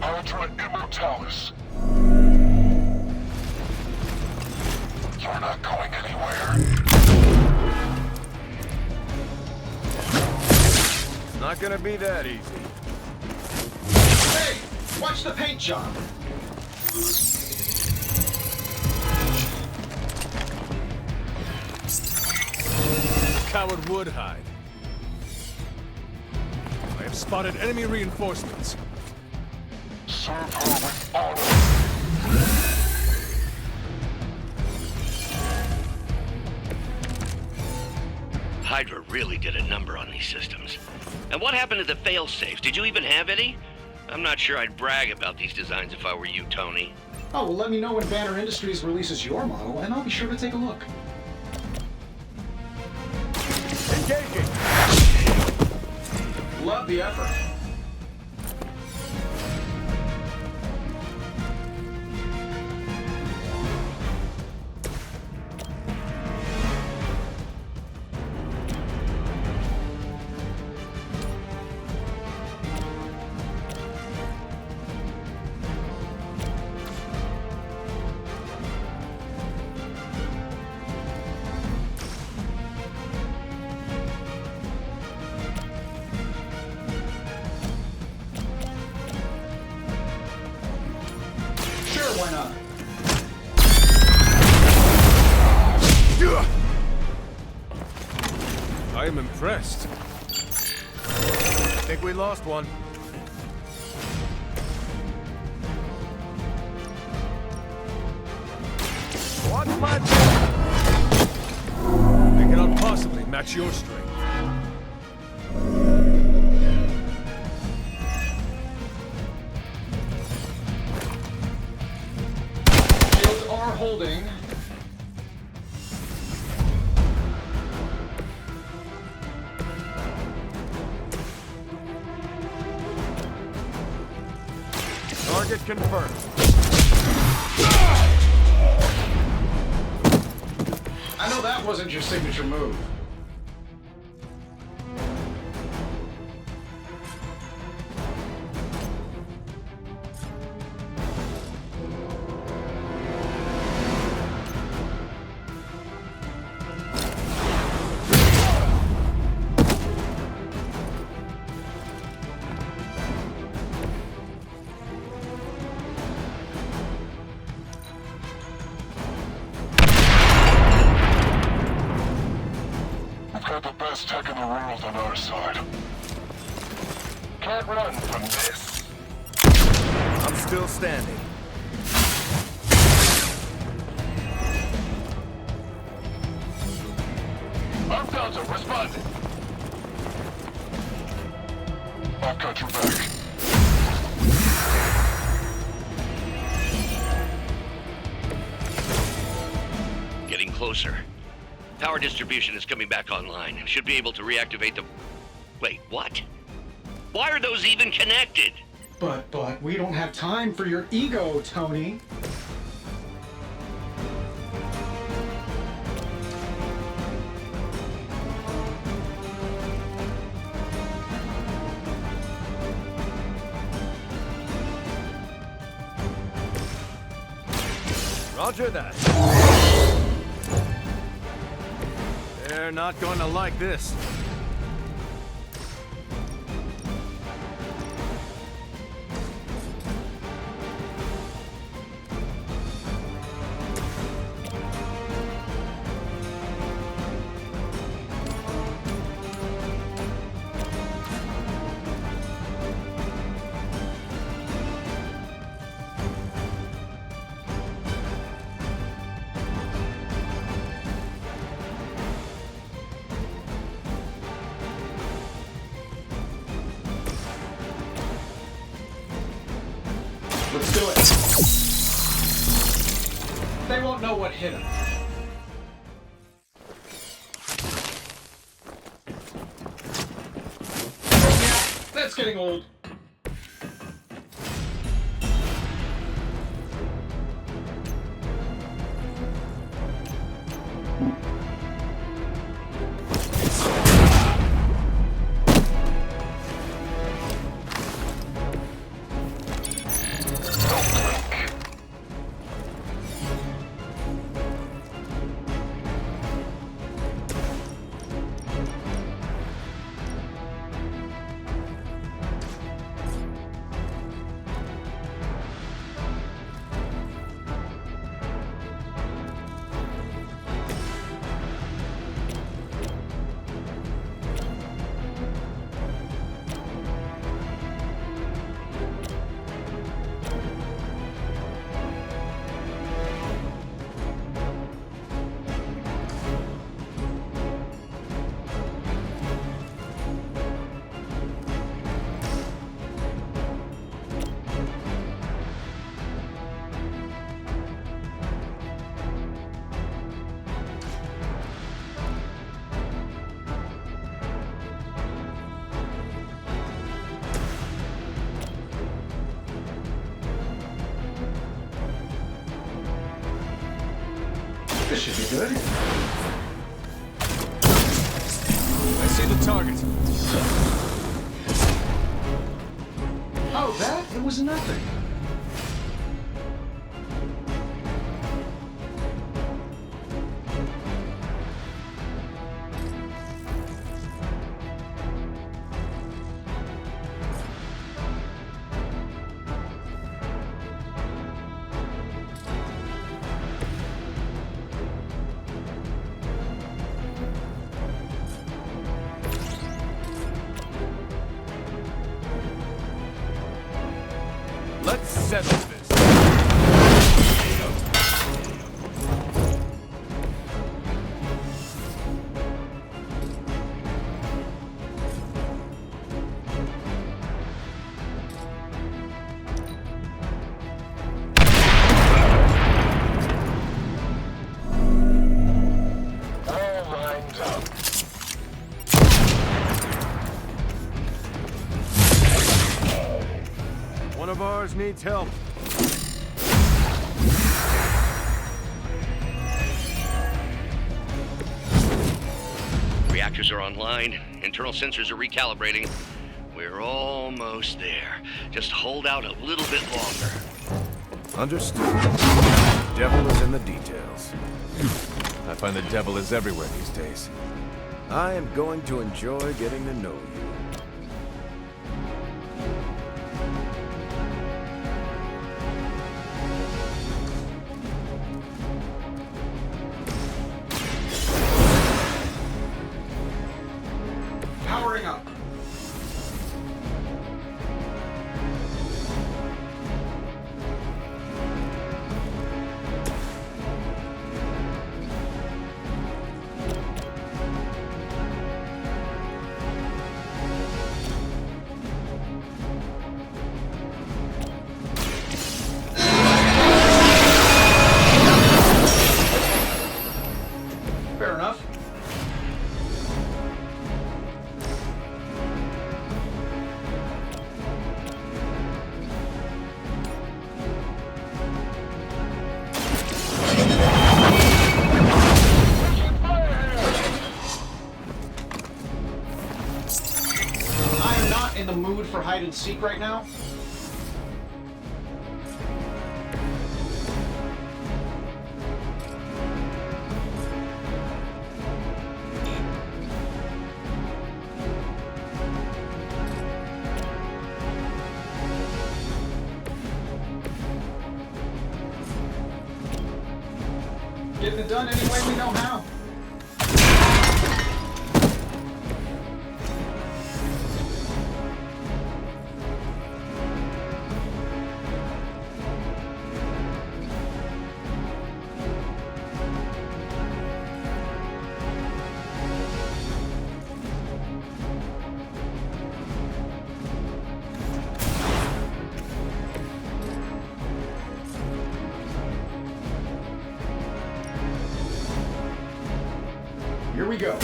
Ultra Immortalis. You're not going anywhere. Not gonna be that easy. Hey, watch the paint job. Coward would hide. I have spotted enemy reinforcements. Serve her with honor. Hydra really did a number on these systems. And what happened to the fail-safes? Did you even have any? I'm not sure I'd brag about these designs if I were you, Tony. Oh, well, let me know when Banner Industries releases your model, and I'll be sure to take a look. Engaging! Love the effort. why not? I am impressed. Think we lost one. What much? They cannot possibly match your strength. Shields are holding. Target confirmed. I know that wasn't your signature move. Got the best tech in the world on our side. Can't run from this. I'm still standing. Our Delta, responding. I've got your back. Getting closer. Power distribution is coming back online. Should be able to reactivate the... Wait, what? Why are those even connected? But we don't have time for your ego, Tony. Roger that. They're not going to like this. Let's do it. They won't know what hit him. Yeah, that's getting old. This should be good. I see the target. Oh, that? It was nothing. Mars needs help. Reactors are online. Internal sensors are recalibrating. We're almost there. Just hold out a little bit longer. Understood. Devil is in the details. I find the devil is everywhere these days. I am going to enjoy getting to know you. Powering up. Fair enough. I am not in the mood for hide and seek right now. Getting it done any way we know how. Here we go.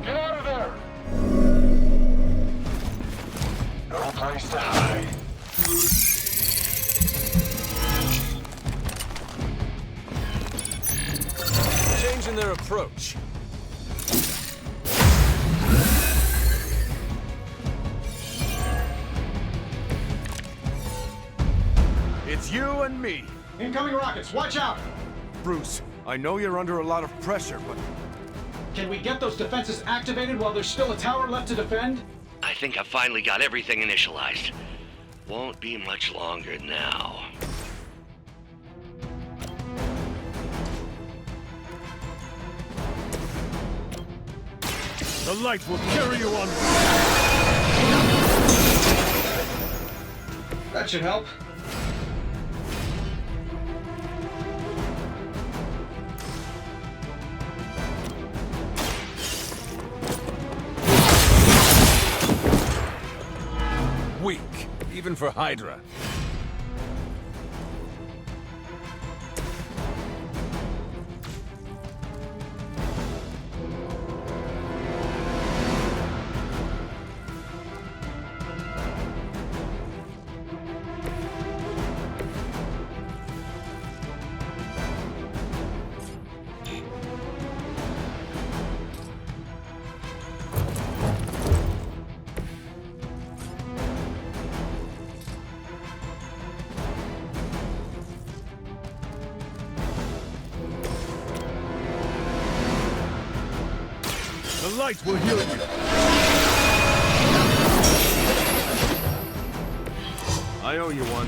Get out of there! No place to hide. Changing their approach. It's you and me. Incoming rockets, watch out! Bruce, I know you're under a lot of pressure, but... Can we get those defenses activated while there's still a tower left to defend? I think I've finally got everything initialized. Won't be much longer now. The light will carry you on. That should help. Weak, even for Hydra. The light will heal you. I owe you one.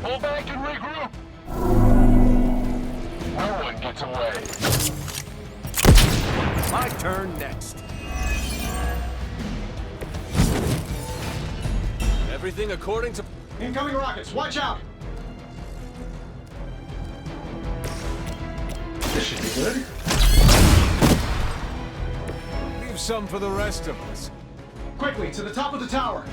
Pull back and regroup. No one gets away. My turn next. Everything according to... Incoming rockets, watch out! This should be good. Leave some for the rest of us. Quickly, to the top of the tower.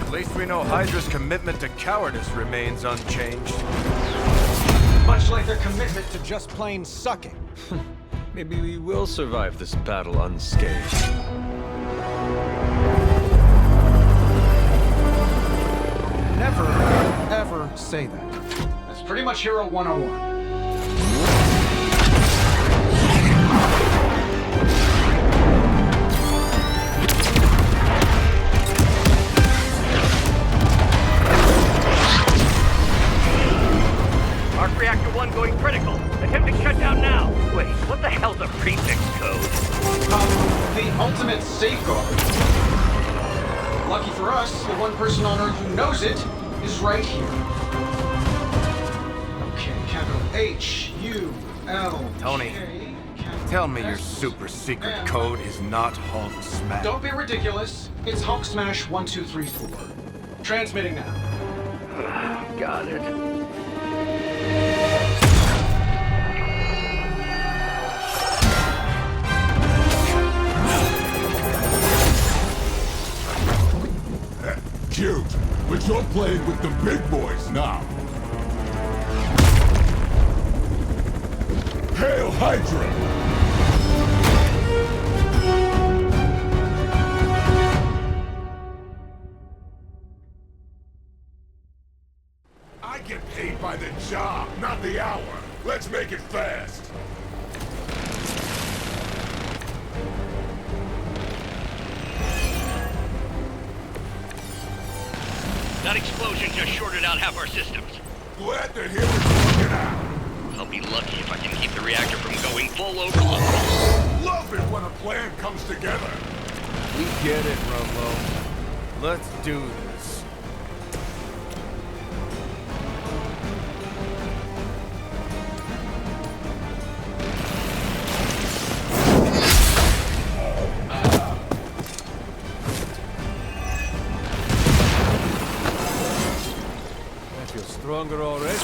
At least we know Hydra's commitment to cowardice remains unchanged. Much like their commitment to just plain sucking. Maybe we will survive this battle unscathed. Never, ever say that. That's pretty much Hero 101. Arc Reactor 1 going critical. Attempting shutdown now. Wait, what the hell's a prefix code? The ultimate safeguard. Lucky for us, the one person on Earth who knows it is right here. Okay, capital H-U-L. Tony, tell me your super secret code is not Hulk Smash. Don't be ridiculous. It's Hulk Smash 1234. Transmitting now. Got it. Cute, but you're playing with the big boys now. Hail Hydra! I get paid by the job, not the hour. Let's make it fast. That explosion just shorted out half our systems. Glad to hear it's working out. I'll be lucky if I can keep the reactor from going full overload. Love it when a plan comes together. We get it, Romo. Let's do this. Stronger already.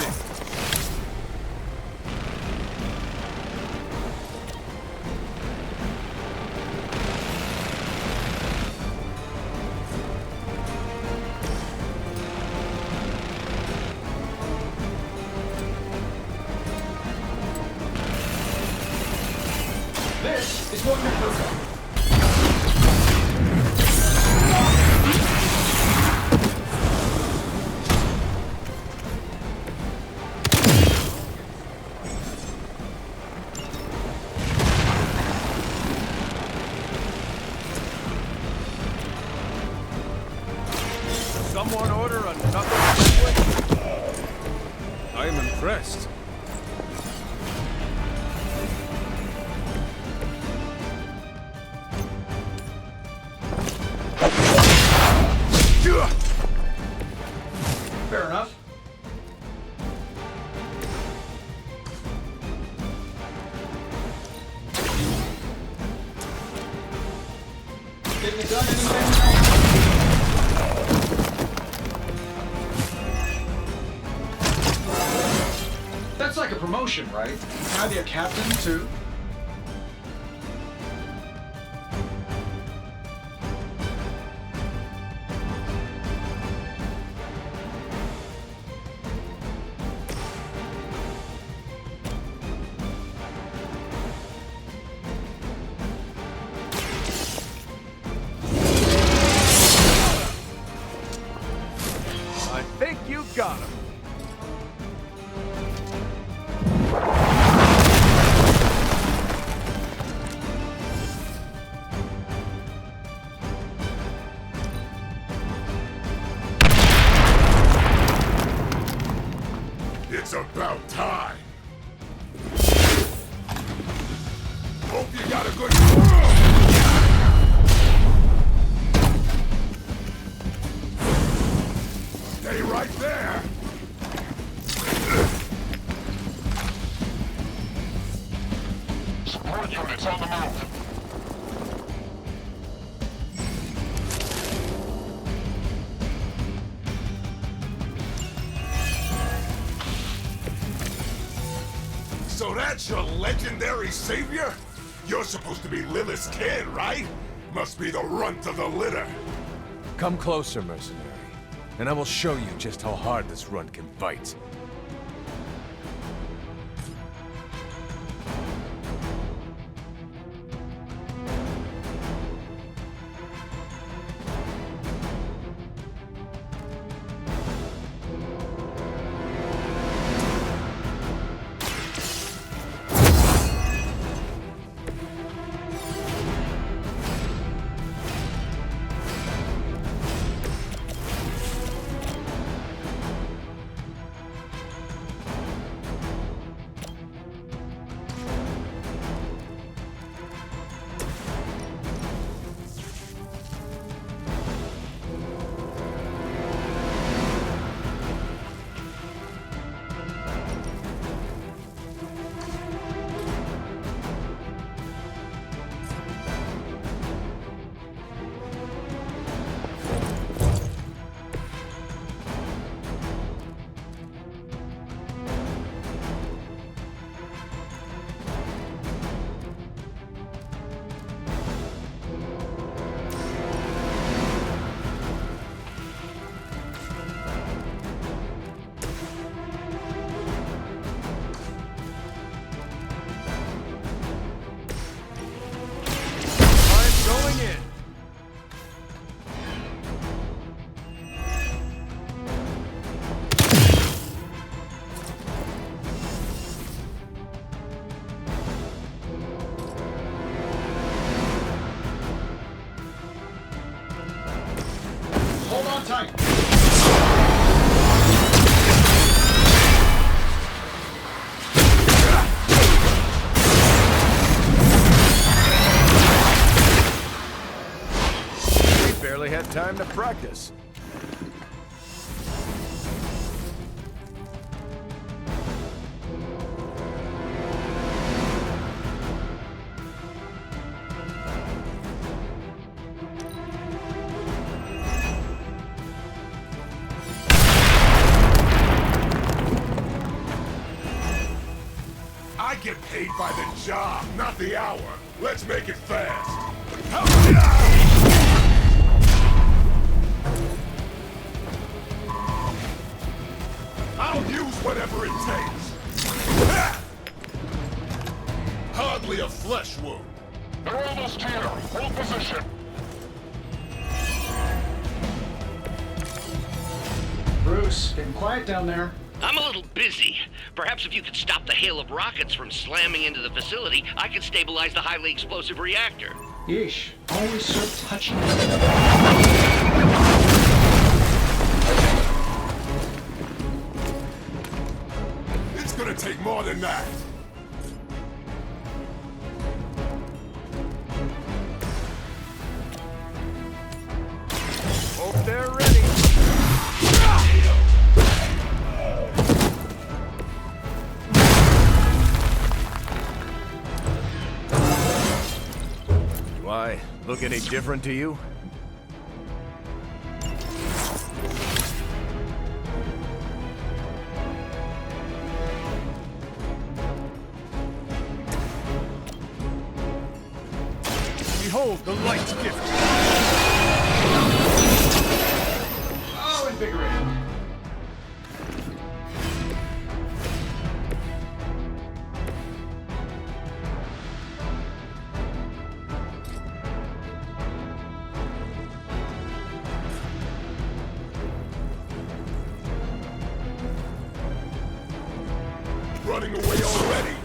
This is what you're perfect. Someone order another sandwich? I am impressed. Fair enough. Getting it done anything? That's like a promotion, right? Can I be a captain, too? I think you got him. It's about time. Hope you got a good... Stay right there. Support units on the move. So that's your legendary savior? You're supposed to be Lilith's kid, right? Must be the runt of the litter. Come closer, mercenary, and I will show you just how hard this runt can bite. Hold on tight. We barely had time to practice. I get paid by the job, not the hour. Let's make it fast. I'll use whatever it takes. Hardly a flesh wound. They're almost here. Hold position. Bruce, getting quiet down there. I'm a little busy. Perhaps if you could stop the hail of rockets from slamming into the facility, I could stabilize the highly explosive reactor. Yeesh, always so touchy. It's gonna take more than that. Hope they're ready. Do I look any different to you? Behold the light's gift. Oh, invigorating. Running away already.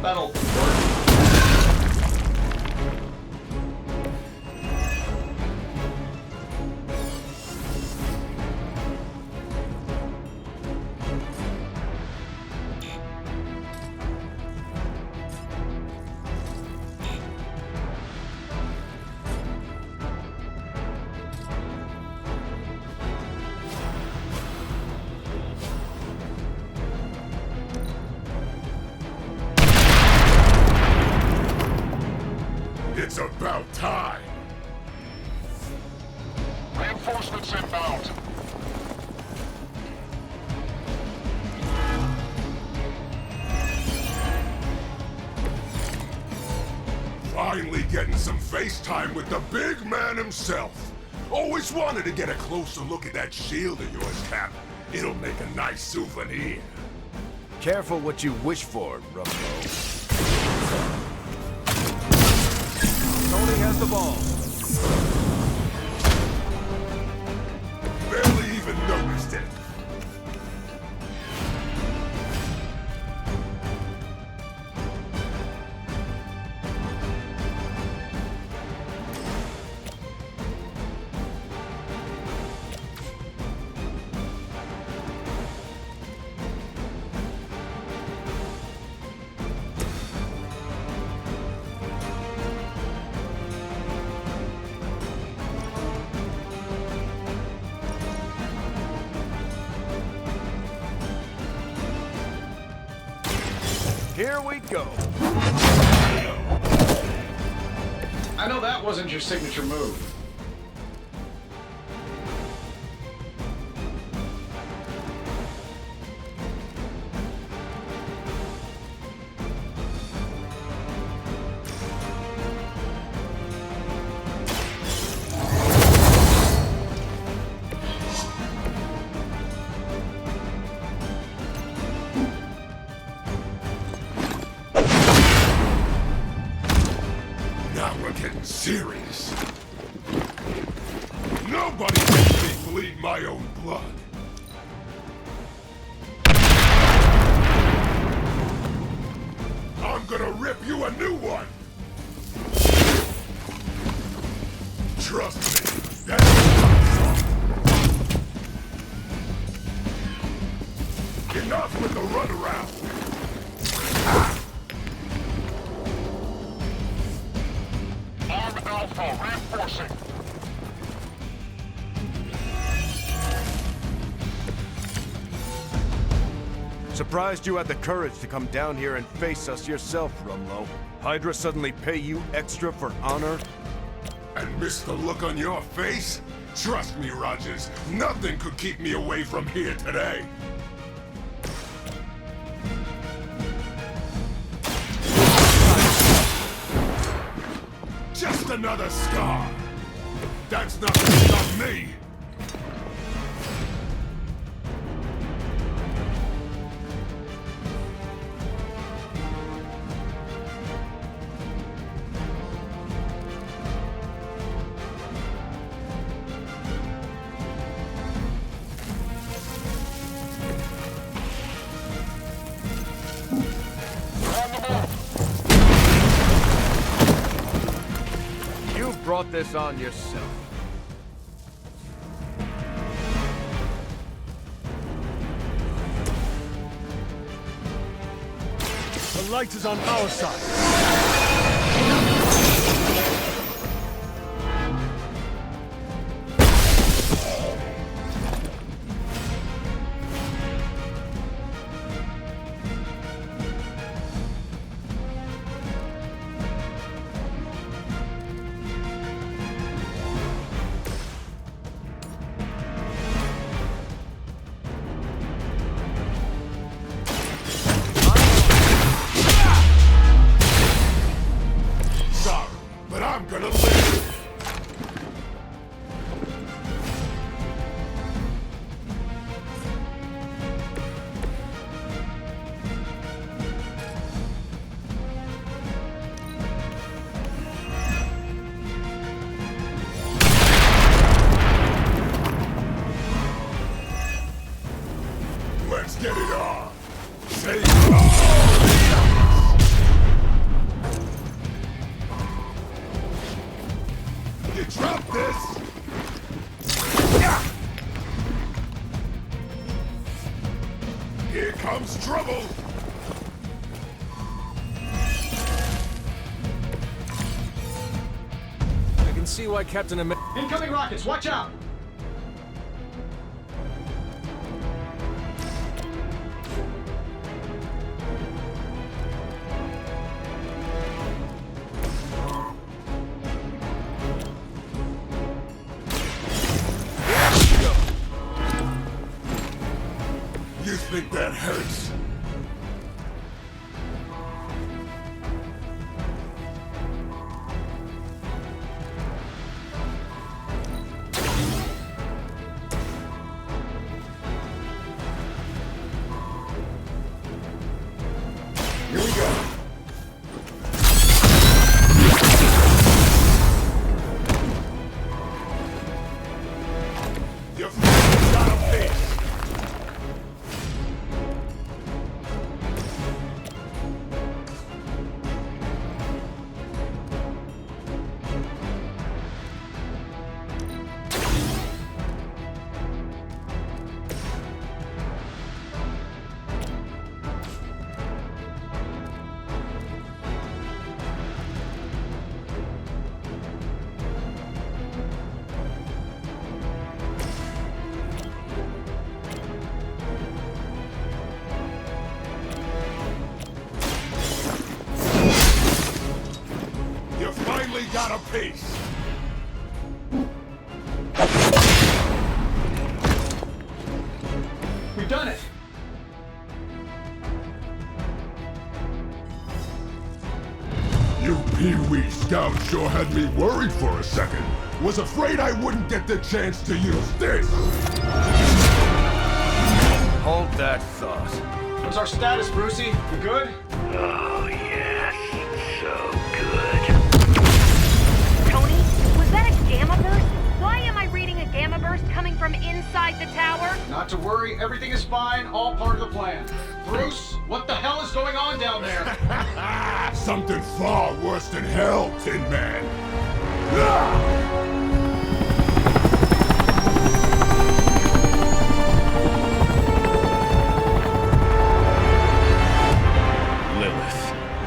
That'll work. It's about time. Reinforcements inbound. Finally getting some face time with the big man himself. Always wanted to get a closer look at that shield of yours, Cap. It'll make a nice souvenir. Careful what you wish for, Rumbo. Tony has the ball. Barely even noticed it. Here we go. I know that wasn't your signature move. Now we're getting serious. Nobody makes me bleed my own blood. I'm gonna rip you a new one. Trust me, that's enough with the runaround. Arm Alpha reinforcing. Surprised you had the courage to come down here and face us yourself, Rumlow. Hydra suddenly pay you extra for honor? And miss the look on your face? Trust me, Rogers, nothing could keep me away from here today. Just another scar. That's not gonna stop me. You've brought this on yourself. The light is on our side. Sorry, but I'm gonna live. Let's get it on. Save all the others. You drop this. Yeah. Here comes trouble. I can see why Captain America... Incoming rockets, watch out! You think that hurts? got a piece! We've done it! You Pee-wee Scout sure had me worried for a second. Was afraid I wouldn't get the chance to use this. Hold that thought. What's our status, Brucey? We good? Oh, yes. So good. Tony, was that a gamma burst? Why am I reading a gamma burst coming from inside the tower? Not to worry, everything is fine, all part of the plan. Bruce, what the hell is going on down there? Something far worse than hell, Tin Man. Ah!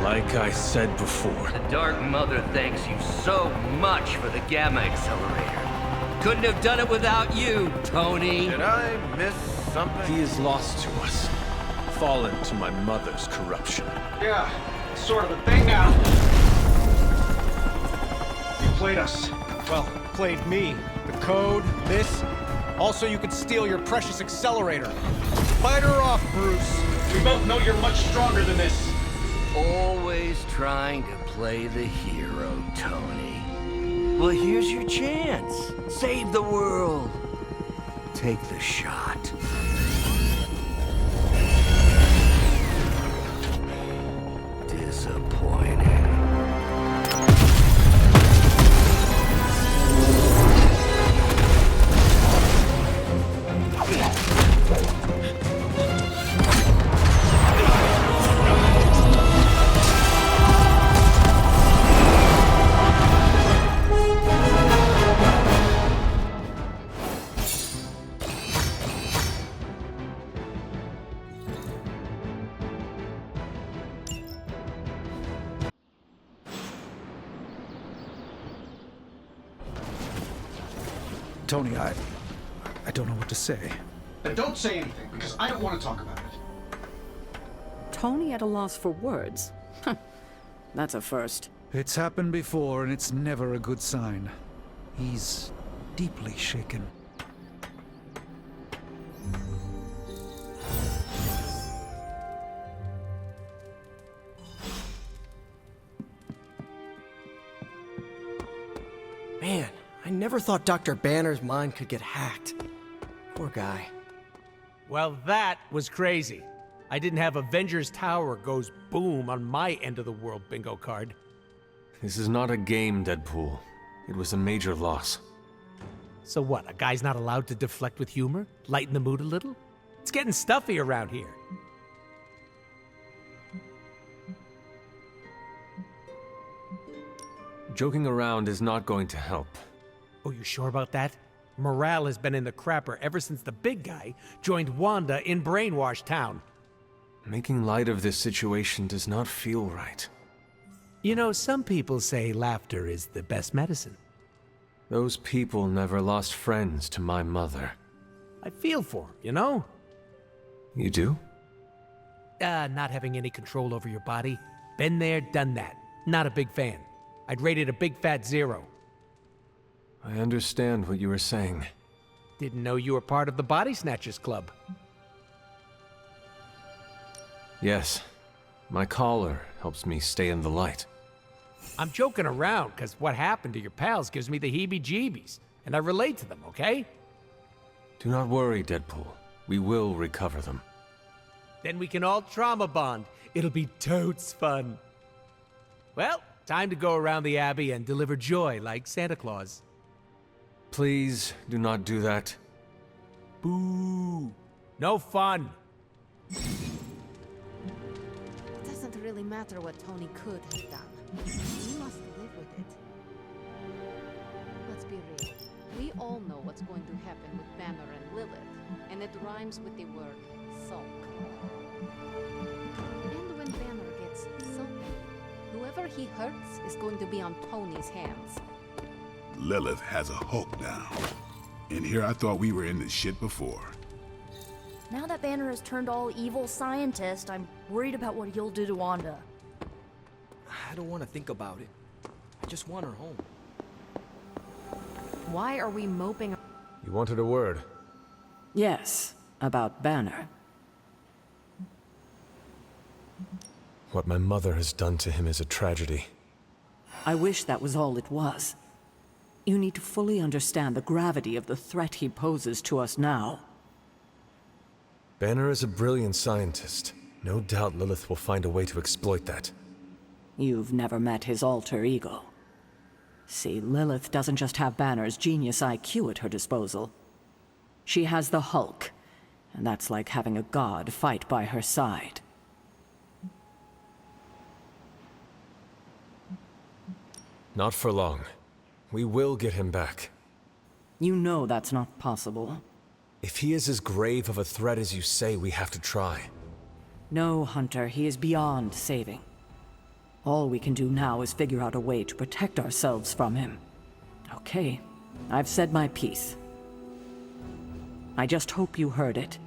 Like I said before. The Dark Mother thanks you so much for the Gamma Accelerator. Couldn't have done it without you, Tony. Did I miss something? He is lost to us. Fallen to my mother's corruption. Yeah, it's sort of a thing now. You played us. Well, played me. The code, this. Also, you could steal your precious accelerator. Fight her off, Bruce. We both know you're much stronger than this. Always trying to play the hero, Tony. Well, here's your chance. Save the world. Take the shot. Disappointing. Tony, I don't know what to say. Then don't say anything, because I don't want to talk about it. Tony at a loss for words? That's a first. It's happened before, and it's never a good sign. He's deeply shaken. Man, I never thought Dr. Banner's mind could get hacked. Poor guy. Well, that was crazy. I didn't have Avengers Tower goes boom on my end of the world bingo card. This is not a game, Deadpool. It was a major loss. So what, a guy's not allowed to deflect with humor? Lighten the mood a little? It's getting stuffy around here. Joking around is not going to help. Oh, you sure about that? Morale has been in the crapper ever since the big guy joined Wanda in Brainwash Town. Making light of this situation does not feel right. You know, some people say laughter is the best medicine. Those people never lost friends to my mother. I feel for him, you know? You do? Not having any control over your body. Been there, done that. Not a big fan. I'd rate it a big fat 0. I understand what you were saying. Didn't know you were part of the Body Snatchers Club. Yes. My collar helps me stay in the light. I'm joking around, because what happened to your pals gives me the heebie-jeebies, and I relate to them, okay? Do not worry, Deadpool. We will recover them. Then we can all trauma bond. It'll be totes fun. Well, time to go around the Abbey and deliver joy like Santa Claus. Please do not do that. Boo! No fun. It doesn't really matter what Tony could have done. We must live with it. Let's be real. We all know what's going to happen with Banner and Lilith, and it rhymes with the word sulk. And when Banner gets sulky, whoever he hurts is going to be on Tony's hands. Lilith has a Hulk now. And here I thought we were in this shit before. Now that Banner has turned all evil scientist, I'm worried about what he'll do to Wanda. I don't want to think about it. I just want her home. Why are we moping? You wanted a word? Yes, about Banner. What my mother has done to him is a tragedy. I wish that was all it was. You need to fully understand the gravity of the threat he poses to us now. Banner is a brilliant scientist. No doubt Lilith will find a way to exploit that. You've never met his alter ego. See, Lilith doesn't just have Banner's genius IQ at her disposal. She has the Hulk, and that's like having a god fight by her side. Not for long. We will get him back. You know that's not possible. If he is as grave of a threat as you say, we have to try. No, Hunter, he is beyond saving. All we can do now is figure out a way to protect ourselves from him. Okay, I've said my piece. I just hope you heard it.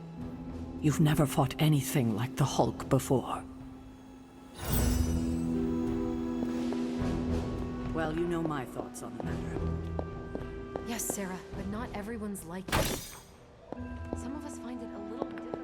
You've never fought anything like the Hulk before. Well, you know my thoughts on the matter. Yes, Sarah, but not everyone's like you. Some of us find it a little difficult.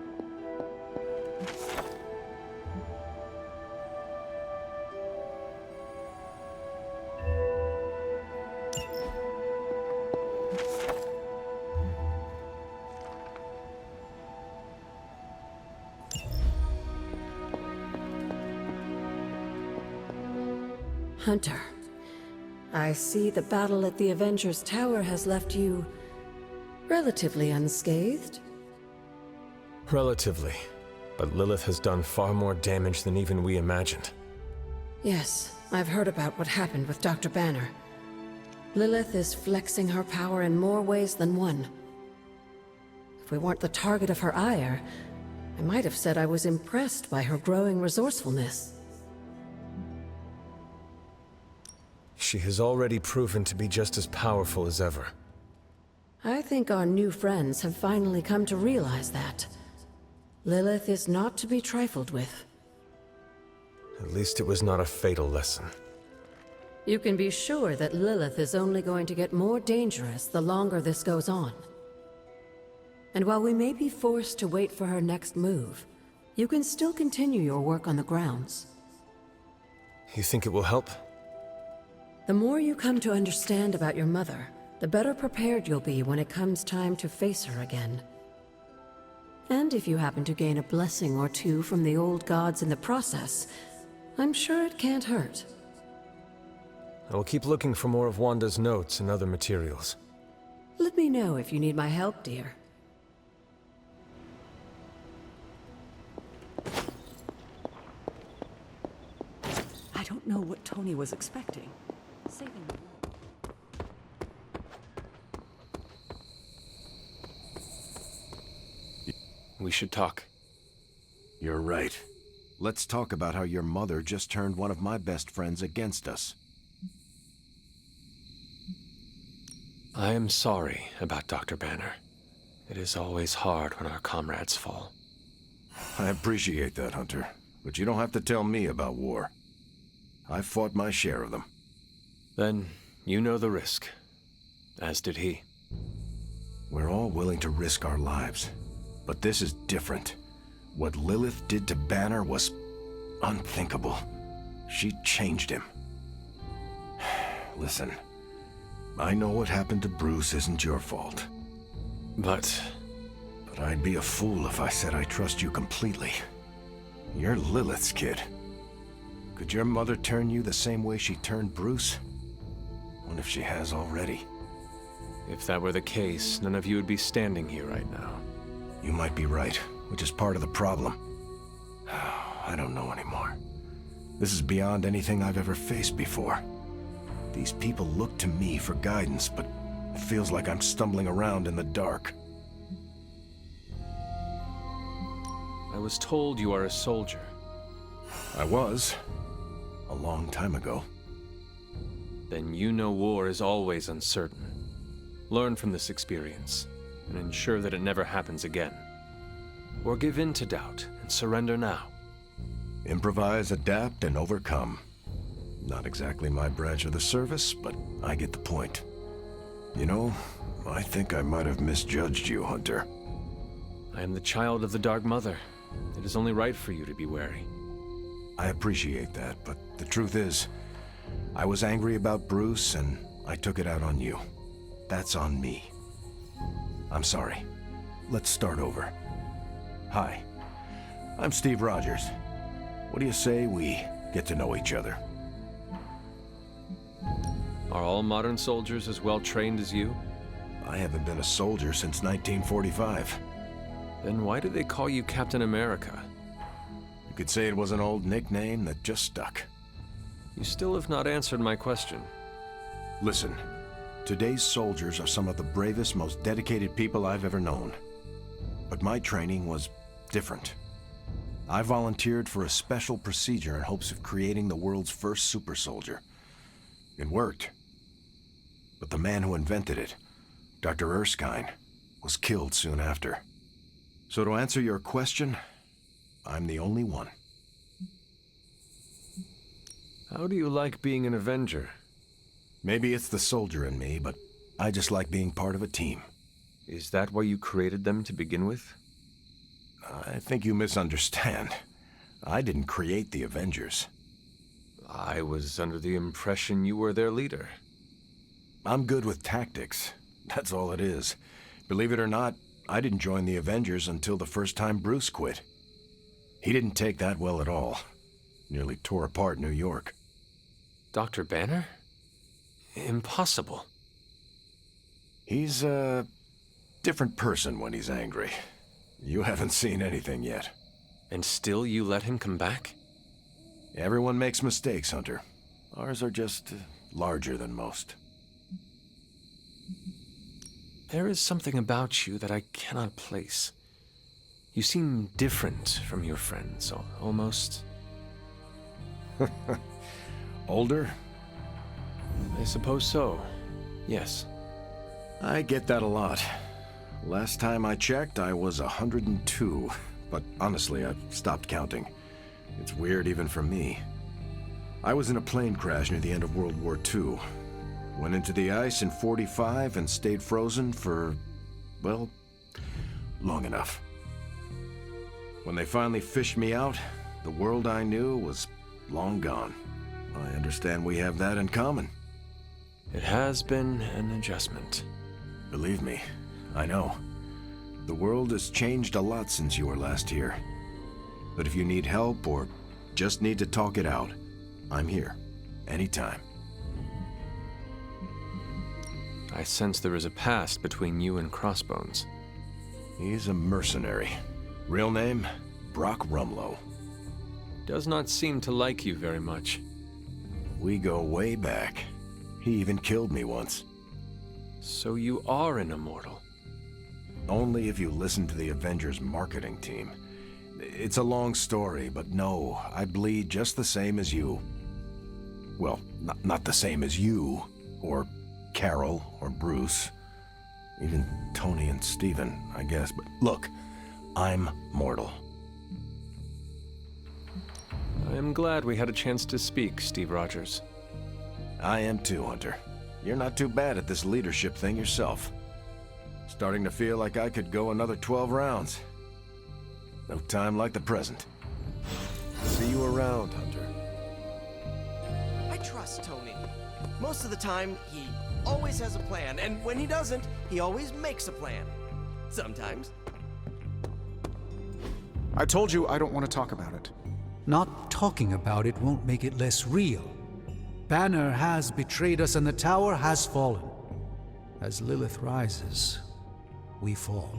Hunter, I see the battle at the Avengers Tower has left you relatively unscathed. Relatively. But Lilith has done far more damage than even we imagined. Yes, I've heard about what happened with Dr. Banner. Lilith is flexing her power in more ways than one. If we weren't the target of her ire, I might have said I was impressed by her growing resourcefulness. She has already proven to be just as powerful as ever. I think our new friends have finally come to realize that. Lilith is not to be trifled with. At least it was not a fatal lesson. You can be sure that Lilith is only going to get more dangerous the longer this goes on. And while we may be forced to wait for her next move, you can still continue your work on the grounds. You think it will help? The more you come to understand about your mother, the better prepared you'll be when it comes time to face her again. And if you happen to gain a blessing or two from the old gods in the process, I'm sure it can't hurt. I will keep looking for more of Wanda's notes and other materials. Let me know if you need my help, dear. I don't know what Tony was expecting. Saving me. We should talk. You're right. Let's talk about how your mother just turned one of my best friends against us. I am sorry about Dr. Banner. It is always hard when our comrades fall. I appreciate that, Hunter. But you don't have to tell me about war. I've fought my share of them. Then you know the risk. As did he. We're all willing to risk our lives. But this is different. What Lilith did to Banner was unthinkable. She changed him. Listen, I know what happened to Bruce isn't your fault. But I'd be a fool if I said I trust you completely. You're Lilith's kid. Could your mother turn you the same way she turned Bruce? What if she has already? If that were the case, none of you would be standing here right now. You might be right, which is part of the problem. I don't know anymore. This is beyond anything I've ever faced before. These people look to me for guidance, but it feels like I'm stumbling around in the dark. I was told you are a soldier. I was. A long time ago. Then you know war is always uncertain. Learn from this experience, and ensure that it never happens again. Or give in to doubt and surrender now. Improvise, adapt, and overcome. Not exactly my branch of the service, but I get the point. You know, I think I might have misjudged you, Hunter. I am the child of the Dark Mother. It is only right for you to be wary. I appreciate that, but the truth is, I was angry about Bruce, and I took it out on you. That's on me. I'm sorry. Let's start over. Hi, I'm Steve Rogers. What do you say we get to know each other? Are all modern soldiers as well trained as you? I haven't been a soldier since 1945. Then why do they call you Captain America? You could say it was an old nickname that just stuck. You still have not answered my question. Listen, today's soldiers are some of the bravest, most dedicated people I've ever known. But my training was different. I volunteered for a special procedure in hopes of creating the world's first super soldier. It worked. But the man who invented it, Dr. Erskine, was killed soon after. So to answer your question, I'm the only one. How do you like being an Avenger? Maybe it's the soldier in me, but I just like being part of a team. Is that why you created them to begin with? I think you misunderstand. I didn't create the Avengers. I was under the impression you were their leader. I'm good with tactics. That's all it is. Believe it or not, I didn't join the Avengers until the first time Bruce quit. He didn't take that well at all. Nearly tore apart New York. Dr. Banner? Impossible. He's a different person when he's angry. You haven't seen anything yet. And still you let him come back? Everyone makes mistakes, Hunter. Ours are just larger than most. There is something about you that I cannot place. You seem different from your friends, almost. Older? I suppose so. Yes. I get that a lot. Last time I checked, I was 102. But honestly, I've stopped counting. It's weird even for me. I was in a plane crash near the end of World War II. Went into the ice in '45 and stayed frozen for, well, long enough. When they finally fished me out, the world I knew was long gone. I understand we have that in common. It has been an adjustment. Believe me, I know. The world has changed a lot since you were last here. But if you need help or just need to talk it out, I'm here, anytime. I sense there is a past between you and Crossbones. He's a mercenary. Real name, Brock Rumlow. Does not seem to like you very much. We go way back. He even killed me once. So you are an immortal? Only if you listen to the Avengers marketing team. It's a long story, but no, I bleed just the same as you. Well, not the same as you, or Carol, or Bruce. Even Tony and Steven, I guess. But look, I'm mortal. I am glad we had a chance to speak, Steve Rogers. I am too, Hunter. You're not too bad at this leadership thing yourself. Starting to feel like I could go another 12 rounds. No time like the present. See you around, Hunter. I trust Tony. Most of the time, he always has a plan, and when he doesn't, he always makes a plan. Sometimes. I told you I don't want to talk about it. Not talking about it won't make it less real. Banner has betrayed us and the tower has fallen. As Lilith rises, we fall.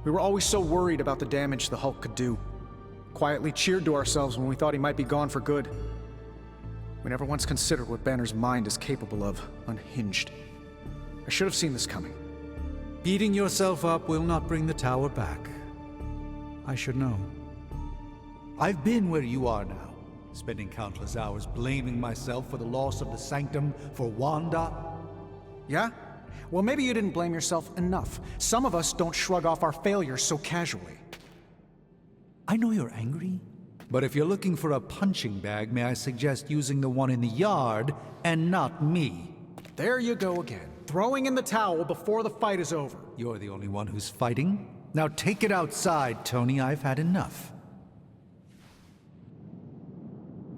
We were always so worried about the damage the Hulk could do. Quietly cheered to ourselves when we thought he might be gone for good. We never once considered what Banner's mind is capable of, unhinged. I should have seen this coming. Beating yourself up will not bring the tower back. I should know. I've been where you are now, spending countless hours blaming myself for the loss of the Sanctum, for Wanda. Yeah? Well, maybe you didn't blame yourself enough. Some of us don't shrug off our failures so casually. I know you're angry, But if you're looking for a punching bag, may I suggest using the one in the yard and not me? There you go again. Throwing in the towel before the fight is over. You're the only one who's fighting. Now take it outside, Tony. I've had enough.